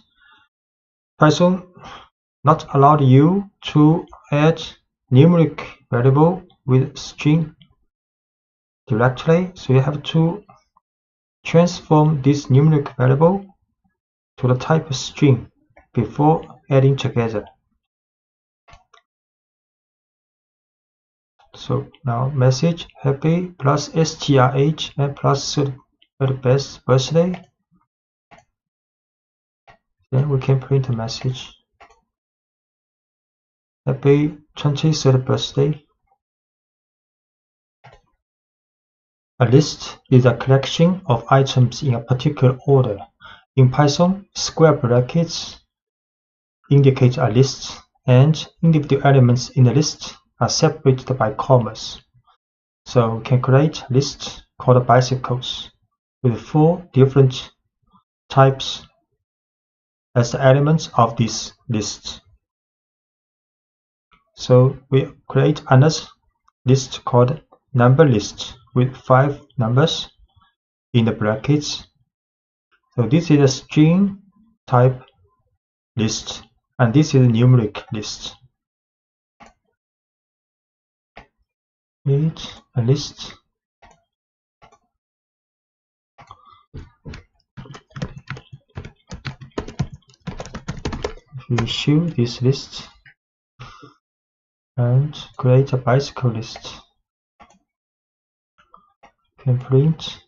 Python not allowed you to add numeric variable with string directly, so you have to transform this numeric variable to the type of string before adding together. So now message happy plus strh and plus birthday. Then we can print a message happy 23rd birthday. A list is a collection of items in a particular order. In Python, square brackets indicate a list, and individual elements in the list are separated by commas. So we can create a list called bicycles with 4 different types as the elements of this list. So we create another list called number list with 5 numbers in the brackets. So this is a string type list, and this is a numeric list. Create a list. If we issue this list and create a bicycle list, you can print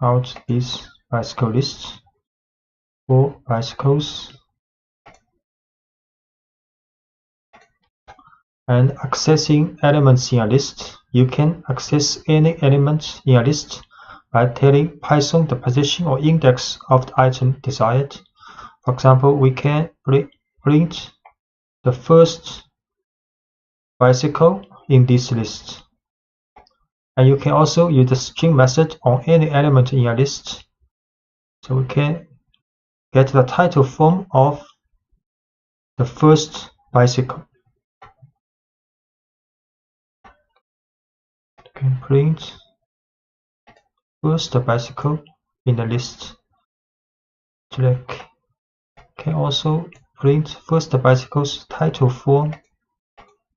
out this bicycle list for bicycles, and accessing elements in a list. You can access any element in a list by telling Python the position or index of the item desired. For example, we can print the first bicycle in this list. And you can also use the string method on any element in a list. So we can get the title form of the first bicycle. You can print first bicycle in the list. Select. Can also print first bicycle's title form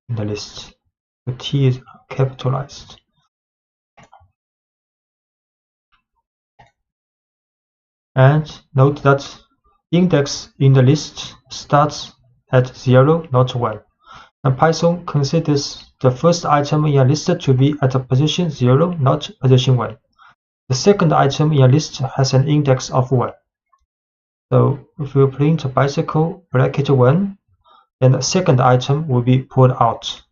in the list. The T is capitalized. And note that index in the list starts at 0, not 1. And Python considers the first item in a list to be at a position 0, not position 1. The second item in a list has an index of 1. So if we print a bicycle bracket 1, then the second item will be pulled out.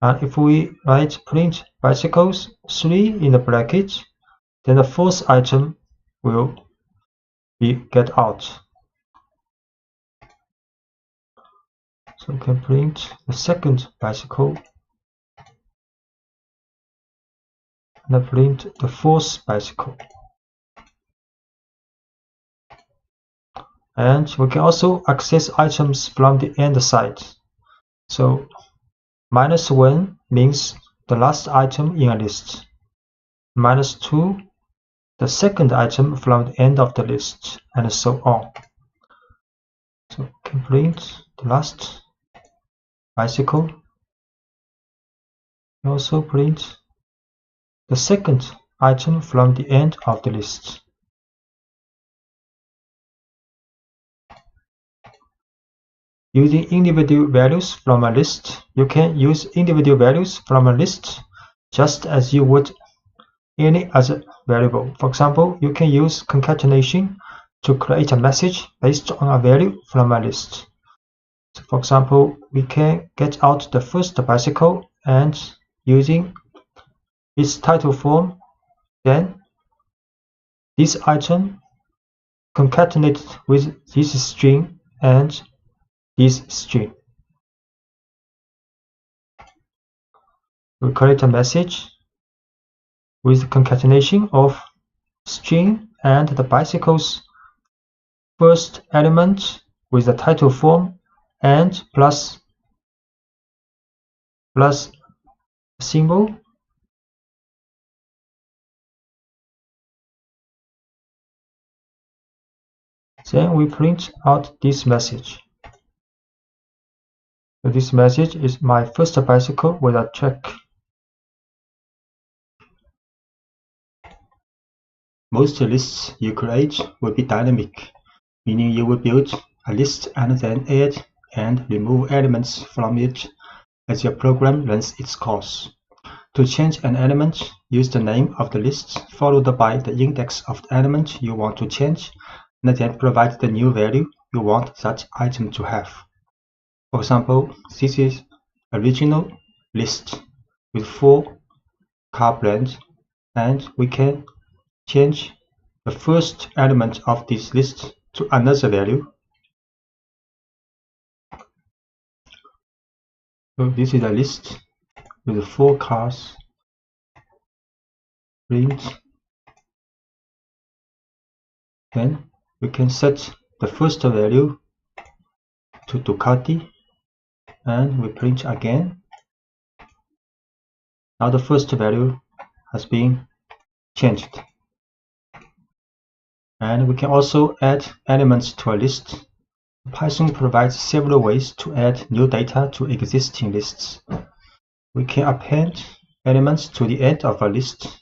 And if we write print bicycles 3 in the bracket, then the fourth item will be get out. So we can print the second bicycle and print the fourth bicycle. And we can also access items from the end side. So -1 means the last item in a list. -2, the second item from the end of the list, and so on. So we can print the last bicycle. We also print the second item from the end of the list. Using individual values from a list, you can use individual values from a list just as you would any other variable. For example, you can use concatenation to create a message based on a value from a list. So for example, we can get out the first bicycle and using its title form, then this item concatenated with this string and this string. We create a message with concatenation of string and the bicycle's first element with the title form and plus symbol. Then we print out this message. So this message is my first bicycle with a track. Most lists you create will be dynamic, meaning you will build a list and then add and remove elements from it as your program runs its course. To change an element, use the name of the list followed by the index of the element you want to change, and then provide the new value you want that item to have. For example, this is original list with 4 car brands and we can change the first element of this list to another value. So this is a list with 4 cars. Print. Then we can set the first value to Ducati, and we print again. Now the first value has been changed. And we can also add elements to a list. Python provides several ways to add new data to existing lists. We can append elements to the end of a list.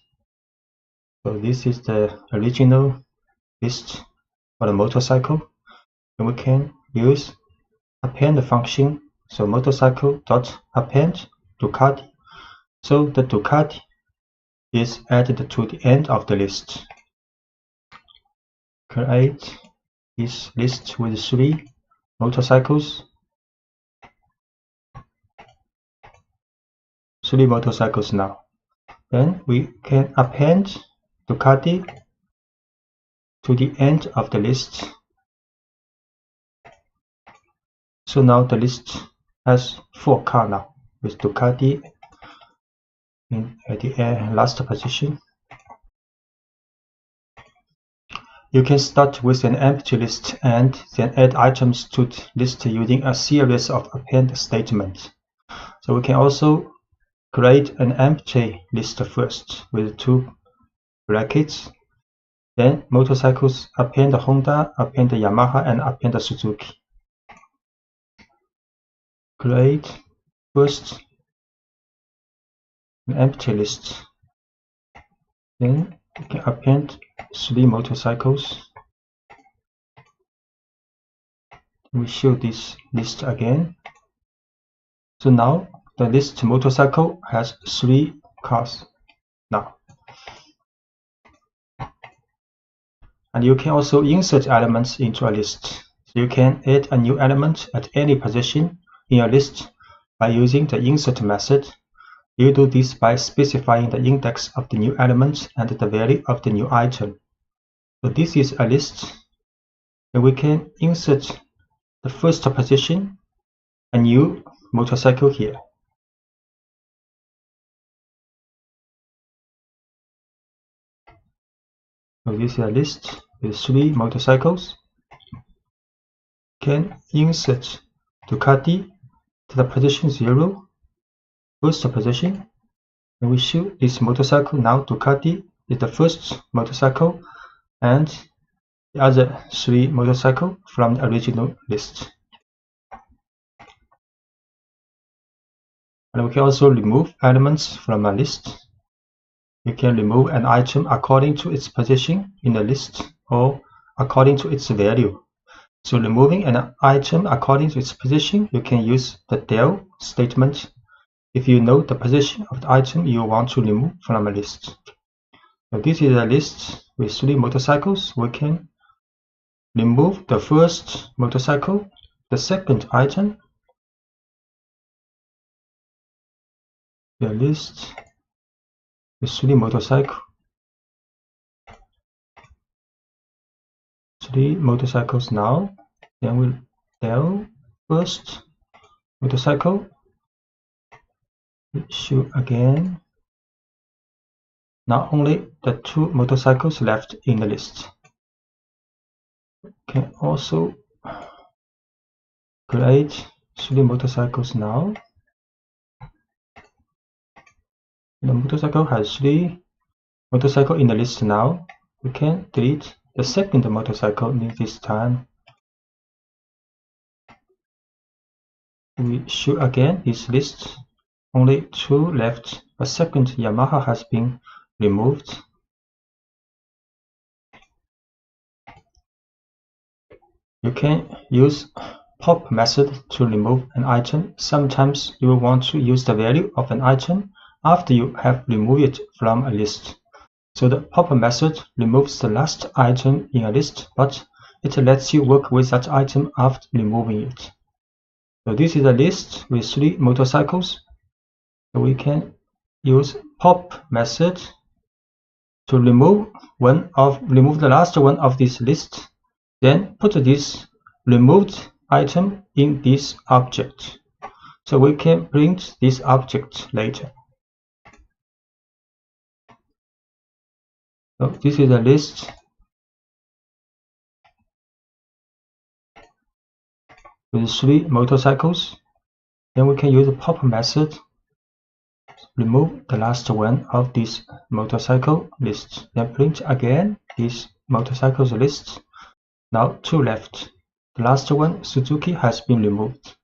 So this is the original list for the motorcycle. And we can use append function. So motorcycle.append Ducati. So the Ducati is added to the end of the list. Create this list with 3 motorcycles. 3 motorcycles now. Then we can append Ducati to the end of the list. So now the list has 4 cars now, with Ducati at the last position. You can start with an empty list and then add items to the list using a series of append statements. So we can also create an empty list first with 2 brackets. Then motorcycles append Honda, append Yamaha, and append Suzuki. Create first an empty list. Then we can append 3 motorcycles. We show this list again. So now the list motorcycle has 3 cars now. And you can also insert elements into a list. So you can add a new element at any position in a list by using the insert method. You do this by specifying the index of the new element and the value of the new item. So this is a list, and we can insert the first position, a new motorcycle here. So this is a list with 3 motorcycles. Can insert Ducati to the position 0, first position, and we show this motorcycle. Now Ducati is the first motorcycle and the other 3 motorcycles from the original list. And we can also remove elements from a list. You can remove an item according to its position in the list or according to its value. So removing an item according to its position, you can use the del statement if you know the position of the item you want to remove from a list. So this is a list with 3 motorcycles. We can remove the first motorcycle, the second item, the list with 3 motorcycles. 3 motorcycles now. Then we'll del first motorcycle. Show again. Now only the 2 motorcycles left in the list. Can also create 3 motorcycles now. The motorcycle has 3 motorcycles in the list now. We can delete the second motorcycle in this time. We show again this list. Only 2 left. A second Yamaha has been removed. You can use pop method to remove an item. Sometimes you will want to use the value of an item after you have removed it from a list. So the pop method removes the last item in a list, but it lets you work with that item after removing it. So this is a list with 3 motorcycles. So we can use pop method to remove the last one of this list, then put this removed item in this object. So we can print this object later. So this is a list with 3 motorcycles. Then we can use the pop method. Remove the last one of this motorcycle list. Then print again this motorcycles list. Now 2 left. The last one, Suzuki, has been removed.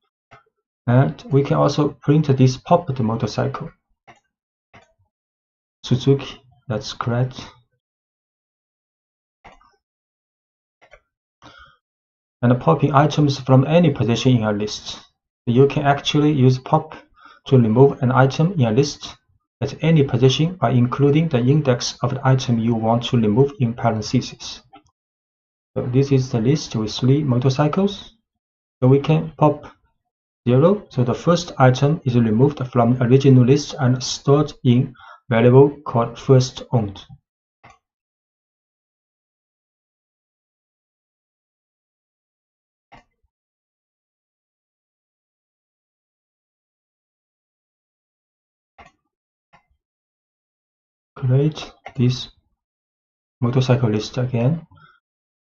And we can also print this popped motorcycle. Suzuki, that's correct. And popping items from any position in a list. You can actually use pop to remove an item in a list at any position by including the index of the item you want to remove in parentheses. So this is the list with 3 motorcycles. So we can pop 0. So the first item is removed from the original list and stored in variable called first owned. Create this motorcycle list again.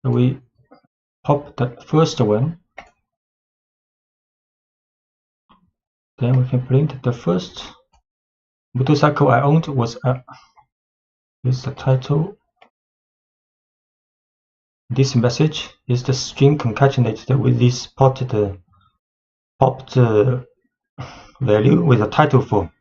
So we pop the first one. Then we can print the first motorcycle I owned was is the title. This message is the string concatenated with this popped value with a title form.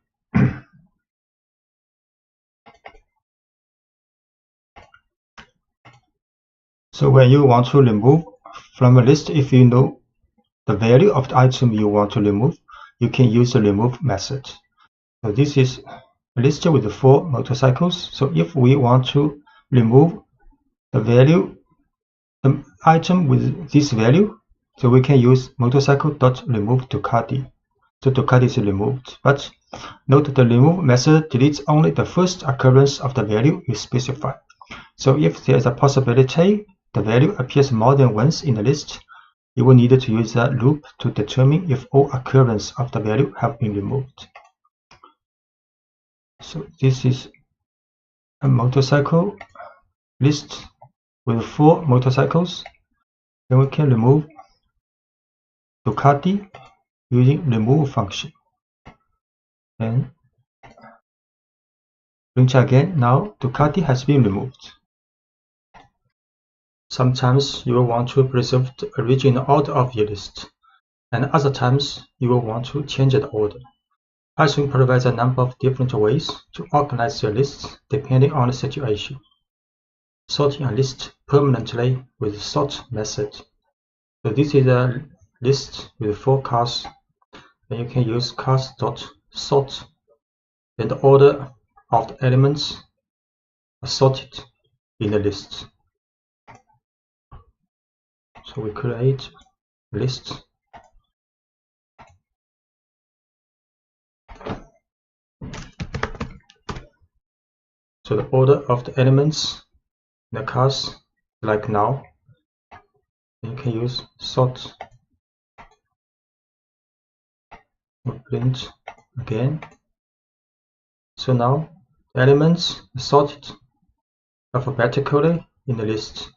So when you want to remove from a list, if you know the value of the item you want to remove, you can use the remove method. So this is a list with 4 motorcycles. So if we want to remove the item with this value, so we can use motorcycle.remove Ducati. So Ducati is removed. But note the remove method deletes only the first occurrence of the value you specify. So if there is a possibility the value appears more than once in the list, you will need to use a loop to determine if all occurrences of the value have been removed. So this is a motorcycle list with 4 motorcycles. Then we can remove Ducati using remove function. And print again. Now Ducati has been removed. Sometimes you will want to preserve the original order of your list, and other times you will want to change the order. Python provides a number of different ways to organize your lists depending on the situation. Sorting a list permanently with the sort method. So this is a list with 4 cars, and you can use cars.sort, and the order of the elements are sorted in the list. So we create a list. So the order of the elements in the cars, like now, you can use sort. We print again. So now the elements are sorted alphabetically in the list.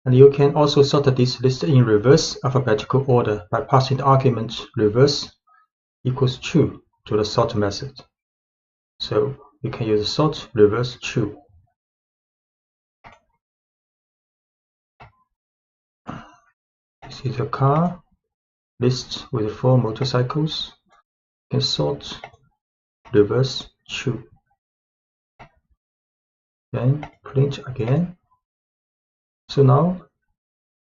And you can also sort this list in reverse alphabetical order by passing the argument reverse equals true to the sort method. So you can use sort reverse true. This is a car list with 4 motorcycles. You can sort reverse true. Then print again. So now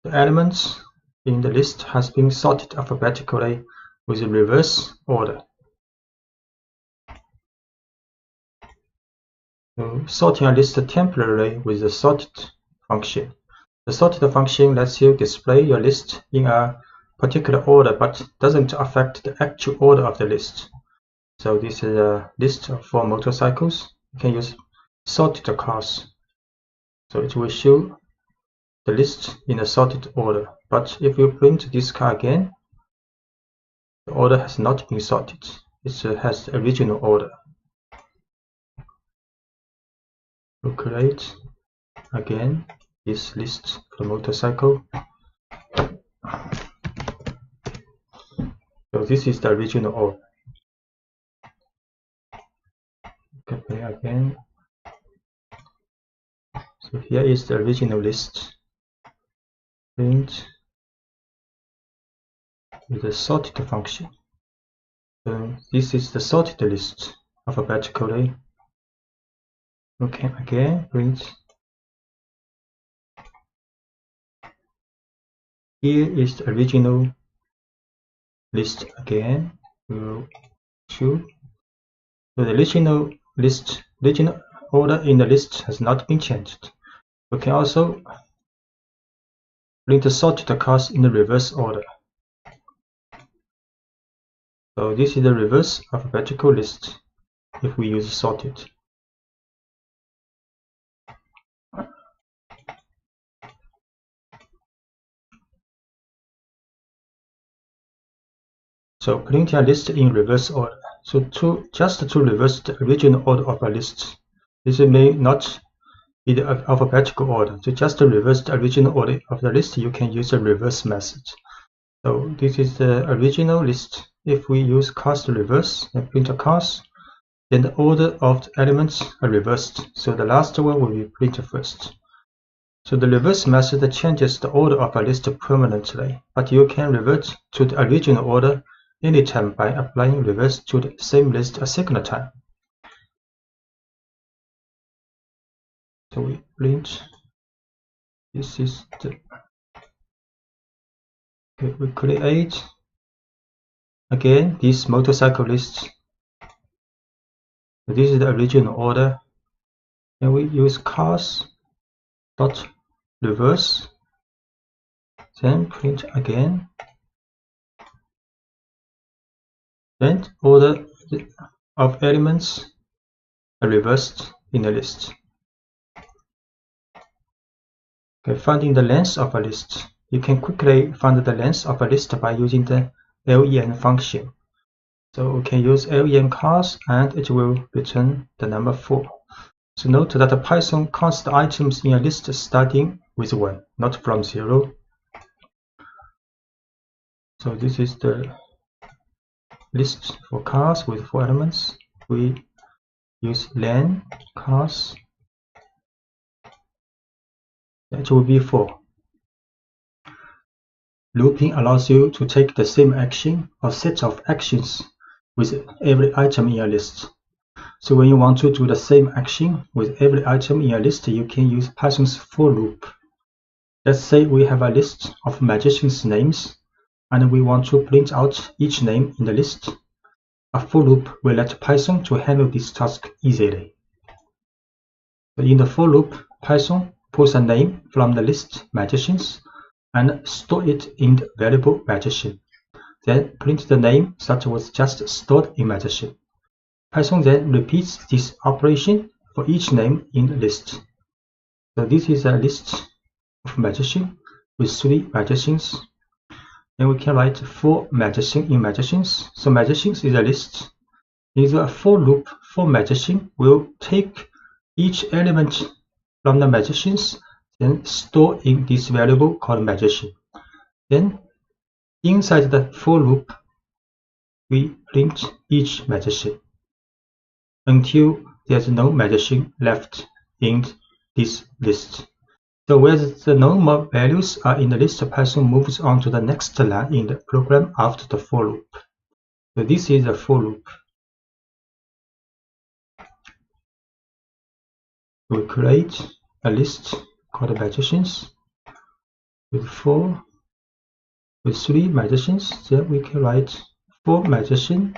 the elements in the list has been sorted alphabetically with a reverse order. So sorting a list temporarily with the sorted function. The sorted function lets you display your list in a particular order but doesn't affect the actual order of the list. So this is a list of 4 motorcycles. You can use sorted cars. So it will show the list in a sorted order. But if you print this car again, the order has not been sorted. It has the original order. We'll create again this list for the motorcycle. So this is the original order. Play again. So here is the original list. Print with the sorted function. So this is the sorted list alphabetically. Okay, again, print. Here is the original list again. We'll choose. So the original order in the list has not been changed. We can also print the sorted cars in the reverse order. So this is the reverse alphabetical list if we use sorted. So printing a list in reverse order. So just to reverse the original order of a list. This may not be the alphabetical order. So just to reverse the original order of the list, you can use the reverse method. So this is the original list. If we use cast reverse and print a cast, then the order of the elements are reversed. So the last one will be printed first. So the reverse method changes the order of a list permanently, but you can revert to the original order anytime by applying reverse to the same list a second time. So we print. This is the. Okay, we create again this motorcycle list. This is the original order, and we use cars dot reverse. Then print again. Then order of elements are reversed in the list. Okay, finding the length of a list. You can quickly find the length of a list by using the len function. So we can use len cars and it will return the number 4. So note that Python counts the items in a list starting with 1, not from 0. So this is the list for cars with 4 elements. We use len cars. That will be 4. Looping allows you to take the same action or set of actions with every item in a list. So when you want to do the same action with every item in a list, you can use Python's for loop. Let's say we have a list of magicians' names and we want to print out each name in the list. A for loop will let Python to handle this task easily. So in the for loop, Python pulls a name from the list magicians and store it in the variable magician. Then print the name that was just stored in magician. Python then repeats this operation for each name in the list. So this is a list of magicians with 3 magicians. Then we can write 4 magicians in magicians. So magicians is a list. In the for loop, for magician will take each element from the magicians, then store in this variable called magician. Then inside the for loop, we print each magician until there's no magician left in this list. So where the no more values are in the list, Python moves on to the next line in the program after the for loop. So this is a for loop. We create a list called magicians with 3 magicians. Then we can write 4 magician,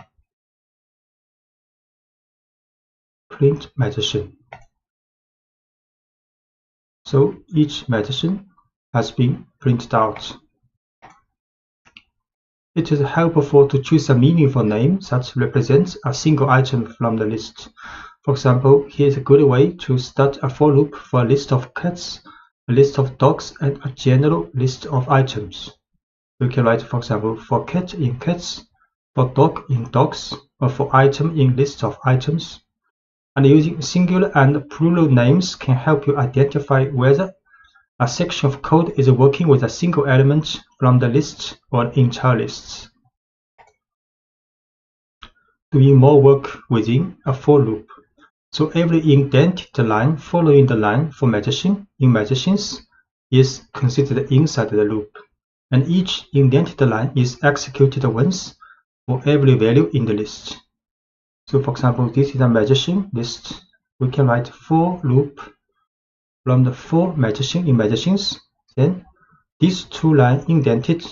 print magician. So each magician has been printed out. It is helpful to choose a meaningful name that represents a single item from the list. For example, here is a good way to start a for loop for a list of cats, a list of dogs, and a general list of items. We can write, for example, for cat in cats, for dog in dogs, or for item in list of items. And using singular and plural names can help you identify whether a section of code is working with a single element from the list or entire lists. Doing more work within a for loop. So every indented line following the line for magician in magicians is considered inside the loop, and each indented line is executed once for every value in the list. So for example, this is a magician list. We can write for loop from the for magician in magicians, then these two lines indented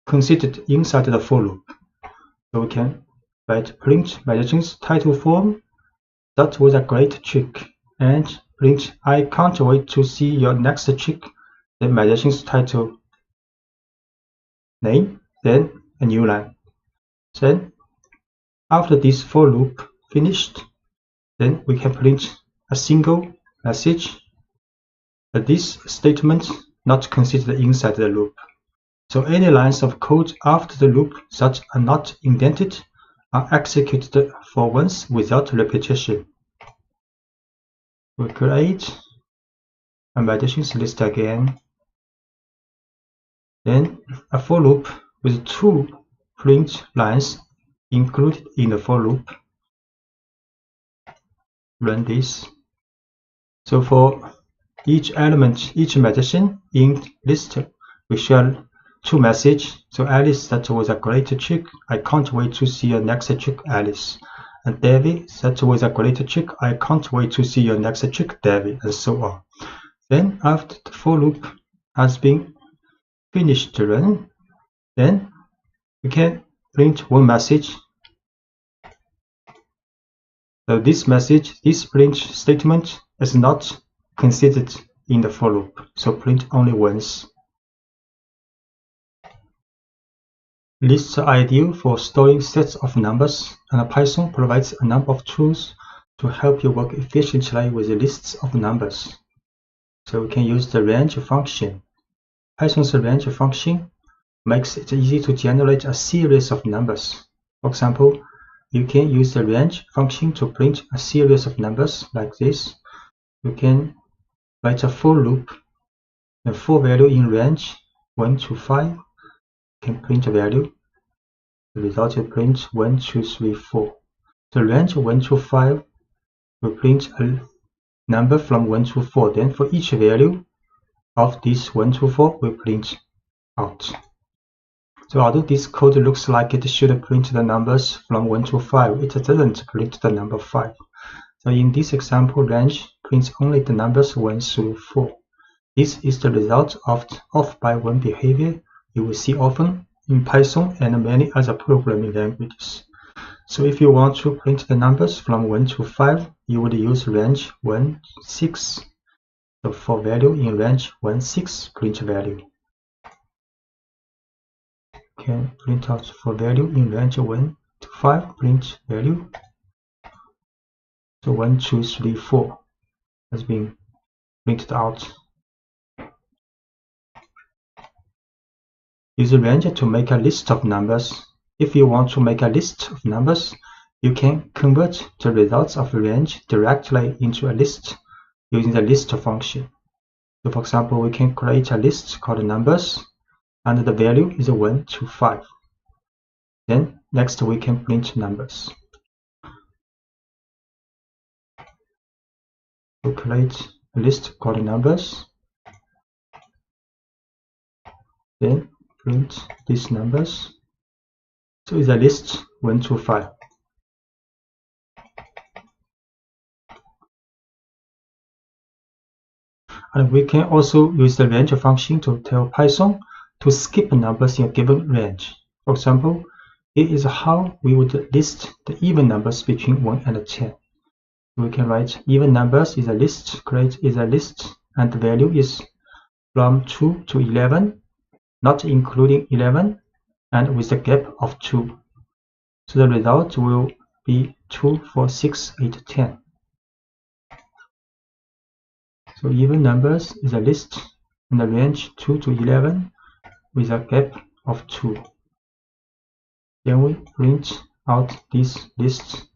considered inside the for loop. So we can write print magicians title form. That was a great trick. And print I can't wait to see your next trick. Then magician's title name, then a new line. Then after this for loop finished, then we can print a single message that this statement not considered inside the loop. So any lines of code after the loop that are not indented are executed for once without repetition. We create a magicians list again, then a for loop with two print lines included in the for loop. Run this. So for each element, each magician in list, we share two messages. So Alice, that was a great trick. I can't wait to see your next trick, Alice. And David, that was a great trick. I can't wait to see your next trick, David, and so on. Then after the for loop has been finished to run, then we can print one message. So this message, this print statement is not considered in the for loop, so print only once. Lists are ideal for storing sets of numbers, and Python provides a number of tools to help you work efficiently with lists of numbers. So we can use the range function. Python's range function makes it easy to generate a series of numbers. For example, you can use the range function to print a series of numbers like this. You can write a for loop, the for value in range 1 to 5. Can print a value. The result will print 1, 2, 3, 4. The range 1 to 5 will print a number from 1 to 4. Then for each value of this 1 to 4 will print out. So although this code looks like it should print the numbers from 1 to 5, it doesn't print the number 5. So in this example, range prints only the numbers 1 through 4. This is the result of off by 1 behavior you will see often in Python and many other programming languages. So if you want to print the numbers from 1 to 5, you would use range 1, 6. So for value in range 1, 6, print value. Can print out for value in range 1 to 5, print value. So 1, 2, 3, 4 has been printed out. Use range to make a list of numbers. If you want to make a list of numbers, you can convert the results of range directly into a list using the list function. So for example, we can create a list called numbers, and the value is 1 to 5. Then next we can print numbers. We create a list called numbers. Then print these numbers. So it's a list 1 to 5. And we can also use the range function to tell Python to skip numbers in a given range. For example, here is how we would list the even numbers between 1 and 10. We can write even numbers is a list, create is a list, and the value is from 2 to 11, not including 11. and with a gap of 2. So the result will be 2, 4, 6, 8, 10. So even numbers is a list in the range 2 to 11 with a gap of 2. Then we print out this list.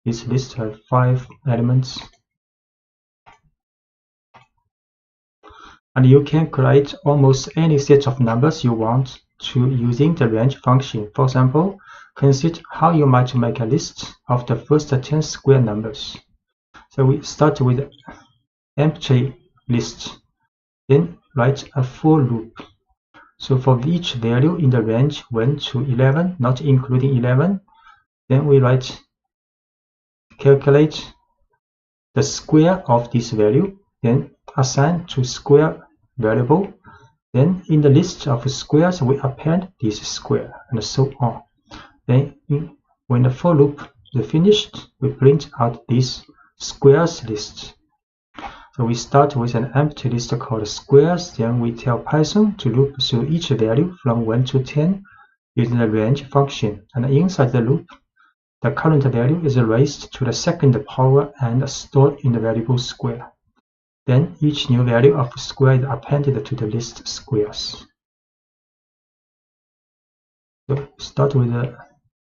This list has 5 elements. And you can create almost any set of numbers you want to using the range function. For example, consider how you might make a list of the first 10 square numbers. So we start with an empty list, then write a for loop. So for each value in the range 1 to 11, not including 11, then we calculate the square of this value, then assign to square variable. Then in the list of squares, we append this square, and so on. Then when the for loop is finished, we print out this squares list. So we start with an empty list called squares, then we tell Python to loop through each value from 1 to 10 using the range function. And inside the loop, the current value is raised to the second power and stored in the variable square. Then each new value of square is appended to the list squares. So start with an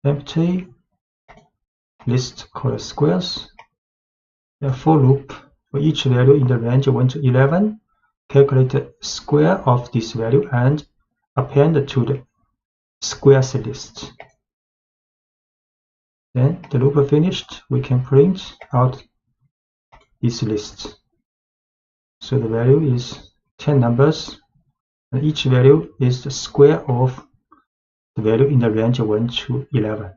empty list called squares. The for loop for each value in the range 1 to 11, calculate the square of this value and append to the squares list. Then the loop finished, we can print out this list. So the value is 10 numbers, and each value is the square of the value in the range 1 to 11.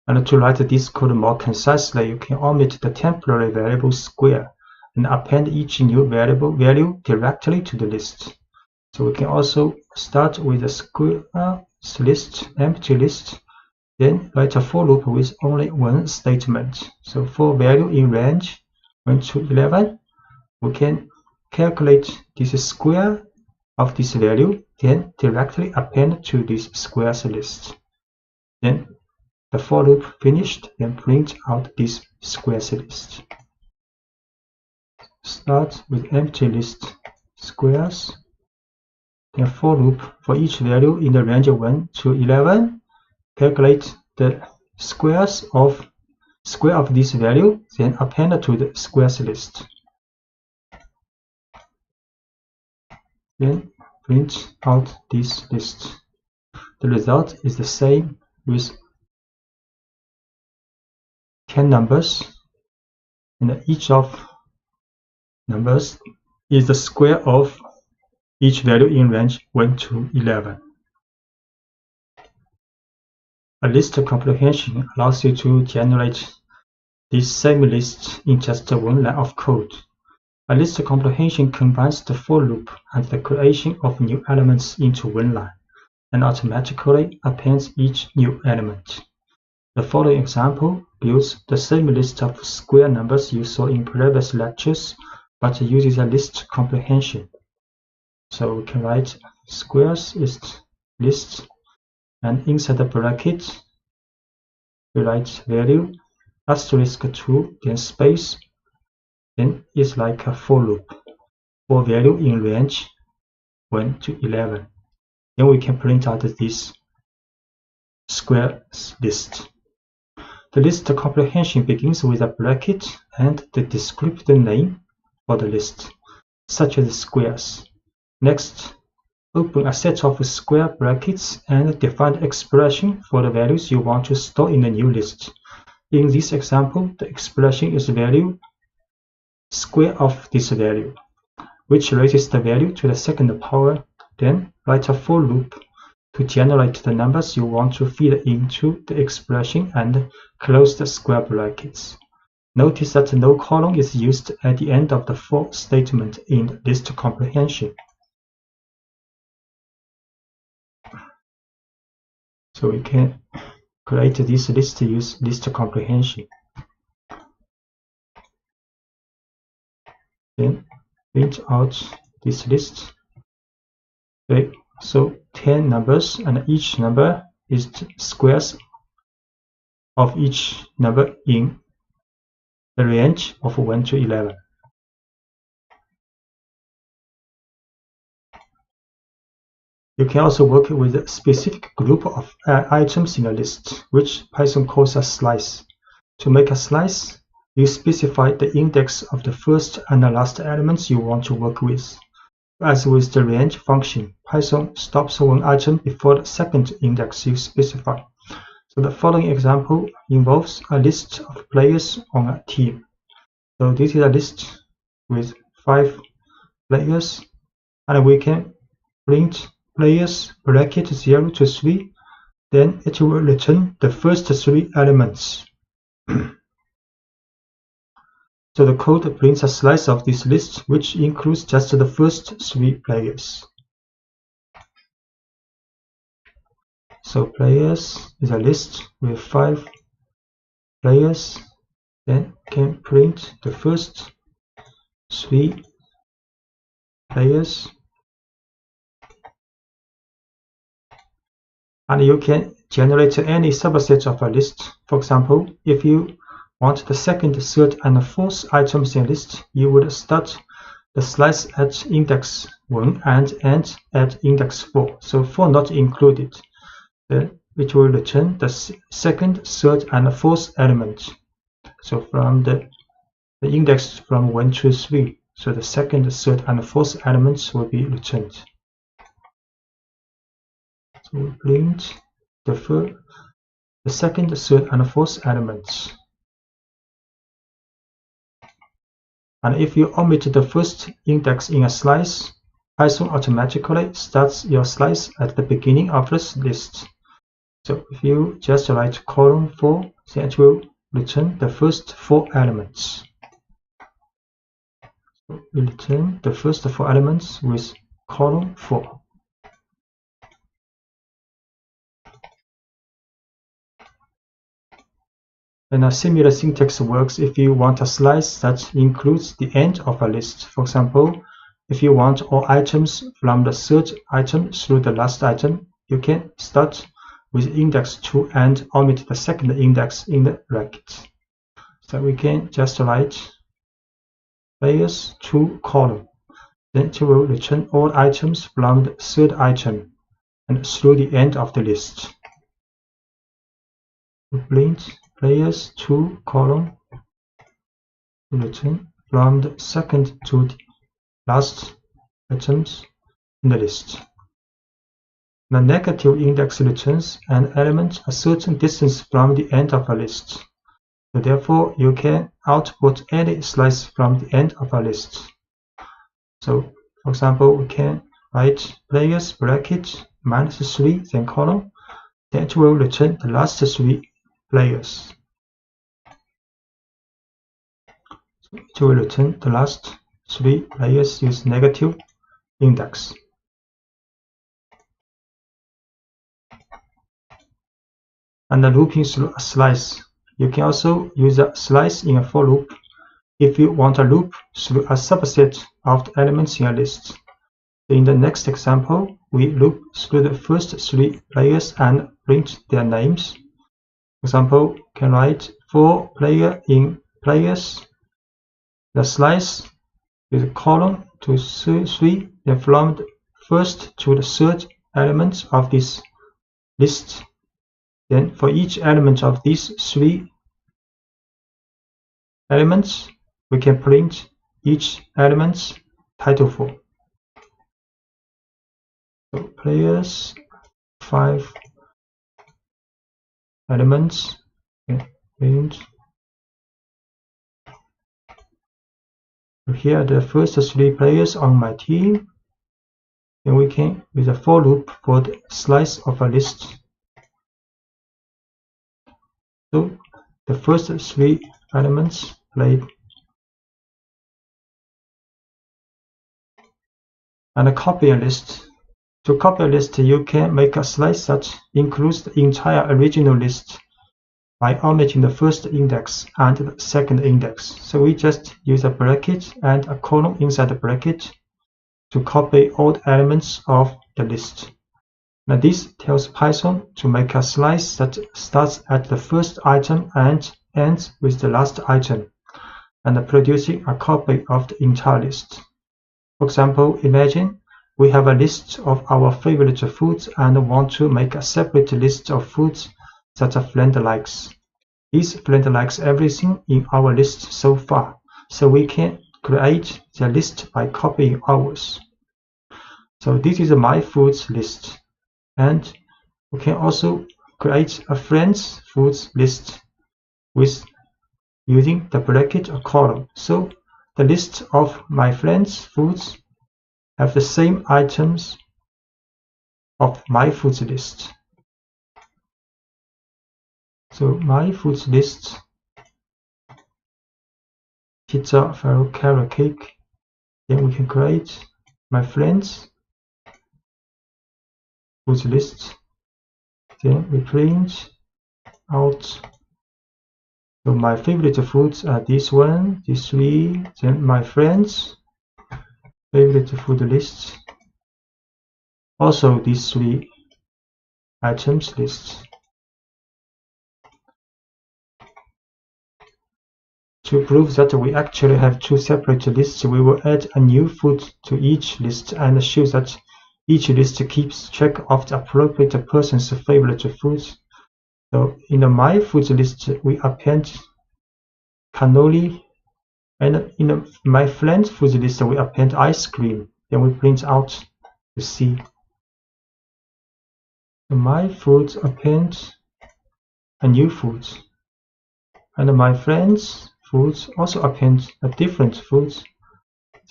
And to write this code more concisely, you can omit the temporary variable square and append each new variable value directly to the list. So we can also start with a squares list, empty list, then write a for loop with only one statement. So for value in range 1 to 11, we can calculate this square of this value, then directly append to this squares list. Then the for loop finished, then print out this squares list. Start with empty list squares, then for loop for each value in the range 1 to 11, calculate the square of this value, then append to the squares list. Then print out this list. The result is the same with 10 numbers, and each of numbers is the square of each value in range 1 to 11. A list comprehension allows you to generate this same list in just one line of code. A list comprehension combines the for loop and the creation of new elements into one line, and automatically appends each new element. The following example builds the same list of square numbers you saw in previous lectures, but uses a list comprehension. So we can write squares is list, and inside the bracket we write value asterisk 2, then space, then it's like a for loop for value in range 1 to 11. Then we can print out this squares list. The list comprehension begins with a bracket and the descriptor name for the list, such as squares. Next, open a set of square brackets and define the expression for the values you want to store in the new list. In this example, the expression is value square of this value, which raises the value to the second power. Then write a for loop to generate the numbers you want to feed into the expression and close the square brackets. Notice that no colon is used at the end of the for statement in list comprehension. So we can create this list to use list comprehension. Then print out this list. Okay, so 10 numbers, and each number is squares of each number in the range of 1 to 11. You can also work with a specific group of items in a list, which Python calls a slice. To make a slice, you specify the index of the first and the last elements you want to work with. As with the range function, Python stops one item before the second index you specify. So the following example involves a list of players on a team. So this is a list with 5 players, and we can print players bracket 0 to 3, then it will return the first 3 elements. So the code prints a slice of this list, which includes just the first 3 players. So players is a list with 5 players, then can print the first 3 players. And you can generate any subset of a list. For example, if you want the second, third, and fourth items in a list, you would start the slice at index 1 and end at index 4. So 4 not included. Then it will return the second, third, and fourth element. So from the index from 1 to 3. So the second, third, and fourth elements will be returned. So we print the second, third, and fourth elements. And if you omit the first index in a slice, Python automatically starts your slice at the beginning of this list. So if you just write column 4, then it will return the first 4 elements. So we return the first 4 elements with column 4. And a similar syntax works if you want a slice that includes the end of a list. For example, if you want all items from the third item through the last item, you can start with index 2 and omit the second index in the bracket. So we can just write players 2 column. Then it will return all items from the third item and through the end of the list. We print players 2 column return from the second to the last items in the list. The negative index returns an element a certain distance from the end of a list. So therefore, you can output any slice from the end of a list. So, for example, we can write players bracket -3, then column. Then it will return the last 3 players. So it will return the last 3 players with negative index. And the looping through a slice. You can also use a slice in a for loop if you want a loop through a subset of the elements in a list. In the next example, we loop through the first 3 players and print their names. For example, can write for player in players. The slice with a column to 3, then from the first to the third element of this list. Then for each element of these 3 elements, we can print each element's title for. So players 5 elements, print. So here are the first 3 players on my team. Then we can use a for loop for the slice of a list. So the first 3 elements played. And a copy a list. To copy a list, you can make a slice that includes the entire original list by omitting the first index and the second index. So we just use a bracket and a column inside the bracket to copy all the elements of the list. Now this tells Python to make a slice that starts at the first item and ends with the last item, and producing a copy of the entire list. For example, imagine we have a list of our favorite foods and want to make a separate list of foods that a friend likes. This friend likes everything in our list so far, so we can create the list by copying ours. So this is my foods list, and we can also create a friend's foods list with using the bracket or column. So the list of my friend's foods have the same items of my foods list. So my foods list, pizza, farro, carrot cake. Then we can create my friends foods list. Then we print out. So my favorite foods are this one, these three. Then my friends favorite food list. Also these three items lists. To prove that we actually have two separate lists, we will add a new food to each list and show that each list keeps track of the appropriate person's favorite foods. So in the my foods list, we append cannoli, and in my friend's foods list, we append ice cream. Then we print out to see. So my foods append a new food, and my friend's foods also append a different foods.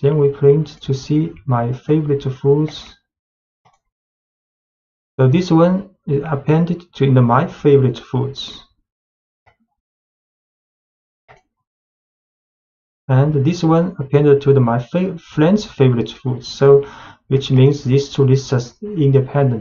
Then we print to see my favorite foods. So this one is appended to my favorite foods, and this one appended to my friend's favorite foods. So which means these two lists are independent.